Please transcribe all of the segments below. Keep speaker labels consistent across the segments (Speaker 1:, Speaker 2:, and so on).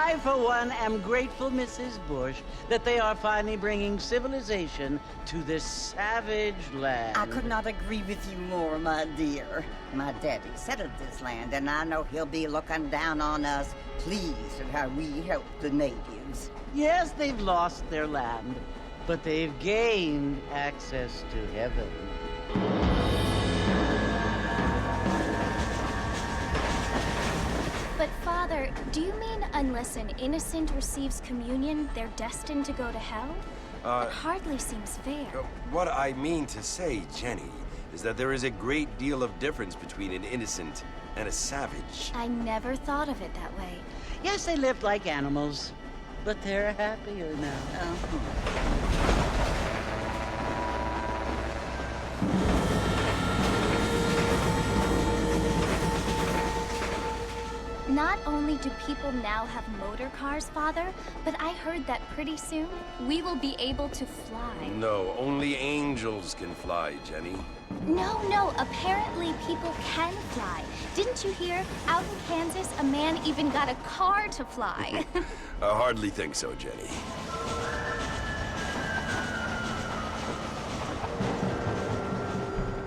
Speaker 1: I, for one, am grateful, Mrs. Bush, that they are finally bringing civilization to this savage land.
Speaker 2: I could not agree with you more, my dear. My daddy settled this land, and I know he'll be looking down on us, pleased at how we helped the natives.
Speaker 1: Yes, they've lost their land, but they've gained access to heaven.
Speaker 3: But Father, do you mean unless an innocent receives communion, they're destined to go to hell? That hardly seems fair.
Speaker 4: What I mean to say, Jenny, is that there is a great deal of difference between an innocent and a savage.
Speaker 3: I never thought of it that way.
Speaker 1: Yes, they lived like animals, but they're happier now.
Speaker 3: Not only do people now have motor cars, Father, but I heard that pretty soon we will be able to fly.
Speaker 4: No, only angels can fly, Jenny.
Speaker 3: No, apparently people can fly. Didn't you hear? Out in Kansas, a man even got a car to fly.
Speaker 4: I hardly think so, Jenny.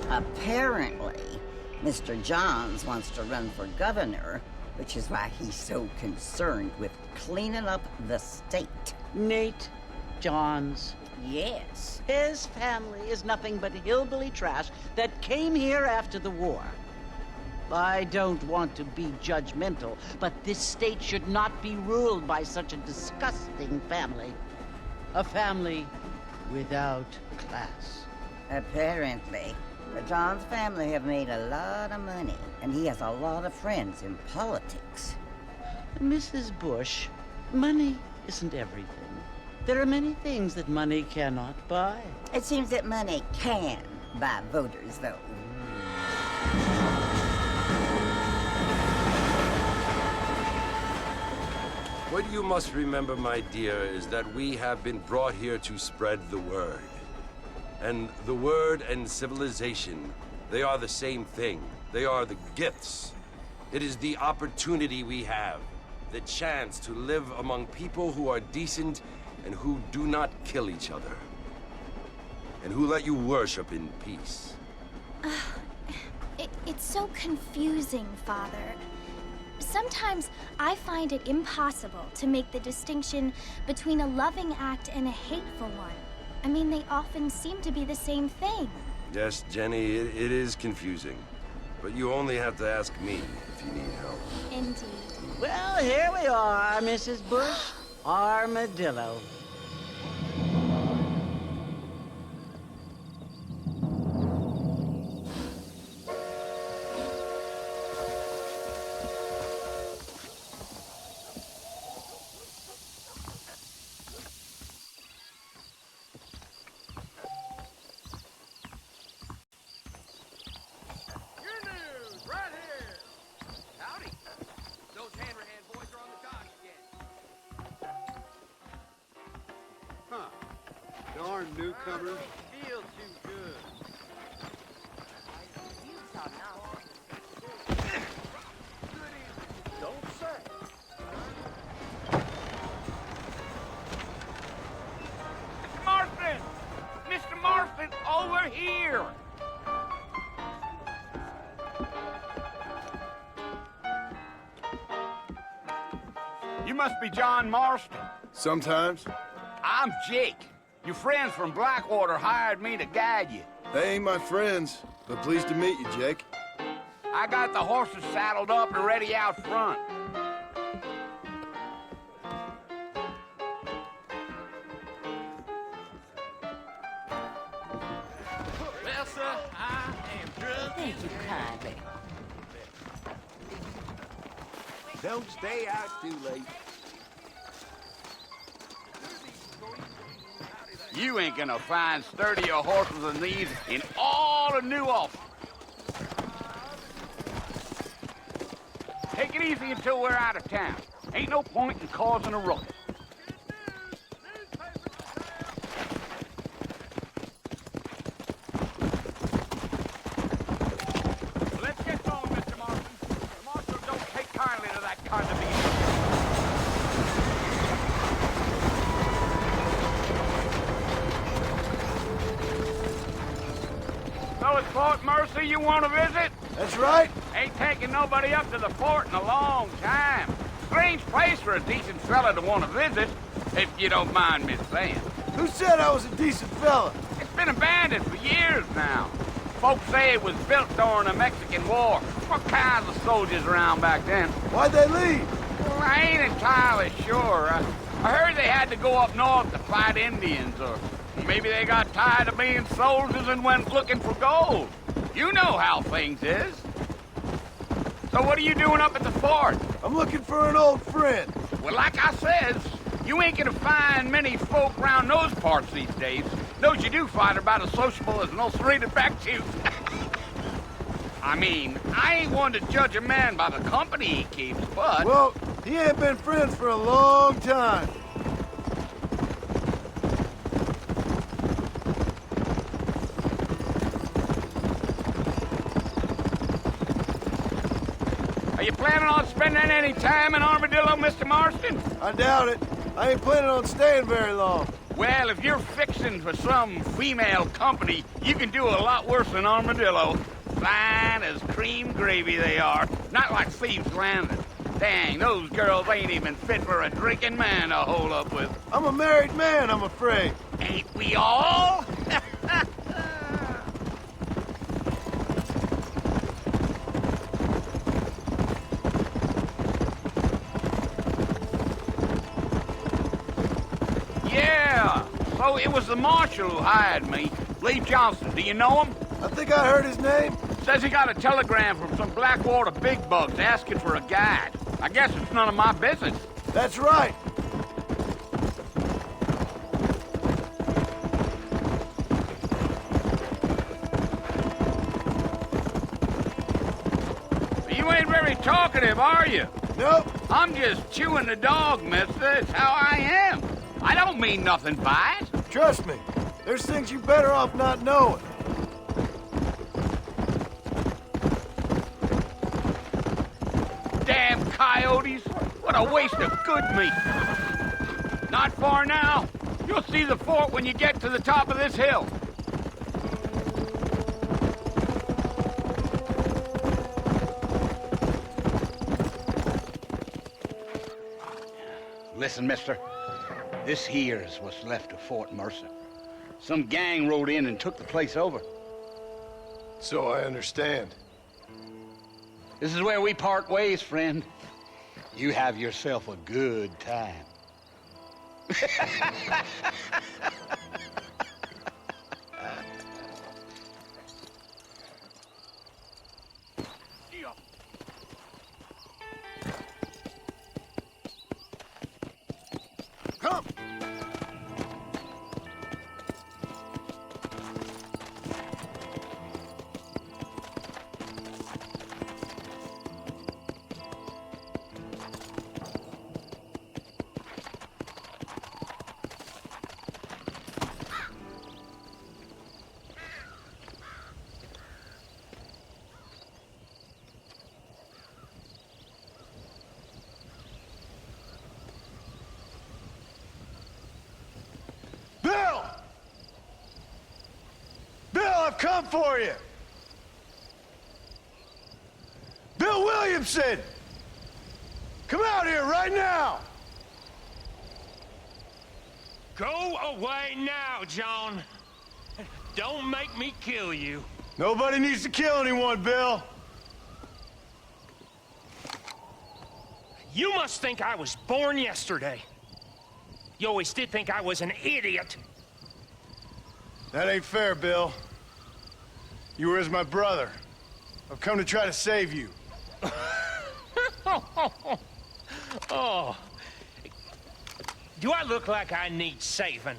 Speaker 2: Apparently, Mr. Johns wants to run for governor, which is why he's so concerned with cleaning up the state.
Speaker 1: Nate Johns.
Speaker 2: Yes.
Speaker 1: His family is nothing but hillbilly trash that came here after the war. I don't want to be judgmental, but this state should not be ruled by such a disgusting family. A family without class.
Speaker 2: Apparently. The Johns family have made a lot of money, and he has a lot of friends in politics.
Speaker 1: Mrs. Bush, money isn't everything. There are many things that money cannot buy.
Speaker 2: It seems that money can buy voters, though.
Speaker 4: What you must remember, my dear, is that we have been brought here to spread the word. And the word and civilization, they are the same thing. They are the gifts. It is the opportunity we have, the chance to live among people who are decent and who do not kill each other, and who let you worship in peace.
Speaker 3: It's so confusing, Father. Sometimes I find it impossible to make the distinction between a loving act and a hateful one. I mean, they often seem to be the same thing.
Speaker 4: Yes, Jenny, it is confusing. But you only have to ask me if you need help.
Speaker 3: Indeed.
Speaker 1: Well, here we are, Mrs. Bush. Armadillo.
Speaker 5: Darn newcomers.
Speaker 6: Feel too good. Don't say.
Speaker 7: Mr. Marston! Mr. Marston, over here! You must be John Marston.
Speaker 5: Sometimes.
Speaker 7: I'm Jake. Your friends from Blackwater hired me to guide you.
Speaker 5: They ain't my friends, but pleased to meet you, Jake.
Speaker 7: I got the horses saddled up and ready out front.
Speaker 6: Well, sir, I am drunk.
Speaker 2: Thank you kindly.
Speaker 7: Don't stay out too late. You ain't gonna find sturdier horses than these in all of New Ulster. Take it easy until we're out of town. Ain't no point in causing a ruckus. Let's get going, Mr. Marston. The marshal don't take kindly to that kind of behavior. Fort Mercy you want to visit?
Speaker 5: That's right.
Speaker 7: Ain't taking nobody up to the fort in a long time. Strange place for a decent fella to want to visit, if you don't mind me saying.
Speaker 5: Who said I was a decent fella?
Speaker 7: It's been abandoned for years now. Folks say it was built during the Mexican War. What kinds of soldiers around back then?
Speaker 5: Why'd they leave?
Speaker 7: Well, I ain't entirely sure. I heard they had to go up north to fight Indians, or maybe they got tired of being soldiers and went looking for gold. You know how things is. So what are you doing up at the fort?
Speaker 5: I'm looking for an old friend.
Speaker 7: Well, like I says, you ain't gonna find many folk around those parts these days. Those you do find are about as sociable as an ulcerated back tooth. I mean, I ain't one to judge a man by the company he keeps, but...
Speaker 5: Well, he ain't been friends for a long time.
Speaker 7: Are you planning on spending any time in Armadillo, Mr. Marston?
Speaker 5: I doubt it. I ain't planning on staying very long.
Speaker 7: Well, if you're fixing for some female company, you can do a lot worse than Armadillo. Fine as cream gravy they are. Not like Thieves Landing. Dang, those girls ain't even fit for a drinking man to hold up with.
Speaker 5: I'm a married man, I'm afraid.
Speaker 7: Ain't we all? Yeah, so it was the marshal who hired me. Lee Johnson, do you know him?
Speaker 5: I think I heard his name.
Speaker 7: Says he got a telegram from some Blackwater big bugs asking for a guide. I guess it's none of my business.
Speaker 5: That's right.
Speaker 7: You ain't very talkative, are you?
Speaker 5: Nope.
Speaker 7: I'm just chewing the dog, mister. It's how I am. I don't mean nothing by it.
Speaker 5: Trust me. There's things you better off not knowing.
Speaker 7: Damn coyotes. What a waste of good meat. Not far now. You'll see the fort when you get to the top of this hill. Listen, mister. This here is what's left of Fort Mercer. Some gang rode in and took the place over.
Speaker 5: So I understand.
Speaker 7: This is where we part ways, friend. You have yourself a good time.
Speaker 5: Come! Bill! Bill, I've come for you! Bill Williamson! Come out here right now!
Speaker 8: Go away now, John. Don't make me kill you.
Speaker 5: Nobody needs to kill anyone, Bill.
Speaker 8: You must think I was born yesterday. You always did think I was an idiot.
Speaker 5: That ain't fair, Bill. You were as my brother. I've come to try to save you.
Speaker 8: Oh. Do I look like I need saving?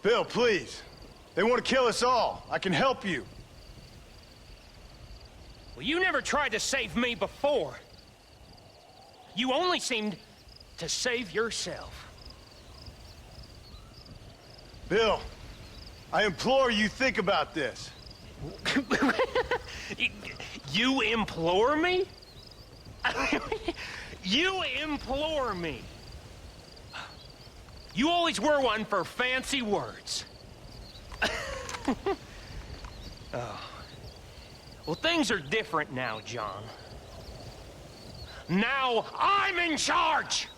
Speaker 5: Bill, please. They want to kill us all. I can help you.
Speaker 8: Well, you never tried to save me before. You only seemed to save yourself.
Speaker 5: Bill, I implore you think about this.
Speaker 8: You implore me? You implore me. You always were one for fancy words. Well, things are different now, John. Now I'm in charge!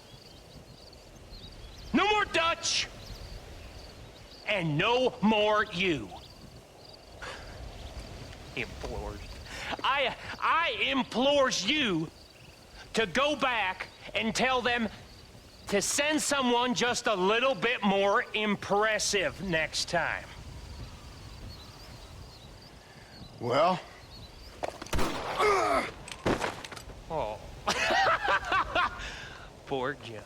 Speaker 8: No more Dutch! And no more you. Implores. I implores you to go back and tell them to send someone just a little bit more impressive next time.
Speaker 5: Well?
Speaker 8: Oh. Poor John.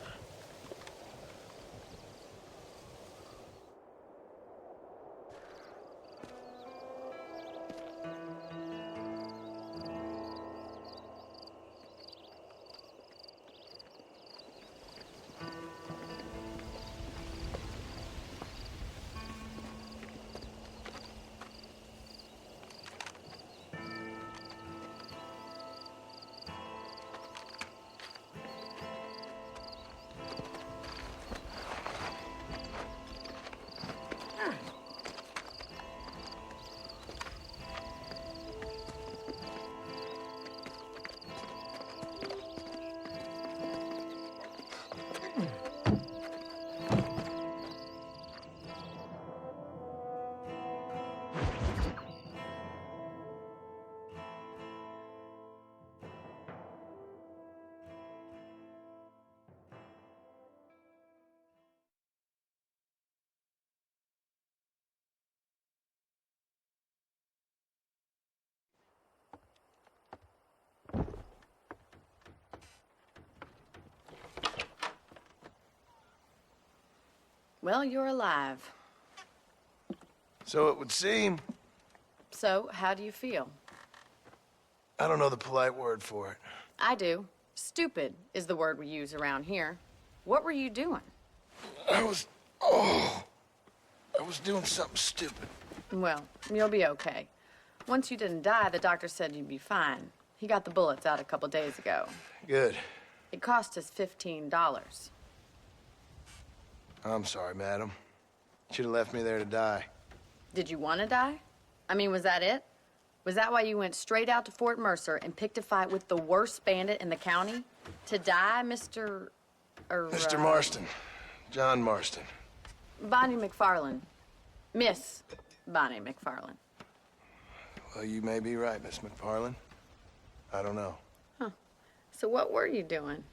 Speaker 9: Well, you're alive.
Speaker 5: So it would seem.
Speaker 9: So, how do you feel?
Speaker 5: I don't know the polite word for it.
Speaker 9: I do. Stupid is the word we use around here. What were you doing?
Speaker 5: I was doing something stupid.
Speaker 9: Well, you'll be okay. Once you didn't die, the doctor said you'd be fine. He got the bullets out a couple days ago.
Speaker 5: Good.
Speaker 9: It cost us $15.
Speaker 5: I'm sorry, madam. Should have left me there to die.
Speaker 9: Did you want to die? I mean, was that it? Was that why you went straight out to Fort Mercer and picked a fight with the worst bandit in the county? To die, Mr.
Speaker 5: Mr. Marston. John Marston.
Speaker 9: Bonnie McFarland. Miss Bonnie McFarland.
Speaker 5: Well, you may be right, Miss McFarland. I don't know.
Speaker 9: So what were you doing?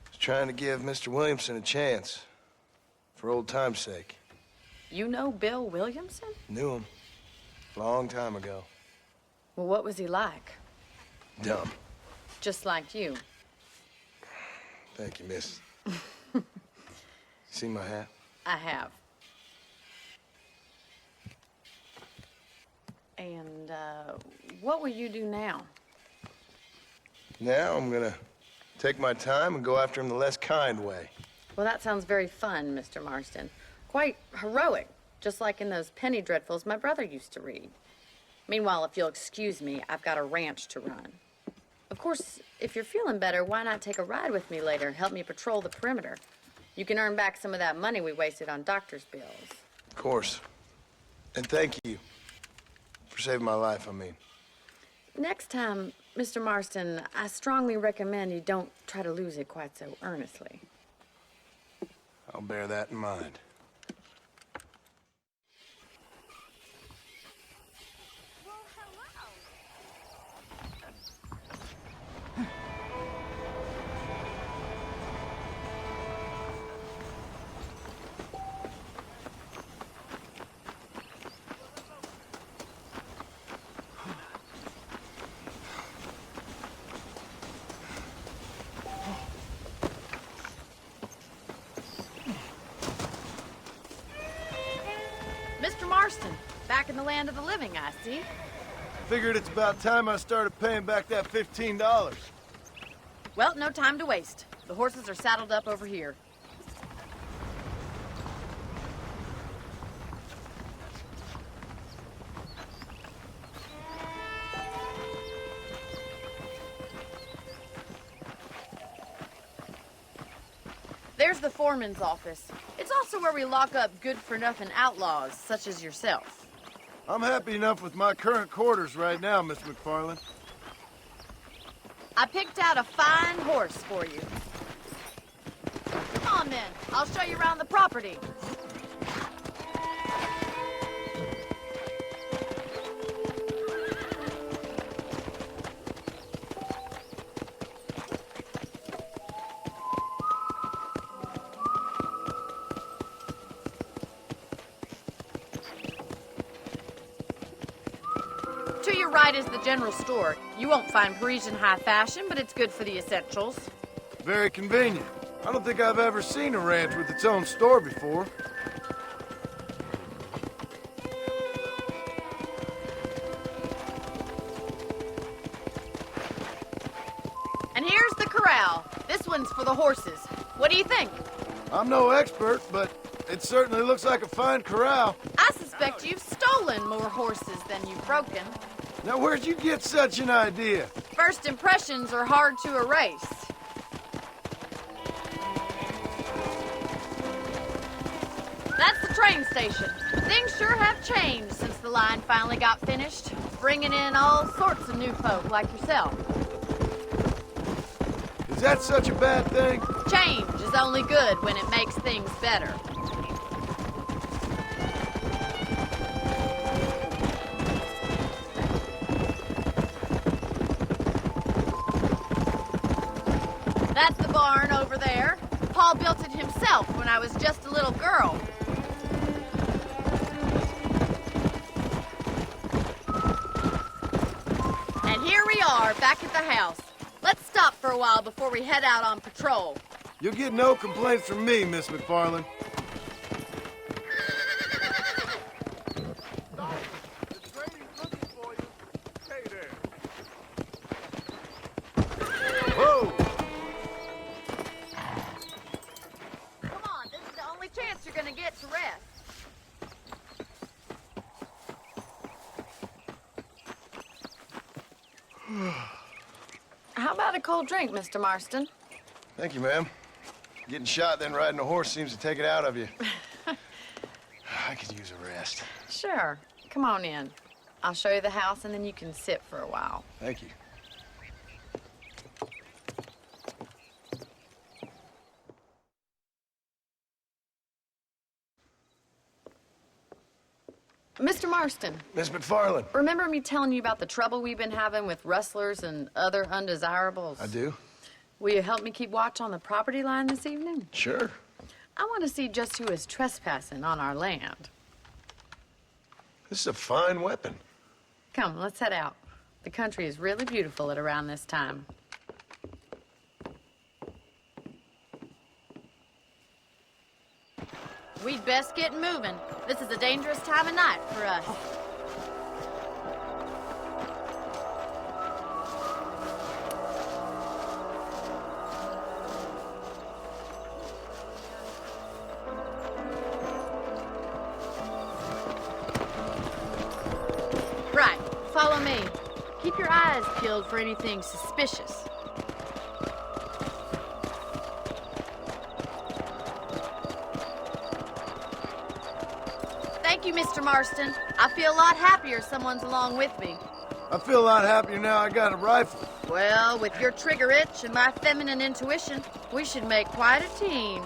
Speaker 5: Was trying to give Mr. Williamson a chance. For old time's sake.
Speaker 9: You know Bill Williamson?
Speaker 5: Knew him. Long time ago.
Speaker 9: Well, what was he like?
Speaker 5: Dumb.
Speaker 9: Just like you.
Speaker 5: Thank you, miss. See my hat?
Speaker 9: I have. And, what will you do now?
Speaker 5: Now I'm gonna take my time and go after him the less kind way.
Speaker 9: Well, that sounds very fun, Mr. Marston. Quite heroic, just like in those penny dreadfuls my brother used to read. Meanwhile, if you'll excuse me, I've got a ranch to run. Of course, if you're feeling better, why not take a ride with me later? Help me patrol the perimeter. You can earn back some of that money we wasted on doctor's bills.
Speaker 5: Of course. And thank you for saving my life, I mean.
Speaker 9: Next time, Mr. Marston, I strongly recommend you don't try to lose it quite so earnestly.
Speaker 5: I'll bear that in mind.
Speaker 9: Mr. Marston, back in the land of the living, I see.
Speaker 5: Figured it's about time I started paying back that $15.
Speaker 9: Well, no time to waste. The horses are saddled up over here. There's the foreman's office. It's also where we lock up good-for-nothing outlaws, such as yourself.
Speaker 5: I'm happy enough with my current quarters right now, Miss McFarland.
Speaker 9: I picked out a fine horse for you. Come on, then. I'll show you around the property. To your right is the general store. You won't find Parisian high fashion, but it's good for the essentials.
Speaker 5: Very convenient. I don't think I've ever seen a ranch with its own store before.
Speaker 9: And here's the corral. This one's for the horses. What do you think?
Speaker 5: I'm no expert, but it certainly looks like a fine corral.
Speaker 9: I suspect you've stolen more horses than you've broken.
Speaker 5: Now, where'd you get such an idea?
Speaker 9: First impressions are hard to erase. That's the train station. Things sure have changed since the line finally got finished, bringing in all sorts of new folk like yourself.
Speaker 5: Is that such a bad thing?
Speaker 9: Change is only good when it makes things better. That's the barn over there. Paul built it himself when I was just a little girl. And here we are, back at the house. Let's stop for a while before we head out on patrol.
Speaker 5: You'll get no complaints from me, Miss McFarland. Whoa!
Speaker 9: Come on, this is the only chance you're gonna get to rest. How about a cold drink, Mr. Marston?
Speaker 5: Thank you, ma'am. Getting shot, then riding a horse seems to take it out of you. I could use a rest.
Speaker 9: Sure. Come on in. I'll show you the house, and then you can sit for a while.
Speaker 5: Thank you.
Speaker 9: Mr. Marston,
Speaker 5: Miss McFarland.
Speaker 9: remember me telling you about the trouble we've been having with rustlers and other undesirables?
Speaker 5: I do.
Speaker 9: Will you help me keep watch on the property line this evening?
Speaker 5: Sure.
Speaker 9: I want to see just who is trespassing on our land.
Speaker 5: This is a fine weapon.
Speaker 9: Come, let's head out. The country is really beautiful at around this time. We'd best get moving. This is a dangerous time of night for us. Right, follow me. Keep your eyes peeled for anything suspicious. Thank you, Mr. Marston. I feel a lot happier someone's along with me.
Speaker 5: I feel a lot happier now I got a rifle.
Speaker 9: Well, with your trigger itch and my feminine intuition, we should make quite a team.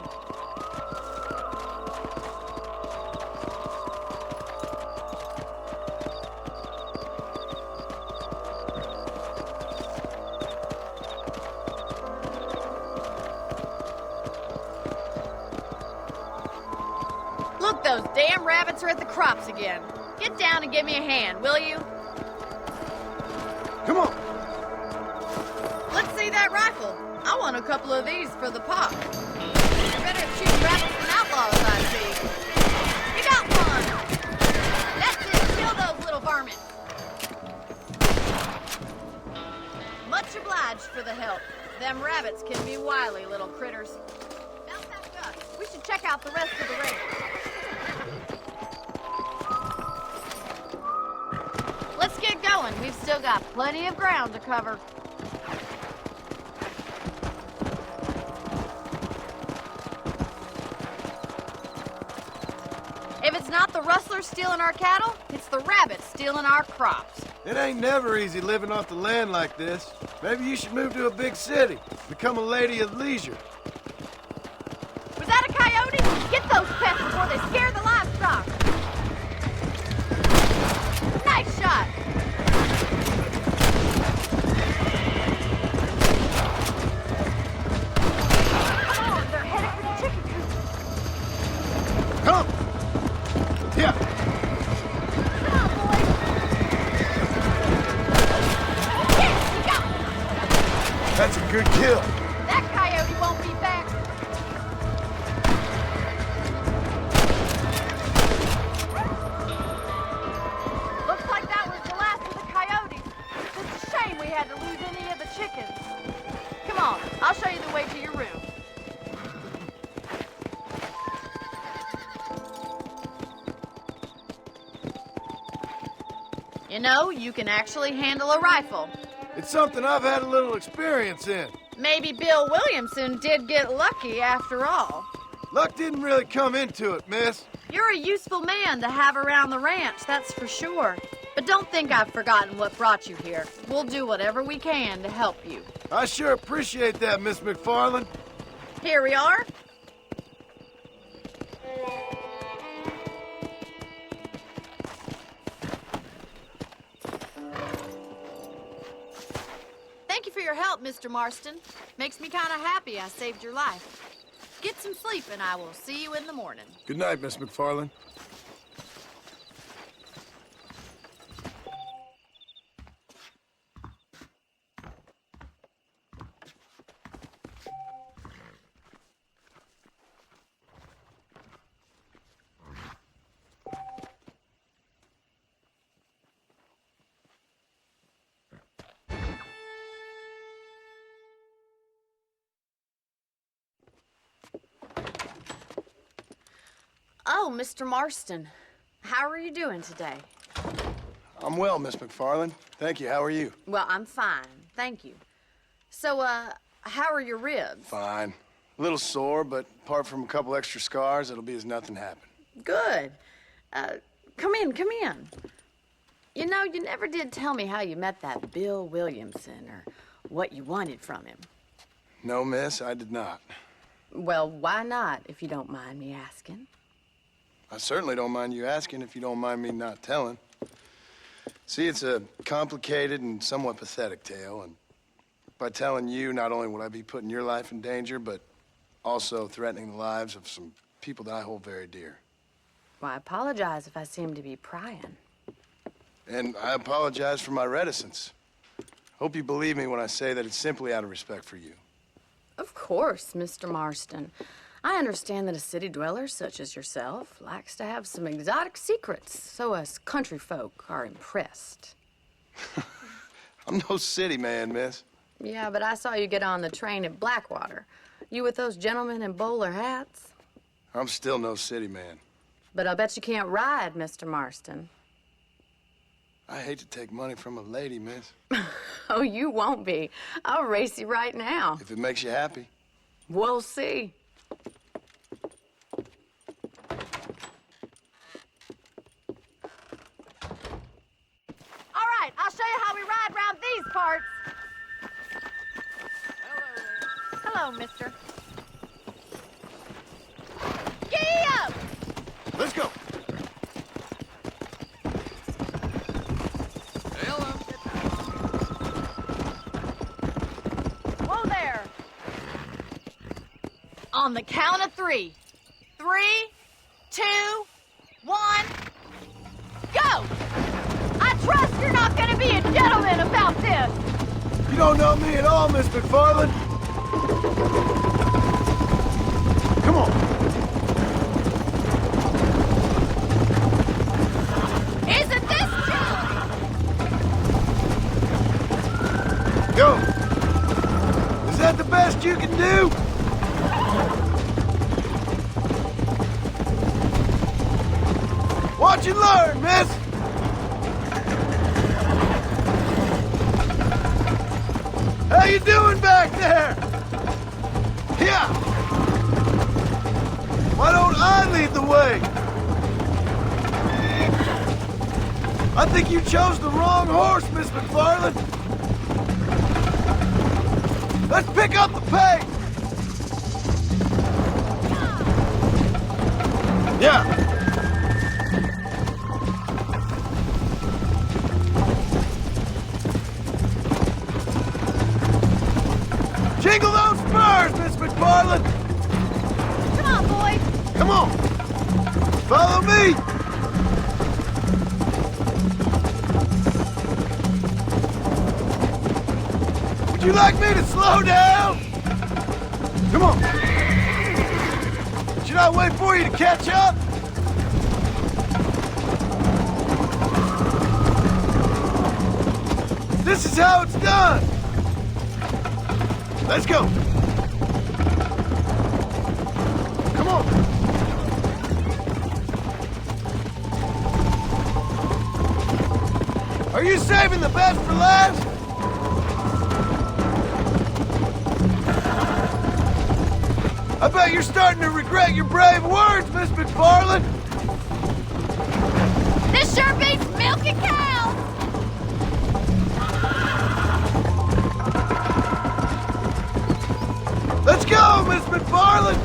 Speaker 9: Look, those damn rabbits are at the crops again. Get down and give me a hand, will you?
Speaker 5: Come on.
Speaker 9: Let's see that rifle. I want a couple of these for the pop. You're better at shooting rabbits than outlaws, I see. You got one. That's it. Kill those little varmints. Much obliged for the help. Them rabbits can be wily little critters. Now back up. We should check out the rest of the range. Let's get going. We've still got plenty of ground to cover. If it's not the rustlers stealing our cattle, it's the rabbits stealing our crops.
Speaker 5: It ain't never easy living off the land like this. Maybe you should move to a big city. Become a lady of leisure.
Speaker 9: Was that a coyote? Get those pests before they scare the livestock. Nice shot. Come on, they're headed for the chicken coop.
Speaker 5: Come! Yeah!
Speaker 9: Come on, boys. Yes, we got one.
Speaker 5: That's a good kill.
Speaker 9: That coyote won't be back. Looks like that was the last of the coyotes. It's a shame we had to lose any of the chickens. Come on, I'll show you the way to your room. You know, you can actually handle a rifle.
Speaker 5: It's something I've had a little experience in.
Speaker 9: Maybe Bill Williamson did get lucky after all.
Speaker 5: Luck didn't really come into it, miss.
Speaker 9: You're a useful man to have around the ranch, that's for sure. But don't think I've forgotten what brought you here. We'll do whatever we can to help you.
Speaker 5: I sure appreciate that, Miss McFarland.
Speaker 9: Here we are. Thank you for your help, Mr. Marston. Makes me kind of happy I saved your life. Get some sleep and I will see you in the morning.
Speaker 5: Good night, Miss McFarland.
Speaker 9: Oh, Mr. Marston. How are you doing today?
Speaker 5: I'm well, Miss McFarland. Thank you. How are you?
Speaker 9: Well, I'm fine. Thank you. So, how are your ribs?
Speaker 5: Fine. A little sore, but apart from a couple extra scars, it'll be as nothing happened.
Speaker 9: Good. Come in, come in. You know, you never did tell me how you met that Bill Williamson or what you wanted from him.
Speaker 5: No, miss, I did not.
Speaker 9: Well, why not, if you don't mind me asking?
Speaker 5: I certainly don't mind you asking if you don't mind me not telling. See, it's a complicated and somewhat pathetic tale, and by telling you, not only would I be putting your life in danger, but also threatening the lives of some people that I hold very dear.
Speaker 9: Well, I apologize if I seem to be prying.
Speaker 5: And I apologize for my reticence. Hope you believe me when I say that it's simply out of respect for you.
Speaker 9: Of course, Mr. Marston. I understand that a city dweller such as yourself likes to have some exotic secrets, so us country folk are impressed.
Speaker 5: I'm no city man, miss.
Speaker 9: Yeah, but I saw you get on the train at Blackwater. You with those gentlemen in bowler hats?
Speaker 5: I'm still no city man.
Speaker 9: But I'll bet you can't ride, Mr. Marston.
Speaker 5: I hate to take money from a lady, miss.
Speaker 9: Oh, you won't be. I'll race you right now.
Speaker 5: If it makes you happy.
Speaker 9: We'll see. All right, I'll show you how we ride round these parts. Hello, mister. Giddy up!
Speaker 5: Let's go.
Speaker 9: Whoa there. On the count of 3. 3, 2, 1, go! I trust you're not gonna be a gentleman about this.
Speaker 5: You don't know me at all, Miss McFarland. Come on.
Speaker 9: Isn't this true?
Speaker 5: Go. Is that the best you can do? Watch and learn, miss. How you doing back there? Yeah. Why don't I lead the way? I think you chose the wrong horse, Miss McFarland. Let's pick up the pace. Yeah. Jingle those spurs, Miss McFarland.
Speaker 3: Come on, boy.
Speaker 5: Come on. Follow me. Would you like me to slow down? Come on. Should I wait for you to catch up? This is how it's done. Let's go. Come on. Are you saving the best for last? I bet you're starting to regret your brave words, Miss McFarland.
Speaker 3: This sure beats milking cows.
Speaker 5: Let's go, Miss McFarland.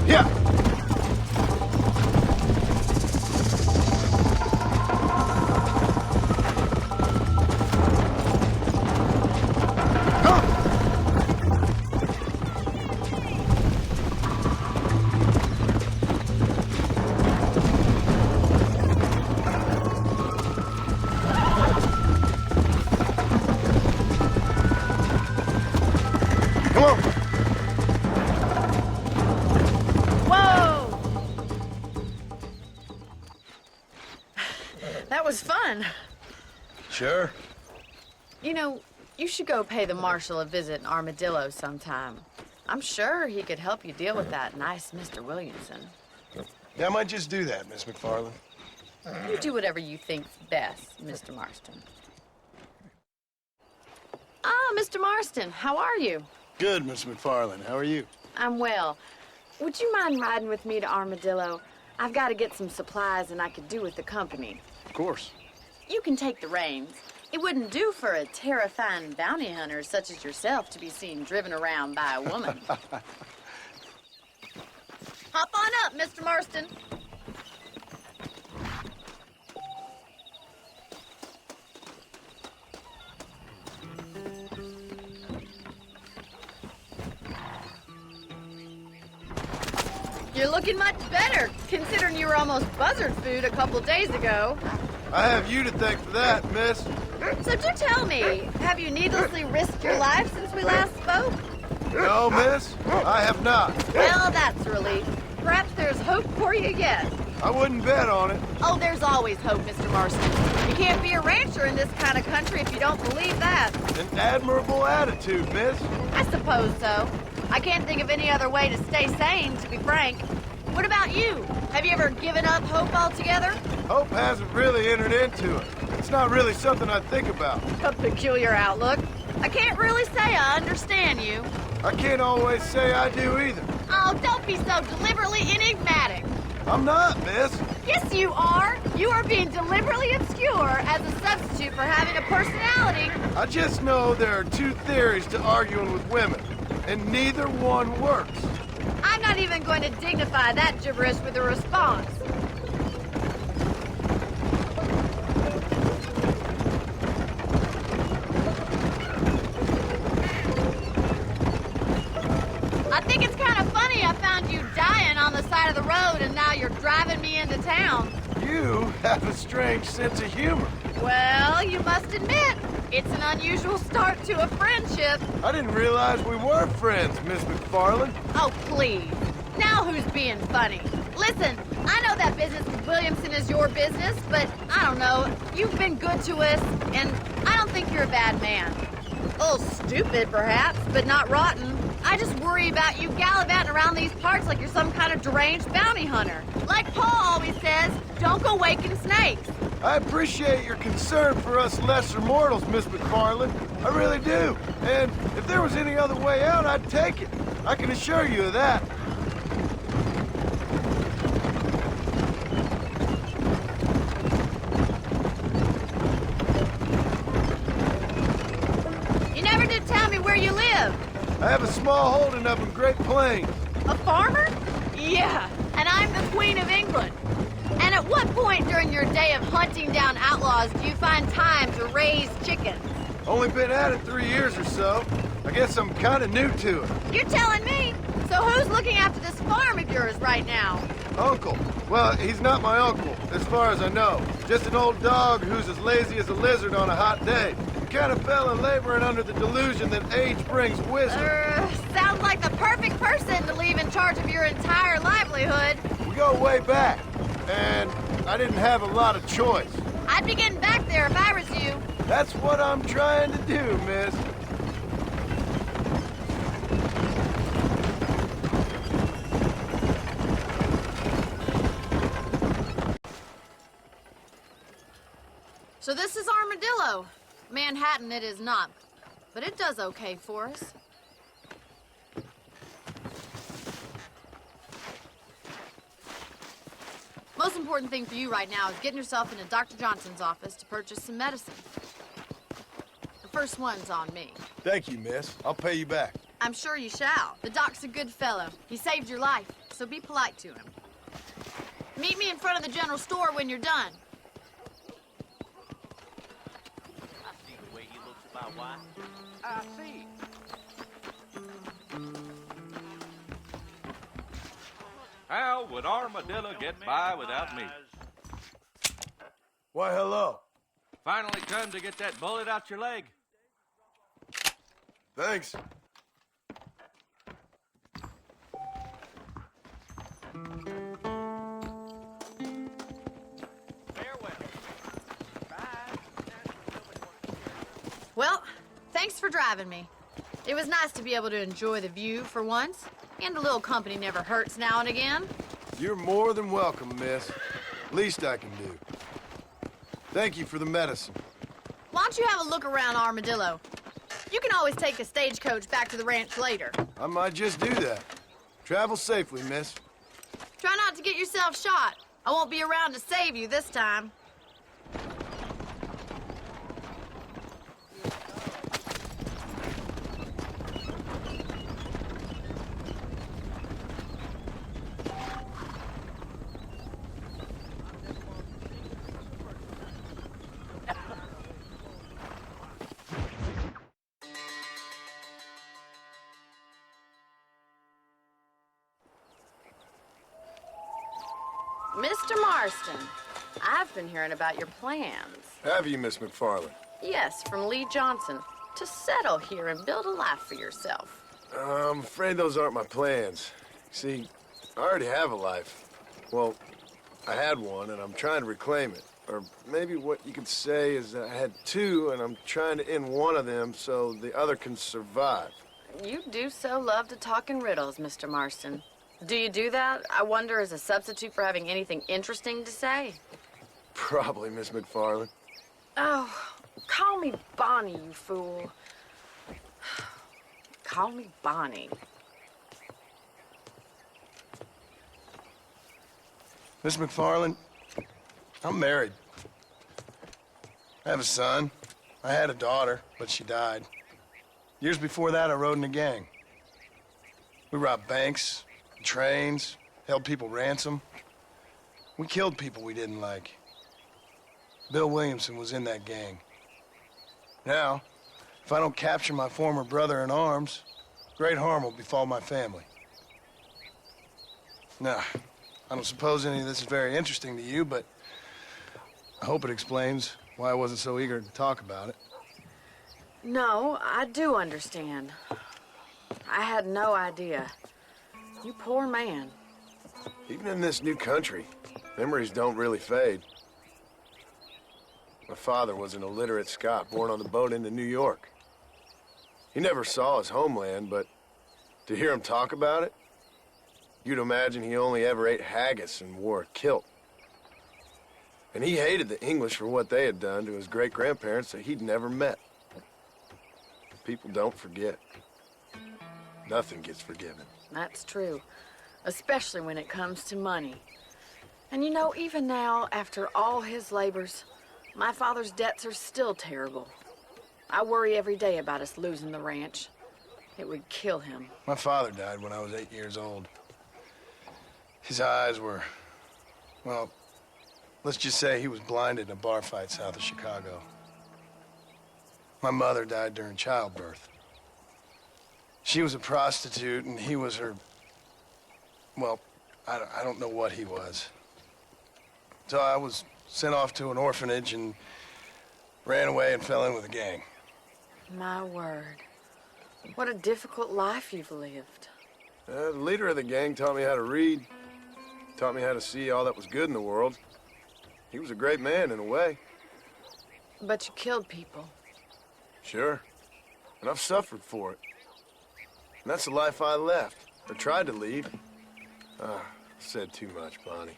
Speaker 5: Yeah.
Speaker 9: That was fun.
Speaker 5: Sure.
Speaker 9: You know, you should go pay the marshal a visit in Armadillo sometime. I'm sure he could help you deal with that nice Mr. Williamson.
Speaker 5: Yeah, I might just do that, Miss McFarland.
Speaker 9: You do whatever you think's best, Mr. Marston. Ah, Mr. Marston, how are you?
Speaker 5: Good, Miss McFarland. How are you?
Speaker 9: I'm well. Would you mind riding with me to Armadillo? I've got to get some supplies and I could do with the company.
Speaker 5: Of course.
Speaker 9: You can take the reins. It wouldn't do for a terrifying bounty hunter such as yourself to be seen driven around by a woman. Hop on up, Mr. Marston. You're looking much better, considering you were almost buzzard food a couple days ago.
Speaker 5: I have you to thank for that, miss.
Speaker 9: So do tell me, have you needlessly risked your life since we last spoke?
Speaker 5: No, miss, I have not.
Speaker 9: Well, that's a relief. Perhaps there's hope for you yet.
Speaker 5: I wouldn't bet on it.
Speaker 9: Oh, there's always hope, Mr. Marston. You can't be a rancher in this kind of country if you don't believe that.
Speaker 5: An admirable attitude, miss.
Speaker 9: I suppose so. I can't think of any other way to stay sane, to be frank. What about you? Have you ever given up hope altogether?
Speaker 5: Hope hasn't really entered into it. It's not really something I think about.
Speaker 9: A peculiar outlook. I can't really say I understand you.
Speaker 5: I can't always say I do either.
Speaker 9: Oh, don't be so deliberately enigmatic.
Speaker 5: I'm not, miss.
Speaker 9: Yes, you are. You are being deliberately obscure as a substitute for having a personality.
Speaker 5: I just know there are two theories to arguing with women, and neither one works.
Speaker 9: I'm not even going to dignify that gibberish with a response. I think it's kind of funny I found you dying on the side of the road and now you're driving me into town.
Speaker 5: You have a strange sense of humor.
Speaker 9: Well, you must admit, it's an unusual start to a friendship.
Speaker 5: I didn't realize we were friends, Miss McFarland.
Speaker 9: Oh, please. Now who's being funny? Listen, I know that business with Williamson is your business, but I don't know. You've been good to us, and I don't think you're a bad man. A little stupid, perhaps, but not rotten. I just worry about you gallivanting around these parts like you're some kind of deranged bounty hunter. Like Paul always says, don't go waking snakes.
Speaker 5: I appreciate your concern for us lesser mortals, Miss McFarland. I really do. And if there was any other way out, I'd take it. I can assure you of that. I have a small holding up in Great Plains.
Speaker 9: A farmer? Yeah, and I'm the Queen of England. And at what point during your day of hunting down outlaws do you find time to raise chickens?
Speaker 5: Only been at it 3 years or so. I guess I'm kind of new to it.
Speaker 9: You're telling me? So who's looking after this farm of yours right now?
Speaker 5: Uncle. Well, he's not my uncle, as far as I know. Just an old dog who's as lazy as a lizard on a hot day. The kind of fella laboring under the delusion that age brings wisdom.
Speaker 9: Sounds like the perfect person to leave in charge of your entire livelihood.
Speaker 5: We go way back, and I didn't have a lot of choice.
Speaker 9: I'd be getting back there if I was you.
Speaker 5: That's what I'm trying to do, miss.
Speaker 9: So this is Armadillo. Manhattan it is not, but it does okay for us. Most important thing for you right now is getting yourself into Dr. Johnson's office to purchase some medicine. The first one's on me.
Speaker 5: Thank you, miss. I'll pay you back.
Speaker 9: I'm sure you shall. The doc's a good fellow. He saved your life, so be polite to him. Meet me in front of the general store when you're done.
Speaker 6: I see. How would Armadillo get by without me?
Speaker 5: Why, hello.
Speaker 6: Finally come to get that bullet out your leg.
Speaker 5: Thanks.
Speaker 9: Well, thanks for driving me. It was nice to be able to enjoy the view for once, and a little company never hurts now and again.
Speaker 5: You're more than welcome, miss. Least I can do. Thank you for the medicine.
Speaker 9: Why don't you have a look around Armadillo? You can always take a stagecoach back to the ranch later.
Speaker 5: I might just do that. Travel safely, miss.
Speaker 9: Try not to get yourself shot. I won't be around to save you this time. Mr. Marston, I've been hearing about your plans.
Speaker 5: Have you, Miss McFarland?
Speaker 9: Yes, from Lee Johnson, to settle here and build a life for yourself.
Speaker 5: I'm afraid those aren't my plans. See, I already have a life. Well, I had one, and I'm trying to reclaim it. Or maybe what you could say is that I had two, and I'm trying to end one of them so the other can survive.
Speaker 9: You do so love to talk in riddles, Mr. Marston. Do you do that, I wonder, as a substitute for having anything interesting to say?
Speaker 5: Probably, Miss McFarland.
Speaker 9: Oh, call me Bonnie, you fool. Call me Bonnie.
Speaker 5: Miss McFarland, I'm married. I have a son. I had a daughter, but she died. Years before that, I rode in a gang. We robbed banks, trains, held people ransom. We killed people we didn't like. Bill Williamson was in that gang. Now, if I don't capture my former brother in arms, great harm will befall my family. Now, I don't suppose any of this is very interesting to you, but I hope it explains why I wasn't so eager to talk about it.
Speaker 9: No, I do understand. I had no idea. You poor man.
Speaker 5: Even in this new country, memories don't really fade. My father was an illiterate Scot born on the boat into New York. He never saw his homeland, but to hear him talk about it, you'd imagine he only ever ate haggis and wore a kilt. And he hated the English for what they had done to his great-grandparents that he'd never met. People don't forget. Nothing gets forgiven.
Speaker 9: That's true, especially when it comes to money. And you know, even now, after all his labors, my father's debts are still terrible. I worry every day about us losing the ranch. It would kill him.
Speaker 5: My father died when I was 8 years old. His eyes were, well, let's just say he was blinded in a bar fight south of Chicago. My mother died during childbirth. She was a prostitute, and he was her, well, I don't know what he was. So I was sent off to an orphanage and ran away and fell in with a gang.
Speaker 9: My word. What a difficult life you've lived.
Speaker 5: The leader of the gang taught me how to read, taught me how to see all that was good in the world. He was a great man in a way.
Speaker 9: But you killed people.
Speaker 5: Sure. And I've suffered for it. And that's the life I left, or tried to lead. Said too much, Bonnie.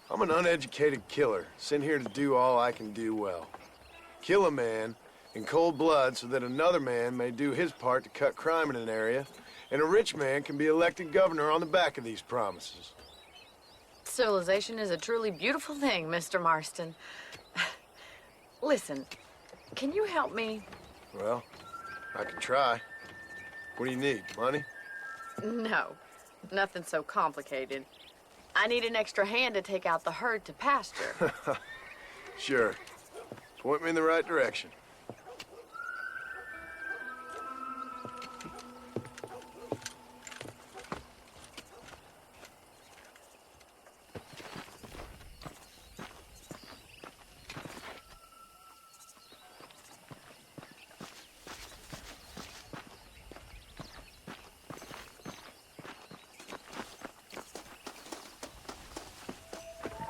Speaker 5: I'm an uneducated killer, sent here to do all I can do well. Kill a man in cold blood so that another man may do his part to cut crime in an area, and a rich man can be elected governor on the back of these promises.
Speaker 9: Civilization is a truly beautiful thing, Mr. Marston. Listen, can you help me?
Speaker 5: Well, I can try. What do you need, money?
Speaker 9: No, nothing so complicated. I need an extra hand to take out the herd to pasture.
Speaker 5: Sure. Point me in the right direction.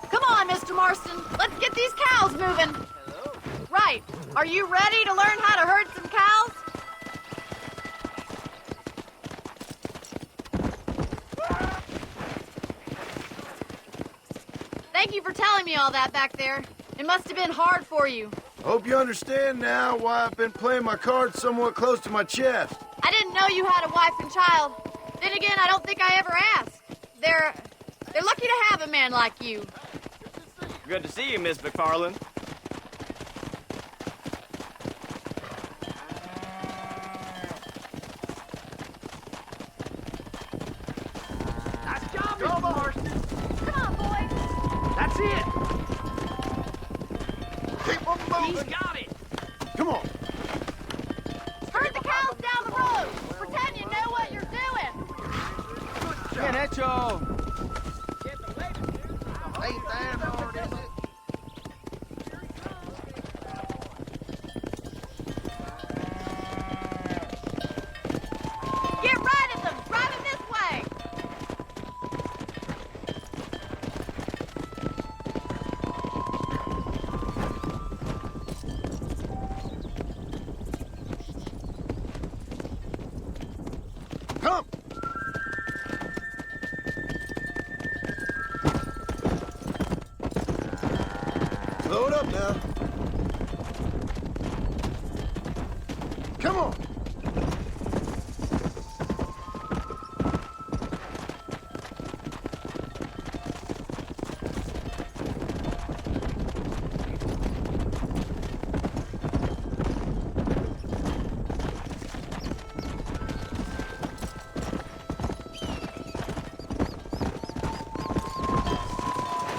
Speaker 9: Come on, Mr. Marston. Let's get these cows moving. Hello? Right. Are you ready to learn how to herd some cows? Thank you for telling me all that back there. It must have been hard for you.
Speaker 5: I hope you understand now why I've been playing my cards somewhat close to my chest.
Speaker 9: I didn't know you had a wife and child. Then again, I don't think I ever asked. They're lucky to have a man like you.
Speaker 10: Good to see you, Miss McFarland.
Speaker 7: Nice job, Mr. Marston.
Speaker 9: Come on, boys.
Speaker 7: That's it.
Speaker 5: Keep them moving.
Speaker 7: He's got it.
Speaker 5: Come on.
Speaker 9: Herd the cows down the road. Pretend you know what you're doing.
Speaker 10: Bien hecho.
Speaker 9: Get right at them. Drive them this way.
Speaker 5: Come. Load up now. Come on.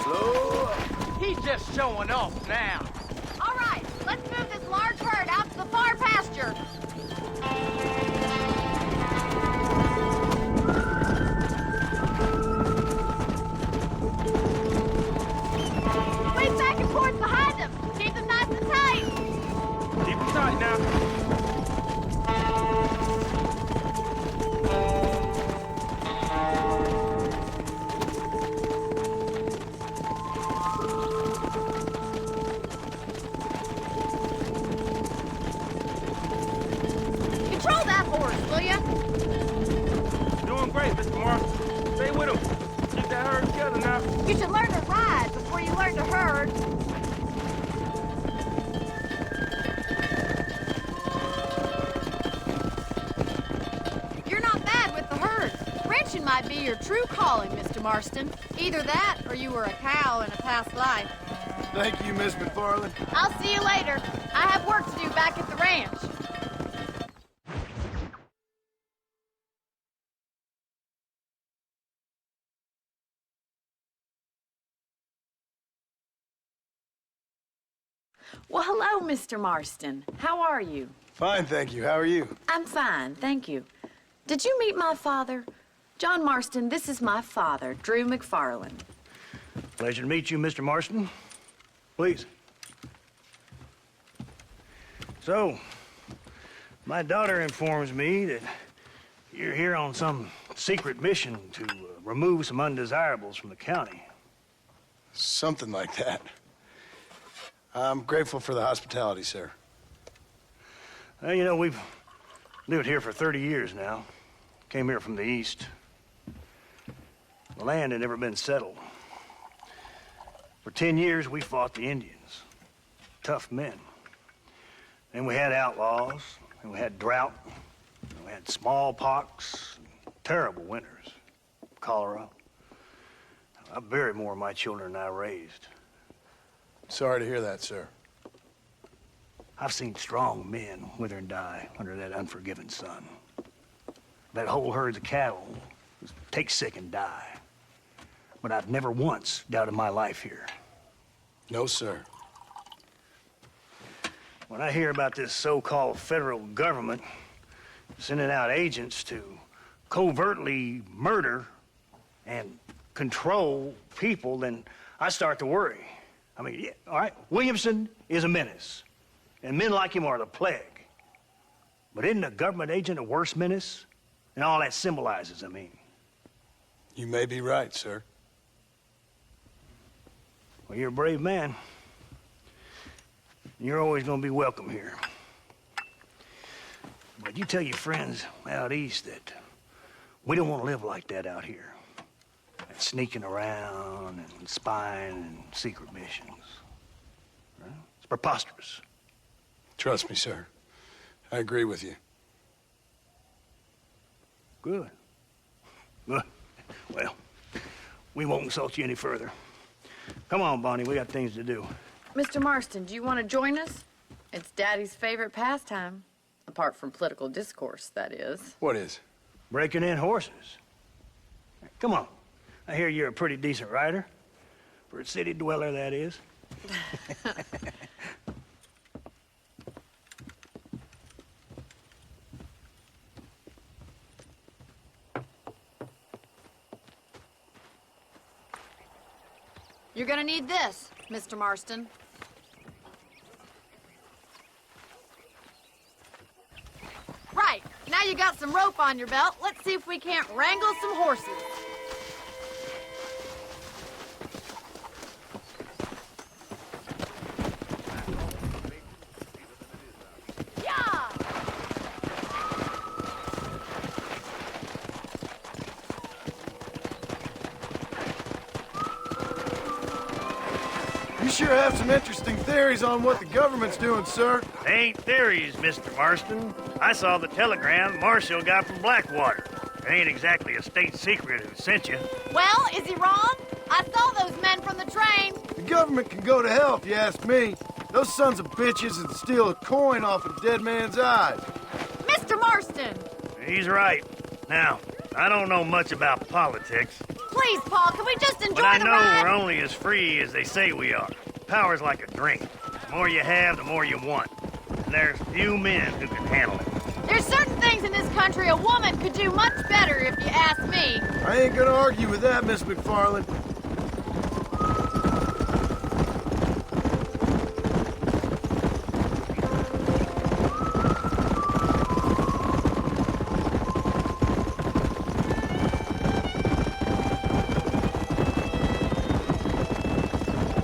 Speaker 5: Slow up.
Speaker 7: He's just showing off now.
Speaker 9: All right, let's move this large herd out to the far pasture. Squeeze back and forth behind them. Keep them nice and tight.
Speaker 8: Keep it tight now.
Speaker 9: Control that horse, will ya?
Speaker 8: Doing great, Mr. Marston. Stay with him. Keep that herd together now.
Speaker 9: You should learn to ride before you learn to herd. You're not bad with the herd. Ranching might be your true calling, Mr. Marston. Either that, or you were a cow in a past life.
Speaker 5: Thank you, Miss McFarland.
Speaker 9: I'll see you later. I have work to do back at the ranch. Well, hello, Mr. Marston. How are you?
Speaker 5: Fine, thank you. How are you?
Speaker 9: I'm fine, thank you. Did you meet my father? John Marston, this is my father, Drew McFarland.
Speaker 11: Pleasure to meet you, Mr. Marston. Please. So, my daughter informs me that you're here on some secret mission to remove some undesirables from the county.
Speaker 5: Something like that. I'm grateful for the hospitality, sir.
Speaker 11: Well, you know, we've lived here for 30 years now. Came here from the east. The land had never been settled. For 10 years, we fought the Indians. Tough men. Then we had outlaws, and we had drought, and we had smallpox, terrible winters, cholera. I buried more of my children than I raised.
Speaker 5: Sorry to hear that, sir.
Speaker 11: I've seen strong men wither and die under that unforgiving sun. That whole herds of cattle just take sick and die. But I've never once doubted my life here.
Speaker 5: No, sir.
Speaker 11: When I hear about this so-called federal government sending out agents to covertly murder and control people, then I start to worry. I mean, yeah, all right, Williamson is a menace, and men like him are the plague. But isn't a government agent a worse menace? And all that symbolizes, I mean.
Speaker 5: You may be right, sir.
Speaker 11: Well, you're a brave man. You're always gonna be welcome here. But you tell your friends out east that we don't want to live like that out here. That sneaking around and spying and secret missions. Right? It's preposterous.
Speaker 5: Trust me, sir. I agree with you.
Speaker 11: Good. Good. Well, we won't insult you any further. Come on, Bonnie, we got things to do.
Speaker 9: Mr. Marston, do you want to join us? It's Daddy's favorite pastime. Apart from political discourse, that is.
Speaker 5: What is?
Speaker 11: Breaking in horses. Come on. I hear you're a pretty decent rider. For a city dweller, that is.
Speaker 9: You're gonna need this, Mr. Marston. Right, now you got some rope on your belt. Let's see if we can't wrangle some horses. Yeah!
Speaker 5: You sure have some interesting theories on what the government's doing, sir.
Speaker 11: They ain't theories, Mr. Marston. I saw the telegram Marshall got from Blackwater. It ain't exactly a state secret who sent you.
Speaker 9: Well, is he wrong? I saw those men from the train.
Speaker 5: The government can go to hell if you ask me. Those sons of bitches would steal a coin off a dead man's eyes.
Speaker 9: Mr. Marston!
Speaker 11: He's right. Now, I don't know much about politics.
Speaker 9: Please, Paul, can we just enjoy
Speaker 11: But I
Speaker 9: the
Speaker 11: know
Speaker 9: ride?
Speaker 11: we're only as free as they say we are. Power's like a drink. The more you have, the more you want. And there's few men who can handle it.
Speaker 9: There's certain things in this country a woman could do much better, if you ask me.
Speaker 5: I ain't gonna argue with that, Miss McFarland.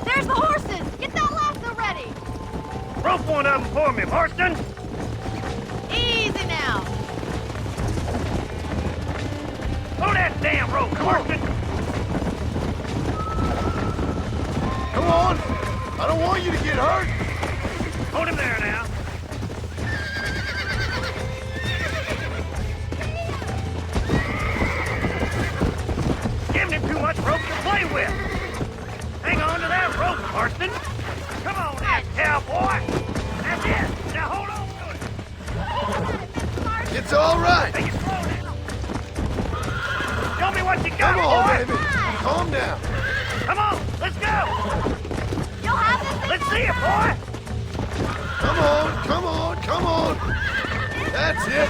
Speaker 9: There's the horses! Get that lasso ready!
Speaker 11: Rope one of them for me, Marston!
Speaker 9: Easy now.
Speaker 11: Throw that damn rope, Marston!
Speaker 5: Come on! I don't want you to get hurt!
Speaker 11: Hold him there now. Giving him too much rope to play with. Hang on to that rope, Marston. Come on now, cowboy. That's it. Now hold on to it.
Speaker 5: It's all right!
Speaker 11: Hey, you slow down. Show me what you got,
Speaker 5: Come on,
Speaker 11: boy.
Speaker 5: baby! Calm down!
Speaker 11: Come on, let's go.
Speaker 9: You'll have this thing
Speaker 11: Let's see it, boy.
Speaker 5: That's it.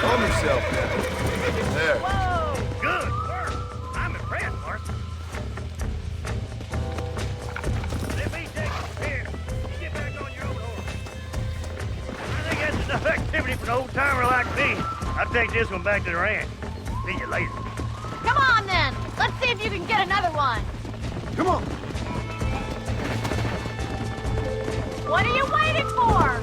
Speaker 5: Calm yourself now. There.
Speaker 11: Whoa! Good work. I'm impressed, Marston. Let me take you here. You get back on your own horse. I think that's enough activity for an old-timer like me. I'll take this one back to the ranch. See you later.
Speaker 12: Come on, then. Let's see if you can get another one.
Speaker 5: Come on.
Speaker 12: What are you waiting for?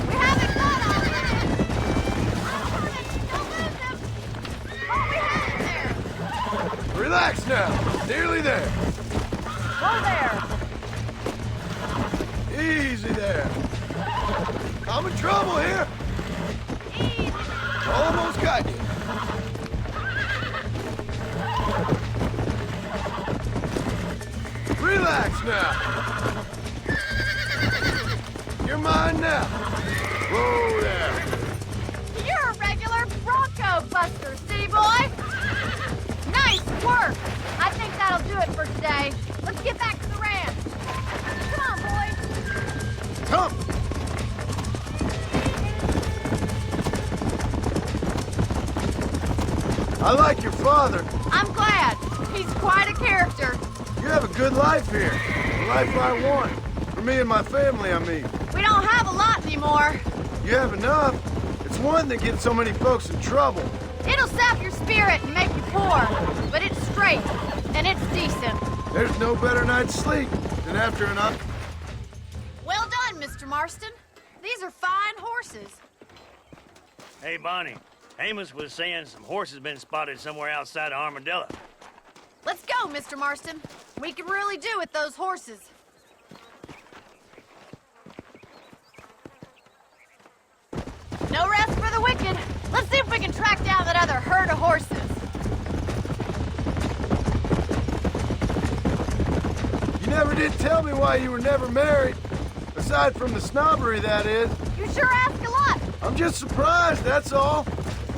Speaker 12: We haven't got all of it. Don't lose him. Oh, we have it there.
Speaker 5: Relax now. Nearly there.
Speaker 12: Whoa there.
Speaker 5: Easy there. I'm in trouble here.
Speaker 12: Easy.
Speaker 5: Almost got you. Relax now. You're mine now. Whoa there.
Speaker 12: You're a regular Bronco buster, city boy. Nice work. I think that'll do it for today. Let's get back to the ranch. Come on, boys.
Speaker 5: Come. I like your father.
Speaker 12: I'm glad. He's quite a character.
Speaker 5: You have a good life here. The life I want. For me and my family, I mean.
Speaker 12: We don't have a lot anymore.
Speaker 5: You have enough. It's one that gets so many folks in trouble.
Speaker 12: It'll sap your spirit and make you poor, but it's straight, and it's decent.
Speaker 5: There's no better night's sleep than after an up.
Speaker 12: Well done, Mr. Marston. These are fine horses.
Speaker 11: Hey, Bonnie. Amos was saying some horses been spotted somewhere outside of Armadillo.
Speaker 12: Let's go, Mr. Marston. We can really do with those horses. No rest for the wicked. Let's see if we can track down that other herd of horses.
Speaker 5: You never did tell me why you were never married. Aside from the snobbery, that is.
Speaker 12: You sure ask a lot.
Speaker 5: I'm just surprised, that's all.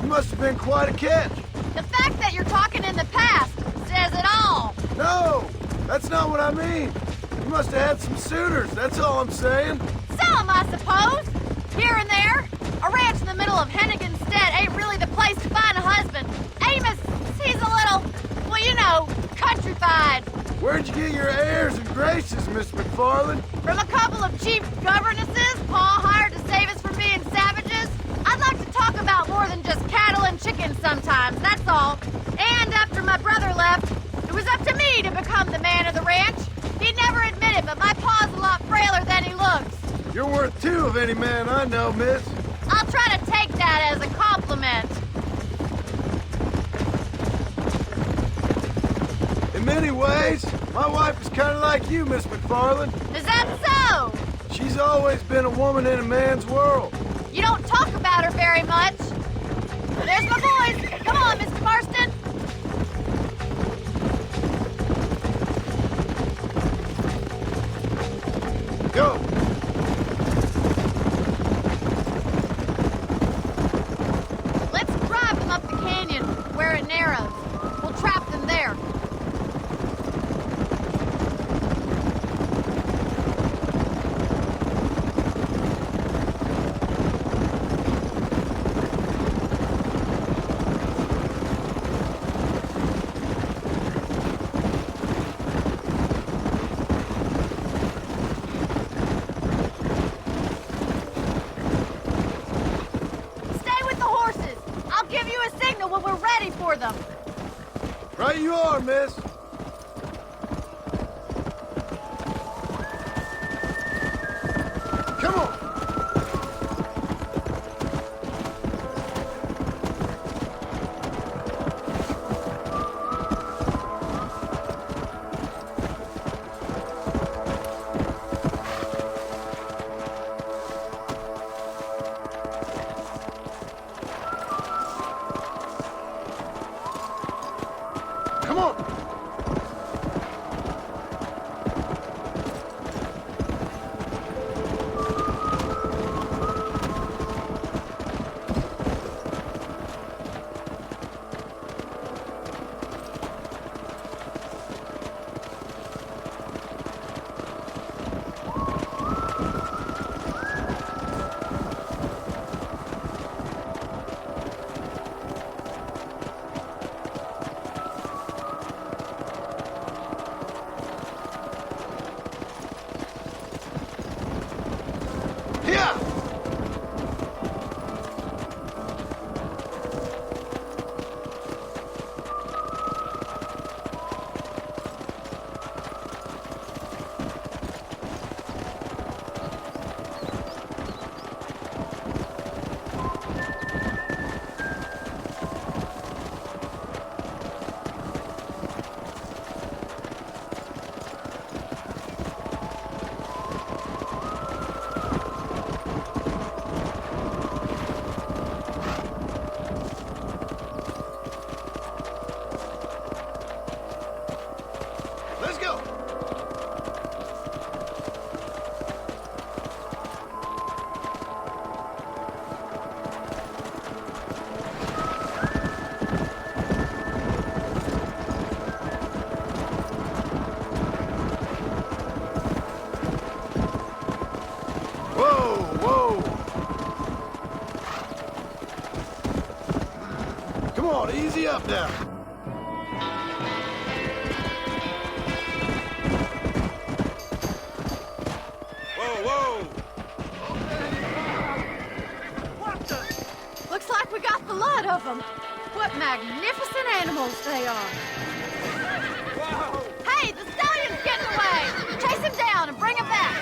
Speaker 5: You must have been quite a catch.
Speaker 12: The fact that you're talking in the past says it all.
Speaker 5: No, that's not what I mean. You must have had some suitors, that's all I'm saying.
Speaker 12: Some, I suppose. Here and there. A ranch in the middle of Hennigan's Stead ain't really the place to find a husband. Amos, he's a little, well, you know, countrified.
Speaker 5: Where'd you get your airs and graces, Miss McFarland?
Speaker 12: From a couple of cheap governesses Pa hired to save us from being savages. I'd like to talk about more than just cattle and chickens sometimes, that's all. And after my brother left, it was up to me to become the man of the ranch. He'd never admit it, but my pa's a lot frailer than he looks.
Speaker 5: You're worth two of any man I know, miss.
Speaker 12: I'll try to take that as a compliment.
Speaker 5: In many ways, my wife is kind of like you, Miss McFarland.
Speaker 12: Is that so?
Speaker 5: She's always been a woman in a man's world.
Speaker 12: You don't talk about her very much. There's my boys. Come on, Mr. Marston.
Speaker 5: Go.
Speaker 12: Let's drive them up the canyon where it narrows. We'll trap them there. When we're ready for them.
Speaker 5: Right you are, miss. Come on. Come on! Come on, easy up now.
Speaker 4: Whoa, whoa!
Speaker 12: Looks like we got the lot of them. What magnificent animals they are.
Speaker 4: Whoa!
Speaker 12: Hey, the stallion's getting away. Chase him down and bring him back.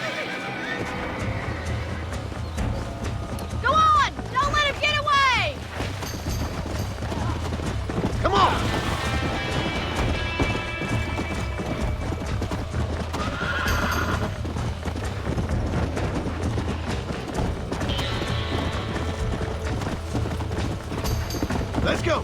Speaker 12: Go on! Don't let him get away!
Speaker 5: Come on! Let's go!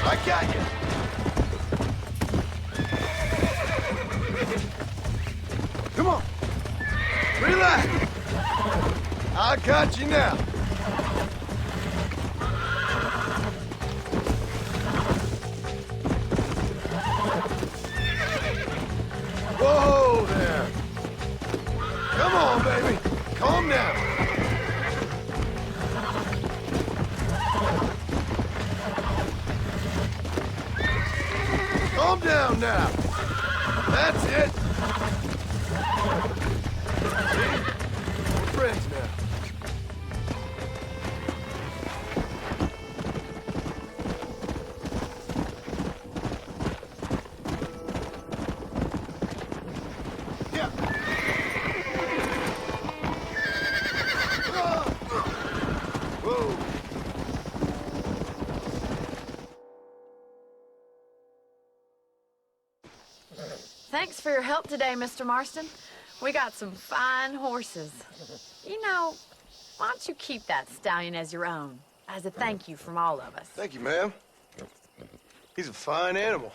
Speaker 5: I got you! Come on! Relax! I got you now! Whoa there! Come on, baby! Calm down! Calm down now! That's it! See? We're friends now. Yeah. Whoa.
Speaker 9: Thanks for your help today, Mr. Marston. We got some fine horses. You know, why don't you keep that stallion as your own, as a thank you from all of us?
Speaker 5: Thank you, ma'am. He's a fine animal.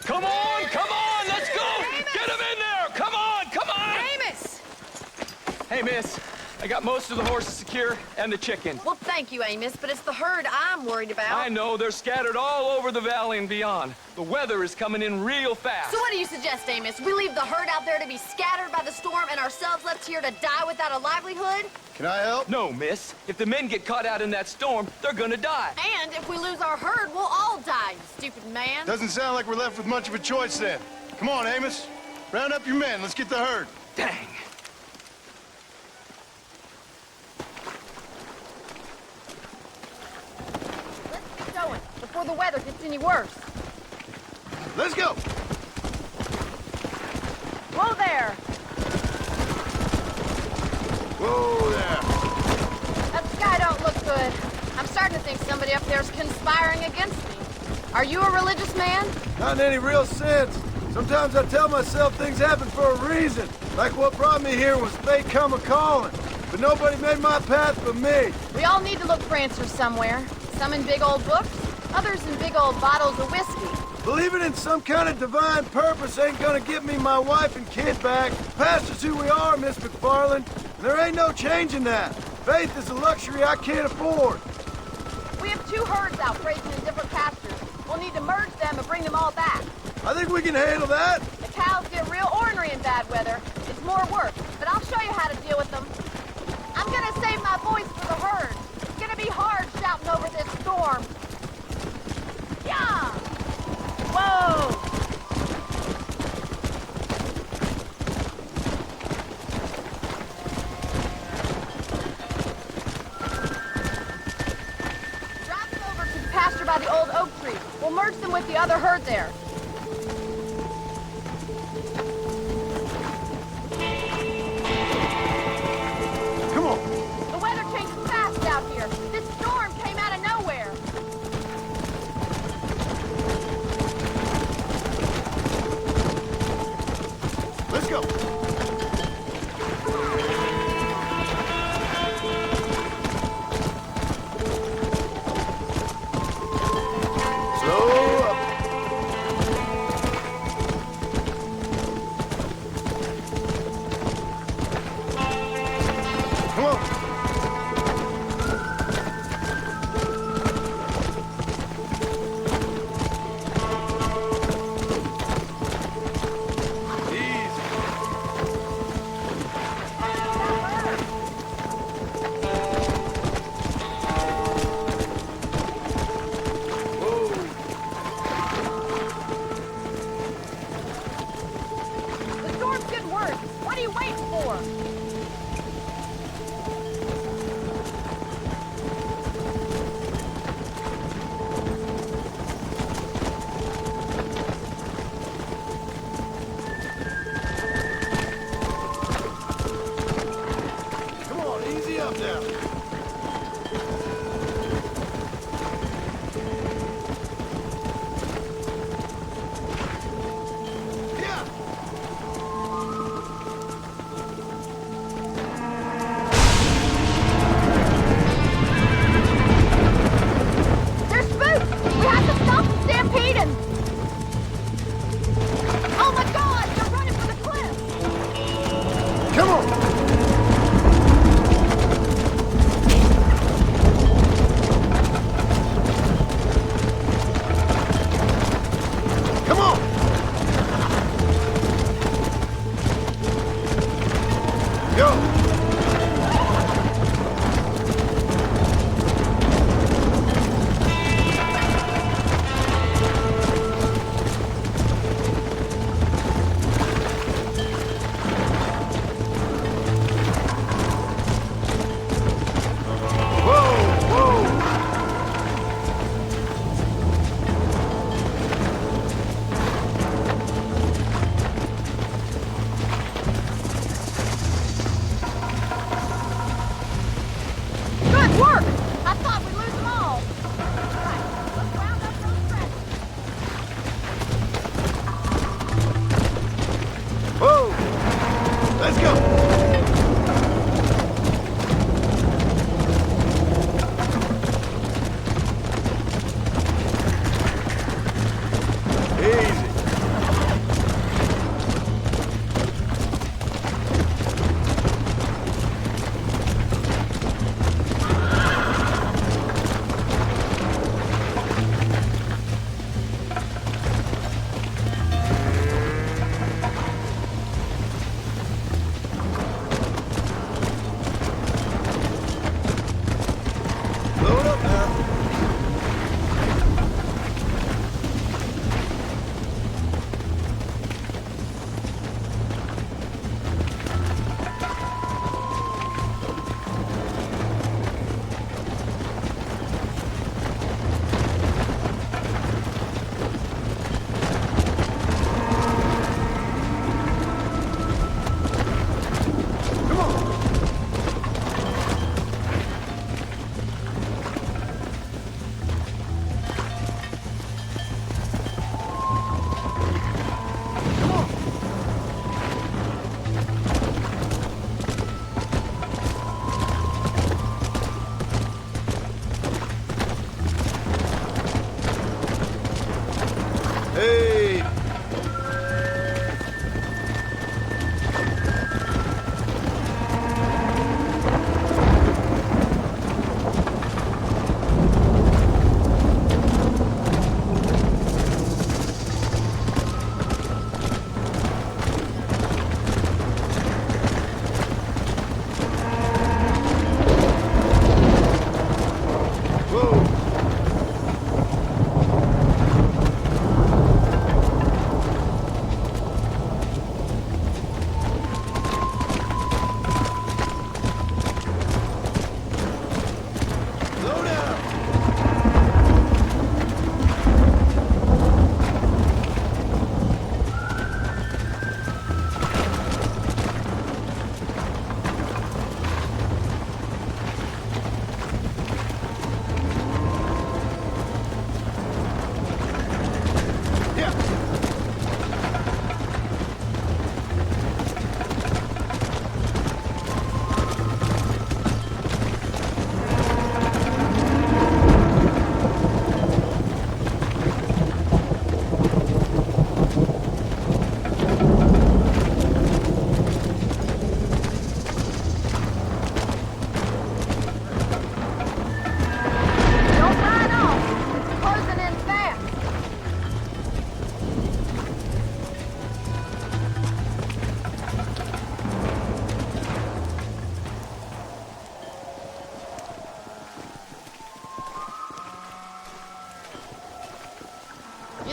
Speaker 10: Come on, let's go!
Speaker 12: Amos!
Speaker 10: Get him in there! Come on!
Speaker 12: Amos!
Speaker 10: Hey, miss, I got most of the horses secure and the chicken.
Speaker 9: Well, thank you, Amos, but it's the herd I'm worried about.
Speaker 10: I know, they're scattered all over the valley and beyond. The weather is coming in real fast.
Speaker 9: So what do you suggest, Amos? We leave the herd out there to be scattered by the storm and ourselves left here to die without a livelihood?
Speaker 5: Can I help?
Speaker 10: No, miss. If the men get caught out in that storm, they're gonna die.
Speaker 9: And if we lose our herd, we'll all die, you stupid man.
Speaker 5: Doesn't sound like we're left with much of a choice then. Come on, Amos. Round up your men. Let's get the herd.
Speaker 10: Dang.
Speaker 12: Let's get going before the weather gets any worse.
Speaker 5: Let's go.
Speaker 12: Whoa there!
Speaker 5: Whoa there.
Speaker 12: That sky don't look good. I'm starting to think somebody up there's conspiring against me. Are you a religious man?
Speaker 5: Not in any real sense. Sometimes I tell myself things happen for a reason. Like what brought me here was fate come a-calling. But nobody made my path but me.
Speaker 12: We all need to look for answers somewhere. Some in big old books, others in big old bottles of whiskey.
Speaker 5: Believing in some kind of divine purpose ain't gonna get me my wife and kid back. Past is who we are, Miss McFarland. And there ain't no changing that. Faith is a luxury I can't afford.
Speaker 12: We have 2 herds out grazing in different pastures. We'll need to merge them and bring them all back.
Speaker 5: I think we can handle that.
Speaker 12: The cows get real ornery in bad weather. It's more work, but I'll show you how to deal with them. I'm gonna save my voice for the herd. It's gonna be hard shouting over this storm. Yeah! Whoa! Drive them over to the pasture by the old oak tree. We'll merge them with the other herd there.
Speaker 5: Come on.
Speaker 12: The weather changes fast out here. This storm came out of nowhere.
Speaker 5: Let's go. Come on.
Speaker 12: The storm's getting worse. What are you waiting for?
Speaker 5: Come on, easy up now. Yeah.
Speaker 12: They're spooks! We have to stop them stampeding! Oh my god! They're running for the cliff!
Speaker 5: Come on.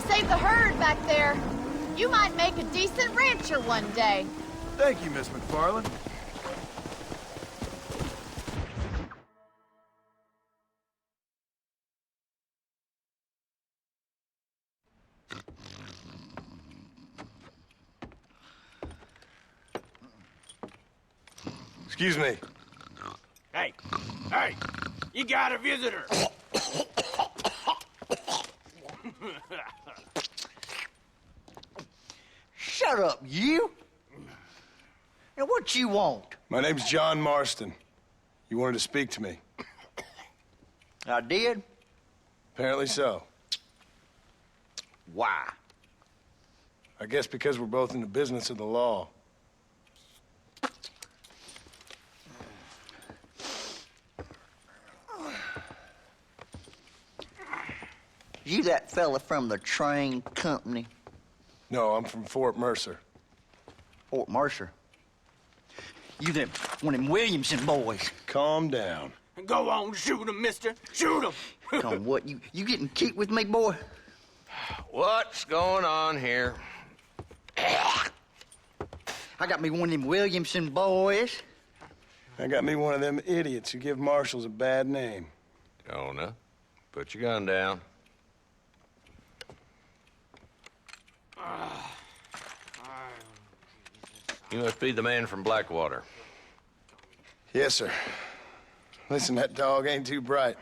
Speaker 12: save the herd back there. You might make a decent rancher one day.
Speaker 5: Thank you, Miss McFarland. Excuse me.
Speaker 13: Hey, you got a visitor.
Speaker 14: Shut up, you! And what you want?
Speaker 5: My name's John Marston. You wanted to speak to me.
Speaker 14: I did?
Speaker 5: Apparently so.
Speaker 14: Why?
Speaker 5: I guess because we're both in the business of the law.
Speaker 14: You that fella from the train company?
Speaker 5: No, I'm from Fort Mercer.
Speaker 14: Fort Mercer? You them one of them Williamson boys.
Speaker 5: Calm down.
Speaker 13: Go on, shoot him, mister. Shoot him.
Speaker 14: Come on, what? You getting cute with me, boy?
Speaker 7: What's going on here?
Speaker 14: I got me one of them Williamson boys.
Speaker 5: I got me one of them idiots who give marshals a bad name.
Speaker 7: Jonah, put your gun down. You must be the man from Blackwater.
Speaker 5: Yes, sir. Listen, that dog ain't too bright,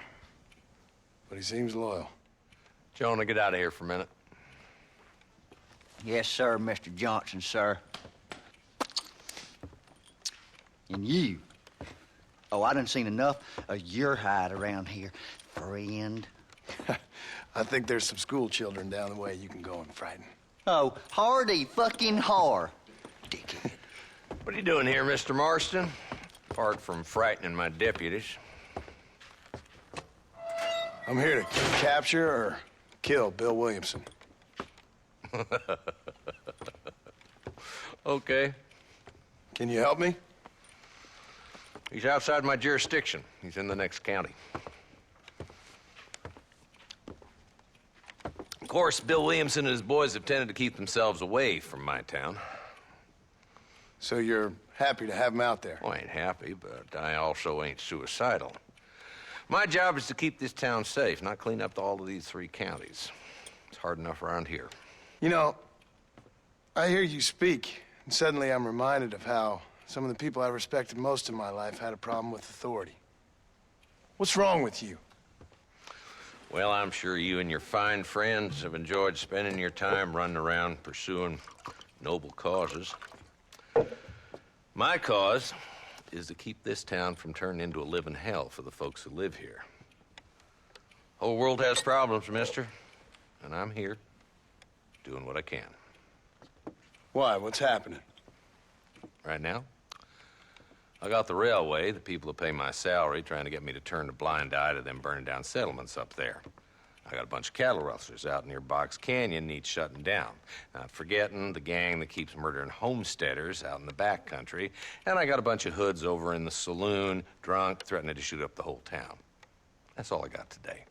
Speaker 5: but he seems loyal.
Speaker 7: Jonah, get out of here for a minute.
Speaker 14: Yes, sir, Mr. Johnson, sir. And you. Oh, I done seen enough of your hide around here, friend.
Speaker 5: I think there's some school children down the way you can go and frighten.
Speaker 14: Oh, hardy fucking har. Dickhead.
Speaker 7: What are you doing here, Mr. Marston? Apart from frightening my deputies.
Speaker 5: I'm here to capture or kill Bill Williamson.
Speaker 7: Okay.
Speaker 5: Can you help me?
Speaker 7: He's outside my jurisdiction. He's in the next county. Of course, Bill Williamson and his boys have tended to keep themselves away from my town.
Speaker 5: So you're happy to have him out there?
Speaker 7: Well, I ain't happy, but I also ain't suicidal. My job is to keep this town safe, not clean up all of these 3 counties. It's hard enough around here.
Speaker 5: You know, I hear you speak, and suddenly I'm reminded of how some of the people I respected most in my life had a problem with authority. What's wrong with you?
Speaker 7: Well, I'm sure you and your fine friends have enjoyed spending your time running around pursuing noble causes. My cause is to keep this town from turning into a living hell for the folks who live here. Whole world has problems, mister, and I'm here doing what I can.
Speaker 5: Why? What's happening?
Speaker 7: Right now, I got the railway, the people who pay my salary, trying to get me to turn a blind eye to them burning down settlements up there. I got a bunch of cattle rustlers out near Box Canyon needs shutting down. Not forgetting the gang that keeps murdering homesteaders out in the back country. And I got a bunch of hoods over in the saloon, drunk, threatening to shoot up the whole town. That's all I got today.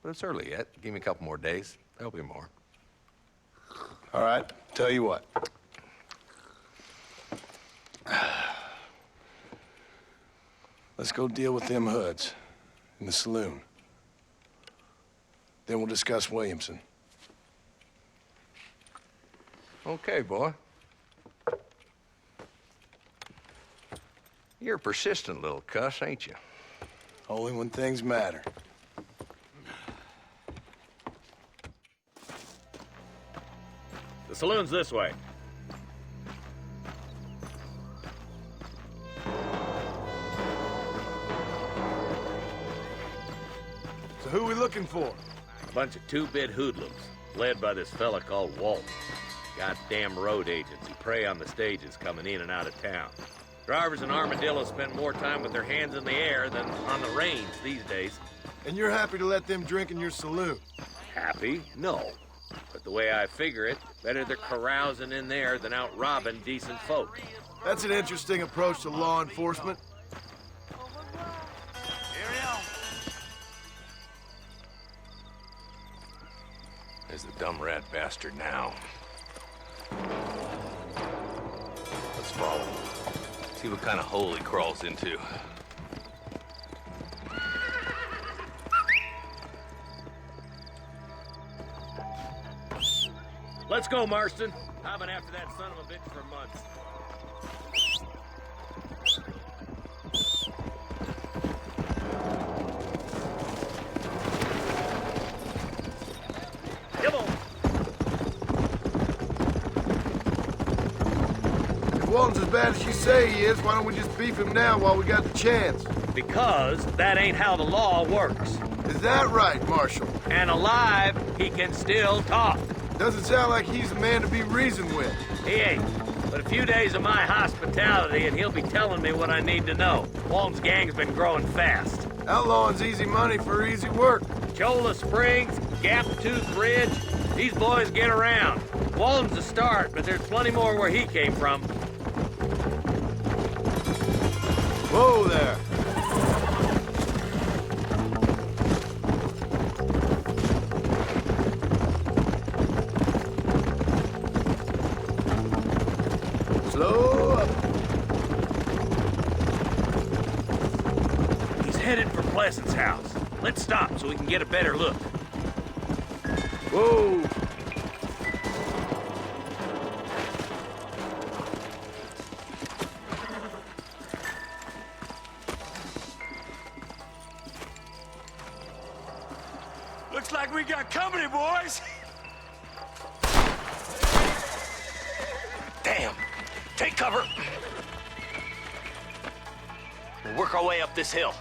Speaker 7: But it's early yet. Give me a couple more days. There'll be more.
Speaker 5: All right, tell you what. Let's go deal with them hoods in the saloon. Then we'll discuss Williamson.
Speaker 7: Okay, boy. You're a persistent little cuss, ain't you?
Speaker 5: Only when things matter.
Speaker 6: The saloon's this way.
Speaker 5: So who are we looking for?
Speaker 6: A bunch of 2-bit hoodlums, led by this fella called Walt. Goddamn road agents who prey on the stages coming in and out of town. Drivers in Armadillo spend more time with their hands in the air than on the reins these days.
Speaker 5: And you're happy to let them drink in your saloon?
Speaker 6: Happy? No. But the way I figure it, better they're carousing in there than out robbing decent folk.
Speaker 5: That's an interesting approach to law enforcement.
Speaker 4: As the
Speaker 6: dumb rat bastard now. Let's follow him. See what kind of hole he crawls into. Let's go, Marston. I've been after that son of a bitch for months. Come on.
Speaker 5: If Walton's as bad as you say he is, why don't we just beef him now while we got the chance?
Speaker 6: Because that ain't how the law works.
Speaker 5: Is that right, Marshal?
Speaker 6: And alive, he can still talk.
Speaker 5: Doesn't sound like he's the man to be reasoned with.
Speaker 6: He ain't. But a few days of my hospitality and he'll be telling me what I need to know. Walton's gang's been growing fast.
Speaker 5: Outlawing's easy money for easy work.
Speaker 6: Cholla Springs, Gap Tooth Ridge, these boys get around. Walton's the start, but there's plenty more where he came from.
Speaker 5: Whoa there. Slow up.
Speaker 6: He's headed for Pleasant's house. Let's stop so we can get a better look.
Speaker 5: Whoa.
Speaker 8: Looks like we got company, boys.
Speaker 10: Damn. Take cover. We'll work our way up this hill.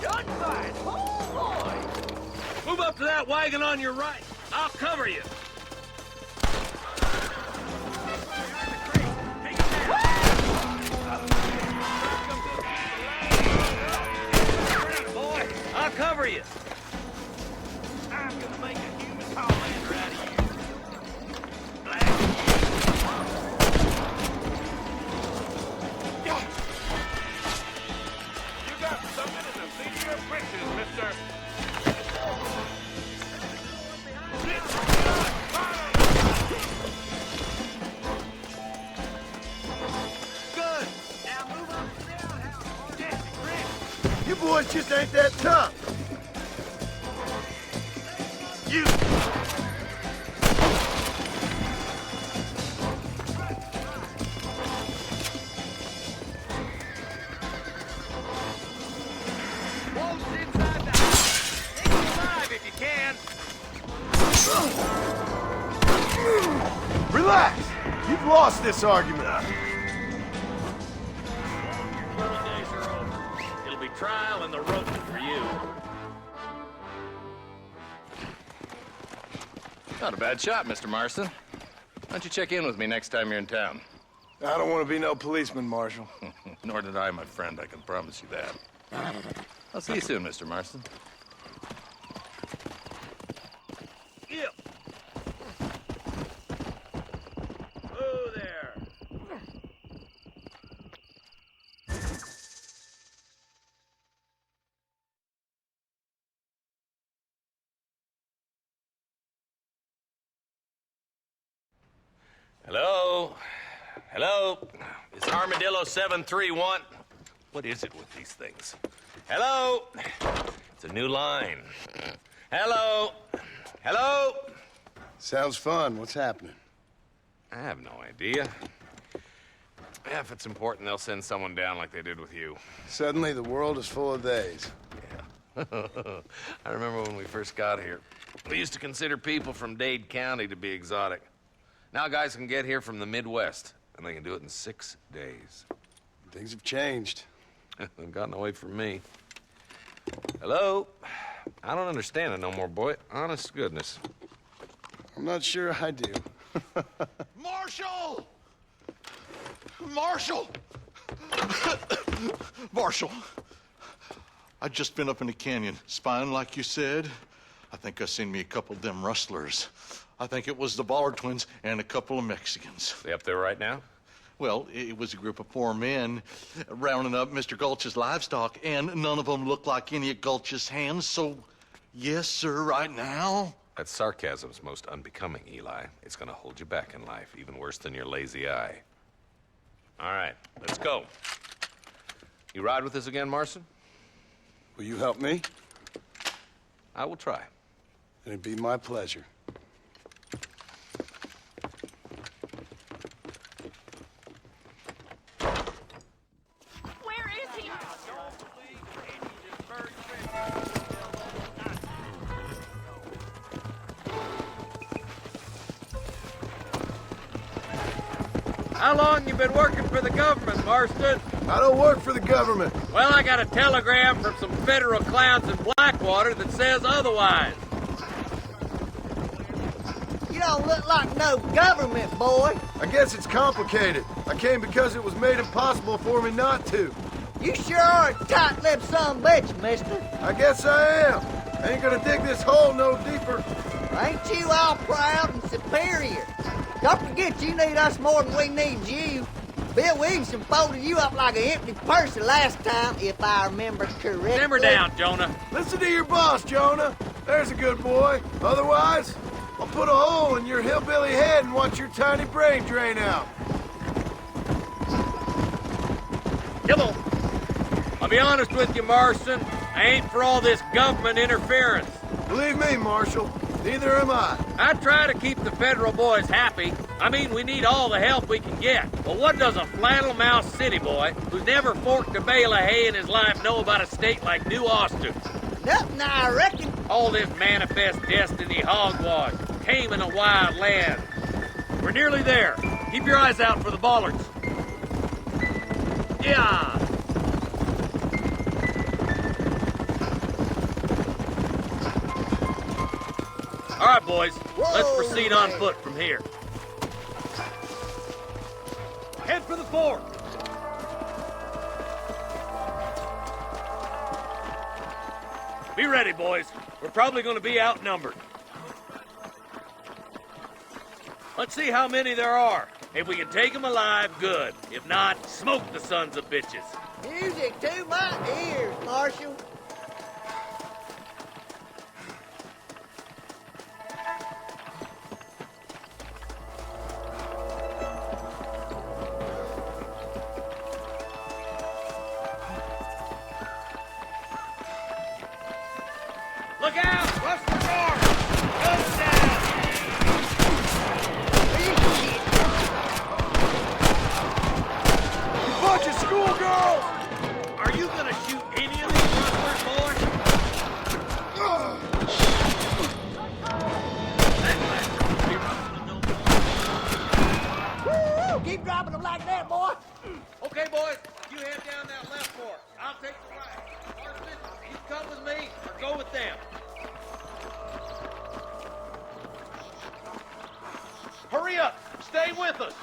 Speaker 6: Gunfight! Oh, boy! Move up to that wagon on your right. I'll cover you. Boy, I'll cover you. I'm gonna make a human Highlander out of you.
Speaker 13: You got something in the seat of your britches, mister.
Speaker 5: Good. Now move up to the outhouse. You boys just ain't that tough. You.
Speaker 6: Walton's inside the house. Take him alive if you can.
Speaker 5: Relax. You've lost this argument.
Speaker 6: Little days are over. It'll be trial and the rope for you.
Speaker 15: Not a bad shot, Mr. Marston. Why don't you check in with me next time you're in town?
Speaker 5: I don't want to be no policeman, Marshal.
Speaker 15: Nor did I, my friend. I can promise you that. I'll see you soon, Mr. Marston.
Speaker 6: Yep. Oh, there. Hello? Hello? It's Armadillo 731. What is it with these things? Hello? It's a new line. Hello? Hello?
Speaker 5: Sounds fun. What's happening?
Speaker 6: I have no idea. Yeah, if it's important, they'll send someone down like they did with you.
Speaker 5: Suddenly, the world is full of days.
Speaker 6: Yeah. I remember when we first got here. We used to consider people from Dade County to be exotic. Now guys can get here from the Midwest, and they can do it in 6 days.
Speaker 5: Things have changed.
Speaker 6: They've gotten away from me. Hello? I don't understand it no more, boy. Honest to goodness.
Speaker 5: I'm not sure I do.
Speaker 16: Marshal! Marshal! Marshal! I just been up in the canyon, spying like you said. I think I seen me a couple of them rustlers. I think it was the Ballard twins and a couple of Mexicans.
Speaker 6: They up there right now?
Speaker 16: Well, it was a group of 4 men rounding up Mr. Gulch's livestock, and none of them looked like any of Gulch's hands, so yes, sir, right now.
Speaker 6: That sarcasm's most unbecoming, Eli. It's gonna hold you back in life, even worse than your lazy eye. All right, let's go. You ride with us again, Marston?
Speaker 5: Will you help me?
Speaker 6: I will try.
Speaker 5: It'd be my pleasure.
Speaker 12: Where is he?
Speaker 6: How long you been working for the government, Marston?
Speaker 5: I don't work for the government.
Speaker 6: Well, I got a telegram from some federal clowns in Blackwater that says otherwise.
Speaker 2: You don't look like no government boy.
Speaker 5: I guess it's complicated. I came because it was made impossible for me not to.
Speaker 2: You sure are a tight-lipped son bitch, mister.
Speaker 5: I guess I am. I ain't gonna dig this hole no deeper.
Speaker 2: Ain't you all proud and superior? Don't forget you need us more than we need you. Bill Williamson folded you up like an empty person last time, if I remember correctly.
Speaker 6: Simmer down, Jonah.
Speaker 5: Listen to your boss, Jonah. There's a good boy. Otherwise, I'll put a hole in your hillbilly head and watch your tiny brain drain out.
Speaker 6: Come on. I'll be honest with you, Marston. I ain't for all this government interference.
Speaker 5: Believe me, Marshal, neither am I.
Speaker 6: I try to keep the federal boys happy. I mean, we need all the help we can get. But what does a flannel-mouthed city boy who's never forked a bale of hay in his life know about a state like New Austin?
Speaker 2: Nothing, I reckon.
Speaker 6: All this manifest destiny hogwash, taming a wild land. We're nearly there. Keep your eyes out for the bollards. Yeah! All right, boys. Let's proceed on foot from here. Head for the fort. Be ready, boys. We're probably going to be outnumbered. Let's see how many there are. If we can take them alive, good. If not, smoke the sons of bitches.
Speaker 2: Music to my ears, Marshal.
Speaker 6: Look out! Rush the guard! Guns down!
Speaker 5: You bunch of schoolgirls!
Speaker 6: Are you gonna shoot any of these rustlers, boys?
Speaker 2: Woo! Keep dropping them like that, boy.
Speaker 6: Okay, boys, you head down that left fork. I'll take the right. Marston, you come with me or go with them. Hurry up! Stay with us!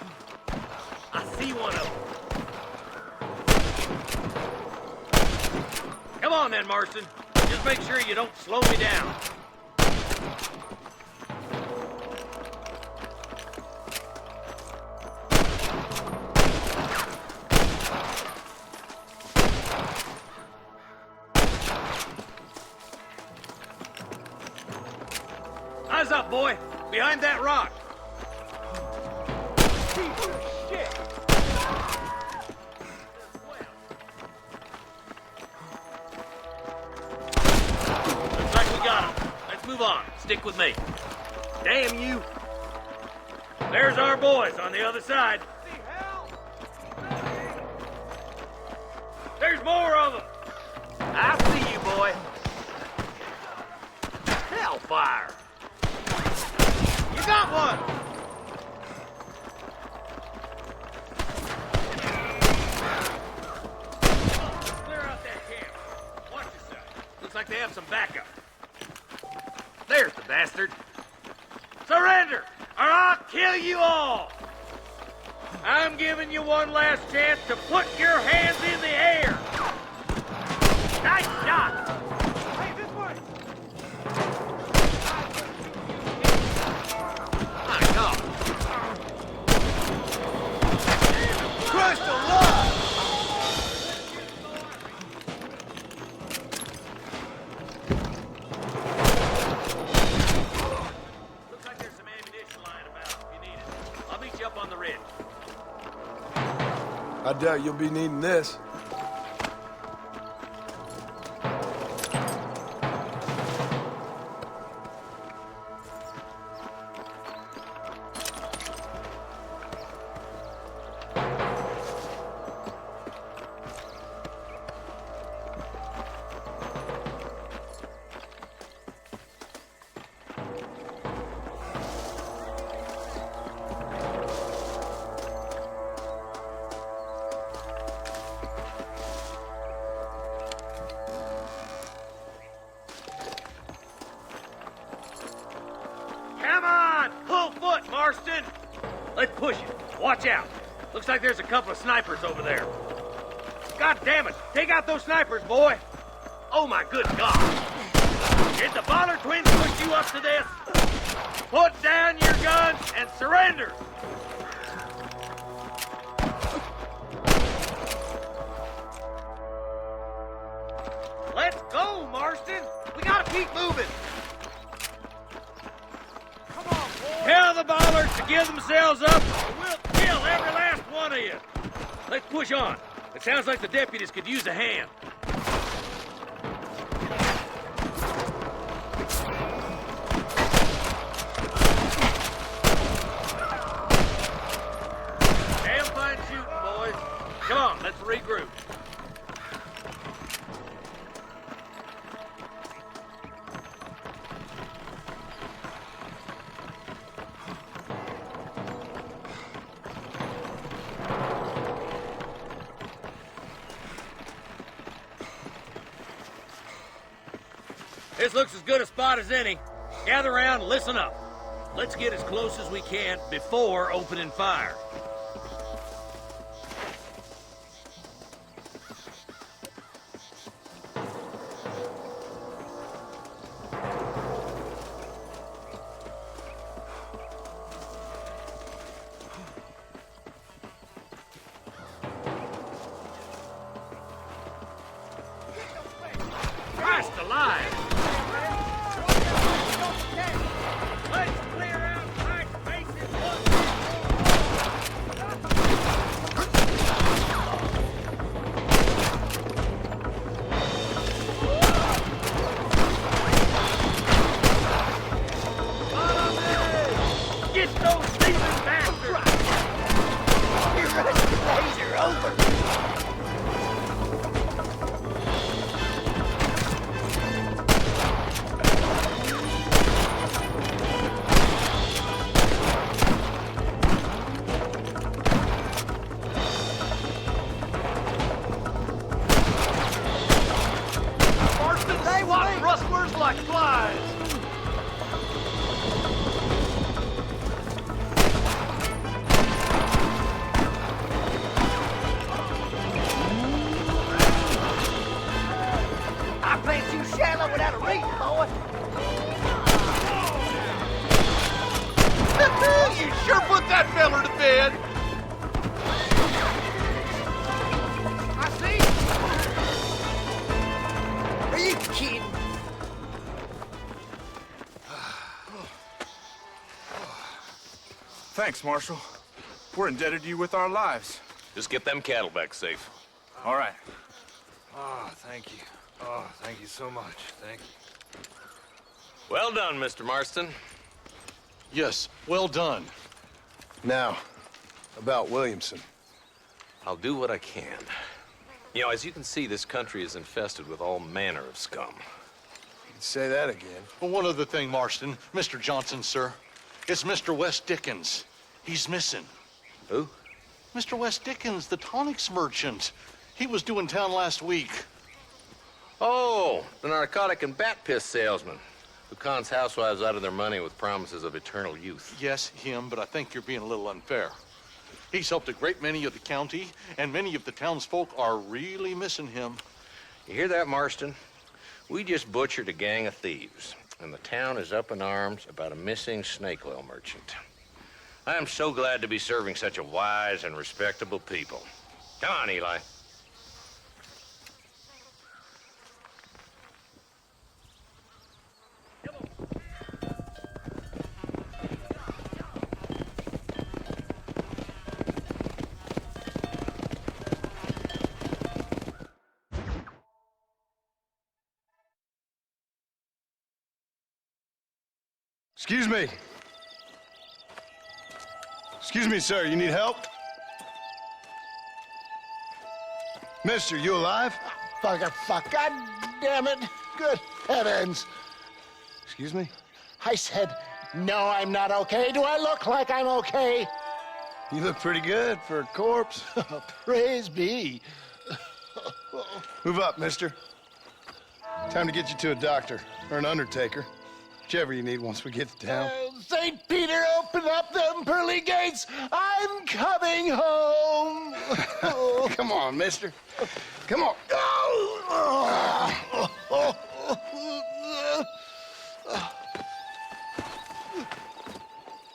Speaker 6: I see one of them. Come on then, Marston. Just make sure you don't slow me down. Eyes up, boy! Behind that rock! Looks like we got him. Let's move on. Stick with me. Damn you! There's our boys on the other side. There's more of them. I see you, boy. Hellfire! You got one! Clear out that camp. Watch yourself. Looks like they have some backup. There's the bastard. Surrender, or I'll kill you all! I'm giving you one last chance to put your hands in the air! Nice shot! Hey, this way! My God!
Speaker 5: Christ alive! doubt you'll be needing this.
Speaker 6: Come on! Full foot, Marston! Let's push it. Watch out. Looks like there's a couple of snipers over there. God damn it! Take out those snipers, boy! Oh my good God! Did the Bollard twins push you up to this? Put down your guns and surrender! Let's go, Marston! We gotta keep moving! Tell the Bollards to give themselves up, or we'll kill every last one of you. Let's push on. It sounds like the deputies could use a hand. Damn fine shooting, boys. Come on, let's regroup. This looks as good a spot as any. Gather around and listen up. Let's get as close as we can before opening fire. Christ alive! Let's clear out tight spaces. Get those thieving bastards! You're running the laser over!
Speaker 10: Rustlers like flies!
Speaker 2: I played too shallow without a reef, boy.
Speaker 16: You sure put that feller to bed!
Speaker 2: I see. Are you kidding?
Speaker 17: Thanks, Marshal. We're indebted to you with our lives.
Speaker 6: Just get them cattle back safe.
Speaker 17: All right.
Speaker 4: Oh, thank you. Oh, thank you so much. Thank you.
Speaker 6: Well done, Mr. Marston.
Speaker 16: Yes, well done.
Speaker 5: Now, about Williamson.
Speaker 6: I'll do what I can. You know, as you can see, this country is infested with all manner of scum.
Speaker 5: You can say that again.
Speaker 16: Well, one other thing, Marston. Mr. Johnson, sir. It's Mr. Wes Dickens. He's missing.
Speaker 6: Who?
Speaker 16: Mr. Wes Dickens, the tonics merchant. He was due in town last week.
Speaker 6: Oh, the narcotic and bat piss salesman who cons housewives out of their money with promises of eternal youth.
Speaker 16: Yes, him, but I think you're being a little unfair. He's helped a great many of the county, and many of the townsfolk are really missing him.
Speaker 6: You hear that, Marston? We just butchered a gang of thieves, and the town is up in arms about a missing snake oil merchant. I am so glad to be serving such a wise and respectable people. Come on, Eli.
Speaker 5: Excuse me. Excuse me, sir. You need help? Mister, you alive?
Speaker 18: Fuck. God damn it. Good heavens.
Speaker 5: Excuse me?
Speaker 18: I said, no, I'm not okay. Do I look like I'm okay?
Speaker 5: You look pretty good for a corpse.
Speaker 18: Praise be.
Speaker 5: Move up, mister. Time to get you to a doctor or an undertaker. Whichever you need once we get to town.
Speaker 18: St. Peter, open up them pearly gates. I'm coming home.
Speaker 5: Come on, mister. Come on.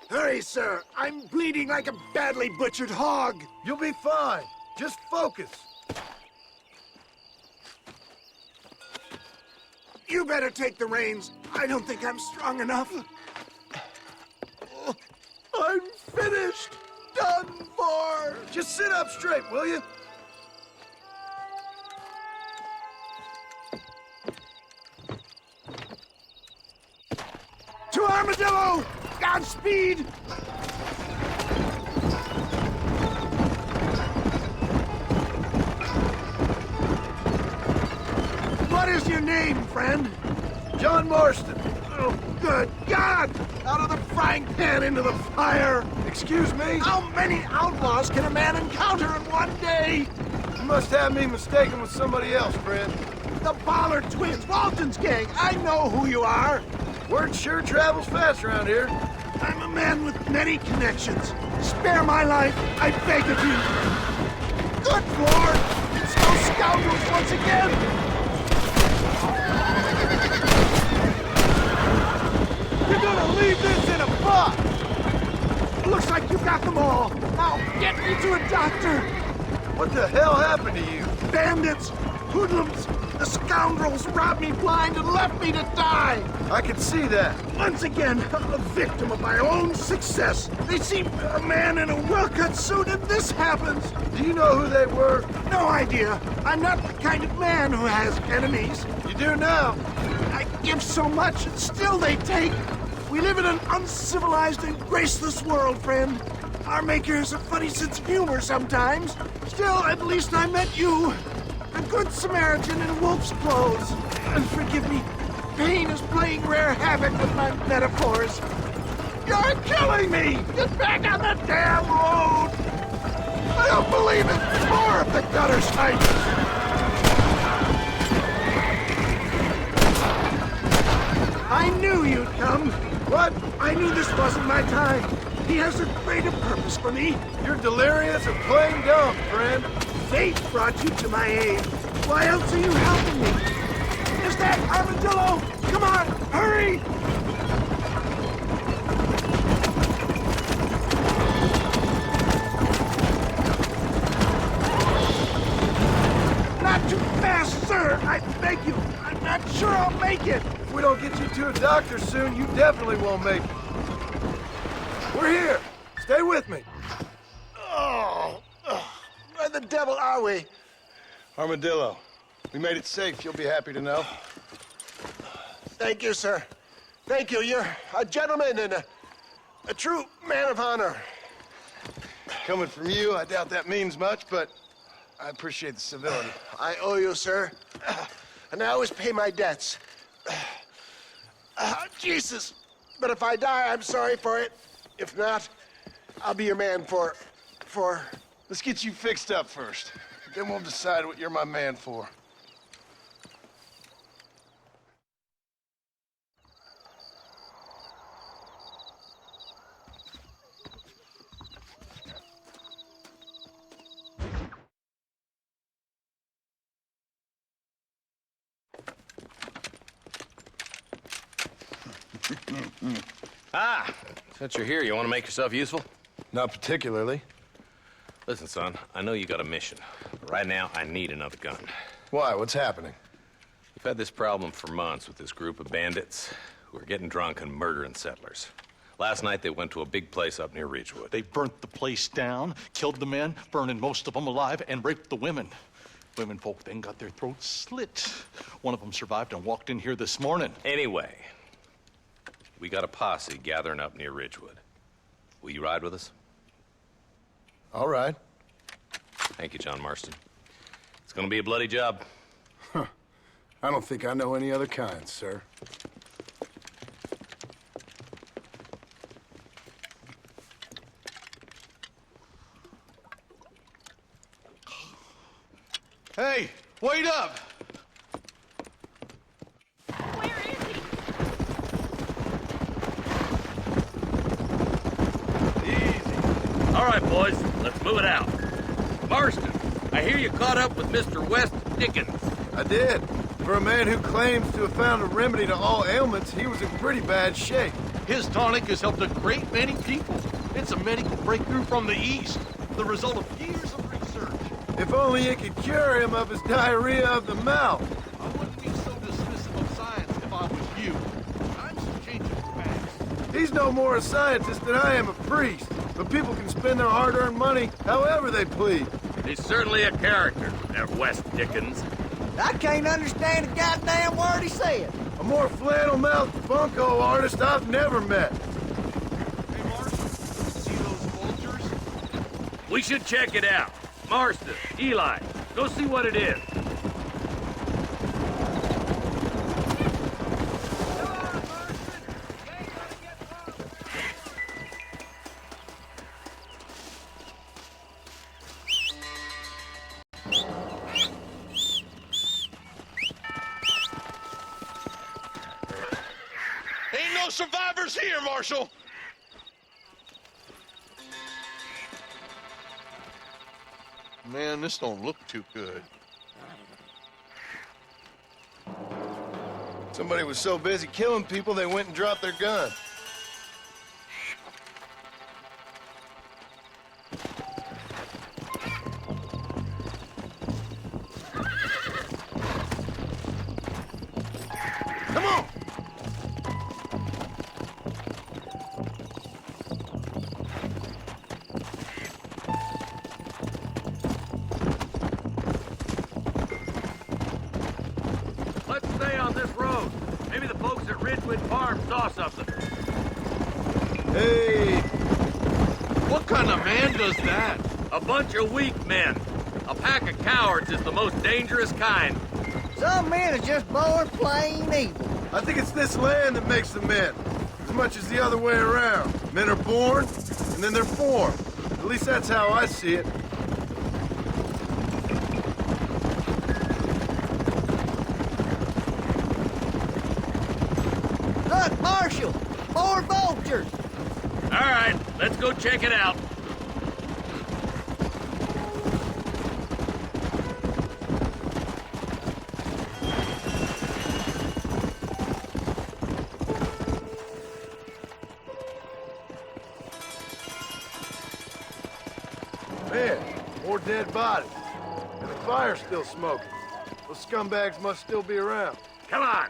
Speaker 18: Hurry, sir. I'm bleeding like a badly butchered hog.
Speaker 5: You'll be fine. Just focus.
Speaker 18: You better take the reins. I don't think I'm strong enough. I'm finished. Done for.
Speaker 5: Just sit up straight, will you?
Speaker 18: To Armadillo! Godspeed! What is your name, friend?
Speaker 5: John Marston.
Speaker 18: Oh, good God! Out of the frying pan into the fire!
Speaker 5: Excuse me?
Speaker 18: How many outlaws can a man encounter in one day?
Speaker 5: You must have me mistaken with somebody else, friend.
Speaker 18: The Ballard twins, Walton's gang. I know who you are.
Speaker 5: Word sure travels fast around here.
Speaker 18: I'm a man with many connections. Spare my life, I beg of you. Good Lord! It's those scoundrels once again!
Speaker 5: You're gonna leave this in a box!
Speaker 18: Looks like you got them all. Now, get me to a doctor.
Speaker 5: What the hell happened to you?
Speaker 18: Bandits, hoodlums, the scoundrels robbed me blind and left me to die.
Speaker 5: I can see that.
Speaker 18: Once again, a victim of my own success. They see a man in a well-cut suit and this happens.
Speaker 5: Do you know who they were?
Speaker 18: No idea. I'm not the kind of man who has enemies.
Speaker 5: You do now.
Speaker 18: I give so much and still they take. We live in an uncivilized and graceless world, friend. Our maker has a funny sense of humor sometimes. Still, at least I met you. A good Samaritan in wolf's clothes. And forgive me, pain is playing rare havoc with my metaphors. You're killing me! Get back on the damn road! I don't believe it! More of the gutter snipes! I knew you'd come.
Speaker 5: What?
Speaker 18: I knew this wasn't my time. He has a greater purpose for me.
Speaker 5: You're delirious and plain dumb, friend.
Speaker 18: Fate brought you to my aid. Why else are you helping me? Is that Armadillo? Come on, hurry! Not too fast, sir! I beg you! I'm not sure I'll make it!
Speaker 5: If we don't get you to a doctor soon, you definitely won't make it. We're here. Stay with me.
Speaker 18: Where the devil are we?
Speaker 5: Armadillo. We made it safe, you'll be happy to know.
Speaker 18: Thank you, sir. Thank you. You're a gentleman and a true man of honor.
Speaker 5: Coming from you, I doubt that means much, but I appreciate the civility.
Speaker 18: I owe you, sir. And I always pay my debts. Jesus. But if I die, I'm sorry for it. If not, I'll be your man for...
Speaker 5: Let's get you fixed up first. Then we'll decide what you're my man for.
Speaker 6: Since you're here, you want to make yourself useful?
Speaker 5: Not particularly.
Speaker 6: Listen, son, I know you got a mission. But right now, I need another gun.
Speaker 5: Why? What's happening?
Speaker 6: We've had this problem for months with this group of bandits who are getting drunk and murdering settlers. Last night, they went to a big place up near Ridgewood.
Speaker 16: They burnt the place down, killed the men, burning most of them alive, and raped the women. Women folk then got their throats slit. One of them survived and walked in here this morning.
Speaker 6: Anyway, We got a posse gathering up near Ridgewood. Will you ride with us?
Speaker 5: All right.
Speaker 6: Thank you, John Marston. It's gonna be a bloody job.
Speaker 5: Huh. I don't think I know any other kind, sir.
Speaker 16: Hey, wait up!
Speaker 6: All right, boys, let's move it out. Marston, I hear you caught up with Mr. West Dickens.
Speaker 5: I did. For a man who claims to have found a remedy to all ailments, he was in pretty bad shape.
Speaker 16: His tonic has helped a great many people. It's a medical breakthrough from the East, the result of years of research.
Speaker 5: If only it could cure him of his diarrhea of the mouth.
Speaker 16: I wouldn't be so dismissive of science if I was you. Times are changing fast.
Speaker 5: He's no more a scientist than I am a priest. But people can spend their hard-earned money however they please.
Speaker 6: He's certainly a character, that West Dickens.
Speaker 2: I can't understand a goddamn word he said.
Speaker 5: A more flannel-mouthed bunco artist I've never met.
Speaker 16: Hey, Marston, see those vultures?
Speaker 6: We should check it out. Marston, Eli, go see what it is.
Speaker 16: Ain't no survivors here, Marshal! Man, this don't look too good.
Speaker 5: Somebody was so busy killing people, they went and dropped their gun. Come on!
Speaker 6: Let's stay on this road. Maybe the folks at Ridgewood Farm saw something.
Speaker 5: Hey!
Speaker 16: What kind of man does that?
Speaker 6: A bunch of weak men. A pack of cowards is the most dangerous kind.
Speaker 2: Some men are just born plain evil.
Speaker 5: I think it's this land that makes them men, as much as the other way around. Men are born, and then they're formed. At least that's how I see it.
Speaker 2: Look, Marshal! More vultures!
Speaker 6: All right, let's go check it out.
Speaker 5: Man, more dead bodies. And the fire's still smoking. Those scumbags must still be around.
Speaker 6: Come on.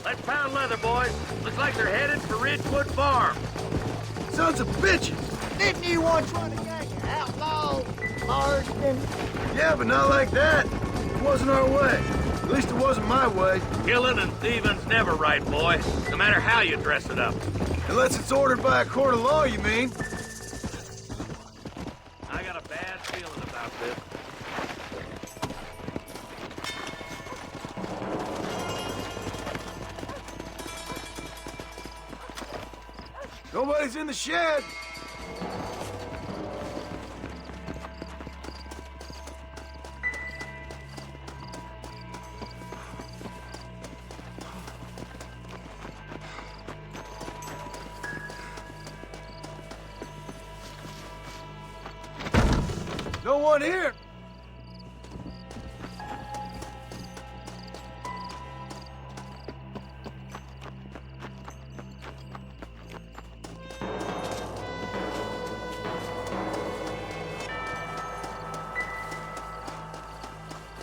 Speaker 6: Let's pound leather, boys. Looks like they're headed for Ridgewood Farm.
Speaker 5: Sons of bitches!
Speaker 2: Didn't you once run a gang of outlaws, Marston?
Speaker 5: Yeah, but not like that. It wasn't our way. At least it wasn't my way.
Speaker 6: Killing and thieving's never right, boy. No matter how you dress it up.
Speaker 5: Unless it's ordered by a court of law, you mean?
Speaker 6: I got a bad feeling about this.
Speaker 5: Nobody's in the shed. No one here.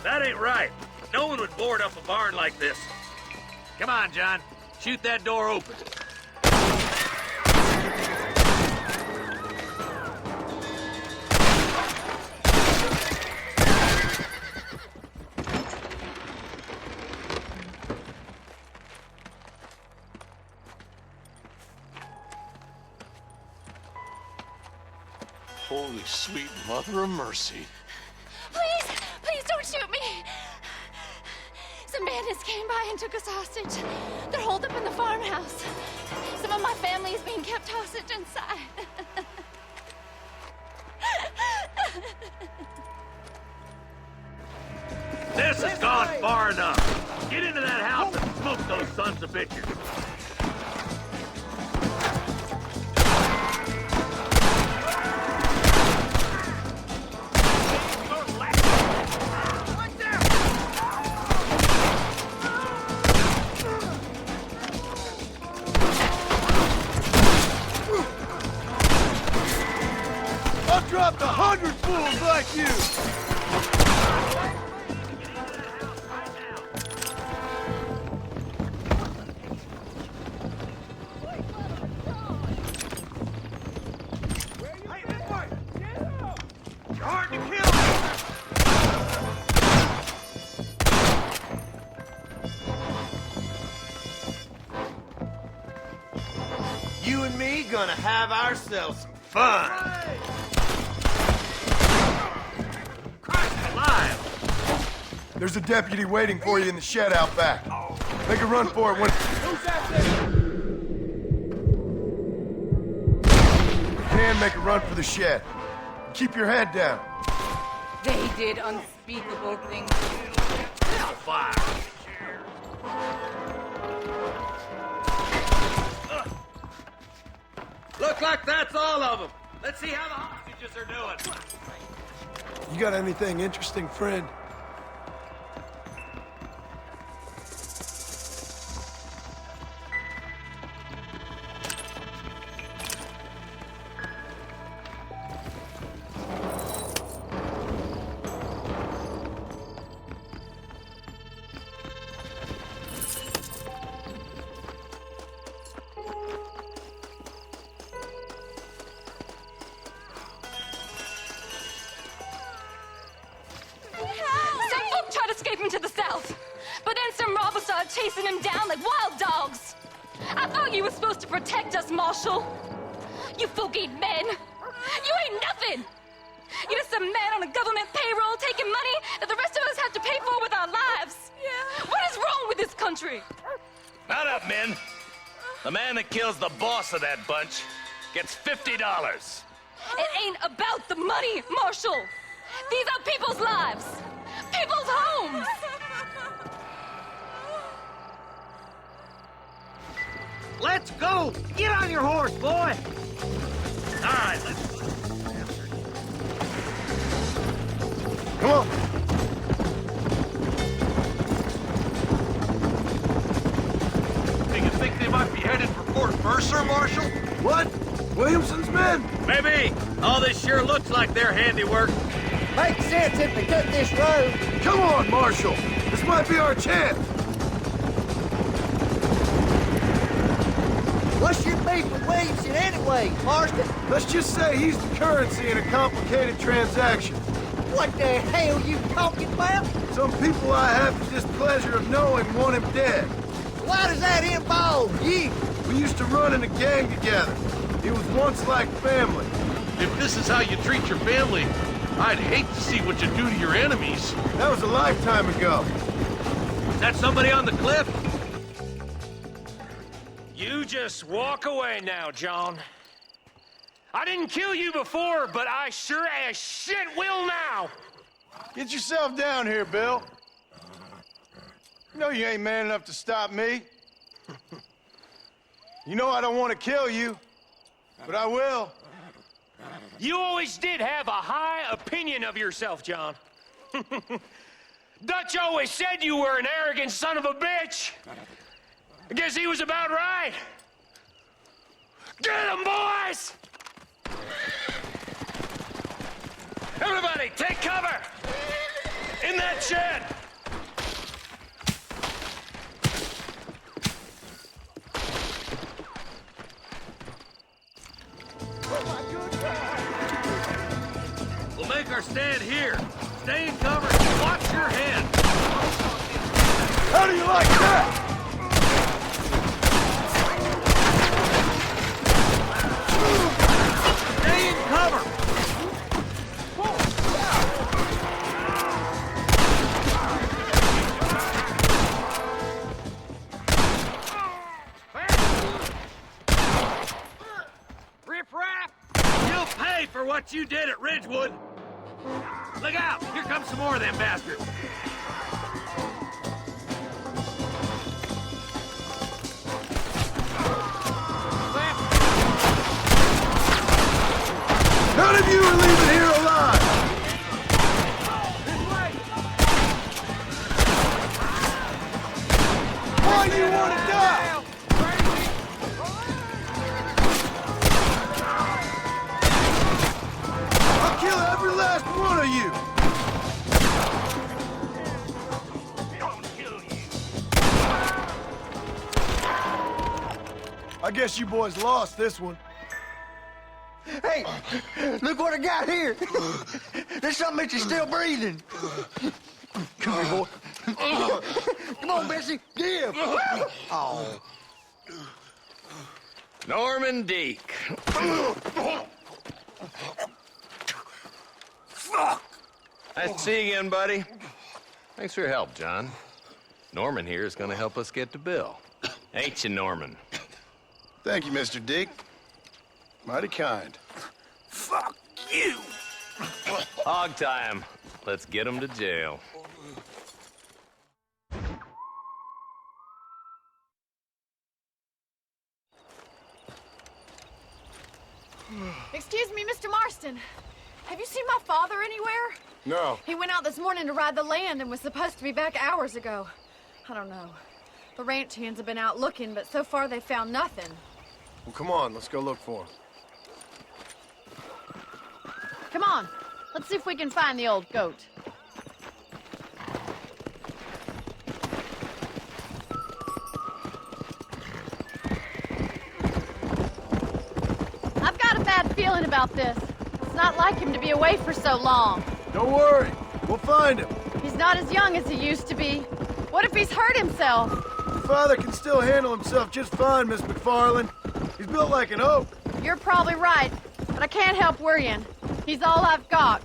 Speaker 6: That ain't right. No one would board up a barn like this. Come on, John. Shoot that door open.
Speaker 16: sweet mother of mercy.
Speaker 12: Please, please don't shoot me. Some bandits came by and took us hostage. They're holed up in the farmhouse. Some of my family is being kept hostage inside.
Speaker 6: This has gone far enough. Get into that house and smoke those sons of bitches.
Speaker 5: I've dropped 100 fools like you!
Speaker 6: Hard to kill!
Speaker 18: You and me gonna have ourselves some fun.
Speaker 6: Christ alive!
Speaker 5: There's a deputy waiting for you in the shed out back. Make a run for it when... You can make a run for the shed. Keep your head down.
Speaker 19: They did unspeakable things.
Speaker 6: Hellfire! Look like that's all of them. Let's see how the hostages are doing.
Speaker 5: You got anything interesting, friend?
Speaker 12: To the south, but then some robbers started chasing him down like wild dogs. I thought you were supposed to protect us, Marshal. You folk-eating men. You ain't nothing. You're just a man on a government payroll taking money that the rest of us have to pay for with our lives. Yeah. What is wrong with this country?
Speaker 6: Not up, men. The man that kills the boss of that bunch gets $50.
Speaker 12: It ain't about the money, Marshal. These are people's lives. People's homes!
Speaker 6: Let's go! Get on your horse, boy! All right, let's...
Speaker 5: Come on!
Speaker 16: Do you think they might be headed for Fort Mercer, Marshal?
Speaker 5: What? Williamson's men?
Speaker 6: Maybe. All this sure looks like their handiwork.
Speaker 2: Makes sense if they took this road.
Speaker 5: Come on, Marshal! This might be our chance!
Speaker 2: What's your beef with Williamson anyway, Marston?
Speaker 5: Let's just say he's the currency in a complicated transaction.
Speaker 2: What the hell you talking about?
Speaker 5: Some people I have the displeasure of knowing want him dead.
Speaker 2: Why does that involve you?
Speaker 5: We used to run in a gang together. It was once like family.
Speaker 16: If this is how you treat your family, I'd hate to see what you do to your enemies.
Speaker 5: That was a lifetime ago.
Speaker 6: Is that somebody on the cliff?
Speaker 8: You just walk away now, John. I didn't kill you before, but I sure as shit will now.
Speaker 5: Get yourself down here, Bill. You know you ain't man enough to stop me. You know I don't want to kill you, but I will.
Speaker 8: You always did have a high opinion of yourself, John. Dutch always said you were an arrogant son of a bitch. I guess he was about right. Get him, boys! Everybody, take cover! In that shed!
Speaker 6: We'll make our stand here. Stay in cover and watch your head.
Speaker 5: How do you like that?
Speaker 6: Stay in cover. what you did at Ridgewood. Look out! Here come some more of them bastards.
Speaker 5: None of you are leaving here alive! Why do you want to die? I'll kill every last one of you! I guess you boys lost this one.
Speaker 14: Hey, look what I got here. There's something that you're still breathing. Come here, boy. Come on, Bessie, give. Oh.
Speaker 6: Norman Deek. Nice to see you again, buddy. Thanks for your help, John. Norman here is going to help us get to Bill. Ain't you, Norman?
Speaker 5: Thank you, Mr. Dick. Mighty kind.
Speaker 7: Fuck you!
Speaker 6: Hog time. Let's get him to jail.
Speaker 12: Excuse me, Mr. Marston. Have you seen my father anywhere?
Speaker 5: No.
Speaker 12: He went out this morning to ride the land and was supposed to be back hours ago. I don't know. The ranch hands have been out looking, but so far they found nothing.
Speaker 5: Well, come on, let's go look for him.
Speaker 12: Come on, let's see if we can find the old goat. I've got a bad feeling about this. It's not like him to be away for so long.
Speaker 5: Don't worry, we'll find him.
Speaker 12: He's not as young as he used to be. What if he's hurt himself?
Speaker 5: Your father can still handle himself just fine, Miss McFarland. He's built like an oak.
Speaker 12: You're probably right, but I can't help worrying. He's all I've got.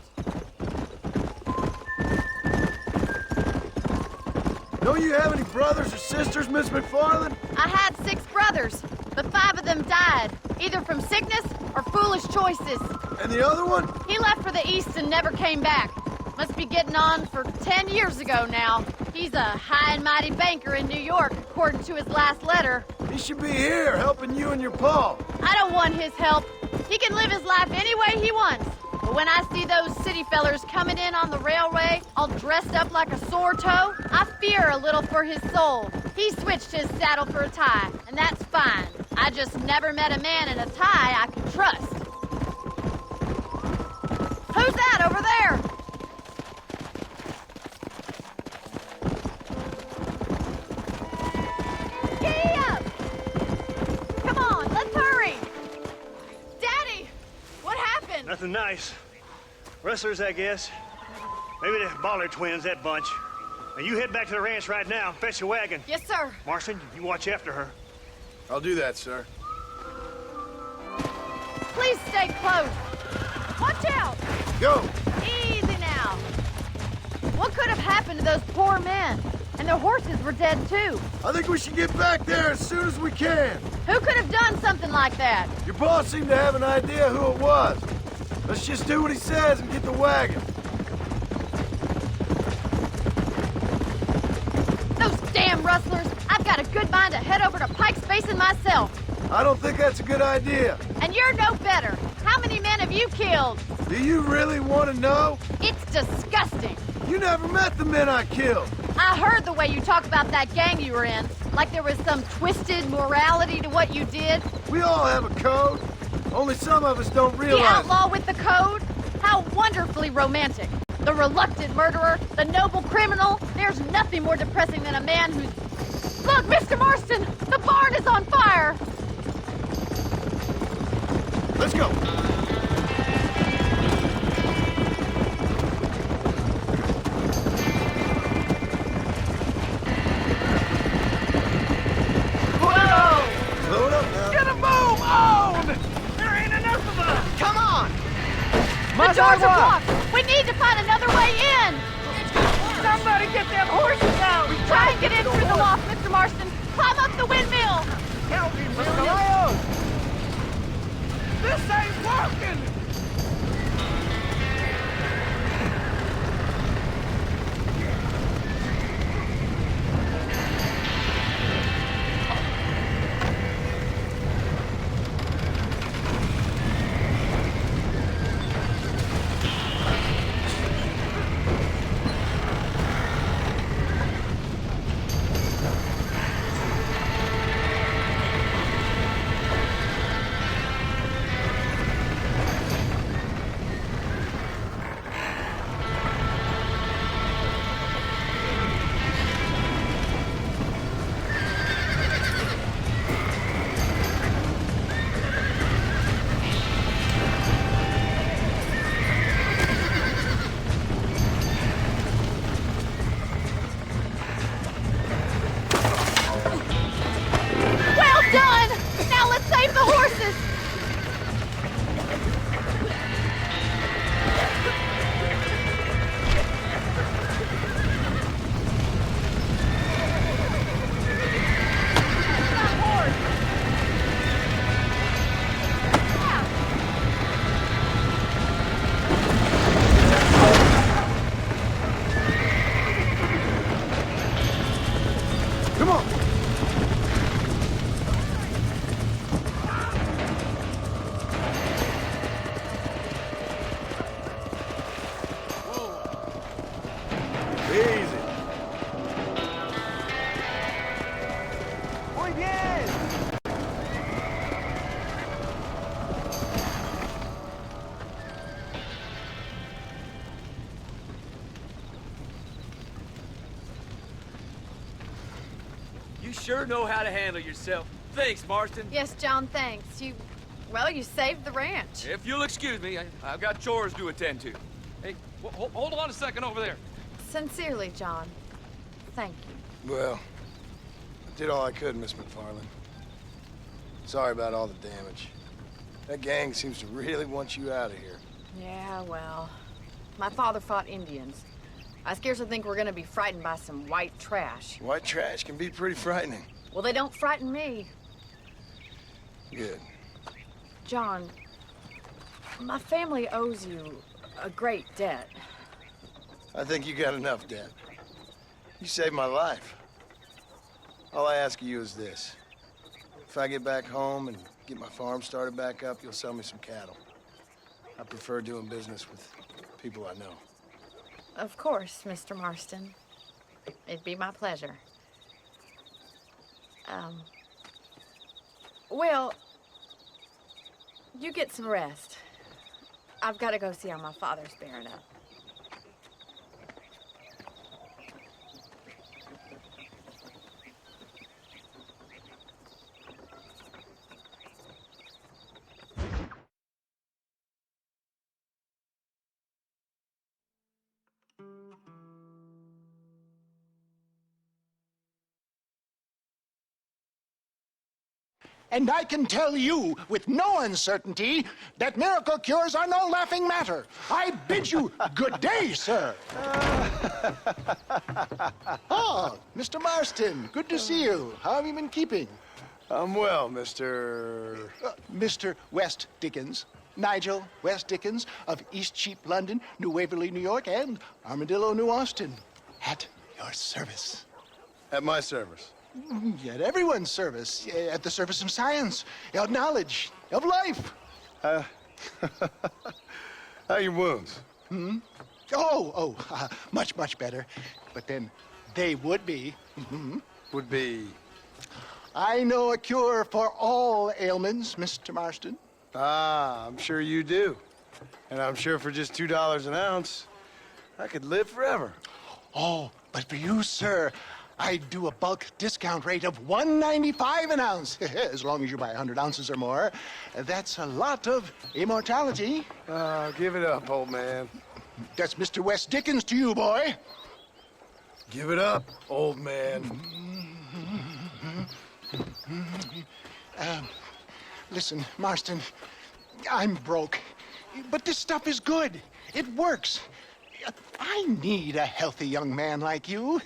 Speaker 5: Don't you have any brothers or sisters, Miss McFarland?
Speaker 12: I had 6 brothers, but 5 of them died, either from sickness or foolish choices.
Speaker 5: And the other one?
Speaker 12: He left for the east and never came back. Must be getting on for 10 years ago now. He's a high and mighty banker in New York, according to his last letter.
Speaker 5: He should be here, helping you and your pa.
Speaker 12: I don't want his help. He can live his life any way he wants. But when I see those city fellers coming in on the railway, all dressed up like a sore toe, I fear a little for his soul. He switched his saddle for a tie, and that's fine. I just never met a man in a tie I could trust. Who's that over there? Giddy up! Come on, let's hurry! Daddy! What happened?
Speaker 11: Nothing nice. Rustlers, I guess. Maybe the Bollard twins, that bunch. Now you head back to the ranch right now. Fetch a wagon.
Speaker 12: Yes, sir.
Speaker 11: Marston, you watch after her.
Speaker 5: I'll do that, sir.
Speaker 12: Please stay close. Watch out!
Speaker 5: Go!
Speaker 12: Easy now. What could have happened to those poor men? And their horses were dead, too.
Speaker 5: I think we should get back there as soon as we can.
Speaker 12: Who could have done something like that?
Speaker 5: Your boss seemed to have an idea who it was. Let's just do what he says and get the wagon.
Speaker 12: Those damn rustlers! I've got a good mind to head over to Pike's Basin myself.
Speaker 5: I don't think that's a good idea.
Speaker 12: And you're no better. How many men have you killed?
Speaker 5: Do you really want to know?
Speaker 12: It's disgusting.
Speaker 5: You never met the men I killed.
Speaker 12: I heard the way you talk about that gang you were in. Like there was some twisted morality to what you did.
Speaker 5: We all have a code. Only some of us don't realize.
Speaker 12: The outlaw with the code? How wonderfully romantic. The reluctant murderer, the noble criminal. There's nothing more depressing than a man who's... Look, Mr. Marston! The barn is on fire!
Speaker 5: Let's go.
Speaker 12: Whoa!
Speaker 5: Slow it up now.
Speaker 7: Get a move on! There ain't enough of us!
Speaker 12: Come on! The doors are blocked! We need to find another way in!
Speaker 7: Somebody get them horses out!
Speaker 12: Try and get in through the loft, Mr. Marston! Climb up the windmill!
Speaker 7: Help me, Mr. Lyon! This ain't working!
Speaker 10: sure know how to handle yourself. Thanks, Marston.
Speaker 9: Yes, John, thanks. You saved the ranch.
Speaker 10: If you'll excuse me, I've got chores to attend to. Hey, hold on a second over there.
Speaker 9: Sincerely, John. Thank you.
Speaker 5: Well, I did all I could, Miss McFarland. Sorry about all the damage. That gang seems to really want you out of here.
Speaker 9: Yeah, well, my father fought Indians. I scarcely think we're gonna be frightened by some white trash.
Speaker 5: White trash can be pretty frightening.
Speaker 9: Well, they don't frighten me.
Speaker 5: Good.
Speaker 9: John, my family owes you a great debt.
Speaker 5: I think you got enough debt. You saved my life. All I ask of you is this. If I get back home and get my farm started back up, you'll sell me some cattle. I prefer doing business with people I know.
Speaker 9: Of course, Mr. Marston. It'd be my pleasure. Well, you get some rest. I've got to go see how my father's bearing up.
Speaker 18: And I can tell you with no uncertainty that miracle cures are no laughing matter. I bid you good day, sir. Oh, Mr. Marston, good to see you. How have you been keeping?
Speaker 5: I'm well, Mr.
Speaker 18: Mr. West Dickens. Nigel West Dickens of Eastcheap, London, New Waverly, New York, and Armadillo, New Austin. At your service.
Speaker 5: At my service.
Speaker 18: At everyone's service. At the service of science, of knowledge, of life.
Speaker 5: How are your wounds?
Speaker 18: Much, much better. But then they would be.
Speaker 5: Would be?
Speaker 18: I know a cure for all ailments, Mr. Marston.
Speaker 5: Ah, I'm sure you do. And I'm sure for just $2 an ounce, I could live forever.
Speaker 18: Oh, but for you, sir, I'd do a bulk discount rate of $1.95 an ounce, as long as you buy 100 ounces or more. That's a lot of immortality.
Speaker 5: Give it up, old man.
Speaker 18: That's Mr. West Dickens to you, boy.
Speaker 5: Give it up, old man.
Speaker 18: Listen, Marston, I'm broke, but this stuff is good. It works. I need a healthy young man like you.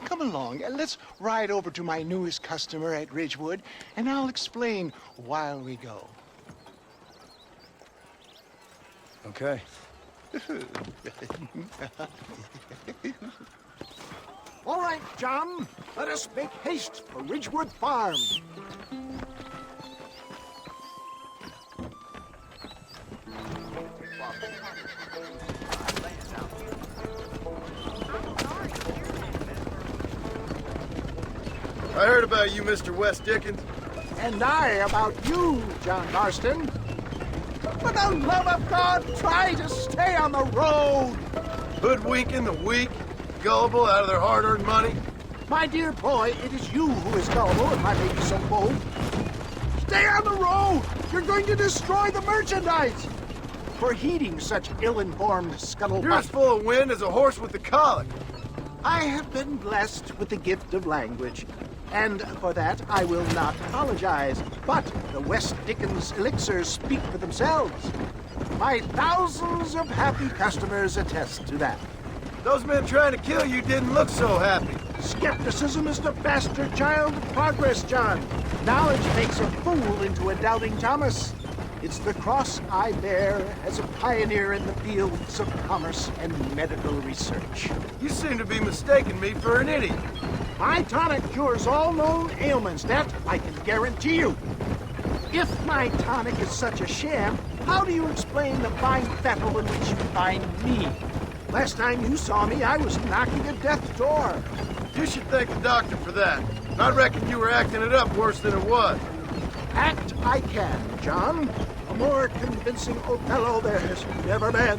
Speaker 18: Come along, let's ride over to my newest customer at Ridgewood, and I'll explain while we go.
Speaker 5: Okay.
Speaker 18: All right, John, let us make haste for Ridgewood Farm.
Speaker 5: I heard about you, Mr. West Dickens.
Speaker 18: And I about you, John Marston. For the love of God, try to stay on the road.
Speaker 5: Hoodwinking the weak, gullible out of their hard-earned money.
Speaker 18: My dear boy, it is you who is gullible, if I may be so bold. Stay on the road! You're going to destroy the merchandise! For heeding such ill-informed scuttlebutt.
Speaker 5: You're as full of wind as a horse with the colic.
Speaker 18: I have been blessed with the gift of language, and for that I will not apologize. But the West Dickens elixirs speak for themselves. My thousands of happy customers attest to that.
Speaker 5: Those men trying to kill you didn't look so happy.
Speaker 18: Skepticism is the bastard child of progress, John. Knowledge makes a fool into a doubting Thomas. It's the cross I bear as a pioneer in the fields of commerce and medical research.
Speaker 5: You seem to be mistaking me for an idiot.
Speaker 18: My tonic cures all known ailments, that I can guarantee you. If my tonic is such a sham, how do you explain the fine fettle in which you find me? Last time you saw me, I was knocking at death's door.
Speaker 5: You should thank the doctor for that. I reckon you were acting it up worse than it was.
Speaker 18: Act I can, John. A more convincing Othello there has never been.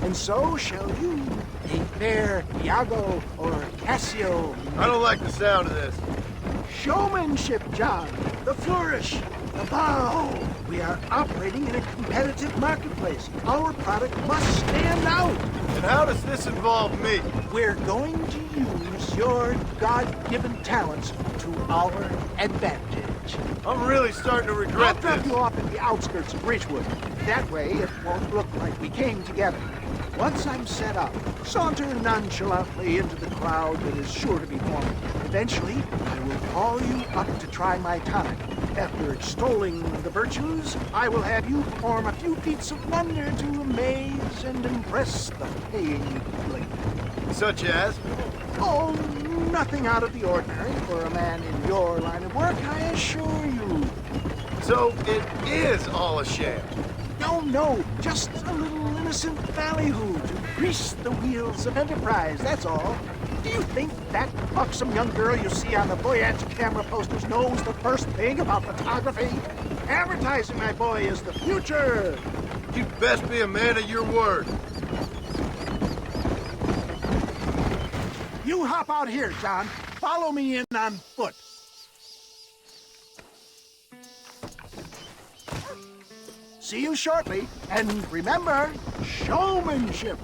Speaker 18: and so shall you. Ain't there, Iago or Cassio?
Speaker 5: I don't like the sound of this.
Speaker 18: Showmanship, John. The flourish, the bow. We are operating in a competitive marketplace. Our product must stand out.
Speaker 5: And how does this involve me?
Speaker 18: We're going to use your God-given talents to our advantage.
Speaker 5: I'm really starting to regret
Speaker 18: I'll drop
Speaker 5: this.
Speaker 18: you off at the outskirts of Ridgewood. That way, it won't look like we came together. Once I'm set up, saunter nonchalantly into the crowd that is sure to be forming. Eventually, I will call you up to try my tonic. After extolling the virtues, I will have you perform a few feats of wonder to amaze and impress the paying public.
Speaker 5: Such as?
Speaker 18: Oh, nothing out of the ordinary for a man in your line of work, I assure you.
Speaker 5: So it is all a sham?
Speaker 18: No, just a little innocent ballyhoo to grease the wheels of enterprise, that's all. Do you think that buxom young girl you see on the Voyage camera posters knows the first thing about photography? Advertising, my boy, is the future.
Speaker 5: You'd best be a man of your word.
Speaker 18: You hop out here, John. Follow me in on foot. See you shortly, and remember, showmanship.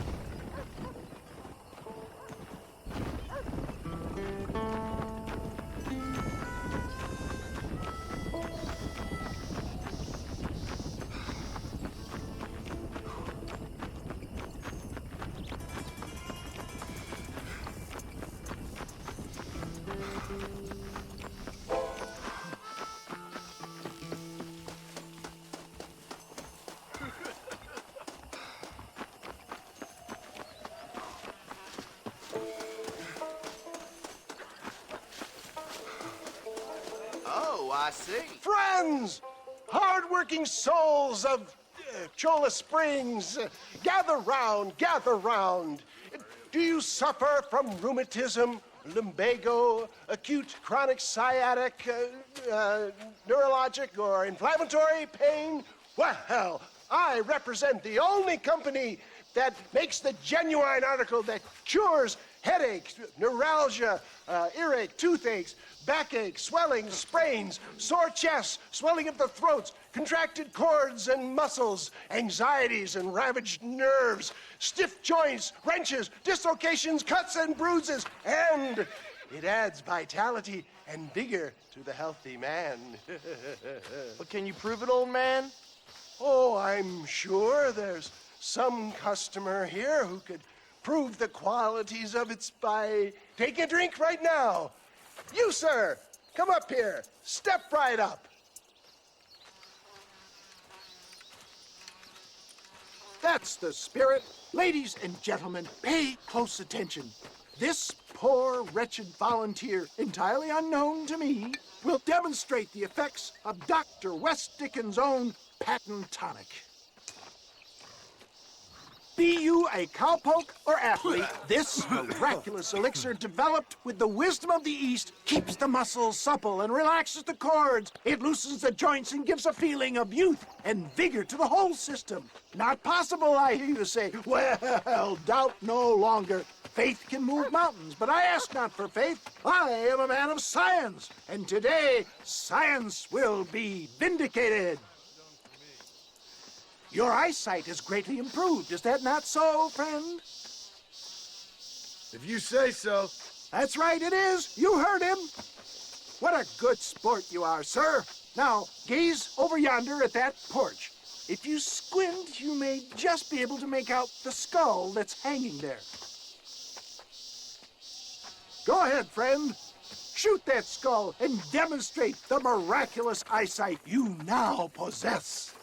Speaker 2: I see.
Speaker 18: Friends, hard-working souls of Cholla Springs, gather round, gather round. Do you suffer from rheumatism, lumbago, acute chronic sciatic, neurologic, or inflammatory pain? Well, I represent the only company that makes the genuine article that cures headaches, neuralgia, earache, toothaches, backache, swelling, sprains, sore chests, swelling of the throats, contracted cords and muscles, anxieties and ravaged nerves, stiff joints, wrenches, dislocations, cuts and bruises, and it adds vitality and vigor to the healthy man.
Speaker 2: But can you prove it, old man?
Speaker 18: Oh, I'm sure there's some customer here who could prove the qualities of it by taking a drink right now. You, sir, come up here. Step right up. That's the spirit. Ladies and gentlemen, pay close attention. This poor, wretched volunteer, entirely unknown to me, will demonstrate the effects of Dr. West Dickens' own patent tonic. Be you a cowpoke or athlete, this miraculous elixir developed with the wisdom of the East keeps the muscles supple and relaxes the cords. It loosens the joints and gives a feeling of youth and vigor to the whole system. Not possible, I hear you say. Well, doubt no longer. Faith can move mountains, but I ask not for faith. I am a man of science, and today science will be vindicated. Your eyesight is greatly improved. Is that not so, friend?
Speaker 5: If you say so.
Speaker 18: That's right, it is. You heard him. What a good sport you are, sir. Now, gaze over yonder at that porch. If you squint, you may just be able to make out the skull that's hanging there. Go ahead, friend. Shoot that skull and demonstrate the miraculous eyesight you now possess.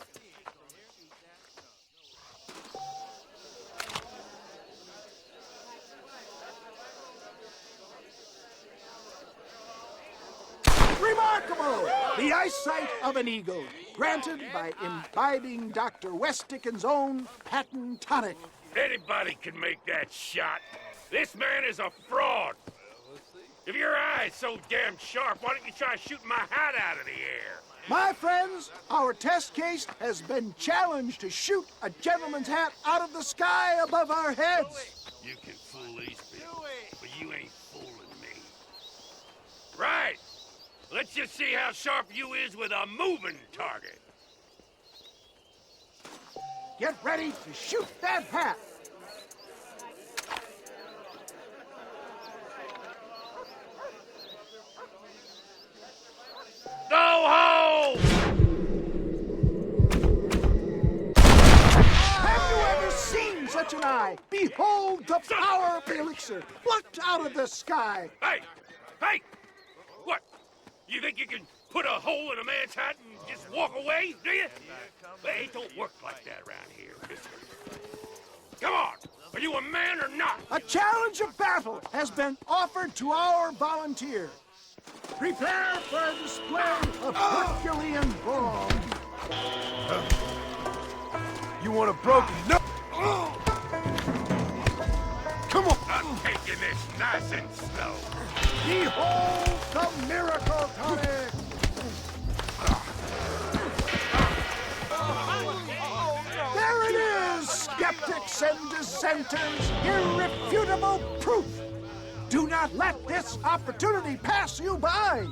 Speaker 18: Remarkable! The eyesight of an eagle, granted by imbibing Dr. West Dickens' own patent tonic.
Speaker 13: Anybody can make that shot. This man is a fraud. If your eye's so damn sharp, why don't you try shooting my hat out of the air?
Speaker 18: My friends, our test case has been challenged to shoot a gentleman's hat out of the sky above our heads.
Speaker 13: You can fool these people, but you ain't fooling me. Right! Let's just see how sharp you is with a moving target.
Speaker 18: Get ready to shoot that hat.
Speaker 13: Go home!
Speaker 18: Have you ever seen such an eye? Behold the power of the elixir, plucked out of the sky.
Speaker 13: Hey! Hey! What? You think you can put a hole in a man's hat and just walk away, do you? Hey, it don't work like that around here, mister. Come on! Are you a man or not?
Speaker 18: A challenge of battle has been offered to our volunteer. Prepare for a display of Herculean brawn.
Speaker 5: You want a broken nose? Come on!
Speaker 13: I'm taking this nice and slow.
Speaker 18: Behold the miracle tonic! There it is, skeptics and dissenters, irrefutable proof. Do not let this opportunity pass you by.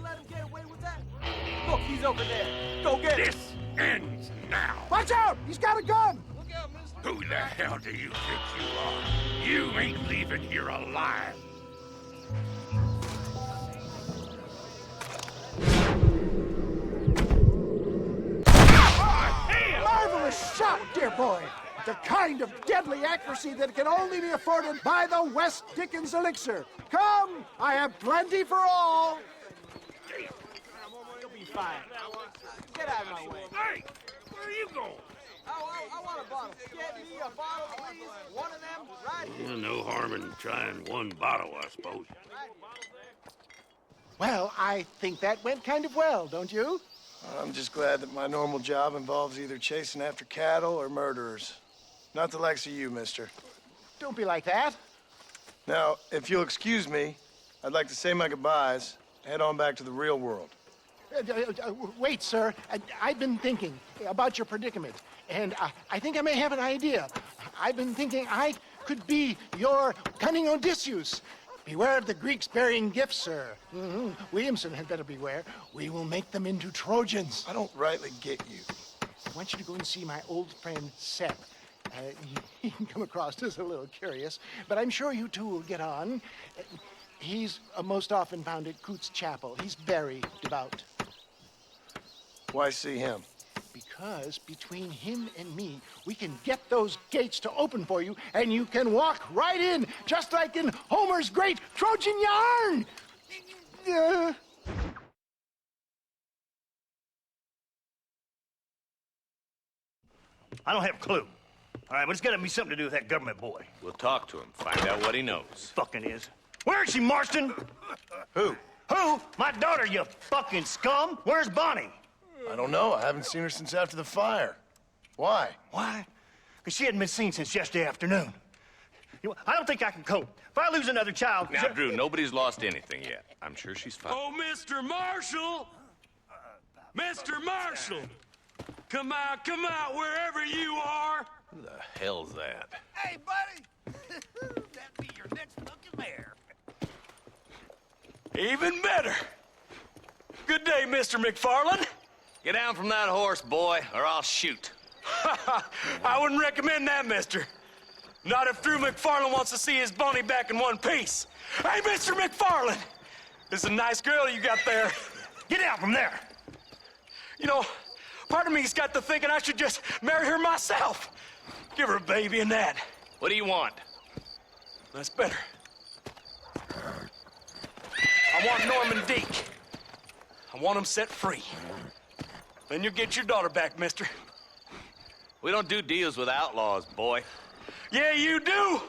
Speaker 10: Look, he's over there. Go get him.
Speaker 13: This ends now.
Speaker 18: Watch out! He's got a gun!
Speaker 13: Who the hell do you think you are? You ain't leaving here alive.
Speaker 18: Marvelous shot, dear boy. The kind of deadly accuracy that can only be afforded by the West Dickens elixir. Come, I have plenty for all.
Speaker 10: You'll be fine. Get out of my way.
Speaker 13: Hey, where are you going?
Speaker 10: I want a bottle. Get me a bottle, please. One of them, right here.
Speaker 13: Well, no harm in trying one bottle, I suppose.
Speaker 18: Well, I think that went kind of well, don't you?
Speaker 5: I'm just glad that my normal job involves either chasing after cattle or murderers. Not the likes of you, mister.
Speaker 18: Don't be like that.
Speaker 5: Now, if you'll excuse me, I'd like to say my goodbyes, head on back to the real world.
Speaker 18: Wait, sir. I've been thinking about your predicament, and I think I may have an idea. I've been thinking I could be your cunning Odysseus. Beware of the Greeks bearing gifts, sir. Williamson had better beware. We will make them into Trojans.
Speaker 5: I don't rightly get you.
Speaker 18: I want you to go and see my old friend Seth. He can come across as a little curious, but I'm sure you two will get on. He's most often found at Coots Chapel. He's very devout.
Speaker 5: Why see him?
Speaker 18: Because between him and me, we can get those gates to open for you, and you can walk right in, just like in Homer's great Trojan yarn!
Speaker 11: I don't have a clue. All right, but it's got to be something to do with that government boy.
Speaker 6: We'll talk to him, find out what he knows.
Speaker 11: Fucking is. Where is she, Marston?
Speaker 5: Who?
Speaker 11: Who? My daughter, you fucking scum. Where's Bonnie?
Speaker 5: I don't know. I haven't seen her since after the fire. Why?
Speaker 11: Why? Because she hadn't been seen since yesterday afternoon. I don't think I can cope. If I lose another child...
Speaker 6: Now, Drew, nobody's lost anything yet. I'm sure she's fine.
Speaker 4: Oh, Mr. Marshall! Mr. Marshall! Come out, wherever you are!
Speaker 6: Who the hell's that?
Speaker 7: Hey, buddy! That'd be your next looking mare.
Speaker 11: Even better. Good day, Mr. McFarland.
Speaker 6: Get down from that horse, boy, or I'll shoot.
Speaker 11: I wouldn't recommend that, mister. Not if Drew McFarland wants to see his Bonnie back in one piece. Hey, Mr. McFarland! This is a nice girl you got there. Get out from there. You know, part of me's got to thinking I should just marry her myself. Give her a baby and that.
Speaker 6: What do you want?
Speaker 11: That's better. I want Norman Deek. I want him set free. Then you'll get your daughter back, mister.
Speaker 6: We don't do deals with outlaws, boy.
Speaker 11: Yeah, you do.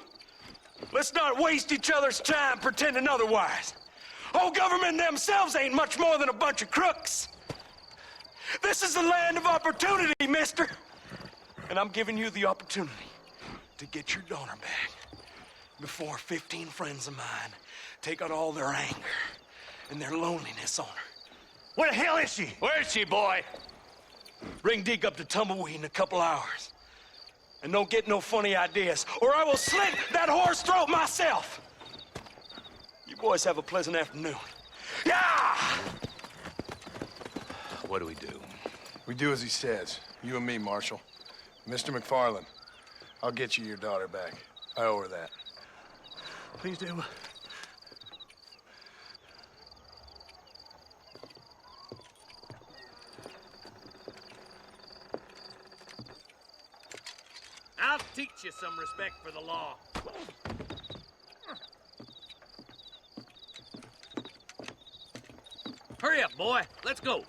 Speaker 11: Let's not waste each other's time pretending otherwise. Oh, government themselves ain't much more than a bunch of crooks. This is the land of opportunity, mister. And I'm giving you the opportunity to get your daughter back before 15 friends of mine take out all their anger and their loneliness on her. Where the hell is she?
Speaker 10: Where is she, boy? Bring Deke up to Tumbleweed in a couple hours. And don't get no funny ideas, or I will slit that horse throat myself. You boys have a pleasant afternoon. Yeah!
Speaker 4: What do we do?
Speaker 5: We do as he says. You and me, Marshal. Mr. McFarland, I'll get you your daughter back. I owe her that.
Speaker 11: Please do.
Speaker 6: I'll teach you some respect for the law. Hurry up, boy. Let's go.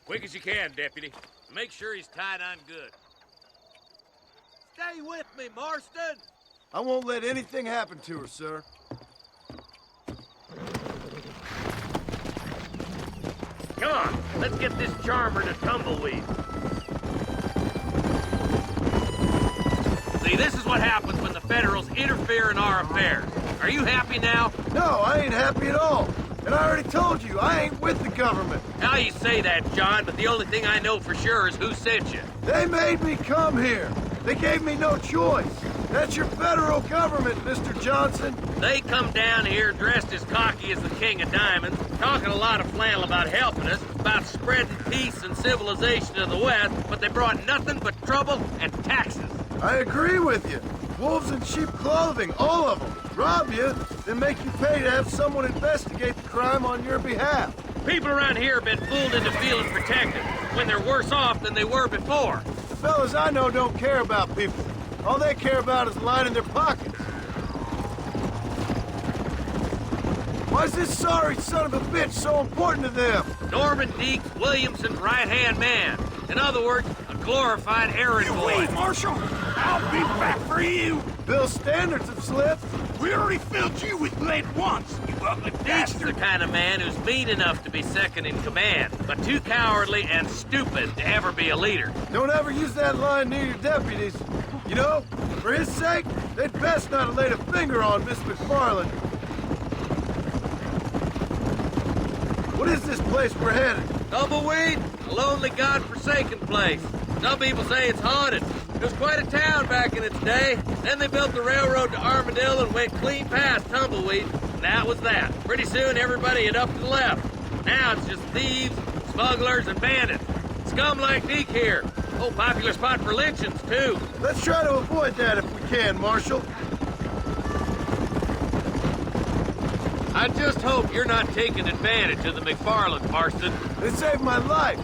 Speaker 6: Quick as you can, Deputy. Make sure he's tied on good.
Speaker 20: Stay with me, Marston.
Speaker 18: I won't let anything happen to her, sir.
Speaker 6: Come on, let's get this charmer to Tumbleweed. See, this is what happens when the Federals interfere in our affairs. Are you happy now?
Speaker 18: No, I ain't happy at all. And I already told you, I ain't with the government.
Speaker 6: Now you say that, John, but the only thing I know for sure is who sent you.
Speaker 18: They made me come here. They gave me no choice. That's your federal government, Mr. Johnson.
Speaker 6: They come down here dressed as cocky as the King of Diamonds, talking a lot of flannel about helping us, about spreading peace and civilization to the West, but they brought nothing but trouble and taxes.
Speaker 18: I agree with you. Wolves in sheep clothing, all of them. Rob you, then make you pay to have someone investigate the crime on your behalf.
Speaker 6: People around here have been fooled into feeling protected, when they're worse off than they were before.
Speaker 18: The fellas I know don't care about people. All they care about is lining their pockets. Why's this sorry son of a bitch so important to them?
Speaker 6: Norman Deeks Williamson's right-hand man. In other words, a glorified errand boy.
Speaker 18: Wait, Marshal! I'll be back for you! Bill's standards have slipped. We already filled you with lead once, you ugly
Speaker 6: Deeks is the kind of man who's mean enough to be second in command, but too cowardly and stupid to ever be a leader.
Speaker 18: Don't ever use that line near your deputies. You know, for his sake, they'd best not have laid a finger on Miss McFarland. What is this place we're headed?
Speaker 6: Tumbleweed, a lonely, godforsaken place. Some people say it's haunted. It was quite a town back in its day. Then they built the railroad to Armadillo and went clean past Tumbleweed. And that was that. Pretty soon, everybody had up to the left. Now it's just thieves, smugglers, and bandits. Scum like Deke here. Oh, popular spot for lynchings, too.
Speaker 18: Let's try to avoid that if we can, Marshal.
Speaker 6: I just hope you're not taking advantage of the McFarland, Marston.
Speaker 18: They saved my life.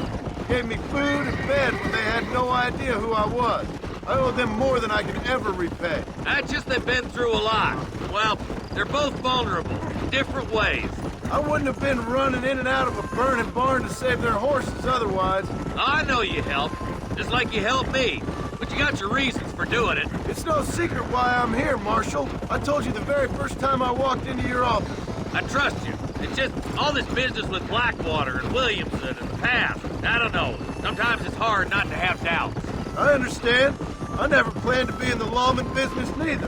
Speaker 18: Gave me food and bed when they had no idea who I was. I owe them more than I can ever repay.
Speaker 6: That's just they've been through a lot. Well, they're both vulnerable, in different ways.
Speaker 18: I wouldn't have been running in and out of a burning barn to save their horses otherwise.
Speaker 6: I know you helped, just like you helped me. But you got your reasons for doing it.
Speaker 18: It's no secret why I'm here, Marshal. I told you the very first time I walked into your office.
Speaker 6: I trust you. It's just all this business with Blackwater and Williamson and the past. I don't know. Sometimes it's hard not to have doubts.
Speaker 18: I understand. I never planned to be in the lawman business neither.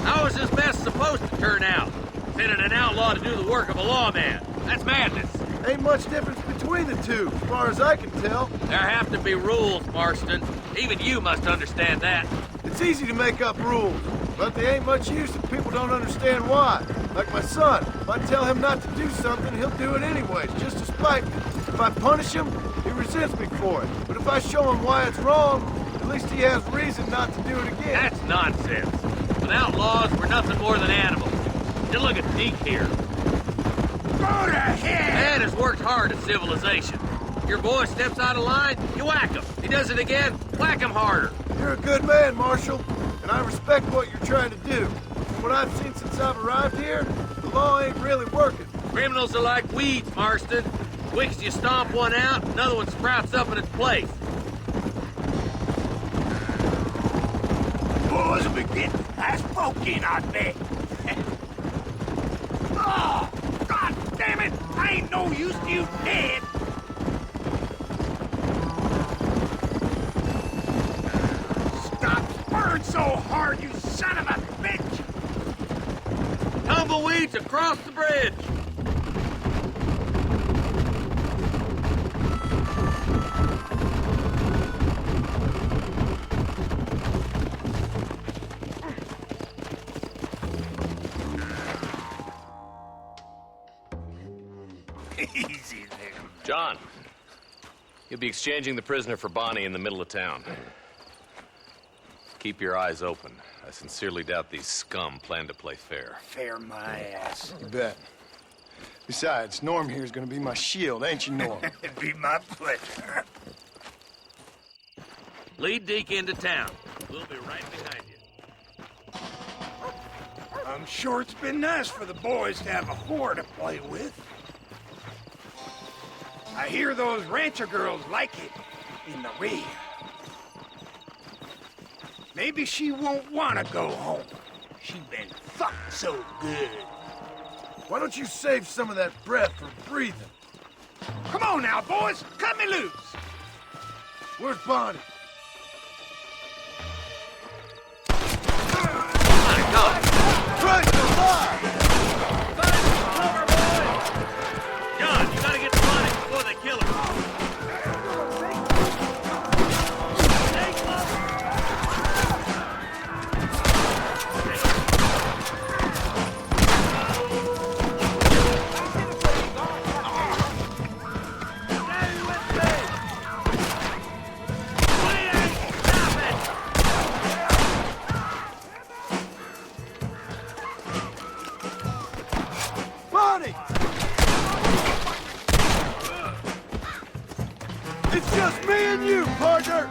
Speaker 6: How is this mess supposed to turn out? Sending an outlaw to do the work of a lawman. That's madness.
Speaker 18: Ain't much difference between the two, as far as I can tell.
Speaker 6: There have to be rules, Marston. Even you must understand that.
Speaker 18: It's easy to make up rules, but they ain't much use if people don't understand why. Like my son. If I tell him not to do something, he'll do it anyways, just to spite me. If I punish him, he resents me for it. But if I show him why it's wrong, at least he has reason not to do it again.
Speaker 6: That's nonsense. Without laws, we're nothing more than animals. Just look at Deke here.
Speaker 20: Go to hell!
Speaker 6: Man has worked hard at civilization. Your boy steps out of line, you whack him. He does it again, whack him harder.
Speaker 18: You're a good man, Marshal, and I respect what you're trying to do. From what I've seen since I've arrived here, the law ain't really working.
Speaker 6: Criminals are like weeds, Marston. Quick as you stomp one out, another one sprouts up in its place.
Speaker 20: Boys will be getting nice folk in, I bet. Oh, God damn it! I ain't no use to you dead. Stop spurring so hard, you son of a bitch!
Speaker 10: Tumbleweeds across the bridge!
Speaker 20: Easy there.
Speaker 6: John, you'll be exchanging the prisoner for Bonnie in the middle of town. Keep your eyes open. I sincerely doubt these scum plan to play fair.
Speaker 20: Fair my ass.
Speaker 5: You bet. Besides, Norm here's gonna be my shield, ain't you, Norm?
Speaker 20: It'd be my pleasure.
Speaker 10: Lead Deke into town. We'll be right behind you.
Speaker 20: I'm sure it's been nice for the boys to have a whore to play with. I hear those rancher girls like it in the rear. Maybe she won't want to go home. She's been fucked so good.
Speaker 18: Why don't you save some of that breath for breathing?
Speaker 20: Come on now, boys. Cut me loose.
Speaker 18: Where's Bonnie?
Speaker 10: Right to fire! Cover, boys! John, you gotta get to Bonnie before they kill her.
Speaker 18: Bonnie! It's just me and you, partner!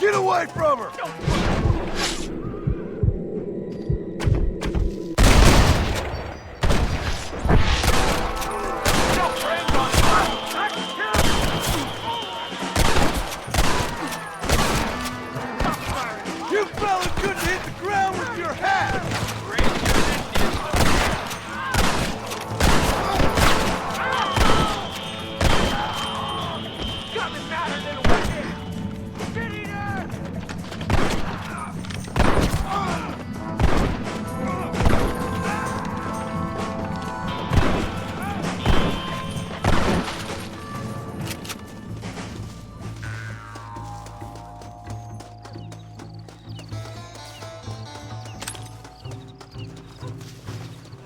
Speaker 18: Get away from her! You fella couldn't hit the ground with your hat!
Speaker 20: Got me madder than a wicked. Get eater!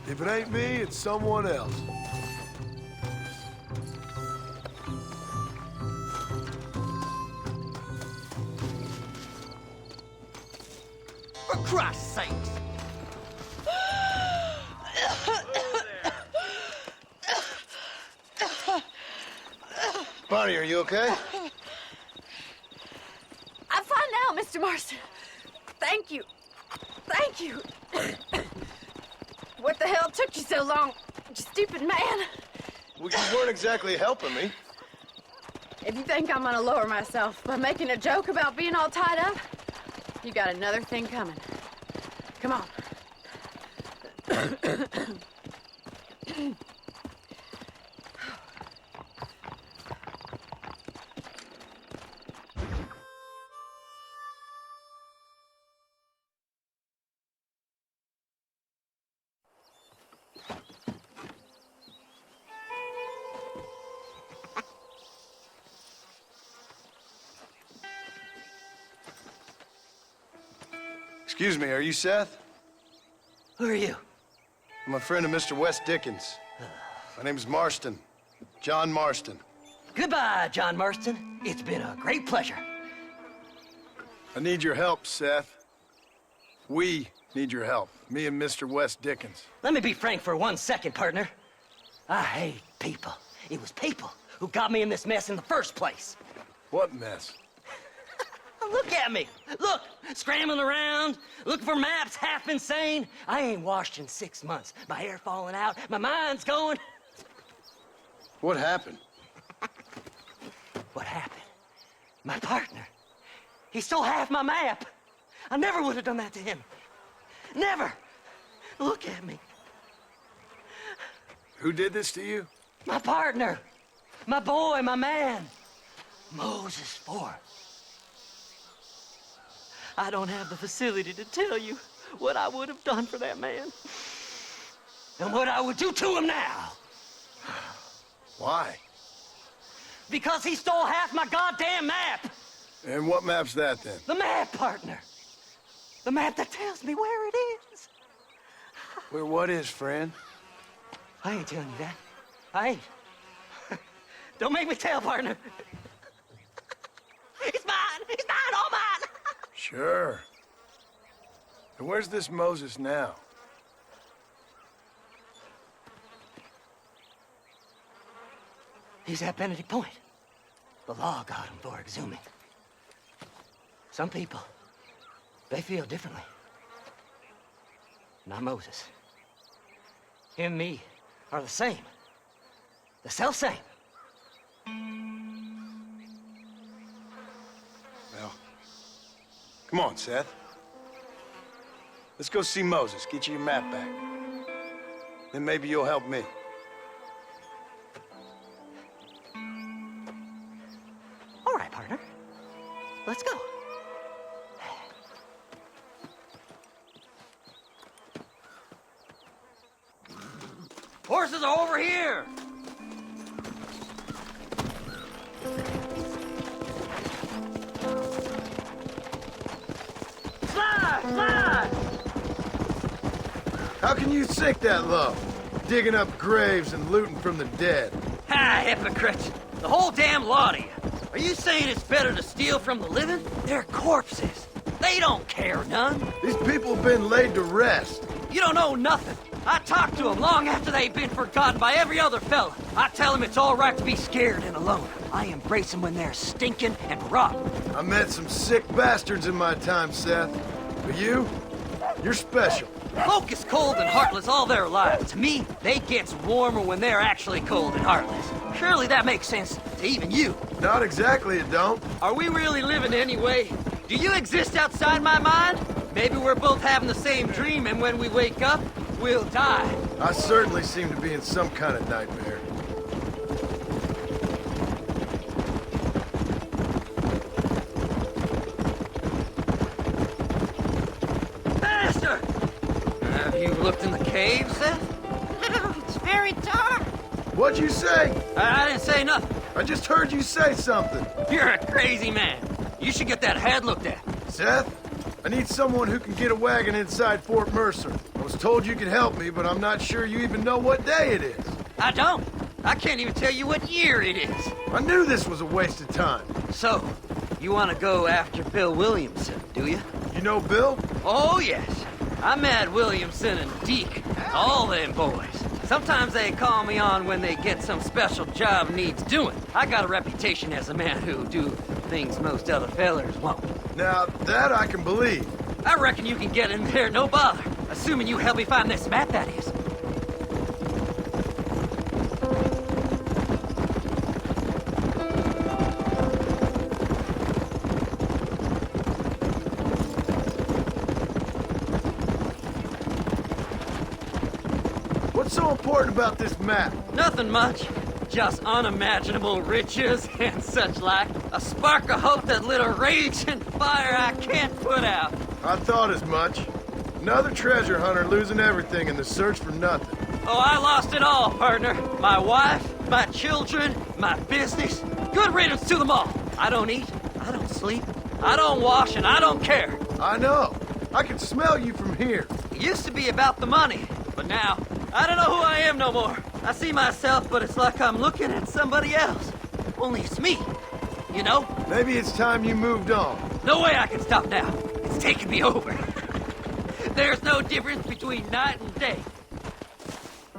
Speaker 18: If it ain't me, it's someone else.
Speaker 2: For Christ's sakes!
Speaker 5: Bonnie, are you okay?
Speaker 9: I'm fine now, Mr. Marston. Thank you. Thank you. What the hell took you so long, you stupid man?
Speaker 5: Well, you weren't exactly helping me.
Speaker 9: If you think I'm gonna lower myself by making a joke about being all tied up, you got another thing coming. Come on.
Speaker 5: Excuse me, are you Seth?
Speaker 14: Who are you?
Speaker 5: I'm a friend of Mr. West Dickens. My name's Marston. John Marston.
Speaker 14: Goodbye, John Marston. It's been a great pleasure.
Speaker 5: I need your help, Seth. We need your help. Me and Mr. West Dickens.
Speaker 14: Let me be frank for 1 second, partner. I hate people. It was people who got me in this mess in the first place.
Speaker 5: What mess?
Speaker 14: Look at me. Look, scrambling around, looking for maps, half insane. I ain't washed in 6 months. My hair falling out, my mind's going.
Speaker 5: What happened?
Speaker 14: What happened? My partner. He stole half my map. I never would have done that to him. Never. Look at me.
Speaker 5: Who did this to you?
Speaker 21: My partner. My boy, my man. Moses Ford. I don't have the facility to tell you what I would have done for that man. And what I would do to him now.
Speaker 5: Why?
Speaker 21: Because he stole half my goddamn map.
Speaker 5: And what map's that, then?
Speaker 21: The map, partner. The map that tells me where it is.
Speaker 5: Where what is, friend?
Speaker 21: I ain't telling you that. I ain't. Don't make me tell, partner. It's mine! It's mine! All mine!
Speaker 5: Sure. And where's this Moses now?
Speaker 21: He's at Benedict Point. The law got him for exhuming. Some people, they feel differently. Not Moses. Him and me are the same. The self-same.
Speaker 5: Well, come on, Seth. Let's go see Moses, get you your map back. Then maybe you'll help me.
Speaker 21: All right, partner. Let's go. Horses are over here! Slide! Slide!
Speaker 5: How can you sink that low? Digging up graves and looting from the dead.
Speaker 21: Ah, hypocrites! The whole damn lot of you. Are you saying it's better to steal from the living? They're corpses. They don't care none.
Speaker 5: These people have been laid to rest.
Speaker 21: You don't know nothing. I talked to them long after they'd been forgotten by every other fella. I tell them it's all right to be scared and alone. I embrace them when they're stinking and rotten.
Speaker 5: I met some sick bastards in my time, Seth. But you're special.
Speaker 21: Folk is cold and heartless all their lives. To me, they gets warmer when they're actually cold and heartless. Surely that makes sense to even you.
Speaker 5: Not exactly, it don't.
Speaker 21: Are we really living anyway? Do you exist outside my mind? Maybe we're both having the same dream, and when we wake up, we'll die.
Speaker 5: I certainly seem to be in some kind of nightmare.
Speaker 21: Master! Have you looked in the cave, Seth?
Speaker 12: It's very dark.
Speaker 5: What'd you say?
Speaker 21: I didn't say nothing.
Speaker 5: I just heard you say something.
Speaker 21: You're a crazy man. You should get that head looked at.
Speaker 5: Seth, I need someone who can get a wagon inside Fort Mercer. I was told you could help me, but I'm not sure you even know what day it is.
Speaker 21: I don't. I can't even tell you what year it is.
Speaker 5: I knew this was a waste of time.
Speaker 21: So, you want to go after Bill Williamson, do you?
Speaker 5: You know Bill?
Speaker 21: Oh, yes. I met Williamson and Deke, all them boys. Sometimes they call me on when they get some special job needs doing. I got a reputation as a man who do things most other fellers won't.
Speaker 5: Now, that I can believe.
Speaker 21: I reckon you can get in there, no bother. Assuming you help me find this map, that is.
Speaker 5: What's so important about this map?
Speaker 21: Nothing much. Just unimaginable riches and such like. A spark of hope that lit a raging fire I can't put out.
Speaker 5: I thought as much. Another treasure hunter losing everything in the search for nothing.
Speaker 21: Oh, I lost it all, partner. My wife, my children, my business. Good riddance to them all. I don't eat, I don't sleep, I don't wash, and I don't care.
Speaker 5: I know. I can smell you from here.
Speaker 21: It used to be about the money, but now, I don't know who I am no more. I see myself, but it's like I'm looking at somebody else. Only it's me, you know?
Speaker 5: Maybe it's time you moved on.
Speaker 21: No way I can stop now. It's taking me over. There's no difference between night and day.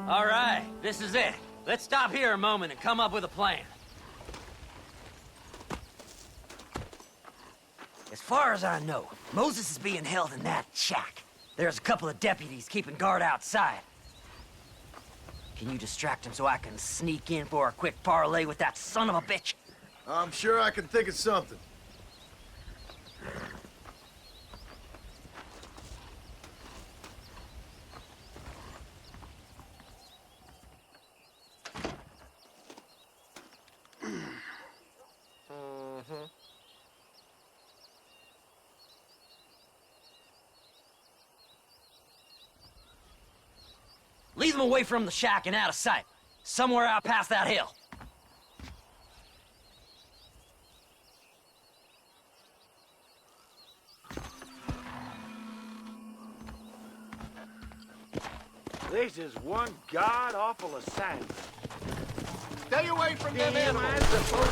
Speaker 21: All right, this is it. Let's stop here a moment and come up with a plan. As far as I know, Moses is being held in that shack. There's a couple of deputies keeping guard outside. Can you distract him so I can sneak in for a quick parlay with that son of a bitch?
Speaker 5: I'm sure I can think of something.
Speaker 21: Lead them away from the shack and out of sight. Somewhere out past that hill.
Speaker 20: This is one god-awful assignment.
Speaker 18: Stay away from them
Speaker 20: Damn,
Speaker 18: animals.
Speaker 20: I suppose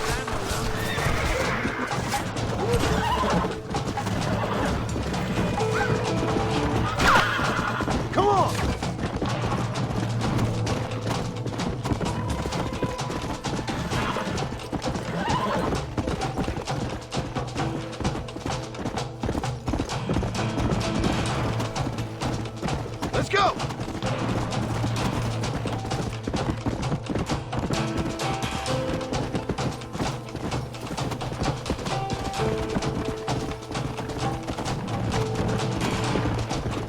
Speaker 18: Come on! Let's go!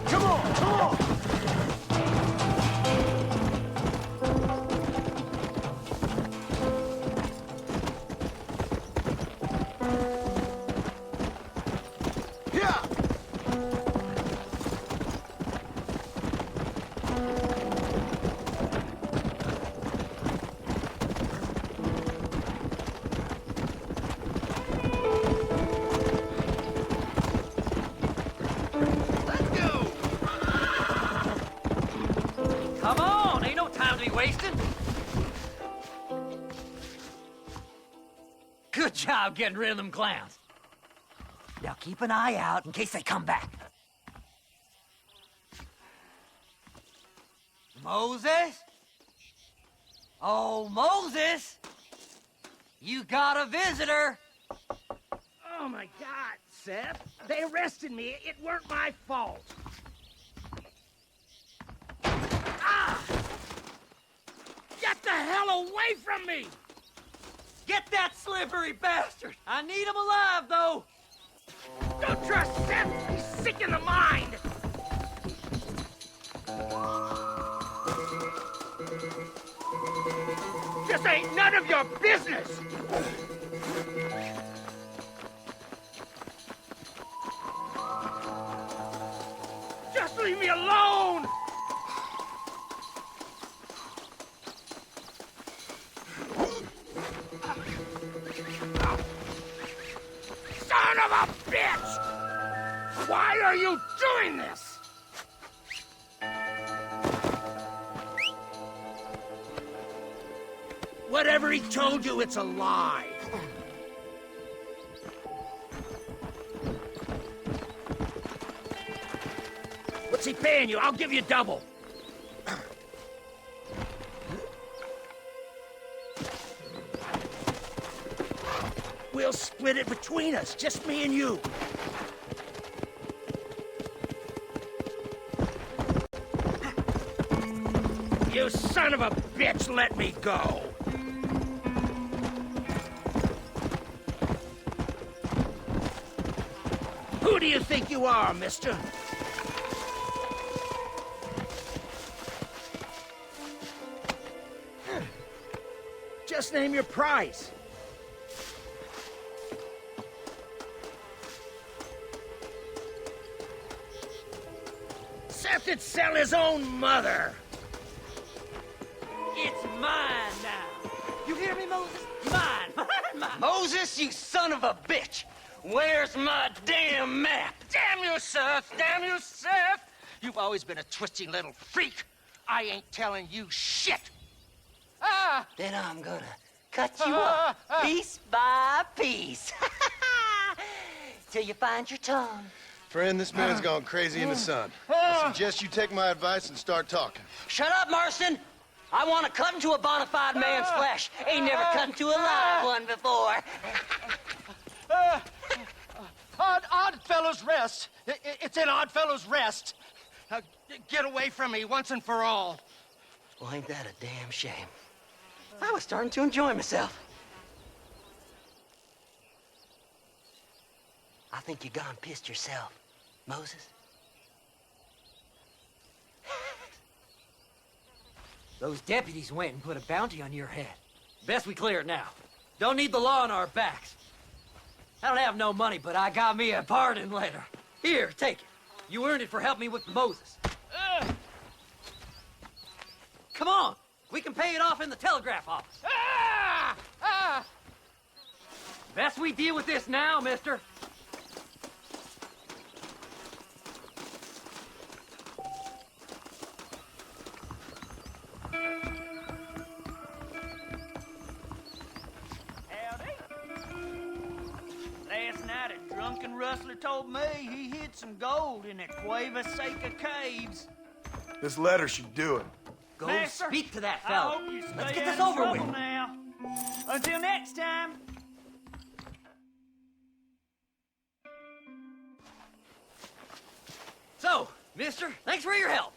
Speaker 18: Come on, come on! Yeah!
Speaker 21: Come on, ain't no time to be wasting. Good job getting rid of them clowns. Now keep an eye out in case they come back. Moses? Oh, Moses! You got a visitor!
Speaker 20: Oh my God, Seth. They arrested me. It weren't my fault. Ah! Get the hell away from me!
Speaker 21: Get that slippery bastard! I need him alive, though!
Speaker 20: Don't trust Seth. He's sick in the mind. This ain't none of your business. Just leave me alone. Son of a bitch! Why are you doing this? Whatever he told you, it's a lie. What's he paying you? I'll give you double. We'll split it between us, just me and you. You son of a bitch, let me go! Who do you think you are, mister? Just name your price. Seth could sell his own mother.
Speaker 21: It's mine now. You hear me, Moses? Mine. Mine. Moses, you son of a bitch. Where's my damn map?
Speaker 20: Damn you, Seth! Damn you, Seth! You've always been a twisty little freak. I ain't telling you shit. Ah!
Speaker 21: Then I'm gonna cut you up piece by piece. Till you find your tongue.
Speaker 5: Friend, this man's gone crazy in the sun. I suggest you take my advice and start talking.
Speaker 21: Shut up, Marston. I want to cut into a bona fide man's flesh. Ain't never cut into a live one before.
Speaker 20: Odd Fellow's Rest. It's in Odd Fellow's Rest. Get away from me once and for all.
Speaker 21: Well, ain't that a damn shame? I was starting to enjoy myself. I think you gone pissed yourself, Moses. Those deputies went and put a bounty on your head. Best we clear it now. Don't need the law on our backs. I don't have no money, but I got me a pardon letter. Here, take it. You earned it for helping me with Moses. Come on. We can pay it off in the telegraph office.
Speaker 20: Ah! Ah!
Speaker 21: Best we deal with this now, mister.
Speaker 1: Last night, a drunken rustler told me he hid some gold in the Cueva Seca caves.
Speaker 5: This letter should do it.
Speaker 21: Go
Speaker 1: Master,
Speaker 21: speak to that
Speaker 1: I
Speaker 21: fella.
Speaker 1: hope you
Speaker 21: Let's
Speaker 1: stay
Speaker 21: get this
Speaker 1: out of
Speaker 21: over
Speaker 1: trouble
Speaker 21: with.
Speaker 1: now. Until next time.
Speaker 21: So, mister, thanks for your help.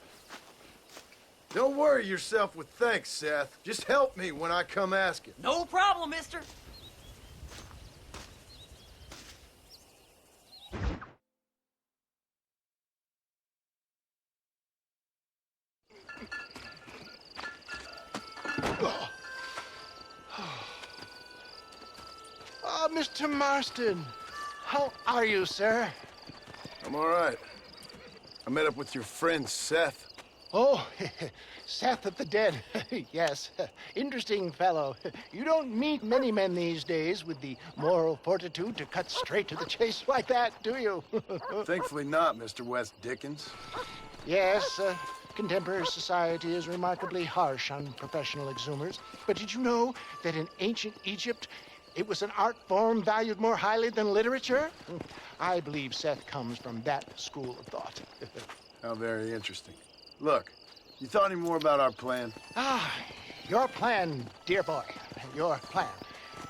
Speaker 5: Don't worry yourself with thanks, Seth. Just help me when I come asking.
Speaker 21: No problem, mister.
Speaker 18: Ah, Mr. Marston. How are you, sir?
Speaker 5: I'm all right. I met up with your friend, Seth.
Speaker 18: Oh, Seth of the Dead. Yes, interesting fellow. You don't meet many men these days with the moral fortitude to cut straight to the chase like that, do you?
Speaker 5: Thankfully not, Mr. West Dickens.
Speaker 18: Yes, contemporary society is remarkably harsh on professional exhumers. But did you know that in ancient Egypt, it was an art form valued more highly than literature? I believe Seth comes from that school of thought.
Speaker 5: How very interesting. Look, you thought any more about our plan?
Speaker 18: Ah, your plan, dear boy. Your plan.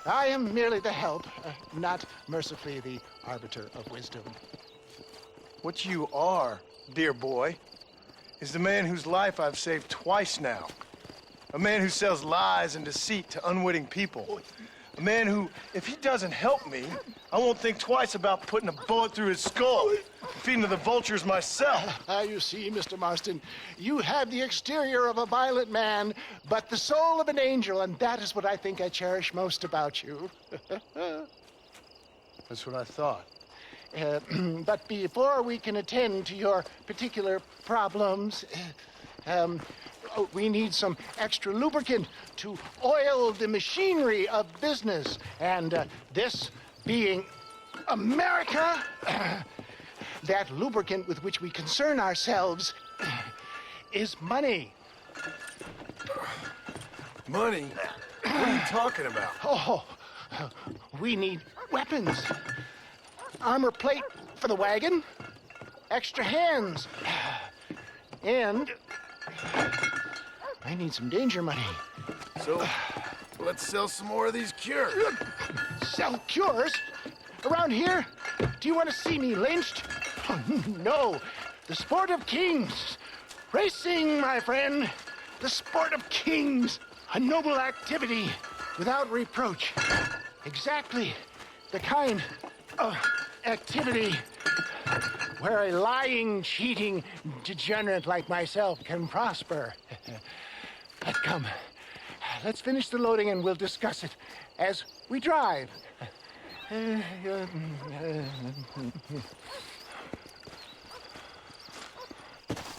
Speaker 18: I am merely the help, not mercifully the arbiter of wisdom.
Speaker 5: What you are, dear boy, is the man whose life I've saved twice now. A man who sells lies and deceit to unwitting people. A man who, if he doesn't help me, I won't think twice about putting a bullet through his skull, feeding to the vultures myself.
Speaker 18: You see, Mr. Marston, you have the exterior of a violent man, but the soul of an angel, and that is what I think I cherish most about you.
Speaker 5: That's what I thought.
Speaker 18: But before we can attend to your particular problems, we need some extra lubricant to oil the machinery of business. And this being America, that lubricant with which we concern ourselves is money.
Speaker 5: Money? What are you talking about?
Speaker 18: Oh, we need weapons. Armor plate for the wagon, extra hands, and I need some danger money.
Speaker 5: So, let's sell some more of these cures.
Speaker 18: Sell cures? Around here? Do you want to see me lynched? Oh, no. The sport of kings. Racing, my friend. The sport of kings. A noble activity without reproach. Exactly the kind of activity where a lying, cheating degenerate like myself can prosper. But come, let's finish the loading and we'll discuss it as we drive.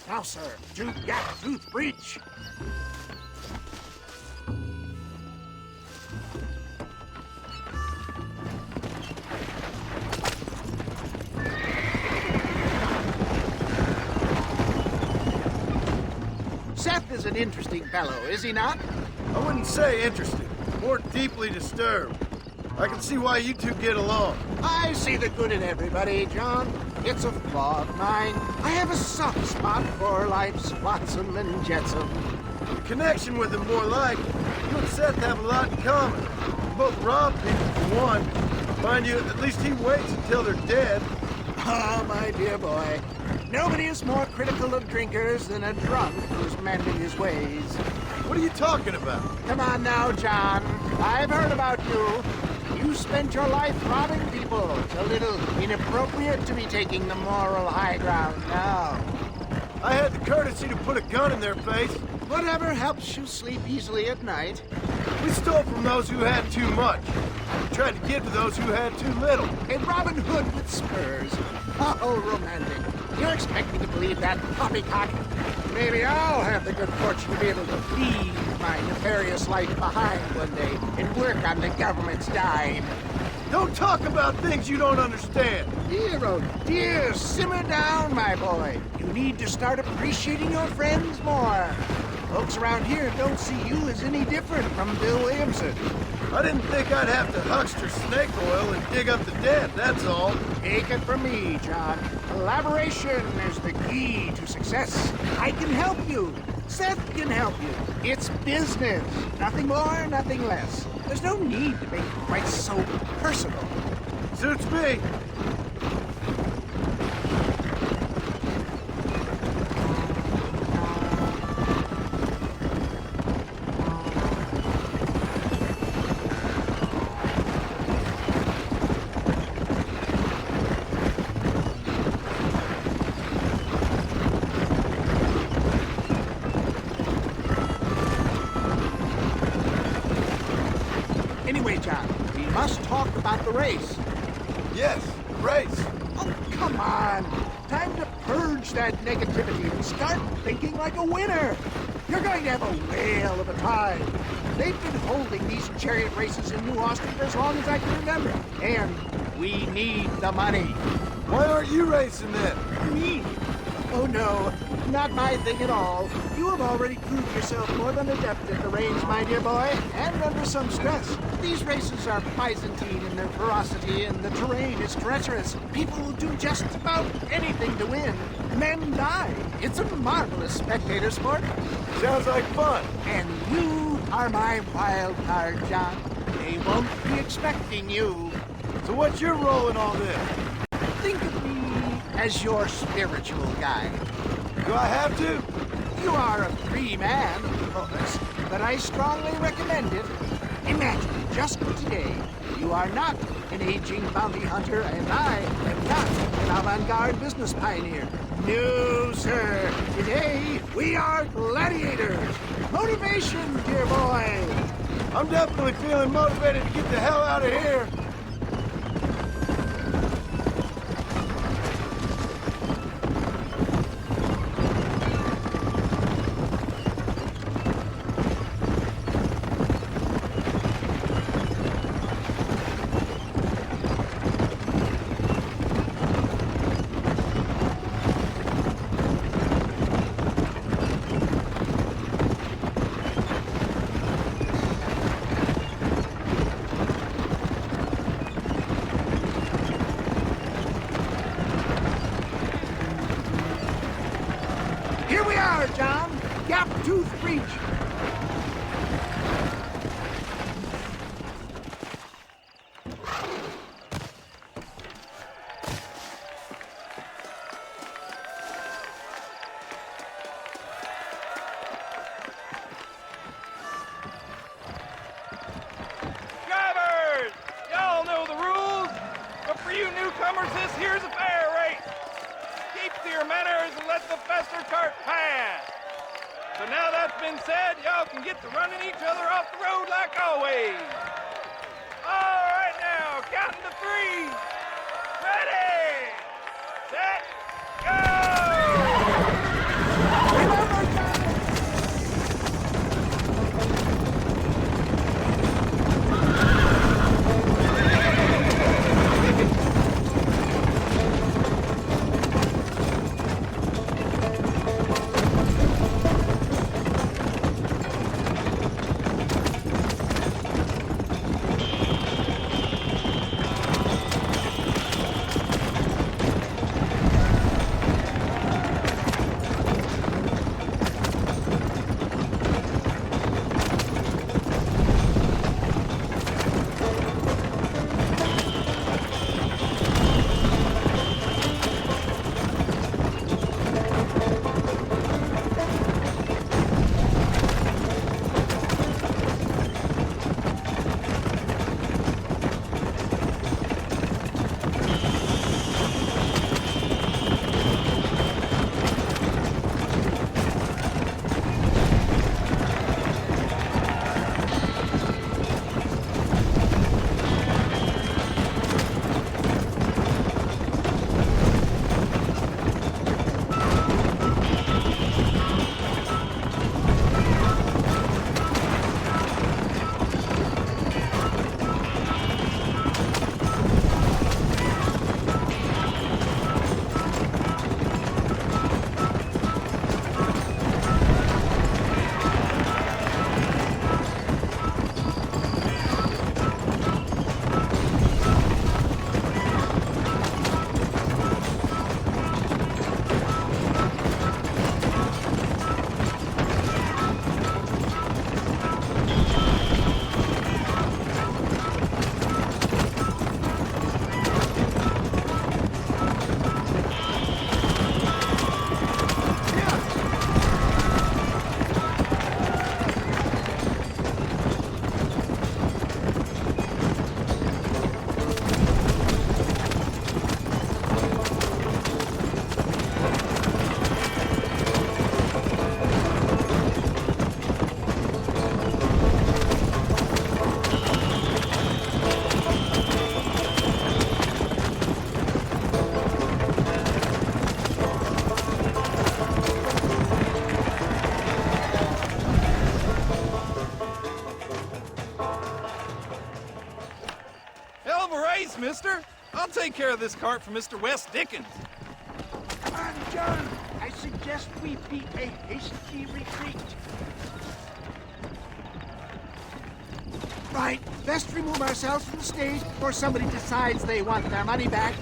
Speaker 22: Now, sir, tooth gap, tooth breach.
Speaker 18: Seth is an interesting fellow, is he not?
Speaker 5: I wouldn't say interesting, more deeply disturbed. I can see why you two get along.
Speaker 18: I see the good in everybody, John. It's a flaw of mine. I have a soft spot for life's flotsam and jetsam.
Speaker 5: The connection with him more like, you and Seth have a lot in common. You both rob people for one. Mind you, at least he waits until they're dead.
Speaker 18: Ah, my dear boy. Nobody is more critical of drinkers than a drunk who's mending his ways.
Speaker 5: What are you talking about?
Speaker 18: Come on now, John. I've heard about you. You spent your life robbing people. It's a little inappropriate to be taking the moral high ground now.
Speaker 5: I had the courtesy to put a gun in their face.
Speaker 18: Whatever helps you sleep easily at night.
Speaker 5: We stole from those who had too much. We tried to give to those who had too little.
Speaker 18: A Robin Hood with spurs. Oh, romantic. You expect me to believe that poppycock? Maybe I'll have the good fortune to be able to leave my nefarious life behind one day and work on the government's dime.
Speaker 3: Don't talk about things you don't understand.
Speaker 18: Dear, oh dear, simmer down, my boy. You need to start appreciating your friends more. Folks around here don't see you as any different from Bill Williamson.
Speaker 3: I didn't think I'd have to huckster snake oil and dig up the dead, that's all.
Speaker 18: Take it from me, John. Collaboration is the key to success. I can help you. Seth can help you. It's business. Nothing more, nothing less. There's no need to make it quite so personal.
Speaker 3: Suits me.
Speaker 18: Anyway, John, we must talk about the race.
Speaker 3: Yes, the race.
Speaker 18: Oh, come on. Time to purge that negativity and start thinking like a winner. You're going to have a whale of a time. They've been holding these chariot races in New Austin for as long as I can remember. And we need the money.
Speaker 3: Why aren't you racing then?
Speaker 18: Me? Oh, no. Not my thing at all. You have already proved yourself more than adept at the reins, my dear boy, and under some stress. These races are Byzantine in their ferocity, and the terrain is treacherous. People will do just about anything to win. Men die. It's a marvelous spectator sport.
Speaker 3: Sounds like fun.
Speaker 18: And you are my wild card, John. They won't be expecting you.
Speaker 3: So what's your role in all this?
Speaker 18: Think of me as your spiritual guide.
Speaker 3: Do I have to?
Speaker 18: You are a free man, of course, but I strongly recommend it. Imagine, just today, you are not an aging bounty hunter, and I am not an avant-garde business pioneer. No, sir. Today, we are gladiators. Motivation, dear boy.
Speaker 3: I'm definitely feeling motivated to get the hell out of here.
Speaker 18: Here we are, John. Gap Tooth Breach.
Speaker 15: Drivers! Y'all know the rules, but for you newcomers, this here's a fair race. Keep to your manners and let the fester cart pass. So now that's been said, y'all can get to running each other off the road like always. All right now, counting to 3. Ready, set, go! take care of this cart for Mr. West Dickens.
Speaker 18: Come on, John. I suggest we beat a hasty retreat. Right, best remove ourselves from the stage before somebody decides they want their money back.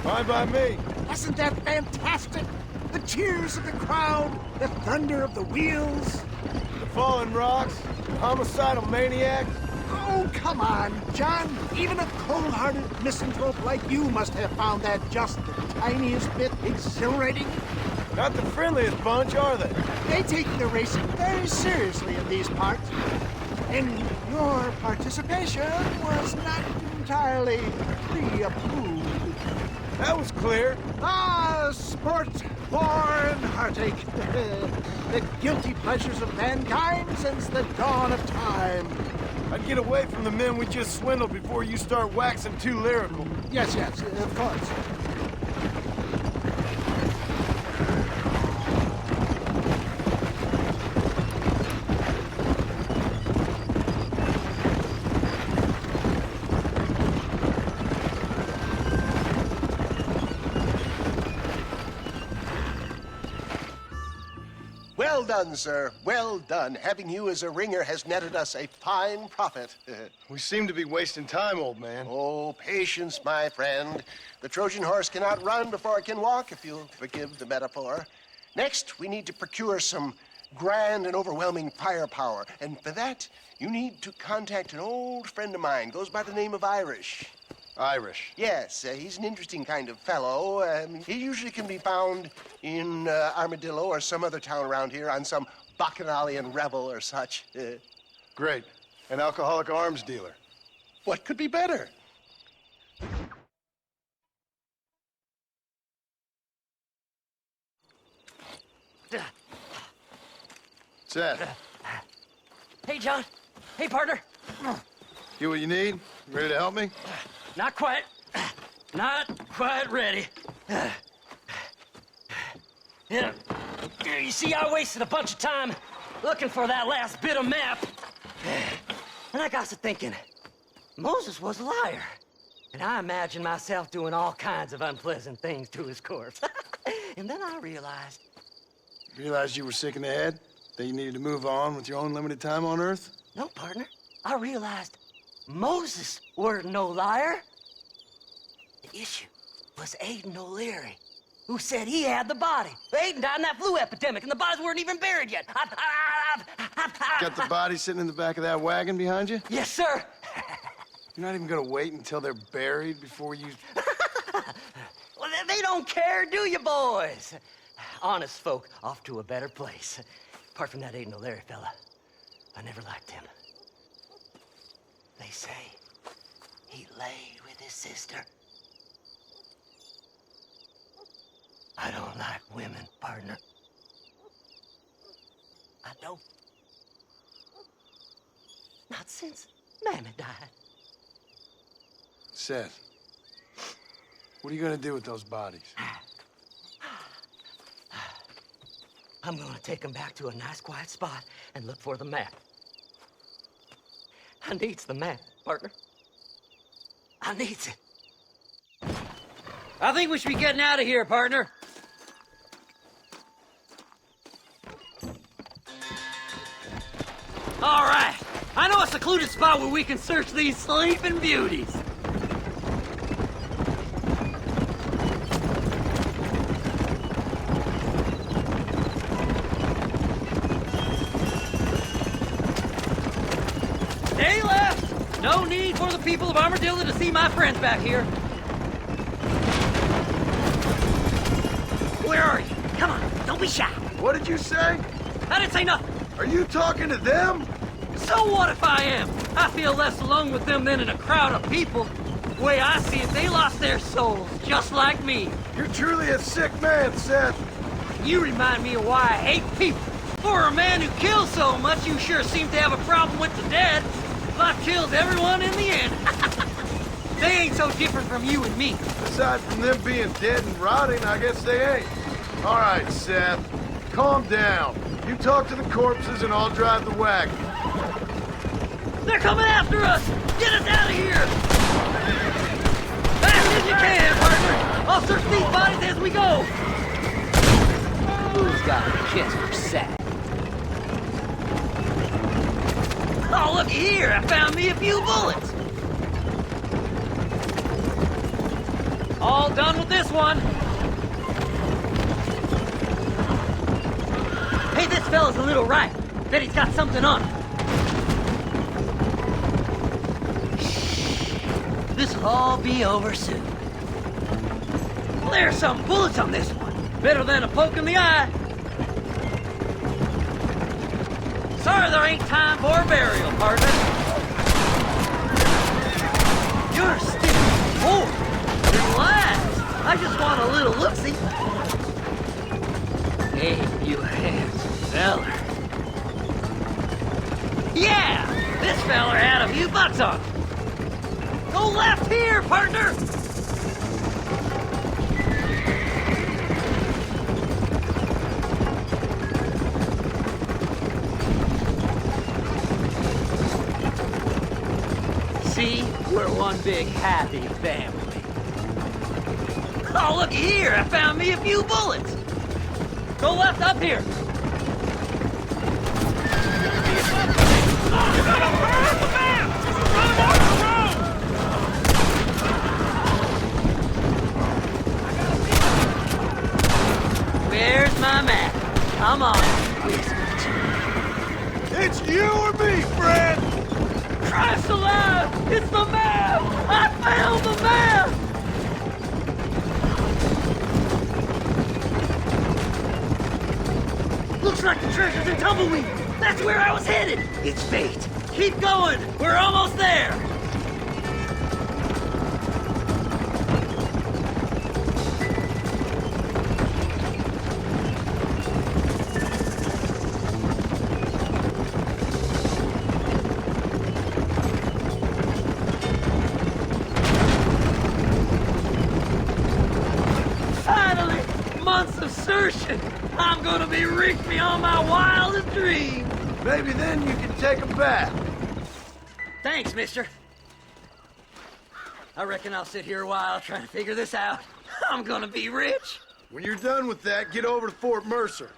Speaker 5: Fine by me.
Speaker 18: Wasn't that fantastic? The cheers of the crowd, the thunder of the wheels.
Speaker 5: The fallen rocks, homicidal maniacs.
Speaker 18: Oh, come on, John. Even a cold-hearted misanthrope like you must have found that just the tiniest bit exhilarating.
Speaker 5: Not the friendliest bunch, are they?
Speaker 18: They take the racing very seriously in these parts. And your participation was not entirely pre-approved.
Speaker 5: That was clear.
Speaker 18: Ah, sport, war, and heartache. The guilty pleasures of mankind since the dawn of time.
Speaker 5: I'd get away from the men we just swindled before you start waxing too lyrical.
Speaker 18: Yes, of course.
Speaker 17: Well done, sir. Well done. Having you as a ringer has netted us a fine profit.
Speaker 5: We seem to be wasting time, old man.
Speaker 17: Oh, patience, my friend. The Trojan horse cannot run before it can walk, if you'll forgive the metaphor. Next, we need to procure some grand and overwhelming firepower. And for that, you need to contact an old friend of mine. Goes by the name of Irish.
Speaker 5: Irish?
Speaker 17: Yes, he's an interesting kind of fellow. He usually can be found in Armadillo or some other town around here on some bacchanalian revel or such.
Speaker 5: Great. An alcoholic arms dealer.
Speaker 17: What could be better?
Speaker 5: Seth.
Speaker 21: Hey, John. Hey, partner.
Speaker 5: Get what you need? Ready to help me?
Speaker 21: Not quite. Not quite ready. Yeah. You see, I wasted a bunch of time looking for that last bit of map. And I got to thinking, Moses was a liar. And I imagined myself doing all kinds of unpleasant things to his corpse. And then I realized...
Speaker 5: Realized you were sick in the head? That you needed to move on with your own limited time on Earth?
Speaker 21: No, partner. I realized Moses weren't no liar. The issue was Aiden O'Leary, who said he had the body. Aiden died in that flu epidemic, and the bodies weren't even buried yet.
Speaker 5: Got the body sitting in the back of that wagon behind you?
Speaker 21: Yes, sir.
Speaker 5: You're not even gonna wait until they're buried before you...
Speaker 21: Well, they don't care, do you, boys? Honest folk off to a better place. Apart from that Aiden O'Leary fella, I never liked him. They say he laid with his sister. I don't like women, partner. I don't. Not since Mammy died.
Speaker 5: Seth, what are you gonna do with those bodies?
Speaker 21: I'm gonna take them back to a nice quiet spot and look for the map. I needs the map, partner. I needs it. I think we should be getting out of here, partner. All right. I know a secluded spot where we can search these sleeping beauties. Stay left. No need for the people of Armadillo to see my friends back here. Where are you? Come on, don't be shy.
Speaker 5: What did you say?
Speaker 21: I didn't say nothing.
Speaker 5: Are you talking to them?
Speaker 21: So what if I am? I feel less alone with them than in a crowd of people. The way I see it, they lost their souls, just like me.
Speaker 5: You're truly a sick man, Seth.
Speaker 21: You remind me of why I hate people. For a man who kills so much, you sure seem to have a problem with the dead. Life kills everyone in the end. They ain't so different from you and me.
Speaker 5: Aside from them being dead and rotting, I guess they ain't. All right, Seth, calm down. You talk to the corpses and I'll drive the wagon.
Speaker 21: They're coming after us! Get us out of here! Back in you can, partner. I'll search these bodies as we go. Who's got a kiss for Seth? Oh, look here. I found me a few bullets. All done with this one. Hey, this fella's a little right. Bet he's got something on him. This'll all be over soon. Well, there's some bullets on this one. Better than a poke in the eye. Sorry there ain't time for a burial, partner. You're still poor. Relax. I just want a little look-see. Hey, you handsome feller. Yeah! This feller had a few bucks on him. Go left here, partner! See? We're one big happy family. Oh, look here! I found me a few bullets! Go left up here! Where's my map? I'm on it.
Speaker 3: It's you or me, friend!
Speaker 21: Christ alive! It's the map! I found the map! Looks like the treasure's in Tumbleweed. That's where I was headed. It's fate. Keep going. We're almost there. Finally, months of searching. I'm gonna be rich beyond my wildest dreams.
Speaker 3: Maybe then you can take a bath.
Speaker 21: Thanks, mister. I reckon I'll sit here a while trying to figure this out. I'm gonna be rich.
Speaker 3: When you're done with that, get over to Fort Mercer.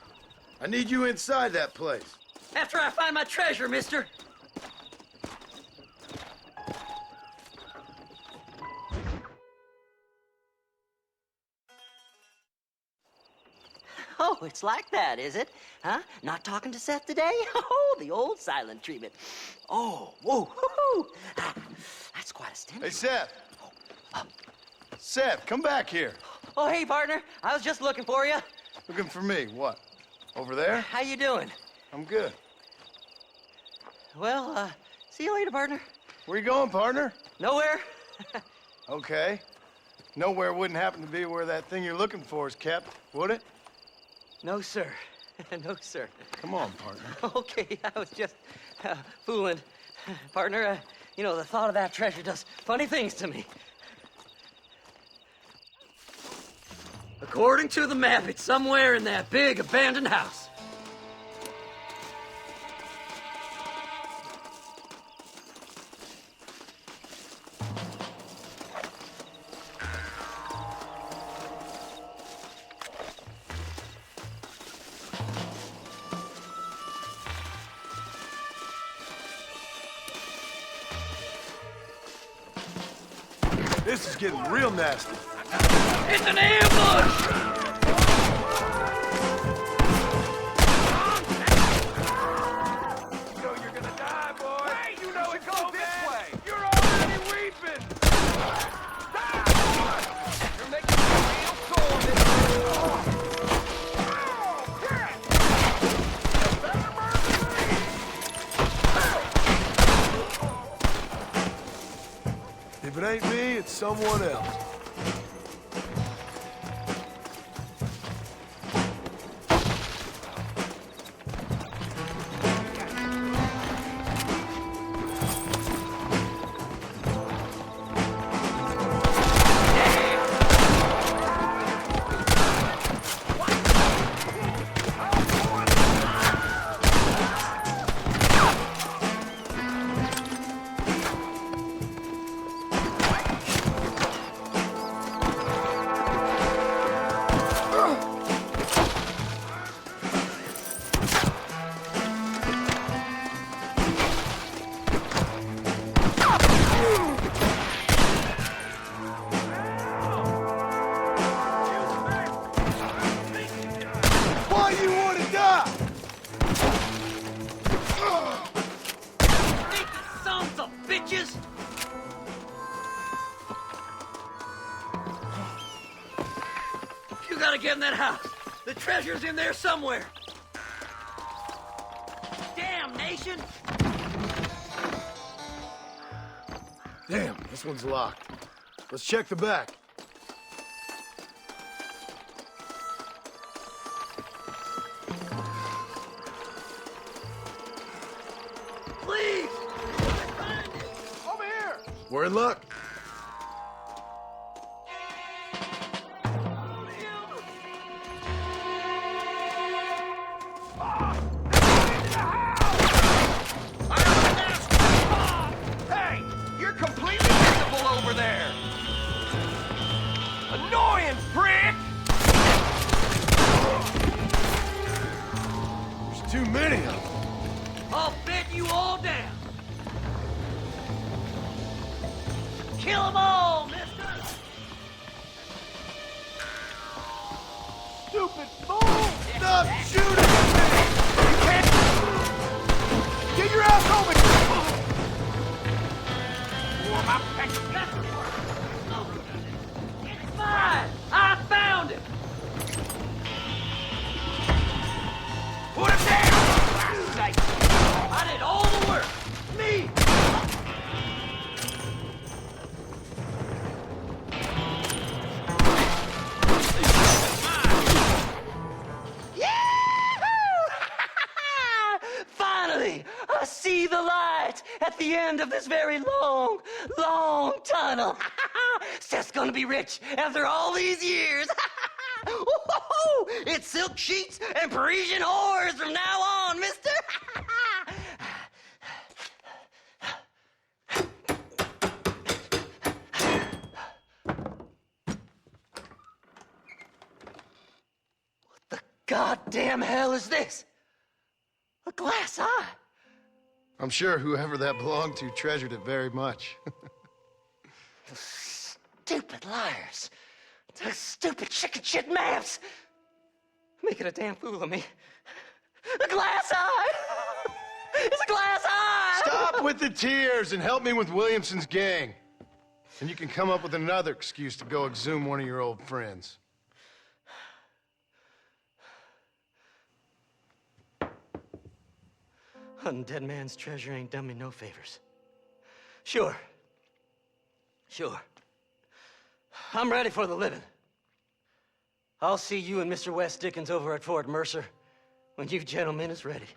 Speaker 3: I need you inside that place.
Speaker 21: After I find my treasure, mister.
Speaker 20: Oh, it's like that, is it? Huh? Not talking to Seth today? Oh, the old silent treatment. Oh, whoa, hoo-hoo. That's quite a stench.
Speaker 3: Hey, Seth. Seth, come back here.
Speaker 20: Oh, hey, partner. I was just looking for you.
Speaker 3: Looking for me? What? Over there?
Speaker 20: How you doing?
Speaker 3: I'm good.
Speaker 20: Well, see you later, partner.
Speaker 3: Where you going, partner?
Speaker 20: Nowhere.
Speaker 3: Okay. Nowhere wouldn't happen to be where that thing you're looking for is kept, would it?
Speaker 20: No, sir. No, sir.
Speaker 3: Come on, partner.
Speaker 20: Okay, I was just fooling. Partner, you know, the thought of that treasure does funny things to me.
Speaker 21: According to the map, it's somewhere in that big abandoned house.
Speaker 3: This is getting real nasty.
Speaker 21: It's an ambush!
Speaker 15: You know you're gonna die, boy. Hey, you know it goes this way. You're already weeping. You're making me feel sore,
Speaker 3: If it ain't me, it's someone else.
Speaker 21: get in that house. The treasure's in there somewhere. Damnation!
Speaker 3: Damn, this one's locked. Let's check the back.
Speaker 21: Please!
Speaker 3: Over here! We're in luck.
Speaker 15: Hey, you're completely visible over there. Annoying prick!
Speaker 3: There's too many of them.
Speaker 21: I'll bed you all down. Kill them all, mister!
Speaker 15: Stupid fool!
Speaker 3: Stop shooting at me!
Speaker 15: You can't... Get your ass over here! Oh, my peck.
Speaker 21: It's mine! I found it!
Speaker 15: Put him down! For Christ's sake.
Speaker 21: I did all the work! Me! Finally, I see the light at the end of this very long, long tunnel. Seth's gonna be rich after all these years. Woo-hoo-hoo! It's silk sheets and Parisian whores from now on, mister. What the goddamn hell is this? A glass eye?
Speaker 5: I'm sure whoever that belonged to treasured it very much.
Speaker 21: Stupid liars. Those stupid chicken shit maps. Making a damn fool of me. A glass eye! It's a glass eye!
Speaker 5: Stop with the tears and help me with Williamson's gang. And you can come up with another excuse to go exhume one of your old friends.
Speaker 21: Hunting dead man's treasure ain't done me no favors. Sure. I'm ready for the living. I'll see you and Mr. West Dickens over at Fort Mercer when you gentlemen is ready.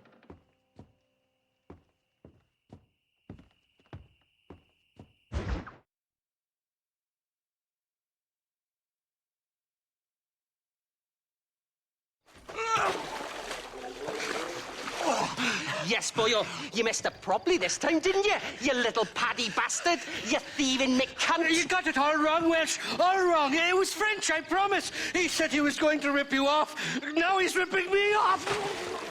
Speaker 8: Yes, boyo, you messed up properly this time, didn't you? You little paddy bastard. You thieving McCunt.
Speaker 16: You got it all wrong, Welsh. All wrong. It was French, I promise. He said he was going to rip you off. Now he's ripping me off.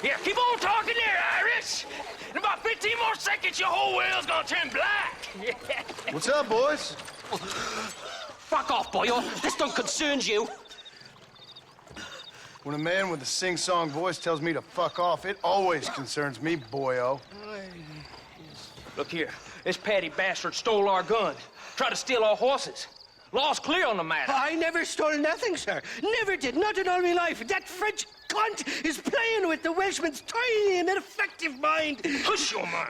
Speaker 13: Here, keep on talking there, Irish. In about 15 more seconds, your whole world's gonna turn black.
Speaker 5: What's up, boys?
Speaker 8: Fuck off, boyo. This don't concern you.
Speaker 5: When a man with a sing-song voice tells me to fuck off, it always concerns me, boyo.
Speaker 15: Look here, this Paddy bastard stole our gun. Tried to steal our horses. Law's clear on the matter.
Speaker 16: I never stole nothing, sir. Never did. Not in all my life. That French cunt is playing with the Welshman's tiny and ineffective mind.
Speaker 13: Hush your mouth.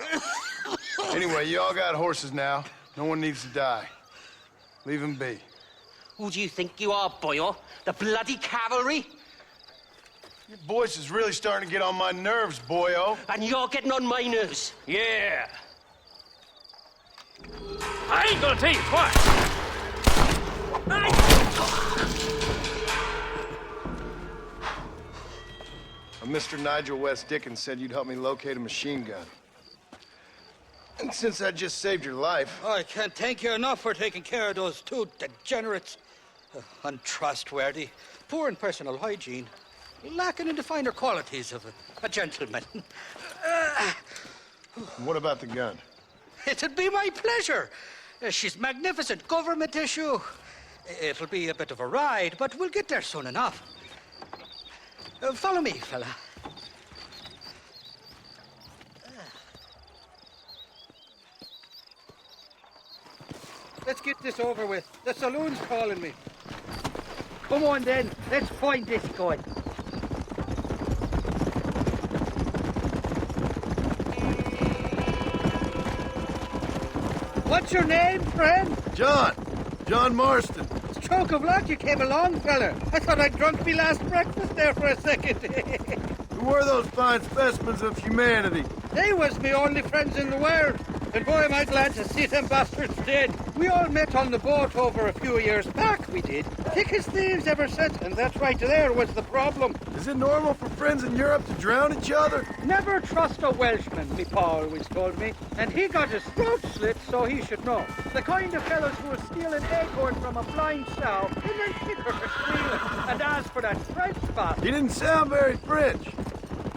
Speaker 5: Anyway, you all got horses now. No one needs to die. Leave them be.
Speaker 8: Who do you think you are, boyo? The bloody cavalry?
Speaker 5: Your voice is really starting to get on my nerves, boyo.
Speaker 8: And you're getting on my nerves.
Speaker 15: Yeah. I ain't gonna tell you twice.
Speaker 5: Mr. Nigel West Dickens said you'd help me locate a machine gun. And since I just saved your life...
Speaker 16: I can't thank you enough for taking care of those two degenerates. Untrustworthy, poor in personal hygiene, lacking in the finer qualities of a gentleman.
Speaker 5: What about the gun?
Speaker 16: It'd be my pleasure. She's magnificent, government issue. It'll be a bit of a ride, but we'll get there soon enough. Follow me, fella. Let's get this over with. The saloon's calling me. Come on then, let's find this gun. What's your name, friend?
Speaker 3: John Marston.
Speaker 16: Stroke of luck you came along, fella. I thought I'd drunk me last breakfast there for a second.
Speaker 3: Who were those fine specimens of humanity?
Speaker 16: They was me only friends in the world. And boy, am I glad to see them bastards dead. We all met on the boat over a few years back, we did. Thick as thieves ever since, and that's right there was the problem.
Speaker 3: Is it normal for friends in Europe to drown each other?
Speaker 16: Never trust a Welshman, me pa always told me. And he got his throat slit, so he should know. The kind of fellows who will steal an acorn from a blind sow and then kick her for stealing. And as for that French bastard...
Speaker 3: He didn't sound very French.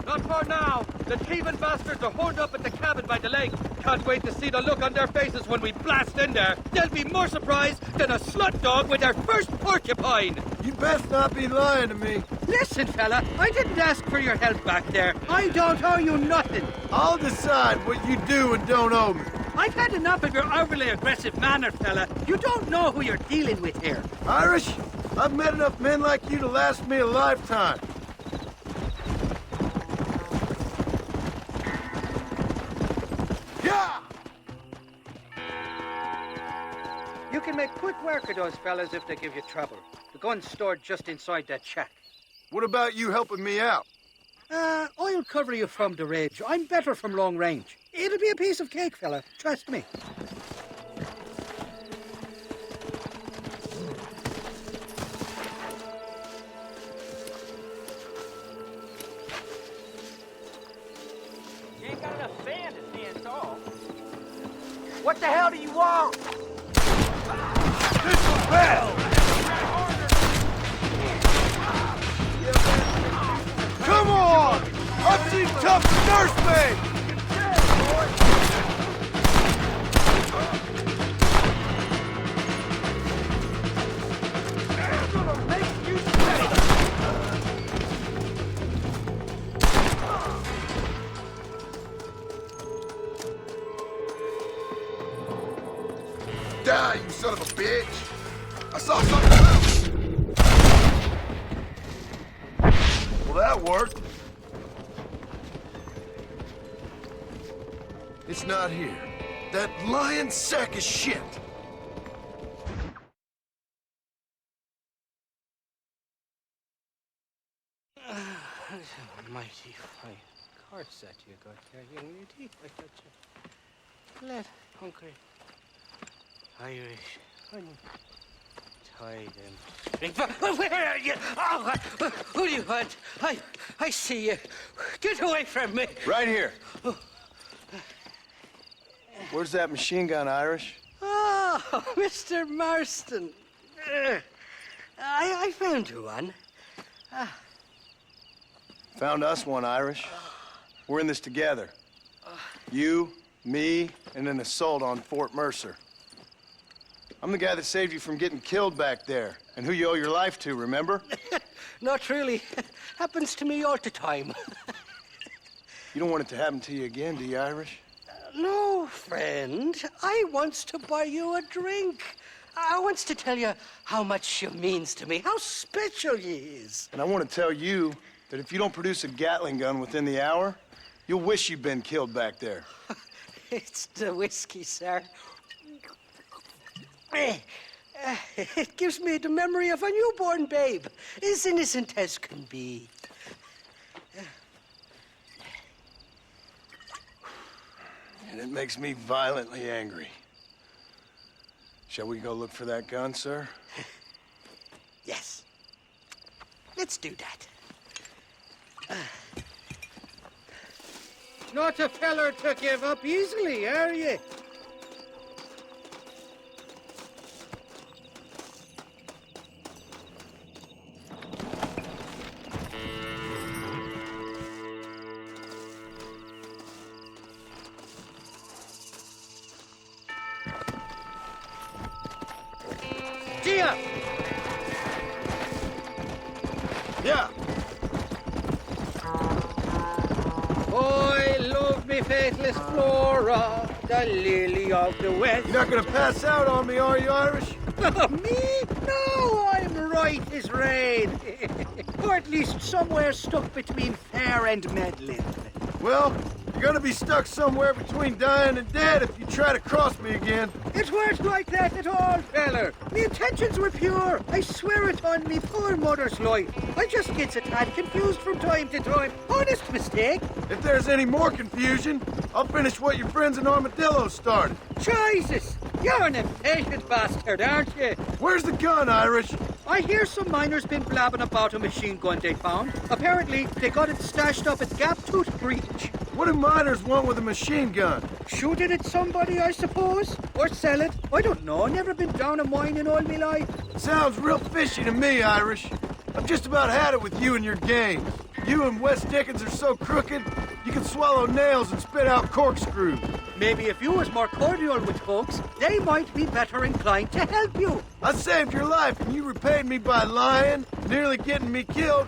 Speaker 16: Not for now. The thieving bastards are holed up at the cabin by the lake. Can't wait to see the look on their faces when we blast in there. They'll be more surprised than a slut dog with their first porcupine.
Speaker 3: You best not be lying to me.
Speaker 16: Listen, fella, I didn't ask for your help back there. I don't owe you nothing.
Speaker 3: I'll decide what you do and don't owe me.
Speaker 16: I've had enough of your overly aggressive manner, fella. You don't know who you're dealing with here.
Speaker 3: Irish, I've met enough men like you to last me a lifetime.
Speaker 16: You can make quick work of those fellas if they give you trouble. The gun's stored just inside that shack.
Speaker 3: What about you helping me out?
Speaker 16: I'll cover you from the ridge. I'm better from long range. It'll be a piece of cake, fella. Trust me.
Speaker 1: You ain't got enough sand to stand tall.
Speaker 14: What the hell do you want?
Speaker 3: This was bad! Come on! I've seen tough nursemaids!
Speaker 5: Die, you son of a bitch! I saw something.
Speaker 3: Well, that worked. It's not here. That lying sack of shit.
Speaker 16: Mighty fine cards that you got there, young lady. I got you. Let hungry Irish untie them. Where are you? Oh, who do you want? I see you. Get away from me.
Speaker 3: Right here. Where's that machine gun, Irish?
Speaker 16: Oh, Mr. Marston. I found you one.
Speaker 3: Found us one, Irish. We're in this together. You, me, and an assault on Fort Mercer. I'm the guy that saved you from getting killed back there, and who you owe your life to, remember?
Speaker 16: Not really. Happens to me all the time.
Speaker 3: You don't want it to happen to you again, do you, Irish?
Speaker 16: No, friend. I wants to buy you a drink. I wants to tell you how much she means to me, how special you is.
Speaker 3: And I want to tell you that if you don't produce a Gatling gun within the hour, you'll wish you'd been killed back there.
Speaker 16: It's the whiskey, sir. It gives me the memory of a newborn babe, as innocent as can be.
Speaker 3: And it makes me violently angry. Shall we go look for that gun, sir?
Speaker 16: Yes. Let's do that. Not a feller to give up easily, are you? Gia!
Speaker 3: Yeah.
Speaker 16: I love me faithless Flora, the lily of the west.
Speaker 3: You're not gonna pass out on me, are you, Irish?
Speaker 16: Me? No, I'm right is rain. Or at least somewhere stuck between fair and meddling.
Speaker 3: Well, you're gonna be stuck somewhere between dying and dead if you try to cross me again.
Speaker 16: It weren't like that at all, feller. Me intentions were pure. I swear it on me poor mother's life. I just gets a tad confused from time to time. Honest mistake.
Speaker 3: If there's any more confusion, I'll finish what your friends in Armadillo started.
Speaker 16: Jesus! You're an impatient bastard, aren't you?
Speaker 3: Where's the gun, Irish?
Speaker 16: I hear some miners been blabbing about a machine gun they found. Apparently, they got it stashed up at Gap Tooth Breach.
Speaker 3: What do miners want with a machine gun?
Speaker 16: Shoot it at somebody, I suppose? Or sell it? I don't know. Never been down a mine in all my life.
Speaker 3: Sounds real fishy to me, Irish. I've just about had it with you and your games. You and Wes Dickens are so crooked, you can swallow nails and spit out corkscrews.
Speaker 16: Maybe if you was more cordial with folks, they might be better inclined to help you.
Speaker 3: I saved your life and you repaid me by lying, nearly getting me killed.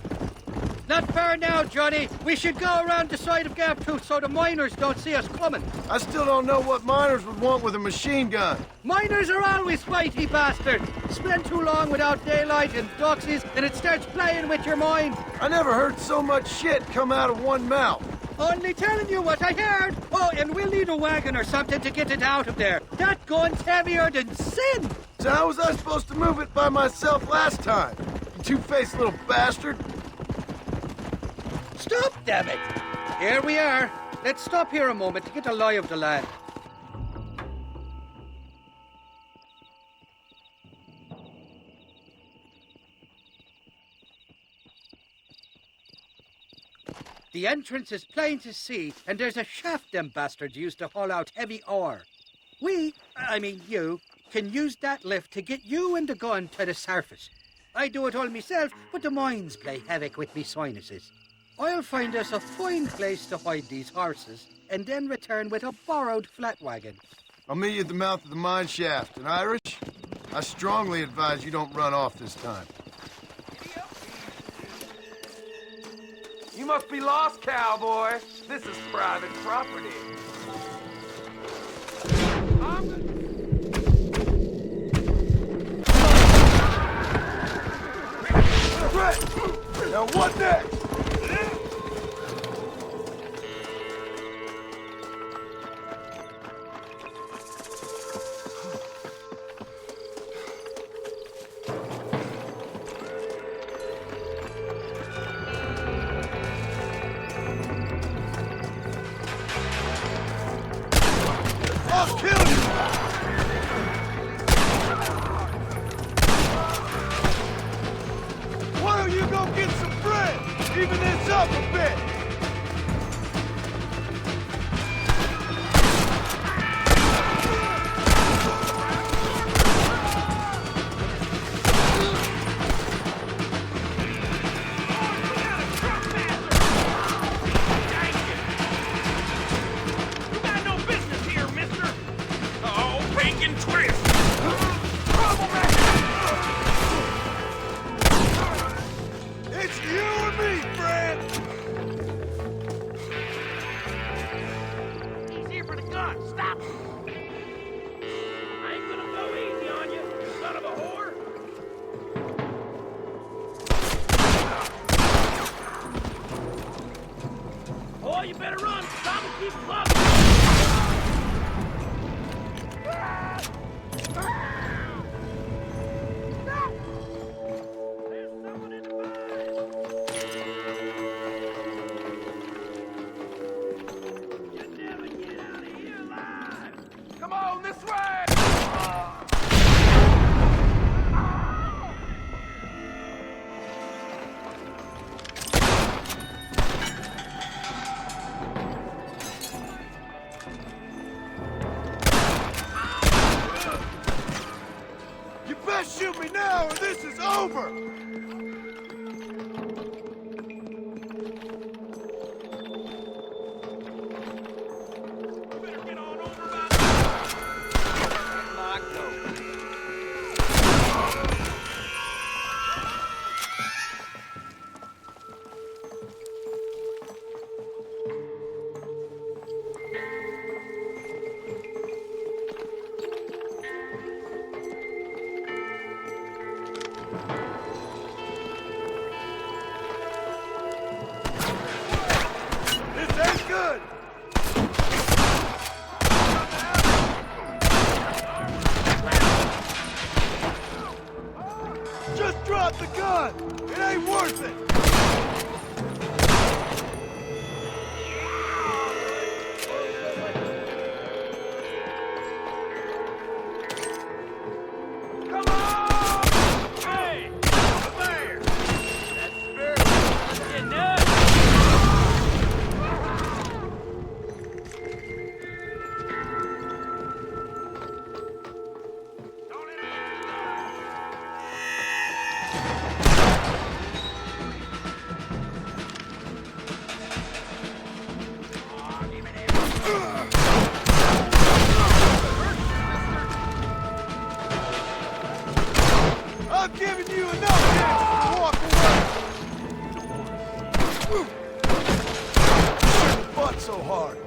Speaker 16: Not fair now, Johnny. We should go around the side of Gap Tooth so the miners don't see us coming.
Speaker 3: I still don't know what miners would want with a machine gun.
Speaker 16: Miners are always fighty bastards. Spend too long without daylight and doxies, and it starts playing with your mind.
Speaker 3: I never heard so much shit come out of one mouth.
Speaker 16: Only telling you what I heard. Oh, and we'll need a wagon or something to get it out of there. That gun's heavier than sin.
Speaker 3: So how was I supposed to move it by myself last time? You two-faced little bastard.
Speaker 16: Stop, damn it! Here we are. Let's stop here a moment to get a lie of the land. The entrance is plain to see, and there's a shaft them bastards used to haul out heavy ore. I mean you, can use that lift to get you and the gun to the surface. I do it all myself, but the mines play havoc with me sinuses. I'll find us a fine place to hide these horses, and then return with a borrowed flat wagon.
Speaker 3: I'll meet you at the mouth of the mine shaft. And Irish, I strongly advise you don't run off this time.
Speaker 15: You must be lost, cowboy. This is private property.
Speaker 3: Now what next? I'll kill you! Why don't you go get some bread? Even this up a bit! Shoot me now or this is over!
Speaker 5: so hard.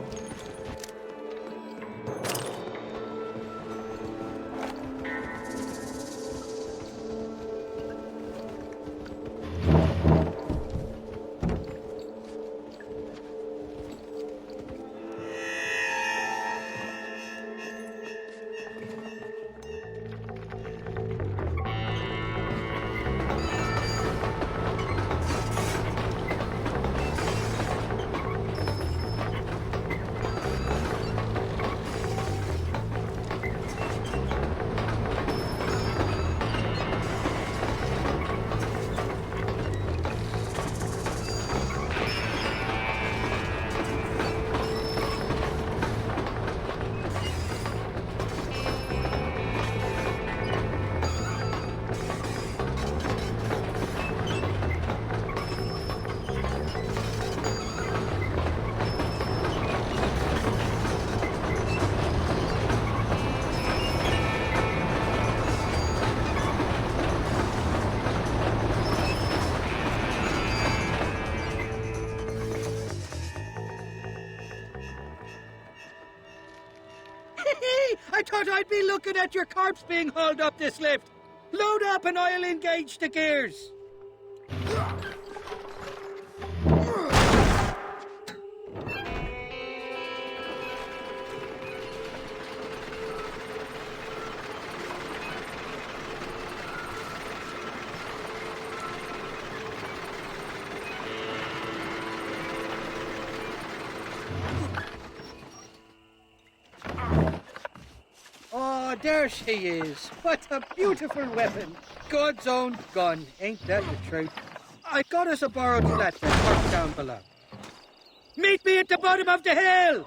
Speaker 16: I thought I'd be looking at your corpse being hauled up this lift. Load up and I'll engage the gears. Oh, there she is. What a beautiful weapon. God's own gun. Ain't that the truth? I got us a borrowed flatbed parked down below. Meet me at the bottom of the hill!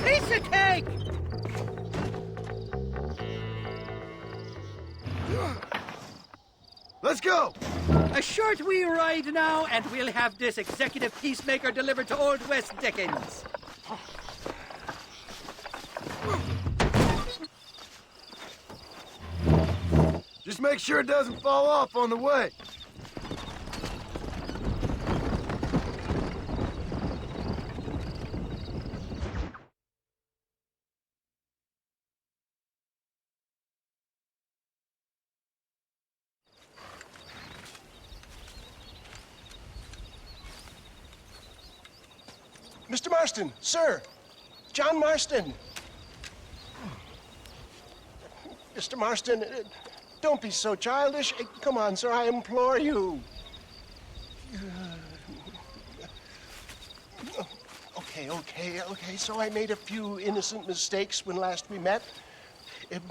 Speaker 16: Piece of cake!
Speaker 5: Let's go!
Speaker 16: A short wee ride now, and we'll have this executive peacemaker delivered to Old West Dickens.
Speaker 5: Just make sure it doesn't fall off on the way.
Speaker 17: Mr. Marston, sir. John Marston. Mr. Marston, don't be so childish. Come on, sir, I implore you. Okay, so I made a few innocent mistakes when last we met.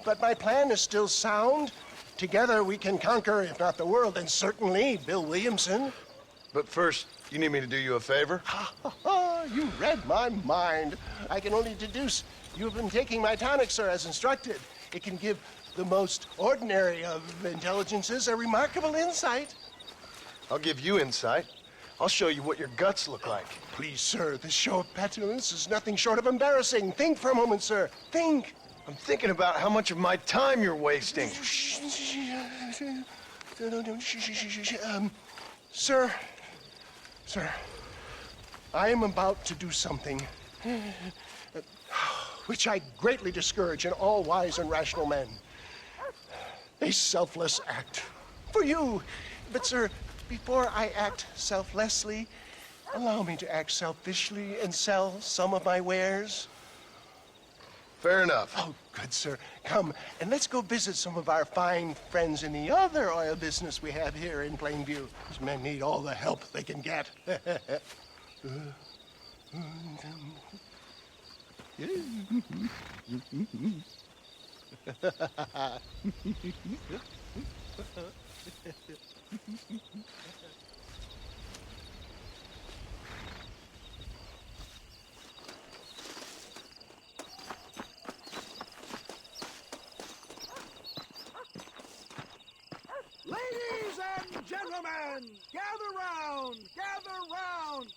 Speaker 17: But my plan is still sound. Together we can conquer, if not the world, then certainly Bill Williamson.
Speaker 5: But first, you need me to do you a favor?
Speaker 17: You read my mind. I can only deduce you've been taking my tonic, sir, as instructed. It can give the most ordinary of intelligences a remarkable insight.
Speaker 5: I'll give you insight. I'll show you what your guts look like.
Speaker 17: Please, sir, this show of petulance is nothing short of embarrassing. Think for a moment, sir. Think.
Speaker 5: I'm thinking about how much of my time you're wasting.
Speaker 17: Sir, I am about to do something which I greatly discourage in all wise and rational men. A selfless act for you. But, sir, before I act selflessly, allow me to act selfishly and sell some of my wares.
Speaker 5: Fair enough.
Speaker 17: Oh, good, sir. Come, and let's go visit some of our fine friends in the other oil business we have here in Plainview. These men need all the help they can get.
Speaker 18: Ladies and gentlemen, gather round, gather round.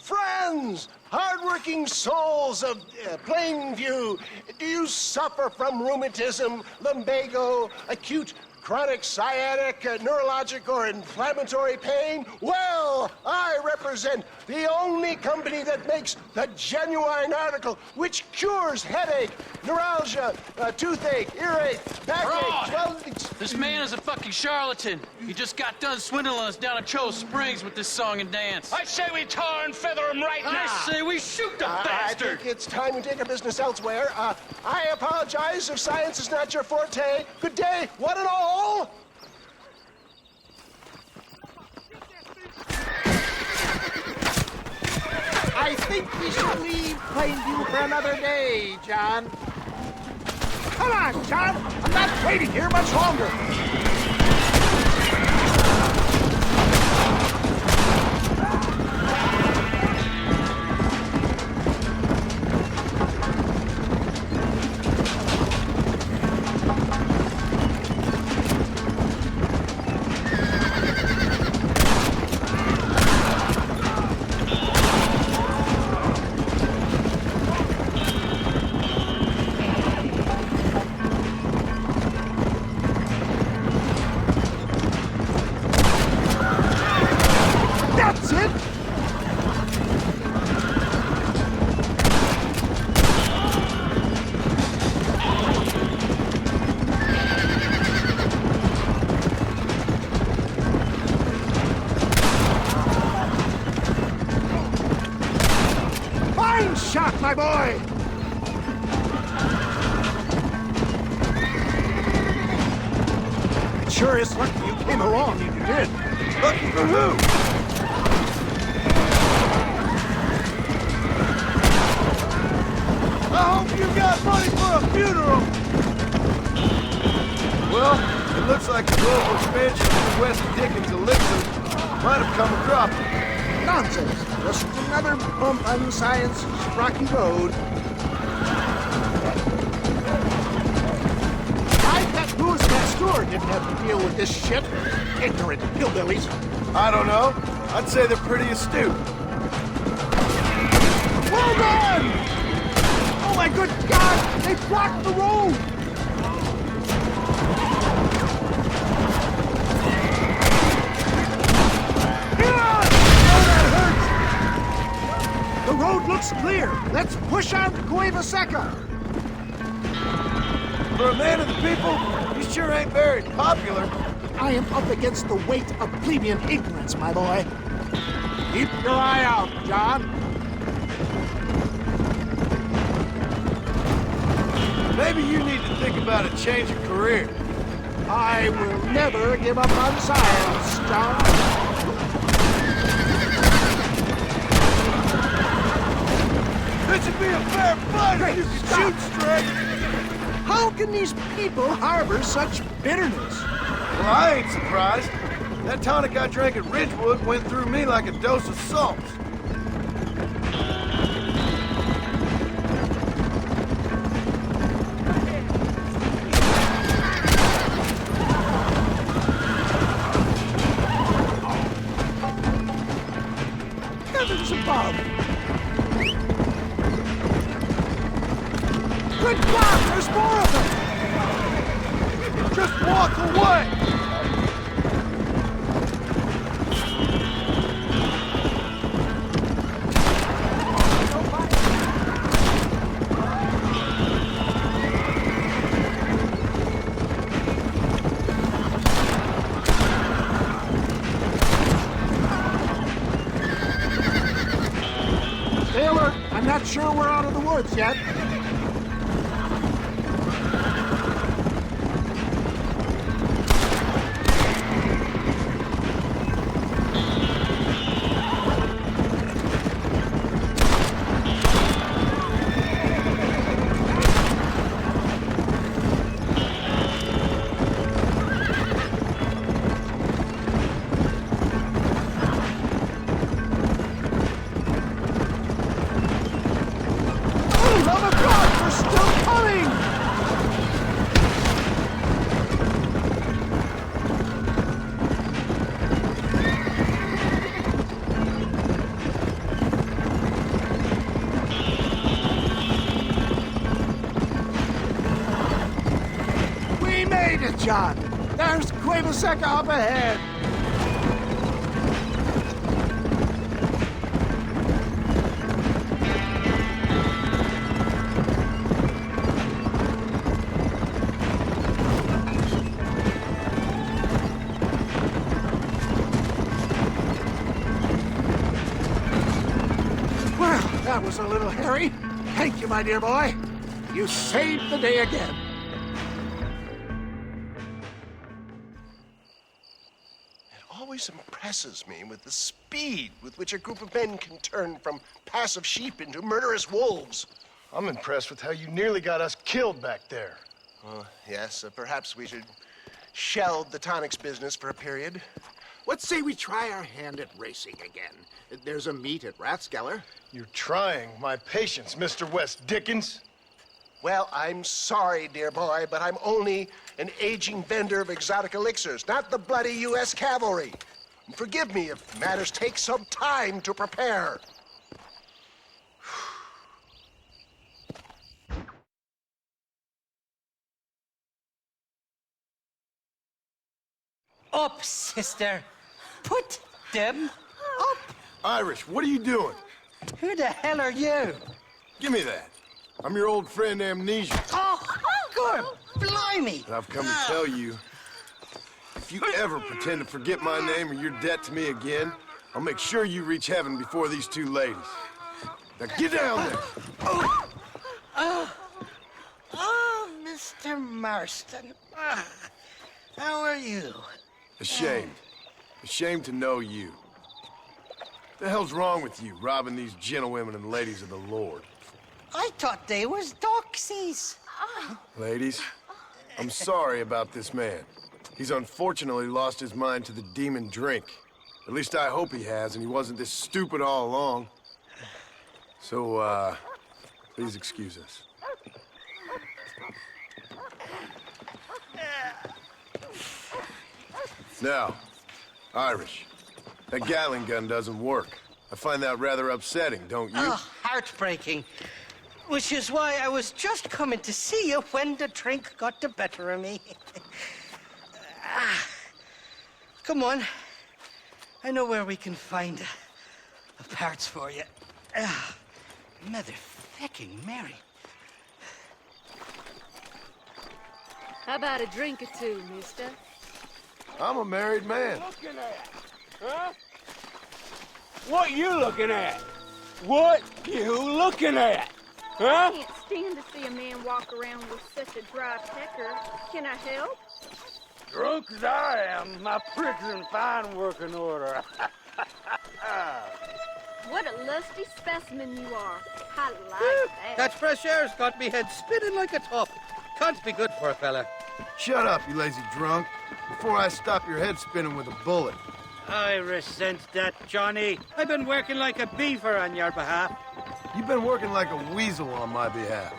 Speaker 17: Friends, hardworking souls of Plainview, do you suffer from rheumatism, lumbago, acute chronic sciatic, neurologic, or inflammatory pain? Well, I represent the only company that makes the genuine article which cures headache, neuralgia, toothache, earache, backache,
Speaker 7: This man is a fucking charlatan. He just got done swindling us down at Cho Springs with this song and dance.
Speaker 10: I say we tar and feather him right now.
Speaker 7: I say we shoot the bastard.
Speaker 17: I think it's time we take our business elsewhere. I apologize if science is not your forte. Good day, one and all.
Speaker 18: I think we should leave Plainview for another day, John. Come on, John. I'm not waiting here much longer. That's it! Fine shot, my boy! It sure is lucky you came along and you did. Lucky for who?
Speaker 3: I hope you got money for a funeral! Well, it looks like the global expansion of the West Dickens elixir might have come a cropping.
Speaker 18: Nonsense. Just another bump on science's rocky road. I bet Louis Pasteur didn't have to deal with this shit. Ignorant hillbillies.
Speaker 3: I don't know. I'd say they're pretty astute.
Speaker 18: Well done! Oh my good God! They blocked the road! The road looks clear. Let's push on to Cueva Seca.
Speaker 3: For a man of the people, he sure ain't very popular.
Speaker 18: I am up against the weight of plebeian ignorance, my boy. Keep your eye out, John.
Speaker 3: Maybe you need to think about a change of career.
Speaker 18: I will never give up on science, John.
Speaker 3: This should be a fair fight if you can shoot straight.
Speaker 18: How can these people harbor such bitterness?
Speaker 3: Well, I ain't surprised. That tonic I drank at Ridgewood went through me like a dose of salt.
Speaker 18: Heavens above! Good God, there's more of them!
Speaker 3: Just walk away!
Speaker 18: not sure we're out of the woods yet. John, there's Cueva Seca up ahead. Well, that was a little hairy. Thank you, my dear boy. You saved the day again.
Speaker 17: Always impresses me with the speed with which a group of men can turn from passive sheep into murderous wolves.
Speaker 3: I'm impressed with how you nearly got us killed back there.
Speaker 17: Yes, perhaps we should shelve the tonics business for a period.
Speaker 18: What say we try our hand at racing again? There's a meet at Rathskeller.
Speaker 3: You're trying my patience, Mr. West Dickens.
Speaker 17: Well, I'm sorry, dear boy, but I'm only an aging vendor of exotic elixirs, not the bloody U.S. cavalry. Forgive me if matters take some time to prepare.
Speaker 4: Up, sister. Put them up.
Speaker 3: Irish, what are you doing?
Speaker 4: Who the hell are you?
Speaker 3: Give me that. I'm your old friend Amnesia.
Speaker 4: Oh, good. Blimey.
Speaker 3: I've come to tell you, if you ever pretend to forget my name or your debt to me again, I'll make sure you reach heaven before these two ladies. Now get down there.
Speaker 4: Oh, Mr. Marston. How are you?
Speaker 3: Ashamed. Ashamed to know you. What the hell's wrong with you, robbing these gentlewomen and ladies of the Lord?
Speaker 4: I thought they was doxies.
Speaker 3: Ladies, I'm sorry about this man. He's unfortunately lost his mind to the demon drink. At least I hope he has, and he wasn't this stupid all along. So, please excuse us. Now, Irish, that Gatling gun doesn't work. I find that rather upsetting, don't you?
Speaker 4: Oh, heartbreaking. Which is why I was just coming to see you when the drink got the better of me. Come on. I know where we can find the parts for you. Mother-fucking Mary.
Speaker 19: How about a drink or two, mister?
Speaker 3: I'm a married man.
Speaker 13: Looking at, huh? What you looking at? What you looking at? Huh?
Speaker 19: I can't stand to see a man walk around with such a dry pecker. Can I help?
Speaker 15: Drunk as I am, my prick's in fine working order.
Speaker 19: What a lusty specimen you are. I like that.
Speaker 16: That fresh air's got me head spinning like a top. Can't be good for a fella.
Speaker 3: Shut up, you lazy drunk, before I stop your head spinning with a bullet.
Speaker 16: I resent that, Johnny. I've been working like a beaver on your behalf.
Speaker 3: You've been working like a weasel on my behalf.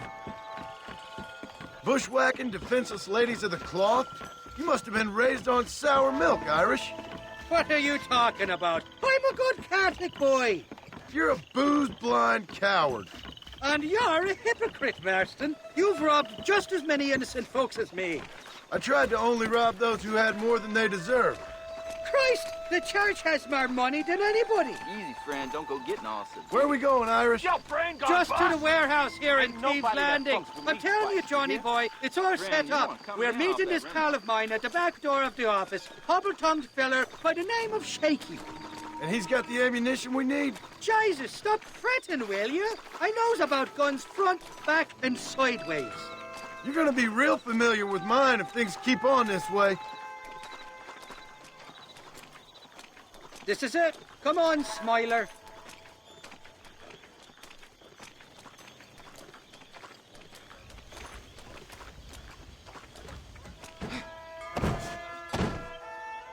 Speaker 3: Bushwhacking defenseless ladies of the cloth? You must have been raised on sour milk, Irish.
Speaker 16: What are you talking about? I'm a good Catholic boy.
Speaker 3: You're a booze-blind coward.
Speaker 16: And you're a hypocrite, Marston. You've robbed just as many innocent folks as me.
Speaker 3: I tried to only rob those who had more than they deserved.
Speaker 16: Christ, the church has more money than anybody.
Speaker 23: Easy, friend. Don't go getting all sick.
Speaker 3: Where are we going, Irish?
Speaker 15: Yo, friend,
Speaker 16: Just to the warehouse here in Thieves Landing. I'm telling you, Johnny boy, it's all set up. We're meeting this pal of mine at the back door of the office, hobble-tongued fella by the name of Shaky.
Speaker 5: And he's got the ammunition we need?
Speaker 16: Jesus, stop fretting, will you? I knows about guns front, back, and sideways.
Speaker 5: You're gonna be real familiar with mine if things keep on this way.
Speaker 16: This is it. Come on, Smiler.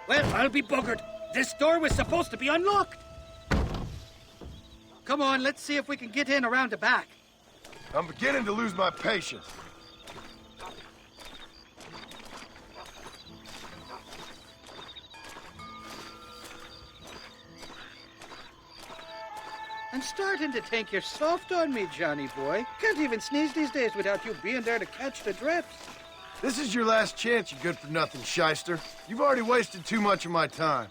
Speaker 16: Well, I'll be buggered. This door was supposed to be unlocked. Come on, let's see if we can get in around the back.
Speaker 5: I'm beginning to lose my patience.
Speaker 16: I'm starting to think you're soft on me, Johnny boy. Can't even sneeze these days without you being there to catch the drips.
Speaker 5: This is your last chance, you good-for-nothing shyster. You've already wasted too much of my time.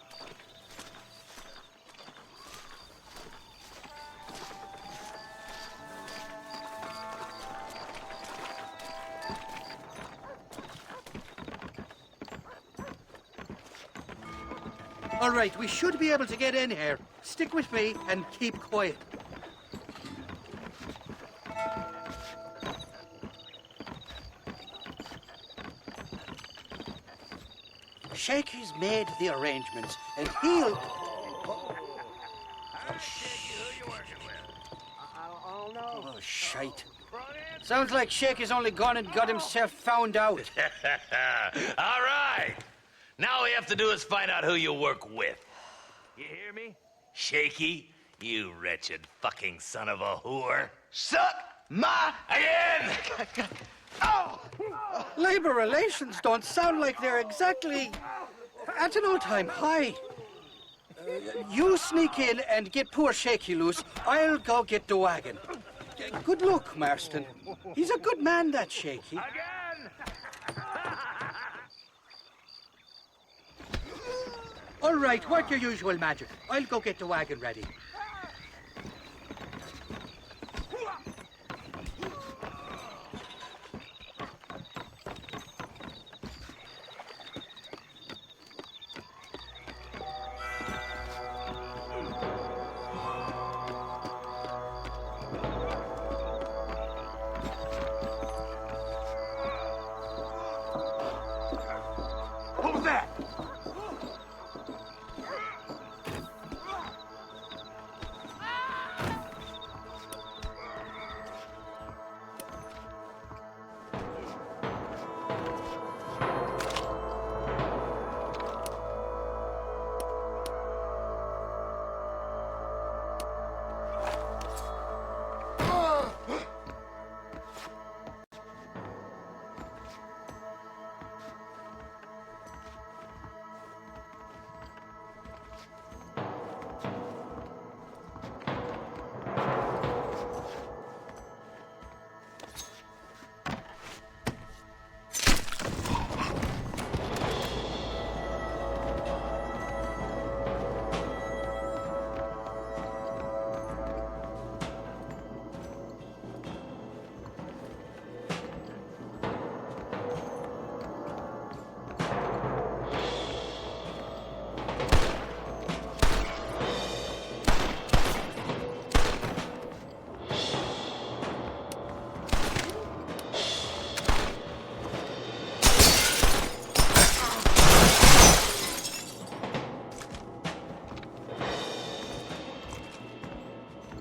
Speaker 16: All right, we should be able to get in here. Stick with me and keep quiet. Shaky's made the arrangements, and he'll... Oh, shite. Sounds like Shaky's only gone and got himself found out.
Speaker 2: All right. Now all we have to do is find out who you work with. You hear me? Shaky, you wretched fucking son of a whore. Suck my... Again!
Speaker 16: Oh! Labor relations don't sound like they're exactly at an all-time high. You sneak in and get poor Shaky loose. I'll go get the wagon. Good luck, Marston. He's a good man, that Shaky. All right, work your usual magic. I'll go get the wagon ready.
Speaker 5: What was that?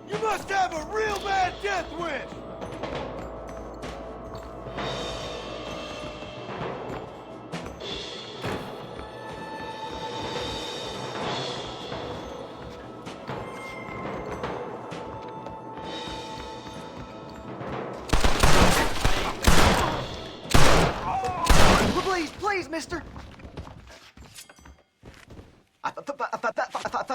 Speaker 5: You must have a real bad death wish!
Speaker 14: Please, mister.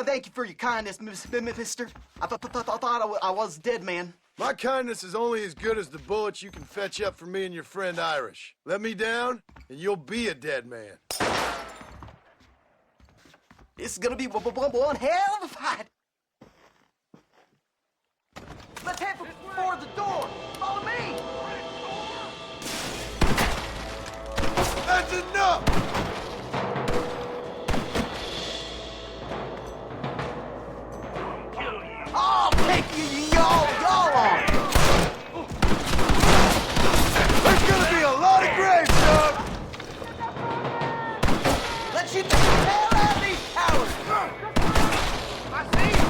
Speaker 14: Thank you for your kindness, mister. I thought I was dead man.
Speaker 5: My kindness is only as good as the bullets you can fetch up for me and your friend Irish. Let me down, and you'll be a dead man.
Speaker 14: This is gonna be one hell of a fight. Let's head for the door. Follow me.
Speaker 5: That's enough!
Speaker 14: take y'all on.
Speaker 3: There's gonna be a lot of graves, Doug!
Speaker 14: Let's shoot the hell out of these cowards.
Speaker 1: I see you.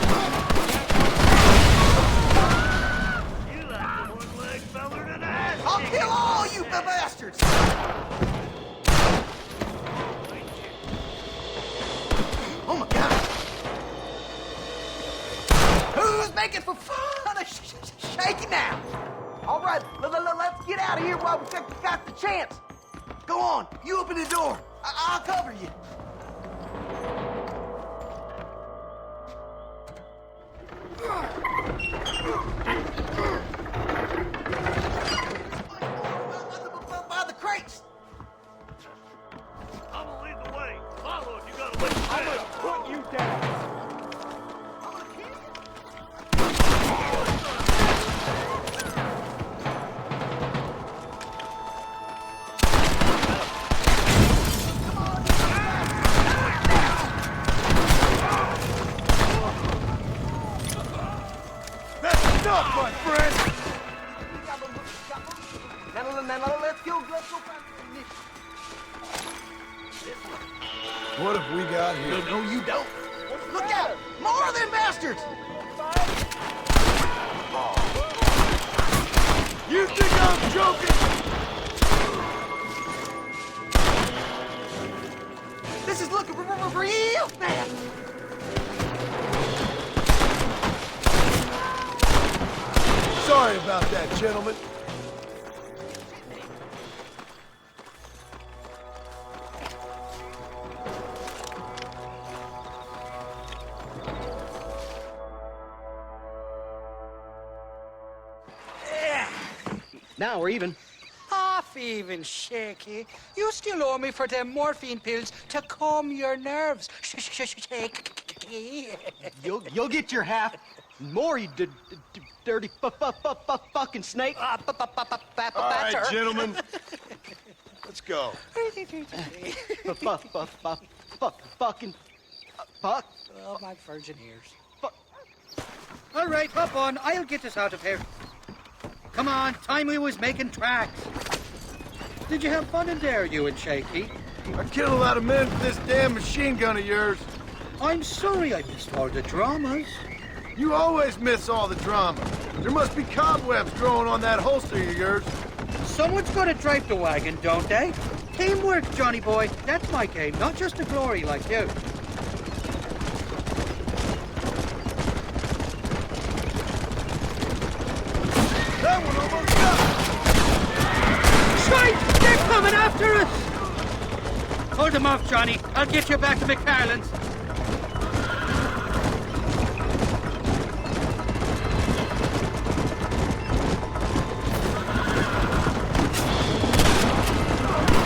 Speaker 1: You like the one-leg feller to the ass.
Speaker 14: I'll kill all you bastards. Oh my God. Who's making for fun of Shaky now? All right, let's get out of here while we got the chance. Go on, you open the door. I'll cover you. By the crates.
Speaker 1: I'm gonna lead the way. Follow if you gotta let I'm gonna put you down.
Speaker 3: That's enough, my friend!
Speaker 14: Now, let's go find
Speaker 3: What have we got here?
Speaker 14: No, you don't. Look out! More of them bastards!
Speaker 3: You think I'm joking?
Speaker 14: This is looking real bad.
Speaker 3: Sorry about that, gentlemen.
Speaker 4: Now we're even. Half even, Shaky. You still owe me for them morphine pills to calm your nerves. Shaky.
Speaker 14: You'll get your half. More, you dirty fucking snake.
Speaker 3: All right, gentlemen. Let's go.
Speaker 14: Fucking fuck.
Speaker 4: Oh, my virgin ears. All right, hop on. I'll get us out of here. Come on, time we was making tracks. Did you have fun in there, you and Shaky?
Speaker 3: I killed a lot of men with this damn machine gun of yours.
Speaker 4: I'm sorry I missed all the dramas.
Speaker 3: You always miss all the drama. There must be cobwebs growing on that holster of yours.
Speaker 4: Someone's got to drive the wagon, don't they? Teamwork, Johnny boy. That's my game, not just a glory like you.
Speaker 3: That one almost got it.
Speaker 4: Shite! They're coming after us! Hold them off, Johnny. I'll get you back to McFarland's.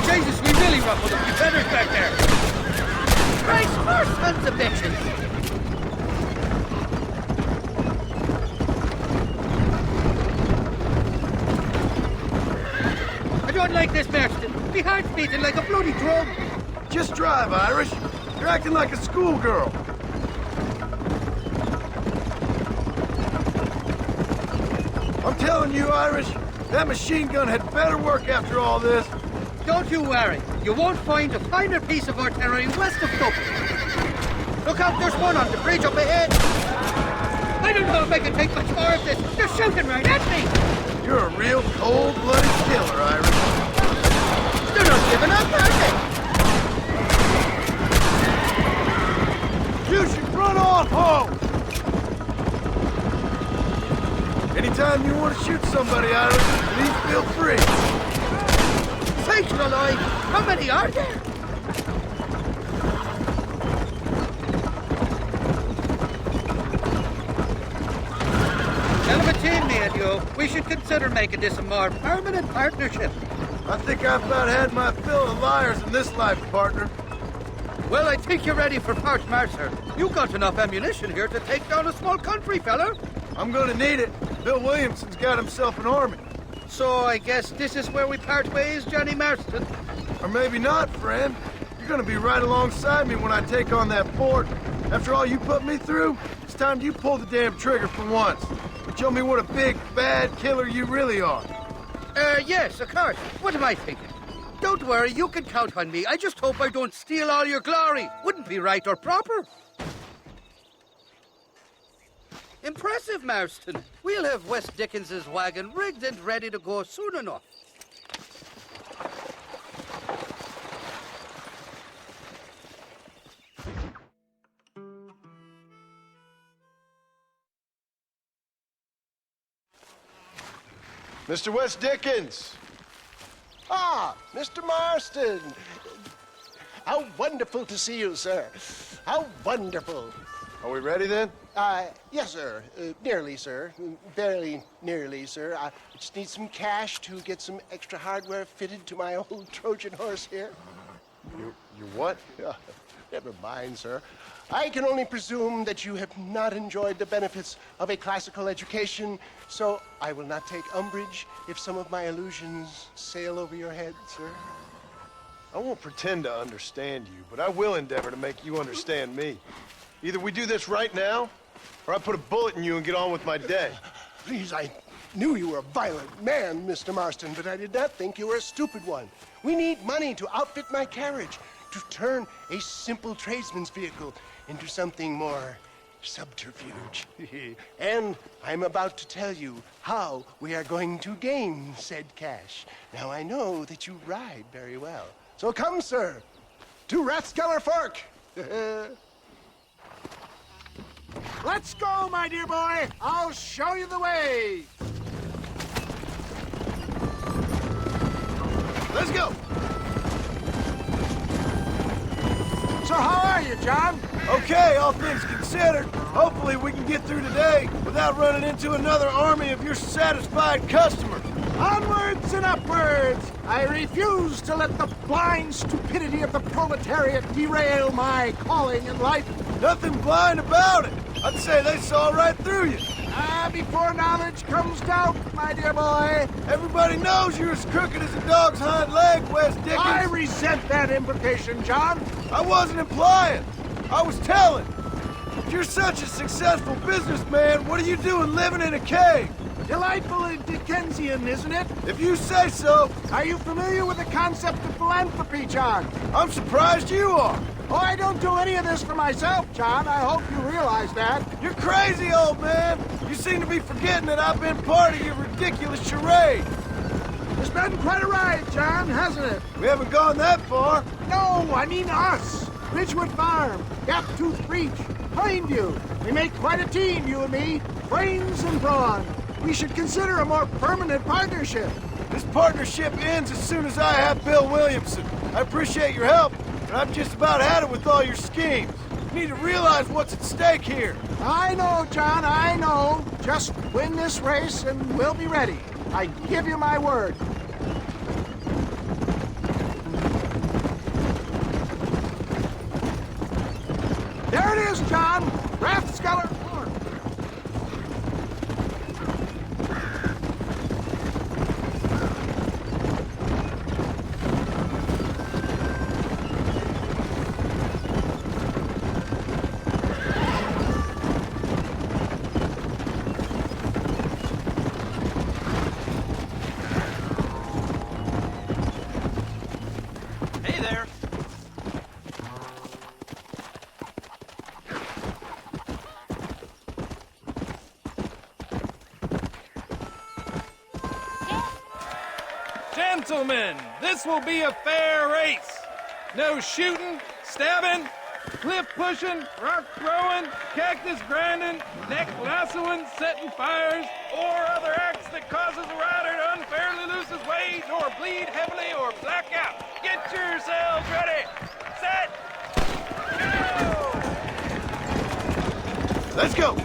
Speaker 4: Jesus, we really ruffled a few feathers back there. Christ, more sons of bitches. I don't like this, Marston. My heart's beating like a bloody drum.
Speaker 3: Just drive, Irish. You're acting like a schoolgirl. I'm telling you, Irish, that machine gun had better work after all this.
Speaker 4: Don't you worry. You won't find a finer piece of artillery west of Dublin. Look out, there's one on the bridge up ahead. I don't know if I can take much more of this. They're shooting right at me.
Speaker 3: You're a real cold-blooded killer, Irish.
Speaker 4: They're not giving up, are they?
Speaker 3: You should run off home! Anytime you want to shoot somebody, Irish, please feel free.
Speaker 4: Sakes alive! How many are there? Hell of a team, me and you. We should consider making this a more permanent partnership.
Speaker 3: I think I've about had my fill of liars in this life, partner.
Speaker 4: Well, I think you're ready for Port Mercer. You got enough ammunition here to take down a small country, fella.
Speaker 3: I'm gonna need it. Bill Williamson's got himself an army.
Speaker 4: So I guess this is where we part ways, Johnny Marston.
Speaker 3: Or maybe not, friend. You're gonna be right alongside me when I take on that fort. After all you put me through, it's time do you pull the damn trigger for once? And show me what a big, bad killer you really are.
Speaker 4: Yes, of course. What am I thinking? Don't worry, you can count on me. I just hope I don't steal all your glory. Wouldn't be right or proper. Impressive, Marston. We'll have West Dickens's wagon rigged and ready to go soon enough.
Speaker 3: Mr. West Dickens!
Speaker 17: Ah, Mr. Marston. How wonderful to see you, sir. How wonderful.
Speaker 3: Are we ready then?
Speaker 17: Yes, sir. Nearly, sir. Very nearly, sir. I just need some cash to get some extra hardware fitted to my old Trojan horse here.
Speaker 3: You what?
Speaker 17: Never mind, sir. I can only presume that you have not enjoyed the benefits of a classical education, so I will not take umbrage if some of my illusions sail over your head, sir.
Speaker 3: I won't pretend to understand you, but I will endeavor to make you understand me. Either we do this right now, or I put a bullet in you and get on with my day.
Speaker 17: Please, I knew you were a violent man, Mr. Marston, but I did not think you were a stupid one. We need money to outfit my carriage, to turn a simple tradesman's vehicle into something more subterfuge. And I'm about to tell you how we are going to gain said cash. Now, I know that you ride very well. So come, sir, to Rathskeller Fork.
Speaker 18: Let's go, my dear boy. I'll show you the way.
Speaker 3: Let's go.
Speaker 18: So how are you, John?
Speaker 3: Okay, all things considered. Hopefully we can get through today without running into another army of your satisfied customers.
Speaker 18: Onwards and upwards! I refuse to let the blind stupidity of the proletariat derail my calling in life.
Speaker 3: Nothing blind about it. I'd say they saw right through you.
Speaker 18: Before knowledge comes doubt, my dear boy.
Speaker 3: Everybody knows you're as crooked as a dog's hind leg, West Dickens.
Speaker 18: I resent that implication, John.
Speaker 3: I wasn't implying. I was telling. If you're such a successful businessman, what are you doing living in a cave?
Speaker 18: Delightful and Dickensian, isn't it?
Speaker 3: If you say so.
Speaker 18: Are you familiar with the concept of philanthropy, John?
Speaker 3: I'm surprised you are.
Speaker 18: Oh, I don't do any of this for myself, John. I hope you realize that.
Speaker 3: You're crazy, old man. You seem to be forgetting that I've been part of your ridiculous charade.
Speaker 18: It's been quite a ride, John, hasn't it?
Speaker 3: We haven't gone that far.
Speaker 18: No, I mean us. Ridgewood Farm, Gaptooth Breach, Plainview. We make quite a team, you and me. Brains and brawn. We should consider a more permanent partnership.
Speaker 3: This partnership ends as soon as I have Bill Williamson. I appreciate your help, but I've just about had it with all your schemes. You need to realize what's at stake here.
Speaker 18: I know, John, I know. Just win this race and we'll be ready. I give you my word. There it is, John. Rathskeller Fork.
Speaker 1: Hey there.
Speaker 15: Gentlemen, this will be a fair race. No shooting, stabbing, cliff pushing, rock throwing, cactus grinding, neck lassoing, setting fires, or other acts that causes a rider to unfairly lose his wage or bleed heavily or black out. Get yourselves ready. Set. Go!
Speaker 3: Let's go.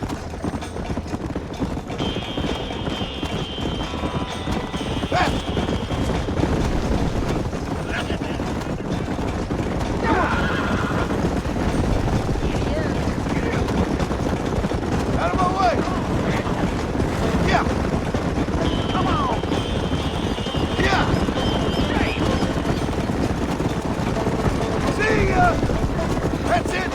Speaker 3: Out of my way! Yeah! Come on! Yeah! See ya! That's it!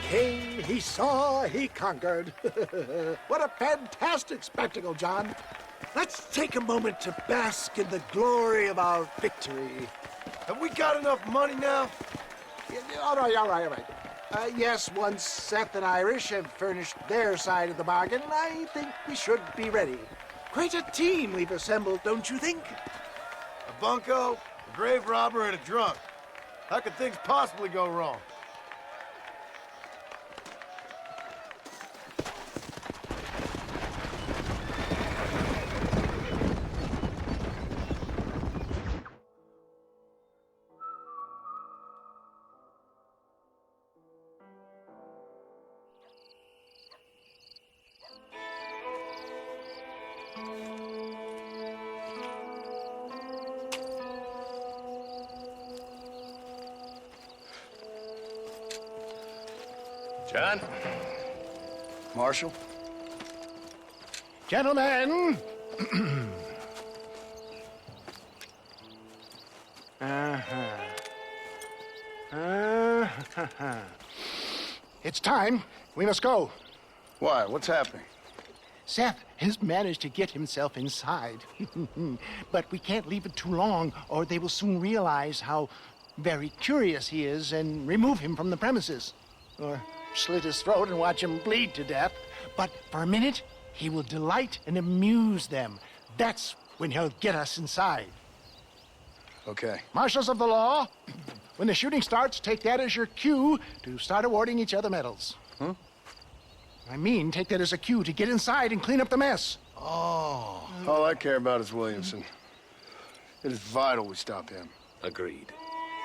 Speaker 18: came, he saw, he conquered. What a fantastic spectacle, John. Let's take a moment to bask in the glory of our victory.
Speaker 3: Have we got enough money now?
Speaker 18: All right. Yes, once Seth and Irish have furnished their side of the bargain, I think we should be ready. Quite a team we've assembled, don't you think?
Speaker 3: A bunco, a grave robber, and a drunk. How could things possibly go wrong?
Speaker 2: John?
Speaker 3: Marshal?
Speaker 18: Gentlemen! It's time. We must go.
Speaker 3: Why? What's happening?
Speaker 18: Seth has managed to get himself inside. But we can't leave it too long, or they will soon realize how very curious he is and remove him from the premises. Or slit his throat and watch him bleed to death. But for a minute, he will delight and amuse them. That's when he'll get us inside.
Speaker 3: Okay.
Speaker 18: Marshals of the law, when the shooting starts, take that as your cue to start awarding each other medals.
Speaker 3: Huh?
Speaker 18: I mean, take that as a cue to get inside and clean up the mess.
Speaker 3: Oh. All I care about is Williamson. It is vital we stop him.
Speaker 10: Agreed.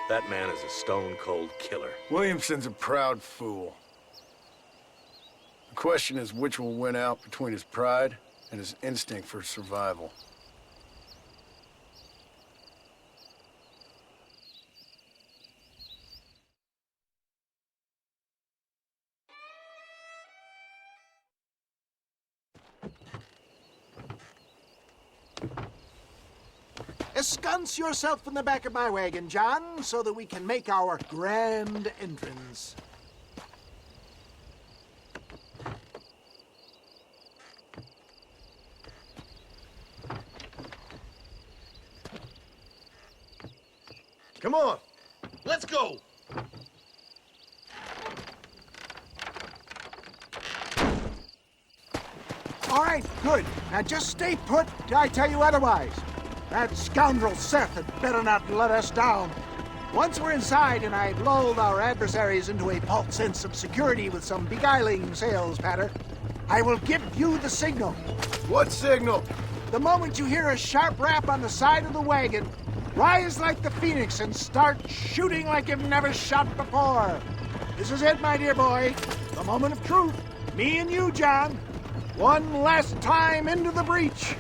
Speaker 10: That man is a stone-cold killer.
Speaker 3: Williamson's a proud fool. The question is which will win out between his pride and his instinct for survival.
Speaker 18: Ensconce yourself in the back of my wagon, John, so that we can make our grand entrance.
Speaker 3: Come on.
Speaker 2: Let's go!
Speaker 18: All right, good. Now just stay put till I tell you otherwise. That scoundrel Seth had better not let us down. Once we're inside and I've lulled our adversaries into a false sense of security with some beguiling sales patter, I will give you the signal.
Speaker 3: What signal?
Speaker 18: The moment you hear a sharp rap on the side of the wagon, rise like the phoenix and start shooting like you've never shot before. This is it, my dear boy. The moment of truth. Me and you, John. One last time into the breach.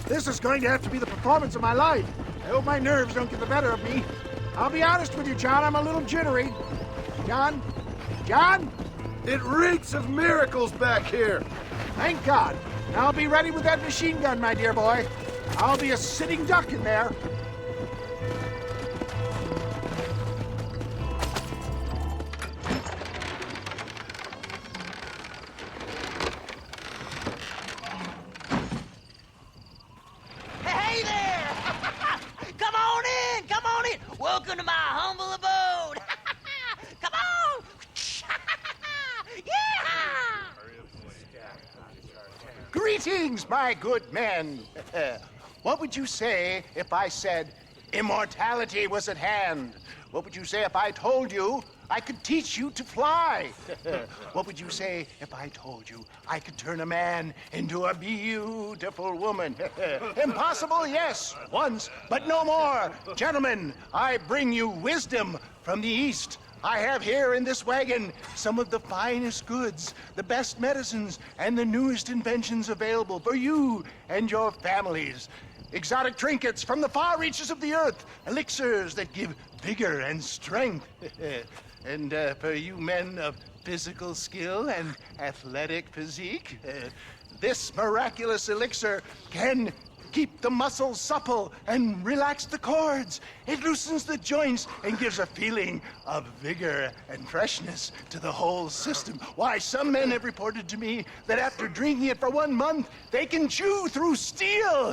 Speaker 18: This is going to have to be the performance of my life. I hope my nerves don't get the better of me. I'll be honest with you, John, I'm a little jittery. John? John?
Speaker 3: It reeks of miracles back here.
Speaker 18: Thank God. Now I'll be ready with that machine gun, my dear boy. I'll be a sitting duck in there.
Speaker 20: Hey there! Come on in! Come on in! Welcome to my humble abode! Come on! Yeah!
Speaker 18: Greetings, my good men. What would you say if I said immortality was at hand? What would you say if I told you I could teach you to fly? What would you say if I told you I could turn a man into a beautiful woman? Impossible, yes, once, but no more. Gentlemen, I bring you wisdom from the East. I have here in this wagon some of the finest goods, the best medicines, and the newest inventions available for you and your families. Exotic trinkets from the far reaches of the earth, elixirs that give vigor and strength. And for you men of physical skill and athletic physique, this miraculous elixir can keep the muscles supple and relax the cords. It loosens the joints and gives a feeling of vigor and freshness to the whole system. Why, some men have reported to me that after drinking it for 1 month, they can chew through steel.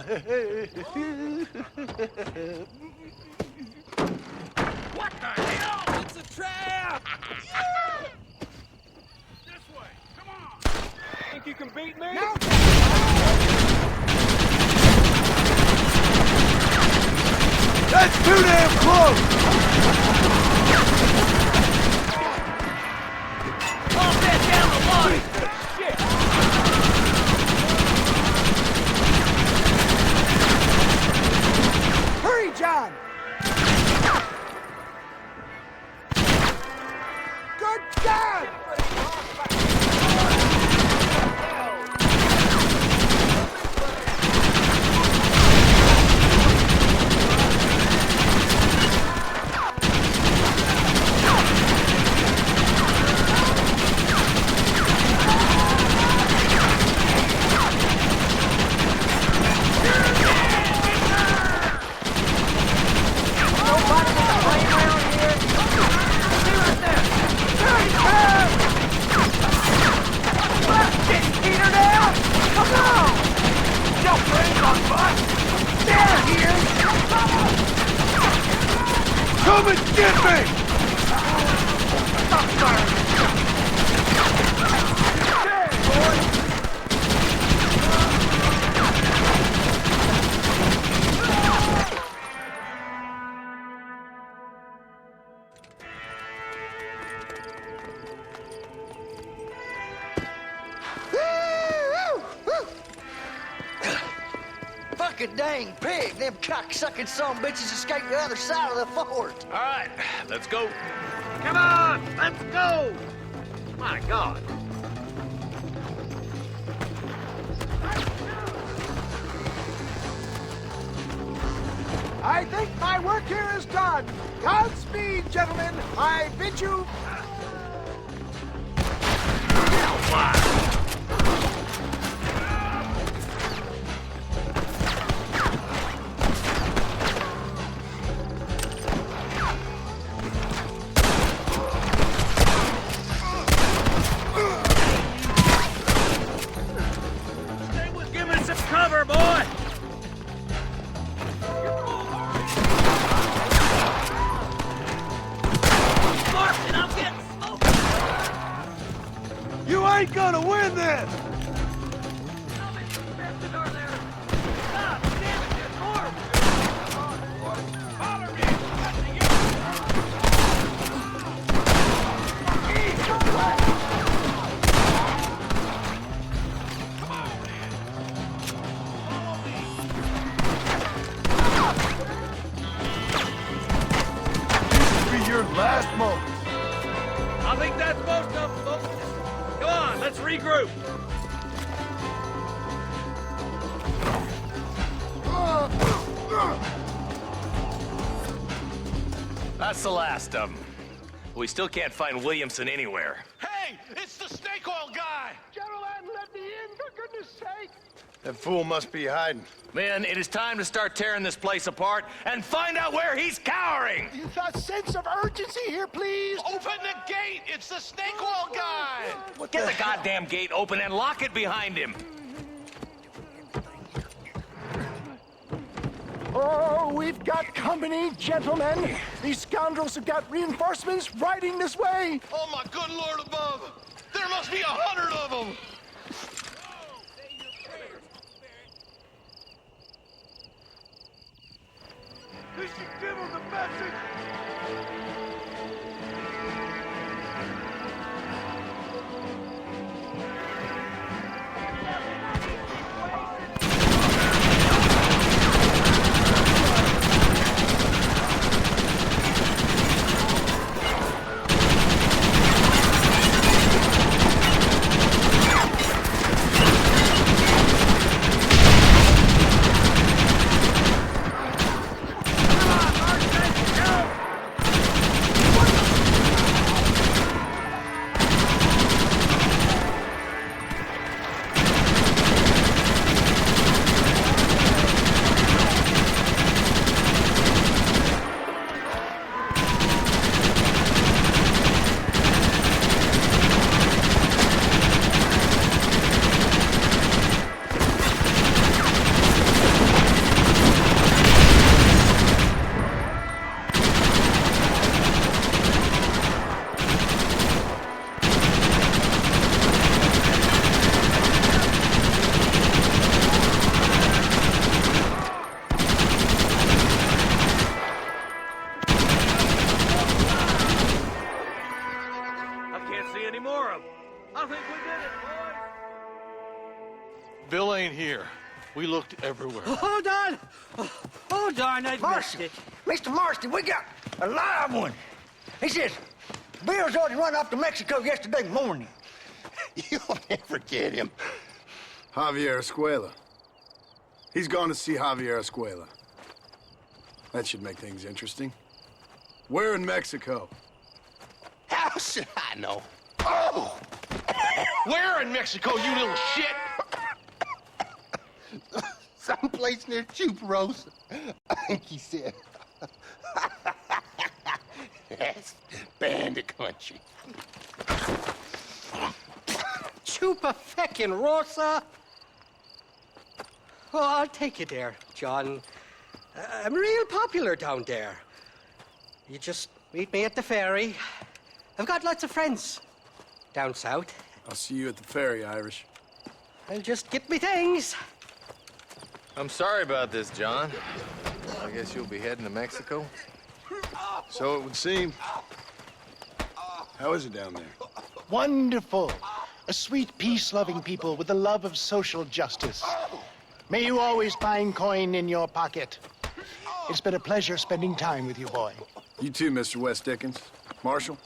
Speaker 13: What the hell? It's a trap! This way, come on!
Speaker 15: Think you can beat me?
Speaker 18: No.
Speaker 3: That's too damn close!
Speaker 21: Pump that down the water!
Speaker 18: Hurry, John! Good God!
Speaker 3: Come and get me!
Speaker 14: Fucking dang pig! Them cocksucking son of bitches escaped the other side of the fort.
Speaker 2: All right, let's go.
Speaker 4: Come on, let's go! My God.
Speaker 18: I think my work here is done. Godspeed, gentlemen. I bid you...
Speaker 4: Give me some cover, boy!
Speaker 21: Marston, I'm getting smoked!
Speaker 3: You ain't gonna win this!
Speaker 21: God damn it, this horse!
Speaker 13: Follow me!
Speaker 3: Your last moment.
Speaker 4: I think that's most of them, folks. Come on, let's regroup.
Speaker 2: That's the last of them. We still can't find Williamson anywhere.
Speaker 10: Hey, it's the snake oil guy!
Speaker 18: Gentlemen, let me in, for goodness sake!
Speaker 3: That fool must be hiding.
Speaker 2: Men, it is time to start tearing this place apart and find out where he's cowering!
Speaker 18: A sense of urgency here, please!
Speaker 10: Open the gate! It's the snake oil guy!
Speaker 2: Get the goddamn gate open and lock it behind him!
Speaker 18: Oh, we've got company, gentlemen. These scoundrels have got reinforcements riding this way.
Speaker 10: Oh, my good Lord above! There must be 100 of them!
Speaker 3: We should give him the message!
Speaker 4: Come on, Marston, go!
Speaker 6: ain't here. We looked everywhere.
Speaker 4: Hold on! Oh, darn, I missed it.
Speaker 14: Mr. Marston, we got a live one. He says, Bill's already run off to Mexico yesterday morning.
Speaker 5: You'll never get him. Javier Escuela. He's gone to see Javier Escuela. That should make things interesting. Where in Mexico?
Speaker 17: How should I know?
Speaker 6: Oh! Where in Mexico, you little shit?
Speaker 17: Someplace near Chuparosa, I think he said. That's bandit country.
Speaker 4: Chupa-feckin' Oh, I'll take you there, John. I'm real popular down there. You just meet me at the ferry. I've got lots of friends down south.
Speaker 5: I'll see you at the ferry, Irish.
Speaker 4: I'll just get me things.
Speaker 9: I'm sorry about this, John. I guess you'll be heading to Mexico?
Speaker 5: So it would seem. How is it down there?
Speaker 18: Wonderful. A sweet, peace-loving people with the love of social justice. May you always find coin in your pocket. It's been a pleasure spending time with you, boy.
Speaker 5: You too, Mr. West Dickens. Marshal?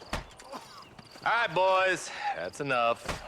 Speaker 9: All right, boys. That's enough.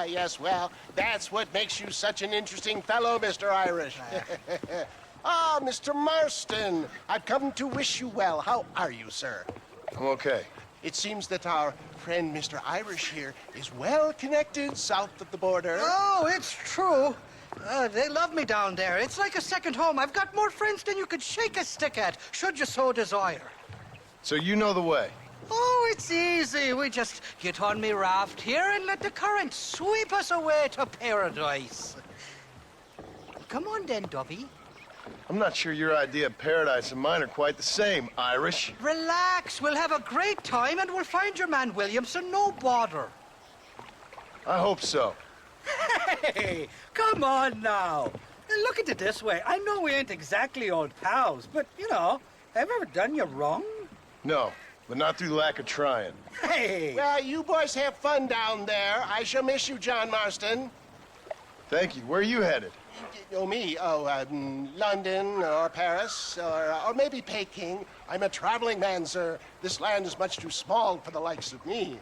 Speaker 17: Yes, well, that's what makes you such an interesting fellow, Mr. Irish. Ah, Mr. Marston, I've come to wish you well. How are you, sir?
Speaker 5: I'm okay.
Speaker 17: It seems that our friend Mr. Irish here is well connected south of the border.
Speaker 4: Oh, it's true. They love me down there. It's like a second home. I've got more friends than you could shake a stick at, should you so desire.
Speaker 5: So you know the way?
Speaker 4: Oh, it's easy. We just get on me raft here and let the current sweep us away to paradise. Come on then, Dovey.
Speaker 5: I'm not sure your idea of paradise and mine are quite the same, Irish.
Speaker 4: Relax. We'll have a great time and we'll find your man Williamson, no bother.
Speaker 5: I hope so.
Speaker 16: Hey, come on now. Look at it this way. I know we ain't exactly old pals, but, you know, have I ever done you wrong?
Speaker 5: No, but not through lack of trying.
Speaker 16: Hey!
Speaker 17: Well, you boys have fun down there. I shall miss you, John Marston.
Speaker 5: Thank you. Where are you headed?
Speaker 17: Oh, me? Oh, London or Paris or maybe Peking. I'm a traveling man, sir. This land is much too small for the likes of me.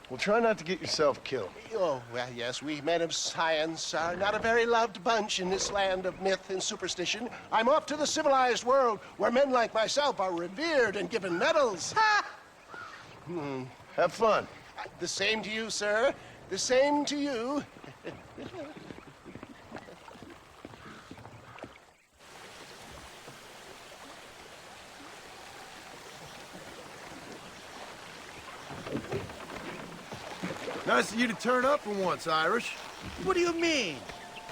Speaker 5: Well, try not to get yourself killed.
Speaker 17: Oh, well, yes, we men of science are not a very loved bunch in this land of myth and superstition. I'm off to the civilized world where men like myself are revered and given medals. Ha!
Speaker 5: Have fun.
Speaker 17: The same to you, sir. The same to you.
Speaker 3: Nice of you to turn up for once, Irish.
Speaker 4: What do you mean?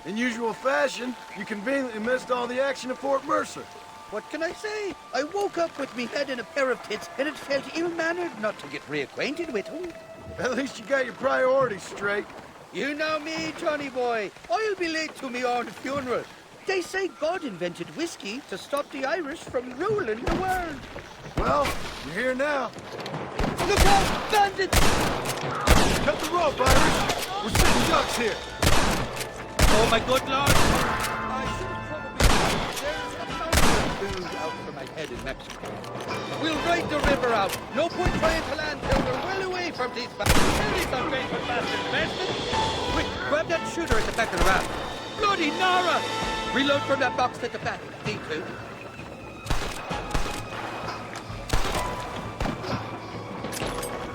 Speaker 3: In usual fashion, you conveniently missed all the action at Fort Mercer.
Speaker 4: What can I say? I woke up with me head in a pair of tits, and it felt ill-mannered not to get reacquainted with him.
Speaker 3: At least you got your priorities straight.
Speaker 4: You know me, Johnny boy. I'll be late to me own funeral. They say God invented whiskey to stop the Irish from ruling the world.
Speaker 3: Well, you're here now.
Speaker 4: Look out, bandits!
Speaker 3: Cut the rope, Irish. We're sitting ducks here.
Speaker 4: Oh, my good Lord. I should probably food out for my head in Mexico. We'll ride the river out. No point trying to land till we're well away from these bastards. These ungrateful bastards. Quick, grab that shooter at the back of the raft. Bloody Nara! Reload from that box at the back. Need to.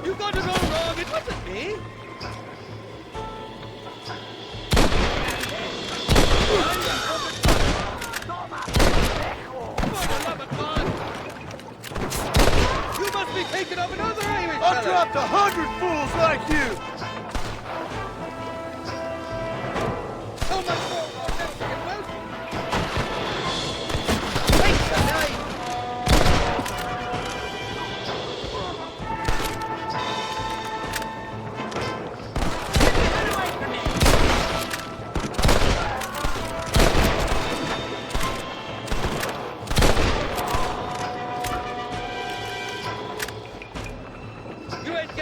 Speaker 4: You got it all wrong. It wasn't me. You must be thinking of another Irish
Speaker 3: I've
Speaker 4: fella.
Speaker 3: dropped 100 fools like you.
Speaker 4: So much more Mexican wealth.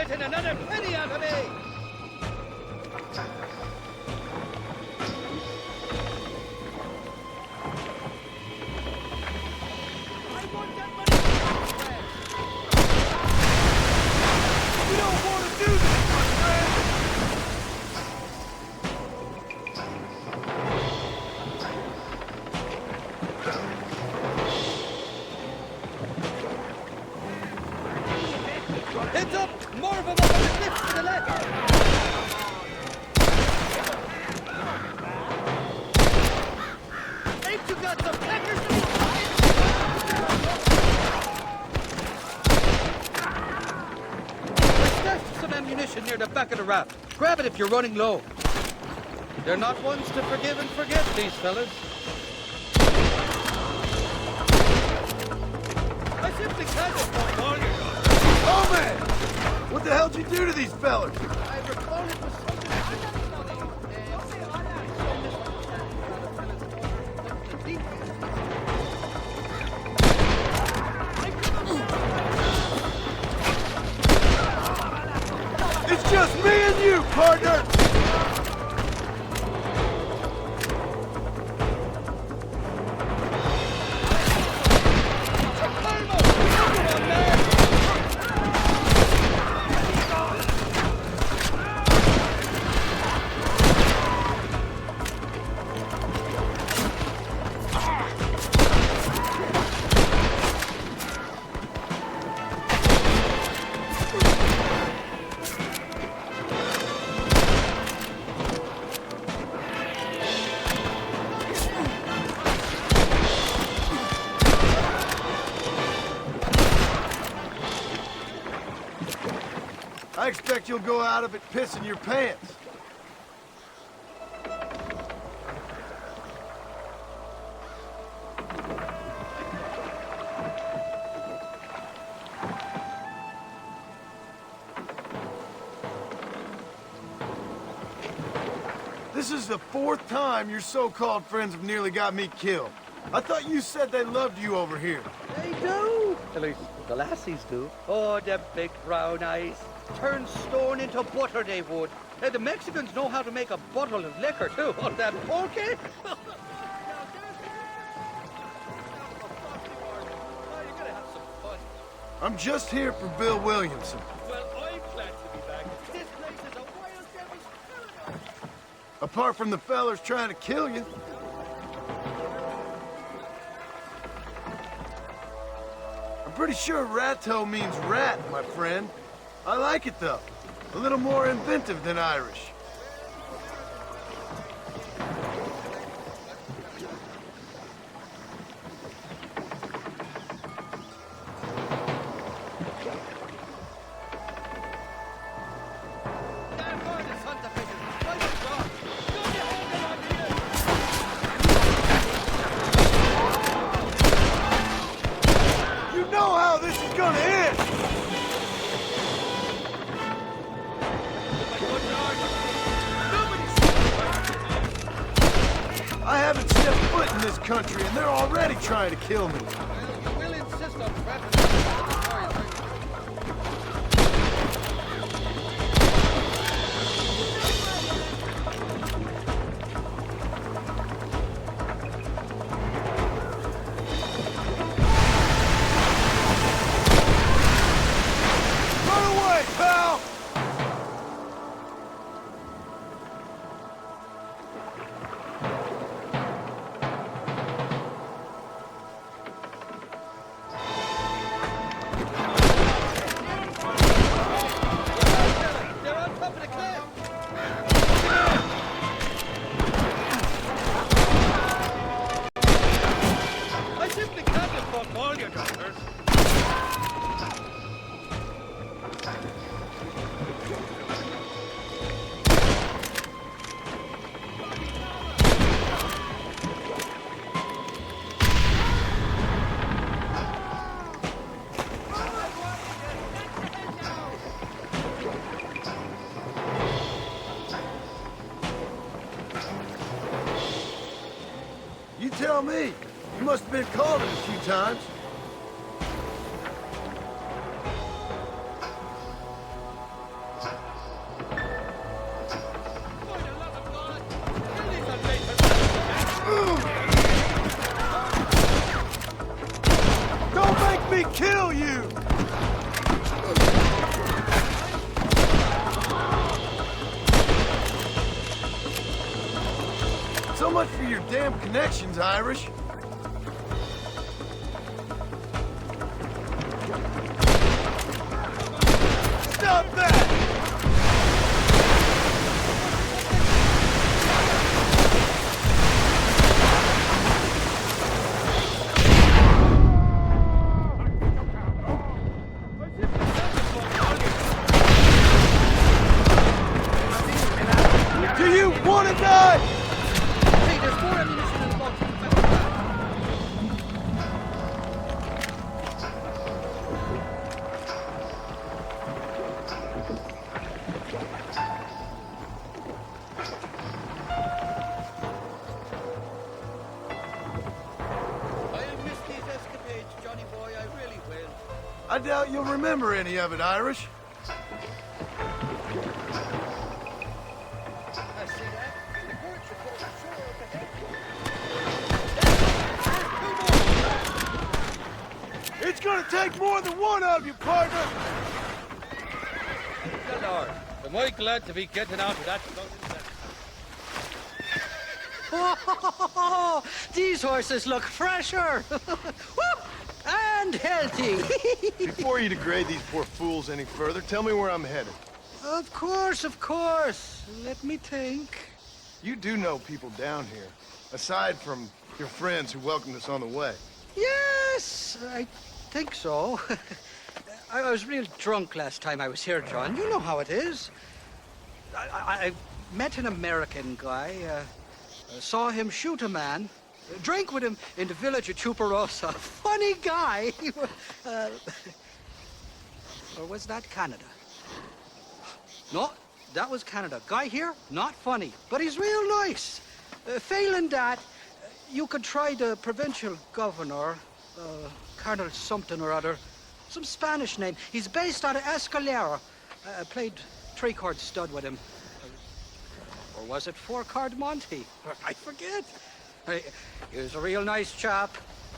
Speaker 4: getting another penny out of me!
Speaker 18: We don't want to do this, my friend!
Speaker 4: Heads up! More of them up on the cliffs to the left! Ain't you got some peckers to be There's stashed some ammunition near the back of the raft. Grab it if you're running low. They're not ones to forgive and forget, these fellas. I simply can't afford all your
Speaker 18: Oh, man! What the hell'd you do to these fellas?
Speaker 4: I recall it was something...
Speaker 18: It's just me and you, partner! I expect you'll go out of it pissing your pants. This is the 4th time your so-called friends have nearly got me killed. I thought you said they loved you over here.
Speaker 4: They do. At least the lassies do. Oh, them big brown eyes. Turn stone into butter, they would. And the Mexicans know how to make a bottle of liquor, too. Oh, that pulque?
Speaker 3: I'm just here for Bill Williamson.
Speaker 4: Well, I'm glad to be back. This place is a wild devil's paradise.
Speaker 3: Apart from the fellers trying to kill you. I'm pretty sure ratto means rat, my friend. I like it, though. A little more inventive than Irish. You know how this is gonna end! I haven't stepped foot in this country, and they're already trying to kill me.
Speaker 4: You will insist on
Speaker 3: Run away, pal!
Speaker 4: I simply can't afford all your daughters.
Speaker 3: You tell me. You must have been called it a few times. damn connections, Irish. Stop that! Do you want to die?
Speaker 4: Hey, there's more ammunition in the box. I'll miss these escapades, Johnny boy. I really will.
Speaker 3: I doubt you'll remember any of it, Irish.
Speaker 4: I see that. The birds are going ashore up ahead.
Speaker 3: It's gonna take more than one of you, partner.
Speaker 4: Good Lord. Am I glad to be getting out of that
Speaker 14: Oh, these horses look fresher. Woo! And healthy.
Speaker 3: Before you degrade these poor fools any further, tell me where I'm headed.
Speaker 14: Of course, of course. Let me think.
Speaker 3: You do know people down here, aside from your friends who welcomed us on the way.
Speaker 14: Yes, I think so. I was real drunk last time I was here, John. You know how it is. I met an American guy, saw him shoot a man, drank with him in the village of Chuparosa. Funny guy. Or was that Canada? No, that was Canada. Guy here, not funny, but he's real nice. Failing that, you could try the provincial governor, Colonel something or other. Some Spanish name. He's based out of Escalera. Played three-card stud with him. Or was it four-card Monty? I forget. He was a real nice chap.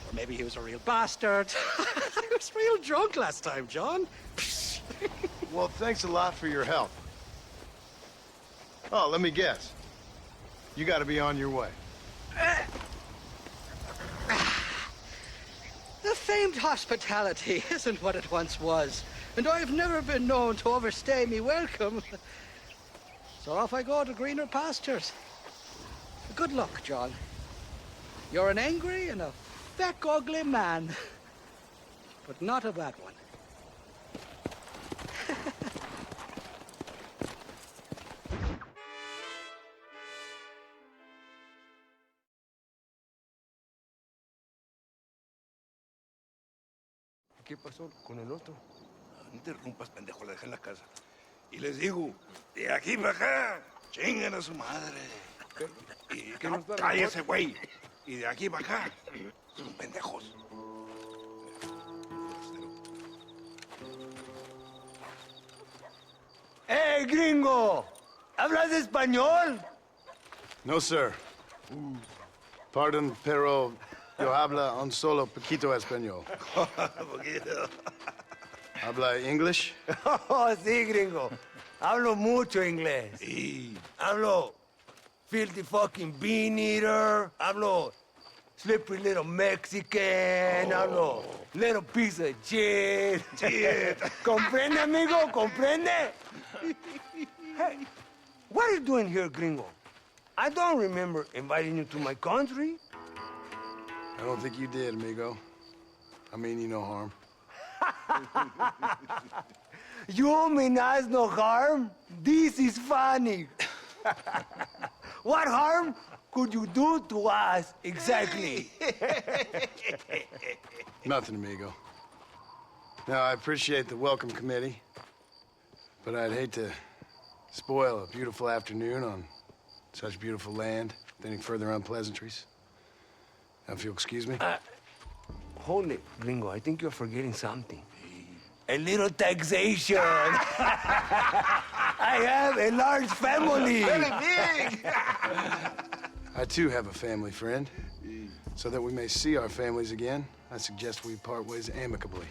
Speaker 14: Or maybe he was a real bastard. I was real drunk last time, John.
Speaker 3: Well, thanks a lot for your help. Oh, let me guess. You gotta be on your way.
Speaker 14: The famed hospitality isn't what it once was, and I've never been known to overstay me welcome. So off I go to greener pastures. Good luck, John. You're an angry and a feck ugly man, but not a bad one.
Speaker 13: ¿Qué pasó con el otro? No interrumpas, pendejo, la dejé en la casa. Y les digo, de aquí para acá, chingan a su madre. Y que no cállese, güey. Y de aquí para acá, son pendejos.
Speaker 14: ¡Eh, gringo! ¿Hablas español?
Speaker 3: No, sir. Pardon, pero yo habla un solo poquito español.
Speaker 13: Poquito.
Speaker 3: ¿Habla English?
Speaker 14: Oh, sí, gringo. Hablo mucho inglés.
Speaker 13: Sí.
Speaker 14: Hablo filthy fucking bean eater. Hablo slippery little Mexican. Hablo little piece of shit.
Speaker 13: Shit.
Speaker 14: ¿Comprende, amigo? ¿Comprende? Hey, what are you doing here, gringo? I don't remember inviting you to my country.
Speaker 3: I don't think you did, amigo. I mean you no harm.
Speaker 14: You mean us no harm? This is funny. What harm could you do to us exactly?
Speaker 3: Nothing, amigo. Now, I appreciate the welcome committee, but I'd hate to spoil a beautiful afternoon on such beautiful land with any further unpleasantries. Now, if you'll excuse me.
Speaker 14: Hold it, gringo. I think you're forgetting something. A little taxation. I have a large family.
Speaker 13: Very big.
Speaker 3: I, too, have a family friend. So that we may see our families again, I suggest we part ways amicably.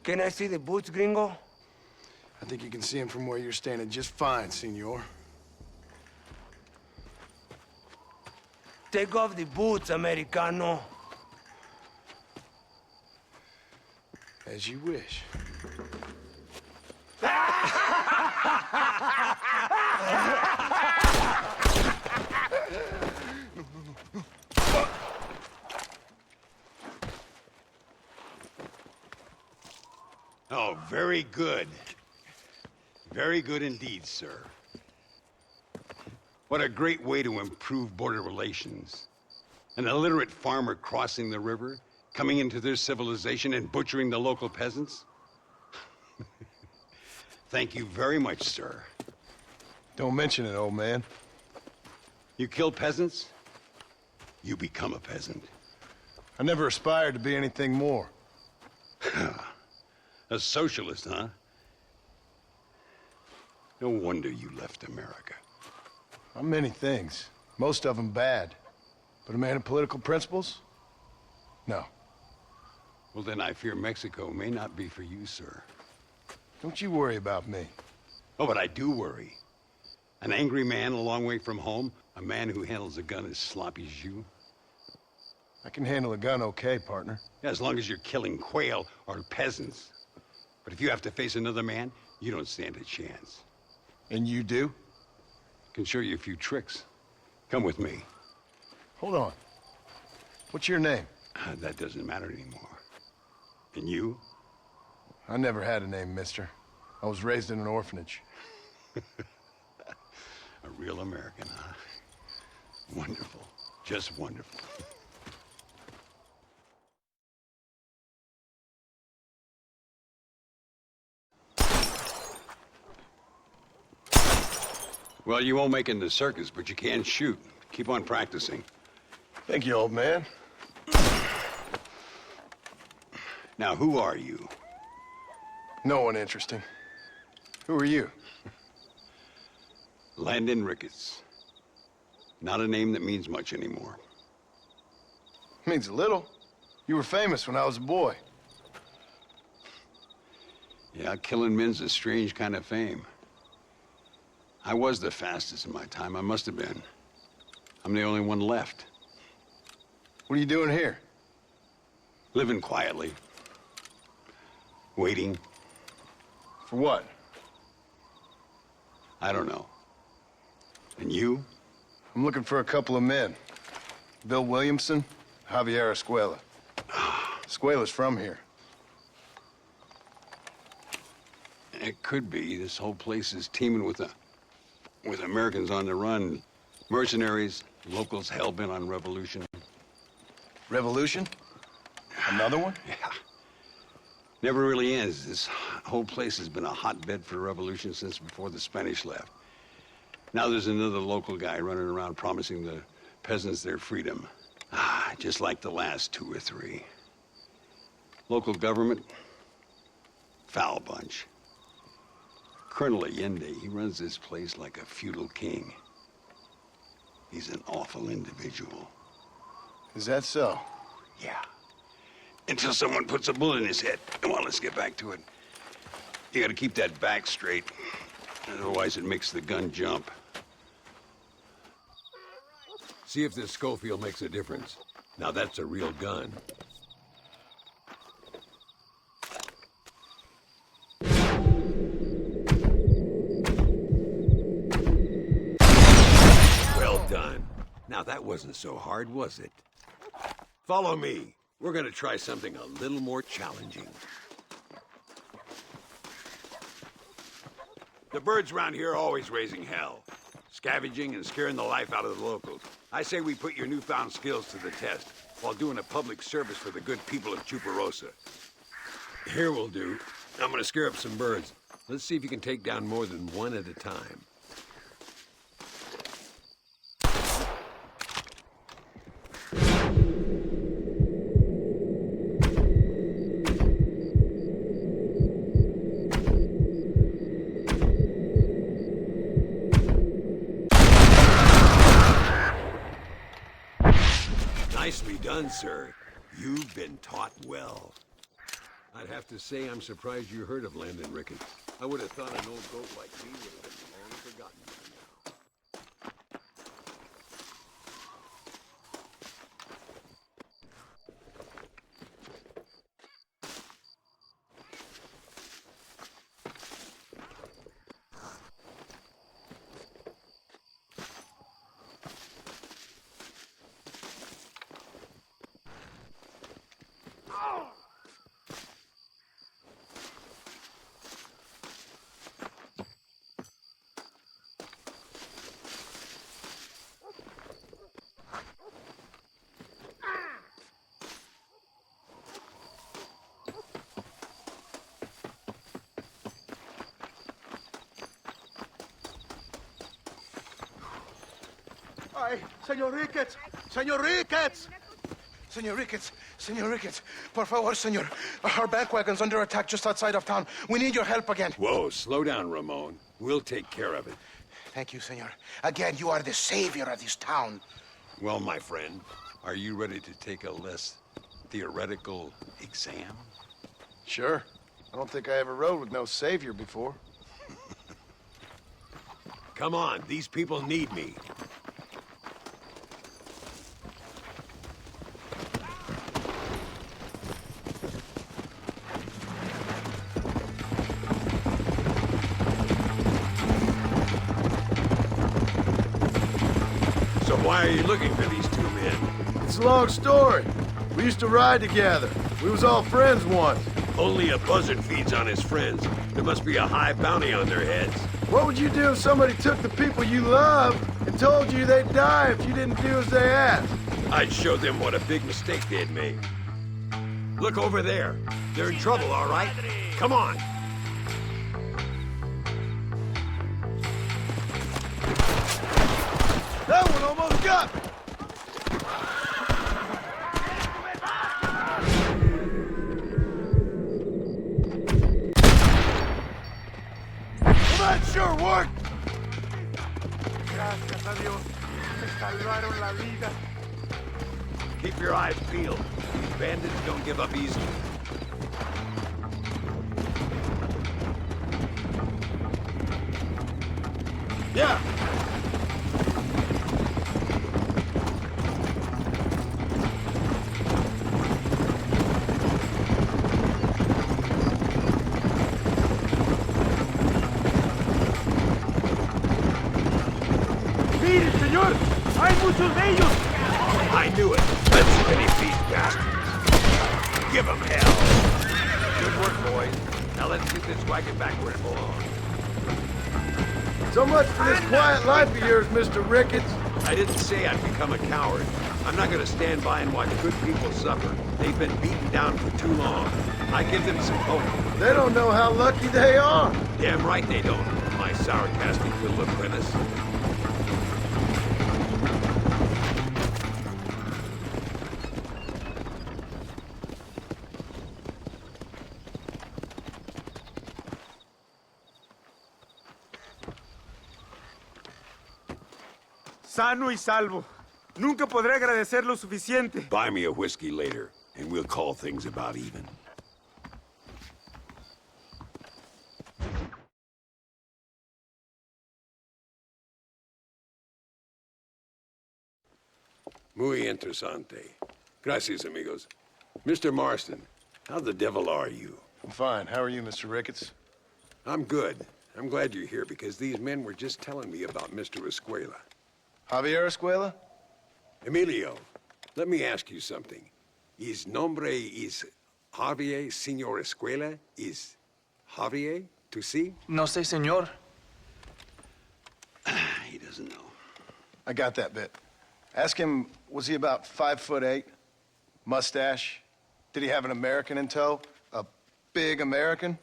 Speaker 11: Can I see the boots, gringo?
Speaker 5: I think you can see him from where you're standing just fine, senor.
Speaker 11: Take off the boots, Americano.
Speaker 5: As you wish.
Speaker 12: Oh, very good. Very good indeed, sir. What a great way to improve border relations. An illiterate farmer crossing the river, coming into their civilization and butchering the local peasants? Thank you very much, sir.
Speaker 5: Don't mention it, old man.
Speaker 12: You kill peasants, you become a peasant.
Speaker 5: I never aspired to be anything more.
Speaker 12: A socialist, huh? No wonder you left America.
Speaker 5: I'm many things. Most of them bad. But a man of political principles? No.
Speaker 12: Well, then I fear Mexico may not be for you, sir.
Speaker 5: Don't you worry about me.
Speaker 12: Oh, but I do worry. An angry man a long way from home, a man who handles a gun as sloppy as you.
Speaker 5: I can handle a gun okay, partner.
Speaker 12: Yeah, as long as you're killing quail or peasants. But if you have to face another man, you don't stand a chance.
Speaker 5: And you do?
Speaker 12: Can show you a few tricks. Come with me.
Speaker 5: Hold on. What's your name?
Speaker 12: That doesn't matter anymore. And you?
Speaker 5: I never had a name, mister. I was raised in an orphanage.
Speaker 12: A real American, huh? Wonderful. Just wonderful. Well, you won't make it in the circus, but you can shoot. Keep on practicing.
Speaker 5: Thank you, old man.
Speaker 12: Now, who are you?
Speaker 5: No one interesting. Who are you?
Speaker 12: Landon Ricketts. Not a name that means much anymore.
Speaker 5: Means a little. You were famous when I was a boy.
Speaker 12: Yeah, killing men's a strange kind of fame. I was the fastest in my time. I must have been. I'm the only one left.
Speaker 5: What are you doing here?
Speaker 12: Living quietly. Waiting.
Speaker 5: For what?
Speaker 12: I don't know. And you?
Speaker 5: I'm looking for a couple of men. Bill Williamson, Javier Escuela. Escuela's from here.
Speaker 12: It could be. This whole place is teeming with Americans on the run. Mercenaries, locals hell-bent on revolution.
Speaker 5: Revolution? Another one?
Speaker 12: Yeah. Never really ends. This whole place has been a hotbed for revolution since before the Spanish left. Now there's another local guy running around promising the peasants their freedom. Just like the last two or three. Local government, foul bunch. Colonel Allende, he runs this place like a feudal king. He's an awful individual.
Speaker 5: Is that so?
Speaker 12: Yeah. Until someone puts a bullet in his head. Come on, let's get back to it. You gotta keep that back straight. Otherwise it makes the gun jump. See if this Schofield makes a difference. Now that's a real gun. Well done. Now that wasn't so hard, was it? Follow me. We're gonna try something a little more challenging. The birds around here are always raising hell, scavenging and scaring the life out of the locals. I say we put your newfound skills to the test while doing a public service for the good people of Chuparosa. Here will do. I'm gonna scare up some birds. Let's see if you can take down more than one at a time. Nicely done, sir. You've been taught well. I'd have to say I'm surprised you heard of Landon Ricketts. I would have thought an old goat like me would have been long forgotten by now.
Speaker 18: Ay, Senor Ricketts! Senor Ricketts!
Speaker 5: Senor Ricketts, por favor, senor. Our bank wagon's under attack just outside of town. We need your help again.
Speaker 12: Whoa, slow down, Ramon. We'll take care of it.
Speaker 5: Thank you, senor. Again, you are the savior of this town.
Speaker 12: Well, my friend, are you ready to take a less theoretical exam?
Speaker 3: Sure. I don't think I ever rode with no savior before.
Speaker 12: Come on, these people need me. So why are you looking for these two men?
Speaker 3: It's a long story. We used to ride together. We was all friends once.
Speaker 12: Only a buzzard feeds on his friends. There must be a high bounty on their heads.
Speaker 3: What would you do if somebody took the people you love and told you they'd die if you didn't do as they asked?
Speaker 12: I'd show them what a big mistake they'd made. Look over there. They're in trouble, all right? Come on.
Speaker 3: That one almost got me! Well, that sure worked!
Speaker 18: Gracias a Dios. Me salvaron la vida.
Speaker 12: Keep your eyes peeled. These bandits don't give up easily.
Speaker 3: Yeah.
Speaker 15: ¡Mire, señor! ¡Hay muchos de ellos!
Speaker 12: I knew it. Let's finish these bastards. Give them hell. Good work, boys. Now let's get this wagon back where it belongs.
Speaker 3: So much for this quiet life of yours, Mr. Ricketts.
Speaker 12: I didn't say I'd become a coward. I'm not gonna stand by and watch good people suffer. They've been beaten down for too long. I give them some hope.
Speaker 3: They don't know how lucky they are.
Speaker 12: Damn right they don't, my sarcastic little apprentice.
Speaker 15: Sano y salvo. Nunca podré agradecer lo suficiente.
Speaker 12: Buy me a whiskey later, and we'll call things about even. Muy interesante. Gracias, amigos. Mr. Marston, how the devil are you?
Speaker 3: I'm fine. How are you, Mr. Ricketts?
Speaker 12: I'm good. I'm glad you're here because these men were just telling me about Mr. Escuela.
Speaker 3: Javier Escuela?
Speaker 12: Emilio, let me ask you something. His nombre is Javier Señor Escuela? Is Javier to see?
Speaker 7: No sé, señor.
Speaker 12: He doesn't know.
Speaker 3: I got that bit. Ask him, was he about 5'8"? Mustache? Did he have an American in tow? A big American?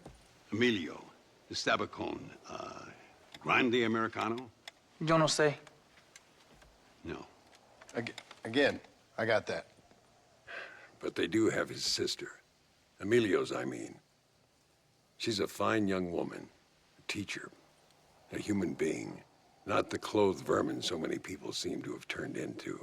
Speaker 12: Emilio, Estabacon, Grande Americano?
Speaker 7: Yo no sé.
Speaker 12: No.
Speaker 3: Again, I got that.
Speaker 12: But they do have his sister. Emilio's, I mean. She's a fine young woman, a teacher, a human being, not the clothed vermin so many people seem to have turned into.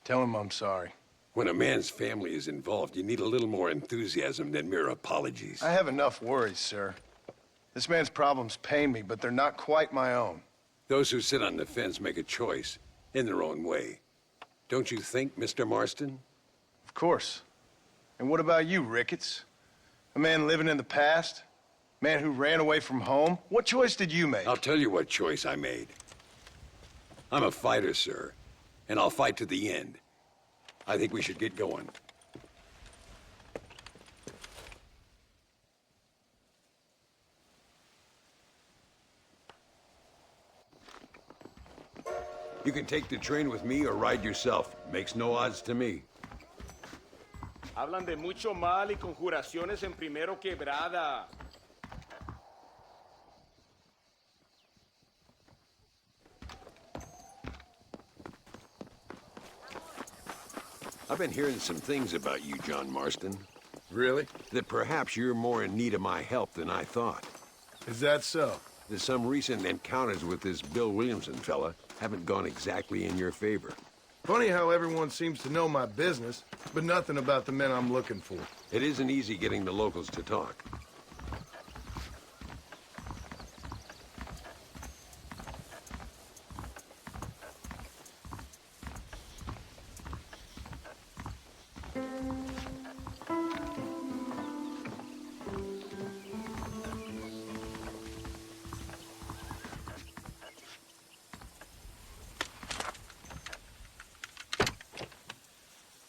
Speaker 3: Tell him I'm sorry.
Speaker 12: When a man's family is involved, you need a little more enthusiasm than mere apologies.
Speaker 3: I have enough worries, sir. This man's problems pain me, but they're not quite my own.
Speaker 12: Those who sit on the fence make a choice, in their own way. Don't you think, Mr. Marston?
Speaker 3: Of course. And what about you, Ricketts? A man living in the past? A man who ran away from home? What choice did you make?
Speaker 12: I'll tell you what choice I made. I'm a fighter, sir, and I'll fight to the end. I think we should get going. You can take the train with me or ride yourself. Makes no odds to me.
Speaker 15: Hablan de mucho mal y conjuraciones en Primero Quebrada.
Speaker 12: I've been hearing some things about you, John Marston.
Speaker 5: Really?
Speaker 12: That perhaps you're more in need of my help than I thought.
Speaker 5: Is that so?
Speaker 12: That some recent encounters with this Bill Williamson fella haven't gone exactly in your favor.
Speaker 5: Funny how everyone seems to know my business, but nothing about the men I'm looking for.
Speaker 12: It isn't easy getting the locals to talk.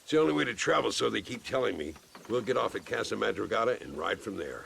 Speaker 12: It's the only way to travel, so they keep telling me. We'll get off at Casa Madrugada and ride from there.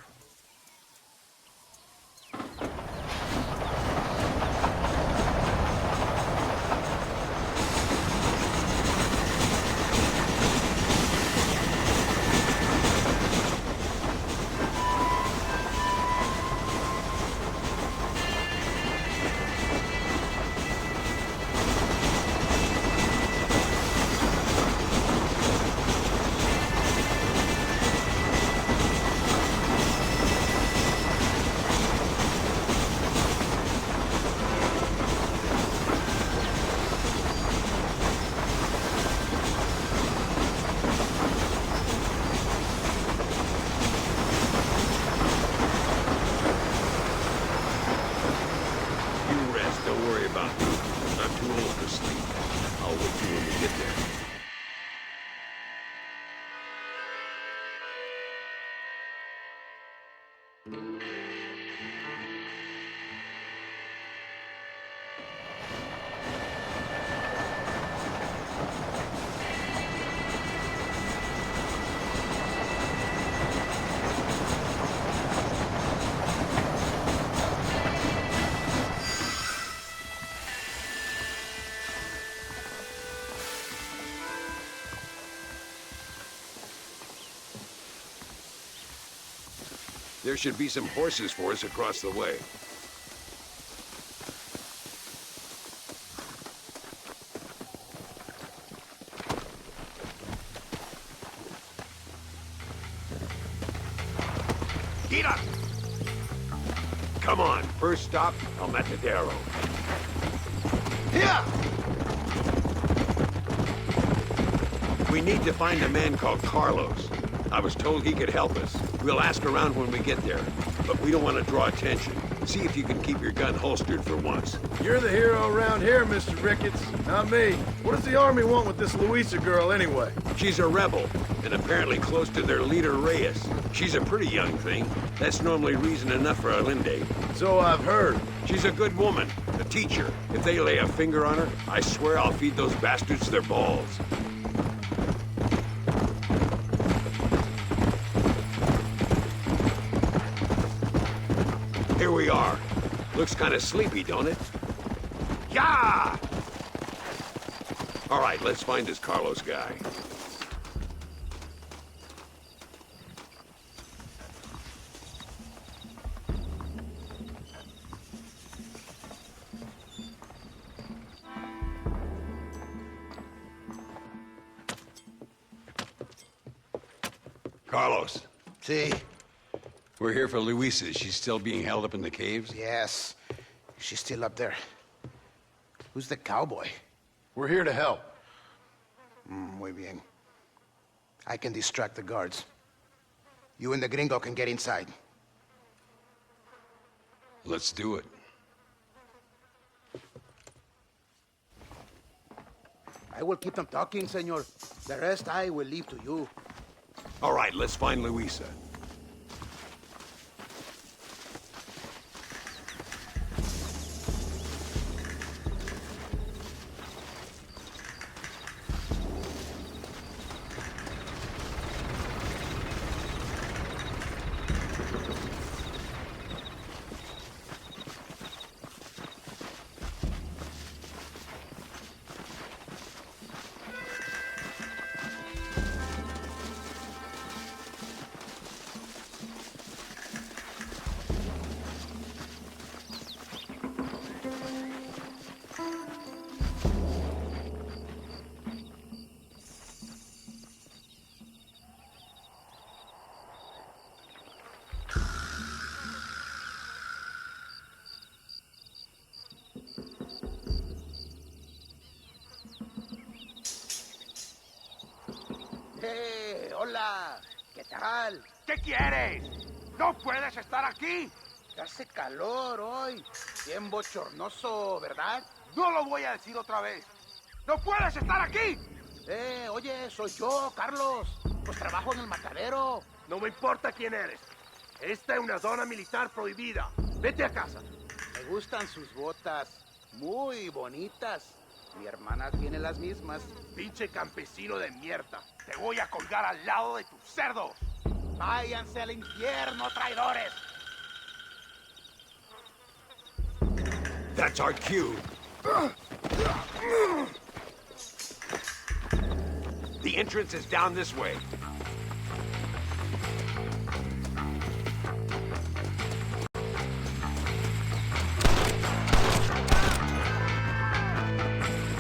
Speaker 12: Don't worry about me. I'm too old for sleep. I'll wake you when we get there. There should be some horses for us across the way. Get up! Come on, first stop, El Matadero. Here! We need to find a man called Carlos. I was told he could help us. We'll ask around when we get there, but we don't want to draw attention. See if you can keep your gun holstered for once.
Speaker 5: You're the hero around here, Mr. Ricketts, not me. What does the army want with this Luisa girl anyway?
Speaker 12: She's a rebel, and apparently close to their leader, Reyes. She's a pretty young thing. That's normally reason enough for Allende.
Speaker 5: So I've heard.
Speaker 12: She's a good woman, a teacher. If they lay a finger on her, I swear I'll feed those bastards their balls. Here we are. Looks kind of sleepy, don't it? Yeah! All right, let's find this Carlos guy. Carlos.
Speaker 17: See?
Speaker 12: We're here for Luisa. She's still being held up in the caves?
Speaker 17: Yes. She's still up there. Who's the cowboy?
Speaker 5: We're here to help.
Speaker 17: Muy bien.
Speaker 8: I can distract the guards. You and the gringo can get inside.
Speaker 12: Let's do it.
Speaker 8: I will keep them talking, senor. The rest I will leave to you.
Speaker 12: All right, let's find Luisa.
Speaker 8: ¡Hey! ¡Hola! ¿Qué tal?
Speaker 6: ¿Qué quieres? ¡No puedes estar aquí!
Speaker 8: Hace calor hoy. Bien bochornoso, ¿verdad?
Speaker 6: No lo voy a decir otra vez. ¡No puedes estar aquí!
Speaker 8: Oye, soy yo, Carlos. Pues trabajo en el matadero.
Speaker 6: No me importa quién eres. Esta es una zona militar prohibida. Vete a casa.
Speaker 8: Me gustan sus botas. Muy bonitas. Mi hermana tiene las mismas.
Speaker 6: Pinche campesino de mierda. Te voy a colgar al lado de tus cerdos.
Speaker 8: Váyanse al infierno, traidores.
Speaker 12: That's our cue. The entrance is down this way.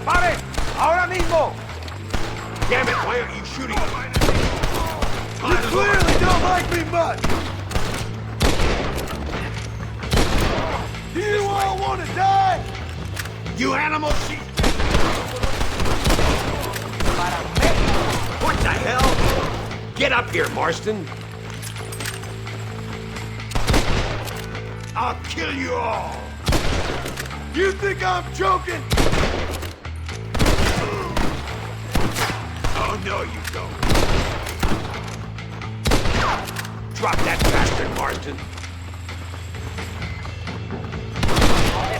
Speaker 6: ¡Pare! ¡Ahora mismo!
Speaker 12: Damn it, why aren't you shooting?
Speaker 6: You clearly don't like me much! Do you all want to die?
Speaker 12: You animal sheep! What the hell? Get up here, Marston. I'll kill you all!
Speaker 6: You think I'm joking?
Speaker 12: Oh, no, you don't. Drop that bastard, Marston.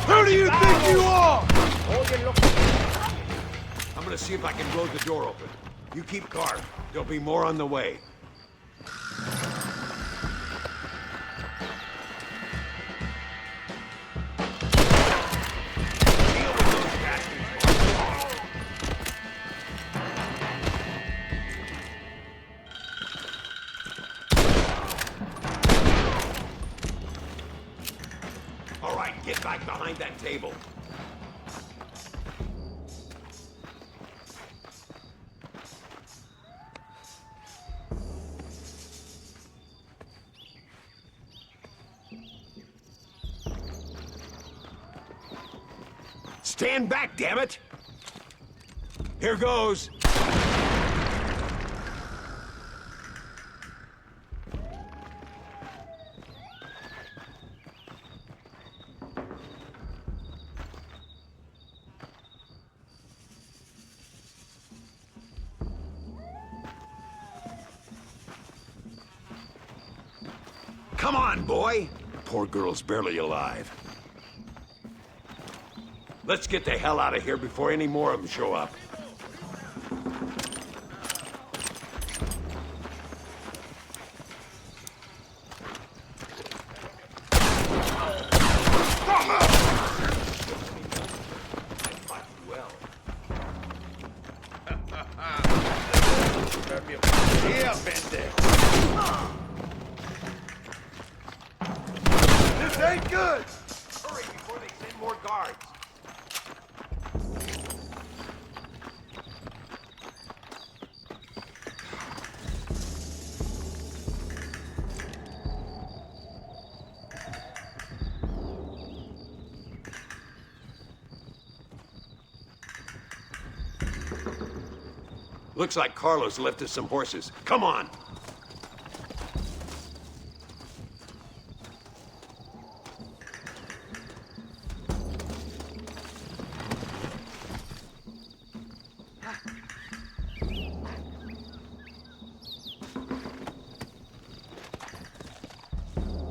Speaker 6: Who do you think you are?
Speaker 12: I'm gonna see if I can blow the door open. You keep guard. There'll be more on the way. Deal with those bastards, Marston. All right, get back behind that table. Stand back, damn it! Here goes. Come on, boy! Poor girl's barely alive. Let's get the hell out of here before any more of them show up.
Speaker 6: This ain't good!
Speaker 12: Hurry before they send more guards. Looks like Carlos left us some horses. Come on!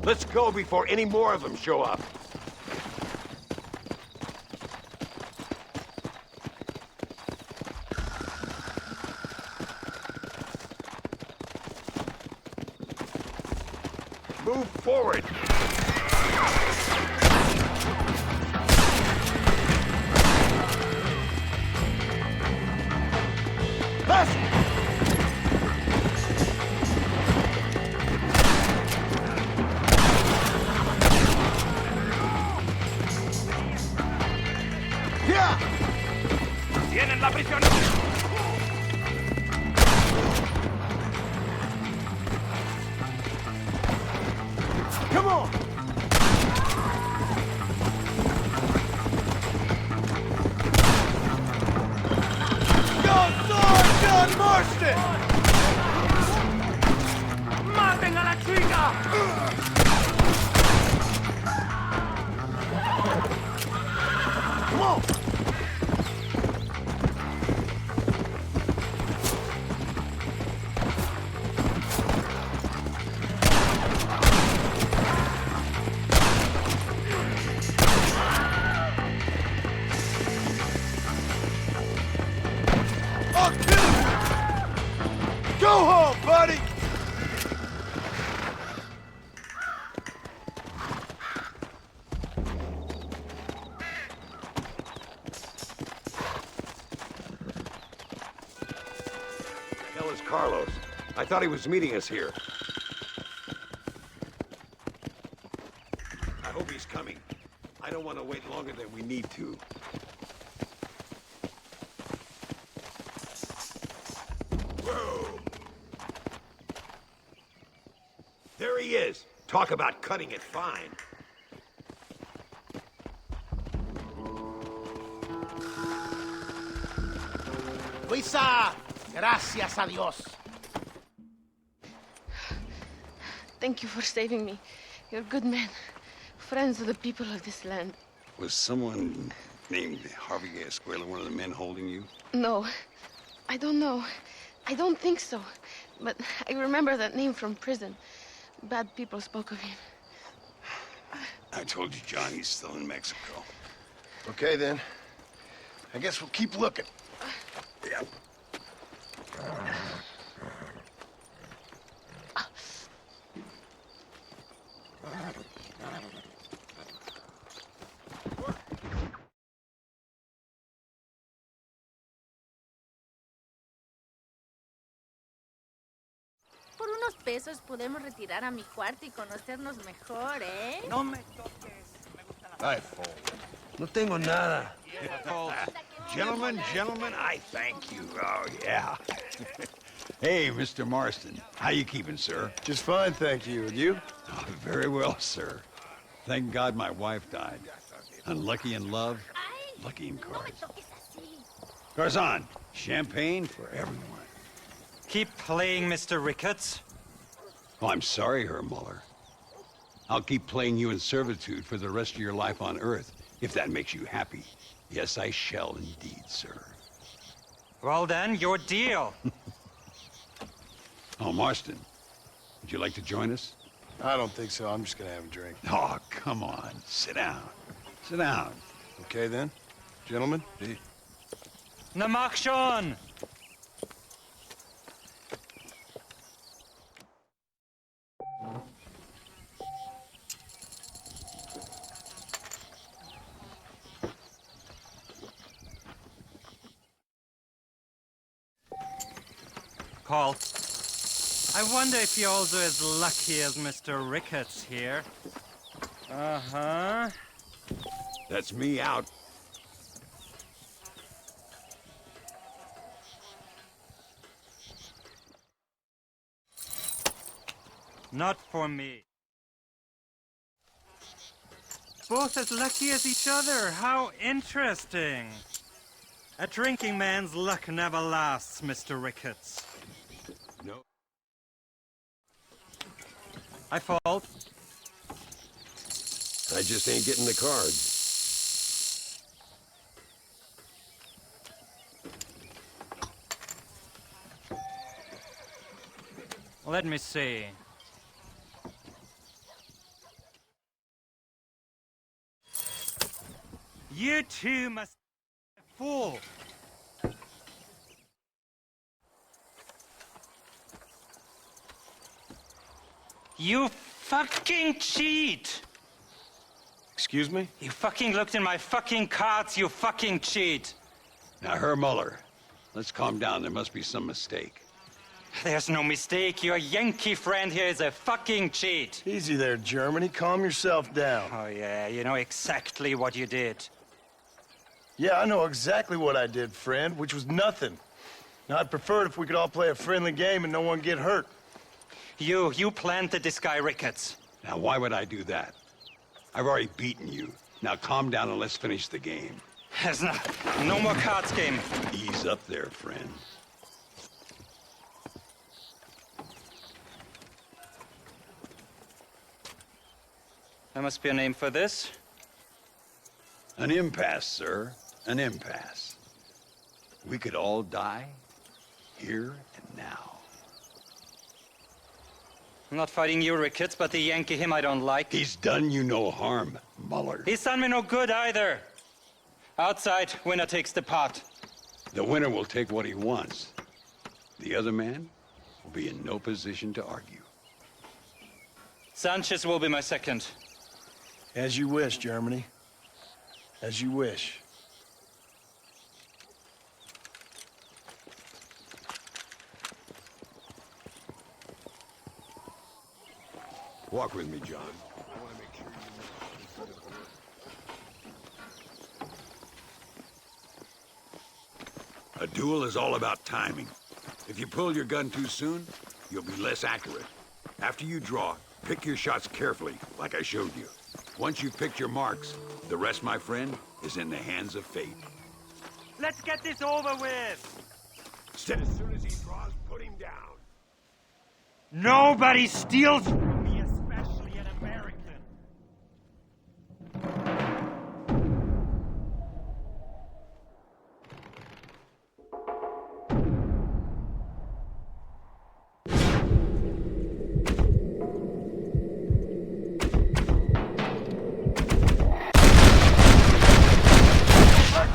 Speaker 12: Let's go before any more of them show up. Move forward.
Speaker 13: ¡Tienen la prisión!
Speaker 18: Come on! John Marston!
Speaker 13: ¡Maten a la chica!
Speaker 18: Come on! Go home, buddy!
Speaker 12: Hell is Carlos? I thought he was meeting us here. I hope he's coming. I don't want to wait longer than we need to. Whoa! There he is. Talk about cutting it fine.
Speaker 8: Luisa, gracias a Dios.
Speaker 19: Thank you for saving me. You're good men. Friends of the people of this land.
Speaker 12: Was someone named Harvey Escuela one of the men holding you?
Speaker 19: No, I don't know. I don't think so. But I remember that name from prison. Bad people spoke of him.
Speaker 12: I told you, John, he's still in Mexico.
Speaker 5: Okay, then. I guess we'll keep looking.
Speaker 12: Yeah.
Speaker 22: Por unos pesos podemos retirar a mi cuarto y conocernos mejor, ¿eh?
Speaker 1: No me toques. Me gusta la...
Speaker 12: Ay, fool.
Speaker 10: No tengo nada.
Speaker 12: Gentlemen, I thank you. Oh, yeah.
Speaker 23: Hey, Mr. Marston. How you keeping, sir?
Speaker 5: Just fine, thank you. And you?
Speaker 23: Oh, very well, sir. Thank God my wife died. Unlucky in love, lucky in cards. Garzon, champagne for everyone.
Speaker 24: Keep playing, Mr. Ricketts.
Speaker 12: Oh, I'm sorry, Herr Muller. I'll keep playing you in servitude for the rest of your life on Earth, if that makes you happy. Yes, I shall indeed, sir.
Speaker 24: Well then, your deal.
Speaker 12: Oh, Marston, would you like to join us?
Speaker 5: I don't think so. I'm just gonna have a drink.
Speaker 12: Oh, come on. Sit down. Sit down.
Speaker 5: Okay, then. Gentlemen?
Speaker 24: Namak schon! Paul, I wonder if you're also as lucky as Mr. Ricketts here. Uh-huh.
Speaker 12: That's me out.
Speaker 24: Not for me. Both as lucky as each other. How interesting. A drinking man's luck never lasts, Mr. Ricketts.
Speaker 12: No.
Speaker 24: I fault.
Speaker 2: I just ain't getting the cards.
Speaker 24: Let me see. You two must be a fool. You fucking cheat!
Speaker 3: Excuse me?
Speaker 24: You fucking looked in my fucking cards, you fucking cheat!
Speaker 12: Now, Herr Muller, let's calm down. There must be some mistake.
Speaker 24: There's no mistake. Your Yankee friend here is a fucking cheat.
Speaker 3: Easy there, Germany. Calm yourself down.
Speaker 24: Oh, yeah, you know exactly what you did.
Speaker 3: Yeah, I know exactly what I did, friend, which was nothing. Now, I'd prefer it if we could all play a friendly game and no one get hurt.
Speaker 24: You planted this guy Ricketts.
Speaker 12: Now, why would I do that? I've already beaten you. Now, calm down and let's finish the game.
Speaker 24: There's no more cards game.
Speaker 12: Ease up there, friend.
Speaker 24: There must be a name for this.
Speaker 12: An impasse, sir. An impasse. We could all die here and now.
Speaker 24: I'm not fighting you, Ricketts, but the Yankee him I don't like.
Speaker 12: He's done you no harm, Muller.
Speaker 24: He's done me no good either. Outside, winner takes the pot.
Speaker 12: The winner will take what he wants. The other man will be in no position to argue.
Speaker 24: Sanchez will be my second.
Speaker 3: As you wish, Germany. As you wish.
Speaker 2: Walk with me, John. I want to make sure you know
Speaker 23: A duel is all about timing. If you pull your gun too soon, you'll be less accurate. After you draw, pick your shots carefully, like I showed you. Once you've picked your marks, the rest, my friend, is in the hands of fate.
Speaker 24: Let's get this over with.
Speaker 6: As soon as he draws, put him down.
Speaker 24: Nobody steals from me, especially an American.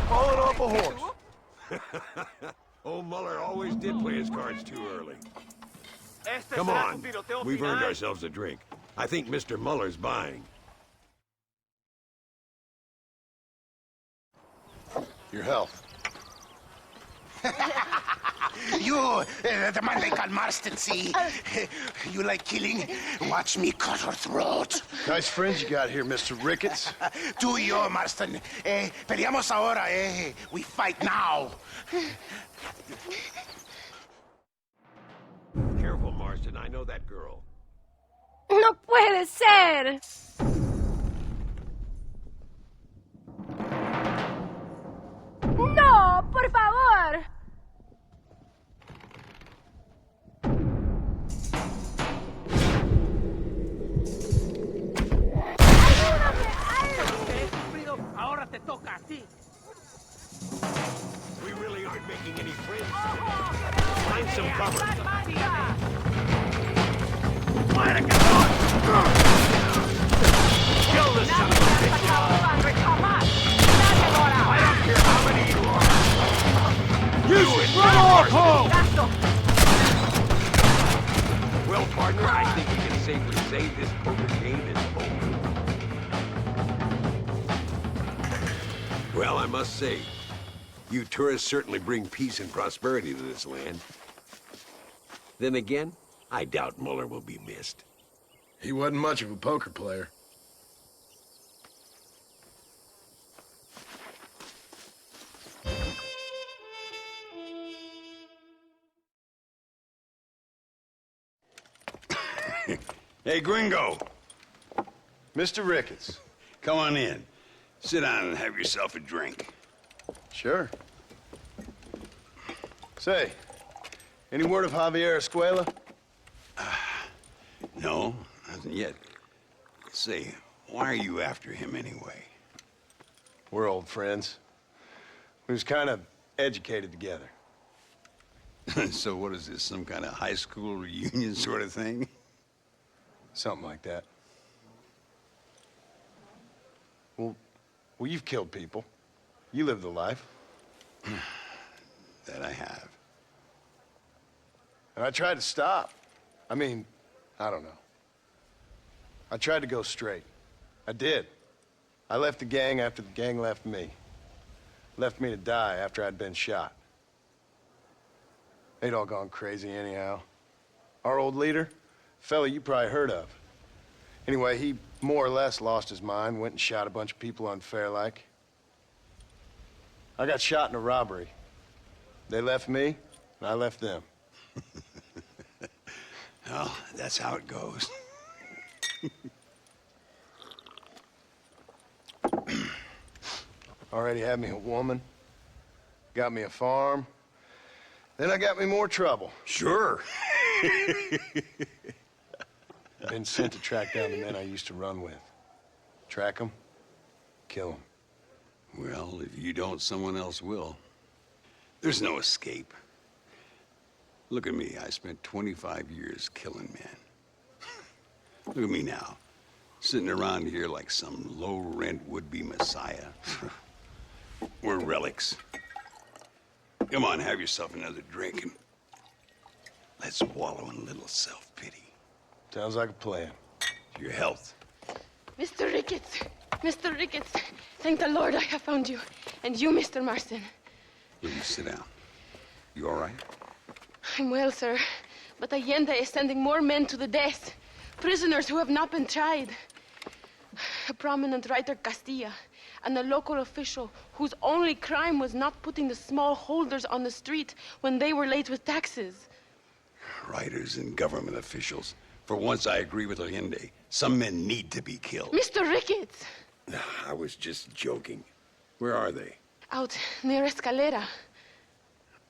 Speaker 3: Falling off a horse.
Speaker 2: Old Muller always did play his cards too early.
Speaker 6: Este
Speaker 2: Come
Speaker 6: será
Speaker 2: on,
Speaker 6: tu tiroteo
Speaker 2: we've
Speaker 6: final.
Speaker 2: earned ourselves a drink. I think Mr. Muller's buying.
Speaker 5: Your health.
Speaker 17: You, the man they call Marston, see? You like killing? Watch me cut her throat.
Speaker 3: Nice friends you got here, Mr. Ricketts.
Speaker 17: Tú y yo, Marston. Peleamos ahora, We fight now.
Speaker 2: Careful, Marston. I know that girl.
Speaker 22: No puede ser. No, por favor.
Speaker 6: Ahora te toca a ti.
Speaker 2: We really aren't making any friends. Find some cover.
Speaker 6: Kill this son of a bitch. I don't care how many you are.
Speaker 2: You
Speaker 6: should run off home.
Speaker 2: Well, partner, I think we can safely say this poker game is over. Well, I must say, you tourists certainly bring peace and prosperity to this land. Then again, I doubt Muller will be missed.
Speaker 5: He wasn't much of a poker player.
Speaker 12: Hey, Gringo.
Speaker 3: Mr. Ricketts.
Speaker 12: Come on in. Sit down and have yourself a drink.
Speaker 3: Sure. Say, any word of Javier Escuela?
Speaker 12: No, hasn't yet. Say, why are you after him anyway?
Speaker 3: We're old friends. We was kind of educated together.
Speaker 12: So what is this, some kind of high school reunion sort of thing?
Speaker 3: Something like that. Well, you've killed people. You lived the life.
Speaker 12: That I have.
Speaker 3: And I tried to stop. I mean, I don't know. I tried to go straight. I did. I left the gang after the gang left me. Left me to die after I'd been shot. They'd all gone crazy anyhow. Our old leader, fella you probably heard of. Anyway, he more or less lost his mind, went and shot a bunch of people unfair like. I got shot in a robbery. They left me, and I left them.
Speaker 12: Well, that's how it goes.
Speaker 3: Already had me a woman, got me a farm, then I got me more trouble.
Speaker 12: Sure.
Speaker 3: Been sent to track down the men I used to run with. Track them, kill them.
Speaker 12: Well, if you don't, someone else will. There's no escape. Look at me, I spent 25 years killing men. Look at me now, sitting around here like some low-rent would-be messiah. We're relics. Come on, have yourself another drink and let's wallow in a little self-pity.
Speaker 3: Sounds like a plan.
Speaker 12: To your health.
Speaker 19: Mr. Ricketts! Mr. Ricketts! Thank the Lord I have found you. And you, Mr. Marston.
Speaker 12: Will you sit down? You all right?
Speaker 19: I'm well, sir. But Allende is sending more men to the death. Prisoners who have not been tried. A prominent writer, Castilla, and a local official whose only crime was not putting the small holders on the street when they were late with taxes.
Speaker 12: Writers and government officials. For once, I agree with Allende. Some men need to be killed.
Speaker 19: Mr. Ricketts!
Speaker 2: I was just joking. Where are they?
Speaker 19: Out near Escalera.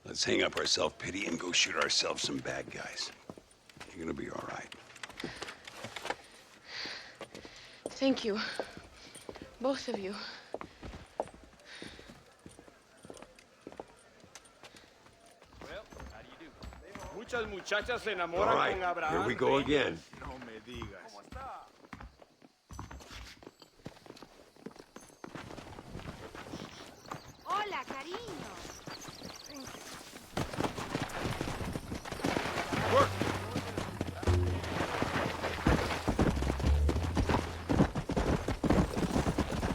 Speaker 12: Let's hang up our self-pity and go shoot ourselves some bad guys. You're gonna be all right.
Speaker 19: Thank you. Both of you.
Speaker 11: Muchas muchachas se
Speaker 2: All
Speaker 11: enamoran
Speaker 2: right,
Speaker 11: con Abraham.
Speaker 2: here we go again.
Speaker 11: No me digas.
Speaker 22: Hola, cariño.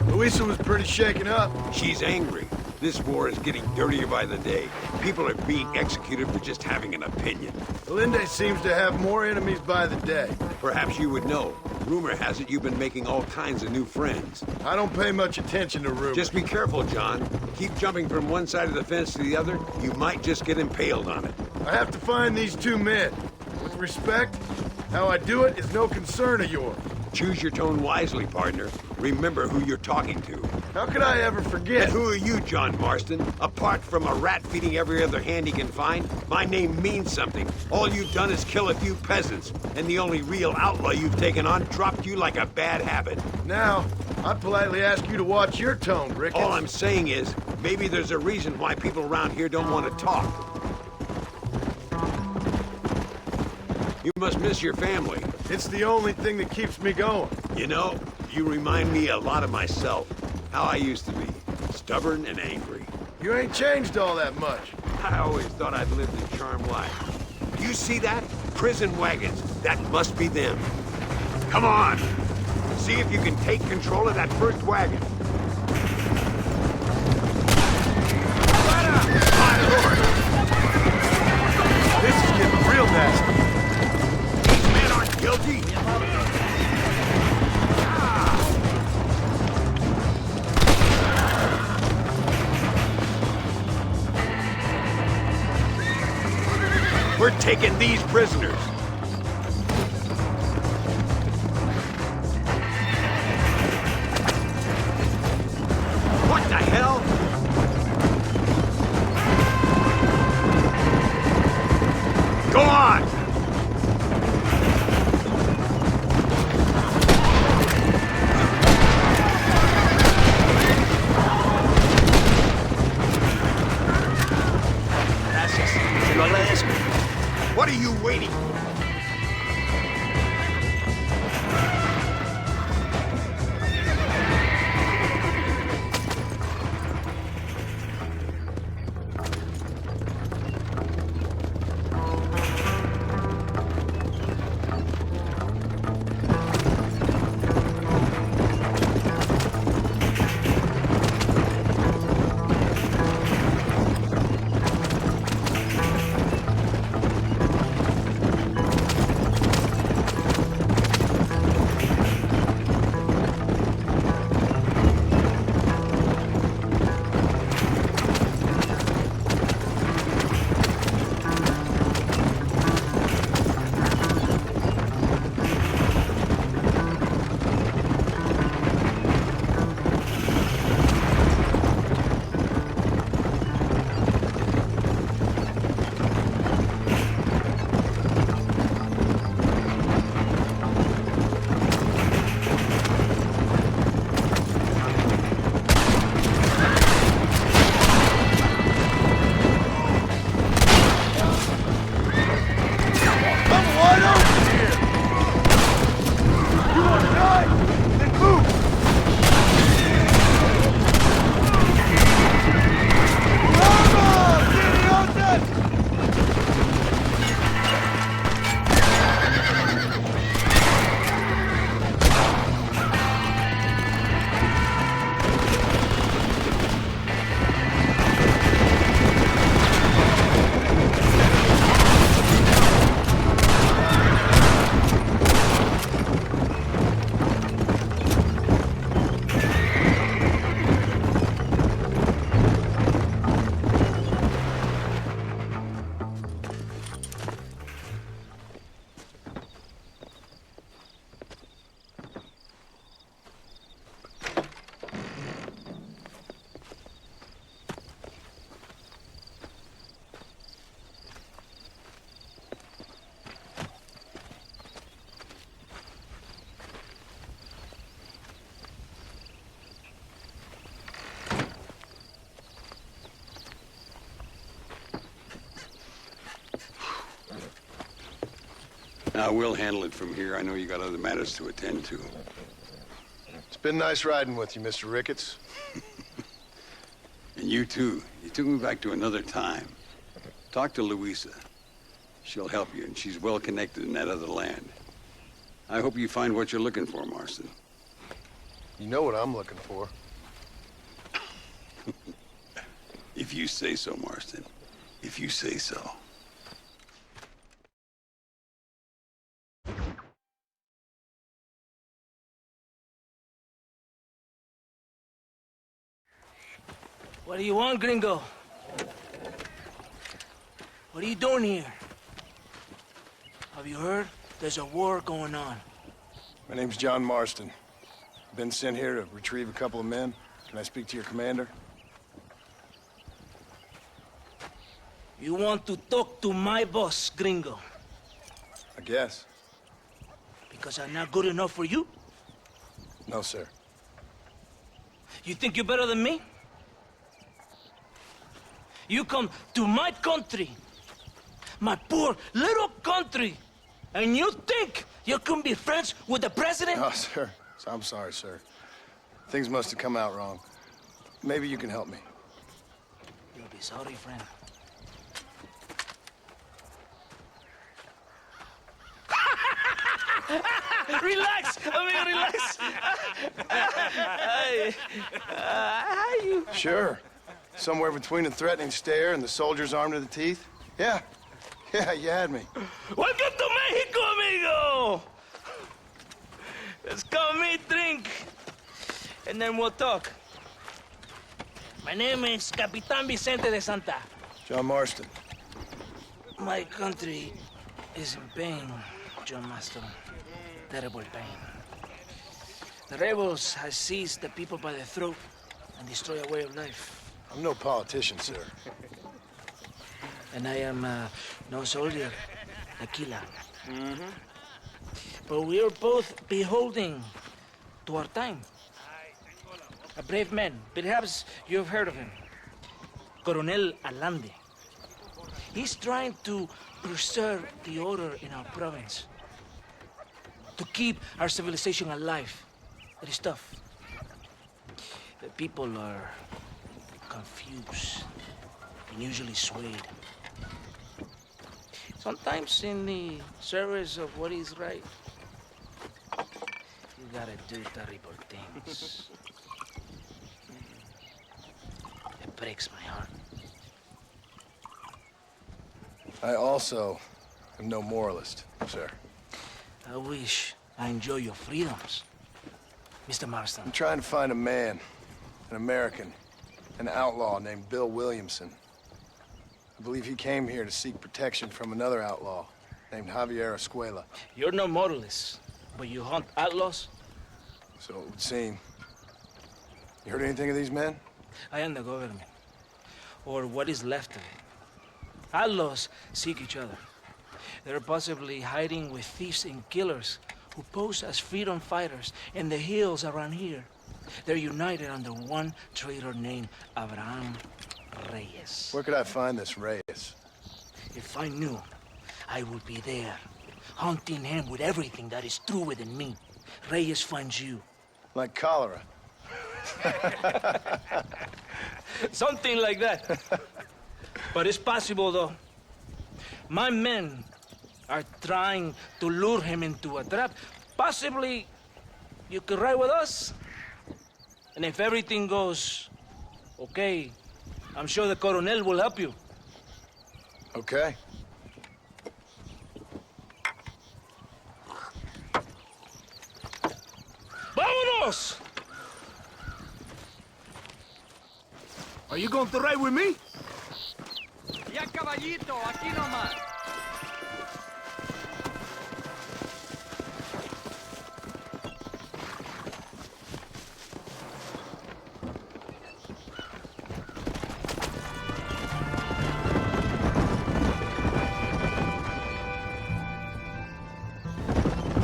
Speaker 3: Luisa was pretty shaken up.
Speaker 2: She's angry. This war is getting dirtier by the day. People are being executed for just having an opinion.
Speaker 3: Allende seems to have more enemies by the day.
Speaker 2: Perhaps you would know. Rumor has it you've been making all kinds of new friends.
Speaker 3: I don't pay much attention to rumors.
Speaker 2: Just be careful, John. Keep jumping from one side of the fence to the other. You might just get impaled on it.
Speaker 3: I have to find these two men. With respect, how I do it is no concern of yours.
Speaker 2: Choose your tone wisely, partner. Remember who you're talking to.
Speaker 3: How could I ever forget?
Speaker 2: And who are you, John Marston? Apart from a rat feeding every other hand he can find, my name means something. All you've done is kill a few peasants, and the only real outlaw you've taken on dropped you like a bad habit.
Speaker 3: Now, I politely ask you to watch your tone, Ricketts.
Speaker 2: All I'm saying is, maybe there's a reason why people around here don't want to talk. You must miss your family.
Speaker 3: It's the only thing that keeps me going.
Speaker 2: You know, you remind me a lot of myself. How I used to be. Stubborn and angry.
Speaker 3: You ain't changed all that much.
Speaker 2: I always thought I'd lived a charmed life. Do you see that? Prison wagons. That must be them. Come on! See if you can take control of that first wagon.
Speaker 3: This is getting real nasty.
Speaker 2: These men aren't guilty. We're taking these prisoners. What the hell? What are you waiting for?
Speaker 12: Now, we'll handle it from here. I know you got other matters to attend to.
Speaker 5: It's been nice riding with you, Mr. Ricketts.
Speaker 12: And you, too. You took me back to another time. Talk to Louisa. She'll help you, and she's well connected in that other land. I hope you find what you're looking for, Marston.
Speaker 5: You know what I'm looking for.
Speaker 12: If you say so, Marston. If you say so.
Speaker 1: What do you want, gringo? What are you doing here? Have you heard? There's a war going on.
Speaker 5: My name's John Marston. Been sent here to retrieve a couple of men. Can I speak to your commander?
Speaker 1: You want to talk to my boss, gringo?
Speaker 5: I guess.
Speaker 1: Because I'm not good enough for you?
Speaker 5: No, sir.
Speaker 1: You think you're better than me? You come to my country, my poor little country, and you think you can be friends with the president?
Speaker 5: No, sir. I'm sorry, sir. Things must have come out wrong. Maybe you can help me.
Speaker 1: You'll be sorry, friend. Relax, amigo, relax.
Speaker 5: Sure. Somewhere between a threatening stare and the soldier's armed to the teeth? Yeah, you had me.
Speaker 1: Welcome to Mexico, amigo! Let's come meet, drink, and then we'll talk. My name is Capitan Vicente de Santa.
Speaker 5: John Marston.
Speaker 1: My country is in pain, John Marston. Terrible pain. The rebels have seized the people by the throat and destroyed a way of life.
Speaker 5: I'm no politician, sir.
Speaker 1: And I am no soldier, a killer. But we are both beholding to our time. A brave man. Perhaps you've heard of him. Coronel Allende. He's trying to preserve the order in our province. To keep our civilization alive. It is tough. The people are confused and usually swayed. Sometimes in the service of what is right, you gotta do terrible things. It breaks my heart.
Speaker 5: I also am no moralist, sir.
Speaker 1: I wish I enjoy your freedoms, Mr. Marston.
Speaker 5: I'm trying to find a man, an American, an outlaw named Bill Williamson. I believe he came here to seek protection from another outlaw named Javier Escuela.
Speaker 1: You're no moralist, but you hunt outlaws?
Speaker 5: So it would seem. You heard anything of these men?
Speaker 1: I am the government, or what is left of it. Outlaws seek each other. They're possibly hiding with thieves and killers who pose as freedom fighters in the hills around here. They're united under one traitor named Abraham Reyes.
Speaker 5: Where could I find this Reyes?
Speaker 1: If I knew, I would be there, hunting him with everything that is true within me. Reyes finds you.
Speaker 5: Like cholera.
Speaker 1: Something like that. But it's possible, though. My men are trying to lure him into a trap. Possibly, you could ride with us. And if everything goes okay, I'm sure the Coronel will help you.
Speaker 5: Okay.
Speaker 1: ¡Vámonos!
Speaker 18: Are you going to ride with me?
Speaker 24: Ya caballito, aquí nomás.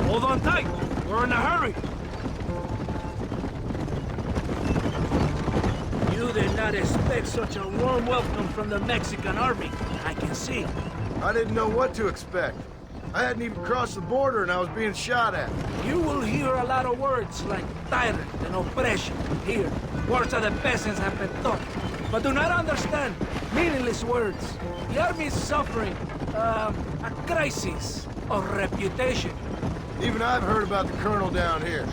Speaker 18: Hold on tight. We're in a hurry.
Speaker 1: You did not expect such a warm welcome from the Mexican army. I can see.
Speaker 5: I didn't know what to expect. I hadn't even crossed the border and I was being shot at.
Speaker 1: You will hear a lot of words like tyrant and oppression here. Words that the peasants have been taught. But do not understand meaningless words. The army is suffering a crisis of reputation.
Speaker 5: Even I've heard about the colonel down here.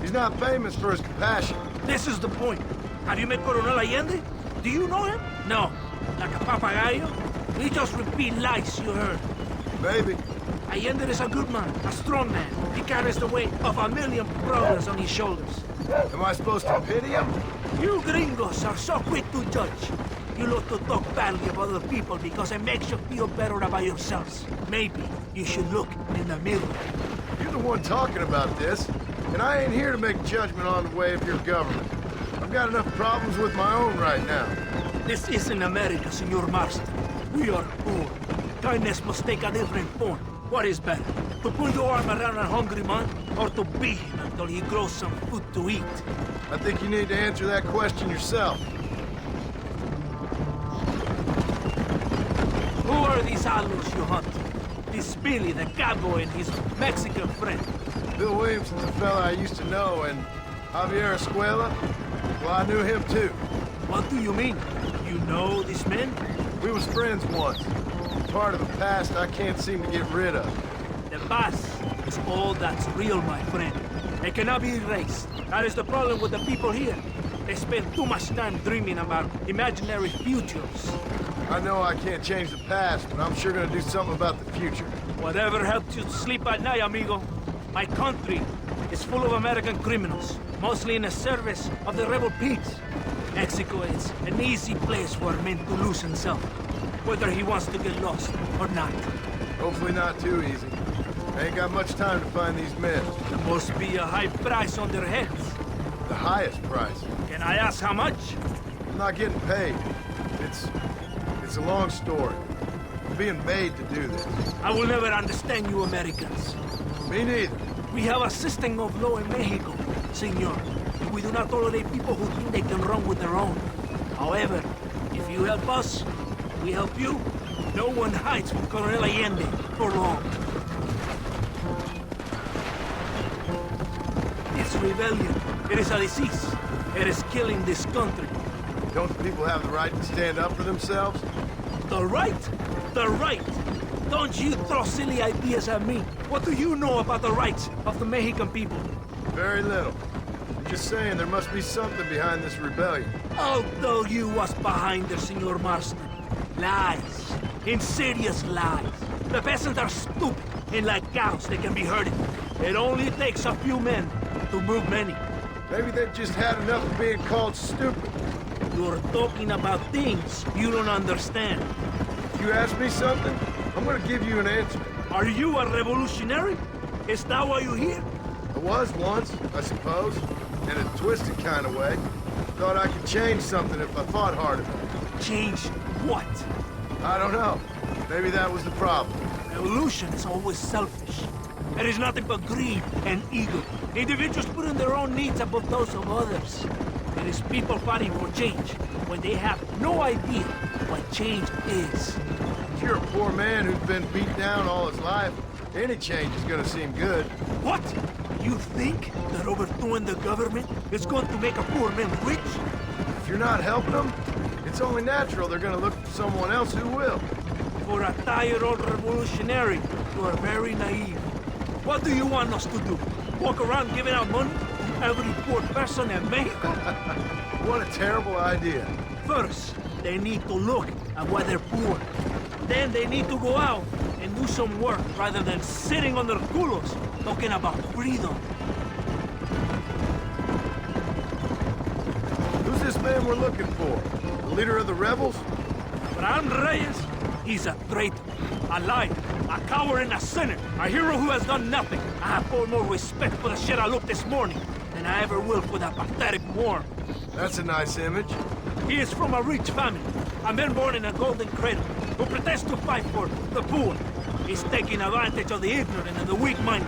Speaker 5: He's not famous for his compassion.
Speaker 1: This is the point. Have you met Coronel Allende? Do you know him? No. Like a papagayo? He just repeat lies you heard.
Speaker 5: Maybe.
Speaker 1: Allende is a good man, a strong man. He carries the weight of 1,000,000 problems on his shoulders.
Speaker 5: Am I supposed to pity him?
Speaker 1: You gringos are so quick to judge. You love to talk badly about other people because it makes you feel better about yourselves. Maybe you should look in the mirror.
Speaker 5: You're the one talking about this, and I ain't here to make judgment on the way of your government. I've got enough problems with my own right now.
Speaker 1: This isn't America, Senor Marston. We are poor. Kindness must take a different form. What is better? To put your arm around a hungry man, or to beat him until he grows some food to eat?
Speaker 5: I think you need to answer that question yourself.
Speaker 1: Who are these outlaws you hunt? This Billy, the cowboy, and his Mexican friend.
Speaker 5: Bill Williamson's a fella I used to know, and Javier Escuela, well, I knew him too.
Speaker 1: What do you mean? You know this man?
Speaker 5: We was friends once. Part of the past I can't seem to get rid of.
Speaker 1: The past is all that's real, my friend. It cannot be erased. That is the problem with the people here. They spend too much time dreaming about imaginary futures.
Speaker 5: I know I can't change the past, but I'm sure gonna do something about the future.
Speaker 1: Whatever helps you sleep at night, amigo. My country is full of American criminals, mostly in the service of the rebel pigs. Mexico is an easy place for a man to lose himself, whether he wants to get lost or not.
Speaker 5: Hopefully not too easy. I ain't got much time to find these men.
Speaker 1: There must be a high price on their heads.
Speaker 5: The highest price.
Speaker 1: Can I ask how much?
Speaker 5: I'm not getting paid. It's a long story. I'm being made to do this.
Speaker 1: I will never understand you Americans.
Speaker 5: Me neither.
Speaker 1: We have a system of law in Mexico, senor. And we do not tolerate people who think they can run with their own. However, if you help us, we help you, No one hides from Colonel Allende for long. This rebellion, it is a disease. It is killing this country.
Speaker 5: Don't the people have the right to stand up for themselves?
Speaker 1: The right? The right! Don't you throw silly ideas at me. What do you know about the rights of the Mexican people?
Speaker 5: Very little. I'm just saying there must be something behind this rebellion.
Speaker 1: I'll tell you what's behind there, Senor Marston. Lies. Insidious lies. The peasants are stupid, and like cows, they can be herded. It only takes a few men to move many.
Speaker 5: Maybe they've just had enough of being called stupid.
Speaker 1: You're talking about things you don't understand.
Speaker 5: If you ask me something, I'm gonna give you an answer.
Speaker 1: Are you a revolutionary? Is that why you're here?
Speaker 5: I was once, I suppose. In a twisted kind of way. Thought I could change something if I fought hard enough.
Speaker 1: Change what?
Speaker 5: I don't know. Maybe that was the problem.
Speaker 1: Revolution is always selfish. It is nothing but greed and ego. Individuals putting their own needs above those of others. It is people fighting for change when they have no idea what change is.
Speaker 5: If you're a poor man who's been beat down all his life, any change is gonna seem good.
Speaker 1: What? You think that overthrowing the government is going to make a poor man rich?
Speaker 5: If you're not helping them, it's only natural they're gonna look for someone else who will.
Speaker 1: For a tired old revolutionary, you are very naive. What do you want us to do? Walk around giving out money to every poor person in Mexico?
Speaker 5: What a terrible idea.
Speaker 1: First, they need to look at why they're poor. Then they need to go out and do some work rather than sitting on their culos talking about freedom.
Speaker 5: Who's this man we're looking for? The leader of the rebels?
Speaker 1: Abraham Reyes, he's a traitor, a liar, a coward and a sinner, a hero who has done nothing. I have far more respect for the shit I looked this morning than I ever will for that pathetic worm.
Speaker 5: That's a nice image.
Speaker 1: He is from a rich family, a man born in a golden cradle, who pretends to fight for the poor. He's taking advantage of the ignorant and the weak-minded.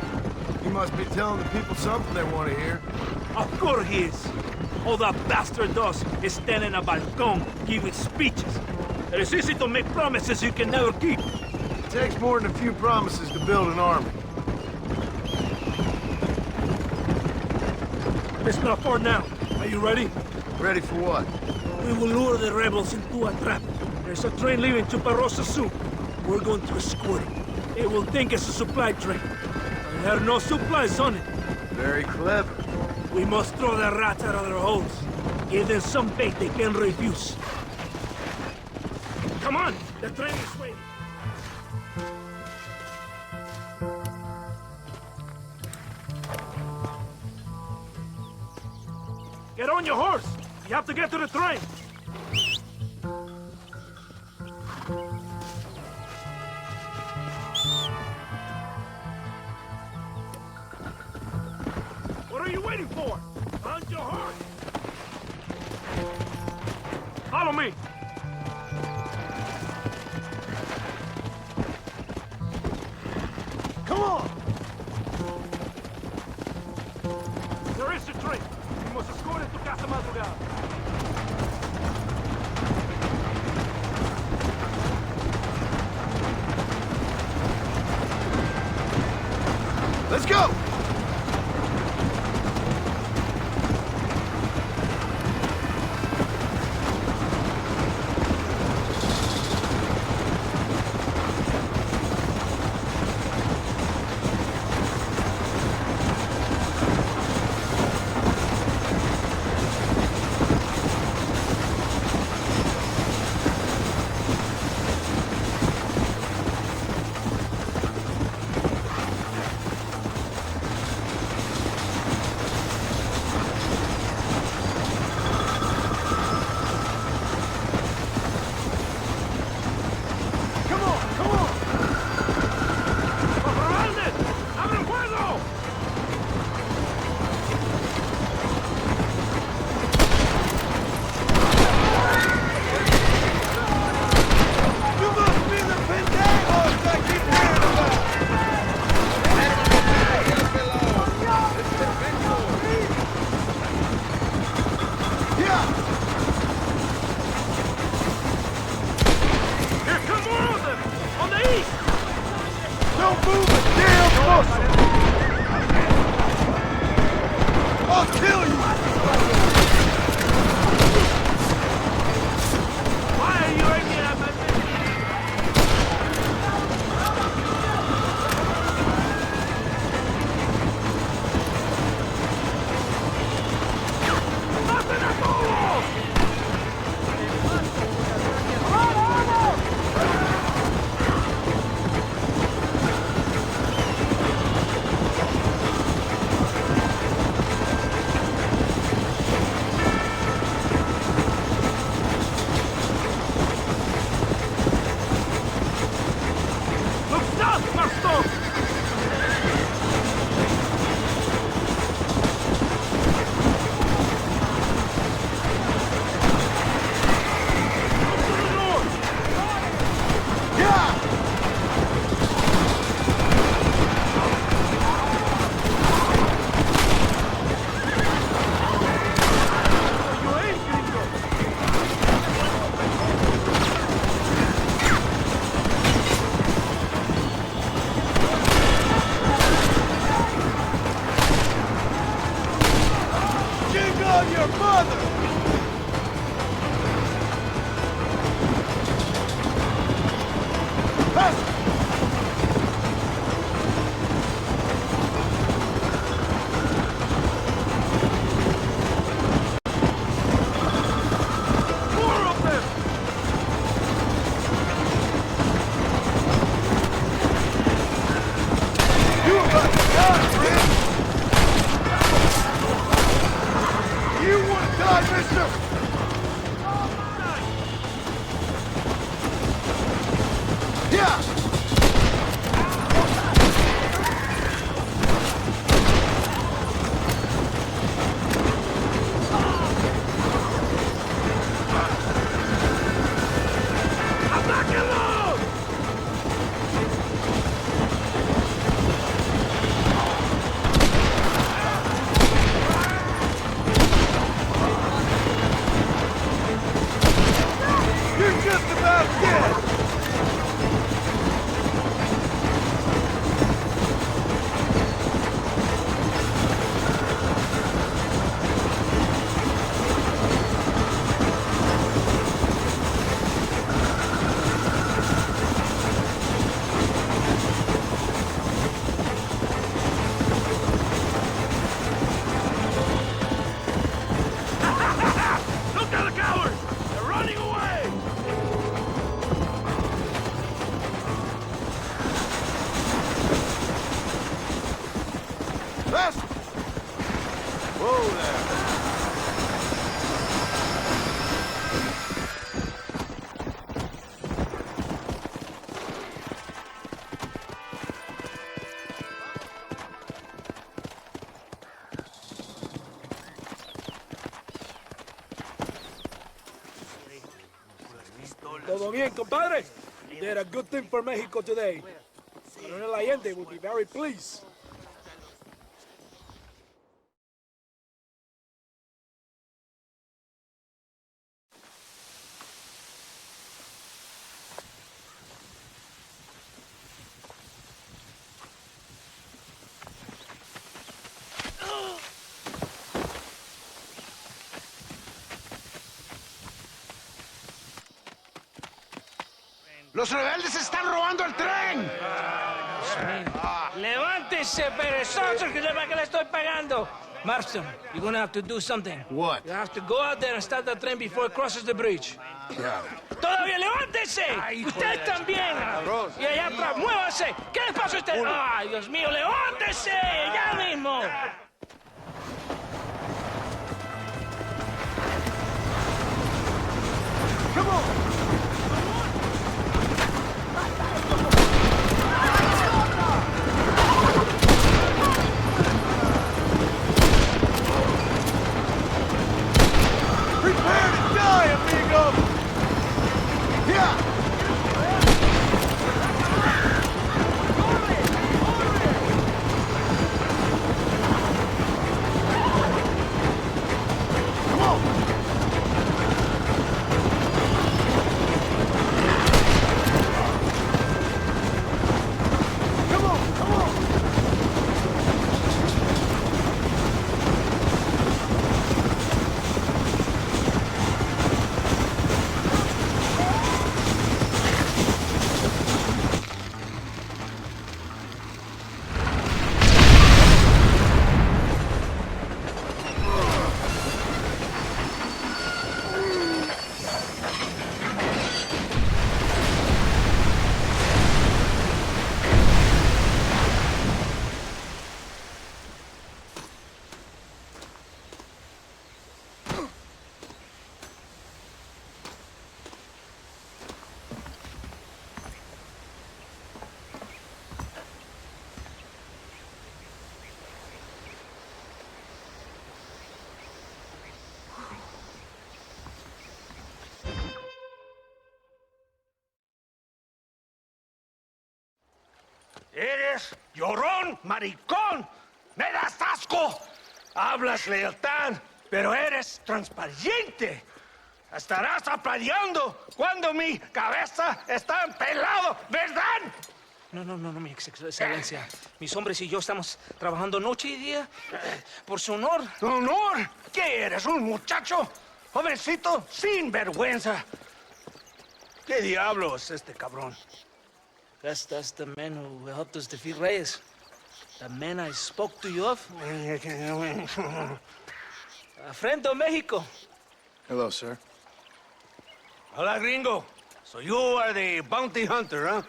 Speaker 5: He must be telling the people something they want to hear.
Speaker 1: Of course he is. All that bastard does is stand in a balcón giving speeches. It is easy to make promises you can never keep.
Speaker 5: It takes more than a few promises to build an army.
Speaker 1: It's not far now. Are you ready?
Speaker 5: Ready for what?
Speaker 1: We will lure the rebels into a trap. There's a train leaving Chuparosa soon. We're going to escort it. They will think it's a supply train. There are no supplies on it.
Speaker 5: Very clever.
Speaker 1: We must throw the rats out of their holes. Give them some bait they can refuse. Come on! The train is waiting. Get on your horse! You have to get to the train! What are you waiting for? Mount your horse! Follow me! Come on! There is a train. We must escort it to Casa Madrugada.
Speaker 5: Let's go!
Speaker 10: Todo bien, compadre? You did a good thing for Mexico today. Coronel Allende will be very pleased.
Speaker 2: ¡Los rebeldes están robando el tren!
Speaker 1: Levántese, perezosos, que sepa que le estoy pagando. Marston, you're gonna have to do something.
Speaker 5: What?
Speaker 1: You have to go out there and stop the train before it crosses the bridge. ¡Todavía levántese! ¡Usted también! Y allá atrás, muévase. ¿Qué le pasa a usted? ¡Ay, Dios mío, levántese! ¡Ya mismo!
Speaker 2: Come on!
Speaker 18: Prepare to die, amigo! Yeah!
Speaker 10: Eres llorón, maricón. Me das asco. Hablas lealtad, pero eres transparente. Estarás aplaudiendo cuando mi cabeza está pelado, ¿verdad?
Speaker 1: No, mi excelencia. Mis hombres y yo estamos trabajando noche y día por su honor.
Speaker 10: ¿Honor? ¿Qué eres, un muchacho? Jovencito, sin vergüenza. ¿Qué diablos este cabrón?
Speaker 1: That's the man who helped us defeat Reyes. The man I spoke to you of. A friend of Mexico.
Speaker 5: Hello, sir.
Speaker 10: Hola, gringo. So you are the bounty hunter, huh?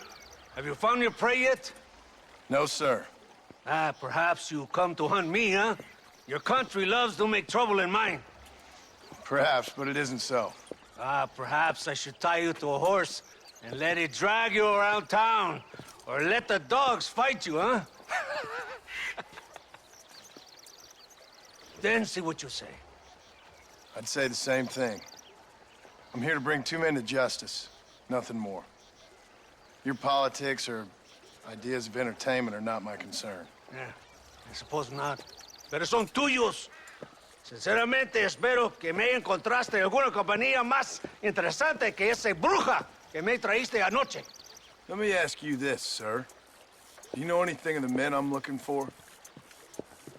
Speaker 10: Have you found your prey yet?
Speaker 5: No, sir.
Speaker 10: Perhaps you come to hunt me, huh? Your country loves to make trouble in mine.
Speaker 5: Perhaps, but it isn't so.
Speaker 10: Perhaps I should tie you to a horse
Speaker 6: and let it drag you around town, or let the dogs fight you, huh? Then see what you say.
Speaker 5: I'd say the same thing. I'm here to bring two men to justice, nothing more. Your politics or ideas of entertainment are not my concern.
Speaker 6: Yeah, I suppose not. Pero son tuyos. Sinceramente, espero que me encontraste alguna compañía más interesante que esa bruja que me traíste anoche.
Speaker 5: Let me ask you this, sir. Do you know anything of the men I'm looking for?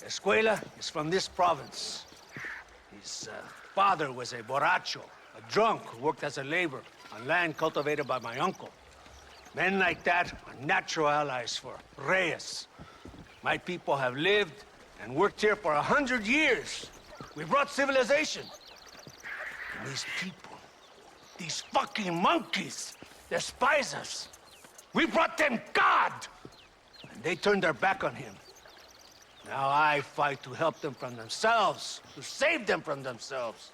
Speaker 6: Escuela is from this province. His father was a borracho, a drunk who worked as a laborer on land cultivated by my uncle. Men like that are natural allies for Reyes. My people have lived and worked here for 100 years. We brought civilization. And these people, these fucking monkeys, despise us. We brought them God! And they turned their back on him. Now I fight to help them from themselves, to save them from themselves.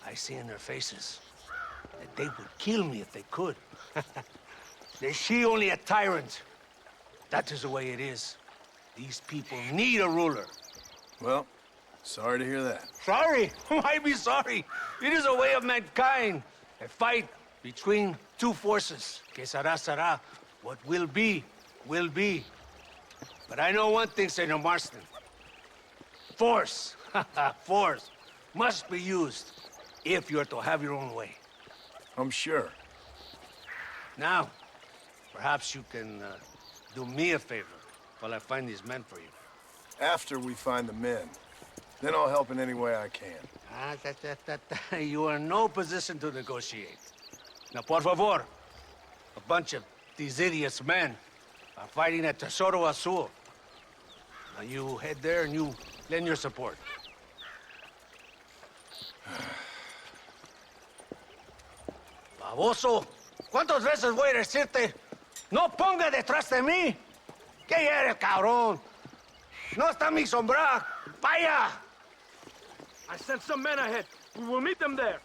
Speaker 6: I see in their faces that they would kill me if they could. They see only a tyrant. That is the way it is. These people need a ruler.
Speaker 5: Well, sorry to hear that.
Speaker 6: Sorry? Why be sorry? It is a way of mankind. A fight between two forces. Que será, será. What will be, will be. But I know one thing, Senor Marston. Force, force, must be used if you're to have your own way.
Speaker 5: I'm sure.
Speaker 6: Now, perhaps you can do me a favor while I find these men for you.
Speaker 5: After we find the men, then I'll help in any way I can.
Speaker 6: You are in no position to negotiate. Now, por favor, a bunch of these idiots men are fighting at Tesoro Azul. Now you head there and you lend your support. Baboso, ¿cuántas veces voy a decirte? No ponga detrás de mí. ¿Qué eres, cabrón? No está mi sombra. Vaya.
Speaker 15: I sent some men ahead. We will meet them there.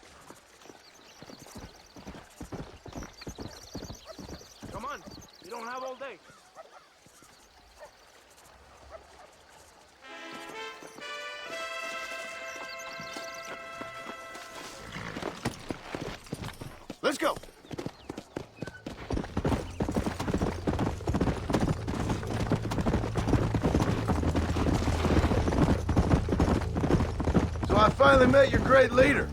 Speaker 15: Come on. We don't have all day.
Speaker 5: Let's go. So I finally met your great leader.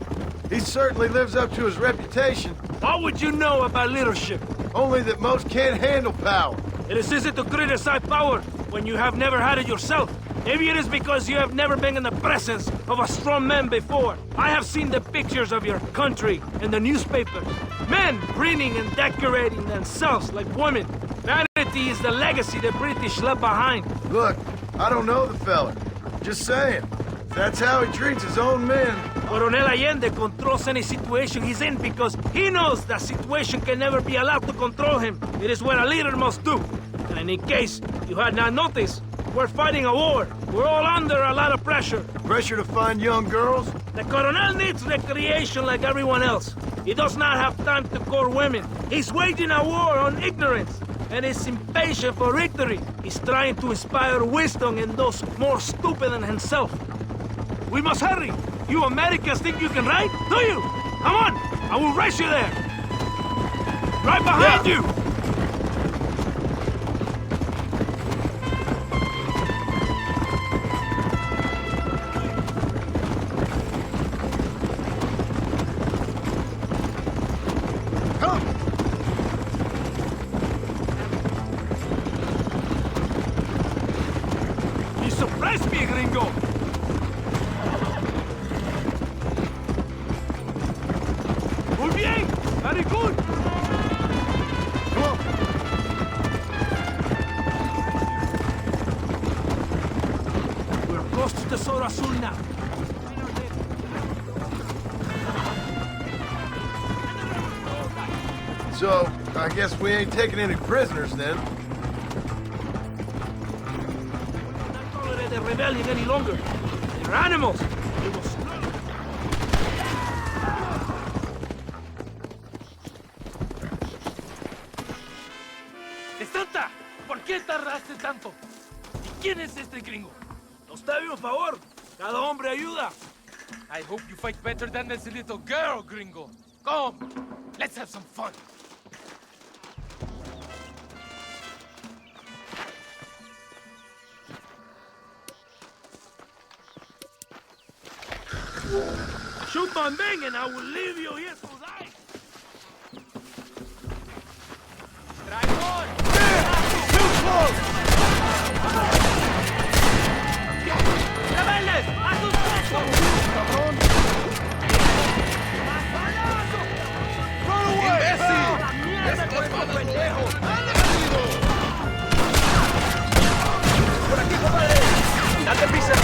Speaker 5: He certainly lives up to his reputation.
Speaker 15: What would you know about leadership?
Speaker 5: Only that most can't handle power.
Speaker 15: It is easy to criticize power when you have never had it yourself. Maybe it is because you have never been in the presence of a strong man before. I have seen the pictures of your country in the newspapers. Men grinning and decorating themselves like women. Vanity is the legacy the British left behind.
Speaker 5: Look, I don't know the fella. Just saying. That's how he treats his own men.
Speaker 15: Coronel Allende controls any situation he's in because he knows that situation can never be allowed to control him. It is what a leader must do. And in case you had not noticed, we're fighting a war. We're all under a lot of pressure.
Speaker 5: Pressure to find young girls?
Speaker 15: The Coronel needs recreation like everyone else. He does not have time to court women. He's waging a war on ignorance and is impatient for victory. He's trying to inspire wisdom in those more stupid than himself. We must hurry. You Americans think you can ride? Do you? Come on! I will race you there! Right behind you! You surprised me, gringo! Muy bien! Very good! Come on! We're close to Tesoro Azul now.
Speaker 5: So, I guess we ain't taking any prisoners then.
Speaker 15: Not tolerate the rebellion any longer. They're animals. They will slaughter.
Speaker 13: Santa, ¿por qué tardaste tanto? ¿Y quién es este gringo?
Speaker 10: Nos debe un favor. Cada hombre ayuda.
Speaker 13: I hope you fight better than this little girl, gringo. Come, let's have some fun.
Speaker 10: Shoot my man and I will leave you here to die.
Speaker 15: ¡Traidor!
Speaker 10: ¡Rebeldes! ¡A sus puestos! ¡Cabrón! ¡Run away! ¡Imbécil! ¡Estás mal, pendejo! ¡Por aquí, compadre! ¡Date prisa!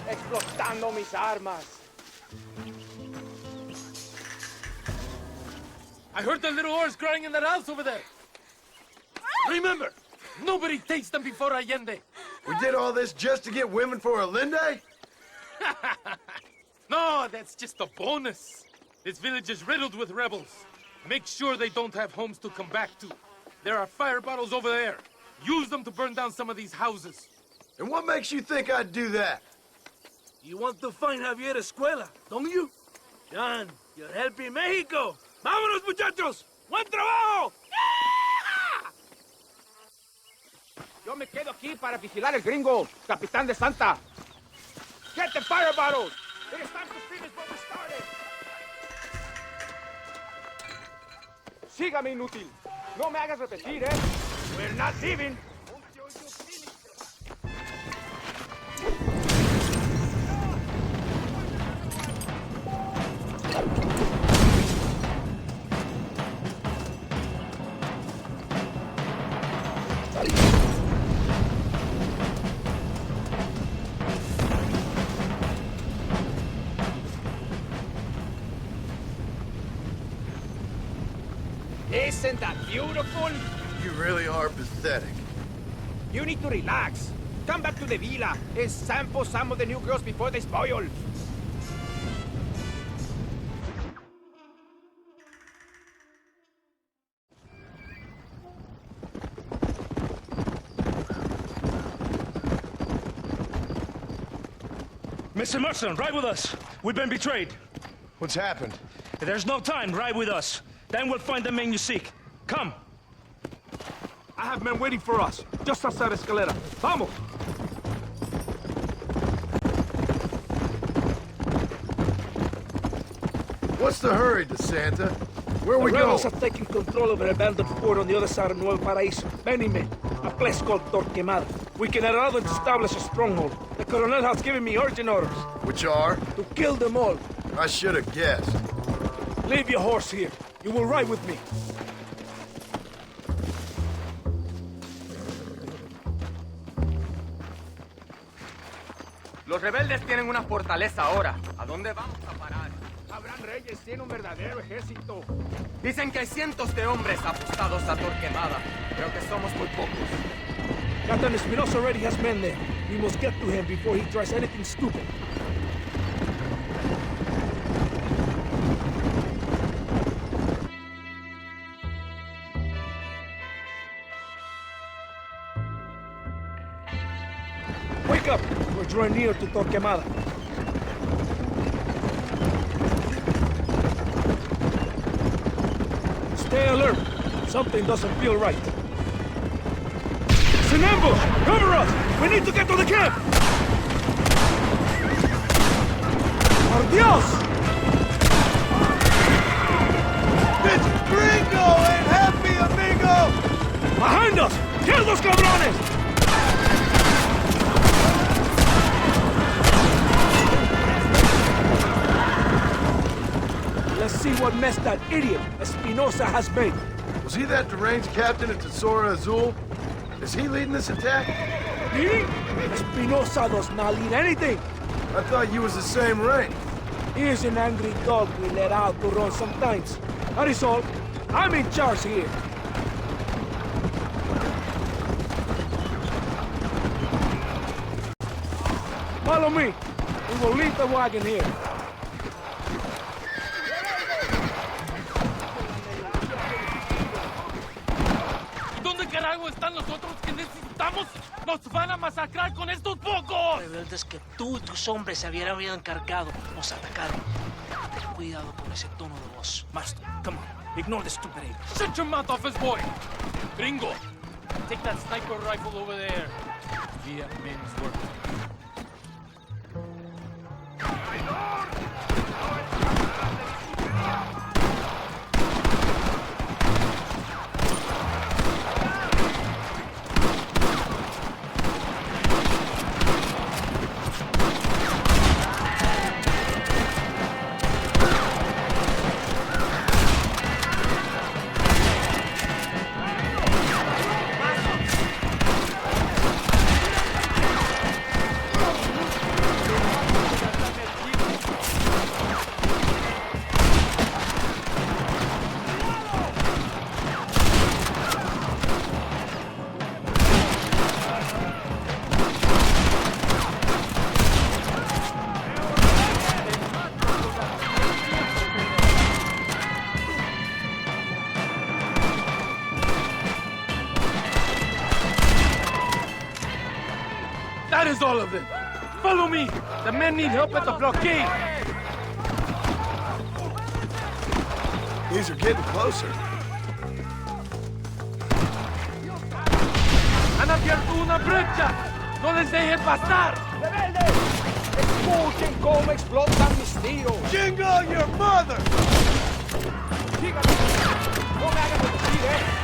Speaker 15: Explotando mis armas.
Speaker 13: I heard the little horse crying in that house over there. Remember, nobody takes them before Allende.
Speaker 5: We did all this just to get women for Allende?
Speaker 13: No, that's just a bonus. This village is riddled with rebels. Make sure they don't have homes to come back to. There are fire bottles over there. Use them to burn down some of these houses.
Speaker 5: And what makes you think I'd do that?
Speaker 10: You want to find Javier Escuela, don't you? John, you're helping Mexico. ¡Vámonos, muchachos! ¡Buen trabajo!
Speaker 15: Yo me quedo aquí para vigilar el gringo, capitán de Santa. Get the fire bottles! It is time to finish what we started. Sígame, inútil. No me hagas repetir, ¿eh? We're not leaving. Isn't that beautiful?
Speaker 5: You really are pathetic.
Speaker 15: You need to relax. Come back to the villa and sample some of the new girls before they spoil.
Speaker 10: Mr. Marston, ride with us. We've been betrayed.
Speaker 5: What's happened?
Speaker 10: There's no time. Ride with us. Then we'll find the man you seek. Come.
Speaker 15: I have men waiting for us, just outside Escalera. Vamos!
Speaker 5: What's the hurry, DeSanta? Where we
Speaker 10: The
Speaker 5: go?
Speaker 10: rebels have taken control of an abandoned fort on the other side of Nuevo Paraíso. Many men. A place called Torquemada. We can allow them to establish a stronghold. The Colonel has given me urgent orders.
Speaker 5: Which are?
Speaker 10: To kill them all.
Speaker 5: I should have guessed.
Speaker 10: Leave your horse here. You will ride with me.
Speaker 15: Los rebeldes tienen una fortaleza ahora. ¿A dónde vamos a parar? Abraham Reyes tiene un verdadero ejército. Dicen que hay cientos de hombres apostados a Torquemada. Creo que somos muy pocos.
Speaker 10: Captain Espinosa already has men there. We must get to him before he tries anything stupid. Wake up! We're drawing near to Torquemada. Stay alert. Something doesn't feel right. It's an ambush! Cover us! We need to get to the camp! Por Dios!
Speaker 5: It's Gringo and Happy Amigo!
Speaker 10: Behind us! Kill those cabrones! Let's see what mess that idiot Espinosa has made.
Speaker 5: Was he that deranged captain at Tesoro Azul? Is he leading this attack?
Speaker 10: Leading? Espinosa does not lead anything.
Speaker 5: I thought you was the same rank.
Speaker 9: He is an angry dog we let out to run sometimes. That is all. I'm in charge here. Follow me. We will leave the wagon here.
Speaker 15: ¿Dónde carajo están los otros que necesitamos? ¡Nos van a masacrar con estos pocos!
Speaker 1: Rebeldes que tú y tus hombres se habían encargado nos atacaron. Ten cuidado con ese tono de voz. Marston, come on. Ignore the stupid ape.
Speaker 15: Shut your mouth off his boy! Gringo, take that sniper rifle over there. Via men's work. That is all of them. Follow me. The men need help at the blockade.
Speaker 5: These are getting closer.
Speaker 15: Han abierto una brecha. No les dejen pasar.
Speaker 9: ¡Rebeldes! ¡Escuchen cómo explotan mis tiros!
Speaker 5: Jingle your mother!
Speaker 9: Síganme. No me hagan reducir,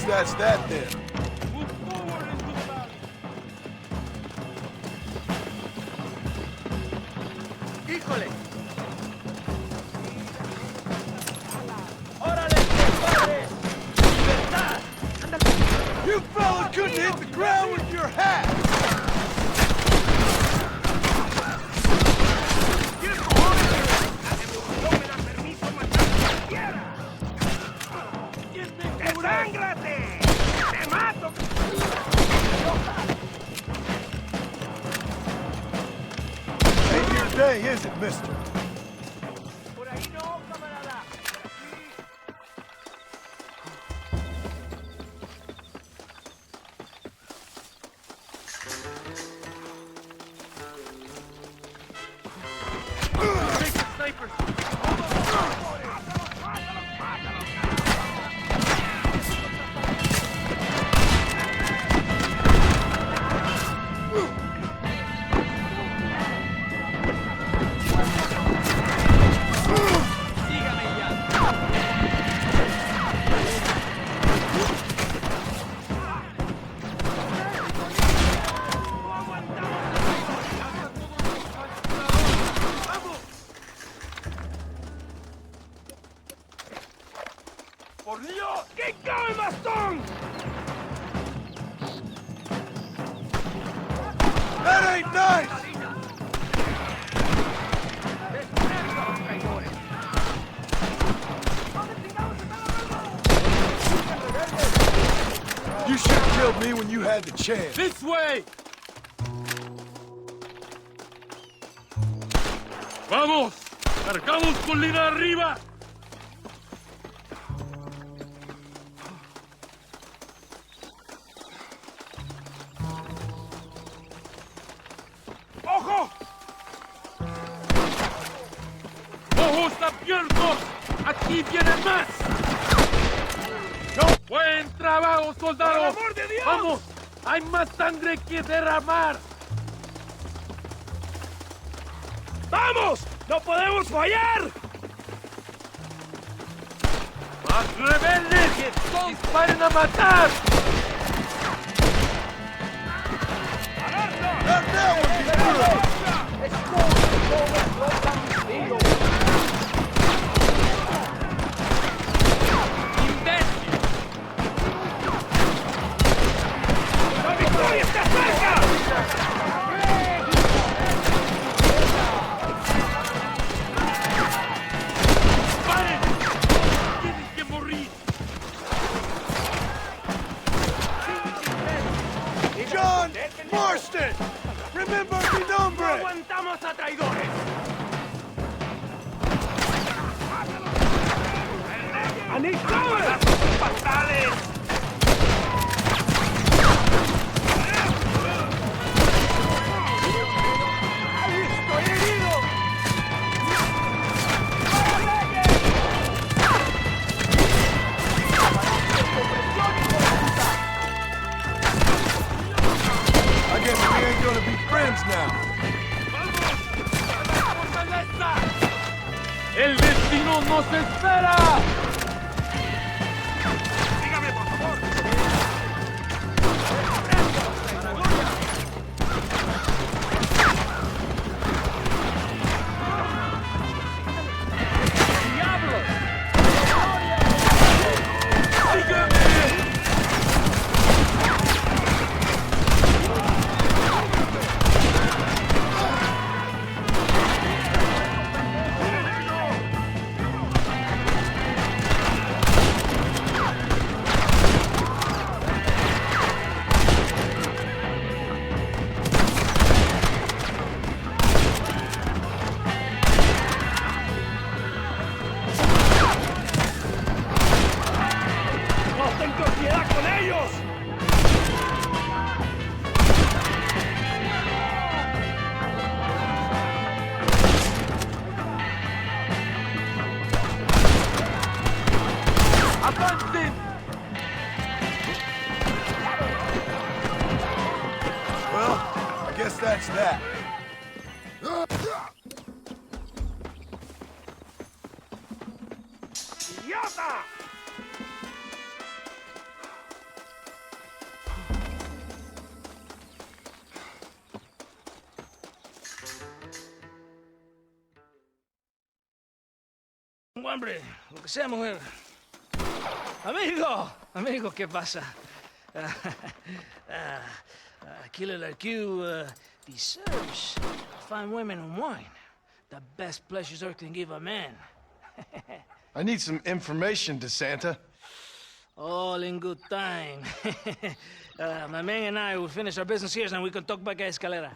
Speaker 5: That's that then.
Speaker 15: Move forward into the valley.
Speaker 4: ¡Híjole!
Speaker 15: ¡Órale, compadre! ¡Libertad!
Speaker 5: You fella couldn't hit the ground with your hat!
Speaker 15: ¡Desángrate! ¡Te mato!
Speaker 5: Ain't your day, is it, mister?
Speaker 15: Por ahí no, camarada. Take the snipers. ¡Por Dios! ¡Que cabe bastón!
Speaker 5: That ain't nice! You should have killed me when you had the chance.
Speaker 15: This way! ¡Vamos! ¡Cargamos colina arriba! ¡Ojo! ¡Ojos abiertos! ¡Aquí vienen más! ¡No! ¡Buen trabajo, soldado! ¡Por el amor de Dios! ¡Vamos! ¡Hay más sangre que derramar! ¡Vamos! ¡No podemos fallar! ¡Más rebeldes! ¡Disparen a matar!
Speaker 18: Marston! Remember mi nombre!
Speaker 13: Aguantamos a traidores.
Speaker 9: I need cover!
Speaker 13: ¡Fatales!
Speaker 18: I guess we ain't gonna be friends now.
Speaker 9: ¡El destino nos espera!
Speaker 13: Dígame, por favor.
Speaker 18: Well, I guess that's that.
Speaker 13: ¡Idiota!
Speaker 1: Hombre, lo que sea, mujer. Amigo, ¿qué pasa? Killer like you deserves fine women and wine. The best pleasures Earth can give a man.
Speaker 5: I need some information, DeSanta.
Speaker 1: All in good time. My man and I will finish our business here, and we can talk back at Escalera.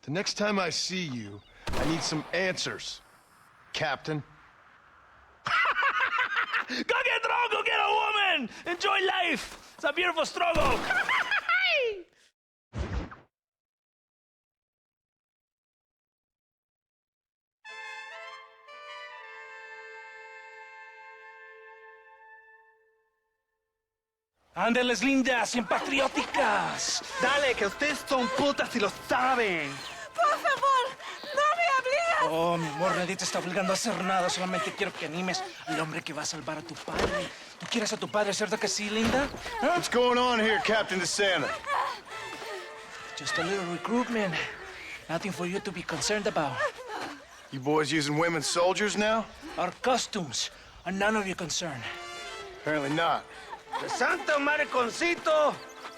Speaker 5: The next time I see you, I need some answers, Captain.
Speaker 1: Go get drunk, go get a woman! Enjoy life! It's a beautiful struggle! Ándeles, lindas, bien patrióticas.
Speaker 24: Dale, que ustedes son putas y lo saben.
Speaker 14: Por favor, no me obligues.
Speaker 1: Oh, mi amor, nadie te está obligando a hacer nada. Solamente quiero que animes al hombre que va a salvar a tu padre. ¿Tú quieres a tu padre, cierto que sí, linda? ¿Ah?
Speaker 5: What's going on here, Captain DeSanta?
Speaker 1: Just a little recruitment. Nothing for you to be concerned about.
Speaker 5: You boys using women soldiers now?
Speaker 1: Our costumes are none of your concern.
Speaker 5: Apparently not.
Speaker 6: ¡Santo mariconcito!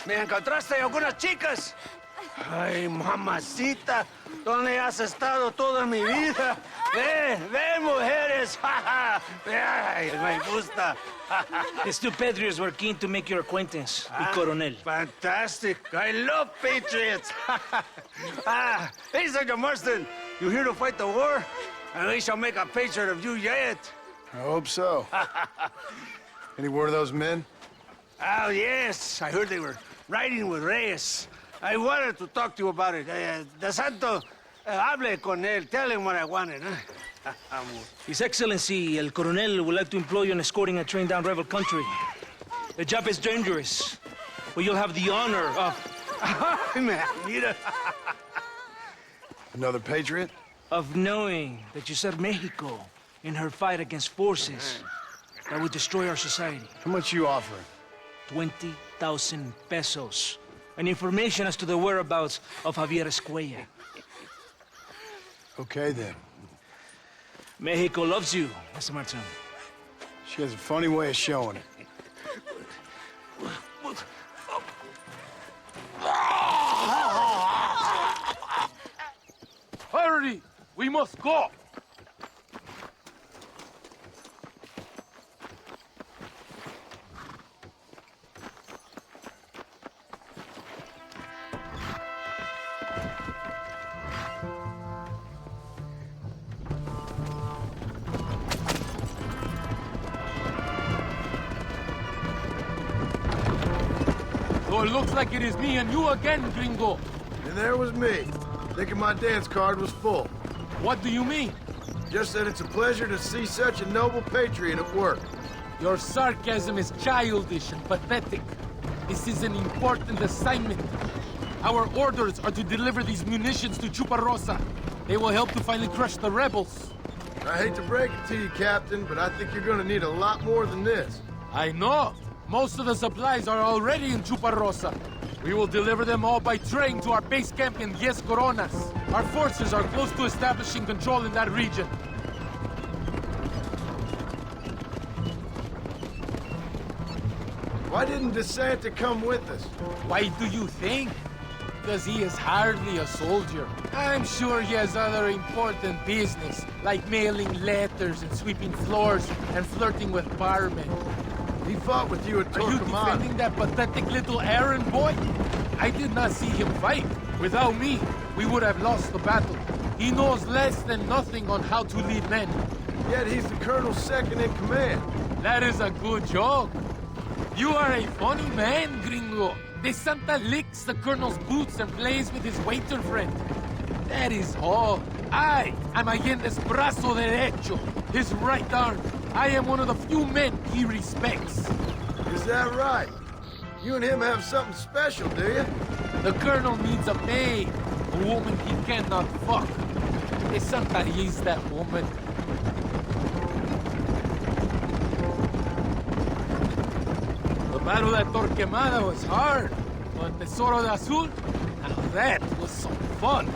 Speaker 6: ¿Me encontraste algunas chicas? Ay, mamacita, ¿dónde has estado toda mi vida? Ve, mujeres. Ay, me gusta.
Speaker 1: These two patriots were keen to make your acquaintance, el coronel.
Speaker 6: Fantastic. I love patriots. Hey, Sergeant Marston, you here to fight the war? And we shall make a patriot of you yet.
Speaker 5: I hope so. Any word of those men?
Speaker 6: Oh, yes. I heard they were riding with Reyes. I wanted to talk to you about it. De Santo, hable con él. Tell him what I wanted.
Speaker 1: His Excellency, el coronel, would like to employ you in escorting a train down rebel country. The job is dangerous, but you'll have the honor of...
Speaker 6: Mira.
Speaker 5: Another patriot?
Speaker 1: Of knowing that you served Mexico in her fight against forces that would destroy our society.
Speaker 5: How much you offering?
Speaker 1: 20,000 pesos. And information as to the whereabouts of Javier Escuella.
Speaker 5: Okay, then.
Speaker 1: Mexico loves you, Mr. Martin.
Speaker 5: She has a funny way of showing it.
Speaker 9: Hurry! We must go! So it looks like it is me and you again, gringo.
Speaker 3: And there was me, thinking my dance card was full.
Speaker 9: What do you mean?
Speaker 3: Just that it's a pleasure to see such a noble patriot at work.
Speaker 9: Your sarcasm is childish and pathetic. This is an important assignment. Our orders are to deliver these munitions to Chuparosa. They will help to finally crush the rebels.
Speaker 3: I hate to break it to you, Captain, but I think you're gonna need a lot more than this.
Speaker 9: I know. Most of the supplies are already in Chuparosa. We will deliver them all by train to our base camp in Diez Coronas. Our forces are close to establishing control in that region.
Speaker 3: Why didn't DeSanta come with us?
Speaker 9: Why do you think? Because he is hardly a soldier. I'm sure he has other important business, like mailing letters and sweeping floors and flirting with barmen.
Speaker 3: He fought with you at Torquemada.
Speaker 9: Are you defending that pathetic little errand boy? I did not see him fight. Without me, we would have lost the battle. He knows less than nothing on how to lead men.
Speaker 3: Yet he's the colonel's second in command.
Speaker 9: That is a good joke. You are a funny man, gringo. DeSanta licks the colonel's boots and plays with his waiter friend. That is all. I am Allende's brazo derecho, his right arm. I am one of the few men he respects.
Speaker 3: Is that right? You and him have something special, do you?
Speaker 9: The colonel needs a maid, a woman he cannot fuck. DeSanta is that woman. The battle at Torquemada was hard, but Tesoro de Azul, now that was some fun.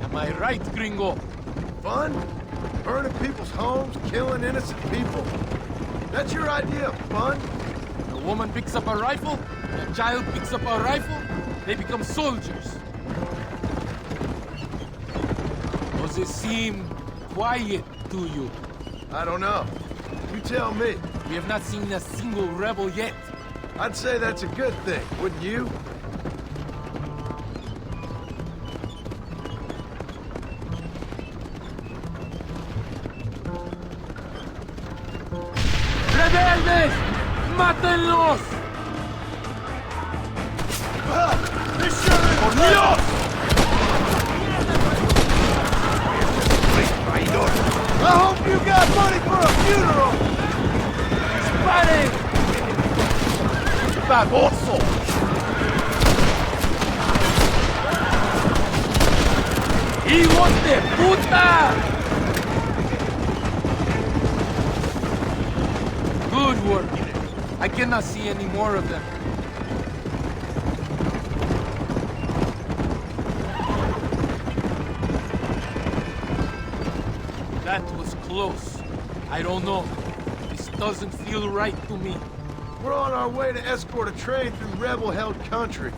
Speaker 9: Am I right, gringo?
Speaker 3: Fun? Burning people's homes, killing innocent people. That's your idea of fun?
Speaker 9: A woman picks up a rifle, a child picks up a rifle, they become soldiers. Does it seem quiet to you?
Speaker 3: I don't know. You tell me.
Speaker 9: We have not seen a single rebel yet.
Speaker 3: I'd say that's a good thing, wouldn't you?
Speaker 9: ¡Rebeldes! ¡Mátenlos! ¡Por Dios!
Speaker 3: I hope you got money for a funeral!
Speaker 9: ¡Disparen! ¡Baboso! ¡Hijos de puta! Good work. I cannot see any more of them. That was close. I don't know. This doesn't feel right to me.
Speaker 3: We're on our way to escort a train through rebel-held country.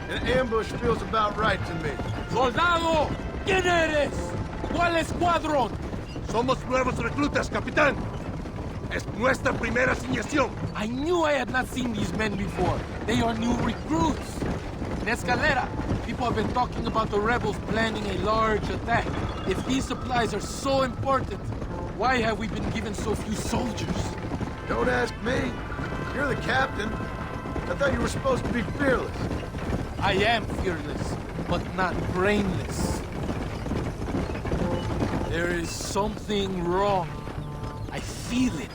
Speaker 3: An ambush feels about right to me.
Speaker 9: ¡Soldado! ¿Quién eres? ¿Cuál escuadrón?
Speaker 18: Somos nuevos reclutas, capitán. Es nuestra primera asignación.
Speaker 9: I knew I had not seen these men before. They are new recruits. In Escalera, people have been talking about the rebels planning a large attack. If these supplies are so important, why have we been given so few soldiers?
Speaker 3: Don't ask me. You're the captain. I thought you were supposed to be fearless.
Speaker 9: I am fearless, but not brainless. There is something wrong. I feel it.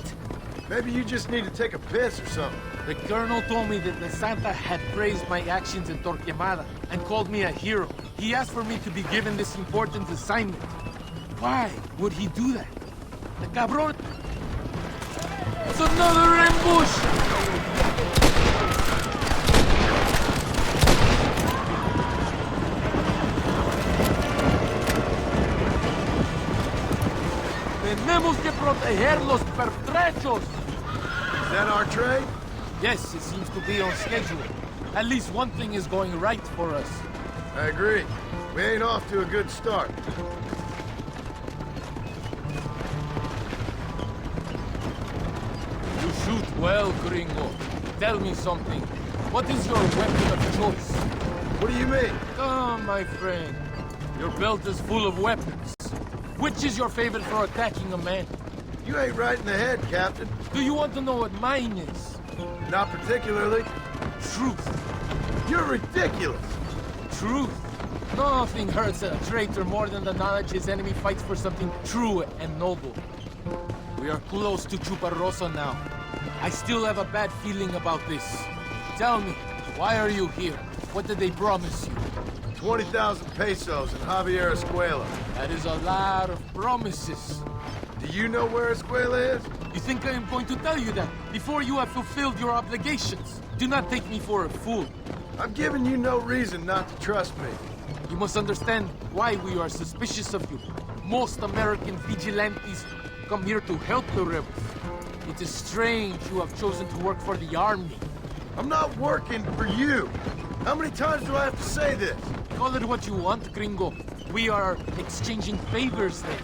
Speaker 3: Maybe you just need to take a piss or something.
Speaker 9: The colonel told me that DeSanta had praised my actions in Torquemada and called me a hero. He asked for me to be given this important assignment. Why would he do that? The cabron... It's another ambush! Tenemos que proteger los pertrechos!
Speaker 3: Is that our train?
Speaker 9: Yes, it seems to be on schedule. At least one thing is going right for us.
Speaker 3: I agree. We ain't off to a good start.
Speaker 9: You shoot well, gringo. Tell me something. What is your weapon of choice?
Speaker 3: What do you mean?
Speaker 9: Come, my friend. Your belt is full of weapons. Which is your favorite for attacking a man?
Speaker 3: You ain't right in the head, Captain.
Speaker 9: Do you want to know what mine is?
Speaker 3: Not particularly.
Speaker 9: Truth.
Speaker 3: You're ridiculous.
Speaker 9: Truth. Nothing hurts a traitor more than the knowledge his enemy fights for something true and noble. We are close to Chuparosa now. I still have a bad feeling about this. Tell me, why are you here? What did they promise you?
Speaker 3: 20,000 pesos in Javier Escuela.
Speaker 9: That is a lot of promises.
Speaker 3: Do you know where Escuela is?
Speaker 9: You think I am going to tell you that before you have fulfilled your obligations? Do not take me for a fool.
Speaker 3: I'm giving you no reason not to trust me.
Speaker 9: You must understand why we are suspicious of you. Most American vigilantes come here to help the rebels. It is strange you have chosen to work for the army.
Speaker 3: I'm not working for you. How many times do I have to say this?
Speaker 9: Call it what you want, gringo. We are exchanging favors then.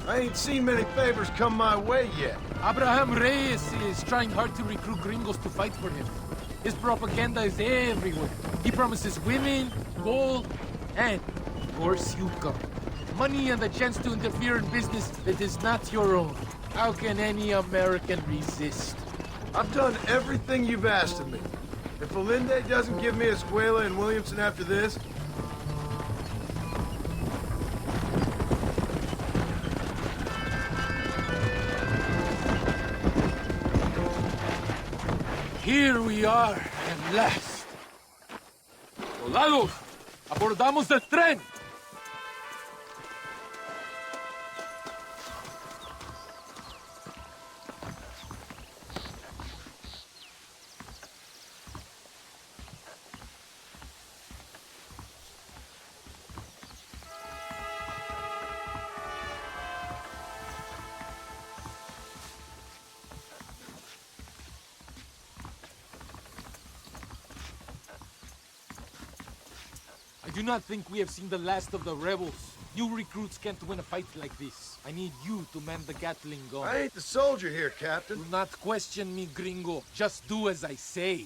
Speaker 3: I ain't seen many favors come my way yet.
Speaker 9: Abraham Reyes is trying hard to recruit gringos to fight for him. His propaganda is everywhere. He promises women, gold, and, of course, you come. Money and the chance to interfere in business that is not your own. How can any American resist?
Speaker 3: I've done everything you've asked of me. If Olinde doesn't give me Escuela and Williamson after this...
Speaker 9: Here we are, at last. Soldados, abordamos el tren. I do not think we have seen the last of the rebels. New recruits can't win a fight like this. I need you to man the Gatling gun.
Speaker 3: I ain't the soldier here, Captain.
Speaker 9: Do not question me, gringo. Just do as I say.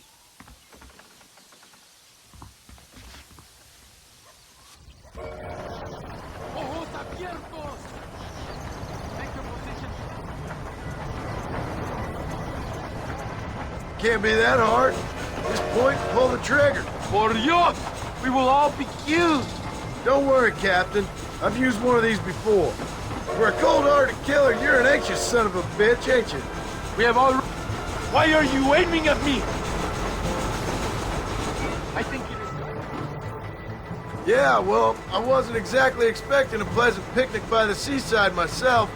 Speaker 9: Ojos abiertos! Take your position.
Speaker 3: Can't be that hard. Just point and pull the trigger.
Speaker 9: Por Dios! We will all be killed!
Speaker 3: Don't worry, Captain. I've used one of these before. For a cold-hearted killer, you're an anxious son of a bitch, ain't you?
Speaker 9: We have all... Why are you aiming at me? I think it is...
Speaker 3: Yeah, well, I wasn't exactly expecting a pleasant picnic by the seaside myself.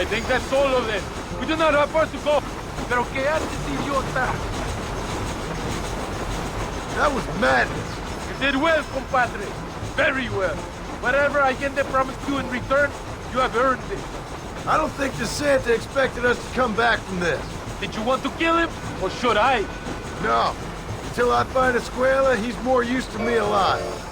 Speaker 9: I think that's all of them. We do not have far to go. Pero ¿qué haces, idiota?
Speaker 18: That was madness.
Speaker 9: You did well, compadre. Very well. Whatever Allende promised you in return, you have earned it.
Speaker 18: I don't think the Santa expected us to come back from this.
Speaker 9: Did you want to kill him, or should I?
Speaker 18: No. Until I find Escuela, he's more used to me alive.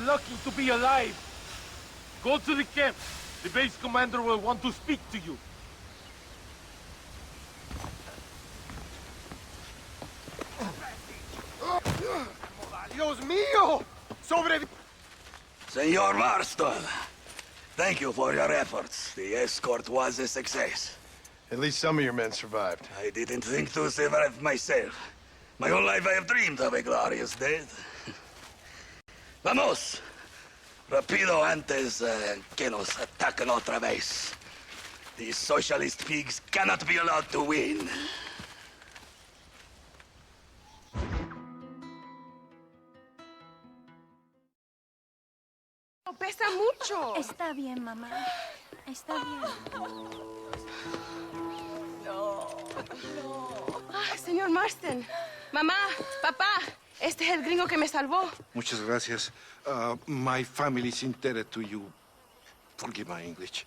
Speaker 9: Lucky to be alive. Go to the camp. The base commander will want to speak to you.
Speaker 18: Dios mío!
Speaker 7: Senor Marston, thank you for your efforts. The escort was a success.
Speaker 5: At least some of your men survived.
Speaker 7: I didn't think to survive myself. My whole life I have dreamed of a glorious death. Vamos! Rapido antes que nos ataquen otra vez. These socialist pigs cannot be allowed to win.
Speaker 19: Pesa mucho.
Speaker 22: Está bien, mamá. Está bien.
Speaker 19: Ah, señor Marston. Mamá, papá. Este es el gringo que me salvó.
Speaker 18: Muchas gracias. My family's indebted to you. Forgive my English.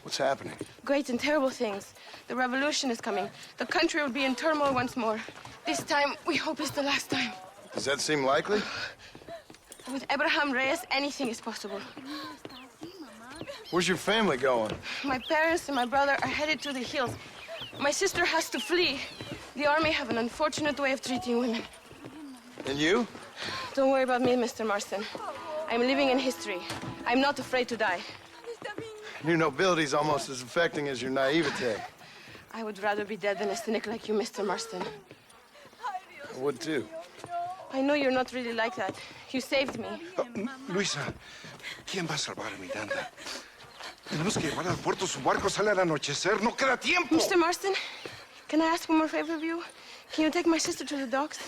Speaker 5: What's happening?
Speaker 19: Great and terrible things. The revolution is coming. The country will be in turmoil once more. This time, we hope it's the last time.
Speaker 5: Does that seem likely?
Speaker 19: With Abraham Reyes, anything is possible.
Speaker 5: Where's your family going?
Speaker 19: My parents and my brother are headed to the hills. My sister has to flee. The army have an unfortunate way of treating women.
Speaker 5: And you?
Speaker 19: Don't worry about me, Mr. Marston. I'm living in history. I'm not afraid to die.
Speaker 5: Your nobility's almost as affecting as your naivete.
Speaker 19: I would rather be dead than a cynic like you, Mr. Marston.
Speaker 5: I would too.
Speaker 19: I know you're not really like that. You saved me.
Speaker 18: Luisa, ¿quién va a salvar a Miranda? Tenemos que llevar al puerto. Su barco sale al anochecer. No queda tiempo.
Speaker 19: Mr. Marston, can I ask one more favor of you? Can you take my sister to the docks?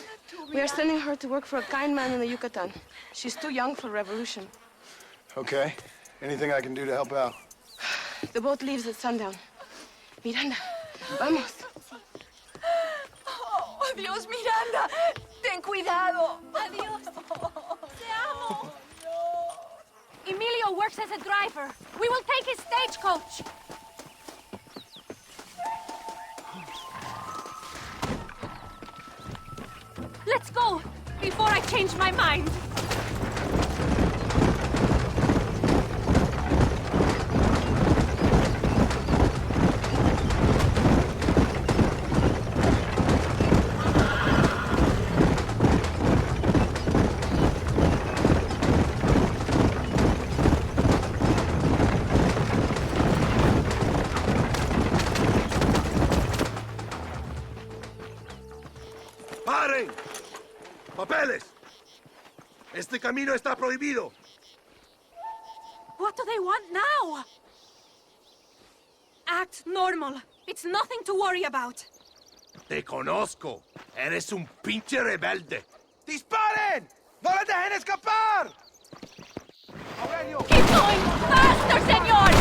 Speaker 19: We are sending her to work for a kind man in the Yucatan. She's too young for revolution.
Speaker 5: Okay. Anything I can do to help out?
Speaker 19: The boat leaves at sundown. Miranda, vamos.
Speaker 14: Oh, adiós, Miranda. Ten cuidado.
Speaker 22: Adiós. Te amo. Emilio works as a driver. We will take his stagecoach. Let's go, before I change my mind.
Speaker 2: ¡Paren! ¡Papeles! Este camino está prohibido.
Speaker 22: What do they want now? Act normal. It's nothing to worry about.
Speaker 2: Te conozco. Eres un pinche rebelde. ¡Disparen! ¡No les dejen escapar! ¡Aurelio!
Speaker 22: Keep going! Faster, señor!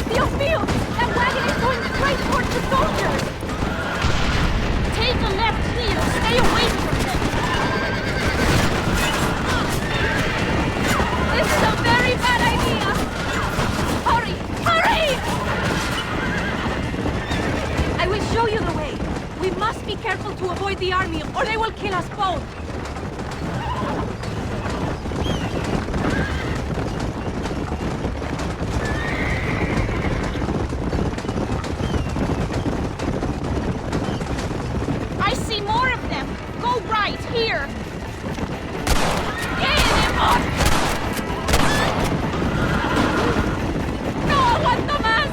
Speaker 22: Dios mío! That wagon is going straight towards the soldiers! Take a left here. Stay away from them. This is a very bad idea! Hurry! Hurry! I will show you the way. We must be careful to avoid the army, or they will kill us both. I see more of them. Go right, here. ¡No aguanto más!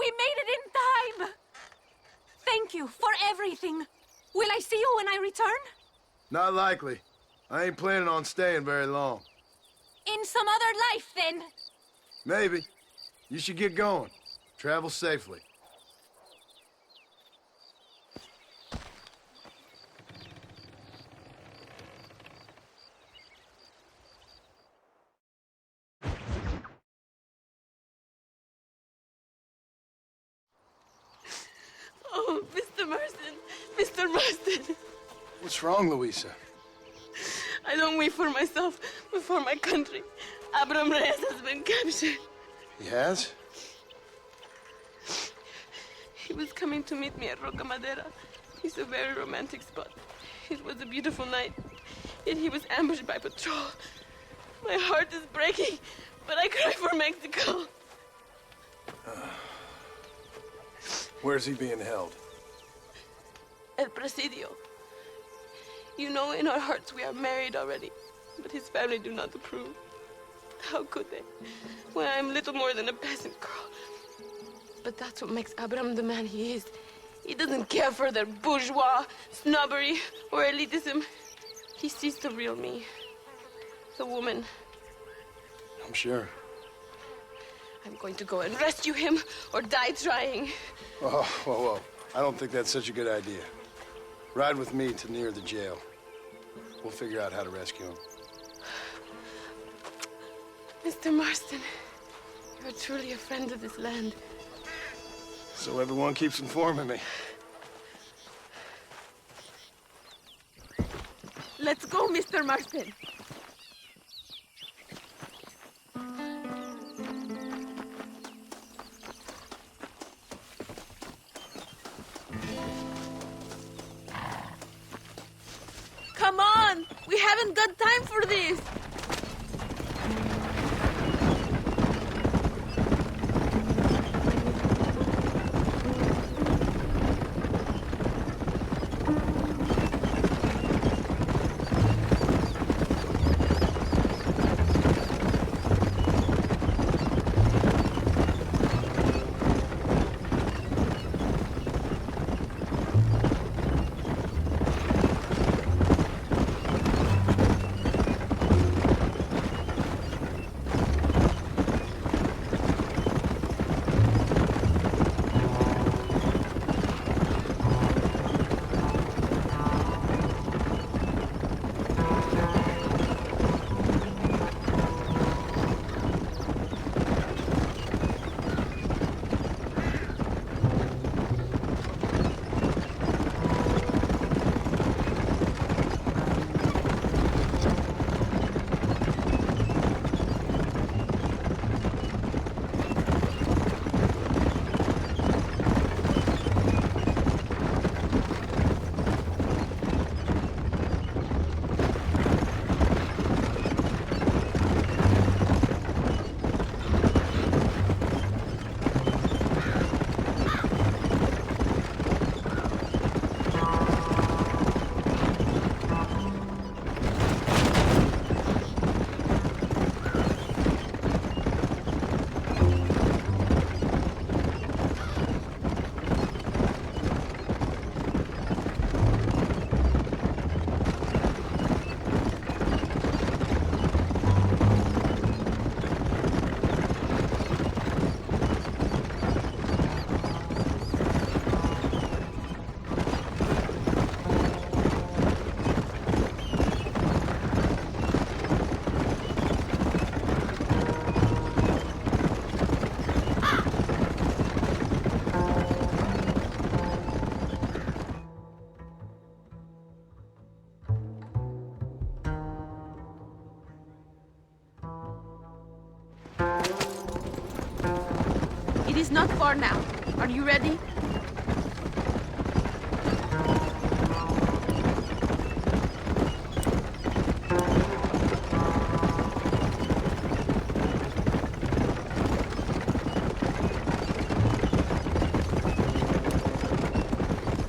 Speaker 22: We made it in time! Thank you for everything. Will I see you when I return?
Speaker 5: Not likely. I ain't planning on staying very long.
Speaker 22: In some other life, then.
Speaker 5: Maybe. You should get going. Travel safely.
Speaker 19: Oh, Mr. Marston. Mr. Marston.
Speaker 5: What's wrong, Louisa?
Speaker 19: I don't wait for myself, but for my country. Abram Reyes has been captured.
Speaker 5: He has?
Speaker 19: He was coming to meet me at Roca Madera. It's a very romantic spot. It was a beautiful night, yet he was ambushed by patrol. My heart is breaking, but I cry for Mexico.
Speaker 5: Where's he being held?
Speaker 19: El Presidio. You know, in our hearts we are married already, but his family do not approve. How could they, when I am little more than a peasant girl? But that's what makes Abram the man he is. He doesn't care for their bourgeois, snobbery, or elitism. He sees the real me, the woman.
Speaker 5: I'm sure.
Speaker 19: I'm going to go and rescue him or die trying.
Speaker 5: Oh, whoa. I don't think that's such a good idea. Ride with me to near the jail. We'll figure out how to rescue him.
Speaker 19: Mr. Marston, you're truly a friend of this land.
Speaker 5: So everyone keeps informing me.
Speaker 19: Let's go, Mr. Marston. Come on! We haven't got time for this! It is not far now. Are you ready?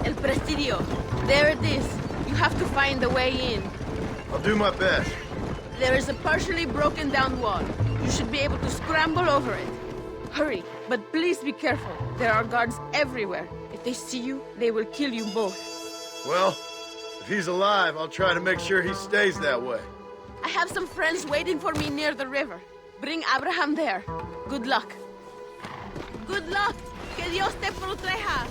Speaker 19: El Presidio. There it is. You have to find the way in.
Speaker 5: I'll do my best.
Speaker 19: There is a partially broken down wall. You should be able to scramble over it. Hurry. But please be careful. There are guards everywhere. If they see you, they will kill you both.
Speaker 3: Well, if he's alive, I'll try to make sure he stays that way.
Speaker 19: I have some friends waiting for me near the river. Bring Abraham there. Good luck. Good luck. Que Dios te proteja.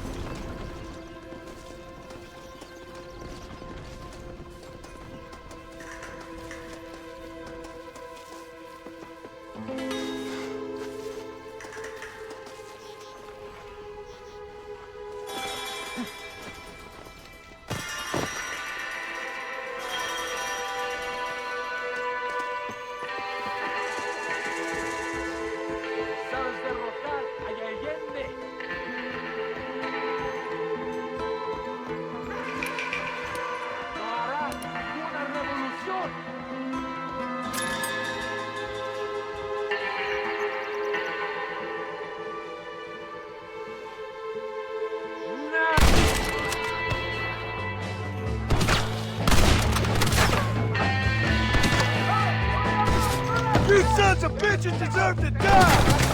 Speaker 18: You sons of bitches deserve to die!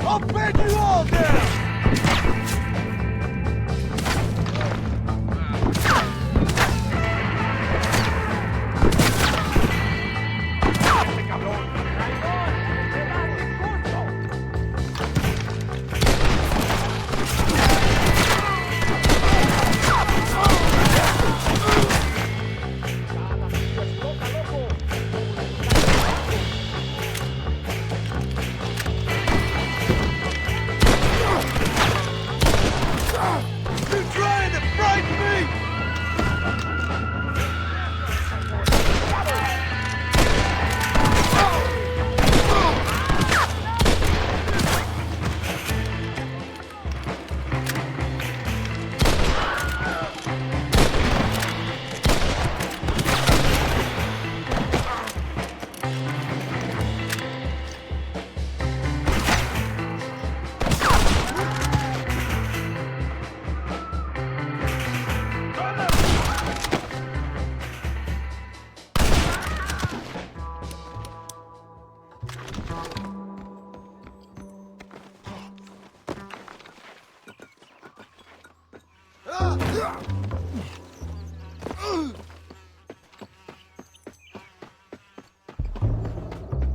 Speaker 18: I'll beg you all down!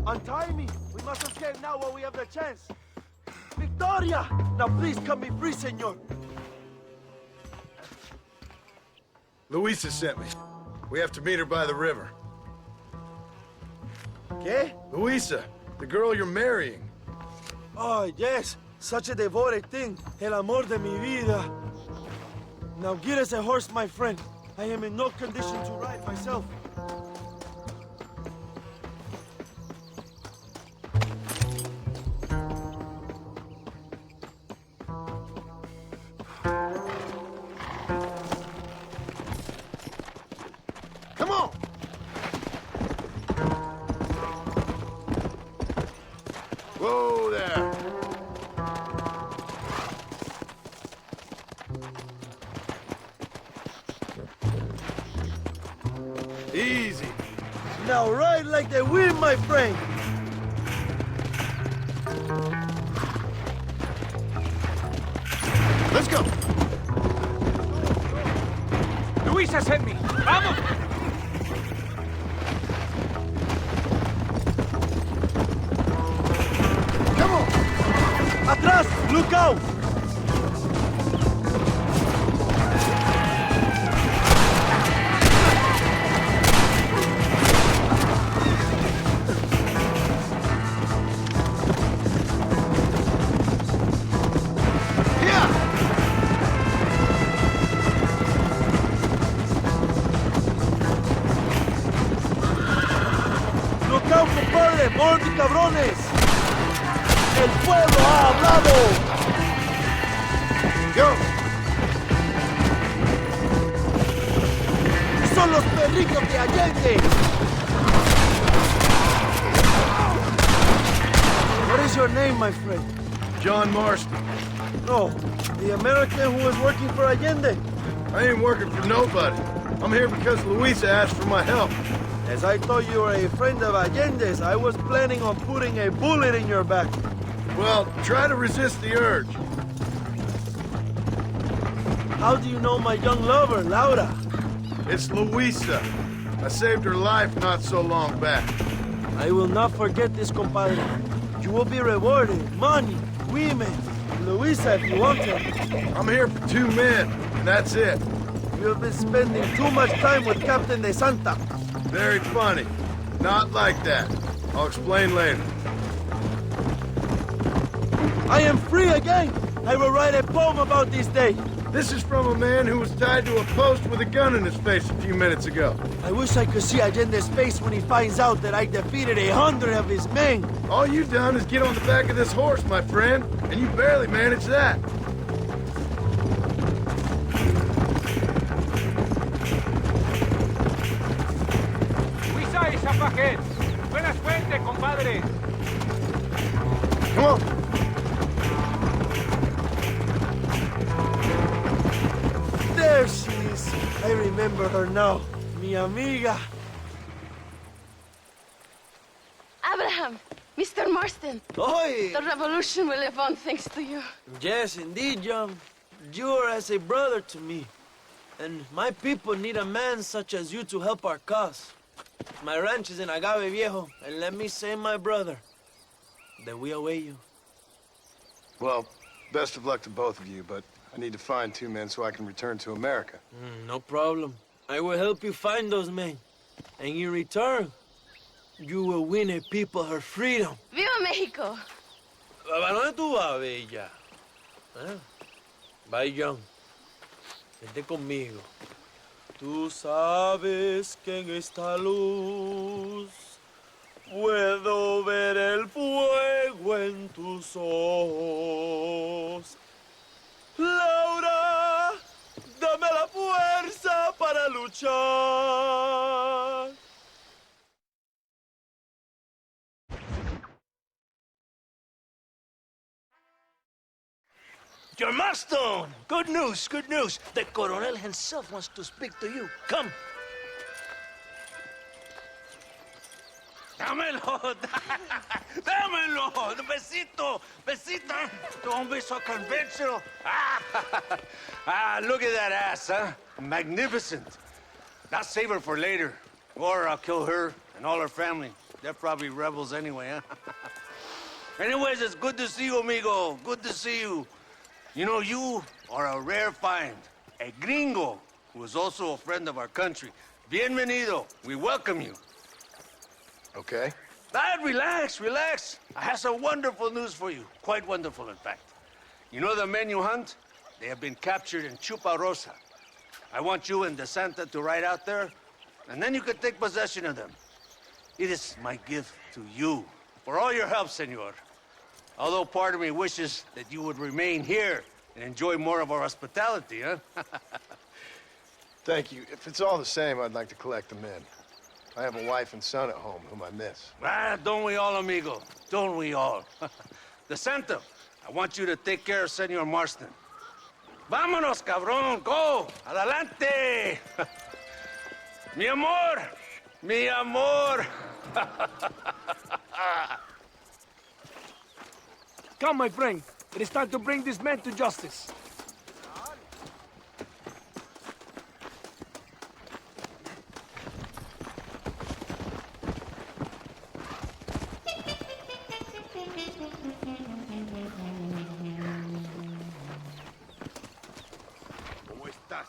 Speaker 18: Untie me! We must escape now while we have the chance! Victoria! Now please cut me free, senor!
Speaker 3: Luisa sent me. We have to meet her by the river.
Speaker 18: ¿Qué?
Speaker 3: Luisa, the girl you're marrying.
Speaker 18: Oh, yes. Such a devoted thing. El amor de mi vida. Now get us a horse, my friend. I am in no condition to ride myself.
Speaker 3: Come on! Whoa there! Easy.
Speaker 18: Now ride like the wind, my friend.
Speaker 3: Let's go!
Speaker 15: Luisa sent me. Vamos!
Speaker 3: Come on!
Speaker 18: Atrás! Look out! ¡Muerte, cabrones! ¡El pueblo ha hablado! Go! ¡Son los perritos de Allende! What is your name, my friend?
Speaker 5: John Marston.
Speaker 18: No, the American who was working for Allende.
Speaker 5: I ain't working for nobody. I'm here because Luisa asked for my help.
Speaker 18: As I thought you were a friend of Allende's, I was planning on putting a bullet in your back.
Speaker 5: Well, try to resist the urge.
Speaker 18: How do you know my young lover, Laura?
Speaker 5: It's Luisa. I saved her life not so long back.
Speaker 18: I will not forget this, compadre. You will be rewarded. Money, women, Luisa if you want her.
Speaker 5: I'm here for 2 men, and that's it.
Speaker 18: You have been spending too much time with Captain De Santa.
Speaker 5: Very funny. Not like that. I'll explain later.
Speaker 18: I am free again. I will write a poem about this day.
Speaker 5: This is from a man who was tied to a post with a gun in his face a few minutes ago.
Speaker 18: I wish I could see Allende's face when he finds out that I defeated 100 of his men.
Speaker 5: All you've done is get on the back of this horse, my friend, and you barely managed that.
Speaker 15: Luisa y Zapajet. Buena suerte, compadre.
Speaker 5: Come on.
Speaker 18: There she is. I remember her now. Mi amiga.
Speaker 19: Abraham, Mr. Marston.
Speaker 18: Oi!
Speaker 19: The revolution will live on thanks to you.
Speaker 18: Yes, indeed, John. You are as a brother to me. And my people need a man such as you to help our cause. My ranch is in Agave Viejo, and let me say, my brother, that we await you.
Speaker 5: Well, best of luck to both of you, but I need to find 2 men so I can return to America.
Speaker 18: No problem. I will help you find those men. And in return, you will win a people her freedom.
Speaker 19: ¡Viva México!
Speaker 18: ¿A dónde tú vas, bella? ¿Eh? Bye, John. Vente conmigo. Tú sabes que en esta luz puedo ver el fuego en tus ojos. Laura, dame la fuerza para luchar.
Speaker 1: John Marston! Good news, good news. The Colonel himself wants to speak to you. Come. Dámelo! Dámelo! Besito! Besito! Don't be so conventional.
Speaker 6: Look at that ass, huh? Magnificent. Now save her for later. Or I'll kill her and all her family. They're probably rebels anyway, huh? Anyways, it's good to see you, amigo. Good to see you. You know, you are a rare find. A gringo who is also a friend of our country. Bienvenido. We welcome you.
Speaker 5: Okay.
Speaker 6: Relax, relax. I have some wonderful news for you. Quite wonderful, in fact. You know the men you hunt? They have been captured in Chuparosa. I want you and De Santa to ride out there, and then you can take possession of them. It is my gift to you for all your help, senor. Although part of me wishes that you would remain here and enjoy more of our hospitality, huh?
Speaker 5: Thank you. If it's all the same, I'd like to collect the men. I have a wife and son at home whom I miss.
Speaker 6: Don't we all, amigo? Don't we all? De Santa, I want you to take care of Senor Marston. Vámonos, cabrón, go! Adelante! Mi amor! Mi amor!
Speaker 10: Come, my friend. It is time to bring this man to justice.
Speaker 23: ¿Cómo estás?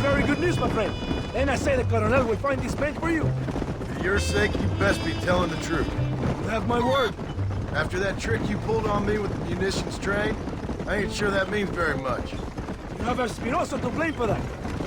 Speaker 10: Very good news, my friend. And I say the Colonel will find this man for you.
Speaker 5: For your sake, you best be telling the truth.
Speaker 10: You have my word.
Speaker 5: After that trick you pulled on me with the munitions train, I ain't sure that means very much.
Speaker 10: You have Espinosa to blame for that.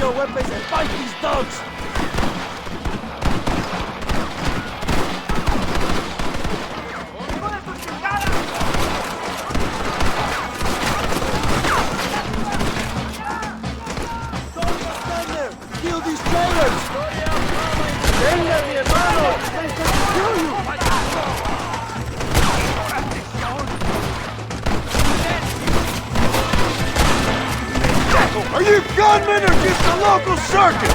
Speaker 16: your weapons and fight these dogs! Kill these traitors! ¡Venga, mi hermano! ¡They can kill you!
Speaker 18: Are you gunmen or just a local circus?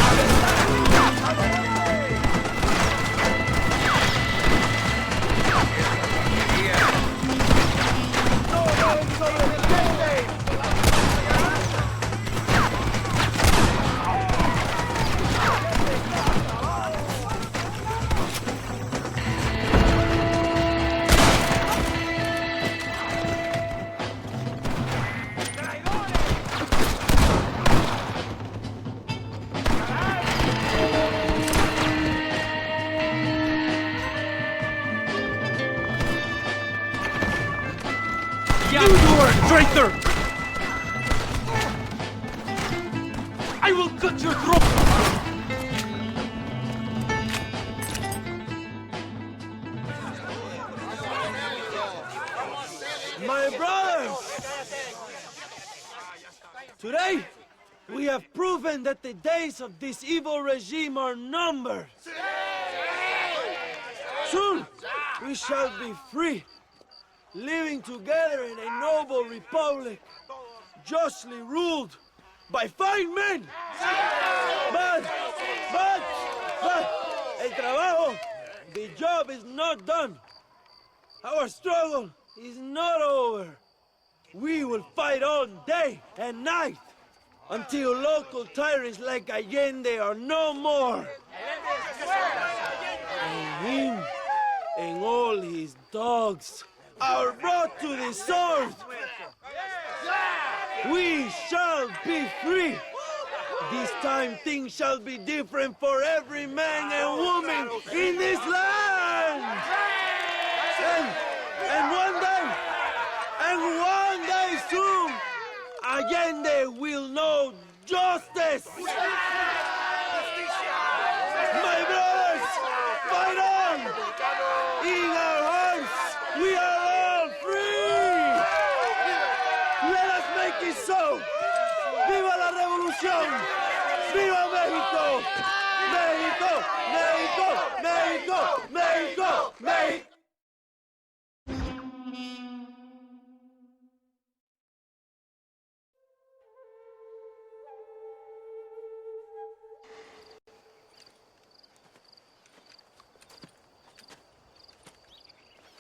Speaker 8: Traitor! I will cut your throat!
Speaker 16: My brothers! Today, we have proven that the days of this evil regime are numbered. Soon, we shall be free, living together in a noble republic, justly ruled by fine men. But, el trabajo, the job is not done. Our struggle is not over. We will fight all day and night until local tyrants like Allende are no more. And him and all his dogs are brought to the sword. We shall be free. This time things shall be different for every man and woman in this land. And one day soon, Allende will know justice. My brothers, fight on! In our hearts, we are all free! Let us make it so! ¡Viva la revolución! ¡Viva México! ¡México! ¡México! ¡México! ¡México! ¡México!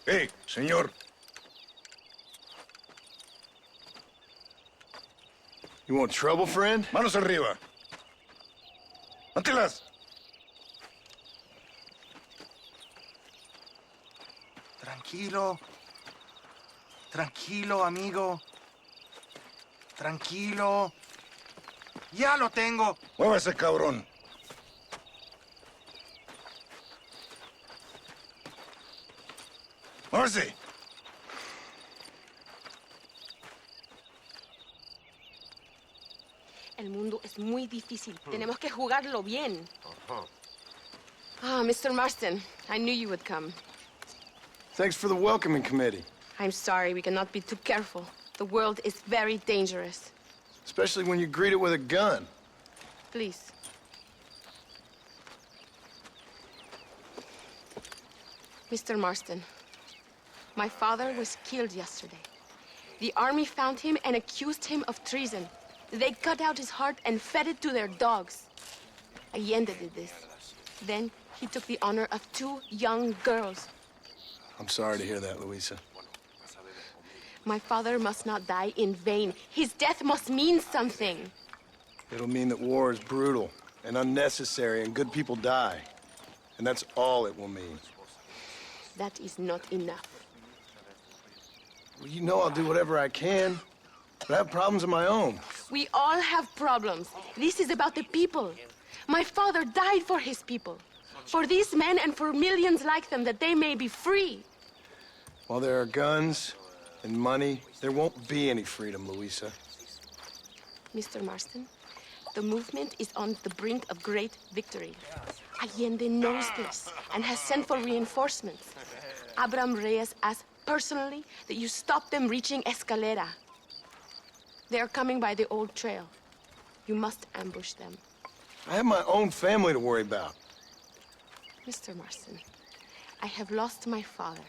Speaker 23: Hey, señor.
Speaker 5: You want trouble, friend?
Speaker 23: Manos arriba. Antelas.
Speaker 18: Tranquilo. Tranquilo, amigo. Tranquilo. Ya lo tengo.
Speaker 23: Muévase, cabrón. Muévase.
Speaker 19: El mundo es muy difícil. Tenemos que jugarlo bien. Ah, Mr. Marston, I knew you would come.
Speaker 5: Thanks for the welcoming committee.
Speaker 19: I'm sorry, we cannot be too careful. The world is very dangerous.
Speaker 5: Especially when you greet it with a gun.
Speaker 19: Please. Mr. Marston, my father was killed yesterday. The army found him and accused him of treason. They cut out his heart and fed it to their dogs. Allende did this. Then he took the honor of 2 young girls.
Speaker 5: I'm sorry to hear that, Luisa.
Speaker 19: My father must not die in vain. His death must mean something.
Speaker 5: It'll mean that war is brutal and unnecessary and good people die. And that's all it will mean.
Speaker 19: That is not enough.
Speaker 5: Well, you know I'll do whatever I can, but I have problems of my own.
Speaker 19: We all have problems. This is about the people. My father died for his people. For these men and for millions like them, that they may be free.
Speaker 5: While there are guns and money, there won't be any freedom, Luisa.
Speaker 19: Mr. Marston, The movement is on the brink of great victory. Allende knows this and has sent for reinforcements. Abraham Reyes asked personally that you stop them reaching Escalera. They are coming by the old trail. You must ambush them.
Speaker 5: I have my own family to worry about.
Speaker 19: Mr. Marston, I have lost my father.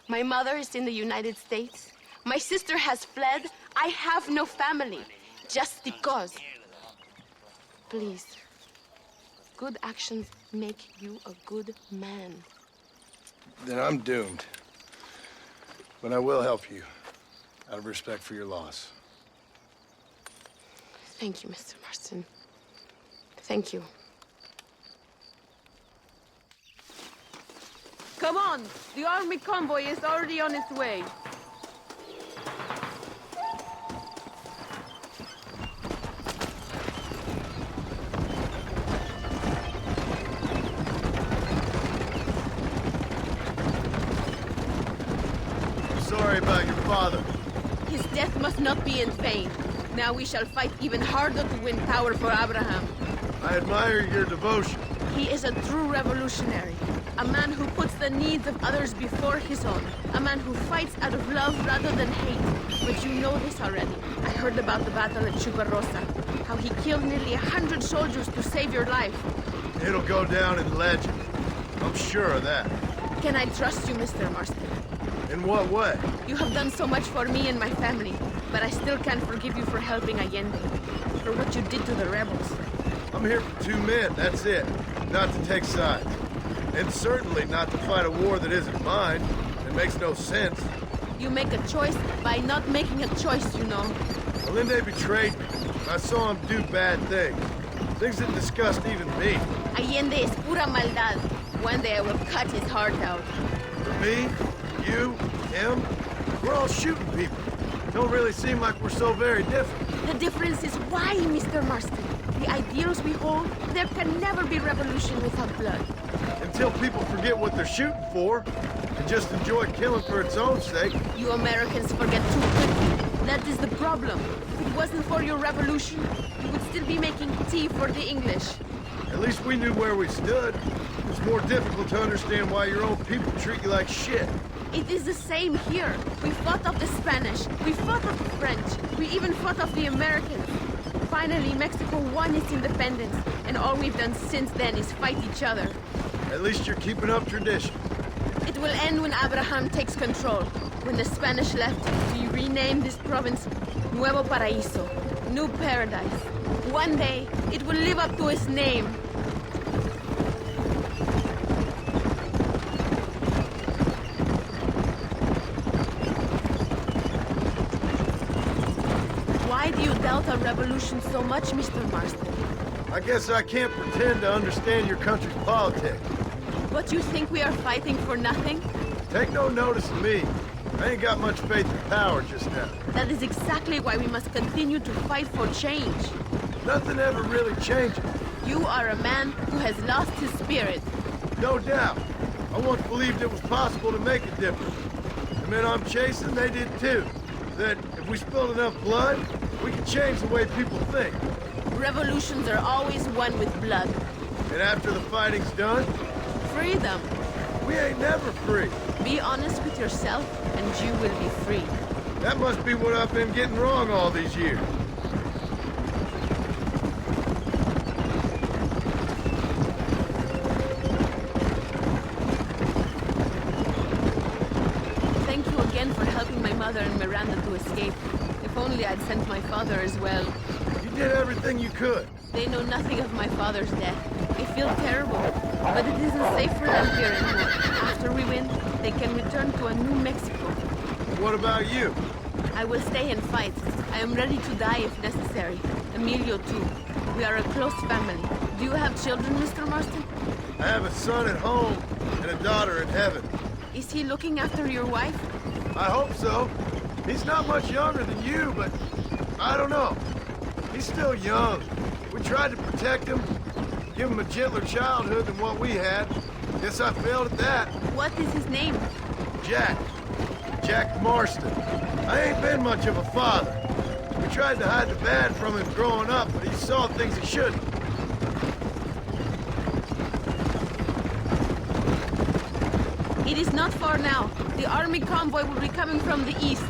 Speaker 19: My mother is in the United States. My sister has fled. I have no family. Just because. Please. Good actions make you a good man.
Speaker 5: Then I'm doomed. But I will help you, out of respect for your loss.
Speaker 19: Thank you, Mr. Marston. Thank you.
Speaker 11: Come on! The army convoy is already on its way.
Speaker 5: Sorry about your father.
Speaker 11: His death must not be in vain. Now we shall fight even harder to win power for Abraham.
Speaker 5: I admire your devotion.
Speaker 11: He is a true revolutionary. A man who puts the needs of others before his own. A man who fights out of love rather than hate. But you know this already. I heard about the battle at Chubarrosa. How he killed nearly 100 soldiers to save your life.
Speaker 5: It'll go down in legend. I'm sure of that.
Speaker 11: Can I trust you, Mr. Marston?
Speaker 5: In what way?
Speaker 11: You have done so much for me and my family, but I still can't forgive you for helping Allende. For what you did to the rebels.
Speaker 5: I'm here for 2 men, that's it. Not to take sides. And certainly not to fight a war that isn't mine. It makes no sense.
Speaker 11: You make a choice by not making a choice, you know.
Speaker 5: Allende betrayed me. I saw him do bad things. Things that disgust even me.
Speaker 11: Allende es pura maldad. One day I will cut his heart out.
Speaker 5: For me, you, him, we're all shooting people. Don't really seem like we're so very different.
Speaker 11: The difference is why, Mr. Marston. The ideals we hold, there can never be revolution without blood.
Speaker 5: Until people forget what they're shooting for, and just enjoy killing for its own sake.
Speaker 11: You Americans forget too quickly. That is the problem. If it wasn't for your revolution, you would still be making tea for the English.
Speaker 5: At least we knew where we stood. It's more difficult to understand why your own people treat you like shit.
Speaker 11: It is the same here. We fought off the Spanish. We fought off the French. We even fought off the Americans. Finally, Mexico won its independence, and all we've done since then is fight each other.
Speaker 5: At least you're keeping up tradition.
Speaker 11: It will end when Abraham takes control. When the Spanish left, we renamed this province Nuevo Paraíso, New Paradise. One day, it will live up to its name. Why do you doubt our revolution so much, Mr. Marston?
Speaker 5: I guess I can't pretend to understand your country's politics.
Speaker 11: But you think we are fighting for nothing?
Speaker 5: Take no notice of me. I ain't got much faith in power just now.
Speaker 11: That is exactly why we must continue to fight for change.
Speaker 5: Nothing ever really changes.
Speaker 11: You are a man who has lost his spirit.
Speaker 5: No doubt. I once believed it was possible to make a difference. The men I'm chasing, they did too. That if we spilled enough blood, we could change the way people think.
Speaker 11: Revolutions are always won with blood.
Speaker 5: And after the fighting's done?
Speaker 11: Freedom.
Speaker 5: We ain't never free.
Speaker 11: Be honest with yourself, and you will be free.
Speaker 5: That must be what I've been getting wrong all these years.
Speaker 11: Thank you again for helping my mother and Miranda to escape. If only I'd sent my father as well.
Speaker 5: You did everything you could.
Speaker 11: They know nothing of my father's death. They feel terrible, but it isn't safe for them here anymore. After we win, they can return to a New Mexico.
Speaker 5: What about you?
Speaker 11: I will stay and fight. I am ready to die if necessary. Emilio too. We are a close family. Do you have children, Mr. Marston?
Speaker 5: I have a son at home and a daughter in heaven.
Speaker 11: Is he looking after your wife?
Speaker 5: I hope so. He's not much younger than you, but I don't know. He's still young. We tried to protect him, give him a gentler childhood than what we had. Guess I failed at that.
Speaker 11: What is his name?
Speaker 5: Jack. Jack Marston. I ain't been much of a father.
Speaker 3: We tried to hide the bad from him growing up, but he saw things he shouldn't.
Speaker 11: It is not far now. The army convoy will be coming from the east.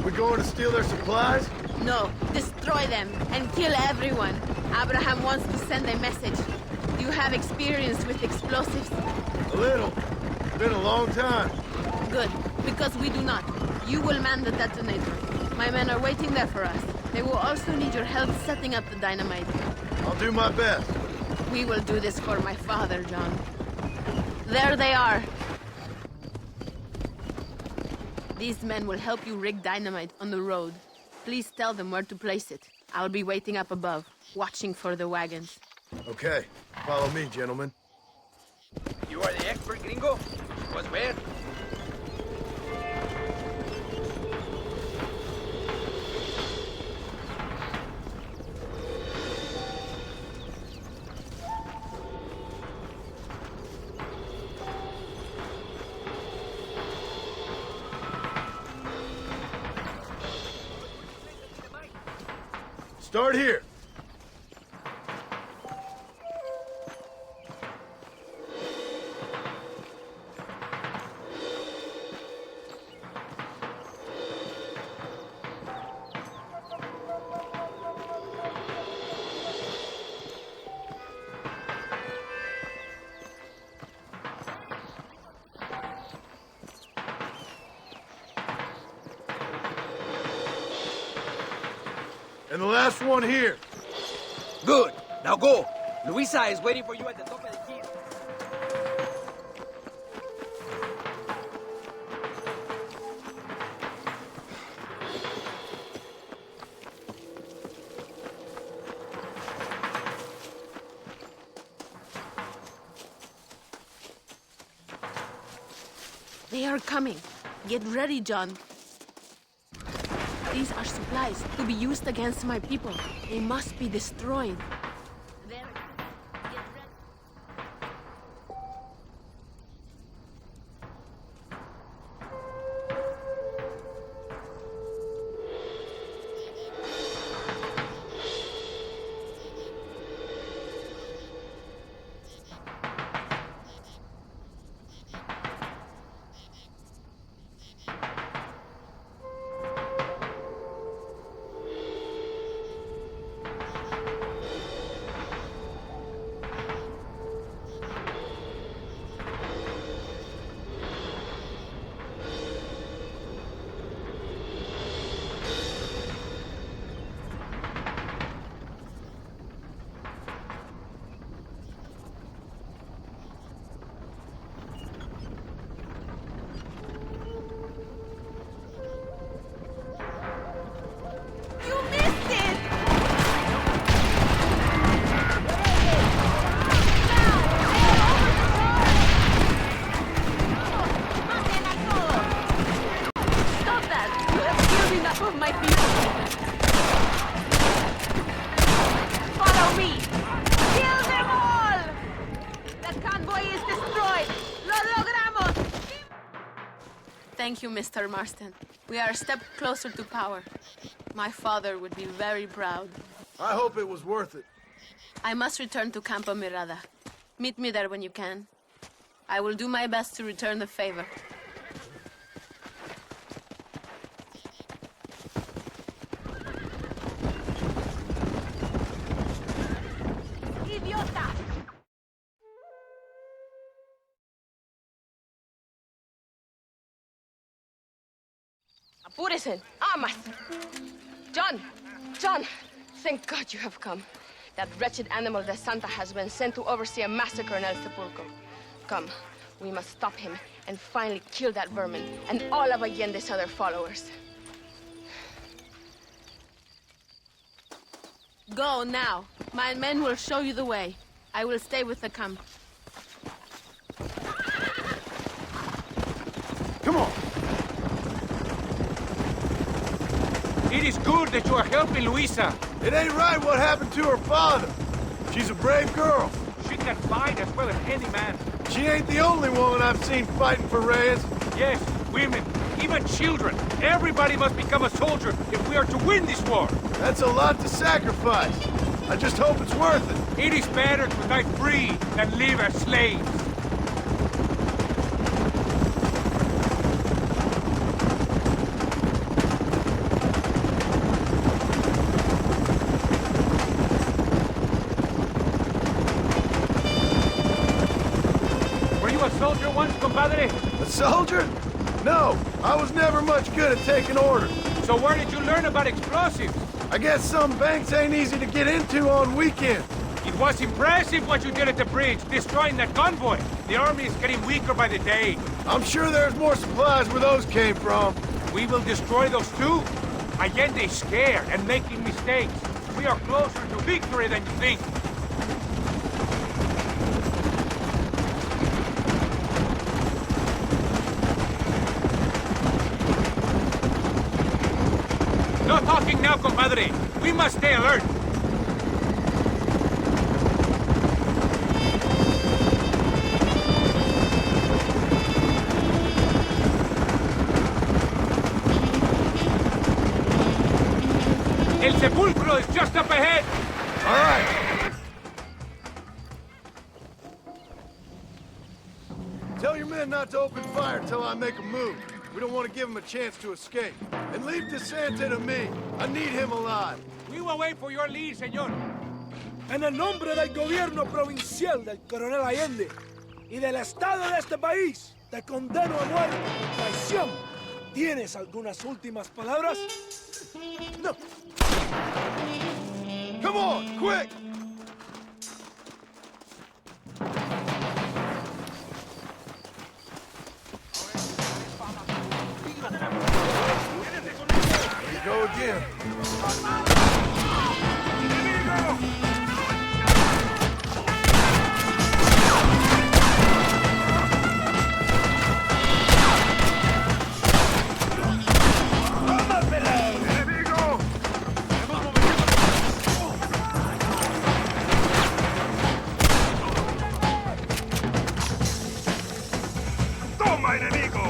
Speaker 3: We going to steal their supplies?
Speaker 11: No, destroy them and kill everyone. Abraham wants to send a message. Do you have experience with explosives?
Speaker 3: A little. It's been a long time.
Speaker 11: Good, because we do not. You will man the detonator. My men are waiting there for us. They will also need your help setting up the dynamite.
Speaker 3: I'll do my best.
Speaker 11: We will do this for my father, John. There they are. These men will help you rig dynamite on the road. Please tell them where to place it. I'll be waiting up above, watching for the wagons.
Speaker 3: Okay. Follow me, gentlemen.
Speaker 15: You are the expert, gringo? Pues ver.
Speaker 3: Start here. And the last one here.
Speaker 15: Good. Now go. Luisa is waiting for you at the top of the hill.
Speaker 11: They are coming. Get ready, John. These are supplies to be used against my people. They must be destroyed. There. Get ready. Thank you, Mr. Marston. We are a step closer to power. My father would be very proud.
Speaker 3: I hope it was worth it.
Speaker 11: I must return to Campo Mirada. Meet me there when you can. I will do my best to return the favor.
Speaker 22: ¡Idiota!
Speaker 19: Apúrese. Amas. John! John! Thank God you have come. That wretched animal de Santa has been sent to oversee a massacre in El Sepulcro. Come, we must stop him and finally kill that vermin and all of Allende's other followers.
Speaker 11: Go now. My men will show you the way. I will stay with the camp.
Speaker 3: Come on.
Speaker 15: It is good that you are helping Luisa.
Speaker 3: It ain't right what happened to her father. She's a brave girl.
Speaker 15: She can fight as well as any man.
Speaker 3: She ain't the only woman I've seen fighting for Reyes.
Speaker 15: Yes, women. even children. Everybody must become a soldier if we are to win this war.
Speaker 3: That's a lot to sacrifice. I just hope it's worth it.
Speaker 15: It is better to die free than live as slaves. Were you a soldier once, compadre?
Speaker 3: A soldier? No, I was never much good at taking orders.
Speaker 15: So where did you learn about explosives?
Speaker 3: I guess some banks ain't easy to get into on weekends.
Speaker 15: It was impressive what you did at the bridge, destroying that convoy. The army is getting weaker by the day.
Speaker 3: I'm sure there's more supplies where those came from.
Speaker 15: We will destroy those too. Allende is scared and making mistakes. We are closer to victory than you think. No talking now, compadre. We must stay alert. El Sepulcro is just up ahead.
Speaker 3: All right. Tell your men not to open fire till I make a move. We don't want to give him a chance to escape. And leave DeSanta to me. I need him alive.
Speaker 15: We will wait for your lead, señor.
Speaker 8: En el nombre del gobierno provincial del coronel Allende y del estado de este país, te condeno a muerte por traición. ¿Tienes algunas últimas palabras?
Speaker 3: No. Come on, quick! Here we go again.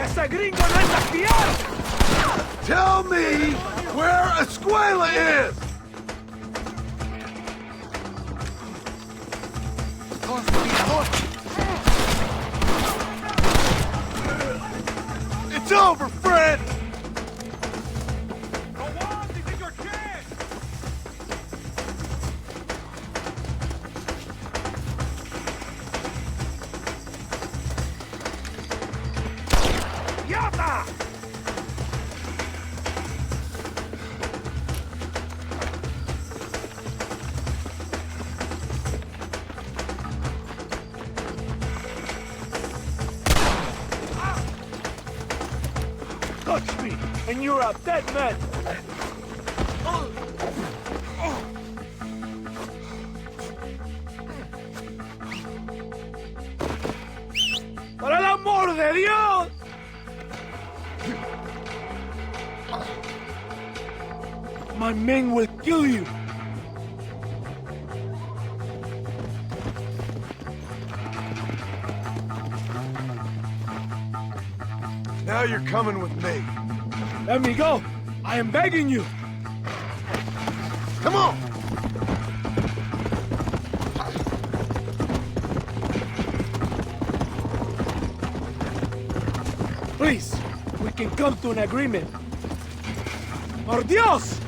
Speaker 8: ¡Ese gringo no es espiar!
Speaker 3: Tell me where Escuela is! It's over, Fred!
Speaker 15: Go on, this is your chance!
Speaker 8: ¡Yata! Touch me, and you're a dead man! ¡Por el amor de Dios! My men will kill you!
Speaker 3: Now you're coming with me.
Speaker 8: Let me go! I am begging you!
Speaker 3: Come on!
Speaker 8: Please, we can come to an agreement. ¡Por Dios!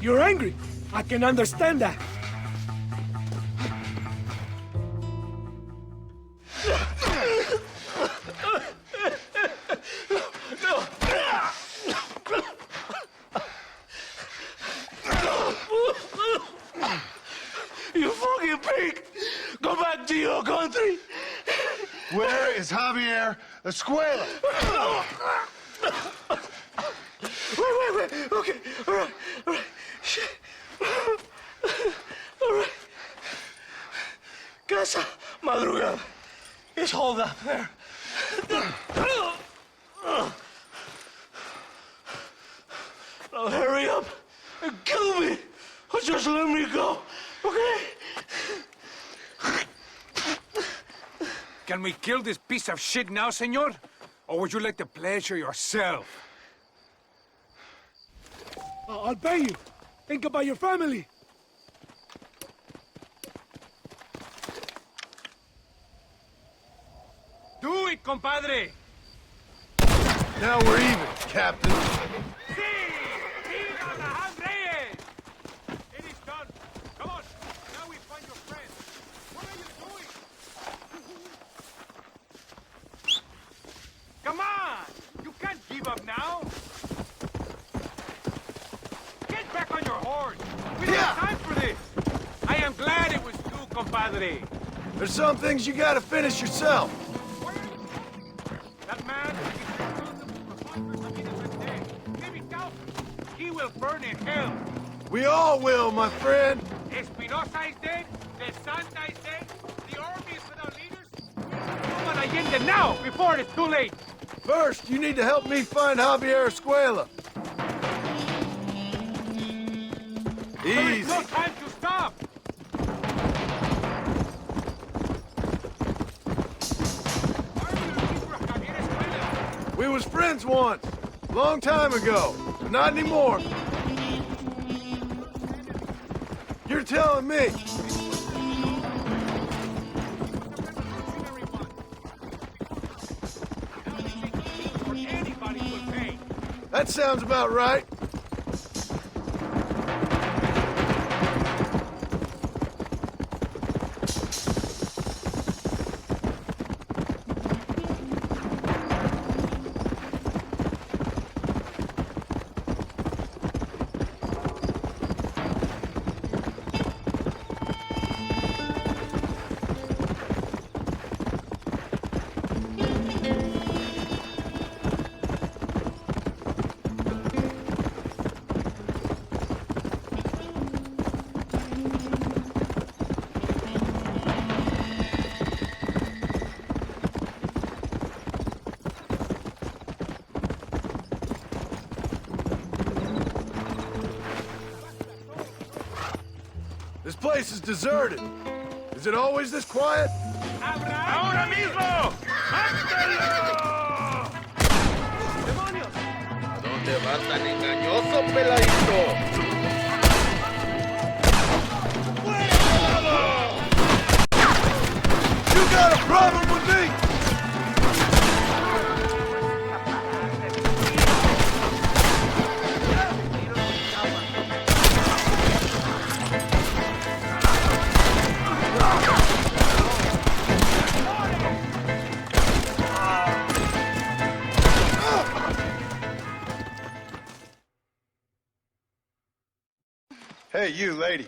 Speaker 8: You're angry. I can understand that.
Speaker 7: You fucking pig! Go back to your country!
Speaker 3: Where is Javier Escuela?
Speaker 7: Wait. Okay, all right. Shit. All right. Casa Madrugada. It's hold up there. Now hurry up and kill me. Or just let me go, okay?
Speaker 12: Can we kill this piece of shit now, senor? Or would you like the pleasure yourself?
Speaker 8: I'll pay you. Think about your family.
Speaker 12: Do it, compadre!
Speaker 5: Now we're even, Captain.
Speaker 12: It is done. Come on. Now we find your friend. What are you doing? Come on! You can't give up now. Get back on your horse. We don't have time for this. I am glad it was you, compadre.
Speaker 5: There's some things you gotta finish yourself.
Speaker 12: That man he will burn in hell.
Speaker 5: We all will, my friend.
Speaker 12: Espinosa is dead. The Santa is dead. The army is without leaders. Come on, Allende now, before it's too late.
Speaker 5: First, you need to help me find Javier Escuela.
Speaker 12: There is
Speaker 5: Easy.
Speaker 12: no time to stop.
Speaker 5: We was friends once, long time ago, but not anymore. You're telling me. That sounds about right. This place is deserted. Is it always this quiet?
Speaker 12: ¡Ahora mismo! ¡Mátalo!
Speaker 17: ¡Demonios! ¿A dónde vas tan engañoso, peladito?
Speaker 5: You got a problem with me? Hey, you, lady.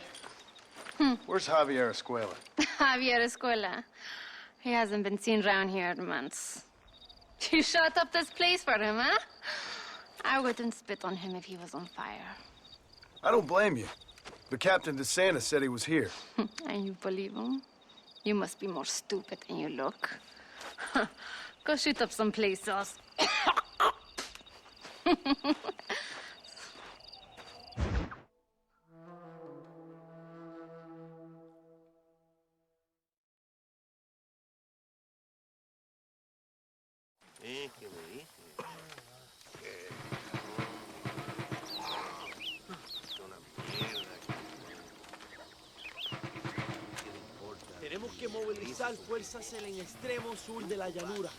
Speaker 5: Where's Javier Escuela?
Speaker 22: Javier Escuela. He hasn't been seen around here in months. You shut up this place for him, huh? I wouldn't spit on him if he was on fire.
Speaker 5: I don't blame you. But Captain DeSantis said he was here.
Speaker 22: And you believe him? You must be more stupid than you look. Go shoot up some place else.
Speaker 16: Tenemos que movilizar fuerzas en el extremo sur de la llanura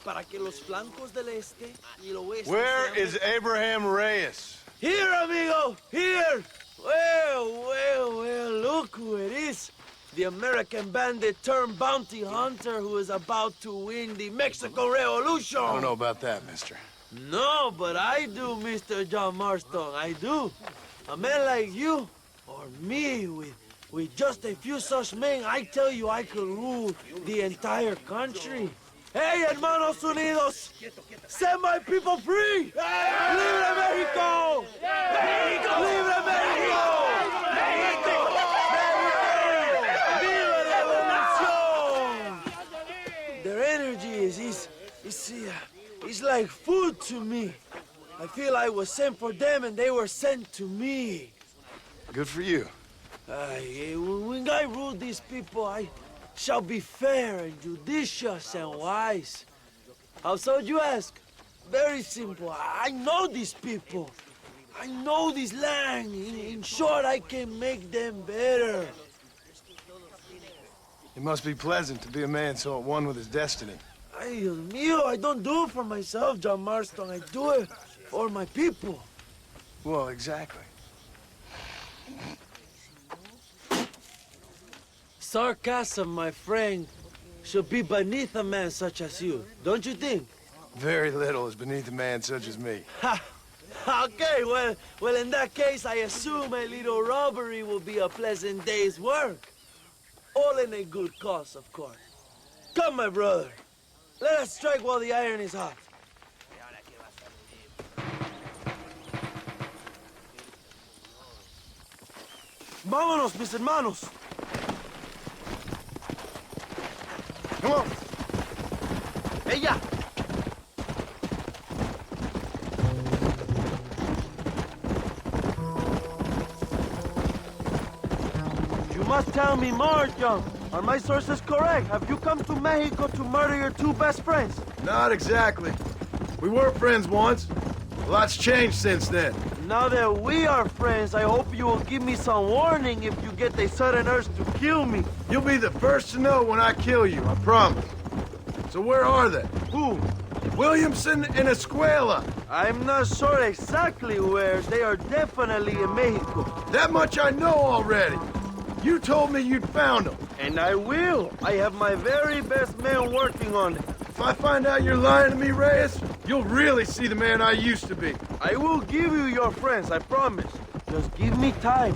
Speaker 16: para que los flancos del este y el oeste.
Speaker 5: Where is Abraham Reyes?
Speaker 16: Here, amigo! Here! Well, look who it is. The American bandit turned bounty hunter who is about to win the Mexican Revolution.
Speaker 5: I don't know about that, mister.
Speaker 16: No, but I do, Mr. John Marston, I do. A man like you, or me, with just a few such men, I tell you I could rule the entire country. Hey, hermanos unidos! Set my people free! Libre Mexico! Mexico! Libre Mexico! Mexico! Viva Revolución! Their energy is like food to me. I feel I was sent for them and they were sent to me.
Speaker 5: Good for you.
Speaker 16: When I ruled these people, I shall be fair and judicious and wise. How so, you ask? Very simple. I know these people. I know this land. In short, I can make them better.
Speaker 5: It must be pleasant to be a man so at one with his destiny.
Speaker 16: Ay, Dios mío, I don't do it for myself, John Marston. I do it for my people.
Speaker 5: Well, exactly.
Speaker 16: Sarcasm, my friend, should be beneath a man such as you, don't you think?
Speaker 5: Very little is beneath a man such as me.
Speaker 16: Ha! Okay, well, in that case, I assume a little robbery will be a pleasant day's work. All in a good cause, of course. Come, my brother. Let us strike while the iron is hot. Vámonos, mis hermanos.
Speaker 5: Come on.
Speaker 16: Ella. You must tell me more, John. Are my sources correct? Have you come to Mexico to murder your two best friends?
Speaker 5: Not exactly. We were friends once. A lot's changed since then.
Speaker 16: Now that we are friends, I hope you will give me some warning if you get a sudden urge to kill me.
Speaker 5: You'll be the first to know when I kill you, I promise. So where are they?
Speaker 16: Who?
Speaker 5: Williamson and Escuela.
Speaker 16: I'm not sure exactly where. They are definitely in Mexico.
Speaker 5: That much I know already. You told me you'd found them.
Speaker 16: And I will. I have my very best men working on it.
Speaker 5: If I find out you're lying to me, Reyes, you'll really see the man I used to be.
Speaker 16: I will give you your friends, I promise. Just give me time.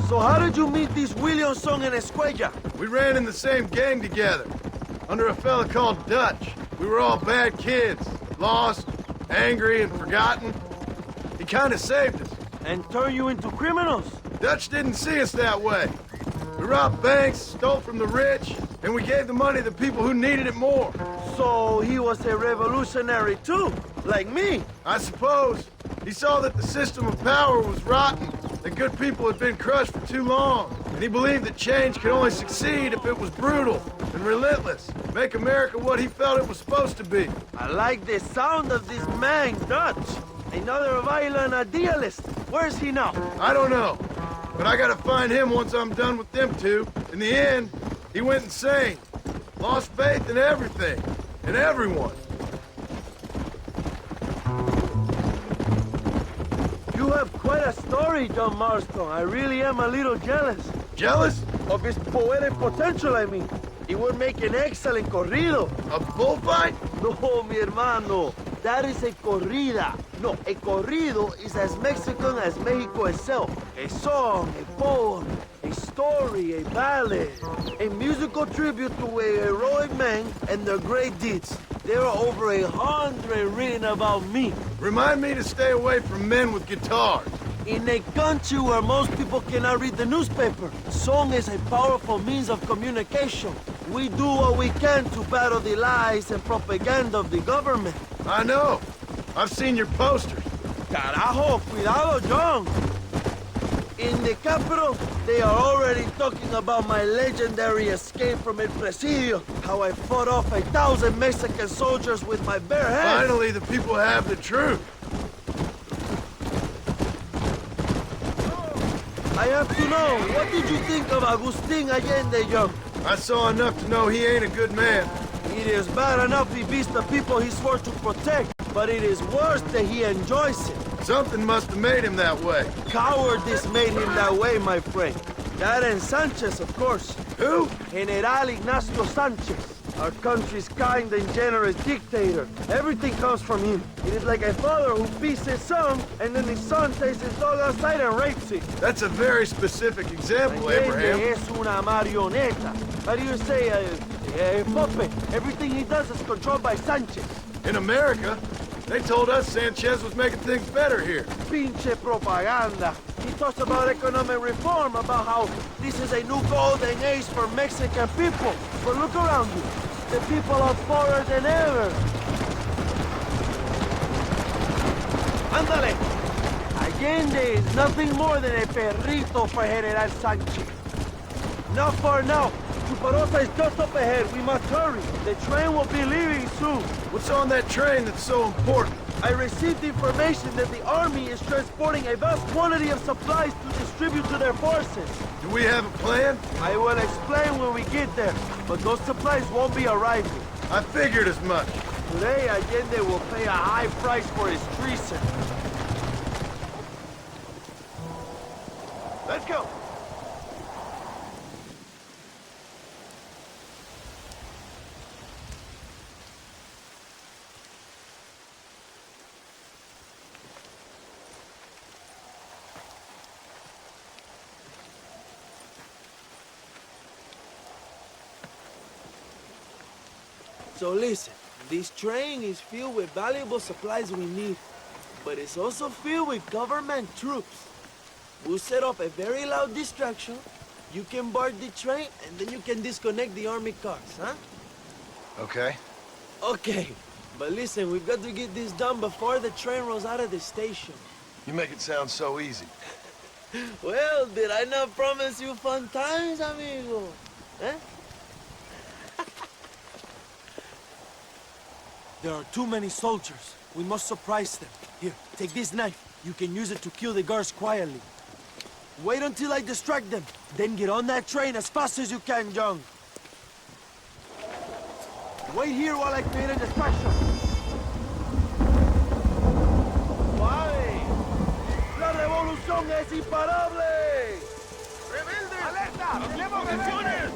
Speaker 16: So how did you meet these Williamson and Escuella?
Speaker 5: We ran in the same gang together, under a fella called Dutch. We were all bad kids, lost, angry, and forgotten. He kind of saved us.
Speaker 16: And turned you into criminals?
Speaker 5: Dutch didn't see us that way. We robbed banks, stole from the rich, and we gave the money to people who needed it more.
Speaker 16: So he was a revolutionary too, like me?
Speaker 5: I suppose. He saw that the system of power was rotten, that good people had been crushed for too long. And he believed that change could only succeed if it was brutal and relentless. Make America what he felt it was supposed to be.
Speaker 16: I like the sound of this man, Dutch. Another violent idealist. Where's he now?
Speaker 5: I don't know. But I gotta find him once I'm done with them two. In the end, he went insane. Lost faith in everything. And everyone.
Speaker 16: You have quite a story, John Marston. I really am a little jealous.
Speaker 5: Jealous?
Speaker 16: Of his poetic potential, I mean. He would make an excellent corrido.
Speaker 5: A bullfight?
Speaker 16: No, mi hermano. That is a corrida. No, a corrido is as Mexican as Mexico itself. A song, a poem, a story, a ballad. A musical tribute to a heroic man and their great deeds. There are over 100 written about me.
Speaker 5: Remind me to stay away from men with guitars.
Speaker 16: In a country where most people cannot read the newspaper, song is a powerful means of communication. We do what we can to battle the lies and propaganda of the government.
Speaker 5: I know. I've seen your posters.
Speaker 16: Carajo, cuidado, John. In the capital, they are already talking about my legendary escape from El Presidio, how I fought off 1,000 Mexican soldiers with my bare hands.
Speaker 5: Finally, the people have the truth.
Speaker 16: I have to know, what did you think of Agustin Allende, John?
Speaker 5: I saw enough to know he ain't a good man.
Speaker 16: It is bad enough he beats the people he swore to protect, but it is worse that he enjoys it.
Speaker 5: Something must have made him that way.
Speaker 16: Cowardice made him that way, my friend. That and Sanchez, of course.
Speaker 5: Who?
Speaker 16: General Ignacio Sanchez. Our country's kind and generous dictator. Everything comes from him. It is like a father who beats his son, and then his son takes his dog outside and rapes it.
Speaker 5: That's a very specific example, Abraham.
Speaker 16: Es una marioneta. How do you say, a puppet? Everything he does is controlled by Sanchez.
Speaker 5: In America, they told us Sanchez was making things better here.
Speaker 16: Pinche propaganda. He talks about economic reform, about how this is a new golden age for Mexican people. But look around you. The people are poorer than ever. Ándale. Allende is nothing more than a perrito for General Sanchez. Not far now. Chuparosa is just up ahead. We must hurry. The train will be leaving soon.
Speaker 3: What's on that train that's so important?
Speaker 16: I received information that the army is transporting a vast quantity of supplies to distribute to their forces.
Speaker 3: Do we have a plan?
Speaker 16: I will explain when we get there, but those supplies won't be arriving.
Speaker 3: I figured as much.
Speaker 16: Today, Allende will pay a high price for his treason.
Speaker 3: Let's go.
Speaker 16: So listen, this train is filled with valuable supplies we need, but it's also filled with government troops. We'll set up a very loud distraction. You can board the train, and then you can disconnect the army cars, huh?
Speaker 3: Okay.
Speaker 16: Okay, but listen, we've got to get this done before the train rolls out of the station.
Speaker 3: You make it sound so easy.
Speaker 16: Well, did I not promise you fun times, amigo? Eh? There are too many soldiers. We must surprise them. Here, take this knife. You can use it to kill the guards quietly. Wait until I distract them. Then get on that train as fast as you can, John. Wait here while I create a distraction. ¡Suave! ¡La revolución es imparable! ¡Rebeldes! ¡Alerta! ¡Hablemos reacciones!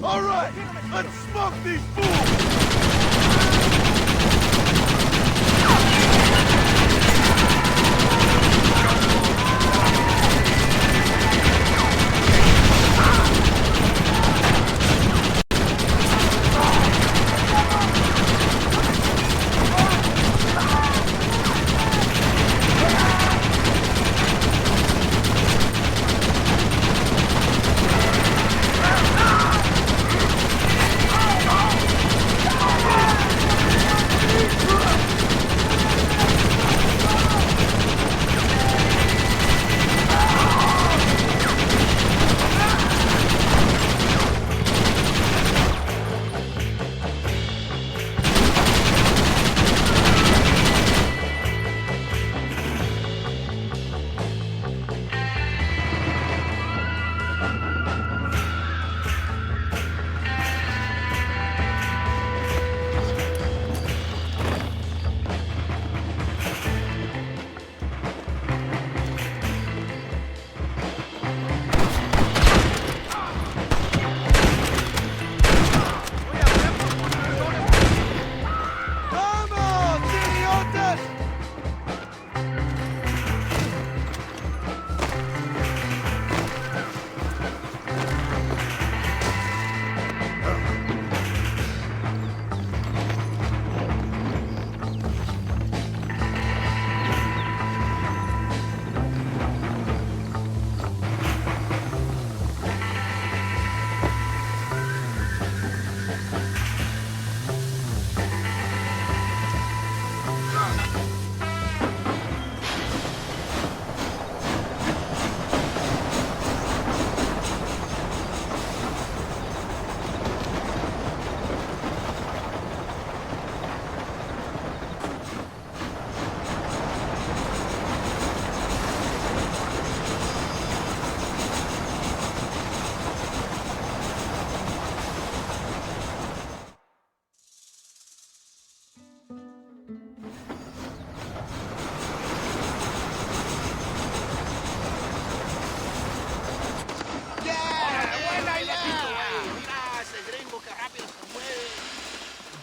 Speaker 3: All right, let's smoke these fools!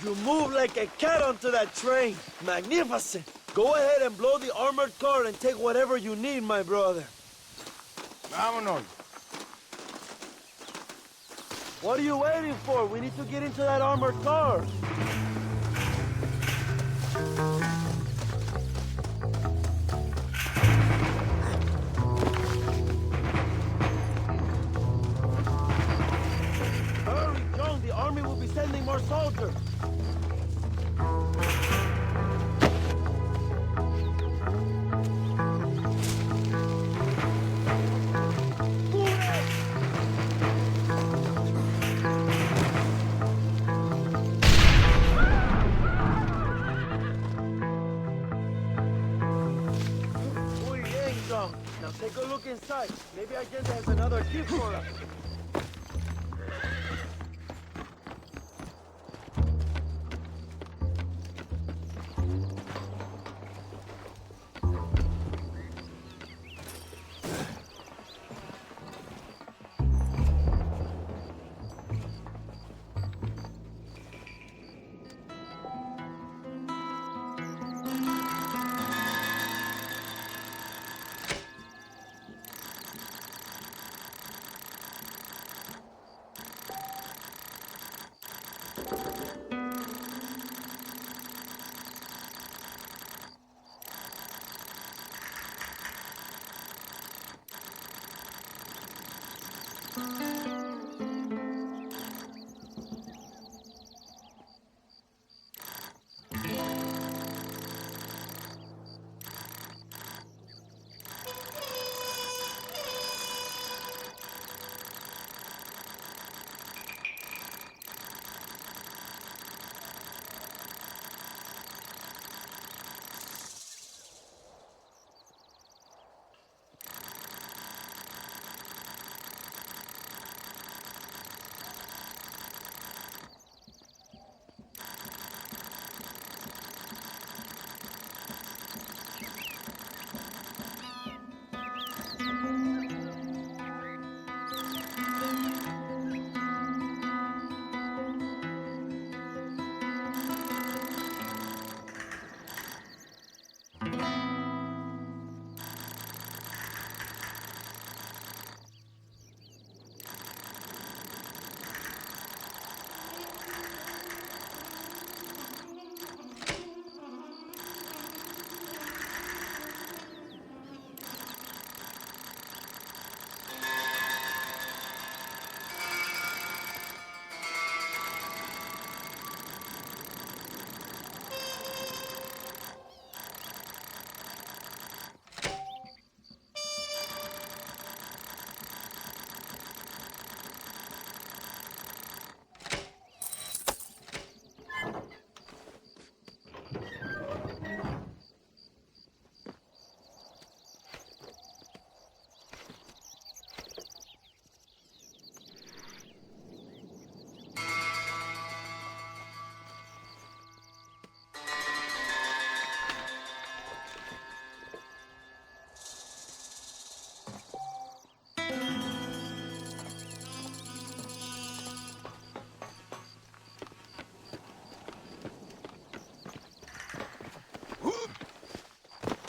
Speaker 16: You move like a cat onto that train. Magnificent. Go ahead and blow the armored car and take whatever you need, my brother.
Speaker 5: Vámonos.
Speaker 16: What are you waiting for? We need to get into that armored car. Hurry, John. The army will be sending more soldiers. Now take a look inside. Maybe Allende has another tip for us.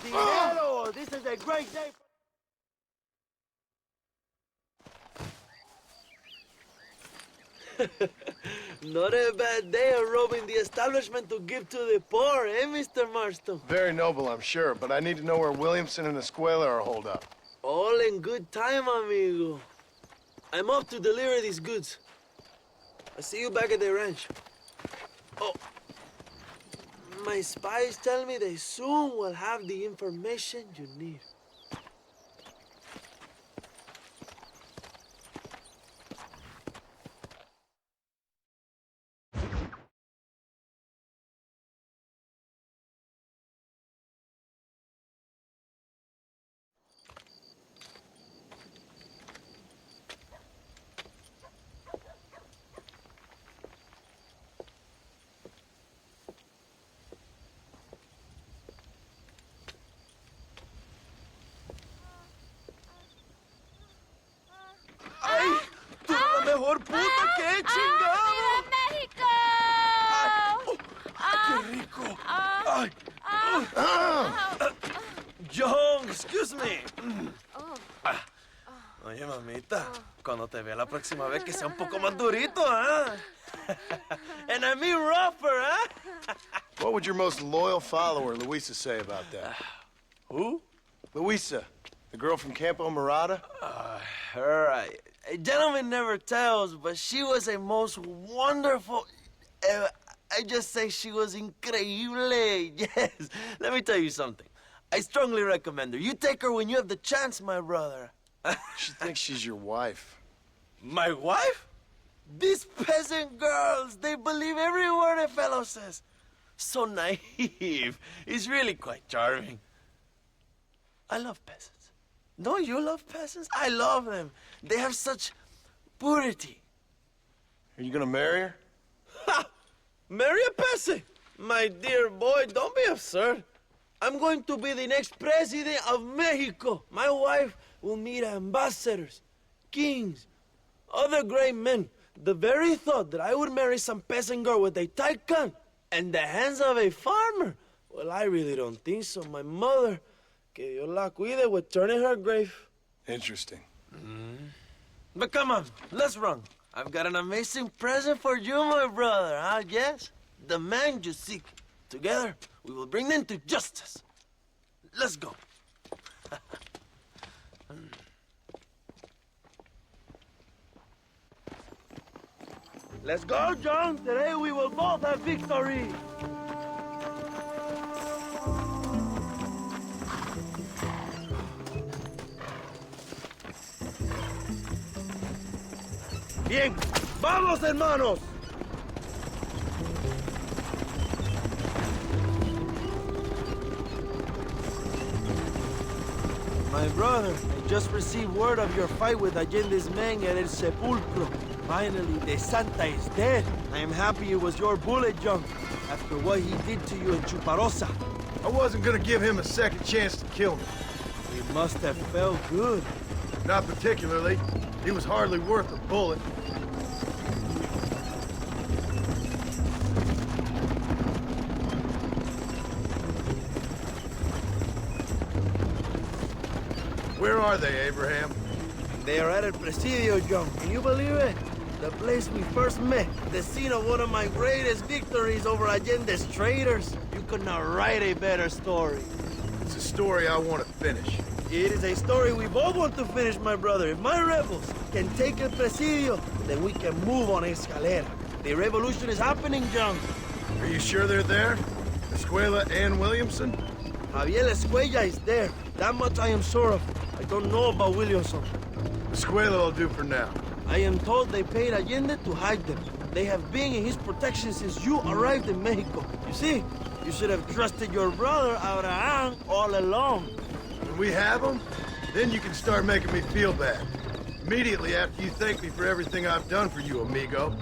Speaker 16: Dinero! This is a great day. Not a bad day of robbing the establishment to give to the poor, eh, Mr. Marston?
Speaker 5: Very noble, I'm sure, but I need to know where Williamson and Escuela are holed up.
Speaker 16: All in good time, amigo. I'm off to deliver these goods. I'll see you back at the ranch. Oh, my spies tell me they soon will have the information you need. ¡Ay! ¡Tú eres la mejor puta que he chingado!
Speaker 14: ¡México!
Speaker 16: John, excuse me. Oye, mamita, cuando te vea la próxima vez que sea un poco más durito, ¿ah? And I mean rougher, huh?
Speaker 5: What would your most loyal follower, Luisa, say about that?
Speaker 16: Who?
Speaker 5: Luisa, the girl from Campo Mirada?
Speaker 16: Her, a gentleman never tells, but she was a most wonderful... I just say she was increíble, yes. Let me tell you something. I strongly recommend her. You take her when you have the chance, my brother.
Speaker 5: She thinks she's your wife.
Speaker 16: My wife? These peasant girls, they believe every word a fellow says. So naive. It's really quite charming. I love peasants. Don't you love peasants? I love them. They have such purity.
Speaker 5: Are you gonna marry her?
Speaker 16: Ha! Marry a peasant? My dear boy, don't be absurd. I'm going to be the next president of Mexico. My wife will meet ambassadors, kings, other great men. The very thought that I would marry some peasant girl with a tight gun and the hands of a farmer, well, I really don't think so. My mother, que Dios la cuide, would turn in her grave.
Speaker 5: Interesting.
Speaker 16: But come on, let's run. I've got an amazing present for you, my brother, huh? Yes? The man you seek. Together, we will bring them to justice. Let's go. Let's go, John. Today we will both have victory. Bien, vamos, hermanos. My brother, I just received word of your fight with Allende's men at El Sepulcro. Finally, the Santa is dead. I am happy it was your bullet, John, after what he did to you in Chuparosa.
Speaker 5: I wasn't gonna give him a second chance to kill me.
Speaker 16: It must have felt good.
Speaker 5: Not particularly. He was hardly worth a bullet. Where are they, Abraham?
Speaker 16: They are at El Presidio, John. Can you believe it? The place we first met. The scene of one of my greatest victories over Allende's traitors. You could not write a better story.
Speaker 5: It's a story I want to finish.
Speaker 16: It is a story we both want to finish, my brother. If my rebels can take El Presidio, then we can move on Escalera. The revolution is happening, John.
Speaker 5: Are you sure they're there? Escuela and Williamson?
Speaker 16: Javier Escuella is there. That much I am sure of. I don't know about Williamson.
Speaker 5: Escuela will do for now.
Speaker 16: I am told they paid Allende to hide them. They have been in his protection since you arrived in Mexico. You see, you should have trusted your brother, Abraham, all along.
Speaker 5: When we have them, then you can start making me feel bad. Immediately after you thank me for everything I've done for you, amigo.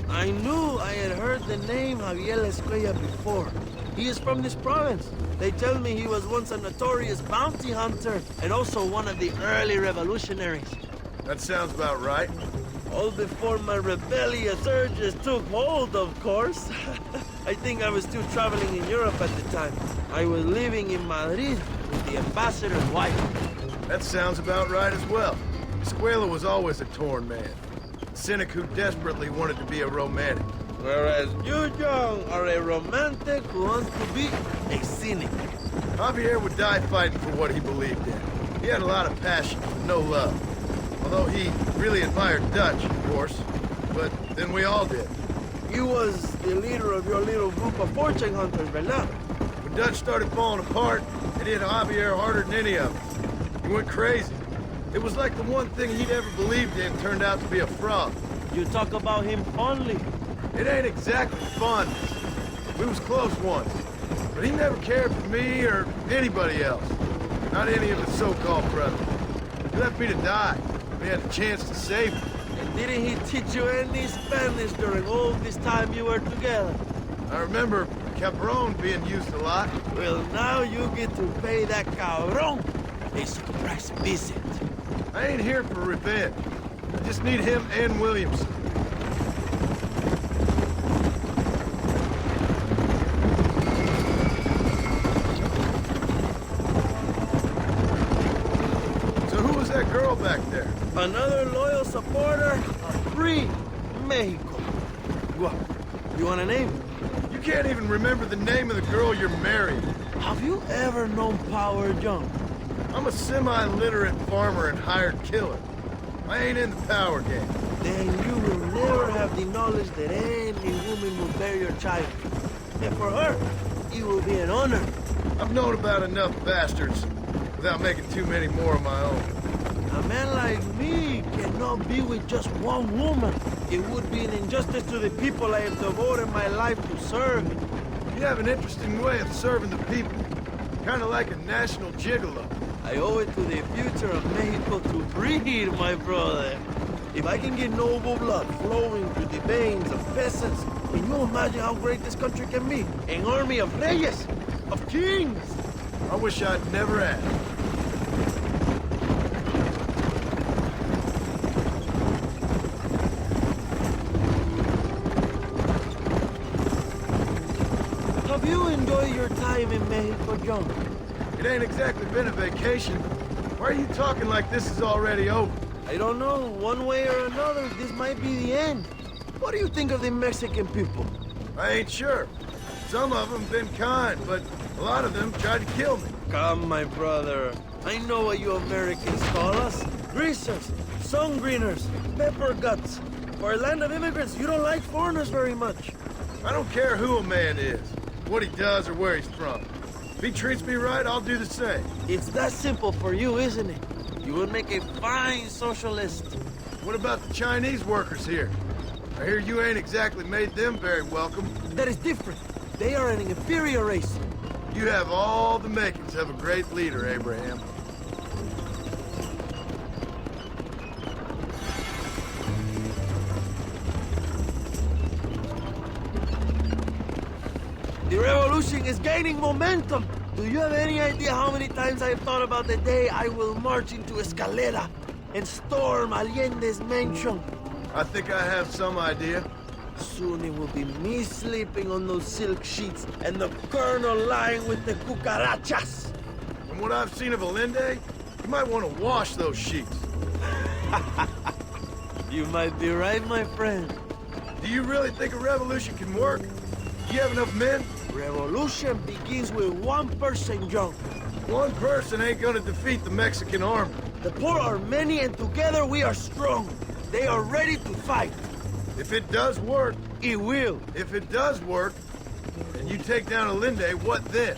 Speaker 16: I knew I had heard the name Javier Escuella before. He is from this province. They tell me he was once a notorious bounty hunter and also one of the early revolutionaries.
Speaker 5: That sounds about right.
Speaker 16: All before my rebellious urges took hold, of course. I think I was still traveling in Europe at the time. I was living in Madrid with the ambassador's wife.
Speaker 5: That sounds about right as well. Escuela was always a torn man. A cynic who desperately wanted to be a romantic.
Speaker 16: Whereas you, John, are a romantic who wants to be a cynic.
Speaker 5: Javier would die fighting for what he believed in. He had a lot of passion, but no love. Although he really admired Dutch, of course. But then we all did.
Speaker 16: You was the leader of your little group of fortune hunters, ¿verdad?
Speaker 5: When Dutch started falling apart, it hit Javier harder than any of us. He went crazy. It was like the one thing he'd ever believed in turned out to be a fraud.
Speaker 16: You talk about him fondly.
Speaker 5: It ain't exactly fondness. We was close once. But he never cared for me or anybody else. Not any of his so-called brothers. He left me to die. We had a chance to save him.
Speaker 16: And didn't he teach you any Spanish during all this time you were together?
Speaker 5: I remember cabron being used a lot.
Speaker 16: Well, now you get to pay that cabron a surprise visit.
Speaker 3: I ain't here for revenge. I just need him and Williamson. So who was that girl back there?
Speaker 16: Another loyal supporter of free Mexico. What? You want a name?
Speaker 3: You can't even remember the name of the girl you're marrying.
Speaker 16: Have you ever known power, John?
Speaker 3: I'm a semi-literate farmer and hired killer. I ain't in the power game.
Speaker 16: Then you will never have the knowledge that any woman will bear your child. And for her, it will be an honor.
Speaker 3: I've known about enough bastards without making too many more of my own.
Speaker 16: A man like me cannot be with just one woman. It would be an injustice to the people I have devoted my life to serve.
Speaker 3: You have an interesting way of serving the people. Kind of like a national gigolo.
Speaker 16: I owe it to the future of Mexico to breed, my brother. If I can get noble blood flowing through the veins of peasants, can you imagine how great this country can be? An army of reyes, of kings.
Speaker 3: I wish I'd never asked.
Speaker 16: Have you enjoyed your time in Mexico, John?
Speaker 3: It ain't exactly been a vacation. Why are you talking like this is already over?
Speaker 16: I don't know. One way or another, this might be the end. What do you think of the Mexican people?
Speaker 3: I ain't sure. Some of them been kind, but a lot of them tried to kill me.
Speaker 16: Come, my brother. I know what you Americans call us. Greasers, sun greeners, pepper guts. For a land of immigrants, you don't like foreigners very much.
Speaker 3: I don't care who a man is, what he does or where he's from. If he treats me right, I'll do the same.
Speaker 16: It's that simple for you, isn't it? You would make a fine socialist.
Speaker 3: What about the Chinese workers here? I hear you ain't exactly made them very welcome.
Speaker 16: That is different. They are an inferior race.
Speaker 3: You have all the makings of a great leader, Abraham.
Speaker 16: The revolution is gaining momentum. Do you have any idea how many times I've thought about the day I will march into Escalera and storm Allende's mansion?
Speaker 3: I think I have some idea.
Speaker 16: Soon it will be me sleeping on those silk sheets and the colonel lying with the cucarachas.
Speaker 3: From what I've seen of Allende, you might want to wash those sheets.
Speaker 16: You might be right, my friend.
Speaker 3: Do you really think a revolution can work? Do you have enough men?
Speaker 16: Revolution begins with one person, John.
Speaker 3: One person ain't gonna defeat the Mexican army.
Speaker 16: The poor are many and together we are strong. They are ready to fight.
Speaker 3: If it does work...
Speaker 16: It will.
Speaker 3: If it does work, and you take down Allende, what then?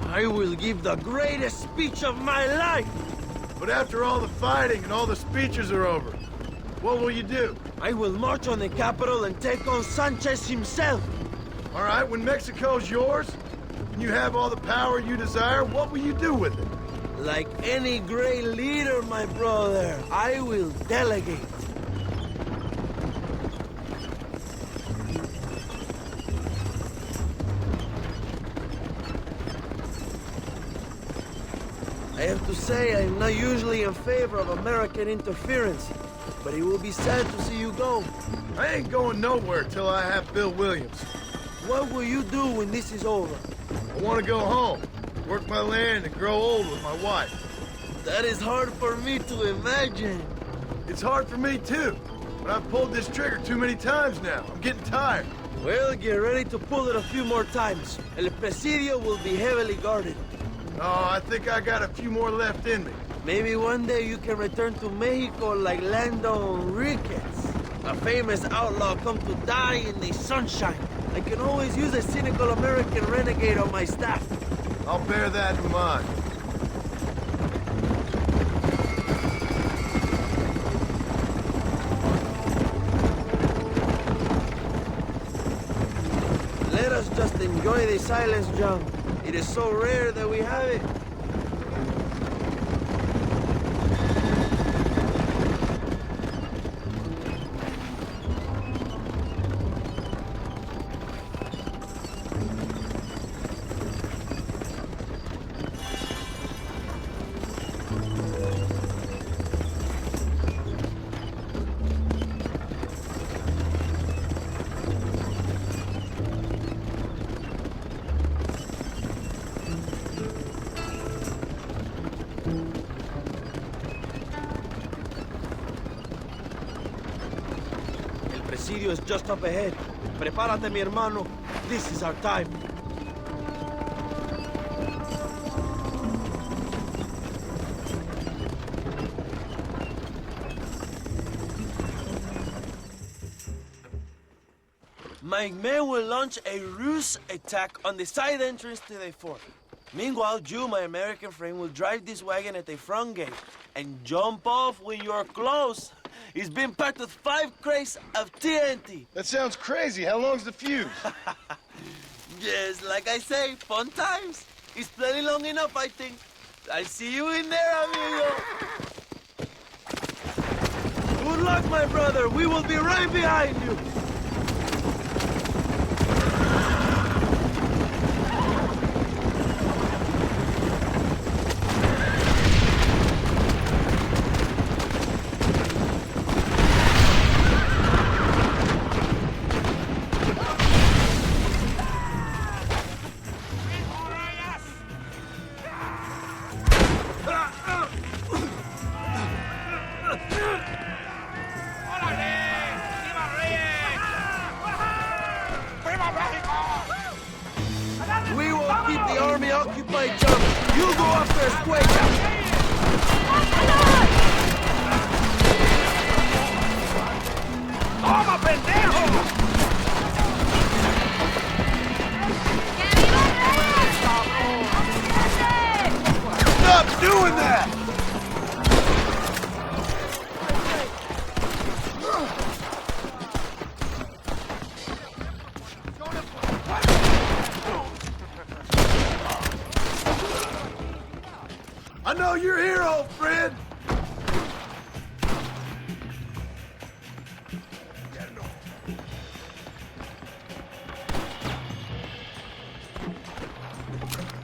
Speaker 16: I will give the greatest speech of my life.
Speaker 3: But after all the fighting and all the speeches are over, what will you do?
Speaker 16: I will march on the capital and take on Sanchez himself.
Speaker 3: All right, when Mexico's yours, and you have all the power you desire, what will you do with it?
Speaker 16: Like any great leader, my brother, I will delegate. I have to say, I'm not usually in favor of American interference, but it will be sad to see you go.
Speaker 3: I ain't going nowhere till I have Bill Williams.
Speaker 16: What will you do when this is over?
Speaker 3: I want to go home, work my land, and grow old with my wife.
Speaker 16: That is hard for me to imagine.
Speaker 3: It's hard for me, too. But I've pulled this trigger too many times now. I'm getting tired.
Speaker 16: Well, get ready to pull it a few more times. El Presidio will be heavily guarded.
Speaker 3: Oh, I think I got a few more left in me.
Speaker 16: Maybe one day you can return to Mexico like Lando Enriquez, a famous outlaw come to die in the sunshine. I can always use a cynical American renegade on my staff.
Speaker 3: I'll bear that in mind.
Speaker 16: Let us just enjoy the silence, John. It is so rare that we have it. presidio is just up ahead. Prepárate, mi hermano. This is our time. My men will launch a ruse attack on the side entrance to the fort. Meanwhile, you, my American friend, will drive this wagon at the front gate and jump off when you're close. It's been packed with 5 crates of TNT.
Speaker 5: That sounds crazy. How long's the fuse?
Speaker 16: Yes, like I say, fun times. It's plenty long enough, I think. I'll see you in there, amigo. Good luck, my brother. We will be right behind you. We will keep the army occupied, John. You go after Escuela.
Speaker 12: ¡Toma, pendejo!
Speaker 5: Stop doing that!
Speaker 18: I know you're here, old friend.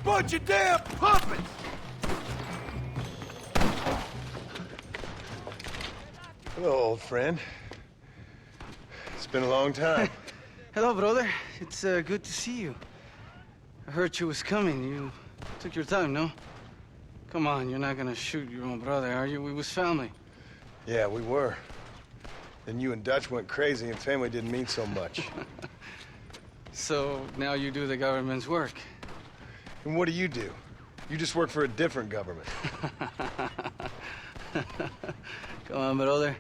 Speaker 18: Bunch of damn puppets!
Speaker 5: Hello, old friend. It's been a long time.
Speaker 13: Hello, brother. It's good to see you. I heard you was coming. You took your time, no? Come on, you're not gonna shoot your own brother, are you? We was family.
Speaker 5: Yeah, we were. Then you and Dutch went crazy and family didn't mean so much.
Speaker 13: So now you do the government's work.
Speaker 5: And what do? You just work for a different government.
Speaker 13: Come on, brother.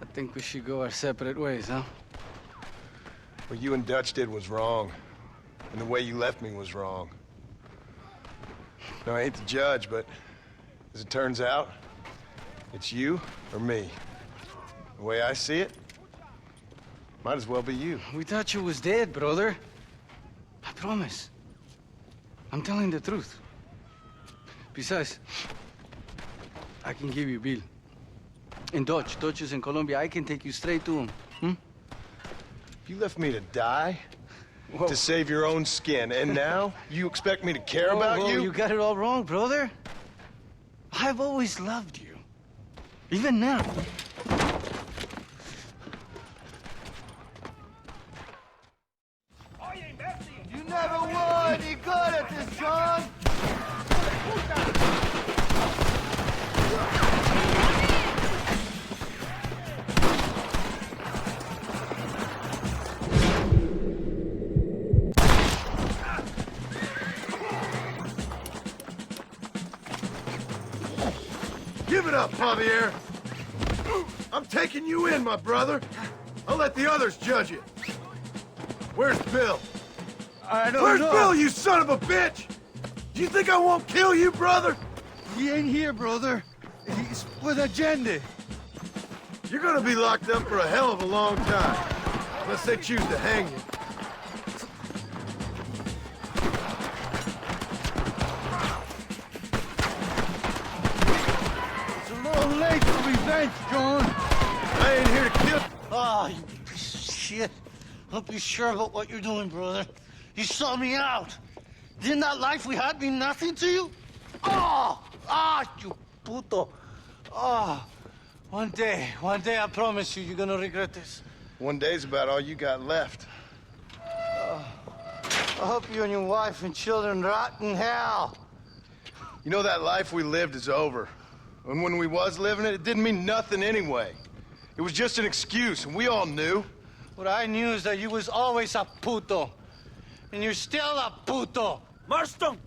Speaker 13: I think we should go our separate ways, huh?
Speaker 5: What you and Dutch did was wrong. And the way you left me was wrong. Now, I hate to judge, but as it turns out, it's you or me. The way I see it, might as well be you.
Speaker 13: We thought you was dead, brother. I promise. I'm telling the truth. Besides, I can give you Bill. In Dutch. Dutch is in Colombia. I can take you straight to him.
Speaker 5: You left me to die?
Speaker 13: Whoa.
Speaker 5: To save your own skin, and now you expect me to care about you?
Speaker 13: You got it all wrong, brother. I've always loved you. Even now.
Speaker 18: You never were any good at this, John. Give it up, Javier. I'm taking you in, my brother. I'll let the others judge it. Where's Bill?
Speaker 13: I don't
Speaker 18: Where's
Speaker 13: know.
Speaker 18: Bill, you son of a bitch? Do you think I won't kill you, brother?
Speaker 13: He ain't here, brother. He's with Agenda.
Speaker 18: You're gonna be locked up for a hell of a long time. Unless they choose to hang you.
Speaker 13: It's a little late for revenge, John.
Speaker 18: I ain't here to kill.
Speaker 13: Ah, you piece of shit. Don't be sure about what you're doing, brother. You saw me out. Didn't that life we had mean nothing to you? Oh! Ah, you puto. Oh. One day, I promise you, you're gonna regret this.
Speaker 5: One day's about all you got left.
Speaker 13: I hope you and your wife and children rot in hell.
Speaker 5: You know, that life we lived is over. And when we was living it, it didn't mean nothing anyway. It was just an excuse, and we all knew.
Speaker 13: What I knew is that you was always a puto. And you're still a puto.
Speaker 16: Marston,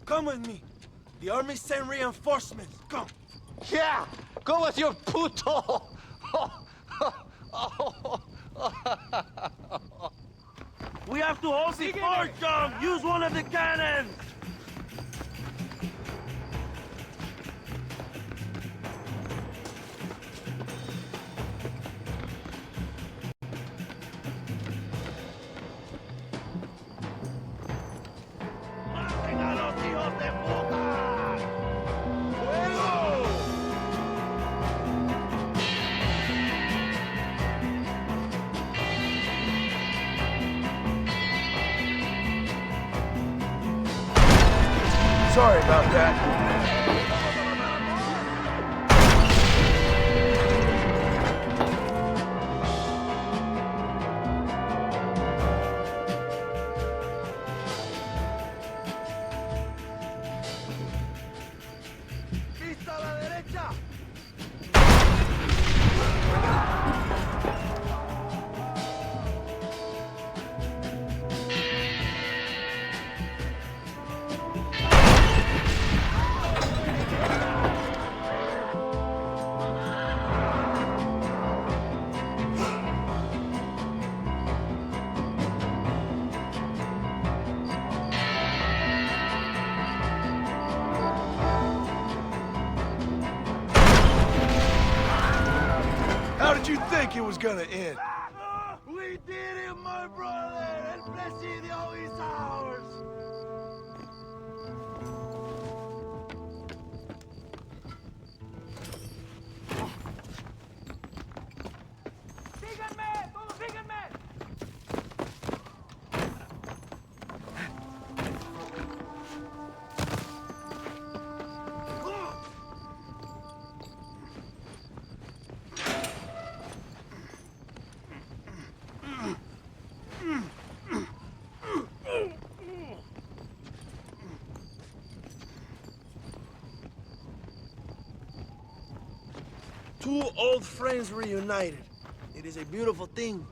Speaker 16: come with me. The army sent reinforcements. Come.
Speaker 13: Yeah, go with your puto.
Speaker 16: We have to hold the fort, John. Use one of the cannons.
Speaker 18: Sorry about that.
Speaker 16: ¡Vista a la derecha!
Speaker 18: How did you think it was gonna end?
Speaker 16: We did it, my brother! El presidio is ours!
Speaker 12: ¡Síganme! ¡Todos síganme!
Speaker 16: Two old friends reunited. It is a beautiful thing.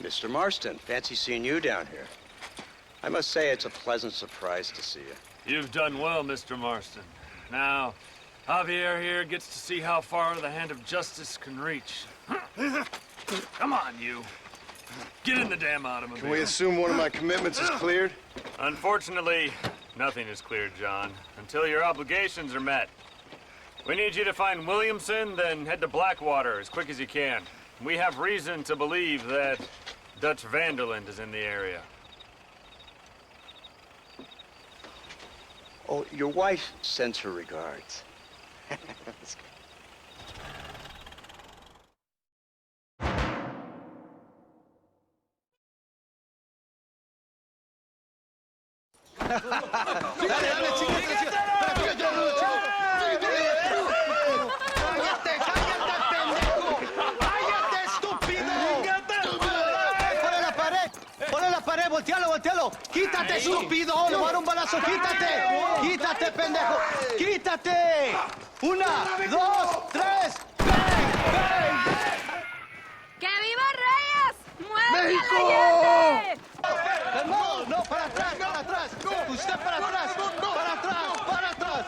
Speaker 2: Mr. Marston, fancy seeing you down here. I must say it's a pleasant surprise to see you.
Speaker 9: You've done well, Mr. Marston. Now, Javier here gets to see how far the hand of justice can reach. Come on, you. Get in the damn automobile.
Speaker 5: Can we assume one of my commitments is cleared?
Speaker 9: Unfortunately, nothing is cleared, John, until your obligations are met. We need you to find Williamson, then head to Blackwater as quick as you can. We have reason to believe that Dutch Vanderland is in the area.
Speaker 2: Oh, your wife sends her regards.
Speaker 13: ¡Voltealo! ¡Quítate, estúpido! ¡Le voy a dar un balazo! ¡Quítate! ¡Quítate, pendejo! ¡Quítate! ¡Una, dos, tres! ¡Bang!
Speaker 11: ¡Que viva Reyes! ¡Muerte
Speaker 18: ¡México!
Speaker 11: a la Allende!
Speaker 13: ¡Calmado! ¡No, para atrás, para atrás! ¡Usted para atrás! ¡Para atrás, para atrás!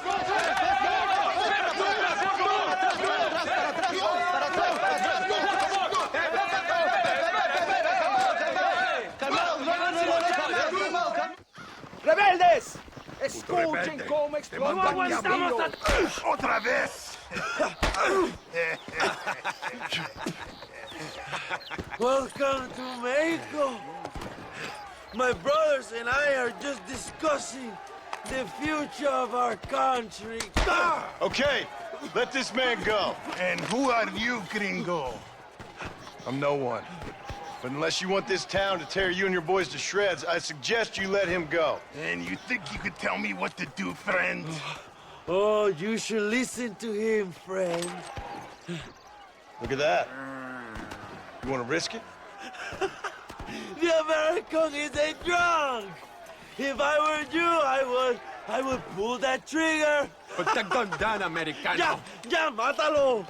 Speaker 18: ¡Rebeldes! ¡Escuchen cómo explota
Speaker 12: ¡No aguantamos
Speaker 18: ¡Otra vez!
Speaker 16: Welcome to Mexico. My brothers and I are just discussing the future of our country.
Speaker 5: Okay, let this man go.
Speaker 18: And who are you, gringo?
Speaker 5: I'm no one. But unless you want this town to tear you and your boys to shreds, I suggest you let him go.
Speaker 18: And you think you could tell me what to do, friend?
Speaker 16: Oh, you should listen to him, friend.
Speaker 5: Look at that. You want to risk it?
Speaker 16: The American is a drunk! If I were you, I would pull that trigger.
Speaker 2: Put the gun down, Americano.
Speaker 16: Ya, mátalo.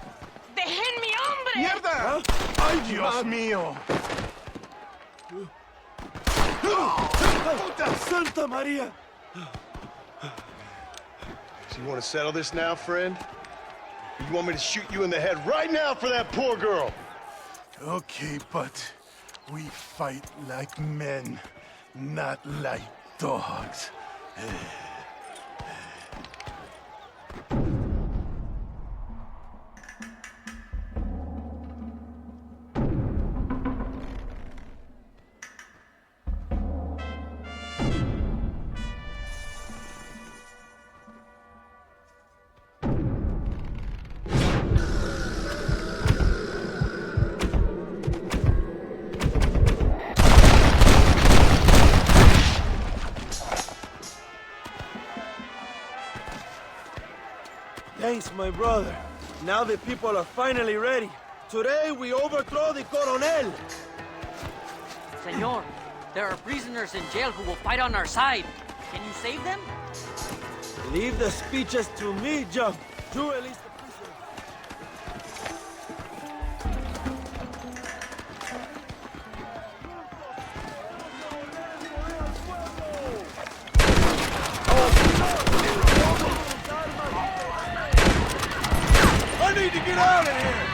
Speaker 11: ¡Dejen mi hombre!
Speaker 3: ¡Mierda! ¡Ay, Dios mío!
Speaker 16: Santa Maria!
Speaker 3: So you want to settle this now, friend? Or you want me to shoot you in the head right now for that poor girl? Okay, but we fight like men, not like dogs.
Speaker 16: Thanks, my brother. Now the people are finally ready. Today we overthrow the Coronel.
Speaker 6: Senor, there are prisoners in jail who will fight on our side. Can you save them?
Speaker 16: Leave the speeches to me, John. You release the prisoners.
Speaker 3: I need to get out of here!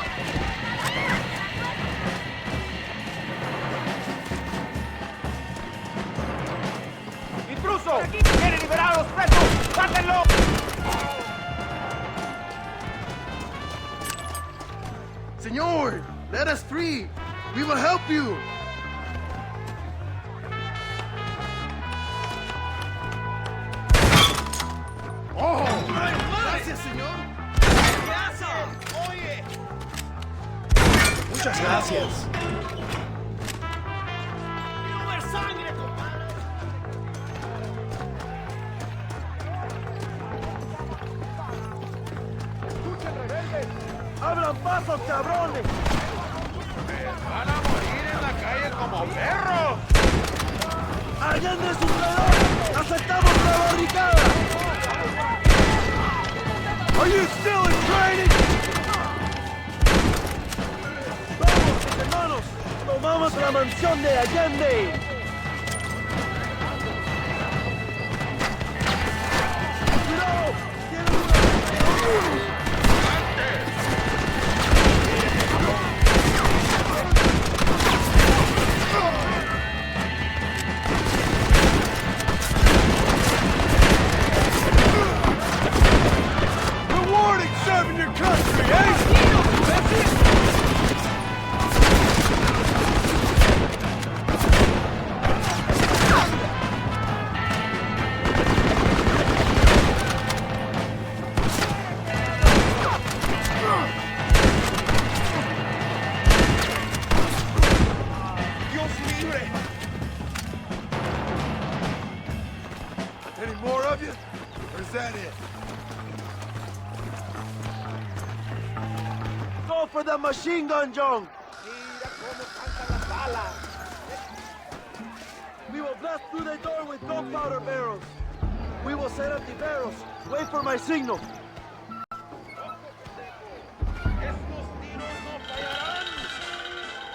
Speaker 12: ¡Intruso! ¡Tienen liberados presos! ¡Sáquenlo!
Speaker 18: Senor, let us free. We will help you. Oh, gracias, señor.
Speaker 12: Oye.
Speaker 18: Muchas gracias.
Speaker 16: ¡Abran paso, cabrones!
Speaker 12: ¡Van a morir en la calle como perros!
Speaker 16: ¡Allende su traidor! ¡Aceptamos la barricada!
Speaker 3: Are you still in training?
Speaker 16: ¡Vamos, hermanos! ¡Tomamos la mansión de Allende! ¡Cuidado! ¡Tienen una...
Speaker 3: Rewarding serving your country, eh? Dios libre! Any more of you? Or is that it?
Speaker 16: Go for the machine gun, John! We will blast through the door with gunpowder barrels. We will set up the barrels. Wait for my signal.
Speaker 12: ¡Estos tiros no fallarán!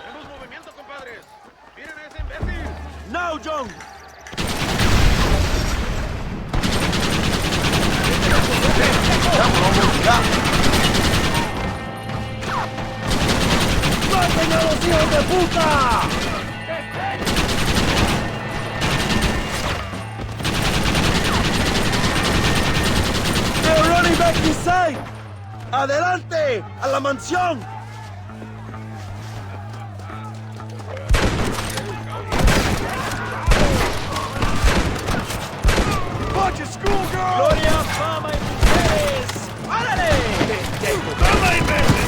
Speaker 12: ¡Tenemos movimiento, compadres! ¡Miren a ese imbécil!
Speaker 16: Now, John! ¡Maten a los hijos de puta! They're running back inside! ¡Adelante! ¡A la mansión!
Speaker 3: Bunch of schoolgirls!
Speaker 16: ¡Gloria, fama y mujeres! ¡Árale!
Speaker 3: ¡Toma, imbécil!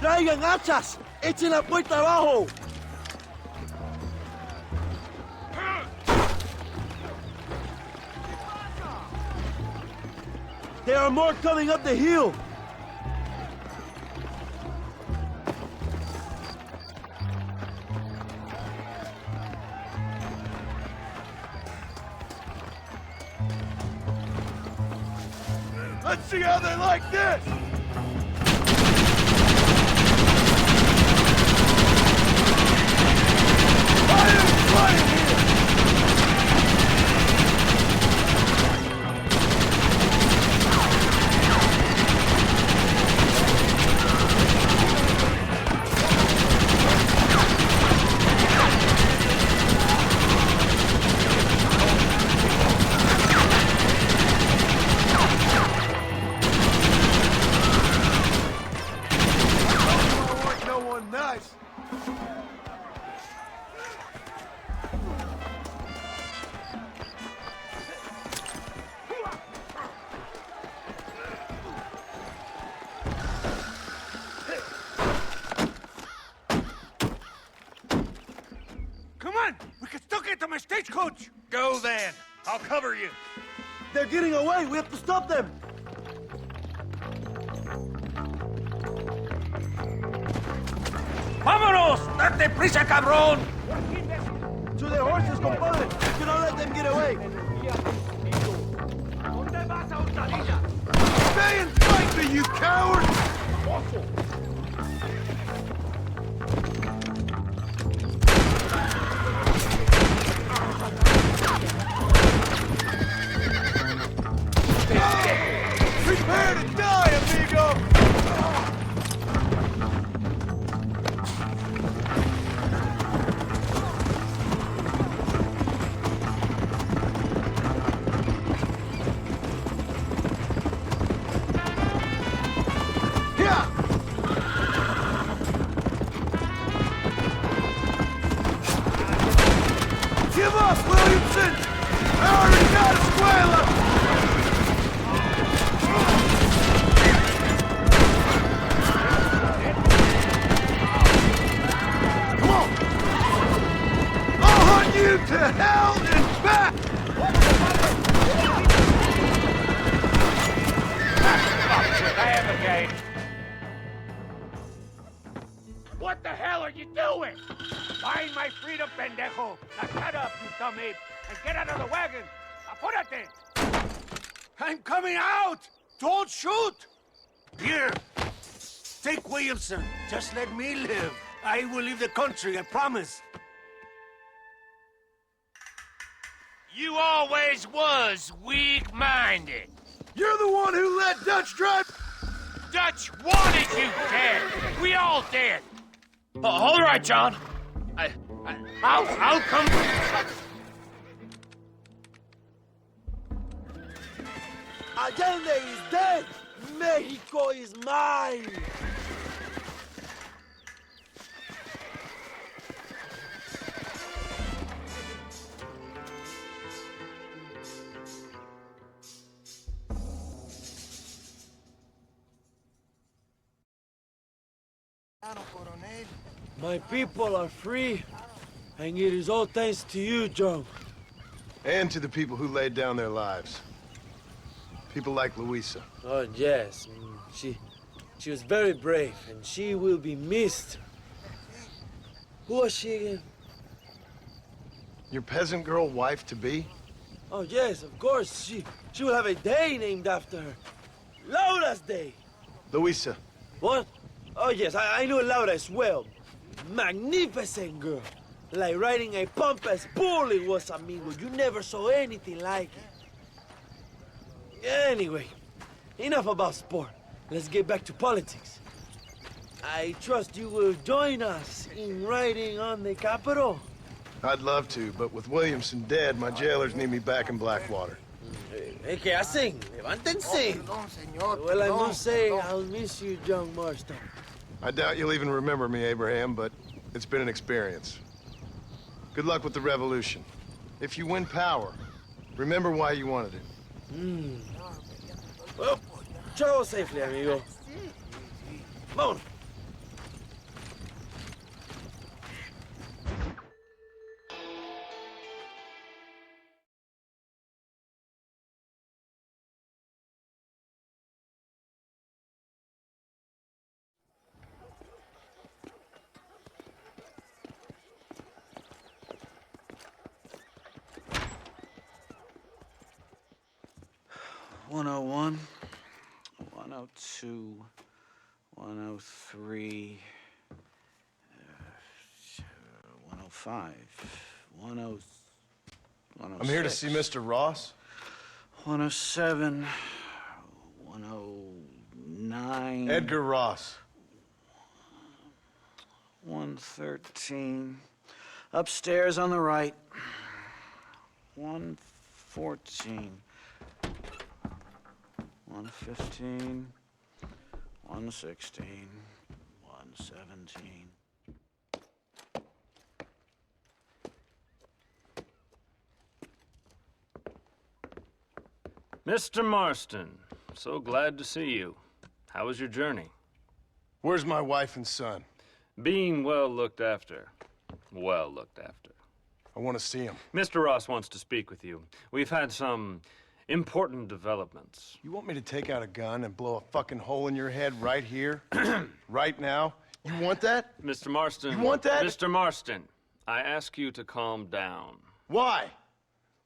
Speaker 16: ¡Traigan hachas! ¡Echen la puerta abajo! There are more coming up the hill.
Speaker 18: Let's see how they like this! Fire here! Nice.
Speaker 12: Come on! We can still get to my stagecoach!
Speaker 18: Go then. I'll cover you.
Speaker 16: They're getting away. We have to stop them.
Speaker 12: ¡Vámonos! ¡Date prisa, cabrón!
Speaker 16: To their horses, compadre. You cannot let them get away.
Speaker 12: ¿Dónde vas a hurtadilla?
Speaker 18: Stay and fight me, you coward! Prepare to die, amigo! Give up, Williamson! I already got Escuela! Come on! I'll hunt you to hell and back!
Speaker 12: What the hell are you doing? Find my freedom, pendejo! Now shut up, you dumb ape, and get out of the wagon! Apúrate!
Speaker 18: I'm coming out! Don't shoot! Here, take Williamson. Just let me live. I will leave the country, I promise.
Speaker 12: You always was weak-minded.
Speaker 18: You're the one who let Dutch drive...
Speaker 12: Dutch wanted you dead! We all dead! All right, John. I'll come...
Speaker 16: Allende is dead. Mexico is mine. My people are free, and it is all thanks to you, John.
Speaker 5: And to the people who laid down their lives. People like Luisa.
Speaker 16: Oh, yes. She was very brave, and she will be missed. Who was she again?
Speaker 5: Your peasant girl wife-to-be?
Speaker 16: Oh, yes, of course. She will have a day named after her. Laura's Day.
Speaker 5: Luisa.
Speaker 16: What? Oh, yes, I know Laura as well. Magnificent girl. Like riding a pompous bull it was, amigo. You never saw anything like it. Anyway, enough about sport. Let's get back to politics. I trust you will join us in riding on the Capitol.
Speaker 5: I'd love to, but with Williamson dead, my jailers need me back in Blackwater.
Speaker 16: ¿Qué hacen? Levántense. Well, I must say, I'll miss you, John Marston.
Speaker 5: I doubt you'll even remember me, Abraham, but it's been an experience. Good luck with the revolution. If you win power, remember why you wanted it.
Speaker 16: Well, travel safely, amigo. Vámonos.
Speaker 10: 101, 102, 103, 105, 106.
Speaker 3: I'm here to see Mr. Ross.
Speaker 10: 107, 109.
Speaker 3: Edgar Ross.
Speaker 10: 113. Upstairs on the right. 114. 115. 116. 117.
Speaker 9: Mr. Marston, so glad to see you. How was your journey?
Speaker 3: Where's my wife and son?
Speaker 9: Being well looked after. Well looked after.
Speaker 3: I want to see him.
Speaker 9: Mr. Ross wants to speak with you. We've had some important developments.
Speaker 3: You want me to take out a gun and blow a fucking hole in your head right here? Right now? You want that?
Speaker 9: Mr. Marston.
Speaker 3: You want that?
Speaker 9: Mr. Marston, I ask you to calm down.
Speaker 3: Why?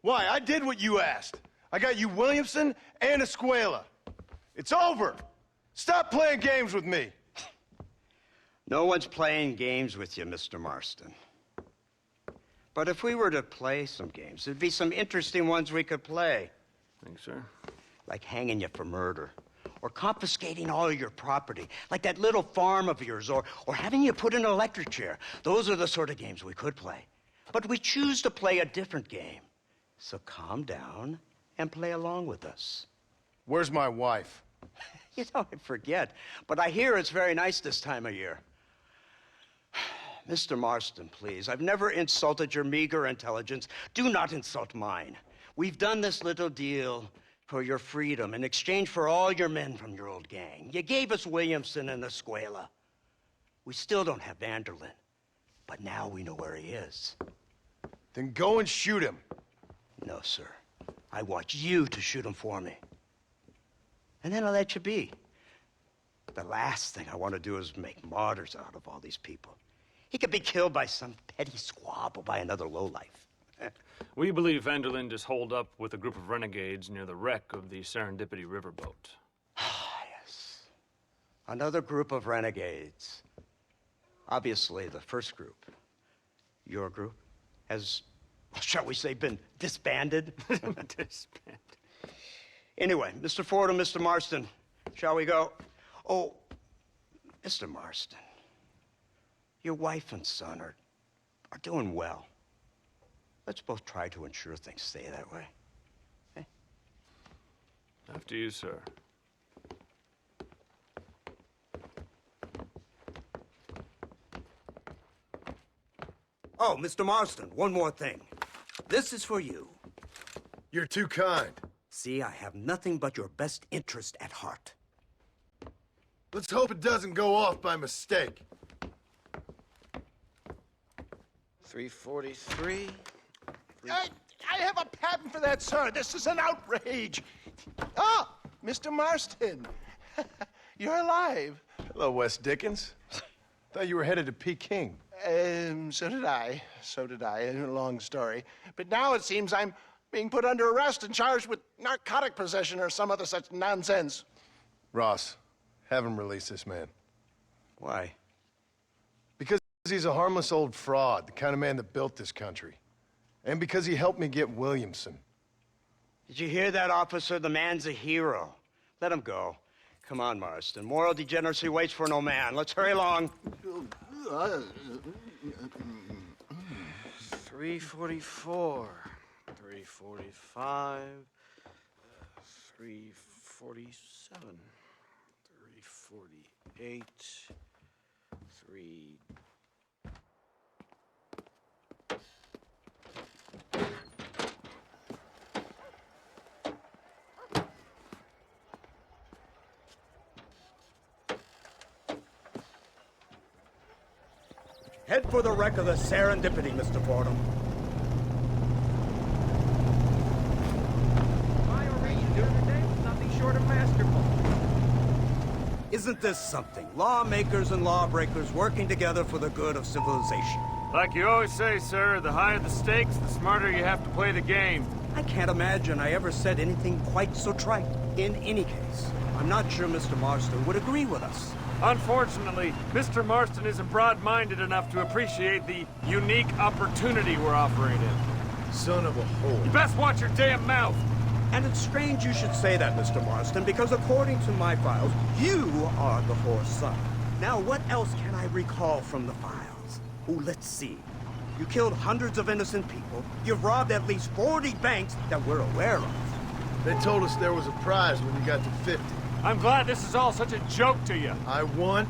Speaker 3: Why? I did what you asked. I got you Williamson and Escuela. It's over. Stop playing games with me.
Speaker 20: No one's playing games with you, Mr. Marston. But if we were to play some games, there'd be some interesting ones we could play.
Speaker 9: Thanks, sir.
Speaker 20: Like hanging you for murder, or confiscating all of your property, like that little farm of yours, or having you put in an electric chair. Those are the sort of games we could play. But we choose to play a different game. So calm down and play along with us.
Speaker 3: Where's my wife?
Speaker 20: You know, I forget, but I hear it's very nice this time of year. Mr. Marston, please, I've never insulted your meager intelligence. Do not insult mine. We've done this little deal for your freedom in exchange for all your men from your old gang. You gave us Williamson and Escuela. We still don't have Vanderlyn, but now we know where he is.
Speaker 3: Then go and shoot him.
Speaker 20: No, sir. I want you to shoot him for me. And then I'll let you be. The last thing I want to do is make martyrs out of all these people. He could be killed by some petty squabble by another lowlife.
Speaker 9: We believe Vanderlyn is holed up with a group of renegades near the wreck of the Serendipity riverboat.
Speaker 20: Yes. Another group of renegades. Obviously, the first group, your group, has, shall we say, been disbanded?
Speaker 9: Disbanded.
Speaker 20: Anyway, Mr. Ford and Mr. Marston, shall we go? Oh, Mr. Marston, your wife and son are doing well. Let's both try to ensure things stay that way. Okay?
Speaker 9: After you, sir.
Speaker 20: Oh, Mr. Marston, one more thing. This is for you.
Speaker 3: You're too kind.
Speaker 20: See, I have nothing but your best interest at heart.
Speaker 3: Let's hope it doesn't go off by mistake.
Speaker 10: 343.
Speaker 18: I have a patent for that, sir. This is an outrage. Ah, Mr. Marston. You're alive.
Speaker 3: Hello, Wes Dickens. Thought you were headed to Peking.
Speaker 18: So did I. So did I. A long story. But now it seems I'm being put under arrest and charged with narcotic possession or some other such nonsense.
Speaker 3: Ross, have him release this man.
Speaker 20: Why?
Speaker 3: Because he's a harmless old fraud, the kind of man that built this country. And because he helped me get Williamson.
Speaker 20: Did you hear that, officer? The man's a hero. Let him go. Come on, Marston. Moral degeneracy waits for no man. Let's hurry along.
Speaker 10: 344. 345. 347. 348. 3...
Speaker 20: Head for the wreck of the Serendipity, Mr. Fordham.
Speaker 12: My oration here today was nothing short of masterful.
Speaker 20: Isn't this something? Lawmakers and lawbreakers working together for the good of civilization.
Speaker 9: Like you always say, sir, the higher the stakes, the smarter you have to play the game.
Speaker 20: I can't imagine I ever said anything quite so trite. In any case, I'm not sure Mr. Marston would agree with us.
Speaker 9: Unfortunately, Mr. Marston isn't broad-minded enough to appreciate the unique opportunity we're offering him.
Speaker 3: Son of a whore.
Speaker 9: You best watch your damn mouth!
Speaker 20: And it's strange you should say that, Mr. Marston, because according to my files, you are the whore's son. Now, what else can I recall from the files? Oh, let's see. You killed hundreds of innocent people. You've robbed at least 40 banks that we're aware of.
Speaker 3: They told us there was a prize when you got to 50.
Speaker 9: I'm glad this is all such a joke to you.
Speaker 3: I want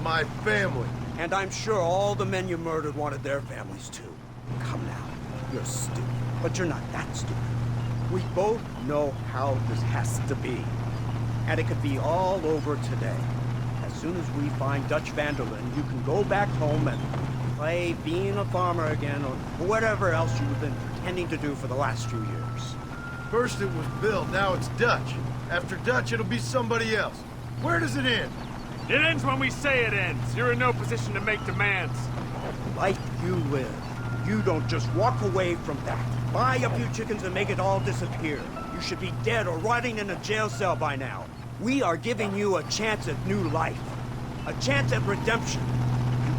Speaker 3: my family.
Speaker 20: And I'm sure all the men you murdered wanted their families too. Come now, you're stupid. But you're not that stupid. We both know how this has to be. And it could be all over today. As soon as we find Dutch Vanderlyn, you can go back home and play being a farmer again, or whatever else you've been pretending to do for the last few years.
Speaker 3: First it was Bill, now it's Dutch. After Dutch, it'll be somebody else. Where does it end?
Speaker 9: It ends when we say it ends. You're in no position to make demands.
Speaker 20: Life you live. You don't just walk away from that. Buy a few chickens and make it all disappear. You should be dead or rotting in a jail cell by now. We are giving you a chance at new life. A chance at redemption.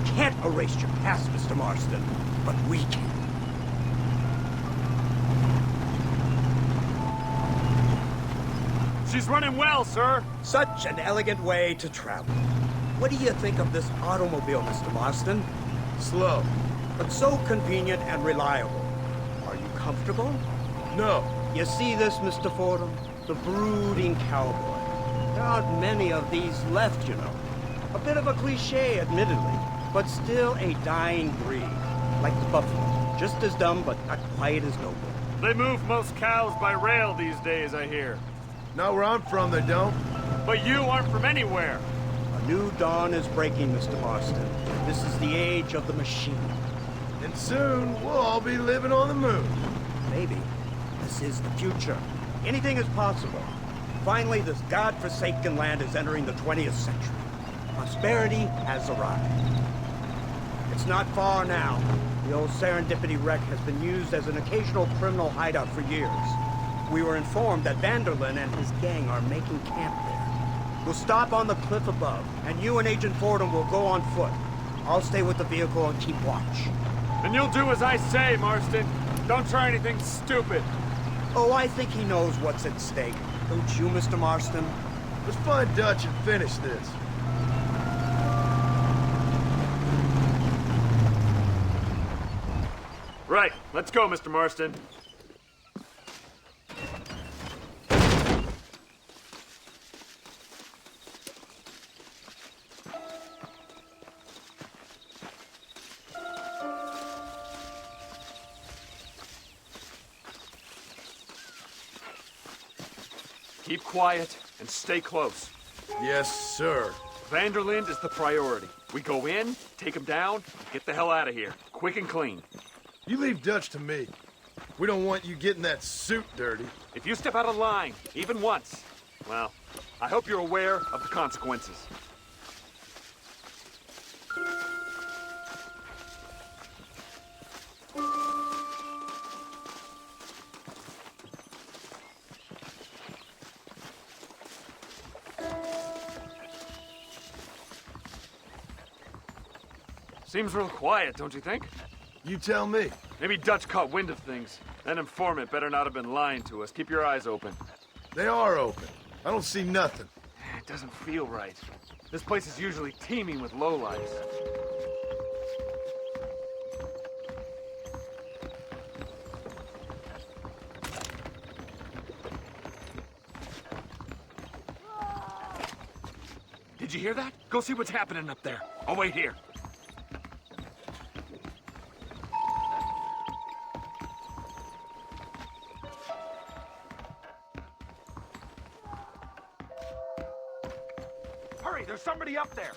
Speaker 20: You can't erase your past, Mr. Marston, but we can.
Speaker 9: She's running well, sir.
Speaker 20: Such an elegant way to travel. What do you think of this automobile, Mr. Marston?
Speaker 3: Slow.
Speaker 20: But so convenient and reliable. Are you comfortable?
Speaker 3: No.
Speaker 20: You see this, Mr. Fordham? The brooding cowboy. There aren't many of these left, you know. A bit of a cliche, admittedly, but still a dying breed. Like the buffalo. Just as dumb, but not quite as noble.
Speaker 9: They move most cows by rail these days, I hear.
Speaker 3: Not where I'm from, they don't.
Speaker 9: But you aren't from anywhere.
Speaker 20: A new dawn is breaking, Mr. Marston. This is the age of the machine.
Speaker 3: And soon, we'll all be living on the moon.
Speaker 20: Maybe. This is the future. Anything is possible. Finally, this godforsaken land is entering the 20th century. Prosperity has arrived. It's not far now. The old Serendipity wreck has been used as an occasional criminal hideout for years. We were informed that Vanderlyn and his gang are making camp there. We'll stop on the cliff above, and you and Agent Fordham will go on foot. I'll stay with the vehicle and keep watch.
Speaker 9: And you'll do as I say, Marston. Don't try anything stupid.
Speaker 20: Oh, I think he knows what's at stake. Don't you, Mr. Marston?
Speaker 3: Let's find Dutch and finish this.
Speaker 9: Right. Let's go, Mr. Marston. Keep quiet and stay close.
Speaker 3: Yes, sir.
Speaker 9: Vanderlyn is the priority. We go in, take him down, get the hell out of here. Quick and clean.
Speaker 3: You leave Dutch to me. We don't want you getting that suit dirty.
Speaker 9: If you step out of line, even once, well, I hope you're aware of the consequences. Seems real quiet, don't you think?
Speaker 3: You tell me.
Speaker 9: Maybe Dutch caught wind of things. That informant better not have been lying to us. Keep your eyes open.
Speaker 3: They are open. I don't see nothing.
Speaker 9: It doesn't feel right. This place is usually teeming with lowlifes. Did you hear that? Go see what's happening up there. I'll wait here. Hurry, there's somebody up there.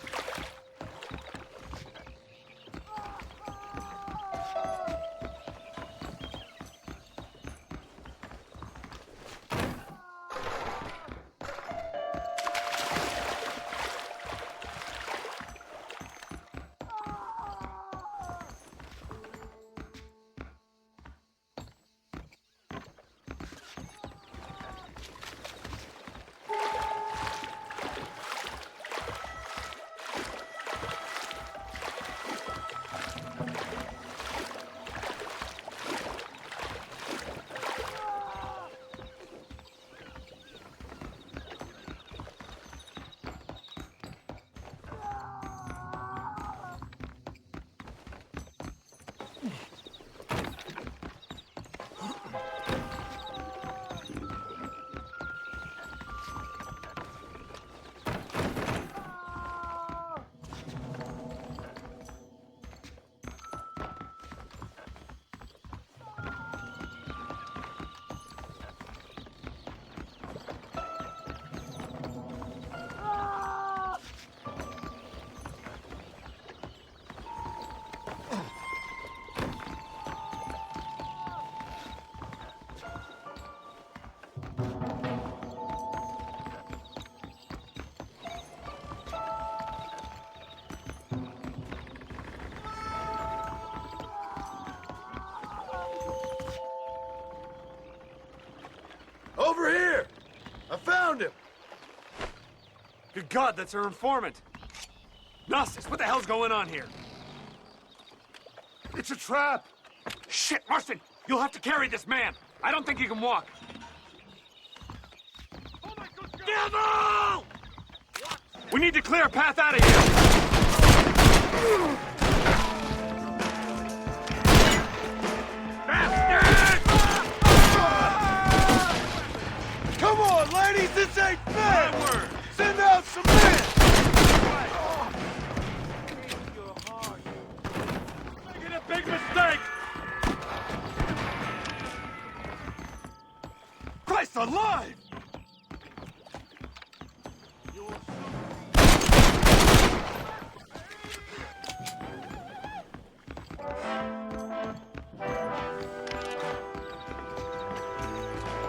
Speaker 9: Good God, that's her informant. Gnostis, what the hell's going on here?
Speaker 12: It's a trap!
Speaker 9: Shit, Marston! You'll have to carry this man! I don't think he can walk.
Speaker 12: Oh my good God!
Speaker 9: Devil! We need to clear a path out of here!
Speaker 12: Bastard!
Speaker 3: Come on, ladies, this ain't fair! Send out some men!
Speaker 9: Making a big mistake! Christ alive!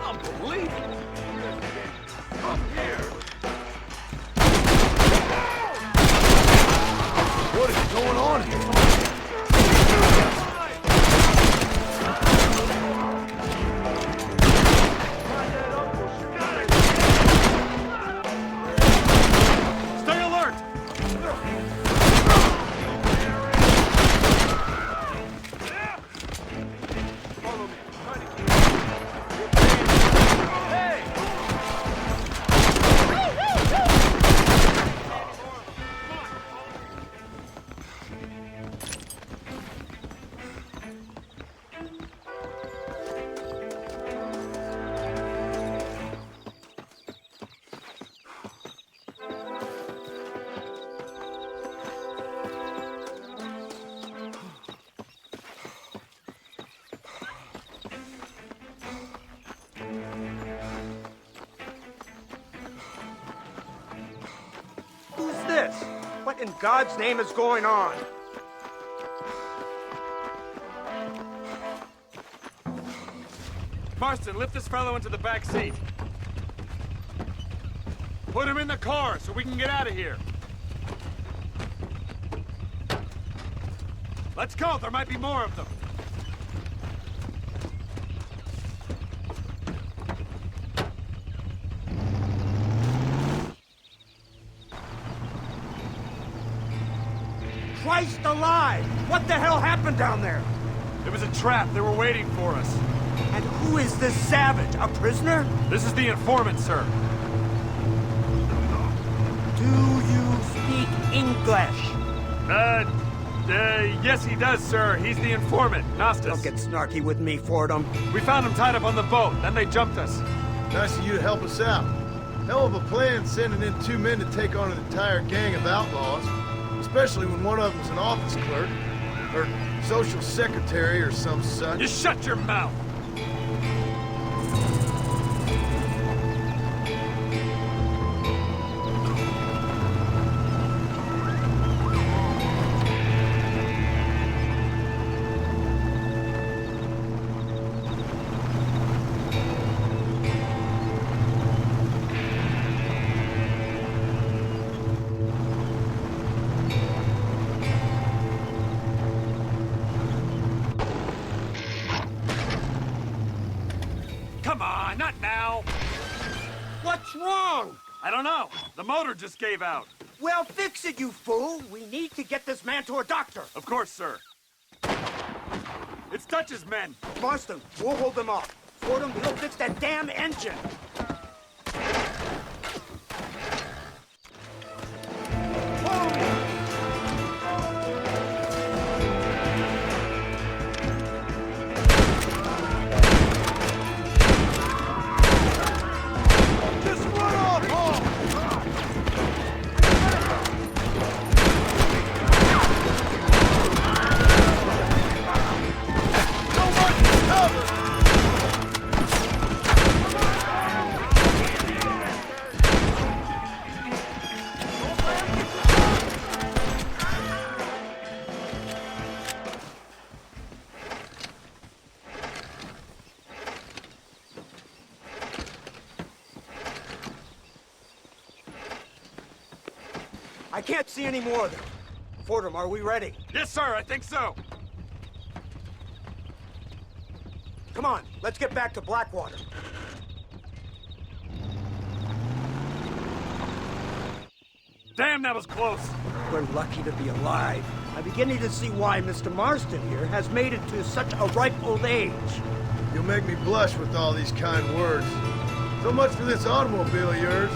Speaker 12: Unbelievable! Come here!
Speaker 3: What is going on here?
Speaker 9: Stay alert!
Speaker 12: Follow me. Try to keep...
Speaker 1: Who's this? What in God's name is going on?
Speaker 9: Marston, lift this fellow into the back seat. Put him in the car so we can get out of here. Let's go, there might be more of them.
Speaker 1: Christ alive! What the hell happened down there?
Speaker 9: It was a trap. They were waiting for us.
Speaker 1: And who is this savage? A prisoner?
Speaker 9: This is the informant, sir.
Speaker 1: Do you speak English?
Speaker 9: Yes, he does, sir. He's the informant, Gnostis.
Speaker 1: Don't get snarky with me, Fordham.
Speaker 9: We found him tied up on the boat. Then they jumped us.
Speaker 3: Nice of you to help us out. Hell of a plan sending in 2 men to take on an entire gang of outlaws. Especially when one of them's an office clerk, or social secretary, or some such.
Speaker 9: You shut your mouth! Come on, not now.
Speaker 1: What's wrong?
Speaker 9: I don't know. The motor just gave out.
Speaker 1: Well, fix it, you fool. We need to get this man to a doctor.
Speaker 9: Of course, sir. It's Dutch's men.
Speaker 1: Marston, we'll hold them off. Fordham, we'll fix that damn engine. I can't see any more of them. Fordham, are we ready?
Speaker 9: Yes, sir, I think so.
Speaker 1: Come on, let's get back to Blackwater.
Speaker 9: Damn, that was close.
Speaker 4: We're lucky to be alive. I'm beginning to see why Mr. Marston here has made it to such a ripe old age.
Speaker 5: You'll make me blush with all these kind words. So much for this automobile of yours.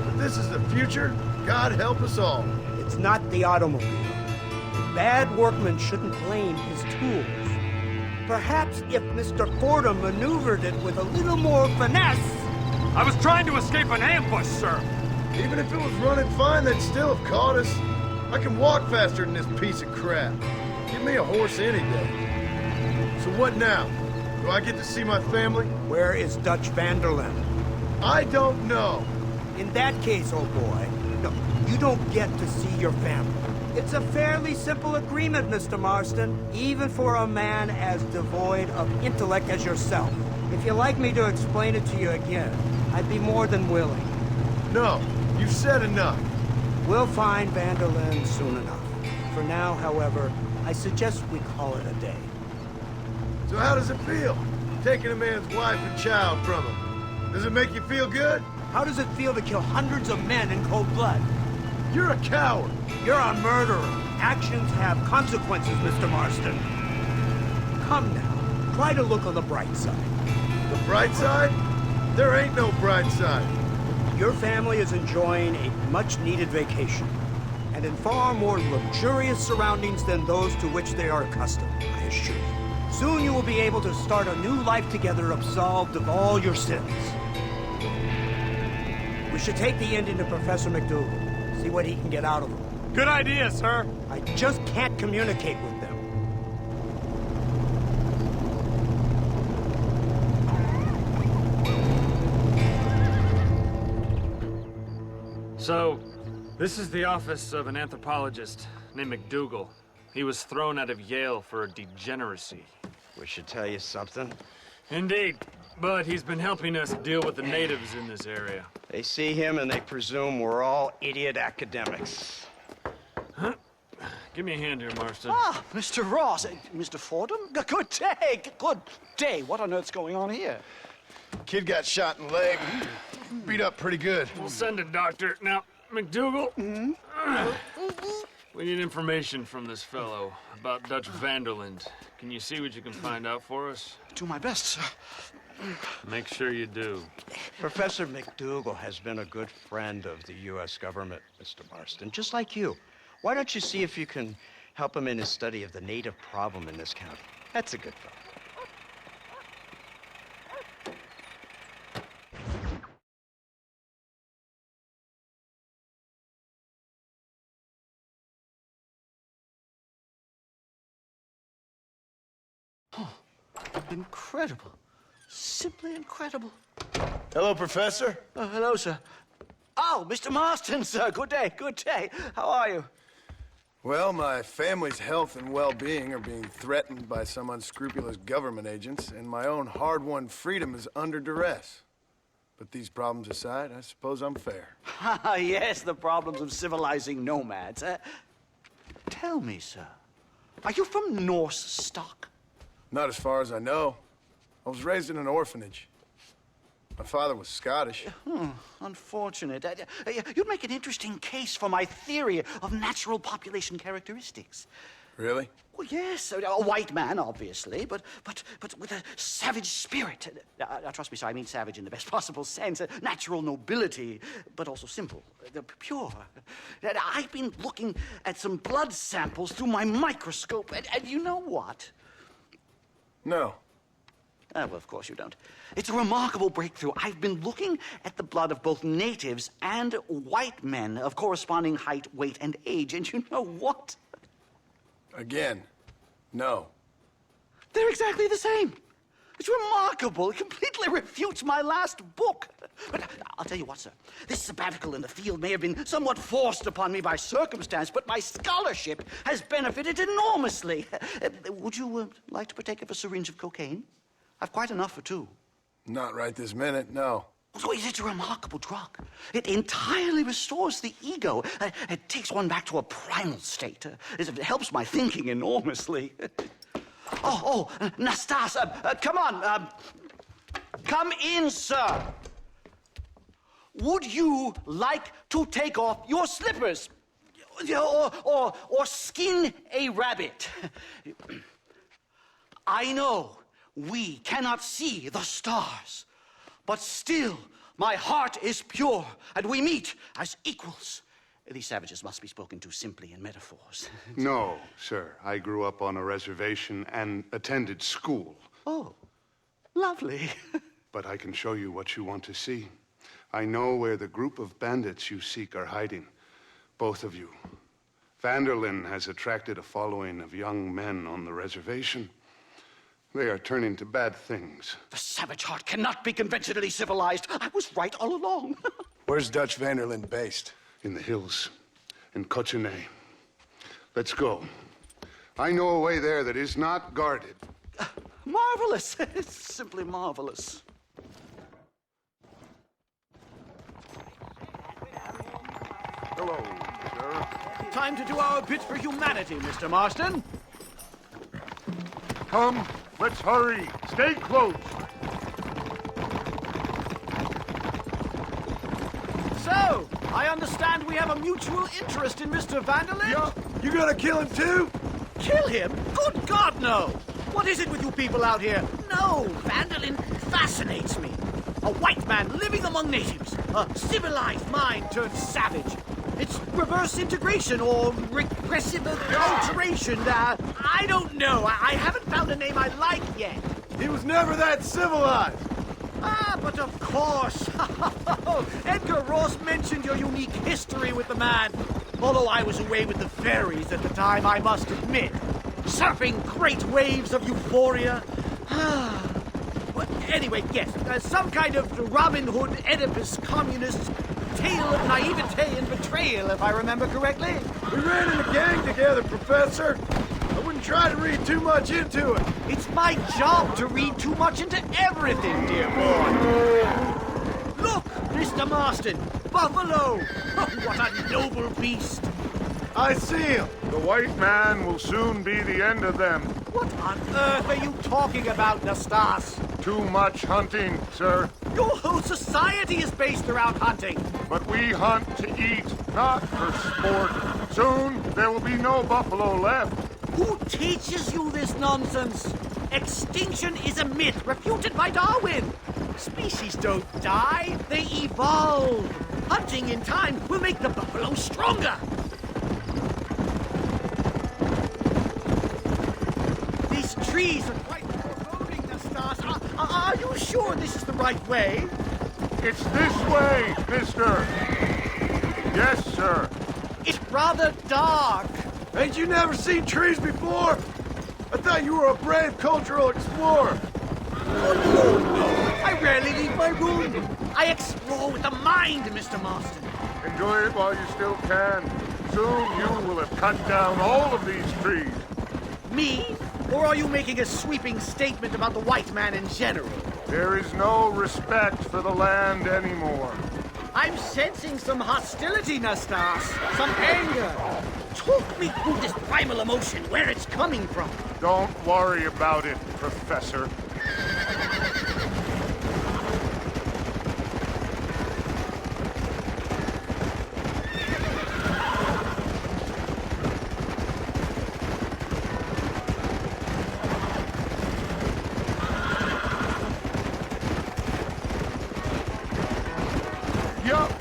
Speaker 5: If this is the future, God help us all.
Speaker 4: It's not the automobile. The bad workman shouldn't blame his tools. Perhaps if Mr. Fordham maneuvered it with a little more finesse...
Speaker 9: I was trying to escape an ambush, sir.
Speaker 5: Even if it was running fine, they'd still have caught us. I can walk faster than this piece of crap. Give me a horse any day. So what now? Do I get to see my family?
Speaker 4: Where is Dutch Vanderlyn?
Speaker 5: I don't know.
Speaker 4: In that case, old boy, no, you don't get to see your family. It's a fairly simple agreement, Mr. Marston, even for a man as devoid of intellect as yourself. If you'd like me to explain it to you again, I'd be more than willing.
Speaker 5: No, you've said enough.
Speaker 4: We'll find Vanderlyn soon enough. For now, however, I suggest we call it a day.
Speaker 5: So how does it feel, taking a man's wife and child from him? Does it make you feel good?
Speaker 4: How does it feel to kill hundreds of men in cold blood?
Speaker 5: You're a coward.
Speaker 4: You're a murderer. Actions have consequences, Mr. Marston. Come now, try to look on the bright side.
Speaker 5: The bright side? There ain't no bright side.
Speaker 4: Your family is enjoying a much-needed vacation, and in far more luxurious surroundings than those to which they are accustomed, I assure you. Soon you will be able to start a new life together, absolved of all your sins. We should take the Indian to Professor McDougal, see what he can get out of him.
Speaker 9: Good idea, sir.
Speaker 4: I just can't communicate with them.
Speaker 9: So, this is the office of an anthropologist named McDougal. He was thrown out of Yale for degeneracy.
Speaker 20: We should tell you something.
Speaker 9: Indeed, but he's been helping us deal with the natives in this area.
Speaker 20: They see him and they presume we're all idiot academics.
Speaker 9: Huh? Give me a hand here, Marston.
Speaker 10: Ah, Mr. Ross. Mr. Fordham? Good day. Good day. What on earth's going on here?
Speaker 5: Kid got shot in the leg. Beat up pretty good.
Speaker 9: We'll send a doctor. Now, McDougal, we need information from this fellow about Dutch Vanderlyn. Can you see what you can find out for us?
Speaker 10: Do my best, sir.
Speaker 9: Make sure you do.
Speaker 20: Professor McDougal has been a good friend of the U.S. government, Mr. Marston, just like you. Why don't you see if you can help him in his study of the native problem in this county? That's a good fellow.
Speaker 10: Incredible. Simply incredible.
Speaker 5: Hello, Professor.
Speaker 10: Hello, sir. Oh, Mr. Marston, sir. Good day, good day. How are you?
Speaker 5: Well, my family's health and well-being are being threatened by some unscrupulous government agents, and my own hard-won freedom is under duress. But these problems aside, I suppose I'm fair.
Speaker 10: Yes, the problems of civilizing nomads. Tell me, sir, are you from Norse stock?
Speaker 5: Not as far as I know. I was raised in an orphanage. My father was Scottish.
Speaker 10: Unfortunate. You'd make an interesting case for my theory of natural population characteristics.
Speaker 5: Really?
Speaker 10: Well, yes, a white man, obviously, but with a savage spirit. Trust me, sir, I mean savage in the best possible sense. Natural nobility, but also simple, pure. I've been looking at some blood samples through my microscope, and you know what?
Speaker 5: No.
Speaker 10: Well, of course you don't. It's a remarkable breakthrough. I've been looking at the blood of both natives and white men of corresponding height, weight, and age, and you know what?
Speaker 5: Again, no.
Speaker 10: They're exactly the same. It's remarkable. It completely refutes my last book. But I'll tell you what, sir. This sabbatical in the field may have been somewhat forced upon me by circumstance, but my scholarship has benefited enormously. Would you like to partake of a syringe of cocaine? I've quite enough for two.
Speaker 5: Not right this minute, no.
Speaker 10: So it's a remarkable drug. It entirely restores the ego. It takes one back to a primal state. It helps my thinking enormously. Nastas, come on. Come in, sir. Would you like to take off your slippers? Or skin a rabbit? I know we cannot see the stars, but still my heart is pure, and we meet as equals. These savages must be spoken to simply in metaphors.
Speaker 19: No, sir. I grew up on a reservation and attended school.
Speaker 10: Oh, lovely.
Speaker 19: But I can show you what you want to see. I know where the group of bandits you seek are hiding. Both of you. Vanderlyn has attracted a following of young men on the reservation. They are turning to bad things.
Speaker 10: The savage heart cannot be conventionally civilized. I was right all along.
Speaker 5: Where's Dutch Vanderlyn based?
Speaker 19: In the hills, in Cochene. Let's go. I know a way there that is not guarded.
Speaker 10: Marvelous. It's simply marvelous.
Speaker 21: Hello, sir.
Speaker 10: Time to do our bit for humanity, Mr. Marston.
Speaker 21: Come, let's hurry. Stay close.
Speaker 10: So, I understand we have a mutual interest in Mr. Vanderlyn?
Speaker 18: Yeah, you gonna kill him too?
Speaker 10: Kill him? Good God, no! What is it with you people out here? No, Vanderlyn fascinates me. A white man living among natives. A civilized mind turned savage. It's reverse integration or regressive alteration. I don't know. I haven't found a name I like yet.
Speaker 18: He was never that civilized.
Speaker 10: Ah, but of course. Edgar Ross mentioned your unique history with the man. Although I was away with the fairies at the time, I must admit. Surfing great waves of euphoria. Well, anyway, yes. Some kind of Robin Hood, Oedipus, communist tale of naivete and betrayal, if I remember correctly.
Speaker 18: We ran in a gang together, Professor. I wouldn't try to read too much into it.
Speaker 10: It's my job to read too much into everything, dear boy. Look, Mr. Marston, buffalo. Oh, what a noble beast.
Speaker 18: I see him.
Speaker 21: The white man will soon be the end of them.
Speaker 10: What on earth are you talking about, Nastas?
Speaker 21: Too much hunting, sir.
Speaker 10: Your whole society is based around hunting.
Speaker 21: But we hunt to eat, not for sport. Soon, there will be no buffalo left.
Speaker 10: Who teaches you this nonsense? Extinction is a myth refuted by Darwin. Species don't die, they evolve. Hunting in time will make the buffalo stronger. These trees are quite foreboding, Nastas. Are you sure this is the right way?
Speaker 21: It's this way, mister. Yes, sir.
Speaker 10: It's rather dark.
Speaker 18: Ain't you never seen trees before? I thought you were a brave cultural explorer.
Speaker 10: Oh, no. I rarely leave my room. I explore with the mind, Mr. Marston.
Speaker 21: Enjoy it while you still can. Soon you will have cut down all of these trees.
Speaker 10: Me? Or are you making a sweeping statement about the white man in general?
Speaker 21: There is no respect for the land anymore.
Speaker 10: I'm sensing some hostility, Nastas. Some anger. Talk me through this primal emotion, where it's coming from.
Speaker 21: Don't worry about it, Professor. Yup.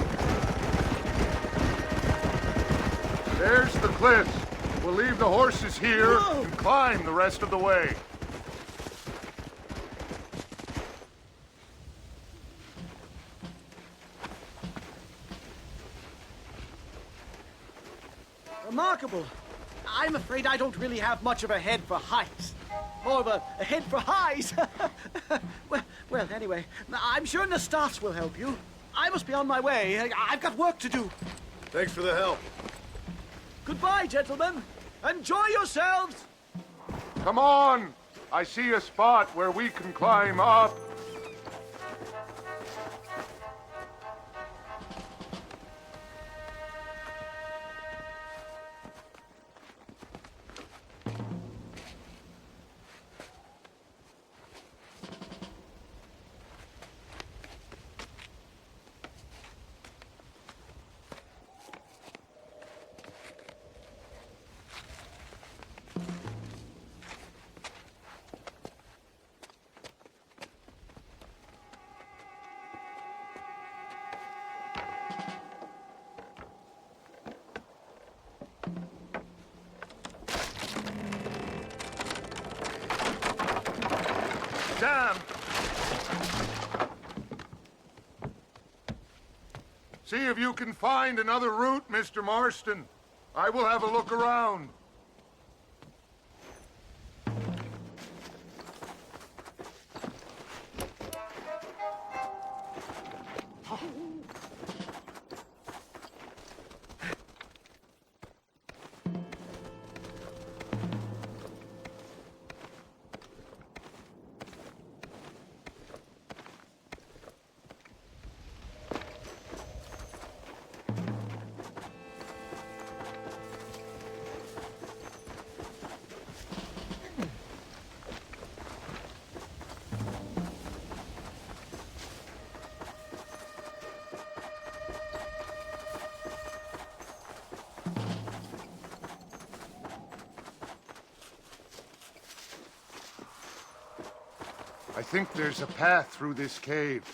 Speaker 21: There's the cliffs. We'll leave the horses here and climb the rest of the way.
Speaker 10: Remarkable. I'm afraid I don't really have much of a head for heights. More of a head for highs. well, anyway, I'm sure Nastas will help you. I must be on my way. I've got work to do.
Speaker 18: Thanks for the help.
Speaker 10: Goodbye, gentlemen. Enjoy yourselves.
Speaker 21: Come on! I see a spot where we can climb up. Damn! See if you can find another route, Mr. Marston. I will have a look around. I think there's a path through this cave.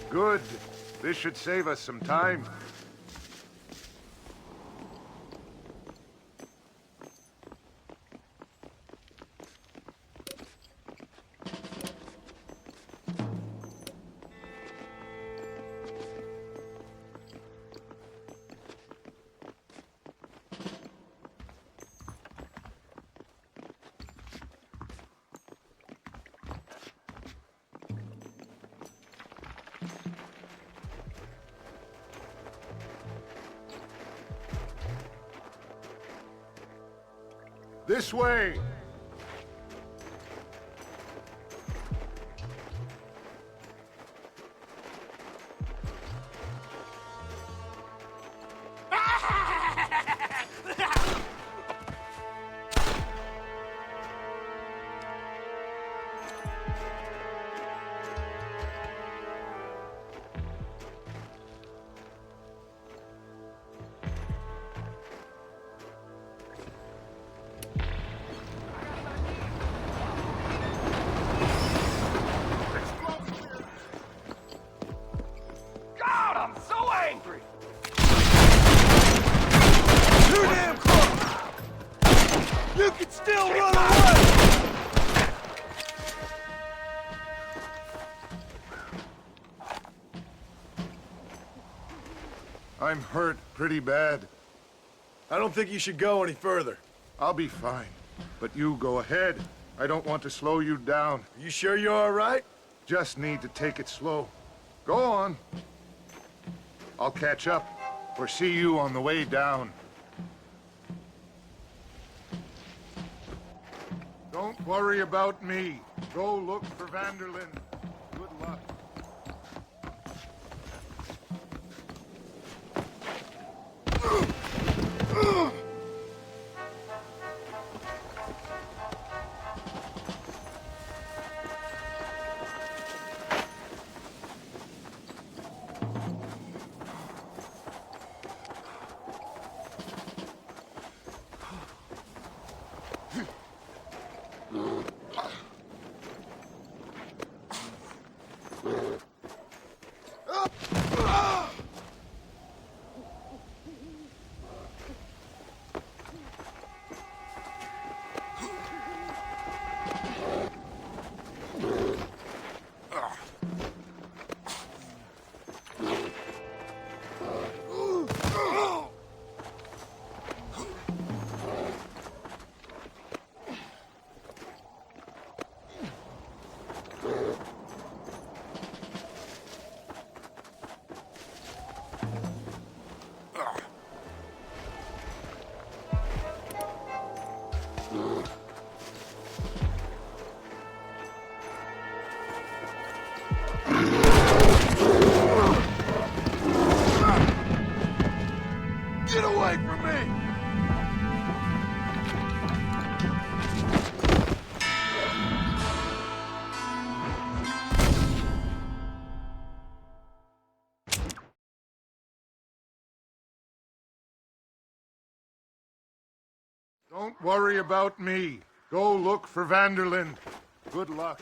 Speaker 21: Good. This should save us some time. This way! I'm hurt pretty bad.
Speaker 3: I don't think you should go any further.
Speaker 21: I'll be fine, but you go ahead. I don't want to slow you down.
Speaker 3: You sure you're all right?
Speaker 21: Just need to take it slow. Go on. I'll catch up, or see you on the way down. Don't worry about me. Go look for Vanderlyn. Good luck. Get away from me! Don't worry about me. Go look for Vanderlyn. Good luck.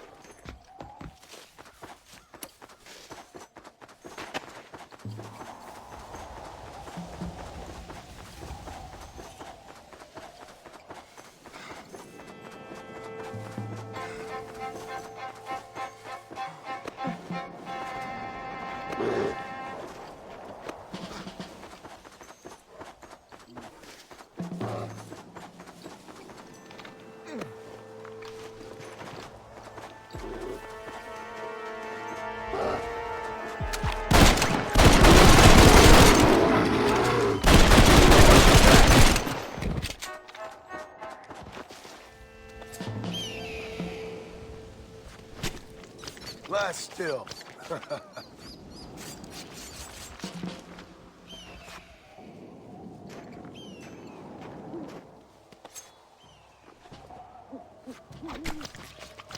Speaker 5: Lie still.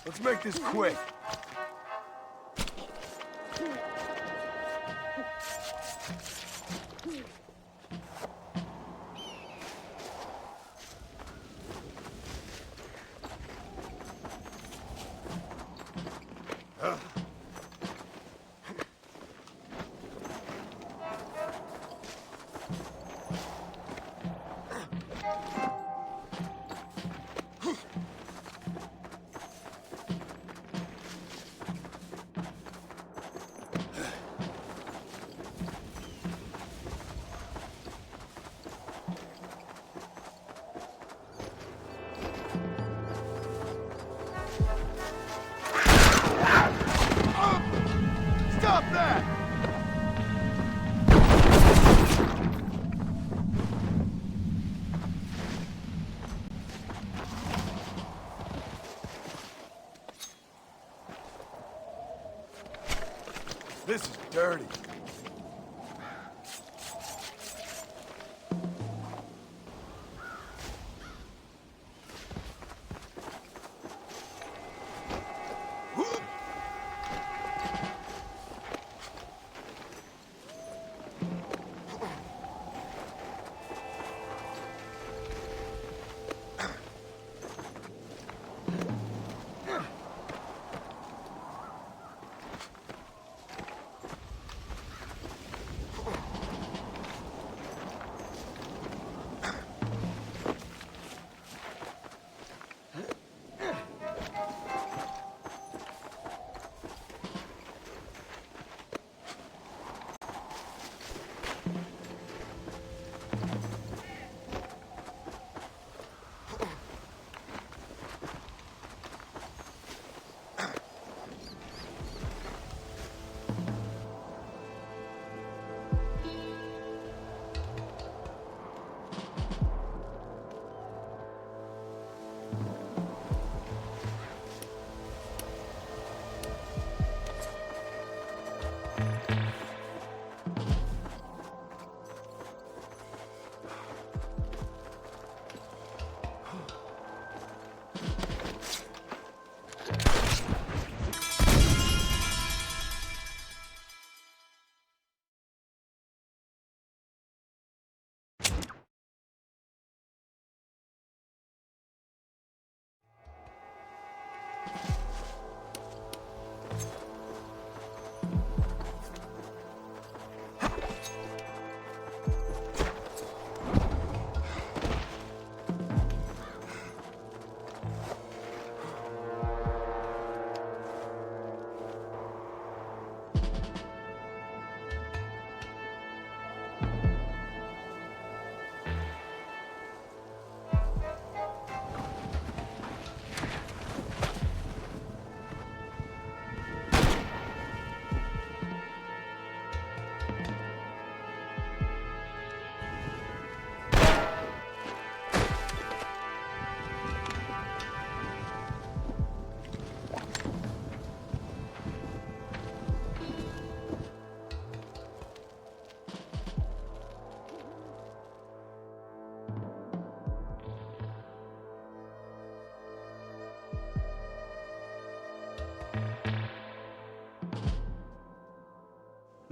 Speaker 5: Let's make this quick. Stop that! This is dirty.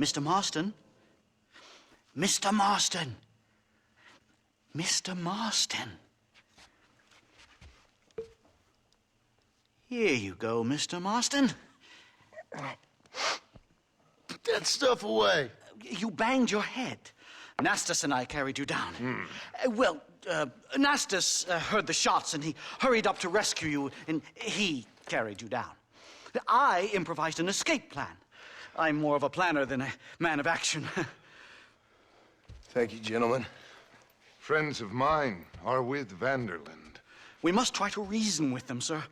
Speaker 10: Mr. Marston? Mr. Marston! Mr. Marston! Here you go, Mr. Marston.
Speaker 5: Put that stuff away.
Speaker 10: You banged your head. Nastas and I carried you down. Nastas heard the shots and he hurried up to rescue you, and he carried you down. I improvised an escape plan. I'm more of a planner than a man of action.
Speaker 5: Thank you, gentlemen.
Speaker 21: Friends of mine are with Vanderland.
Speaker 10: We must try to reason with them, sir.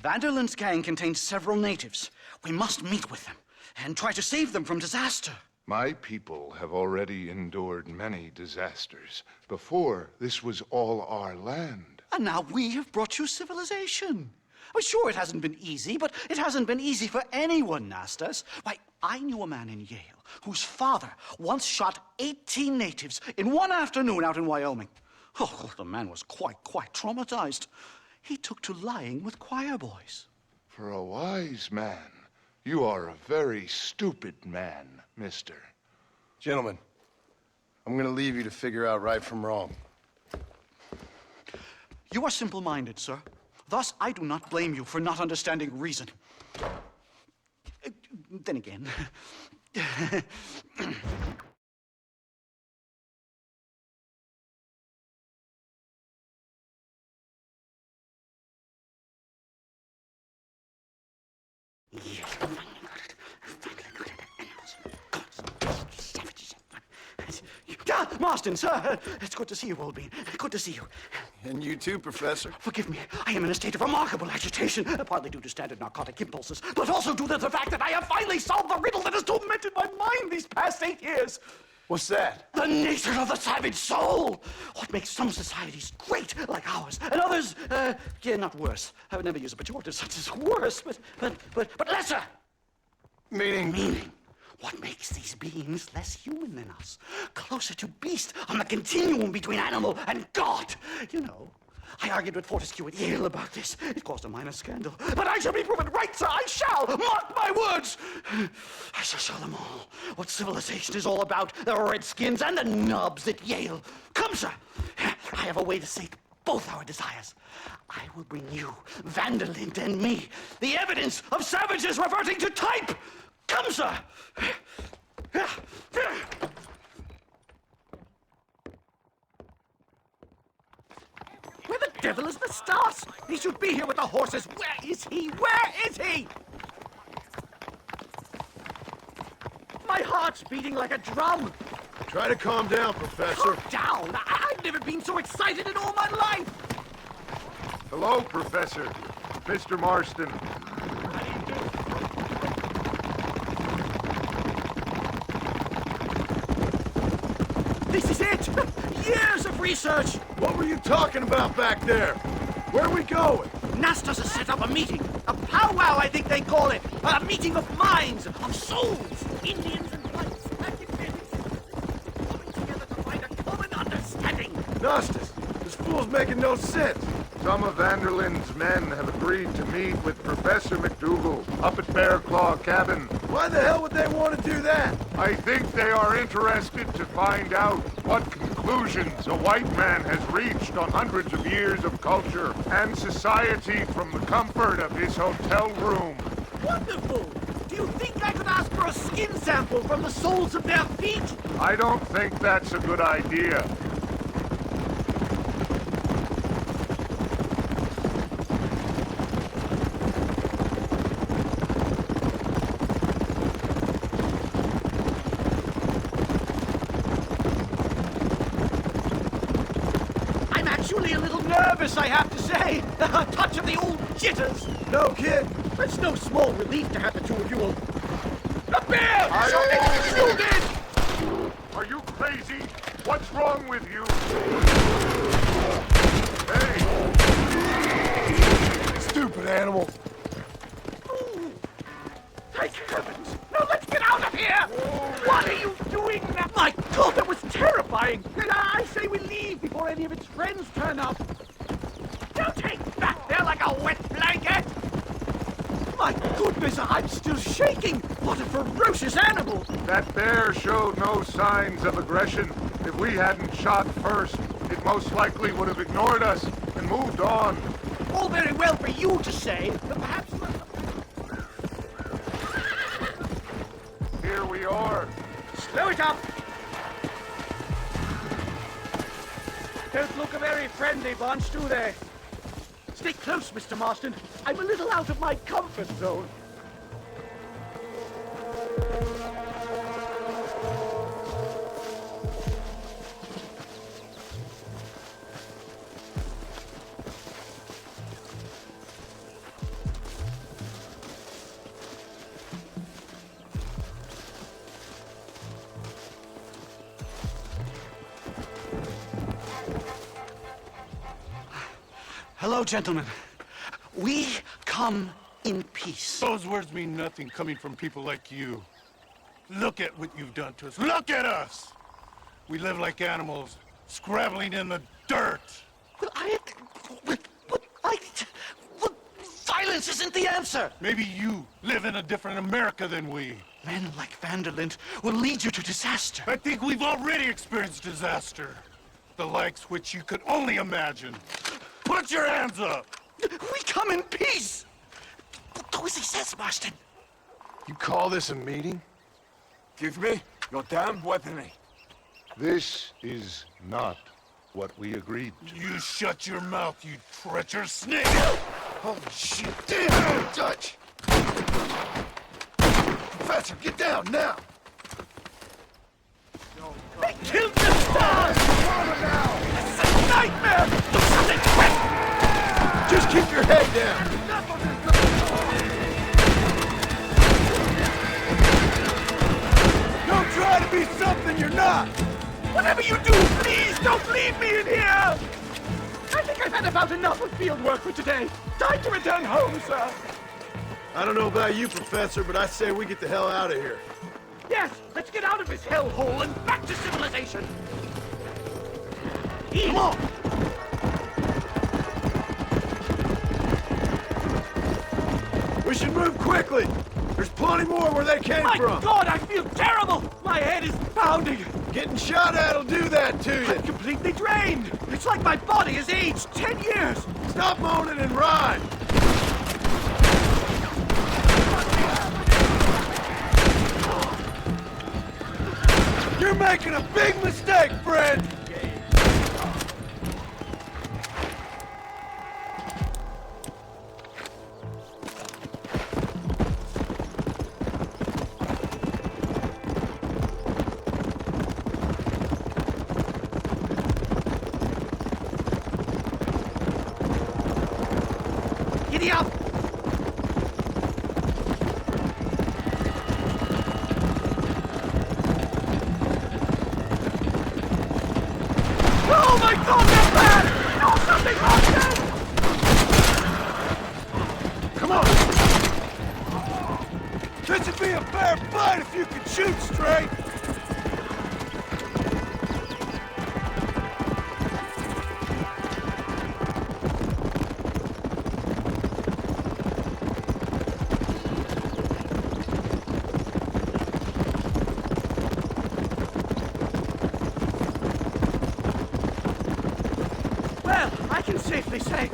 Speaker 10: Vanderland's gang contains several natives. We must meet with them and try to save them from disaster.
Speaker 21: My people have already endured many disasters. Before, this was all our land.
Speaker 10: And now we have brought you civilization. Well, sure, it hasn't been easy, but it hasn't been easy for anyone, Nastas. Why, I knew a man in Yale whose father once shot 18 natives in one afternoon out in Wyoming. Oh, the man was quite traumatized. He took to lying with choir boys.
Speaker 21: For a wise man, you are a very stupid man, mister.
Speaker 5: Gentlemen, I'm gonna leave you to figure out right from wrong.
Speaker 10: You are simple-minded, sir. Thus, I do not blame you for not understanding reason. Then again... Marston, sir! It's good to see you, old bean. Good to see you.
Speaker 5: And you too, Professor.
Speaker 10: Forgive me. I am in a state of remarkable agitation, partly due to standard narcotic impulses, but also due to the fact that I have finally solved the riddle that has tormented my mind these past 8 years.
Speaker 5: What's that?
Speaker 10: The nature of the savage soul. What makes some societies great, like ours, and others, not worse. I would never use a pejorative such as worse, but lesser.
Speaker 5: Meaning?
Speaker 10: What makes these beings less human than us? Closer to beast on the continuum between animal and God. You know, I argued with Fortescue at Yale about this. It caused a minor scandal. But I shall be proven right, sir. I shall. Mark my words. I shall show them all what civilization is all about. The redskins and the nubs at Yale. Come, sir. I have a way to sate both our desires. I will bring you, Vanderland and me, the evidence of savages reverting to type. Come, sir! Where the devil is the Stas? He should be here with the horses. Where is he? Where is he? My heart's beating like a drum.
Speaker 5: Try to calm down, Professor.
Speaker 10: Calm down? I've never been so excited in all my life.
Speaker 21: Hello, Professor. Mr. Marston.
Speaker 10: This is it! Years of research!
Speaker 5: What were you talking about back there? Where are we going?
Speaker 10: Nastas has set up a meeting. A powwow, I think they call it. A meeting of minds, of souls. Indians and whites, coming together to find a common understanding.
Speaker 5: Nastas, this fool's making no sense.
Speaker 21: Some of Vanderland's men have agreed to meet with Professor McDougal up at Bear Claw Cabin.
Speaker 5: Why the hell would they want to do that?
Speaker 21: I think they are interested to find out what conclusions a white man has reached on hundreds of years of culture and society from the comfort of his hotel room.
Speaker 10: Wonderful! Do you think I could ask for a skin sample from the soles of their feet?
Speaker 21: I don't think that's a good idea.
Speaker 10: I have to say. A touch of the old jitters.
Speaker 5: No kid.
Speaker 10: It's no small relief to have the two of you. The bear! Shoot it!
Speaker 21: Are you crazy? What's wrong with you? Hey!
Speaker 5: Stupid animal.
Speaker 10: Ooh. Thank heavens! Now let's get out of here! What are you doing now? My God, that was terrifying! I say we leave before any of its friends turn up. Don't take that there like a wet blanket! My goodness, I'm still shaking! What a ferocious animal!
Speaker 21: That bear showed no signs of aggression. If we hadn't shot first, it most likely would have ignored us and moved on.
Speaker 12: all very well for you to say, but perhaps...
Speaker 21: Here we are.
Speaker 12: Slow it up! Don't look a very friendly bunch, do they? Stay close, Mr. Marston. I'm a little out of my comfort zone.
Speaker 10: Hello, gentlemen. We come in peace.
Speaker 21: Those words mean nothing coming from people like you. Look at what you've done to us. Look at us! We live like animals, scrabbling in the dirt.
Speaker 10: Violence isn't the answer!
Speaker 21: Maybe you live in a different America than we.
Speaker 10: Men like Vanderlyn will lead you to disaster.
Speaker 21: I think we've already experienced disaster. The likes which you could only imagine. Put your hands up!
Speaker 10: We come in peace! Do as he says, Marston.
Speaker 5: You call this a meeting?
Speaker 21: Give me your damn weaponry.
Speaker 19: This is not what we agreed to.
Speaker 21: You shut your mouth, you treacherous snake!
Speaker 5: Holy shit! Damn, Dutch! Professor, get down now!
Speaker 12: They killed the stars! This is a nightmare! Do something quick!
Speaker 5: Just keep your head down!
Speaker 12: Don't try to be something you're not! Whatever you do, please don't leave me in here! I think I've had about enough of field work for today. Time to return home, sir.
Speaker 5: I don't know about you, Professor, but I say we get the hell out of here.
Speaker 12: Yes, let's get out of this hellhole and back to civilization. Come on!
Speaker 5: We should move quickly. There's plenty more where they came
Speaker 12: My
Speaker 5: from.
Speaker 12: God, I feel terrible! My head is pounding.
Speaker 5: Getting shot at'll do that to you.
Speaker 12: I'm completely drained. It's like my body has aged 10 years.
Speaker 5: Stop moaning and ride. You're making a big mistake, friend.
Speaker 12: Giddy up! Oh my God, they're bad! No, something wrong!
Speaker 5: Come on! This would be a fair fight if you could shoot straight!
Speaker 12: Well, I can safely say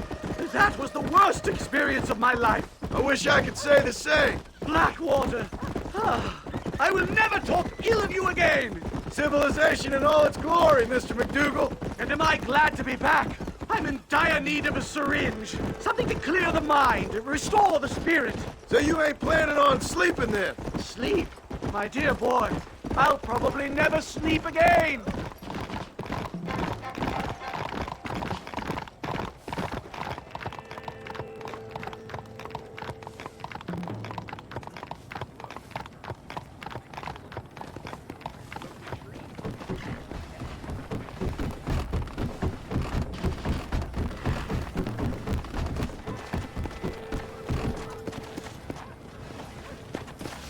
Speaker 12: that was the worst experience of my life.
Speaker 5: I wish I could say the same.
Speaker 12: Blackwater. Ah, I will never talk ill of you again.
Speaker 5: Civilization in all its glory, Mr. McDougal.
Speaker 12: And am I glad to be back? I'm in dire need of a syringe. Something to clear the mind, restore the spirit.
Speaker 5: So you ain't planning on sleeping then?
Speaker 12: Sleep? My dear boy, I'll probably never sleep again.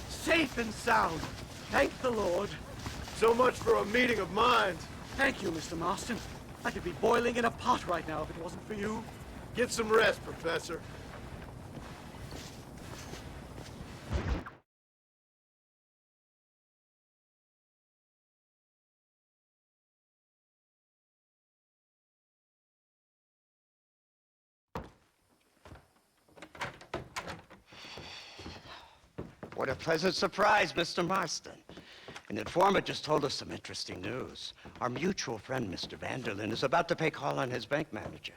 Speaker 12: Safe and sound. Thank the Lord.
Speaker 5: So much for a meeting of minds.
Speaker 12: Thank you, Mr. Marston. I could be boiling in a pot right now if it wasn't for you.
Speaker 5: Get some rest, Professor.
Speaker 20: what a pleasant surprise, Mr. Marston. An informant just told us some interesting news. Our mutual friend, Mr. Vanderlyn, is about to pay call on his bank manager.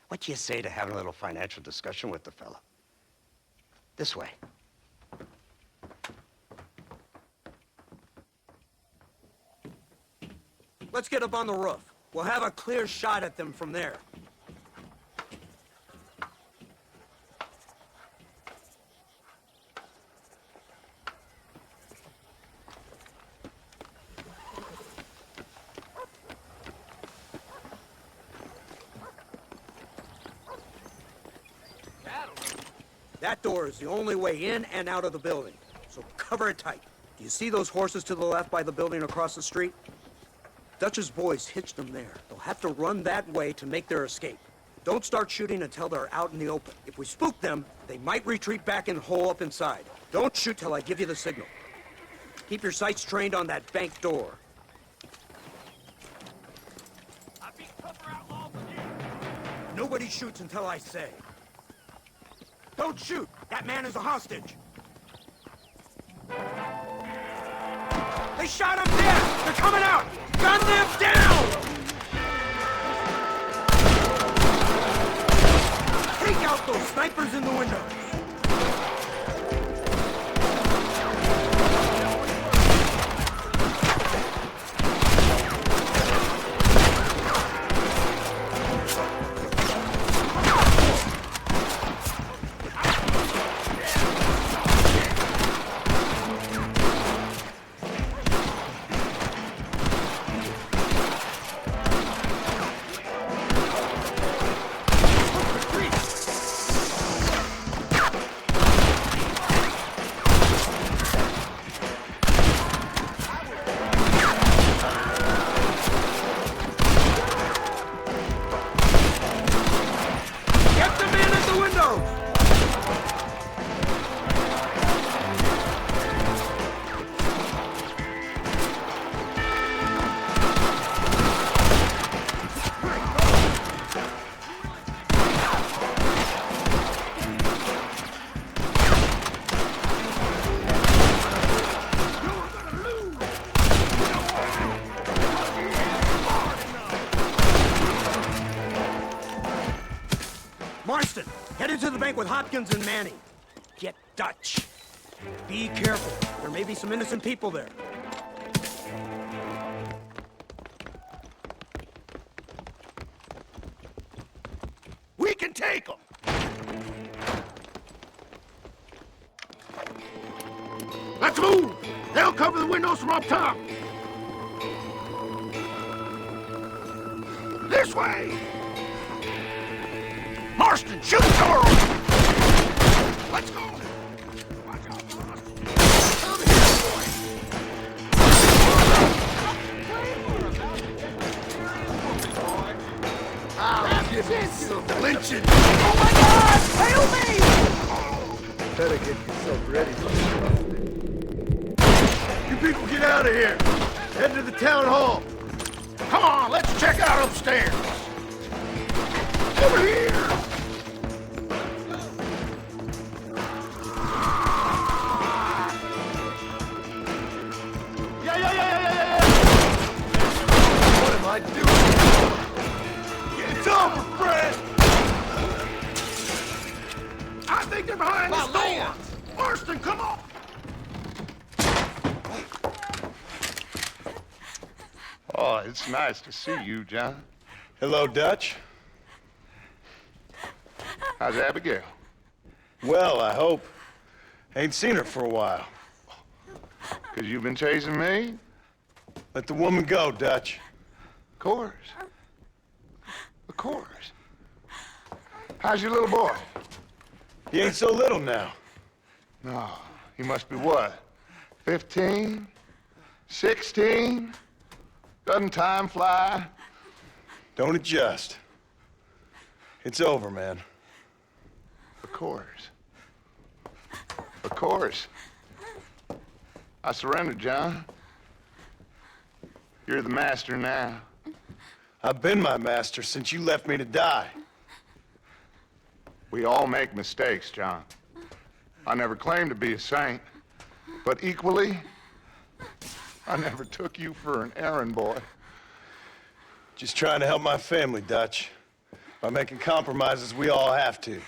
Speaker 20: What do you say to having a little financial discussion with the fellow? This way.
Speaker 4: Let's get up on the roof. We'll have a clear shot at them from there. That door is the only way in and out of the building, so cover it tight. Do you see those horses to the left by the building across the street? Dutch's boys hitched them there. They'll have to run that way to make their escape. Don't start shooting until they're out in the open. If we spook them, they might retreat back and hole up inside. Don't shoot till I give you the signal. Keep your sights trained on that bank door. Nobody shoots until I say. Don't shoot! That man is a hostage! They shot him dead! They're coming out! Gun them down! Take out those snipers in the window! Marston, head into the bank with Hopkins and Manning. Get Dutch. Be careful. There may be some innocent people there.
Speaker 18: We can take them! Let's move! They'll cover the windows from up top! This way! Marston, shoot the door open! Let's go! Watch out, Marston! Over here, boy! I'll give you some lynching!
Speaker 12: Oh my God! Help me!
Speaker 3: Better get yourself ready. You people get out of here! Head to the town hall!
Speaker 18: Come on, let's check out upstairs! Over here! Yeah! What am I doing? It's over, Fred! I think they're behind this door! Marston, come on!
Speaker 19: Oh, it's nice to see you, John.
Speaker 3: Hello, Dutch.
Speaker 19: How's Abigail?
Speaker 3: Well, I hope. Ain't seen her for a while.
Speaker 19: 'Cause you've been chasing me?
Speaker 3: Let the woman go, Dutch.
Speaker 19: Of course. Of course. How's your little boy?
Speaker 3: He ain't so little now.
Speaker 19: No, he must be what? 15? 16? Doesn't time fly?
Speaker 3: Don't adjust. It's over, man.
Speaker 19: Of course. Of course. I surrendered, John. You're the master now.
Speaker 3: I've been my master since you left me to die.
Speaker 19: We all make mistakes, John. I never claimed to be a saint,
Speaker 21: But equally, I never took you for an errand boy.
Speaker 3: Just trying to help my family, Dutch. By making compromises, we all have to.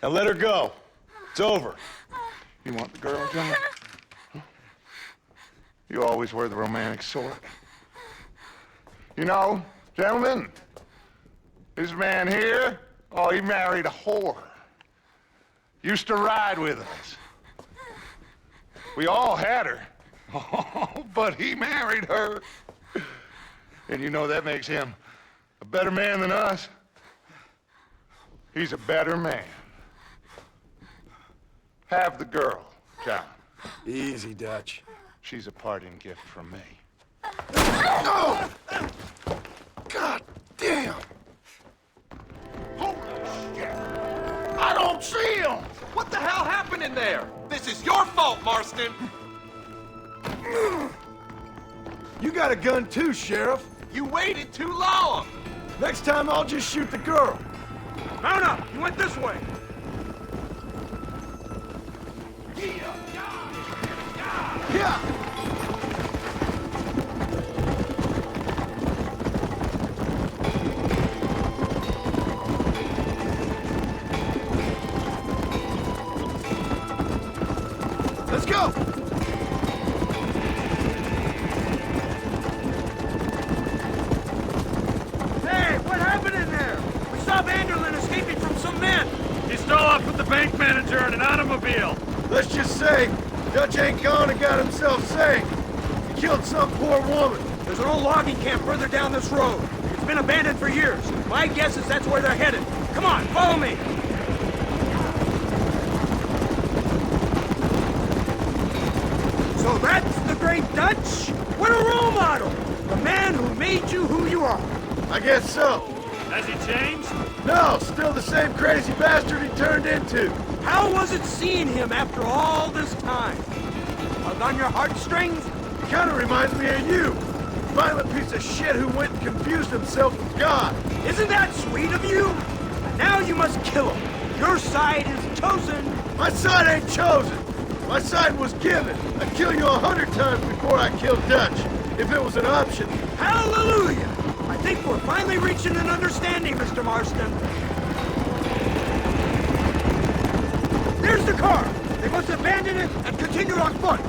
Speaker 3: Now let her go. It's over.
Speaker 21: You want the girl, John? You always were the romantic sort. You know, gentlemen, this man here, oh, he married a whore. Used to ride with us. We all had her. Oh, but he married her. And you know that makes him a better man than us. He's a better man. Have the girl, John.
Speaker 3: Easy, Dutch.
Speaker 21: She's a parting gift from me.
Speaker 18: Oh! God damn!
Speaker 12: Holy shit! I don't see him!
Speaker 7: What the hell happened in there? This is your fault, Marston!
Speaker 3: You got a gun too, Sheriff.
Speaker 7: You waited too long!
Speaker 3: Next time, I'll just shoot the girl.
Speaker 12: Mount up! You went this way!
Speaker 3: Yeah! Let's go!
Speaker 12: Hey, what happened in there? We saw Vanderlyn escaping from some men.
Speaker 9: He stole off with the bank manager in an automobile.
Speaker 3: Let's just say, Dutch ain't gone and got himself saved. He killed some poor woman.
Speaker 12: There's an old logging camp further down this road. It's been abandoned for years. My guess is that's where they're headed. Come on, follow me. So that's the great Dutch? What a role model! The man who made you who you are.
Speaker 3: I guess so.
Speaker 9: Has he changed?
Speaker 3: No, still the same crazy bastard he turned into.
Speaker 12: How was it seeing him after all this time? Tug on your heartstrings?
Speaker 3: Kinda reminds me of you. Violent piece of shit who went and confused himself with God.
Speaker 12: Isn't that sweet of you? Now you must kill him. Your side is chosen.
Speaker 3: My side ain't chosen. My side was given. I'd kill you 100 times before I killed Dutch, if it was an option.
Speaker 12: Hallelujah! I think we're finally reaching an understanding, Mr. Marston. There's the car. They must abandon it and continue on foot.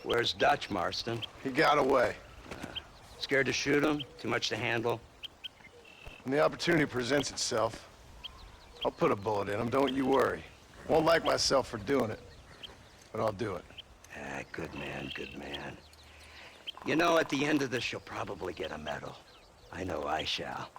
Speaker 20: Where's Dutch, Marston?
Speaker 5: He got away.
Speaker 20: Scared to shoot him? Too much to handle?
Speaker 5: When the opportunity presents itself, I'll put a bullet in him, don't you worry. Won't like myself for doing it, but I'll do it.
Speaker 20: Ah, good man, good man. You know, at the end of this, you'll probably get a medal. I know I shall.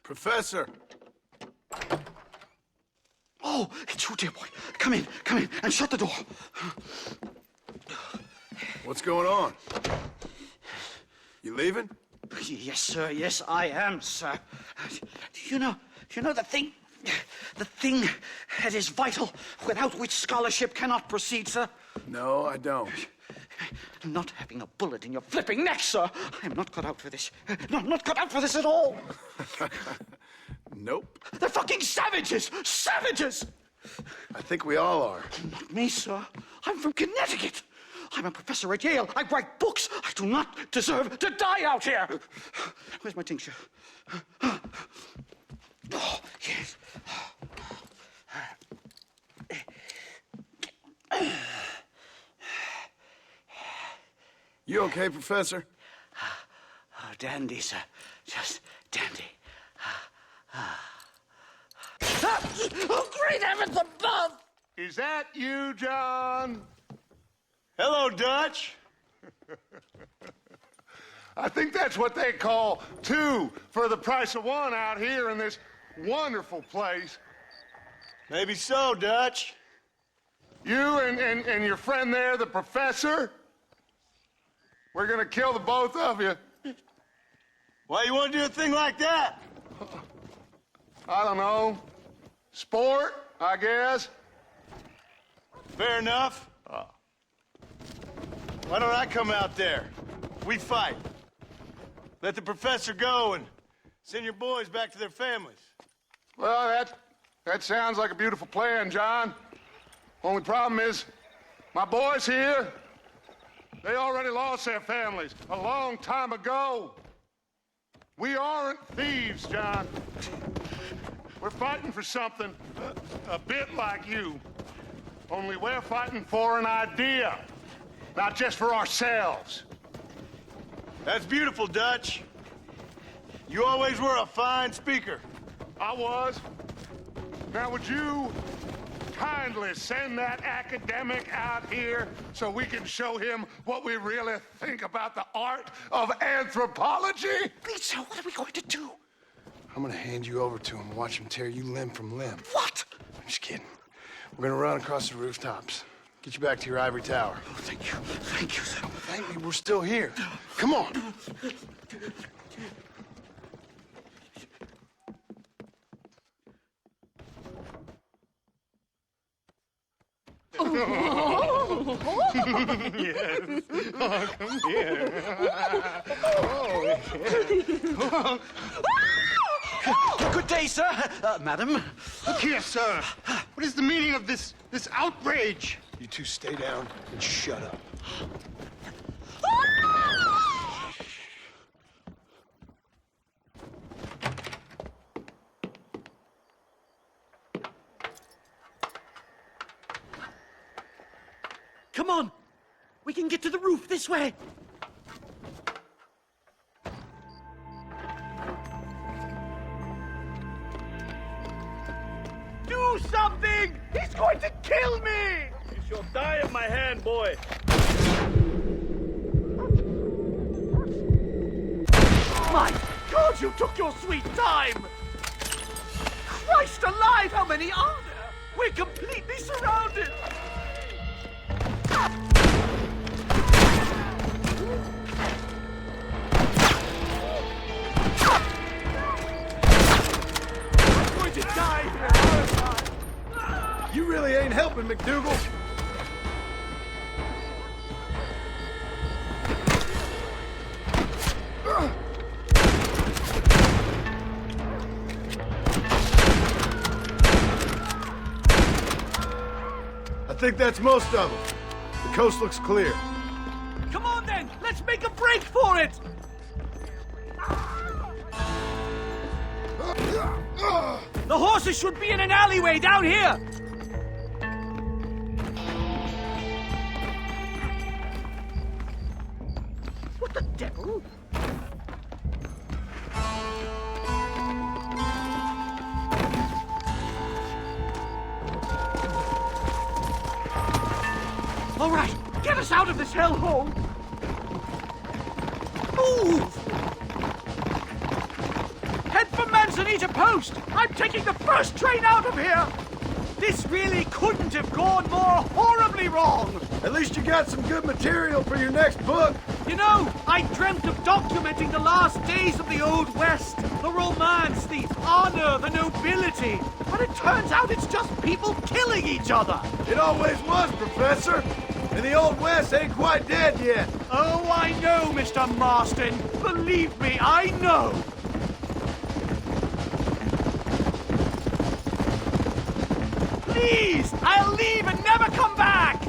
Speaker 5: Professor!
Speaker 10: Oh, it's you, dear boy. Come in, and shut the door.
Speaker 5: What's going on? You leaving?
Speaker 10: Yes, sir. Yes, I am, sir. You know the thing that is vital, without which scholarship cannot proceed, sir?
Speaker 5: No, I don't.
Speaker 10: Not having a bullet in your flipping neck, sir. I am not cut out for this. No, I'm not cut out for this at all.
Speaker 5: Nope.
Speaker 10: They're fucking savages! Savages!
Speaker 5: I think we all are.
Speaker 10: Not me, sir. I'm from Connecticut. I'm a professor at Yale. I write books. I do not deserve to die out here. Where's my tincture? Oh, yes.
Speaker 5: You okay, Professor?
Speaker 10: Oh, dandy, sir. Just dandy. Oh, great heavens above!
Speaker 21: Is that you, John?
Speaker 19: Hello, Dutch.
Speaker 21: I think that's what they call two for the price of one out here in this wonderful place.
Speaker 19: Maybe so, Dutch.
Speaker 21: You and your friend there, the professor, we're gonna kill the both of you.
Speaker 19: Why you want to do a thing like that?
Speaker 21: I don't know. Sport, I guess.
Speaker 19: Fair enough. Why don't I come out there? We fight. Let the professor go and send your boys back to their families.
Speaker 21: Well, that sounds like a beautiful plan, John. Only problem is, my boys here, they already lost their families a long time ago. We aren't thieves, John. We're fighting for something a bit like you. Only we're fighting for an idea, not just for ourselves.
Speaker 19: That's beautiful, Dutch. You always were a fine speaker.
Speaker 21: I was. Now, would you kindly send that academic out here so we can show him what we really think about the art of anthropology?
Speaker 10: Lisa, what are we going to do?
Speaker 5: I'm gonna hand you over to him and watch him tear you limb from limb.
Speaker 10: What?
Speaker 5: I'm just kidding. We're gonna run across the rooftops. Get you back to your ivory tower.
Speaker 10: Oh, thank you. Thank you, sir.
Speaker 5: Thank me, we're still here. Come on.
Speaker 21: Yes. Oh, come here.
Speaker 10: Good day, sir. Madam.
Speaker 19: Look here, sir. What is the meaning of this outrage?
Speaker 5: You two stay down and shut up.
Speaker 10: Come on. We can get to the roof this way.
Speaker 12: Do something! He's going to kill me!
Speaker 9: You shall die at my hand, boy.
Speaker 12: My God, you took your sweet time! Christ alive, how many are there? We're completely surrounded! I'm going to die here!
Speaker 5: You really ain't helping, McDougal. think that's most of them. The coast looks clear.
Speaker 10: Come on, then! Let's make a break for it! The horses should be in an alleyway down here! What the devil? All right, get us out of this hellhole! Move! Head for Manzanita Post! I'm taking the first train out of here! This really couldn't have gone more horribly wrong!
Speaker 5: At least you got some good material for your next book.
Speaker 10: You know, I dreamt of documenting the last days of the Old West. The romance, the honor, the nobility. But it turns out it's just people killing each other.
Speaker 5: It always was, Professor. And the Old West ain't quite dead yet.
Speaker 10: Oh, I know, Mr. Marston. Believe me, I know. Please, I'll leave and never come back.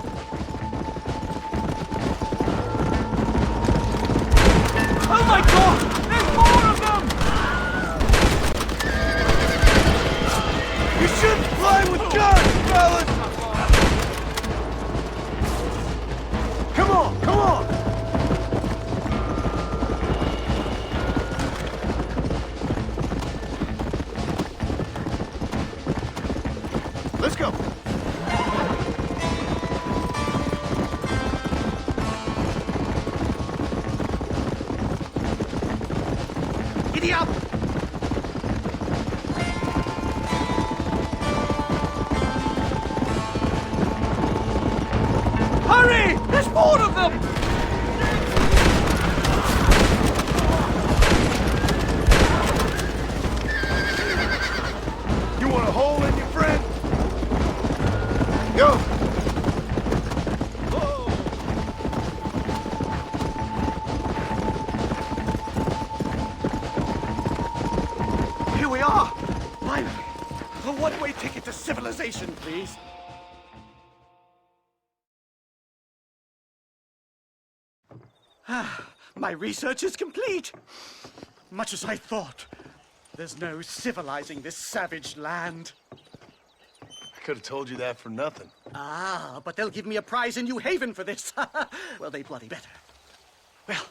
Speaker 10: Oh my God! There's more of them!
Speaker 5: You shouldn't play with guns, fellas! Come on, come on! Let's go!
Speaker 10: Giddy up! Hurry! There's more of them!
Speaker 5: You want a hole in your friend? Go!
Speaker 10: Here we are! Finally! The one-way ticket to civilization, please. My research is complete. Much as I thought. There's no civilizing this savage land.
Speaker 5: I could have told you that for nothing.
Speaker 10: Ah, but they'll give me a prize in New Haven for this. Well, they bloody better. Well,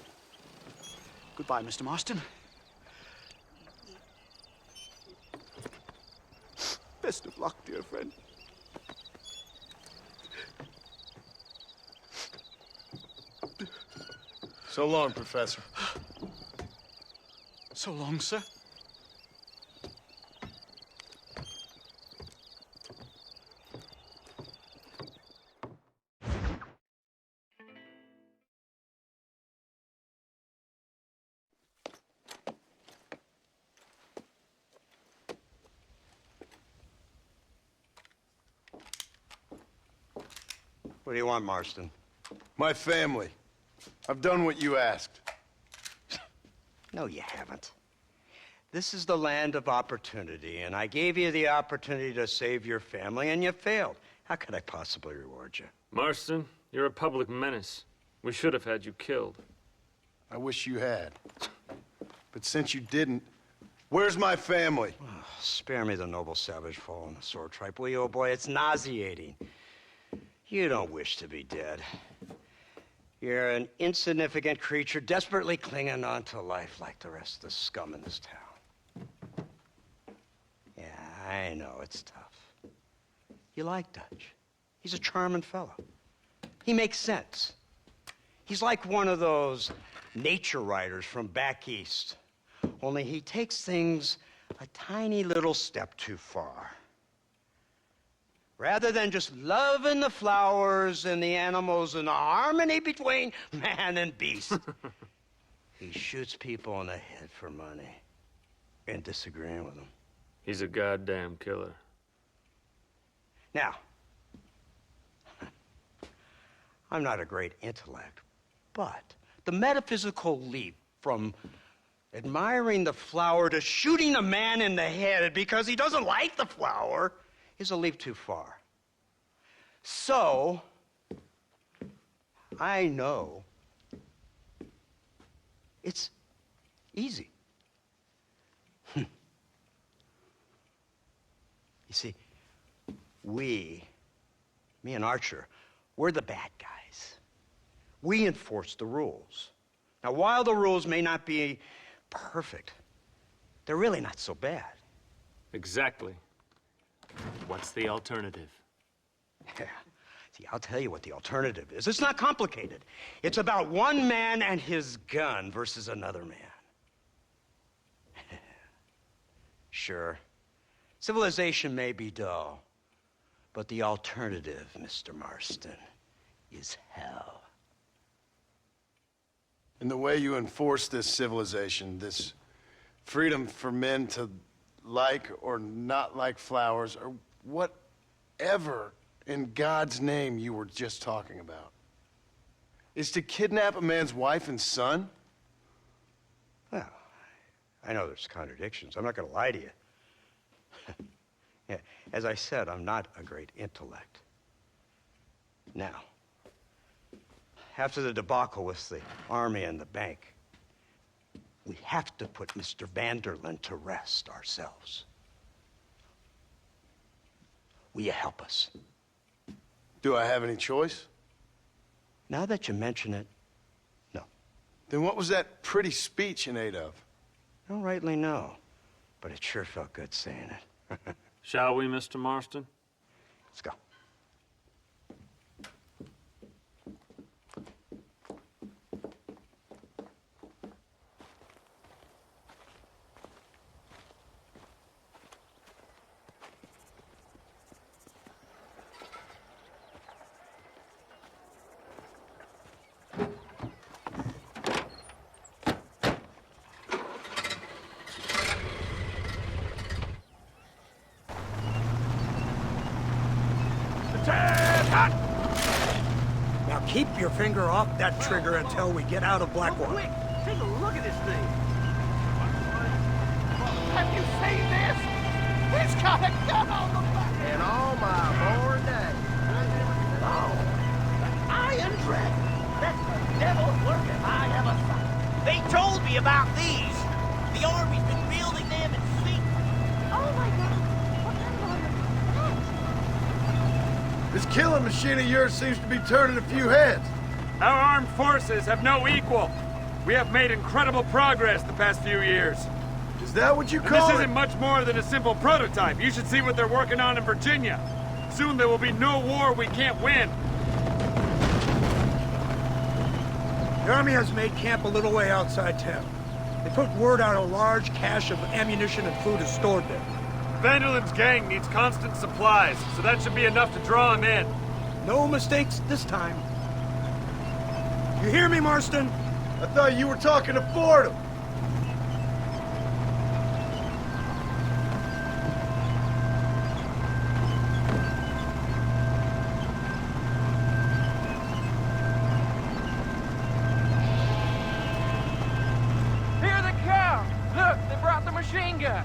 Speaker 10: goodbye, Mr. Marston. Best of luck, dear friend.
Speaker 5: So long, Professor.
Speaker 10: So long, sir.
Speaker 20: What do you want, Marston?
Speaker 5: My family. I've done what you asked.
Speaker 20: No, you haven't. This is the land of opportunity, and I gave you the opportunity to save your family, and you failed. How could I possibly reward you?
Speaker 9: Marston, you're a public menace. We should have had you killed.
Speaker 5: I wish you had. But since you didn't, where's my family?
Speaker 20: Oh, spare me the noble savage fall on the sword tripe, will you, old boy? It's nauseating. You don't wish to be dead. You're an insignificant creature desperately clinging on to life like the rest of the scum in this town. Yeah, I know, it's tough. You like Dutch. He's a charming fellow. He makes sense. He's like one of those nature writers from back east. Only he takes things a tiny little step too far. Rather than just loving the flowers and the animals and the harmony between man and beast, he shoots people in the head for money and disagreeing with them.
Speaker 9: He's a goddamn killer.
Speaker 20: Now, I'm not a great intellect, but the metaphysical leap from admiring the flower to shooting a man in the head because he doesn't like the flower is a leap too far. So, I know it's easy. You see, me and Archer, we're the bad guys. We enforce the rules. Now, while the rules may not be perfect, they're really not so bad.
Speaker 9: Exactly. What's the alternative?
Speaker 20: Yeah. See, I'll tell you what the alternative is. It's not complicated. It's about one man and his gun versus another man. Sure, civilization may be dull, but the alternative, Mr. Marston, is hell.
Speaker 5: And the way you enforce this civilization, this freedom for men to like or not like flowers, or whatever in God's name you were just talking about, is to kidnap a man's wife and son?
Speaker 20: Well, I know there's contradictions. I'm not going to lie to you. Yeah, as I said, I'm not a great intellect. Now, after the debacle with the army and the bank, we have to put Mr. Vanderlyn to rest ourselves. Will you help us?
Speaker 5: Do I have any choice?
Speaker 20: Now that you mention it, no.
Speaker 5: Then what was that pretty speech in aid of?
Speaker 20: I don't rightly know, but it sure felt good saying it.
Speaker 9: Shall we, Mr. Marston?
Speaker 20: Let's go.
Speaker 4: Now keep your finger off that trigger until we get out of Blackwater.
Speaker 12: Quick, take a look at this thing. Have you seen this? He's got a gun on the back.
Speaker 17: And all my born days.
Speaker 12: Oh, the Iron Dragon. That's the devil's work if I ever saw.
Speaker 1: They told me about these. The Army's been building them in secret.
Speaker 14: Oh my God! What kind of armor is
Speaker 5: This killing machine of yours seems to be turning a few heads.
Speaker 9: Our armed forces have no equal. We have made incredible progress the past few years.
Speaker 5: Is that what you
Speaker 9: And
Speaker 5: call
Speaker 9: this
Speaker 5: it?
Speaker 9: isn't much more than a simple prototype. You should see what they're working on in Virginia. Soon there will be no war we can't win.
Speaker 4: The Army has made camp a little way outside town. They put word out a large cache of ammunition and food is stored there.
Speaker 9: Vanderlyn's gang needs constant supplies, so that should be enough to draw him in.
Speaker 4: No mistakes this time. You hear me, Marston?
Speaker 5: I thought you were talking to Fordham.
Speaker 12: Here they come. Look, they brought the machine gun.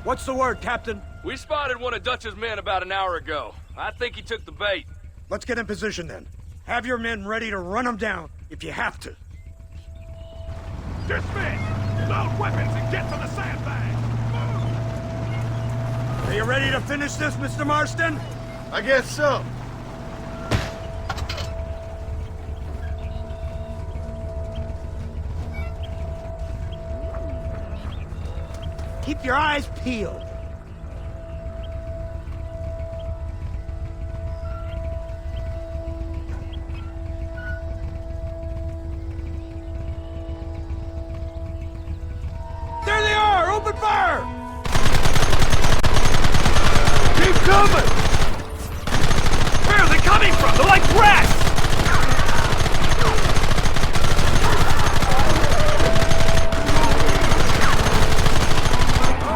Speaker 4: What's the word, Captain?
Speaker 7: We spotted one of Dutch's men about an hour ago. I think he took the bait.
Speaker 4: Let's get in position then. Have your men ready to run them down if you have to.
Speaker 12: Dismiss! Load weapons and get to the sandbag!
Speaker 4: Are you ready to finish this, Mr. Marston?
Speaker 5: I guess so.
Speaker 4: Keep your eyes peeled. There they are! Open fire!
Speaker 12: Keep coming! Where are they coming from? They're like rats!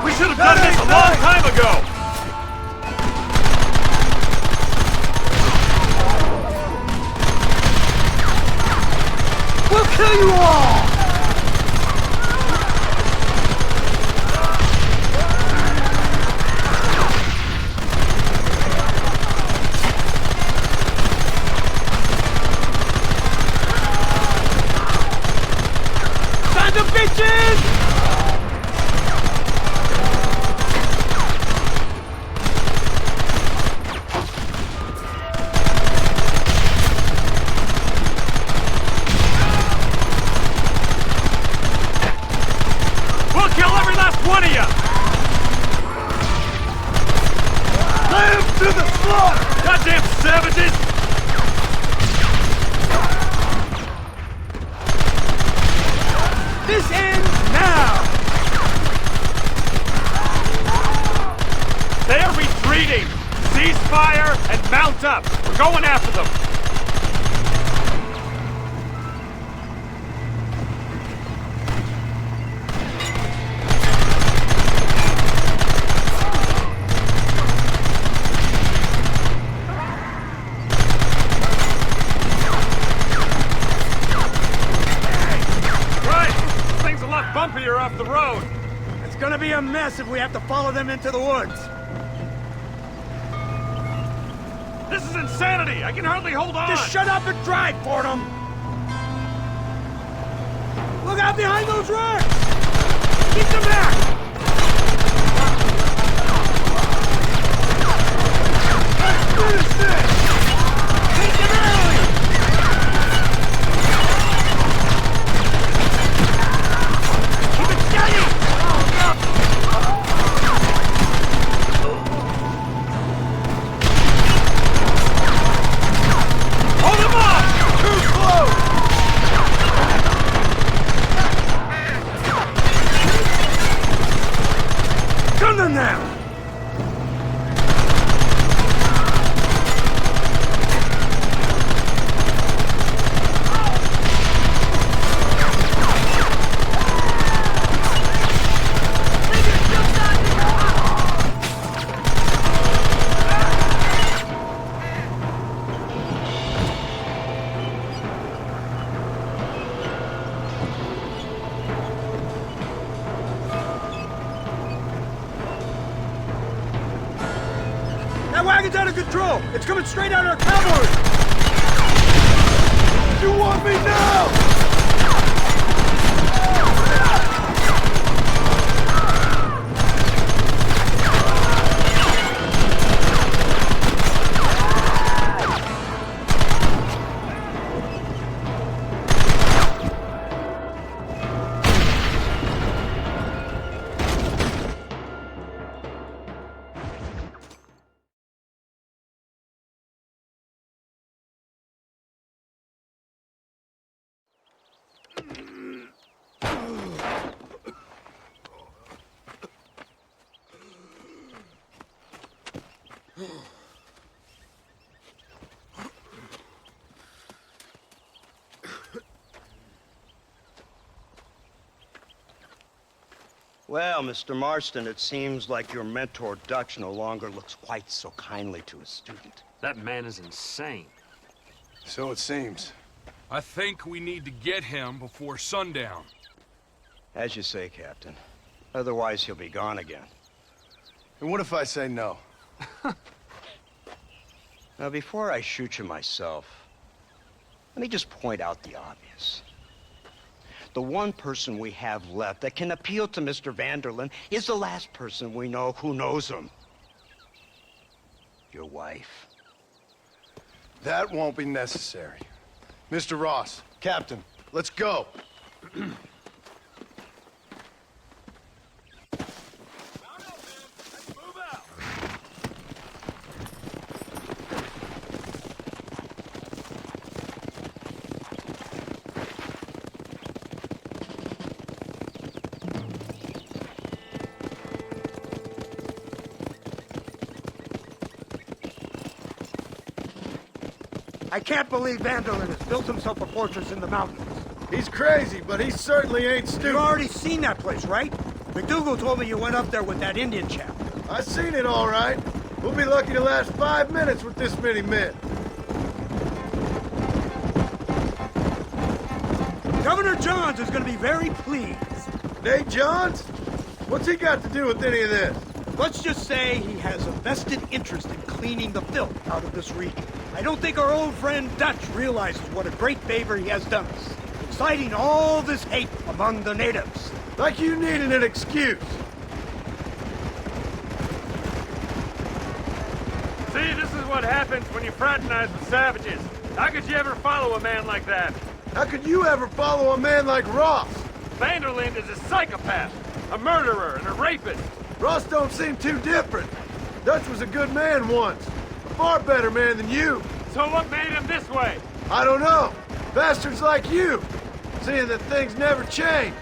Speaker 9: We should have done this a long time ago!
Speaker 12: We'll kill
Speaker 9: on! Goddamn savages!
Speaker 4: This ends now!
Speaker 9: They are retreating! Cease fire and mount up! We're going after them!
Speaker 16: Bumpier off the road.
Speaker 4: It's gonna be a mess if we have to follow them into the woods.
Speaker 9: This is insanity! I can hardly hold on!
Speaker 4: Just shut up and drive, Fordham! Look out behind those rocks! Keep them back! Let's finish this! Take them early!
Speaker 9: Hold him off! Too close!
Speaker 4: Gun them now! That wagon's out of control! It's coming straight at our cavalry!
Speaker 3: You want me now?
Speaker 20: Well, Mr. Marston, it seems like your mentor Dutch no longer looks quite so kindly to his student.
Speaker 9: That man is insane.
Speaker 5: So it seems.
Speaker 8: I think we need to get him before sundown.
Speaker 20: As you say, Captain. Otherwise, he'll be gone again.
Speaker 5: And what if I say no?
Speaker 20: Now, before I shoot you myself, let me just point out the obvious. The one person we have left that can appeal to Mr. Vanderlyn is the last person we know who knows him. Your wife.
Speaker 5: That won't be necessary. Mr. Ross, Captain, let's go.
Speaker 4: I can't believe Vanderlyn has built himself a fortress in the mountains.
Speaker 3: He's crazy, but he certainly ain't stupid.
Speaker 4: You've already seen that place, right? McDougal told me you went up there with that Indian chap.
Speaker 3: I seen it all right. We'll be lucky to last 5 minutes with this many men.
Speaker 4: Governor Johns is going to be very pleased.
Speaker 3: Nate Johns? What's he got to do with any of this?
Speaker 4: Let's just say he has a vested interest in cleaning the filth out of this region. I don't think our old friend Dutch realizes what a great favor he has done us, inciting all this hate among the natives.
Speaker 3: Like you needed an excuse.
Speaker 9: See, this is what happens when you fraternize with savages. How could you ever follow a man like that?
Speaker 3: How could you ever follow a man like Ross?
Speaker 9: Vanderlyn is a psychopath, a murderer, and a rapist.
Speaker 3: Ross don't seem too different. Dutch was a good man once. far better man than you.
Speaker 9: So what made him this way?
Speaker 3: I don't know. Bastards like you, seeing that things never change.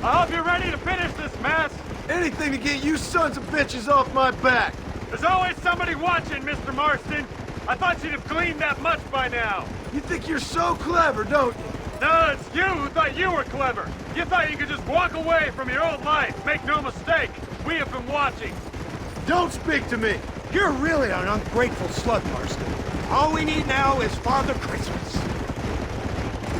Speaker 9: I hope you're ready to finish this mess.
Speaker 3: Anything to get you sons of bitches off my back.
Speaker 9: There's always somebody watching, Mr. Marston. I thought you'd have gleaned that much by now.
Speaker 3: You think you're so clever, don't you?
Speaker 9: No, it's you who thought you were clever. You thought you could just walk away from your old life. Make no mistake, we have been watching.
Speaker 3: Don't speak to me.
Speaker 4: You're really an ungrateful slug, Marston. All we need now is Father Christmas.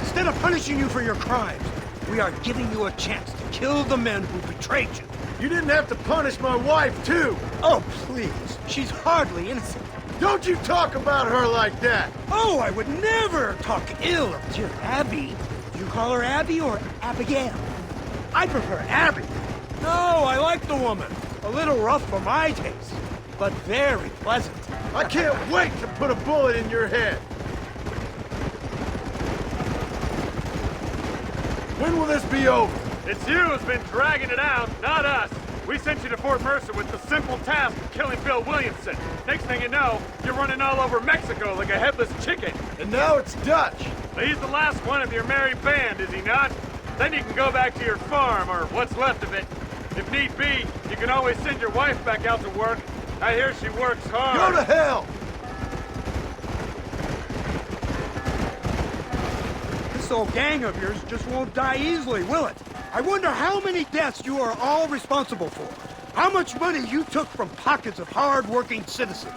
Speaker 4: Instead of punishing you for your crimes, we are giving you a chance to kill the men who betrayed you.
Speaker 3: You didn't have to punish my wife, too.
Speaker 4: Oh, please. She's hardly innocent.
Speaker 3: Don't you talk about her like that.
Speaker 4: Oh, I would never talk ill of dear Abby. Do you call her Abby or Abigail? I prefer Abby. No, I like the woman. A little rough for my taste, but very pleasant.
Speaker 3: I can't wait to put a bullet in your head. When will this be over?
Speaker 9: It's you who's been dragging it out, not us. We sent you to Fort Mercer with the simple task of killing Bill Williamson. Next thing you know, you're running all over Mexico like a headless chicken.
Speaker 3: And now it's Dutch.
Speaker 9: He's the last one of your merry band, is he not? Then you can go back to your farm, or what's left of it. If need be, you can always send your wife back out to work. I hear she works hard.
Speaker 3: Go to hell!
Speaker 4: This old gang of yours just won't die easily, will it? I wonder how many deaths you are all responsible for. How much money you took from pockets of hard-working citizens.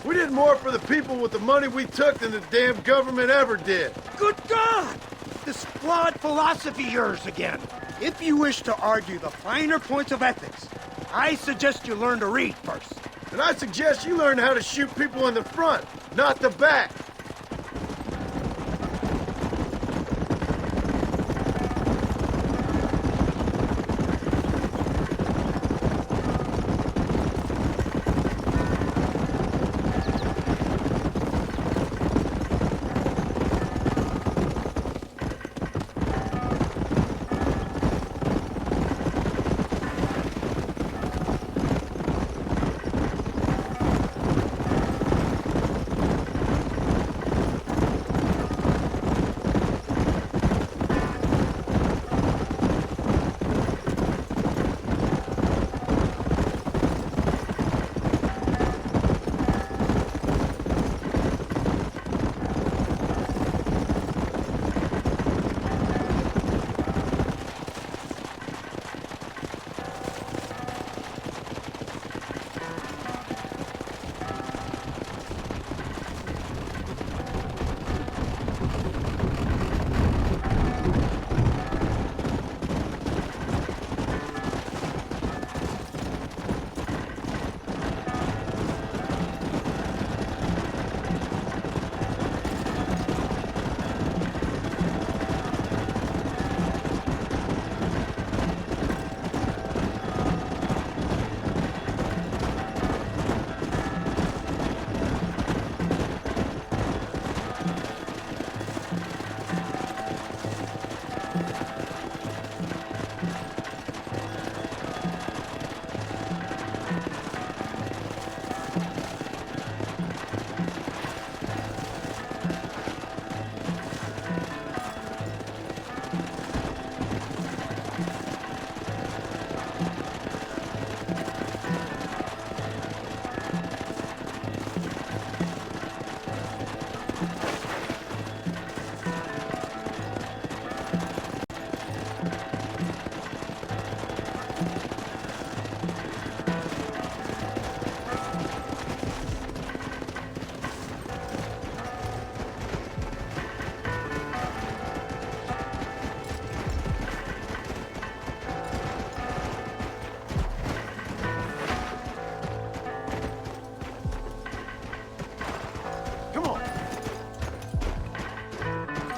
Speaker 3: We did more for the people with the money we took than the damn government ever did.
Speaker 4: Good God! This flawed philosophy of yours again. If you wish to argue the finer points of ethics, I suggest you learn to read first.
Speaker 3: And I suggest you learn how to shoot people in the front, not the back.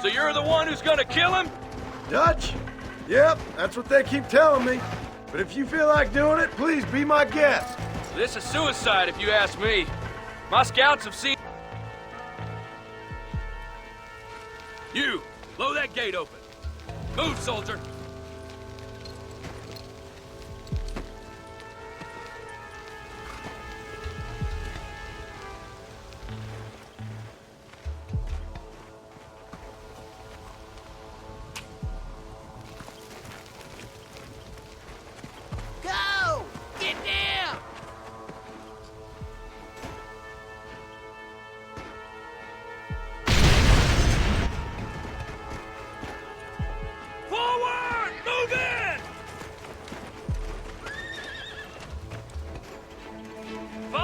Speaker 8: So you're the one who's gonna kill him?
Speaker 3: Dutch? Yep, that's what they keep telling me. But if you feel like doing it, please be my guest.
Speaker 8: This is suicide, if you ask me. My scouts have seen... You, blow that gate open. Move, soldier.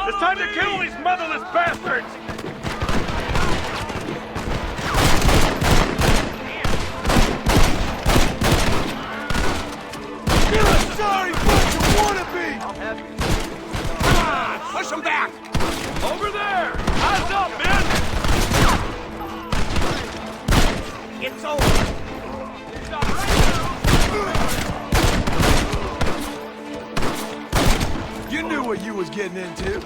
Speaker 7: It's time to kill these motherless bastards!
Speaker 18: You're a sorry bunch of wannabes!
Speaker 1: I'll have you.
Speaker 2: Come on, push them back!
Speaker 7: Over there! Eyes up, men!
Speaker 1: It's over.
Speaker 18: You knew what you was getting into.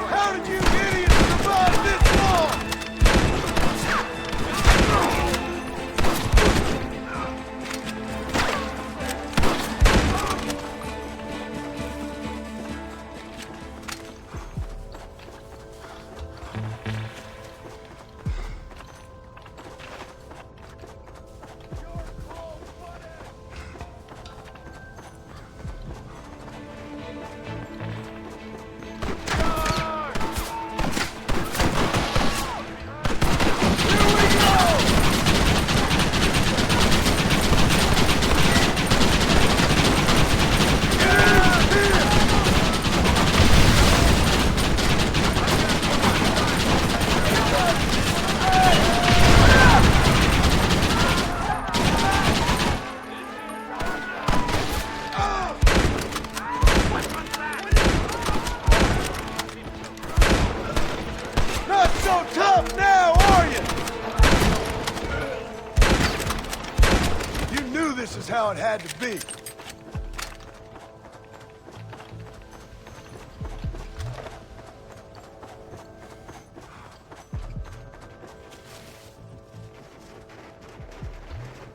Speaker 18: How did you idiots survive this long? Not so tough now, are you? You knew this is how it had to be.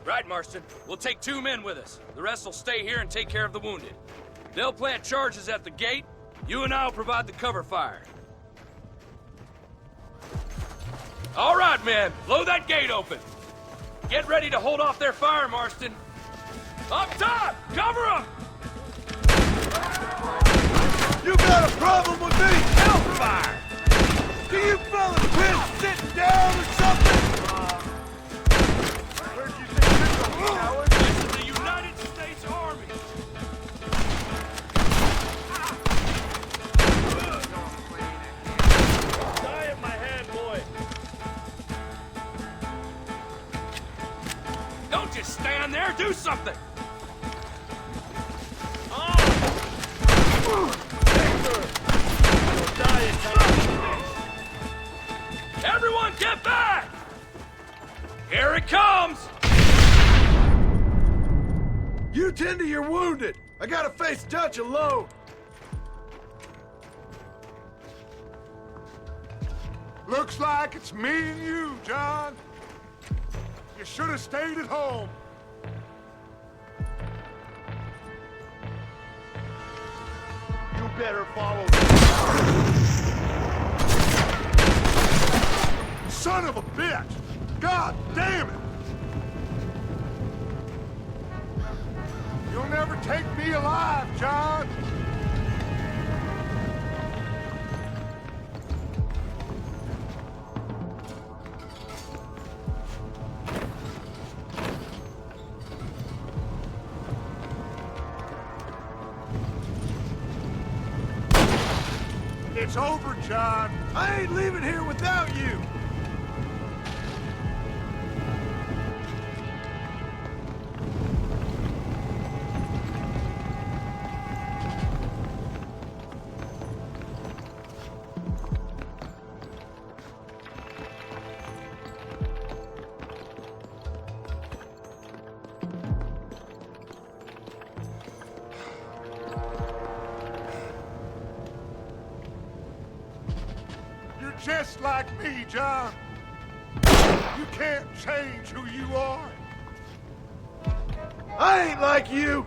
Speaker 8: Right, Marston. We'll take 2 men with us. The rest will stay here and take care of the wounded. They'll plant charges at the gate. You and I'll provide the cover fire. All right, men. Blow that gate open. Get ready to hold off their fire, Marston. Up top! Cover them!
Speaker 18: You got a problem with me?
Speaker 8: Hellfire!
Speaker 18: Do you fellas quit sitting down or something?
Speaker 8: This is the United States Army. Die at my hand, boy. Don't just stand there. Do something. Everyone get back! Here it comes!
Speaker 18: You tend to your wounded. I gotta face Dutch alone.
Speaker 21: Looks like it's me and you, John. You should have stayed at home.
Speaker 18: You better follow me.
Speaker 21: Son of a bitch! God damn it! You'll never take me alive, John! It's over, John.
Speaker 18: I ain't leaving here without you.
Speaker 21: Just like me, John. You can't change who you are.
Speaker 18: I ain't like you.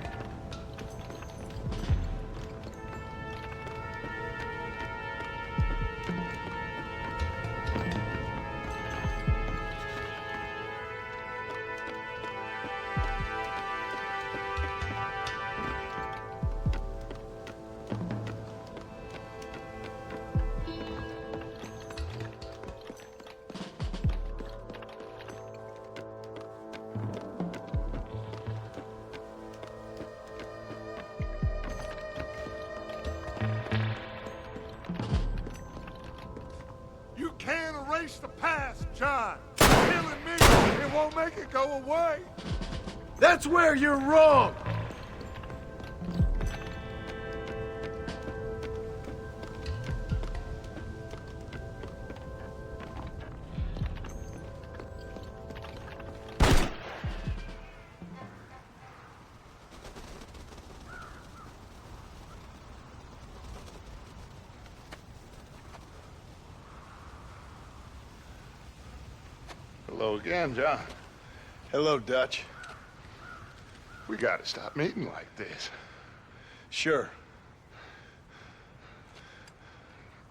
Speaker 21: Face the past, John. Killing me, it won't make it go away.
Speaker 18: That's where you're wrong.
Speaker 21: Hello again, John.
Speaker 5: Hello, Dutch.
Speaker 21: We gotta stop meeting like this.
Speaker 5: Sure.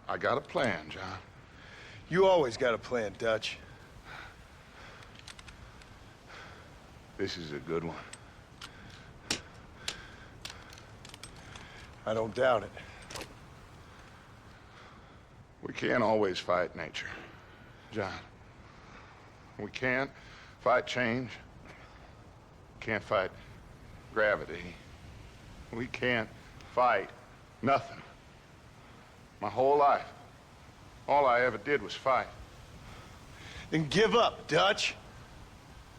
Speaker 21: I got a plan, John.
Speaker 5: You always got a plan, Dutch.
Speaker 21: This is a good one.
Speaker 5: I don't doubt it.
Speaker 21: We can't always fight nature, John. We can't fight change. Can't fight gravity. We can't fight nothing. My whole life, all I ever did was fight.
Speaker 5: Then give up, Dutch.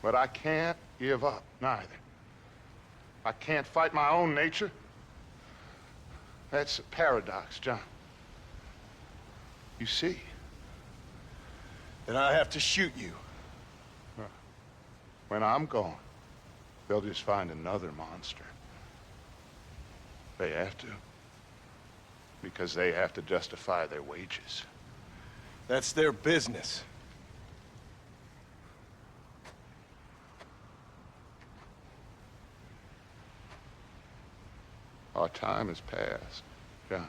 Speaker 21: But I can't give up, neither. I can't fight my own nature. That's a paradox, John. You see?
Speaker 5: Then I have to shoot you.
Speaker 21: When I'm gone, they'll just find another monster. They have to. Because they have to justify their wages.
Speaker 5: That's their business.
Speaker 21: Our time has passed, John.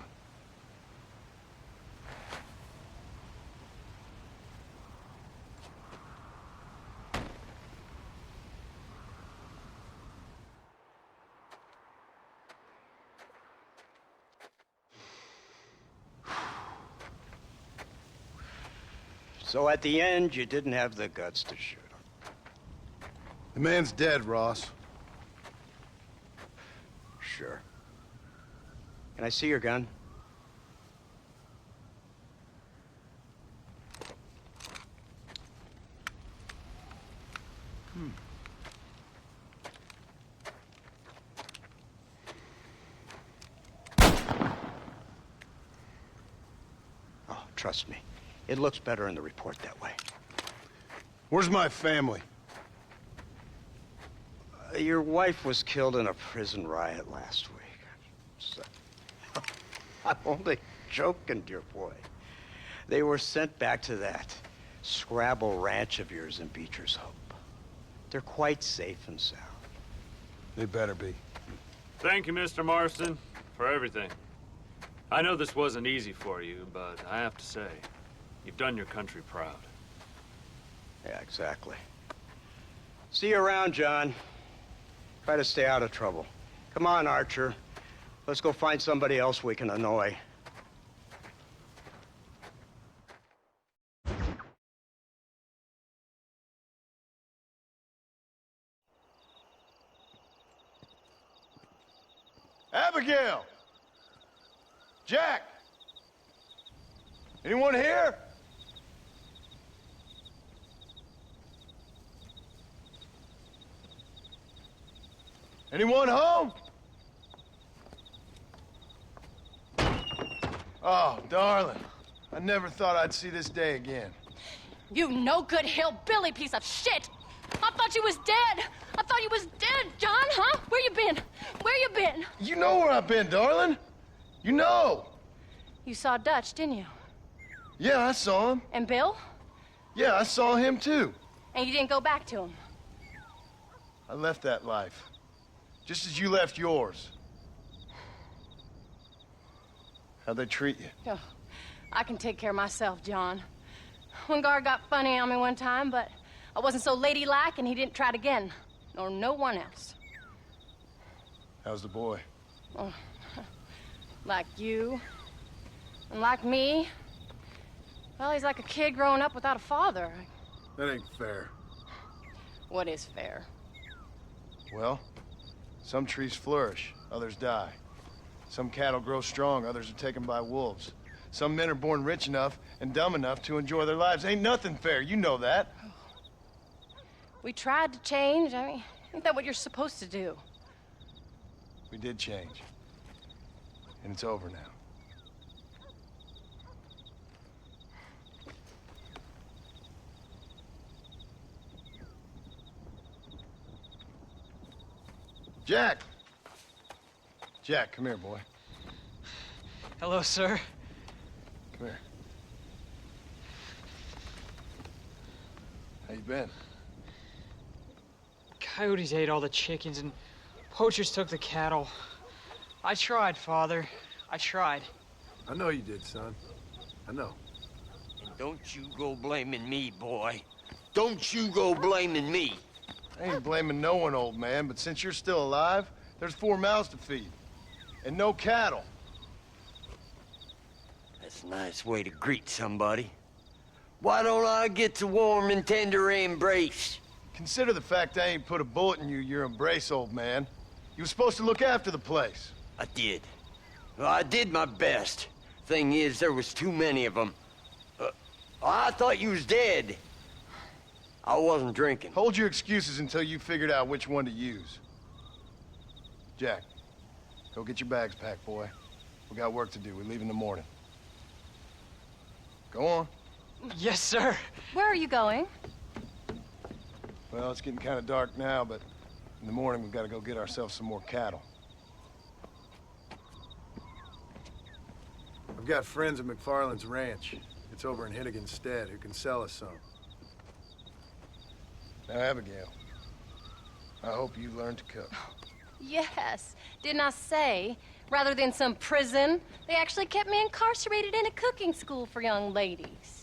Speaker 20: So at the end, you didn't have the guts to shoot him.
Speaker 5: The man's dead, Ross.
Speaker 20: Sure. Can I see your gun? Oh, trust me. It looks better in the report that way.
Speaker 5: Where's my family?
Speaker 20: Your wife was killed in a prison riot last week. So, I'm only joking, dear boy. They were sent back to that Scrabble ranch of yours in Beecher's Hope. They're quite safe and sound.
Speaker 5: They better be.
Speaker 9: Thank you, Mr. Marston, for everything. I know this wasn't easy for you, but I have to say, you've done your country proud.
Speaker 20: Yeah, exactly. See you around, John. Try to stay out of trouble. Come on, Archer. Let's go find somebody else we can annoy.
Speaker 5: Abigail! Jack! Anyone here? Anyone home? Oh, darling. I never thought I'd see this day again.
Speaker 15: You no-good hillbilly piece of shit! I thought you was dead! I thought you was dead, John, huh? Where you been? Where you been?
Speaker 5: You know where I've been, darling. You know.
Speaker 15: You saw Dutch, didn't you?
Speaker 5: Yeah, I saw him.
Speaker 15: And Bill?
Speaker 5: Yeah, I saw him too.
Speaker 15: And you didn't go back to him?
Speaker 5: I left that life. Just as you left yours. How'd they treat you?
Speaker 15: Oh, I can take care of myself, John. One guard got funny on me one time, but I wasn't so ladylike and he didn't try it again. Nor no one else.
Speaker 5: How's the boy?
Speaker 15: Oh, like you. And like me. Well, he's like a kid growing up without a father.
Speaker 5: That ain't fair.
Speaker 15: What is fair?
Speaker 5: Well, some trees flourish, others die. Some cattle grow strong, others are taken by wolves. Some men are born rich enough and dumb enough to enjoy their lives. Ain't nothing fair, you know that.
Speaker 15: We tried to change. I mean, isn't that what you're supposed to do?
Speaker 5: We did change. And it's over now. Jack! Jack, come here, boy.
Speaker 13: Hello, sir.
Speaker 5: Come here. How you been?
Speaker 13: Coyotes ate all the chickens and poachers took the cattle. I tried, Father. I tried.
Speaker 5: I know you did, son. I know.
Speaker 1: And don't you go blaming me, boy. Don't you go blaming me.
Speaker 5: I ain't blaming no one, old man, but since you're still alive, there's 4 mouths to feed. And no cattle.
Speaker 1: That's a nice way to greet somebody. Why don't I get the warm and tender embrace?
Speaker 5: Consider the fact I ain't put a bullet in your embrace, old man. You were supposed to look after the place.
Speaker 1: I did. Well, I did my best. Thing is, there was too many of them. I thought you was dead. I wasn't drinking.
Speaker 5: Hold your excuses until you figured out which one to use. Jack, go get your bags packed, boy. We got work to do. We leave in the morning. Go on.
Speaker 13: Yes, sir.
Speaker 15: Where are you going?
Speaker 5: Well, it's getting kind of dark now, but in the morning we've got to go get ourselves some more cattle. I've got friends at McFarland's ranch. It's over in Hennigan's stead who can sell us some. Now, Abigail, I hope you learn to cook.
Speaker 15: Yes. Didn't I say, rather than some prison, they actually kept me incarcerated in a cooking school for young ladies.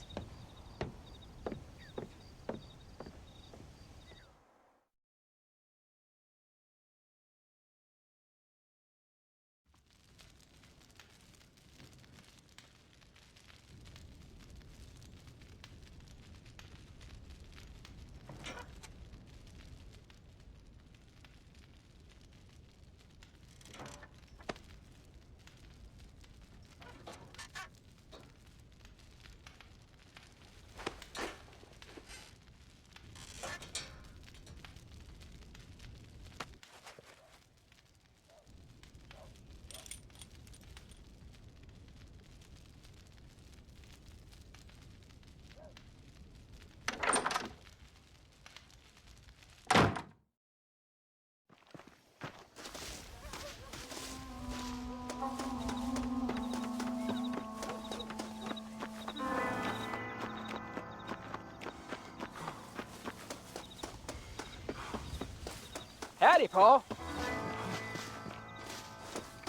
Speaker 13: Howdy, Paul.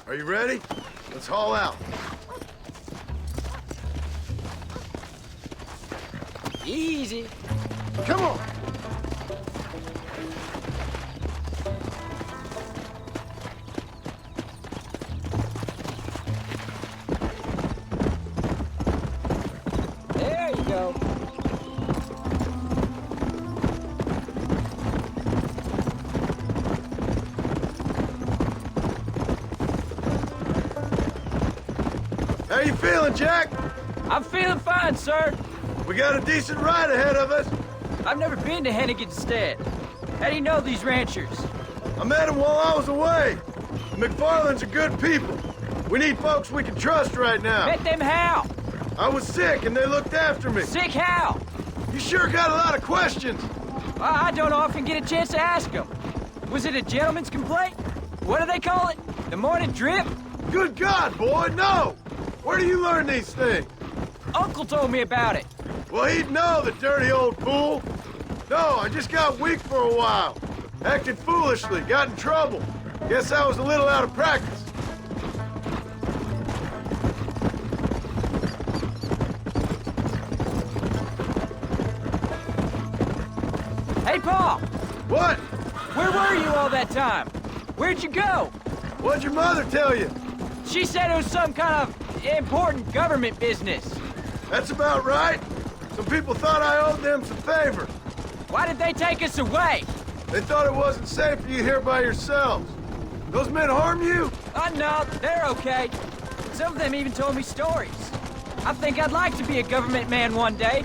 Speaker 5: Are you ready? Let's haul out.
Speaker 13: Easy.
Speaker 5: Come on.
Speaker 13: There you go.
Speaker 5: How you feeling, Jack?
Speaker 13: I'm feeling fine, sir.
Speaker 5: We got a decent ride ahead of us.
Speaker 13: I've never been to Hennigan's stead. How do you know these ranchers?
Speaker 5: I met them while I was away. The McFarlands are good people. We need folks we can trust right now.
Speaker 13: Met them how?
Speaker 5: I was sick and they looked after me.
Speaker 13: Sick how?
Speaker 5: You sure got a lot of questions.
Speaker 13: I don't often get a chance to ask them. Was it a gentleman's complaint? What do they call it? The morning drip?
Speaker 5: Good God, boy, no! Where do you learn these things?
Speaker 13: Uncle told me about it.
Speaker 5: Well, he'd know, the dirty old fool. No, I just got weak for a while. Acted foolishly, got in trouble. Guess I was a little out of practice.
Speaker 13: Hey, Paul!
Speaker 5: What?
Speaker 13: Where were you all that time? Where'd you go?
Speaker 5: What'd your mother tell you?
Speaker 13: She said it was some kind of important government business.
Speaker 5: That's about right. Some people thought I owed them some favor.
Speaker 13: Why did they take us away?
Speaker 5: They thought it wasn't safe for you here by yourselves. Those men harm you?
Speaker 13: No, they're okay. Some of them even told me stories. I think I'd like to be a government man one day.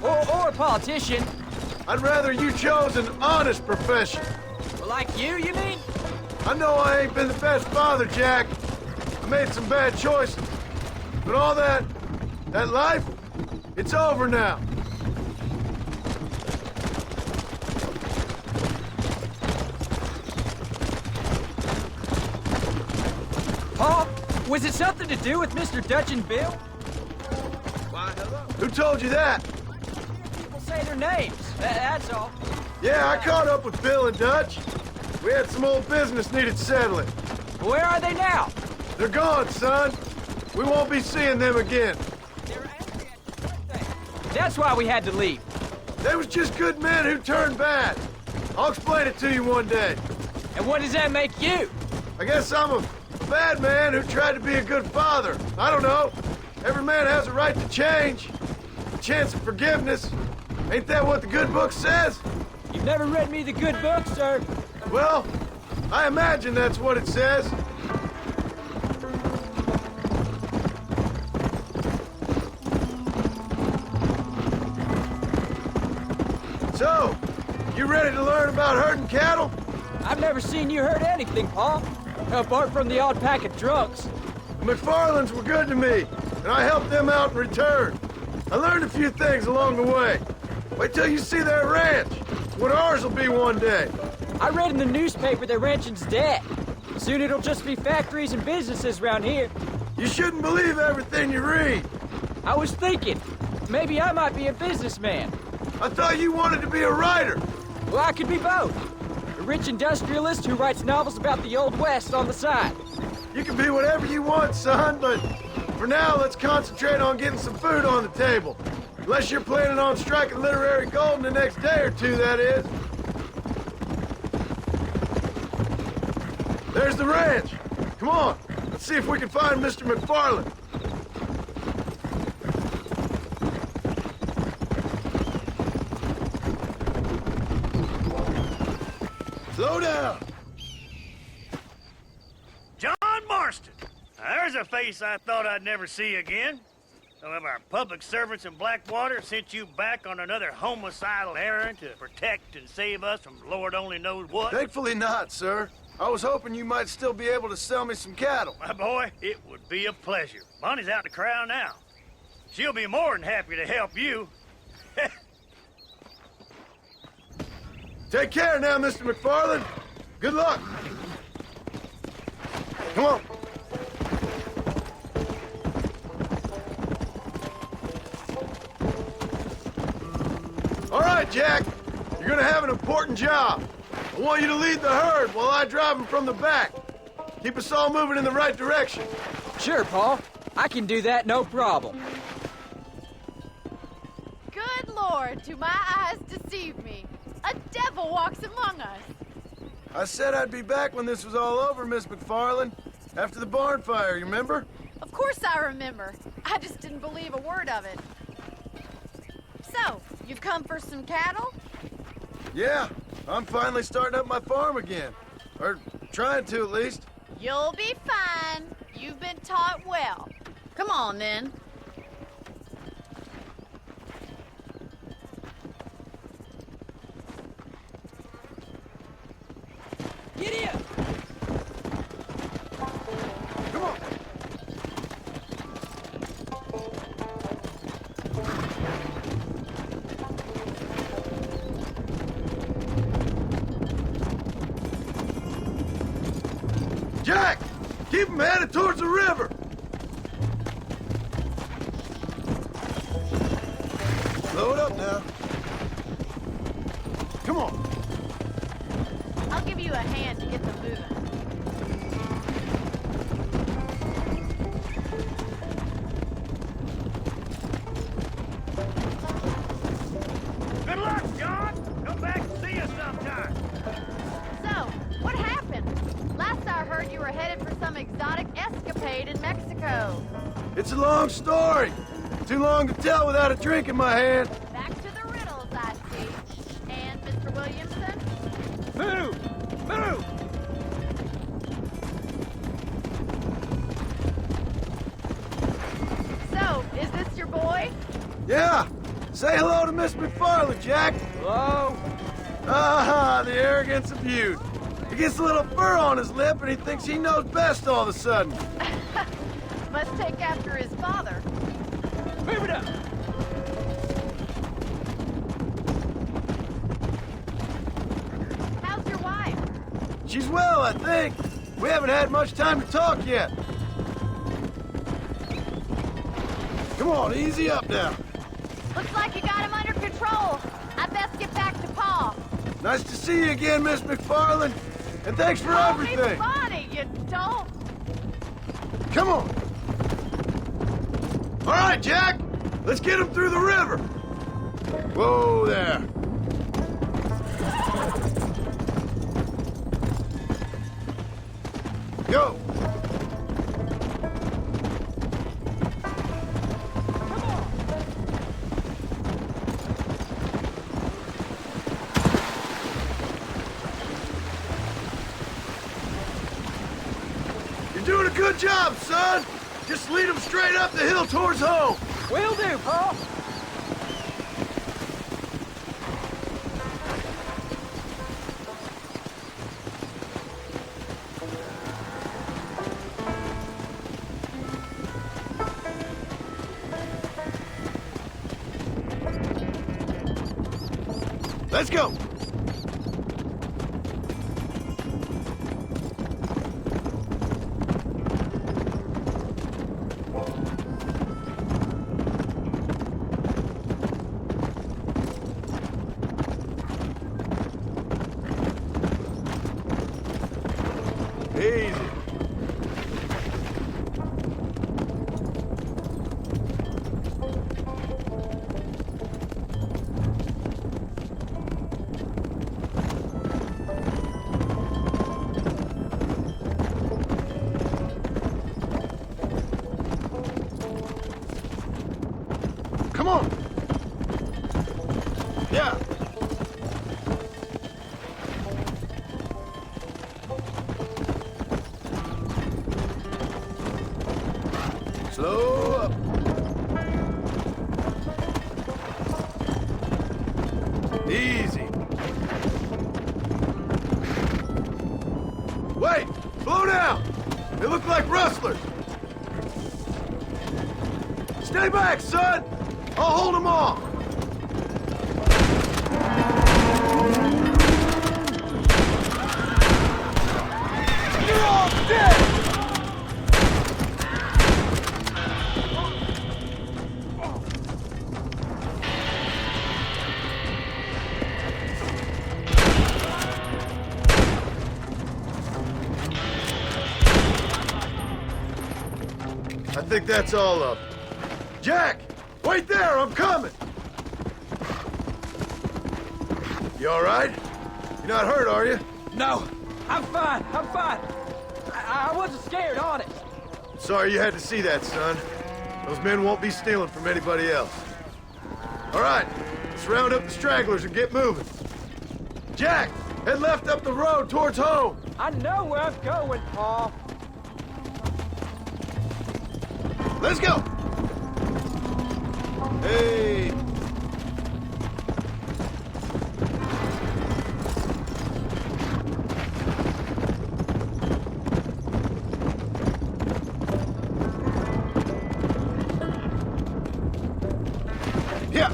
Speaker 13: Or a politician.
Speaker 5: I'd rather you chose an honest profession.
Speaker 13: Well, like you mean?
Speaker 5: I know I ain't been the best father, Jack. I made some bad choices. But all that life, it's over now.
Speaker 13: Paul, was it something to do with Mr. Dutch and Bill?
Speaker 5: Why, hello. Who told you that?
Speaker 13: People say their names, that's all.
Speaker 5: Yeah, I caught up with Bill and Dutch. We had some old business needed settling.
Speaker 13: Where are they now?
Speaker 5: They're gone, son. We won't be seeing them again.
Speaker 13: That's why we had to leave.
Speaker 5: They was just good men who turned bad. I'll explain it to you one day.
Speaker 13: And what does that make you?
Speaker 5: I guess I'm a bad man who tried to be a good father. I don't know. Every man has a right to change. A chance of forgiveness. Ain't that what the good book says?
Speaker 13: You've never read me the good book, sir.
Speaker 5: Well, I imagine that's what it says. So, you ready to learn about herding cattle?
Speaker 13: I've never seen you herd anything, Paul. Apart from the odd pack of drunks.
Speaker 5: The McFarlands were good to me, and I helped them out in return. I learned a few things along the way. Wait till you see their ranch. What ours will be one day.
Speaker 13: I read in the newspaper that ranching's dead. Soon it'll just be factories and businesses around here.
Speaker 5: You shouldn't believe everything you read.
Speaker 13: I was thinking, maybe I might be a businessman.
Speaker 5: I thought you wanted to be a writer.
Speaker 13: Well, I could be both. A rich industrialist who writes novels about the Old West on the side.
Speaker 5: You can be whatever you want, son, but for now, let's concentrate on getting some food on the table. Unless you're planning on striking literary gold in the next day or two, that is. There's the ranch. Come on, let's see if we can find Mr. McFarland. Slow down.
Speaker 11: John Marston. Now, there's a face I thought I'd never see again. Some of our public servants in Blackwater sent you back on another homicidal errand to protect and save us from Lord only knows what.
Speaker 5: Thankfully not, sir. I was hoping you might still be able to sell me some cattle.
Speaker 11: My boy, it would be a pleasure. Bonnie's out in the crowd now. She'll be more than happy to help you.
Speaker 5: Take care now, Mr. McFarland. Good luck. Come on. All right, Jack. You're gonna have an important job. I want you to lead the herd while I drive them from the back. Keep us all moving in the right direction.
Speaker 13: Sure, Paul. I can do that, no problem.
Speaker 14: Good Lord, do my eyes deceive me? A devil walks among us.
Speaker 5: I said I'd be back when this was all over, Miss McFarland. After the barn fire, you remember?
Speaker 14: Of course I remember. I just didn't believe a word of it. So, you've come for some cattle?
Speaker 5: Yeah, I'm finally starting up my farm again. Or trying to, at least.
Speaker 14: You'll be fine. You've been taught well. Come on, then.
Speaker 13: Giddy up!
Speaker 5: Come on! Jack! Keep them headed towards the river! Slow it up now. Come on.
Speaker 14: I'll give you a hand to get them moving.
Speaker 11: Good luck, John. Come back and see us sometime.
Speaker 14: So, what happened? Last I heard you were headed for some exotic escapade in Mexico.
Speaker 5: It's a long story. Too long to tell without a drink in my hand.
Speaker 14: Back to the riddles, I see. And Mr. Williamson?
Speaker 13: Move! Move!
Speaker 14: So, is this
Speaker 3: Yeah. Say hello to Miss McFarland, Jack.
Speaker 13: Hello?
Speaker 3: Ah, the arrogance of youth. He gets a little fur on his lip and he thinks he knows best all of a sudden.
Speaker 14: Must take after his father.
Speaker 13: Move it up!
Speaker 14: How's your wife?
Speaker 3: She's well, I think. We haven't had much time to talk yet. Come on, easy up now.
Speaker 14: Looks like you got him under control. I best get back to Pa.
Speaker 3: Nice to see you again, Miss McFarland. And thanks for
Speaker 14: Call me
Speaker 3: everything.
Speaker 14: Bonnie, you don't.
Speaker 3: Come on. All right, Jack. Let's get him through the river. Whoa there. Go. You're doing a good job, son. Just lead him straight up the hill towards home.
Speaker 13: Will do, Pa.
Speaker 3: Let's go. Easy. Come on. Yeah. Slow up. Easy. Wait! Slow down! They look like rustlers. Stay back, son! I'll hold them off. You're all dead! I think that's all up. Jack! Wait there! I'm coming! You all right? You're not hurt, are you?
Speaker 13: No, I'm fine. I'm fine. I wasn't scared, honest.
Speaker 3: Sorry you had to see that, son. Those men won't be stealing from anybody else. All right, let's round up the stragglers and get moving. Jack, head left up the road towards home.
Speaker 13: I know where I'm going, Pa.
Speaker 3: Let's go! Hey! Yeah!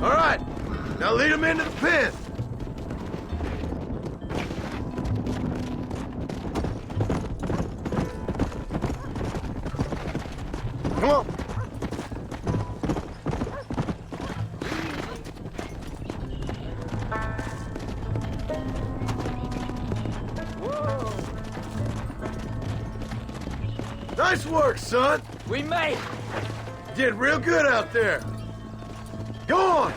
Speaker 3: All right, now lead them into the pen.
Speaker 5: Come on. Nice work, son.
Speaker 13: We made it.
Speaker 5: Did real good out there. Go on.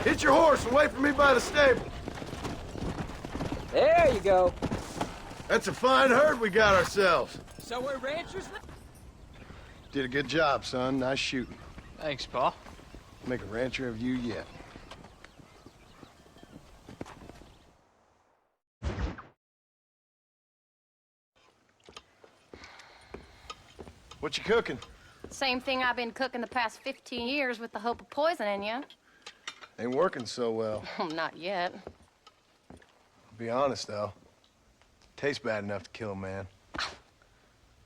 Speaker 5: Hit your horse and wait for me by the stable.
Speaker 13: There you go.
Speaker 5: That's a fine herd we got ourselves.
Speaker 13: So we're ranchers now?
Speaker 5: Did a good job, son. Nice shooting.
Speaker 13: Thanks, Pa.
Speaker 5: Make a rancher of you yet. What you cooking?
Speaker 15: Same thing I've been cooking the past 15 years with the hope of poisoning you.
Speaker 5: Ain't working so well.
Speaker 15: Not yet.
Speaker 5: Be honest, though. Tastes bad enough to kill a man.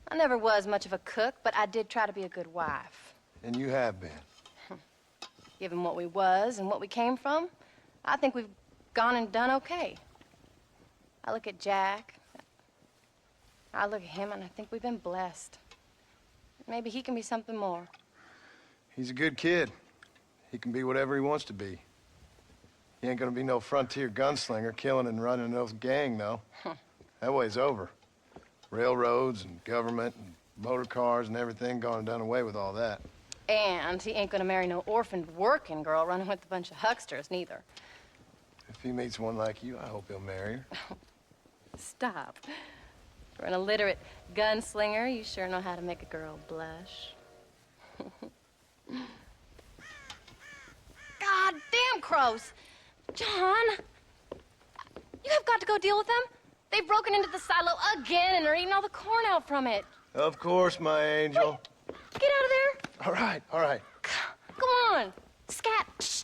Speaker 15: I never was much of a cook, but I did try to be a good wife.
Speaker 5: And you have been.
Speaker 15: Given what we was and what we came from, I think we've gone and done okay. I look at Jack. I look at him, and I think we've been blessed. Maybe he can be something more.
Speaker 5: He's a good kid. He can be whatever he wants to be. He ain't gonna be no frontier gunslinger killing and running those gang, though. That way's over. Railroads and government and motor cars and everything gone and done away with all that.
Speaker 15: And he ain't gonna marry no orphaned working girl running with a bunch of hucksters, neither.
Speaker 5: If he meets one like you, I hope he'll marry her.
Speaker 15: Stop. For an illiterate gunslinger, you sure know how to make a girl blush. God damn crows! John! You have got to go deal with them. They've broken into the silo again and are eating all the corn out from it.
Speaker 5: Of course, my angel.
Speaker 15: Wait. Get out of there.
Speaker 5: All right, all right.
Speaker 15: Go on. Scat. Shh.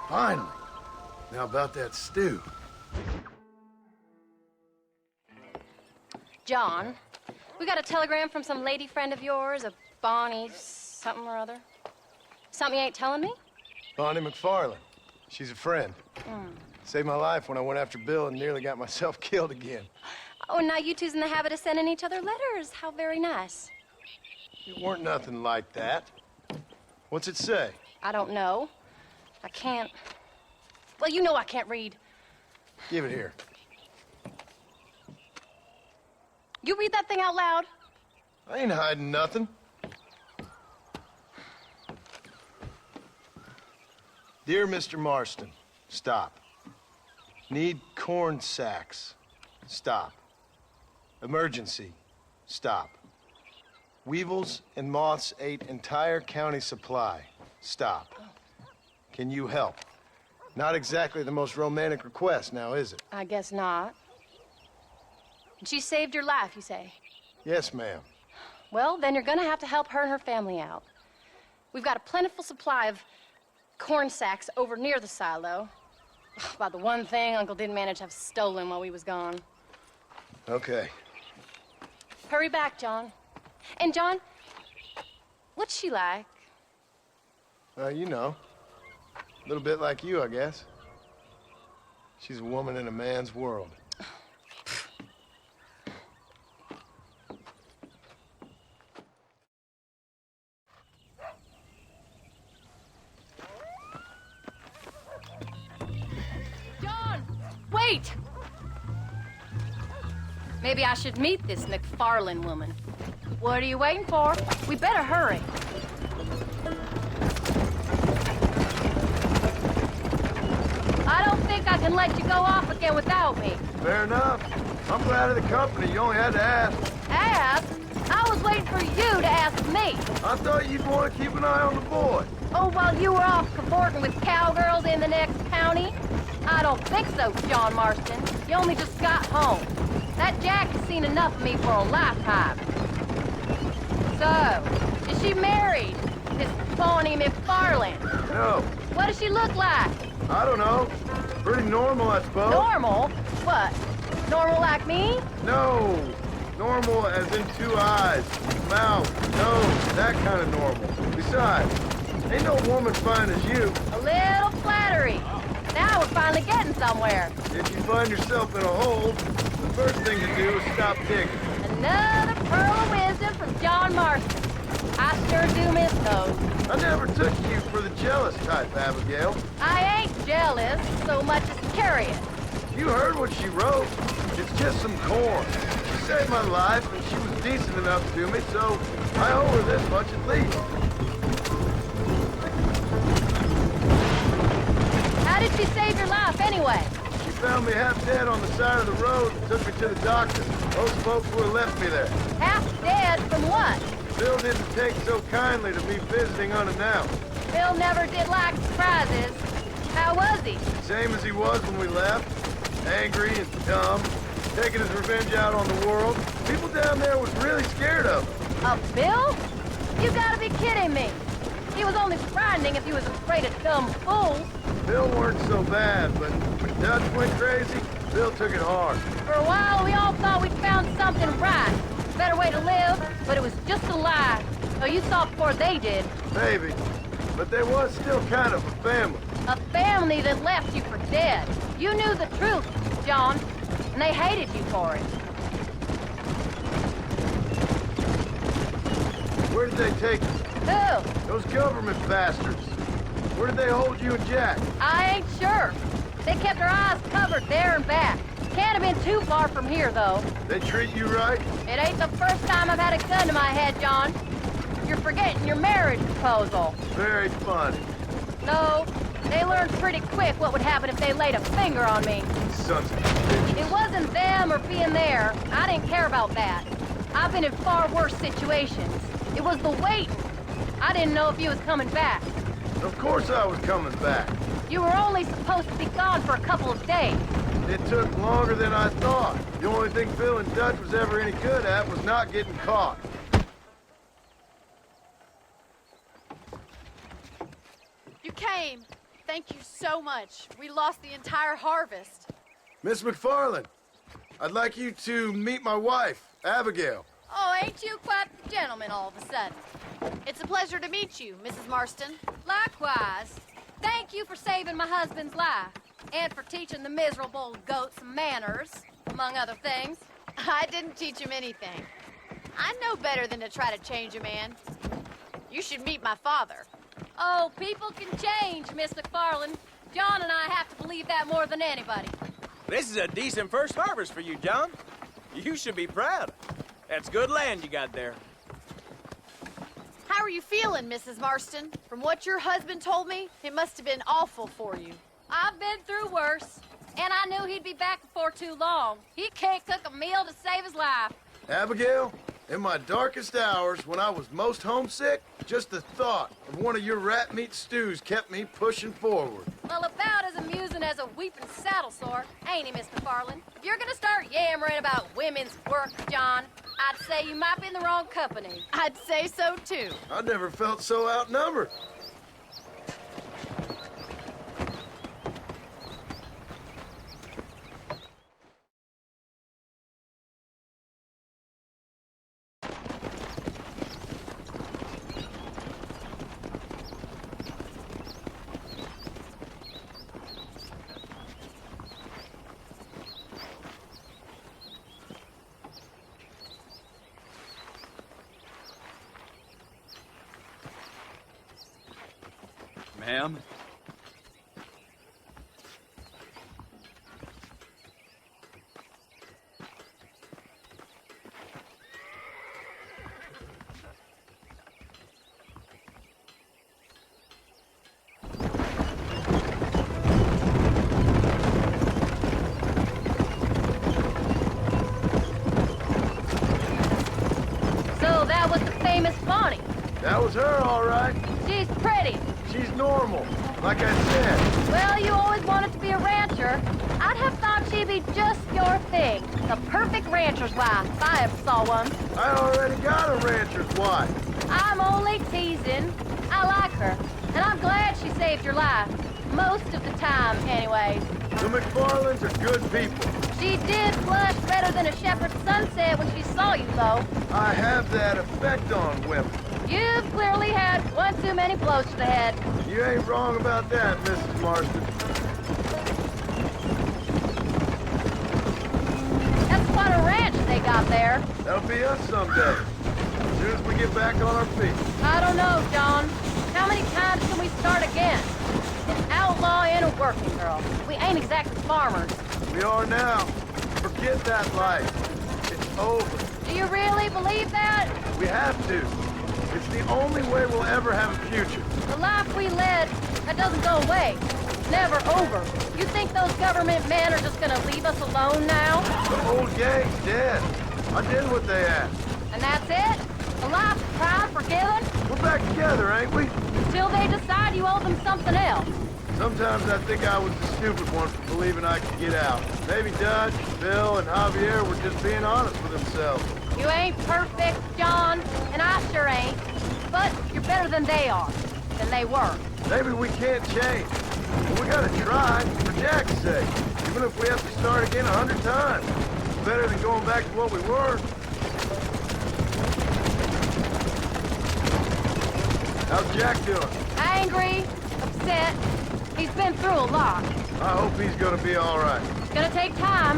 Speaker 5: Finally. Now about that stew.
Speaker 15: John, we got a telegram from some lady friend of yours, a Bonnie something or other. Something you ain't telling me?
Speaker 5: Bonnie McFarland. She's a friend.
Speaker 15: Mm.
Speaker 5: Saved my life when I went after Bill and nearly got myself killed again.
Speaker 15: Oh, and now you two's in the habit of sending each other letters. How very nice.
Speaker 5: It weren't nothing like that. What's it say?
Speaker 15: I don't know. I can't... Well, you know I can't read.
Speaker 5: Give it here.
Speaker 15: You read that thing out loud?
Speaker 5: I ain't hiding nothing. Dear Mr. Marston, stop. Need corn sacks. Stop. Emergency. Stop. Weevils and moths ate entire county supply. Stop. Can you help? Not exactly the most romantic request, now is it?
Speaker 15: I guess not. She saved your life, you say?
Speaker 5: Yes, ma'am.
Speaker 15: Well, then you're gonna have to help her and her family out. We've got a plentiful supply of corn sacks over near the silo. About the one thing Uncle didn't manage to have stolen while we was gone.
Speaker 5: Okay.
Speaker 15: Hurry back, John. And John, what's she like?
Speaker 5: You know. A little bit like you, I guess. She's a woman in a man's world.
Speaker 15: John! Wait! Maybe I should meet this McFarlane woman. What are you waiting for? We better hurry. I don't think I can let you go off again without me.
Speaker 5: Fair enough. I'm glad of the company. You only had to ask.
Speaker 15: Ask? I was waiting for you to ask me.
Speaker 5: I thought you'd want to keep an eye on the boy.
Speaker 15: Oh, while you were off cavorting with cowgirls in the next county? I don't think so, John Marston. You only just got home. That Jack has seen enough of me for a lifetime. So, is she married? This Pawnee McFarlane?
Speaker 5: No.
Speaker 15: What does she look like?
Speaker 5: I don't know. Pretty normal, I suppose.
Speaker 15: Normal? What? Normal like me?
Speaker 5: No. Normal as in 2 eyes, mouth, nose, that kind of normal. Besides, ain't no woman fine as you.
Speaker 15: A little flattery. Now we're finally getting somewhere.
Speaker 5: If you find yourself in a hole, the first thing to do is stop digging.
Speaker 15: Another pearl of wisdom from John Marston. I sure do miss those.
Speaker 5: I never took you for the jealous type, Abigail.
Speaker 15: I ain't jealous so much as curious.
Speaker 5: You heard what she wrote. It's just some corn. She saved my life, and she was decent enough to me, so I owe her this much at least.
Speaker 15: How did she save your life, anyway?
Speaker 5: She found me half dead on the side of the road and took me to the doctor. Most folks would have left me there.
Speaker 15: Half dead from what?
Speaker 5: Bill didn't take so kindly to me visiting unannounced.
Speaker 15: Bill never did like surprises. How was he?
Speaker 5: Same as he was when we left. Angry and dumb. Taking his revenge out on the world. People down there was really scared of him.
Speaker 15: Of Bill? You gotta be kidding me. He was only frightening if he was afraid of dumb fools.
Speaker 5: Bill weren't so bad, but when Dutch went crazy, Bill took it hard.
Speaker 15: For a while, we all thought we'd found something right. Better way to live, but it was just a lie. So you saw before they did.
Speaker 5: Maybe. But there was still kind of a family.
Speaker 15: A family that left you for dead. You knew the truth, John, and they hated you for it.
Speaker 5: Where did they take you?
Speaker 15: Who?
Speaker 5: Those government bastards. Where did they hold you and Jack?
Speaker 15: I ain't sure. They kept our eyes covered there and back. Can't have been too far from here, though.
Speaker 5: They treat you right?
Speaker 15: It ain't the first time I've had a gun to my head, John. You're forgetting your marriage proposal.
Speaker 5: Very funny.
Speaker 15: No, they learned pretty quick what would happen if they laid a finger on me.
Speaker 5: Sons of bitches.
Speaker 15: It wasn't them or being there. I didn't care about that. I've been in far worse situations. It was the waiting. I didn't know if you was coming back.
Speaker 5: Of course I was coming back.
Speaker 15: You were only supposed to be gone for a couple of days.
Speaker 5: It took longer than I thought. The only thing Phil and Dutch was ever any good at was not getting caught.
Speaker 14: You came. Thank you so much. We lost the entire harvest.
Speaker 5: Miss McFarlane, I'd like you to meet my wife, Abigail.
Speaker 14: Oh, ain't you quite the gentleman all of a sudden? It's a pleasure to meet you, Mrs. Marston.
Speaker 15: Likewise. Thank you for saving my husband's life. And for teaching the miserable goat some manners, among other things.
Speaker 14: I didn't teach him anything. I know better than to try to change a man. You should meet my father.
Speaker 15: Oh, people can change, Miss McFarlane. John and I have to believe that more than anybody.
Speaker 6: This is a decent first harvest for you, John. You should be proud. That's good land you got there.
Speaker 14: How are you feeling, Mrs. Marston? From what your husband told me, it must have been awful for you.
Speaker 15: I've been through worse, and I knew he'd be back before too long. He can't cook a meal to save his life.
Speaker 5: Abigail, in my darkest hours, when I was most homesick, just the thought of one of your rat meat stews kept me pushing forward.
Speaker 15: Well, about as amusing as a weeping saddle sore, ain't he, Miss McFarlane? If you're gonna start yammering about women's work, John, I'd say you might be in the wrong company.
Speaker 14: I'd say so, too.
Speaker 5: I never felt so outnumbered.
Speaker 6: Ma'am?
Speaker 15: name is Bonnie.
Speaker 5: That was her, all right.
Speaker 15: She's pretty.
Speaker 5: She's normal, like I said.
Speaker 15: Well, you always wanted to be a rancher. I'd have thought she'd be just your thing. The perfect rancher's wife, if I ever saw one.
Speaker 5: I already got a rancher's wife.
Speaker 15: I'm only teasing. I like her, and I'm glad she saved your life. Most of the time, anyways.
Speaker 5: The McFarlands are good people.
Speaker 15: She did flush redder than a shepherd's sunset when she saw you, though.
Speaker 5: I have that effect on women.
Speaker 15: You've clearly had one too many blows to the head.
Speaker 5: You ain't wrong about that, Mrs. Marston.
Speaker 15: That's quite a ranch they got there.
Speaker 5: That'll be us someday. As soon as we get back on our feet.
Speaker 15: I don't know, John. How many times can we start again? An outlaw and a working girl. We ain't exactly farmers.
Speaker 5: We are now. Forget that life. It's over.
Speaker 15: Do you really believe that?
Speaker 5: We have to. It's the only way we'll ever have a future.
Speaker 15: The life we led, that doesn't go away. It's never over. You think those government men are just gonna leave us alone now?
Speaker 5: The old gang's dead. I did what they asked.
Speaker 15: And that's it? A life of crime forgiven?
Speaker 5: We're back together, ain't we?
Speaker 15: Until they decide you owe them something else.
Speaker 5: Sometimes I think I was the stupid one for believing I could get out. Maybe Dutch, Bill, and Javier were just being honest with themselves.
Speaker 15: You ain't perfect, John, and I sure ain't. But you're better than they are, than they were.
Speaker 5: Maybe we can't change. But we gotta try, for Jack's sake. Even if we have to start again 100 times. It's better than going back to what we were. How's Jack doing?
Speaker 15: Angry, upset. He's been through a lot.
Speaker 5: I hope he's gonna be all right.
Speaker 15: It's gonna take time.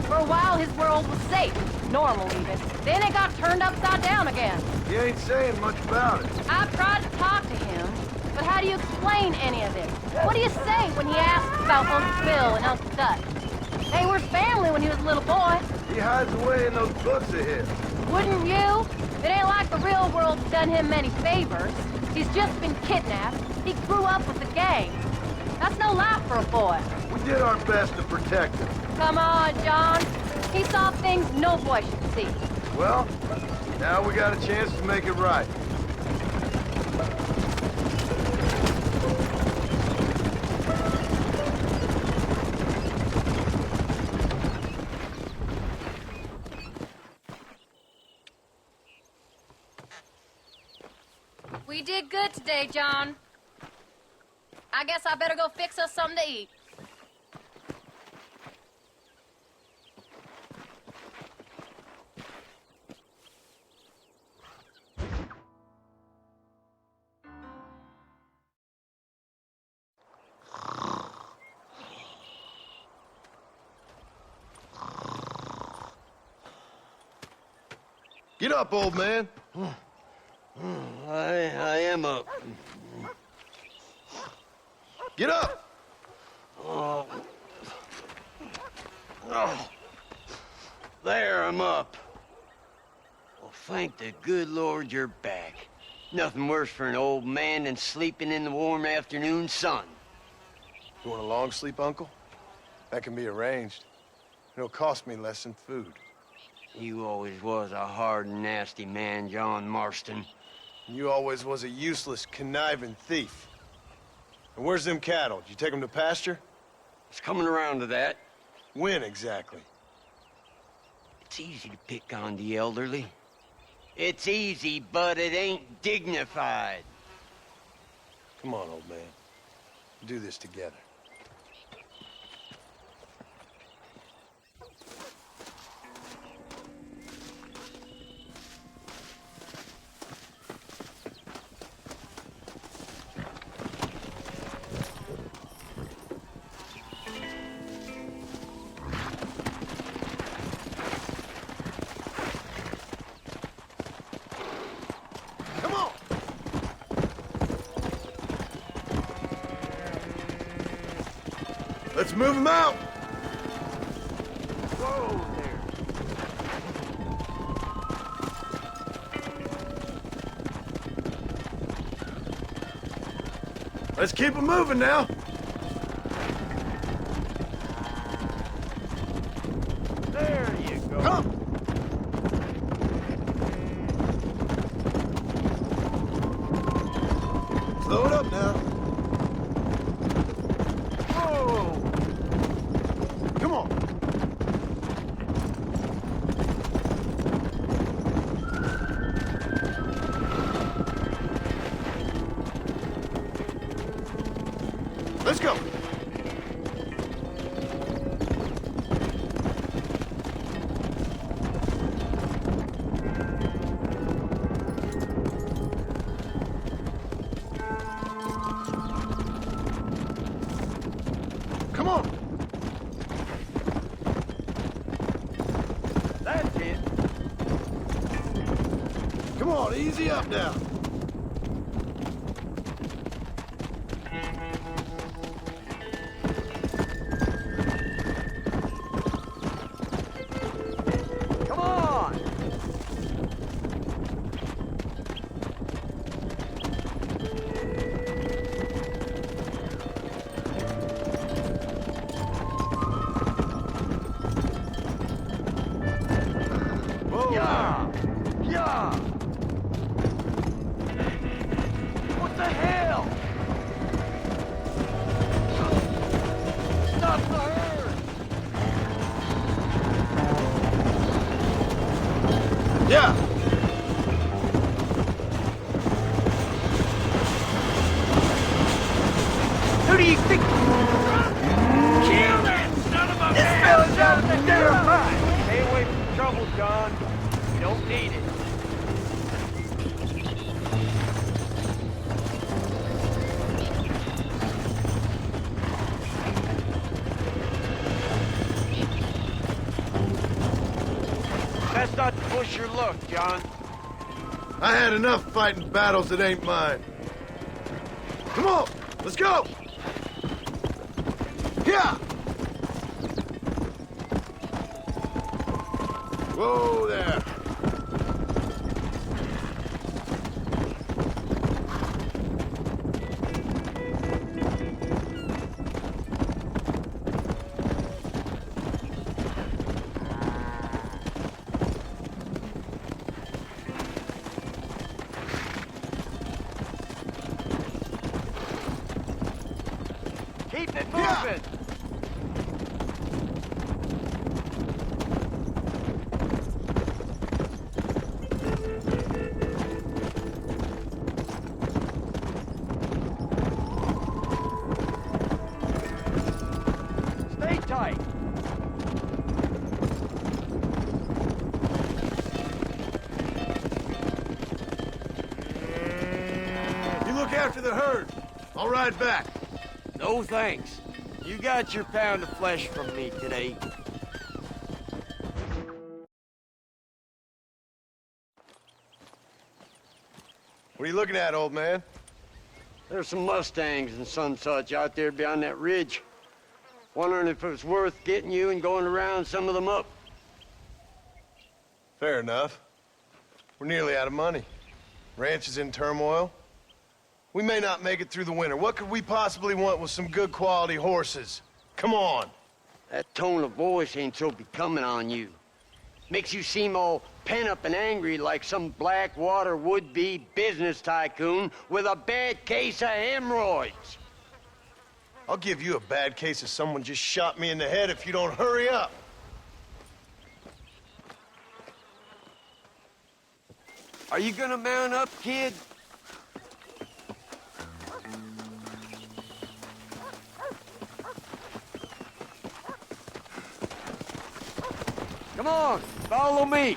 Speaker 15: For a while, his world was safe. Normal, even. Then it got turned upside down again.
Speaker 5: He ain't saying much about it.
Speaker 15: I've tried to talk to him, but how do you explain any of this? What do you say when he asks about Uncle Bill and Uncle Dutch? They were family when he was a little boy.
Speaker 5: He hides away in those books of his.
Speaker 15: Wouldn't you? It ain't like the real world's done him many favors. He's just been kidnapped. He grew up with the gang. That's no life for a boy.
Speaker 5: We did our best to protect him.
Speaker 15: Come on, John. He saw things no boy should see.
Speaker 5: Well, now we got a chance to make it right.
Speaker 15: We did good today, John. I guess I better go fix us something to eat.
Speaker 5: Get up, old man.
Speaker 1: I am up.
Speaker 5: Get up!
Speaker 1: Oh. There, I'm up. Well, thank the good Lord you're back. Nothing worse for an old man than sleeping in the warm afternoon sun.
Speaker 5: You want a long sleep, Uncle? That can be arranged. It'll cost me less than food.
Speaker 1: You always was a hard and nasty man, John Marston.
Speaker 5: You always was a useless, conniving thief. And where's them cattle? Did you take them to pasture?
Speaker 1: It's coming around to that.
Speaker 5: When exactly?
Speaker 1: It's easy to pick on the elderly. It's easy, but it ain't dignified.
Speaker 5: Come on, old man. We'll do this together. Let's move them out!
Speaker 1: Whoa there.
Speaker 5: Let's keep them moving now.
Speaker 1: There you go.
Speaker 5: Come!
Speaker 18: Slow it up now.
Speaker 3: Whoa! Come on. Let's go. Come on.
Speaker 1: That's it.
Speaker 3: Come on, easy up now.
Speaker 1: Come on!
Speaker 3: Whoa.
Speaker 1: Yeah! Yeah! What the hell? Stop the herd!
Speaker 3: Yeah.
Speaker 1: Who do you think?
Speaker 12: Kill that son of a
Speaker 1: This
Speaker 12: bitch!
Speaker 1: fella's out of their mind! Stay away from trouble, John. You don't need it. Best not to push your luck, John.
Speaker 3: I had enough fighting battles that ain't mine. Come on, let's go. Yeah. Whoa there.
Speaker 1: Keep it moving! Stay tight!
Speaker 3: You look after the herd. I'll ride back.
Speaker 1: No thanks. You got your pound of flesh from me today.
Speaker 3: What are you looking at, old man?
Speaker 1: There's some Mustangs and some such out there beyond that ridge. Wondering if it was worth getting you and going around some of them up.
Speaker 3: Fair enough. We're nearly out of money. Ranch is in turmoil. We may not make it through the winter. What could we possibly want with some good quality horses? Come on.
Speaker 1: That tone of voice ain't so becoming on you. Makes you seem all pent up and angry like some Blackwater would-be business tycoon with a bad case of hemorrhoids.
Speaker 3: I'll give you a bad case of someone just shot me in the head if you don't hurry up.
Speaker 1: Are you gonna mount up, kid? Come on, follow me.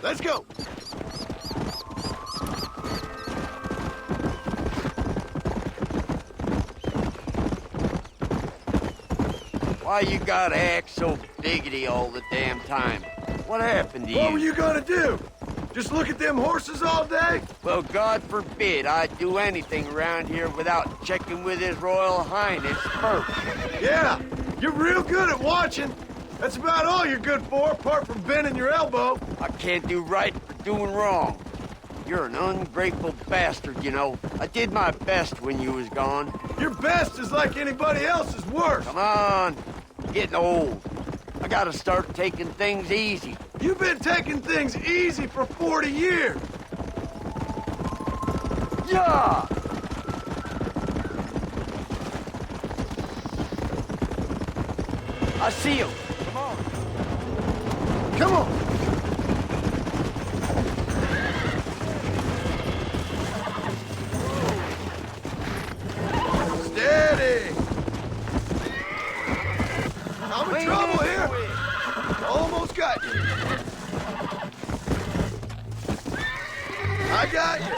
Speaker 3: Let's go.
Speaker 1: Why you gotta act so biggity all the damn time? What happened to you?
Speaker 3: What were you gonna do? Just look at them horses all day?
Speaker 1: Well, God forbid I'd do anything around here without checking with His Royal Highness first.
Speaker 3: Yeah, you're real good at watching. That's about all you're good for, apart from bending your elbow.
Speaker 1: I can't do right for doing wrong. You're an ungrateful bastard, you know. I did my best when you was gone.
Speaker 3: Your best is like anybody else's worst.
Speaker 1: Come on, you're getting old. I gotta start taking things easy.
Speaker 3: You've been taking things easy for 40 years.
Speaker 1: Yeah! I see him. Come on.
Speaker 5: Come on. Steady. I'm in trouble here. Almost got you. I got you.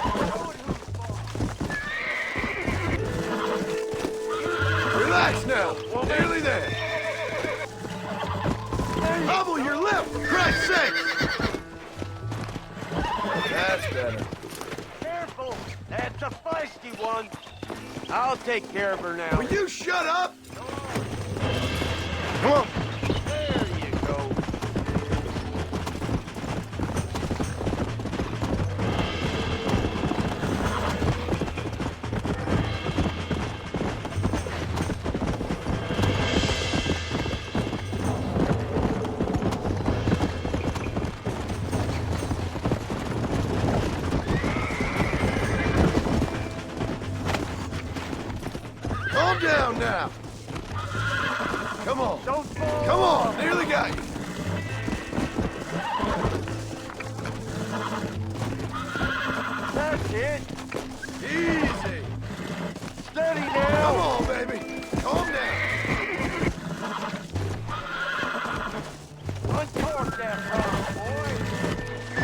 Speaker 5: Relax now. Nearly there. Hobble your lip, for Christ's sake! That's better.
Speaker 1: Careful! That's a feisty one. I'll take care of her now.
Speaker 5: Will you shut up? Come on.
Speaker 1: There you go.
Speaker 5: Calm down now. Come on.
Speaker 1: Don't fall.
Speaker 5: Come on. Nearly got you.
Speaker 1: That's it.
Speaker 5: Easy.
Speaker 1: Steady now.
Speaker 5: Come on, baby. Calm down.
Speaker 1: Uncork that pump, boy.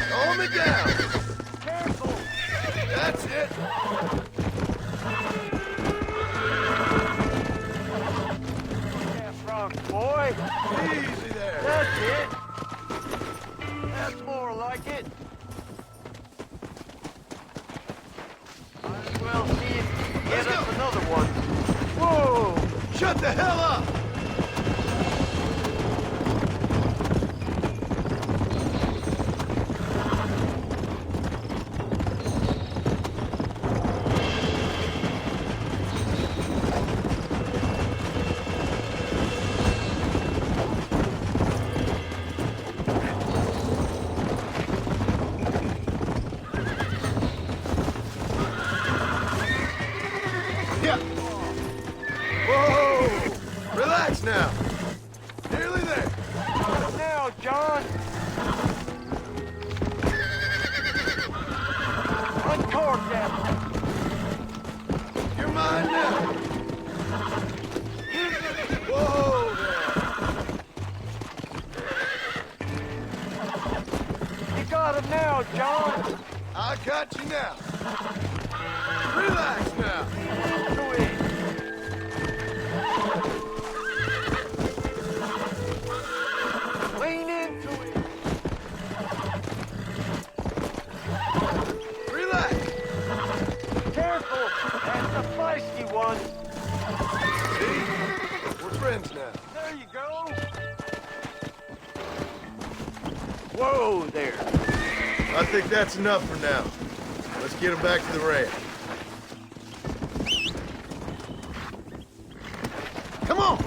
Speaker 5: Calm it down.
Speaker 1: Careful.
Speaker 5: That's it.
Speaker 1: Boy.
Speaker 5: Easy there.
Speaker 1: That's it. That's more like it. Might as well see if get us another one. Whoa!
Speaker 5: Shut the hell up! Whoa! Relax now. Nearly there.
Speaker 1: Now, John. Uncork that.
Speaker 5: You're mine now. Whoa there.
Speaker 1: You got him now, John.
Speaker 5: I got you now. Relax now.
Speaker 1: Do it. Lean into it.
Speaker 5: Relax.
Speaker 1: Careful. That's a feisty one.
Speaker 5: See? We're friends now.
Speaker 1: There you go. Whoa there.
Speaker 5: I think that's enough for now. Let's get him back to the ranch. Come on!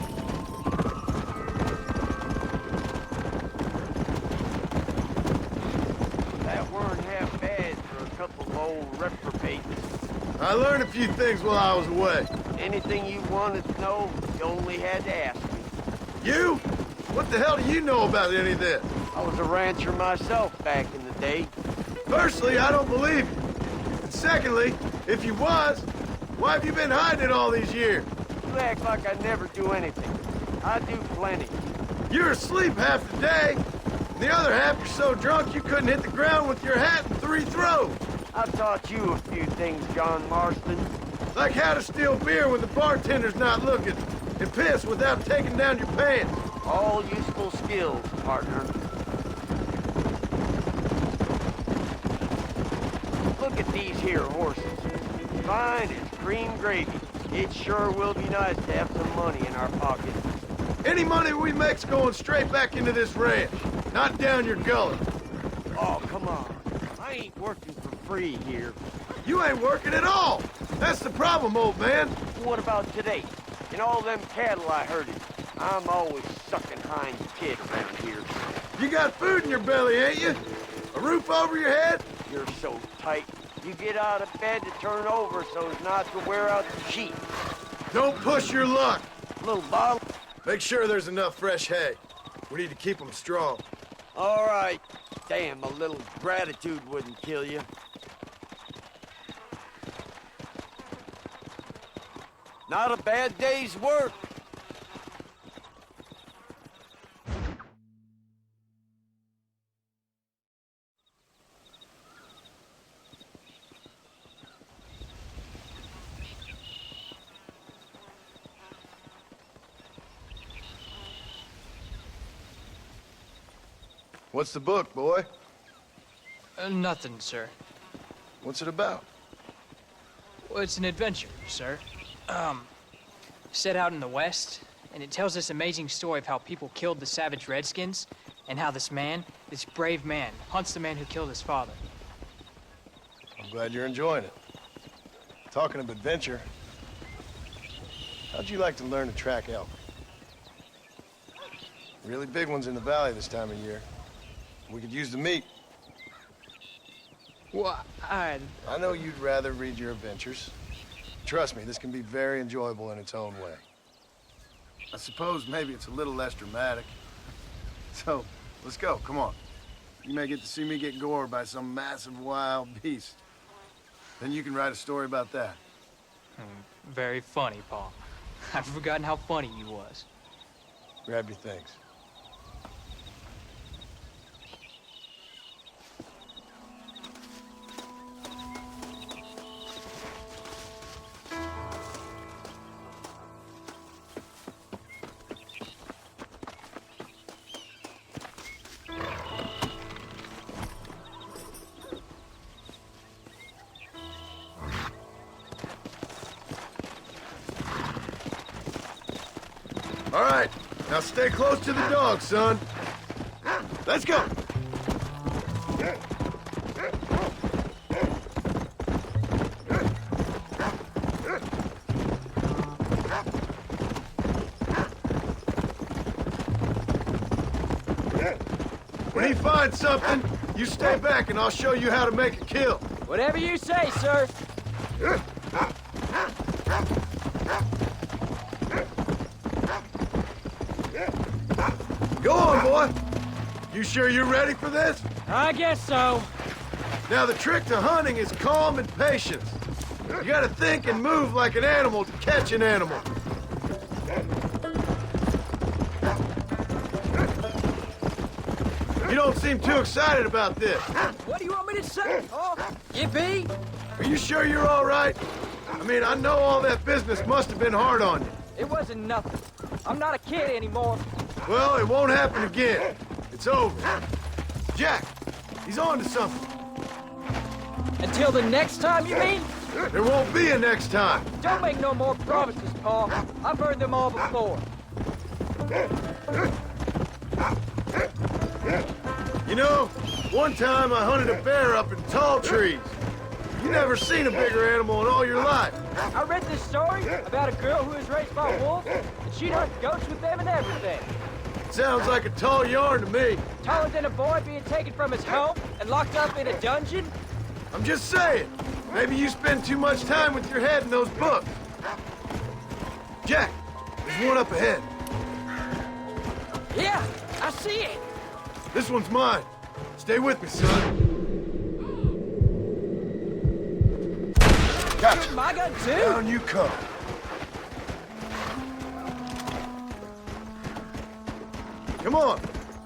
Speaker 1: That weren't half bad for a couple of old reprobates.
Speaker 5: I learned a few things while I was away.
Speaker 1: Anything you wanted to know, you only had to ask me.
Speaker 5: You? What the hell do you know about any of this?
Speaker 1: I was a rancher myself back in the day.
Speaker 5: Firstly, I don't believe you. And secondly, if you was, why have you been hiding it all these years?
Speaker 1: You act like I never do anything. I do plenty.
Speaker 5: You're asleep half the day, and the other half you're so drunk you couldn't hit the ground with your hat in 3 throws.
Speaker 1: I taught you a few things, John Marston.
Speaker 5: Like how to steal beer when the bartender's not looking, and piss without taking down your pants.
Speaker 1: All useful skills, partner. Look at these here horses. Fine as cream gravy. It sure will be nice to have some money in our pockets.
Speaker 5: Any money we make's going straight back into this ranch, not down your gullet.
Speaker 1: Oh, come on. I ain't working for free here.
Speaker 5: You ain't working at all. That's the problem, old man.
Speaker 1: What about today? And all them cattle I herded. I'm always sucking hind kid around here.
Speaker 5: You got food in your belly, ain't you? A roof over your head?
Speaker 1: You're so tight. You get out of bed to turn over so as not to wear out the sheet.
Speaker 5: Don't push your luck.
Speaker 1: Little bottle.
Speaker 5: Make sure there's enough fresh hay. We need to keep them strong.
Speaker 1: All right. Damn, a little gratitude wouldn't kill you. Not a bad day's work.
Speaker 5: What's the book, boy?
Speaker 13: Nothing, sir.
Speaker 5: What's it about?
Speaker 13: Well, it's an adventure, sir. Set out in the West, and it tells this amazing story of how people killed the savage Redskins, and how this man, this brave man, hunts the man who killed his father.
Speaker 5: I'm glad you're enjoying it. Talking of adventure, how'd you like to learn to track elk? Really big ones in the valley this time of year. We could use the meat.
Speaker 13: Well,
Speaker 5: I know you'd rather read your adventures. Trust me, this can be very enjoyable in its own way. I suppose maybe it's a little less dramatic. So, let's go, come on. You may get to see me get gored by some massive wild beast. Then you can write a story about that.
Speaker 13: Very funny, Paul. I've forgotten how funny you was.
Speaker 5: Grab your things. All right, now stay close to the dog, son. Let's go. When he finds something, you stay back and I'll show you how to make a kill.
Speaker 13: Whatever you say, sir.
Speaker 5: Go on, boy. You sure you're ready for this?
Speaker 13: I guess so.
Speaker 5: Now, the trick to hunting is calm and patience. You gotta think and move like an animal to catch an animal. You don't seem too excited about this.
Speaker 13: What do you want me to say, Paul? Yippee?
Speaker 5: Are you sure you're all right? I mean, I know all that business must have been hard on you.
Speaker 13: It wasn't nothing. I'm not a kid anymore.
Speaker 5: Well, it won't happen again. It's over. Jack, he's on to something.
Speaker 13: Until the next time, you mean?
Speaker 5: There won't be a next time.
Speaker 13: Don't make no more promises, Paul. I've heard them all before.
Speaker 5: You know, one time I hunted a bear up in tall trees. You never seen a bigger animal in all your life.
Speaker 13: I read this story about a girl who was raised by wolves, and she'd hunt ghosts with them and everything.
Speaker 5: Sounds like a tall yarn to me.
Speaker 13: Taller than a boy being taken from his home and locked up in a dungeon?
Speaker 5: I'm just saying. Maybe you spend too much time with your head in those books. Jack, there's one up ahead.
Speaker 13: Yeah, I see it.
Speaker 5: This one's mine. Stay with me, son. Gotcha.
Speaker 13: My gun, too?
Speaker 5: Down you come. Come on.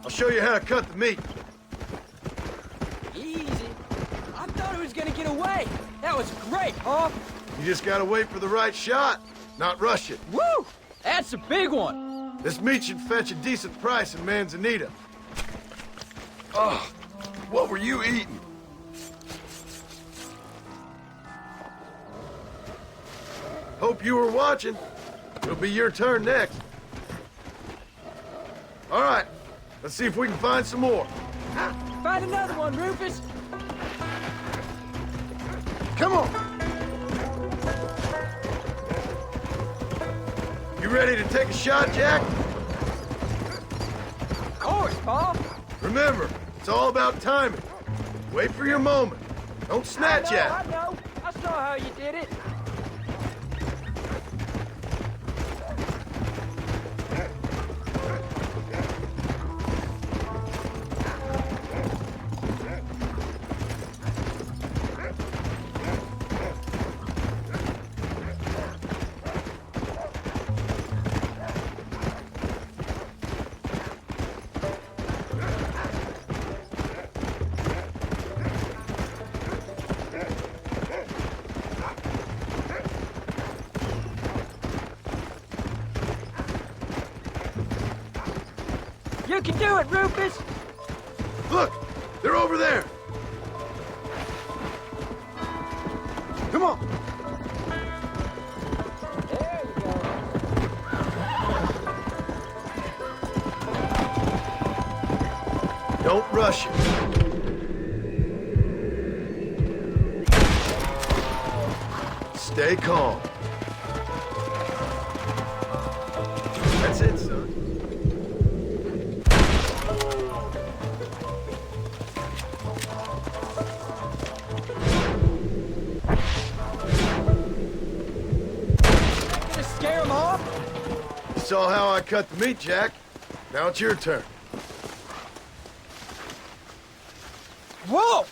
Speaker 5: I'll show you how to cut the meat.
Speaker 13: Easy. I thought he was gonna get away. That was great, Paul.
Speaker 5: You just gotta wait for the right shot, not rush it.
Speaker 13: Woo! That's a big one.
Speaker 5: This meat should fetch a decent price in Manzanita. Oh, what were you eating? Hope you were watching. It'll be your turn next. All right, let's see if we can find some more.
Speaker 13: Find another one, Rufus.
Speaker 5: Come on. You ready to take a shot, Jack?
Speaker 13: Of course, Paul.
Speaker 5: Remember, it's all about timing. Wait for your moment. Don't snatch at it.
Speaker 13: I know. I saw how you did it. You can do it, Rufus!
Speaker 5: Look! They're over there! Come on!
Speaker 13: There you go.
Speaker 5: Don't rush it. Stay calm. That's it, son.
Speaker 13: Gonna scare him off?
Speaker 5: You saw how I cut the meat, Jack. Now it's your turn.
Speaker 13: Whoa!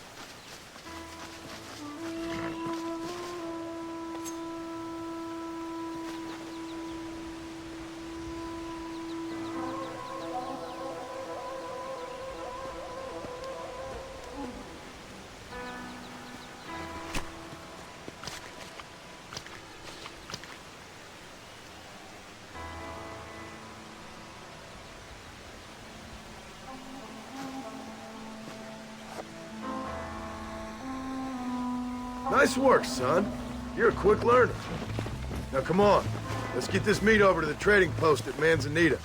Speaker 5: Nice work, son. You're a quick learner. Now come on. Let's get this meat over to the trading post at Manzanita.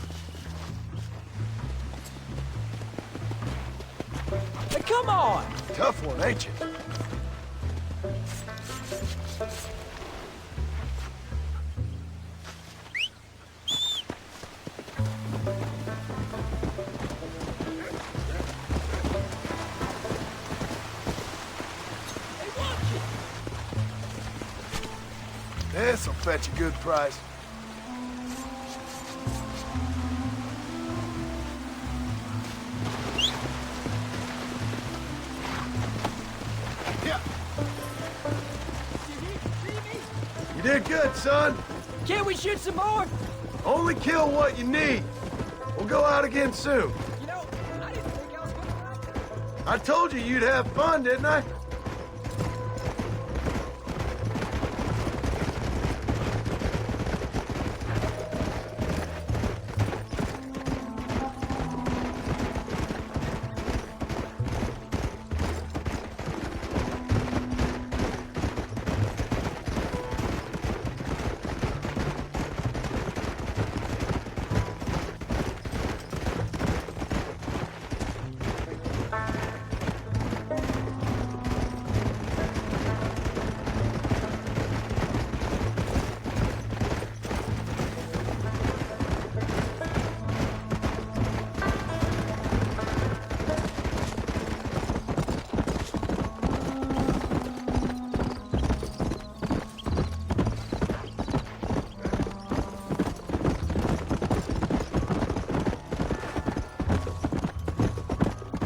Speaker 13: Hey, come on!
Speaker 5: Tough one, ain't you? This'll fetch a good price. Yeah. You did good, son.
Speaker 13: Can't we shoot some more?
Speaker 5: Only kill what you need. We'll go out again soon.
Speaker 13: You know, I didn't think I was gonna like that.
Speaker 5: I told you you'd have fun, didn't I?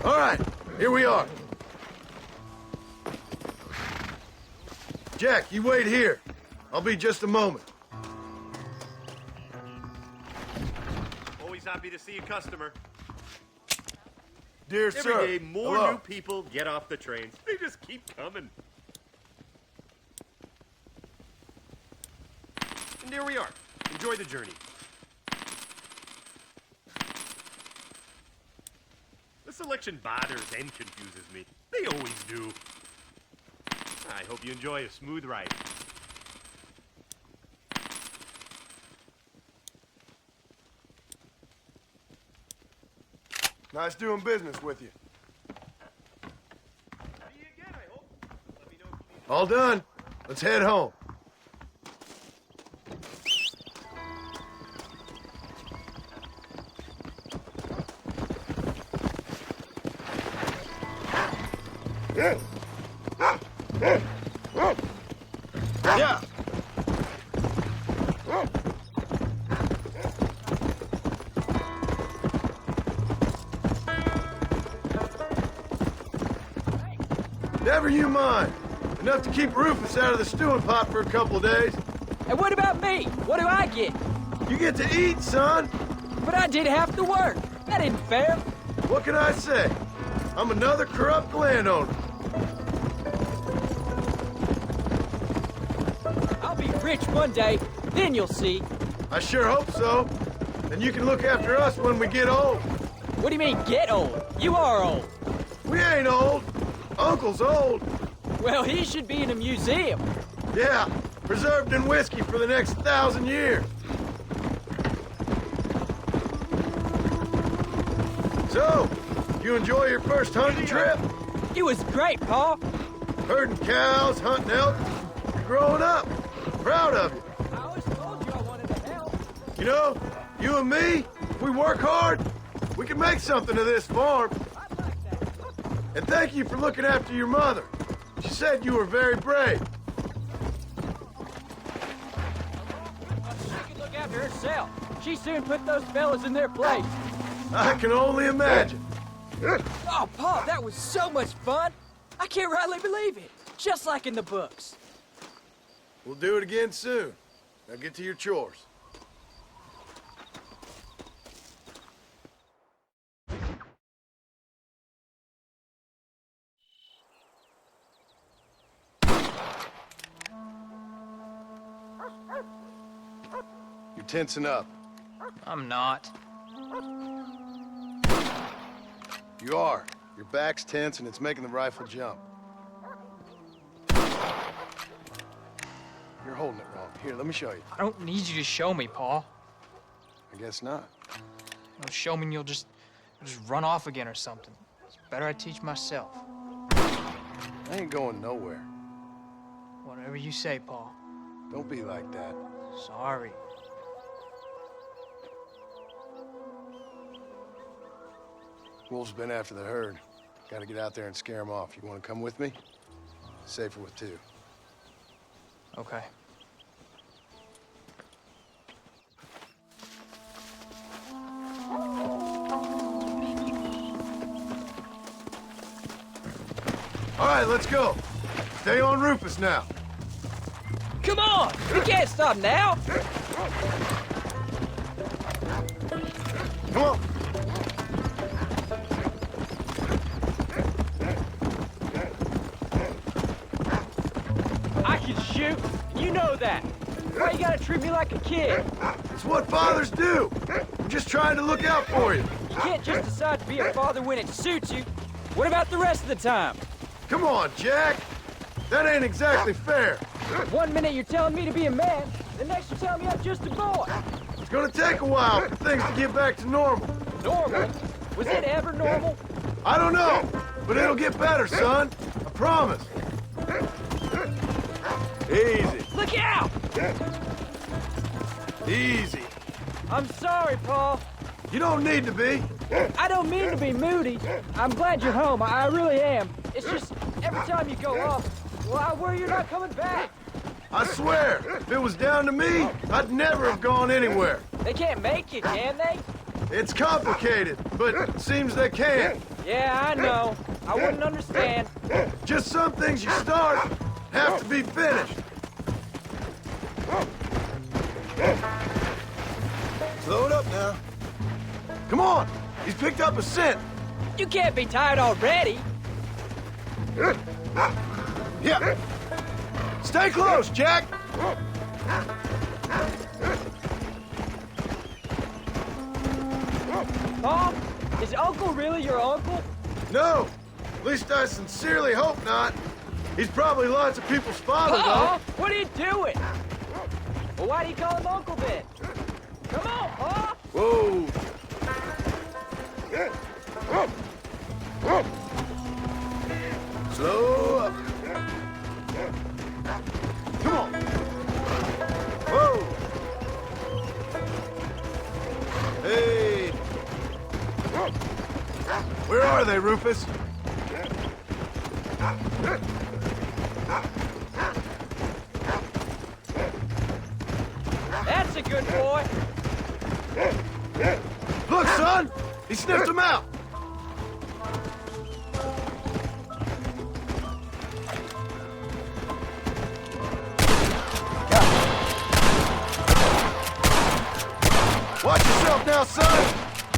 Speaker 5: All right, here we are. Jack, you wait here. I'll be just a moment.
Speaker 19: Always happy to see a customer.
Speaker 5: Dear
Speaker 19: Every
Speaker 5: sir.
Speaker 19: day, more
Speaker 5: hello.
Speaker 19: new people get off the trains. They just keep coming. And there we are. Enjoy the journey. The selection bothers and confuses me. They always do. I hope you enjoy a smooth ride.
Speaker 5: Nice doing business with you.
Speaker 19: See you again, I hope. Let me know if you need
Speaker 5: All done. Let's head home. Yeah. Never you mind. Enough to keep Rufus out of the stewing pot for a couple of days.
Speaker 13: And what about me? What do I get?
Speaker 5: You get to eat, son.
Speaker 13: But I did half the work. That isn't fair.
Speaker 5: What can I say? I'm another corrupt landowner.
Speaker 13: I'll be rich one day, then you'll see.
Speaker 5: I sure hope so. And you can look after us when we get old.
Speaker 13: What do you mean, get old? You are old.
Speaker 5: We ain't old. Uncle's old.
Speaker 13: Well, he should be in a museum.
Speaker 5: Yeah, preserved in whiskey for the next 1,000 years. So, you enjoy your first hunting trip?
Speaker 13: It was great, Pa.
Speaker 5: Herding cows, hunting elk. You're growing up. Proud of you.
Speaker 13: I always told you I wanted to help.
Speaker 5: You know, you and me, if we work hard, we can make something of this farm. And thank you for looking after your mother. She said you were very brave.
Speaker 13: She could look after herself. She soon put those fellas in their place.
Speaker 5: I can only imagine.
Speaker 13: Oh, Pa, that was so much fun. I can't rightly believe it. Just like in the books.
Speaker 5: We'll do it again soon. Now get to your chores. You're tensing up.
Speaker 13: I'm not.
Speaker 5: You are. Your back's tense and it's making the rifle jump. You're holding it wrong. Here, let me show you.
Speaker 13: I don't need you to show me, Pa.
Speaker 5: I guess not.
Speaker 13: No, show me and you'll just run off again or something. It's better I teach myself.
Speaker 5: I ain't going nowhere.
Speaker 13: Whatever you say, Pa.
Speaker 5: Don't be like that.
Speaker 13: Sorry.
Speaker 5: Wolves been after the herd. Gotta get out there and scare them off. You wanna come with me? Safer with two.
Speaker 13: Okay.
Speaker 5: All right, let's go. Stay on Rufus now.
Speaker 13: Come on! We can't stop now!
Speaker 5: Come on.
Speaker 13: I can shoot, you know that. Why you gotta treat me like a kid?
Speaker 5: It's what fathers do. I'm just trying to look out for you.
Speaker 13: You can't just decide to be a father when it suits you. What about the rest of the time?
Speaker 5: Come on, Jack. That ain't exactly fair.
Speaker 13: 1 minute you're telling me to be a man, the next you're telling me I'm just a boy.
Speaker 5: It's gonna take a while for things to get back to normal.
Speaker 13: Normal? Was it ever normal?
Speaker 5: I don't know, but it'll get better, son. I promise. Easy.
Speaker 13: Look out!
Speaker 5: Easy.
Speaker 13: I'm sorry, Paul.
Speaker 5: You don't need to be.
Speaker 13: I don't mean to be moody. I'm glad you're home. I really am. It's just every time you go off, well, I worry you're not coming back.
Speaker 5: I swear, if it was down to me, I'd never have gone anywhere.
Speaker 13: They can't make you, can they?
Speaker 5: It's complicated, but it seems they can.
Speaker 13: Yeah, I know. I wouldn't understand.
Speaker 5: Just some things you start have to be finished. Slow it up now. Come on, he's picked up a scent.
Speaker 13: You can't be tired already.
Speaker 5: Yeah. Stay close, Jack.
Speaker 13: Paul, is Uncle really your uncle?
Speaker 5: No, at least I sincerely hope not. He's probably lots of people's father,
Speaker 13: Pa,
Speaker 5: though.
Speaker 13: what are you doing? Well, why do you call him Uncle then? Come on, Pa!
Speaker 5: Whoa. Slow up. Come on. Whoa. Hey. Where are they, Rufus?
Speaker 13: That's a good boy.
Speaker 5: Look, son! He sniffed him out! Watch yourself now, son!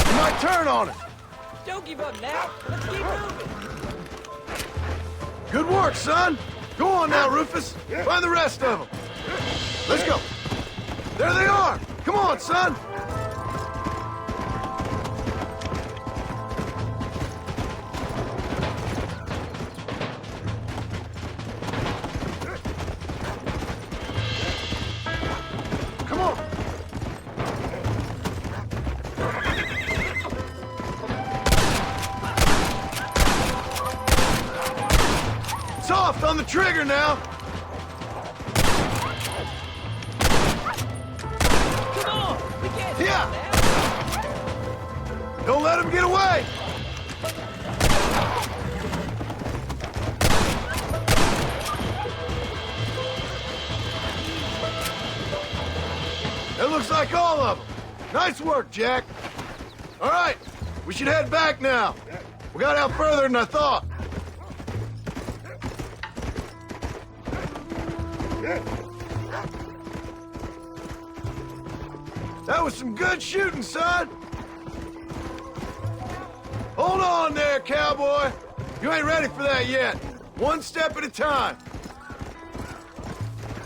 Speaker 5: You might turn on it!
Speaker 13: Don't give up now. Let's keep moving.
Speaker 5: Good work, son! Go on now, Rufus! Find the rest of them! Let's go! There they are! Come on, son! the trigger now!
Speaker 6: Come on! We can't
Speaker 5: Yeah! Don't let him get away! That looks like all of them. Nice work, Jack. All right, we should head back now. We got out further than I thought. That was some good shooting, son. Hold on there, cowboy. You ain't ready for that yet. One step at a time.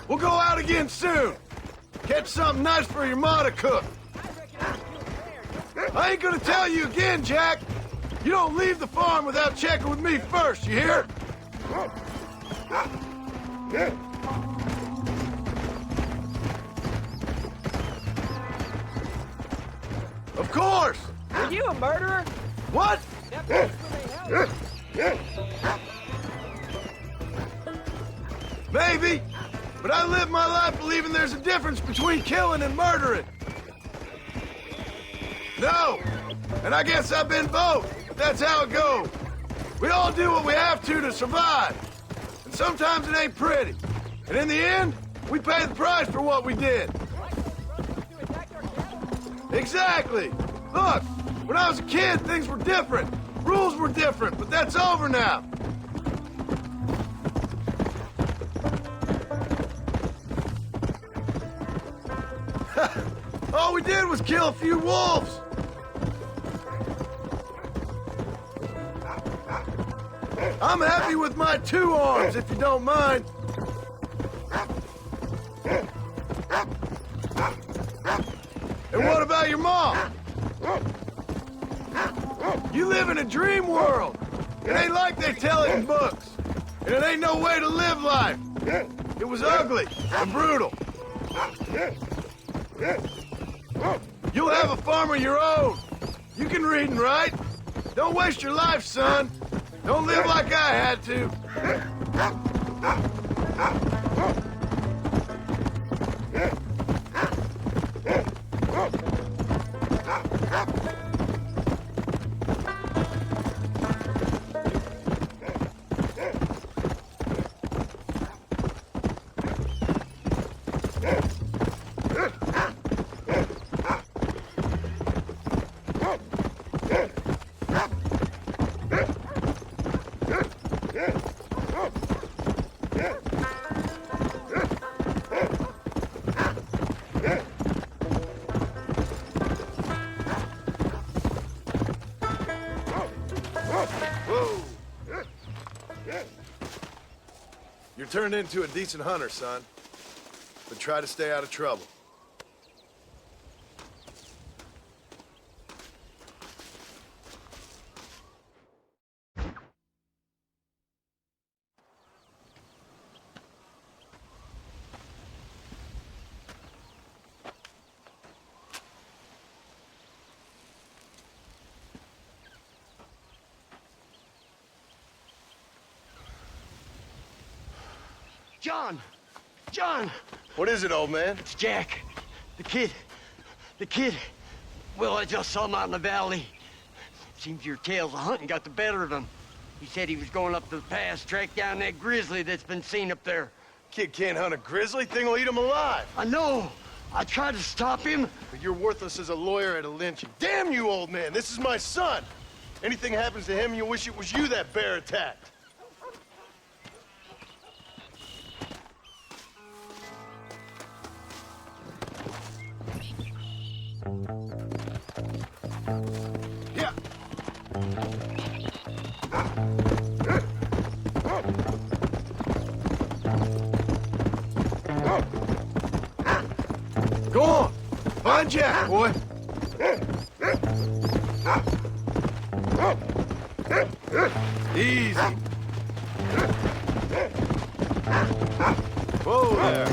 Speaker 5: We'll go out again soon. Catch something nice for your ma to cook. I ain't gonna tell you again, Jack. You don't leave the farm without checking with me first, you hear? Of course!
Speaker 6: Are you a murderer?
Speaker 5: What? Maybe, but I live my life believing there's a difference between killing and murdering. No, and I guess I've been both, but that's how it goes. We all do what we have to survive, and sometimes it ain't pretty. And in the end, we pay the price for what we did. Exactly. Look, when I was a kid, things were different. Rules were different, but that's over now. All we did was kill a few wolves. I'm happy with my 2 arms, if you don't mind. And what about your mom? You live in a dream world. It ain't like they tell it in books. And it ain't no way to live life. It was ugly and brutal. You'll have a farm of your own. You can read and write. Don't waste your life, son. Don't live like I had to. You're turned into a decent hunter, son. But try to stay out of trouble.
Speaker 1: John!
Speaker 5: What is it, old man?
Speaker 1: It's Jack. The kid. Well, I just saw him out in the valley. Seems your tales of hunting got the better of him. He said he was going up to the pass, track down that grizzly that's been seen up there.
Speaker 5: Kid can't hunt a grizzly. Thing will eat him alive.
Speaker 1: I know. I tried to stop him.
Speaker 5: But you're worthless as a lawyer at a lynching. Damn you, old man. This is my son. Anything happens to him, you wish it was you that bear attacked. Yeah. Go on. Find Jack, boy. Easy. Whoa there.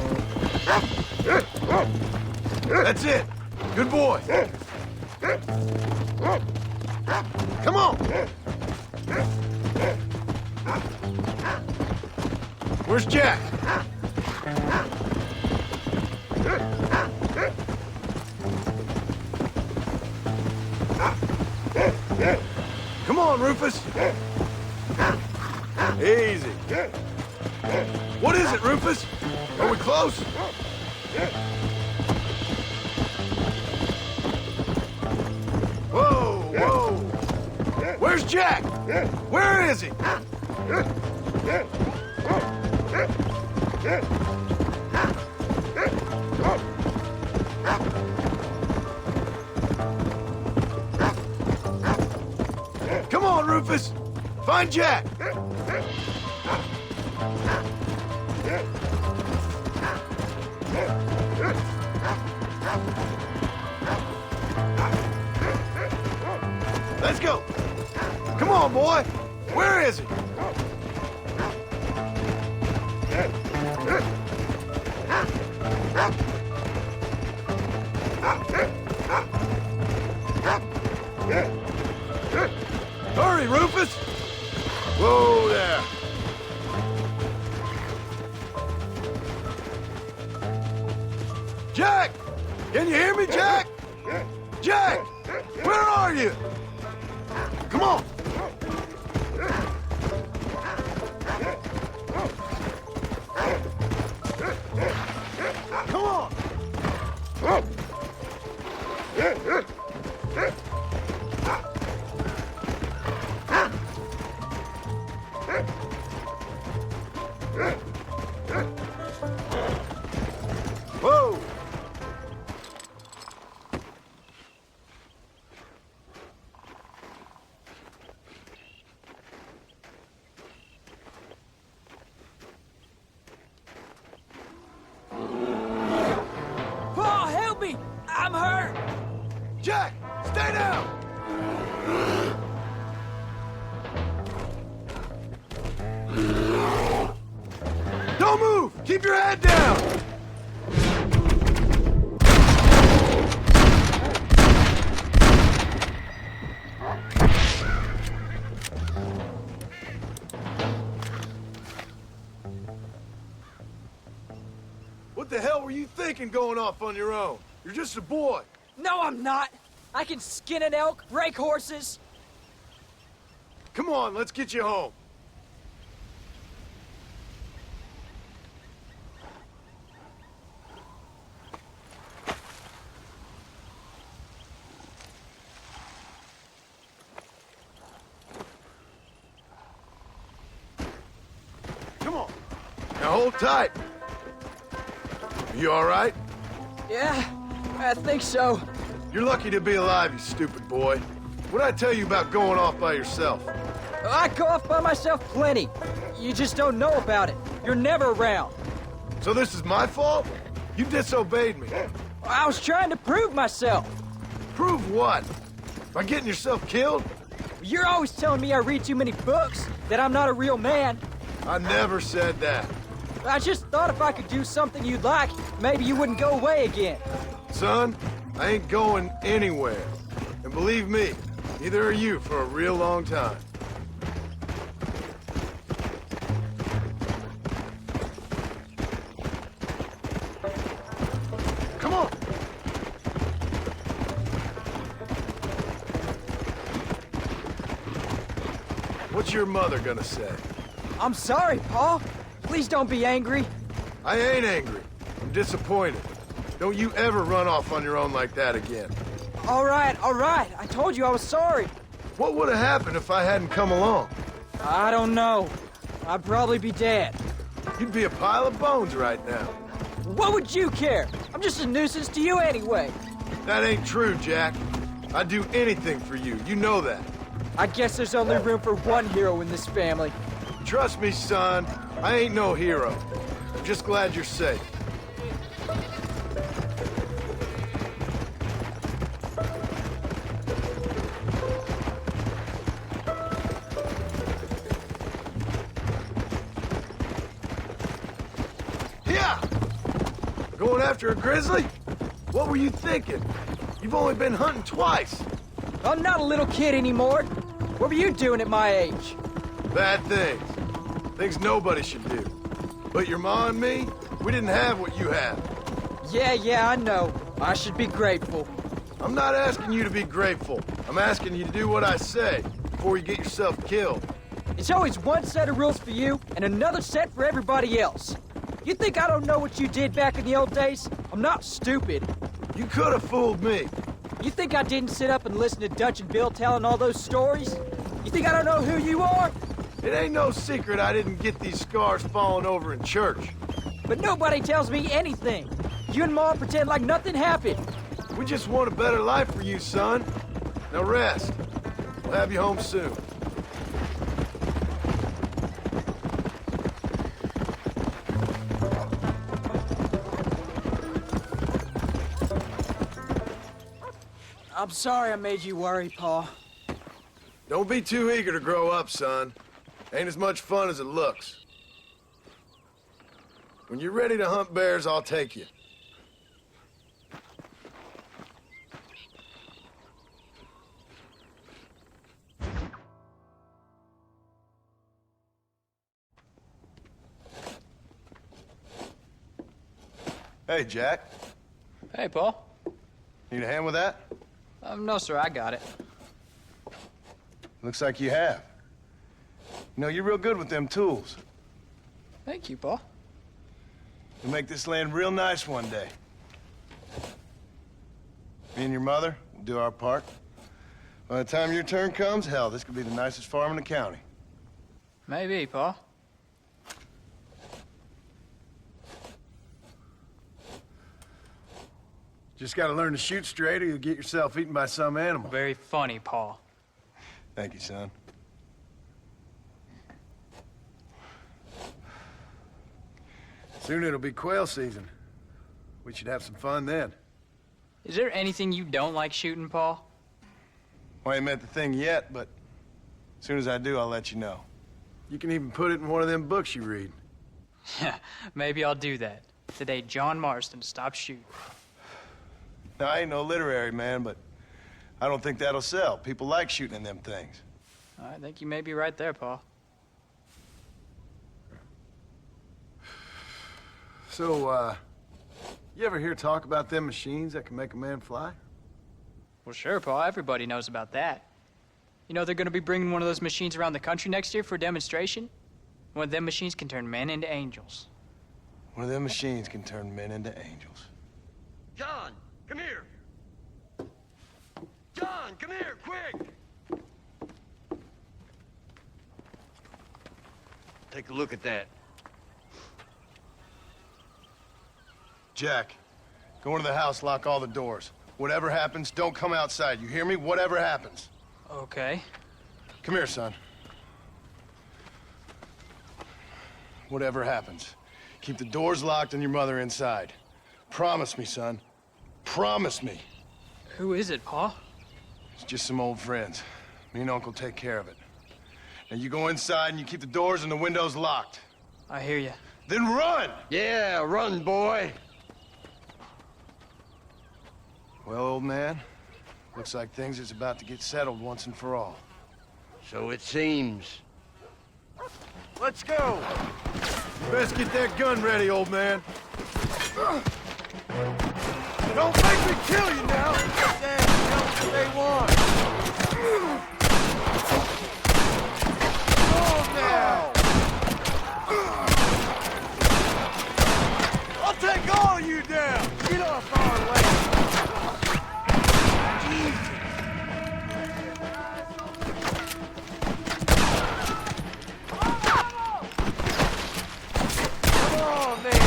Speaker 5: That's it. Good boy. Come on.
Speaker 3: Where's Jack? Come on, Rufus. Easy. What is it, Rufus? Are we close? Whoa, whoa. Where's Jack? Where is he? Come on, Rufus. Find Jack. Let's go. Come on, boy. Where is he? Hurry, Rufus. Whoa there. Jack! Can you hear me, Jack? Jack! Where are you? Come on! Come on! Whoa!
Speaker 13: Paul, help me! I'm hurt!
Speaker 3: Jack, stay down! Don't move! Keep your head down! What the hell were you thinking going off on your own? You're just a boy.
Speaker 13: No, I'm not! I can skin an elk, rake horses.
Speaker 3: Come on, let's get you home. Come on. Now hold tight. You all right?
Speaker 13: Yeah, I think so.
Speaker 3: You're lucky to be alive, you stupid boy. What'd I tell you about going off by yourself?
Speaker 13: I go off by myself plenty. You just don't know about it. You're never around.
Speaker 3: So this is my fault? You disobeyed me.
Speaker 13: I was trying to prove myself.
Speaker 3: Prove what? By getting yourself killed?
Speaker 13: You're always telling me I read too many books, that I'm not a real man.
Speaker 3: I never said that.
Speaker 13: I just thought if I could do something you'd like, maybe you wouldn't go away again.
Speaker 3: Son, I ain't going anywhere. And believe me, neither are you for a real long time. Come on! What's your mother gonna say?
Speaker 13: I'm sorry, Paul. Please don't be angry.
Speaker 3: I ain't angry. I'm disappointed. Don't you ever run off on your own like that again.
Speaker 13: All right. I told you I was sorry.
Speaker 3: What would have happened if I hadn't come along?
Speaker 13: I don't know. I'd probably be dead.
Speaker 3: You'd be a pile of bones right now.
Speaker 13: What would you care? I'm just a nuisance to you anyway.
Speaker 3: That ain't true, Jack. I'd do anything for you. You know that.
Speaker 13: I guess there's only room for one hero in this family.
Speaker 3: Trust me, son. I ain't no hero. I'm just glad you're safe. Yeah! Going after a grizzly? What were you thinking? You've only been hunting twice.
Speaker 13: I'm not a little kid anymore. What were you doing at my age?
Speaker 3: Bad things. Things nobody should do.
Speaker 5: But your ma and me, we didn't have what you have.
Speaker 10: Yeah, I know. I should be grateful.
Speaker 5: I'm not asking you to be grateful. I'm asking you to do what I say before you get yourself killed.
Speaker 10: It's always one set of rules for you and another set for everybody else. You think I don't know what you did back in the old days? I'm not stupid.
Speaker 5: You could have fooled me.
Speaker 10: You think I didn't sit up and listen to Dutch and Bill telling all those stories? You think I don't know who you are?
Speaker 5: It ain't no secret I didn't get these scars falling over in church.
Speaker 10: But nobody tells me anything. You and Ma pretend like nothing happened.
Speaker 5: We just want a better life for you, son. Now rest. We'll have you home soon.
Speaker 10: I'm sorry I made you worry, Pa.
Speaker 5: Don't be too eager to grow up, son. Ain't as much fun as it looks. When you're ready to hunt bears, I'll take you. Hey, Jack.
Speaker 13: Hey, Paul.
Speaker 5: Need a hand with that?
Speaker 13: No, sir, I got it.
Speaker 5: Looks like you have. You know, you're real good with them tools.
Speaker 13: Thank you, Paul.
Speaker 5: You'll make this land real nice one day. Me and your mother will do our part. By the time your turn comes, hell, this could be the nicest farm in the county.
Speaker 13: Maybe, Paul.
Speaker 5: Just gotta learn to shoot straight or you'll get yourself eaten by some animal.
Speaker 13: Very funny, Paul.
Speaker 5: Thank you, son. Soon it'll be quail season. We should have some fun then.
Speaker 13: Is there anything you don't like shooting, Paul?
Speaker 5: Well, I ain't met the thing yet, but as soon as I do, I'll let you know. You can even put it in one of them books you read.
Speaker 13: Yeah, maybe I'll do that. Today, John Marston stopped shooting.
Speaker 5: Now, I ain't no literary man, but I don't think that'll sell. People like shooting in them things.
Speaker 13: I think you may be right there, Paul.
Speaker 5: So, you ever hear talk about them machines that can make a man fly?
Speaker 13: Well, sure, Paul. Everybody knows about that. You know they're going to be bringing one of those machines around the country next year for a demonstration? One of them machines can turn men into angels.
Speaker 5: One of them machines can turn men into angels.
Speaker 1: John, come here. John, come here, quick. Take a look at that.
Speaker 5: Jack, go into the house, lock all the doors. Whatever happens, don't come outside. You hear me? Whatever happens.
Speaker 13: Okay.
Speaker 5: Come here, son. Whatever happens, keep the doors locked and your mother inside. Promise me, son. Promise me.
Speaker 13: Who is it, Paul?
Speaker 5: It's just some old friends. Me and Uncle take care of it. Now you go inside and you keep the doors and the windows locked.
Speaker 13: I hear you.
Speaker 5: Then run!
Speaker 1: Yeah, run, boy.
Speaker 5: Well, old man, looks like things is about to get settled once and for all.
Speaker 1: So it seems.
Speaker 5: Let's go! Best get that gun ready, old man. Don't make me kill you now! Damn, that's what they want. Go now! I'll take all of you down! Get off our way! Jesus! Come on, man!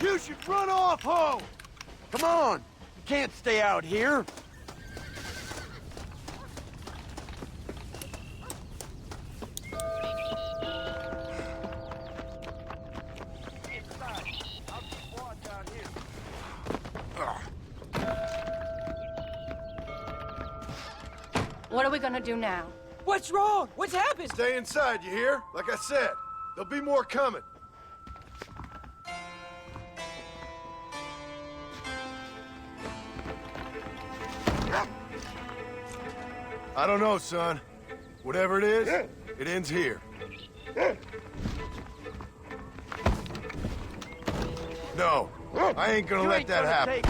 Speaker 1: You should run off home! Come on! You can't stay out here!
Speaker 15: What are we gonna do now?
Speaker 10: What's wrong? What's happened?
Speaker 5: Stay inside, you hear? Like I said. There'll be more coming. I don't know, son. Whatever it is, it ends here. No, I ain't gonna let that happen.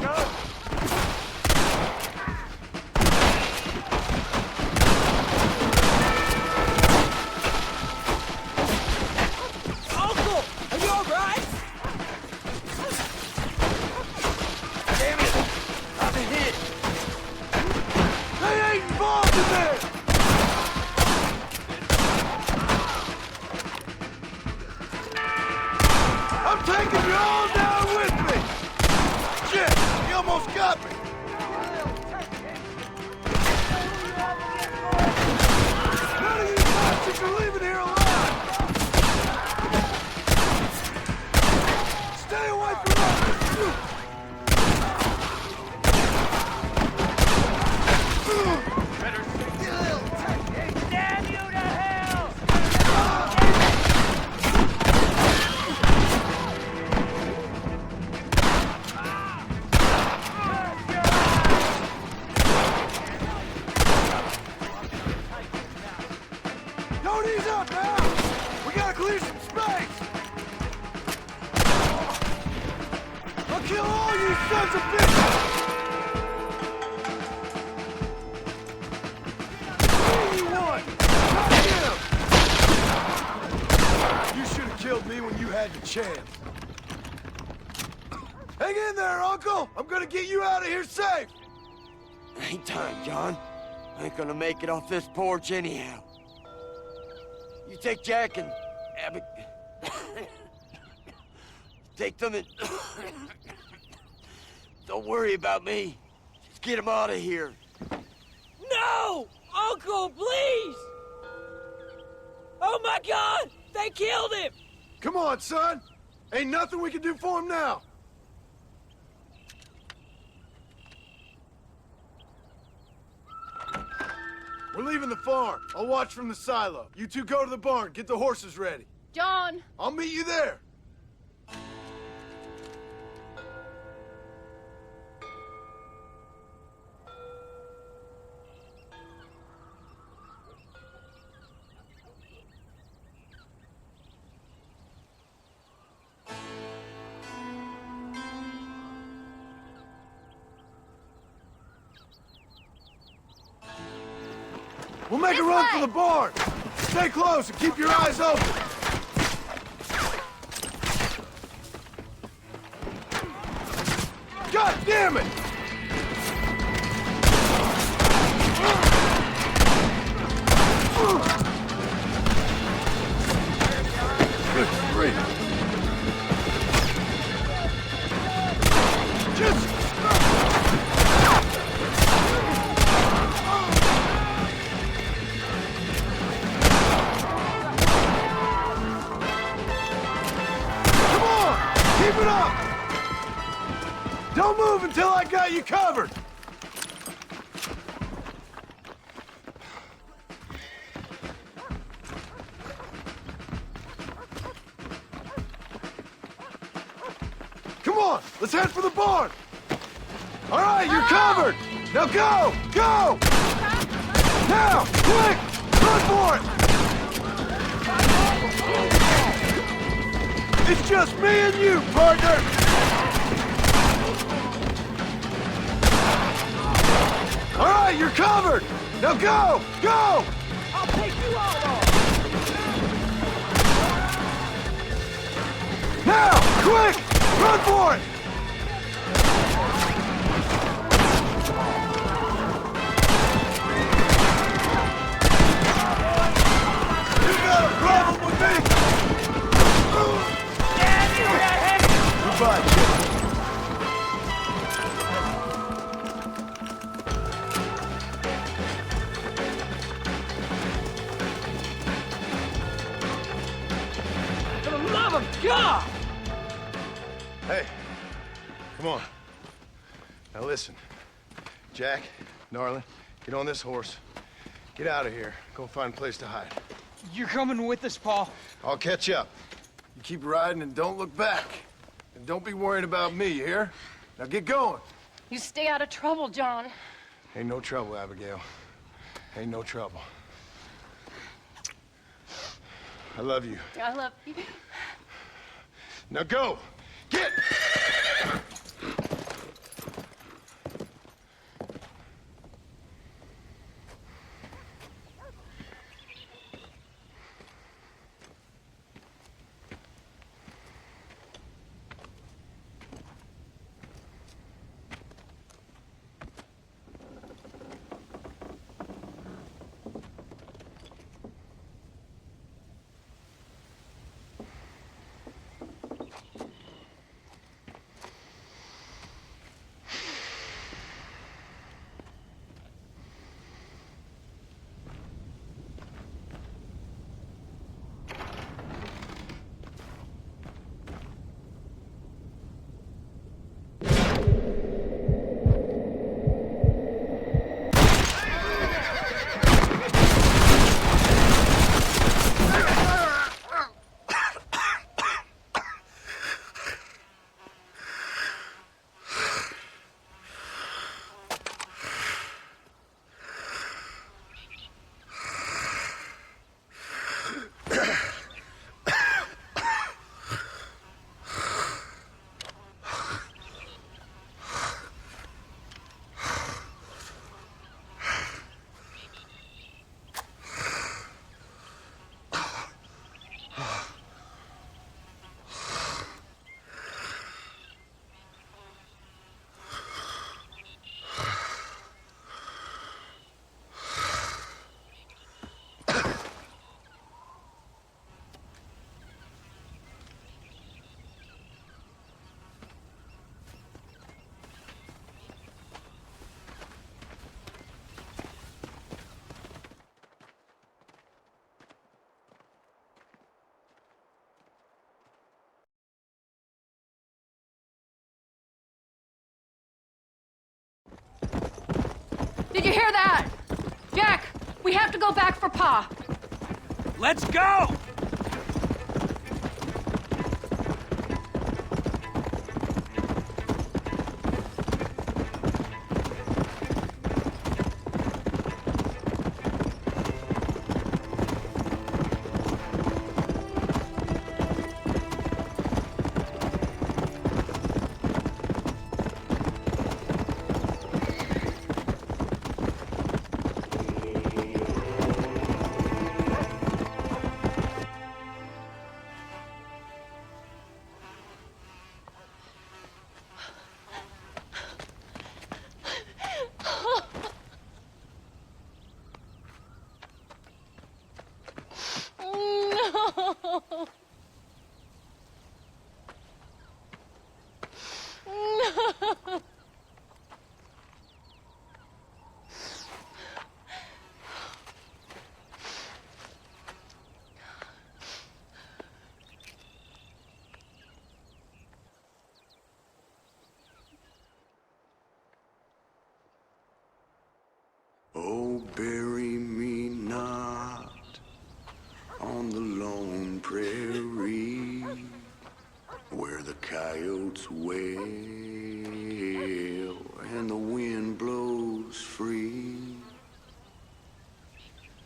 Speaker 5: Chance. Hang in there, Uncle! I'm gonna get you out of here safe!
Speaker 1: Ain't time, John. I ain't gonna make it off this porch anyhow. You take Jack and Abbott. Take them and... Don't worry about me. Just get him out of here.
Speaker 10: No! Uncle, please! Oh my God! They killed him!
Speaker 5: Come on, son! Ain't nothing we can do for him now! We're leaving the farm. I'll watch from the silo. You two go to the barn, get the horses ready.
Speaker 14: John!
Speaker 5: I'll meet you there! We'll make a run for the barn! Stay close and keep your eyes open! God damn it! Good grief! Keep it up! Don't move until I got you covered! Come on, let's head for the barn! All right, you're covered! Now go! Go! Now, quick! Run for it! It's just me and you, partner! All right, you're covered! Now go! Go!
Speaker 10: I'll take you out on!
Speaker 5: Now! Quick! Run for it! You got a problem with me? Goodbye, kid.
Speaker 10: For the love of God!
Speaker 5: Hey, come on. Now listen. Jack, Narlin, get on this horse. Get out of here. Go find a place to hide.
Speaker 13: You're coming with us, Paul.
Speaker 5: I'll catch up. You keep riding and don't look back. And don't be worrying about me, you hear? Now get going.
Speaker 15: You stay out of trouble, John.
Speaker 5: Ain't no trouble, Abigail. Ain't no trouble. I love you.
Speaker 15: I love you.
Speaker 5: Now go! Get!
Speaker 15: Did you hear that? Jack, we have to go back for Pa.
Speaker 10: Let's go!
Speaker 17: Oh, bury me not on the lone prairie where the coyotes wail and the wind blows free.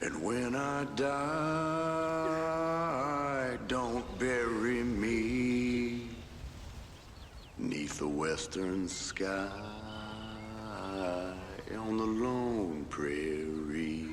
Speaker 17: And when I die, don't bury me 'neath the western sky on the lone prairie.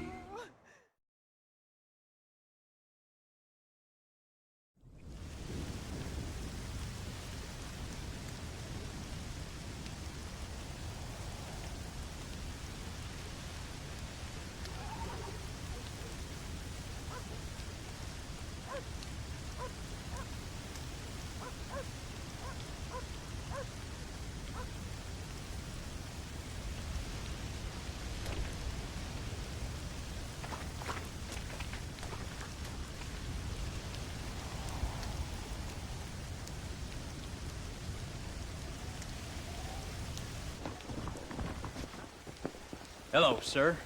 Speaker 13: Hello, sir.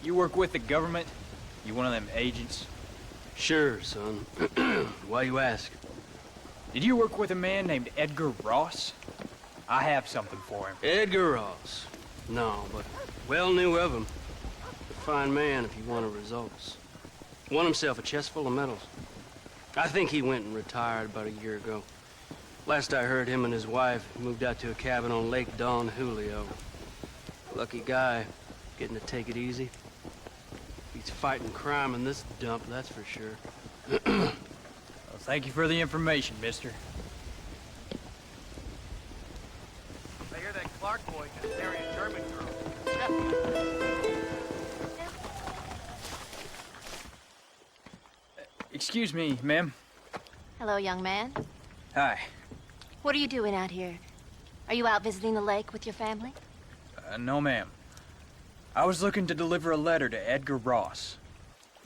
Speaker 13: You work with the government? You one of them agents?
Speaker 16: Sure, son. Why you ask?
Speaker 13: Did you work with a man named Edgar Ross? I have something for him.
Speaker 16: Edgar Ross? No, but well knew of him. A fine man if he wanted results. Won himself a chest full of medals. I think he went and retired about a year ago. Last I heard, him and his wife moved out to a cabin on Lake Don Julio. Lucky guy, getting to take it easy. He's fighting crime in this dump, that's for sure.
Speaker 13: Well, thank you for the information, mister.
Speaker 12: I hear that Clark boy can marry a German girl.
Speaker 13: Excuse me, ma'am.
Speaker 15: Hello, young man.
Speaker 13: Hi.
Speaker 15: What are you doing out here? Are you out visiting the lake with your family?
Speaker 13: No, ma'am. I was looking to deliver a letter to Edgar Ross.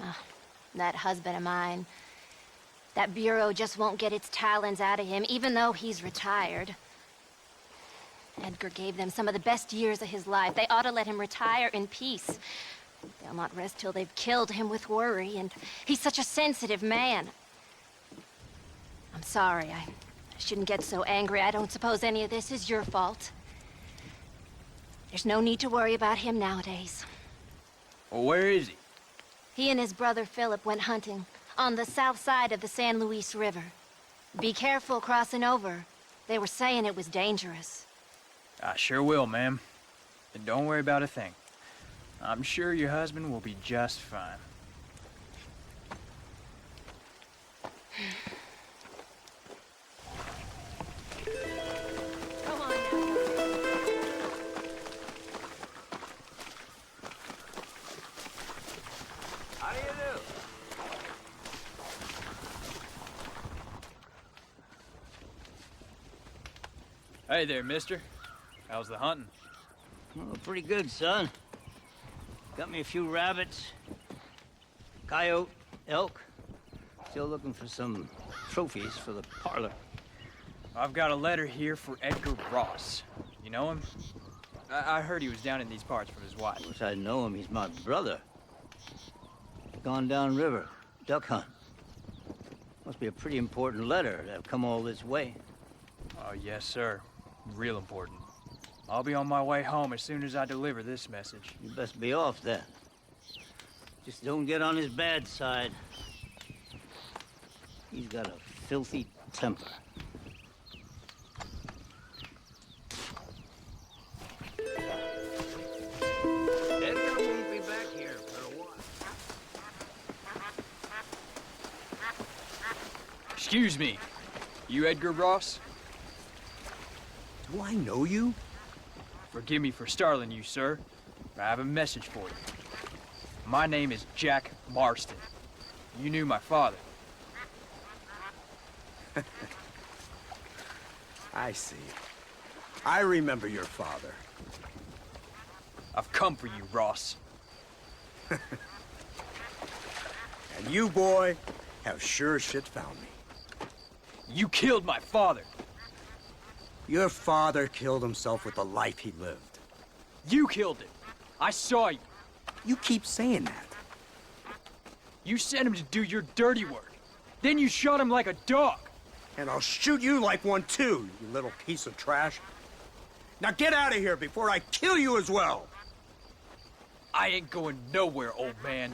Speaker 15: Oh, that husband of mine. That bureau just won't get its talons out of him, even though he's retired. Edgar gave them some of the best years of his life. They ought to let him retire in peace. They'll not rest till they've killed him with worry, and he's such a sensitive man. I'm sorry, I shouldn't get so angry. I don't suppose any of this is your fault. There's no need to worry about him nowadays.
Speaker 13: Well, where is he?
Speaker 15: He and his brother Philip went hunting on the south side of the San Luis River. Be careful crossing over. They were saying it was dangerous.
Speaker 13: I sure will, ma'am. And don't worry about a thing. I'm sure your husband will be just fine.
Speaker 15: Come on now.
Speaker 12: How do you do?
Speaker 13: Hey there, mister. How's the hunting?
Speaker 11: Oh, pretty good, son. Got me a few rabbits, coyote, elk. Still looking for some trophies for the parlor.
Speaker 13: I've got a letter here for Edgar Ross. You know him? I heard he was down in these parts from his wife.
Speaker 11: Of course I know him. He's my brother. Gone down river, duck hunt. Must be a pretty important letter to have come all this way.
Speaker 13: Oh, yes, sir. Real important. I'll be on my way home as soon as I deliver this message.
Speaker 11: You best be off then. Just don't get on his bad side. He's got a filthy temper.
Speaker 12: Edgar won't be back here for a while.
Speaker 13: Excuse me. You Edgar Ross?
Speaker 4: Do I know you?
Speaker 13: Forgive me for startling you, sir, but I have a message for you. My name is Jack Marston. You knew my father.
Speaker 4: I see. I remember your father.
Speaker 13: I've come for you, Ross.
Speaker 4: And you, boy, have sure as shit found me.
Speaker 13: You killed my father.
Speaker 4: Your father killed himself with the life he lived.
Speaker 13: You killed him. I saw you.
Speaker 4: You keep saying that.
Speaker 13: You sent him to do your dirty work. Then you shot him like a dog.
Speaker 4: And I'll shoot you like one too, you little piece of trash. Now get out of here before I kill you as well.
Speaker 13: I ain't going nowhere, old man.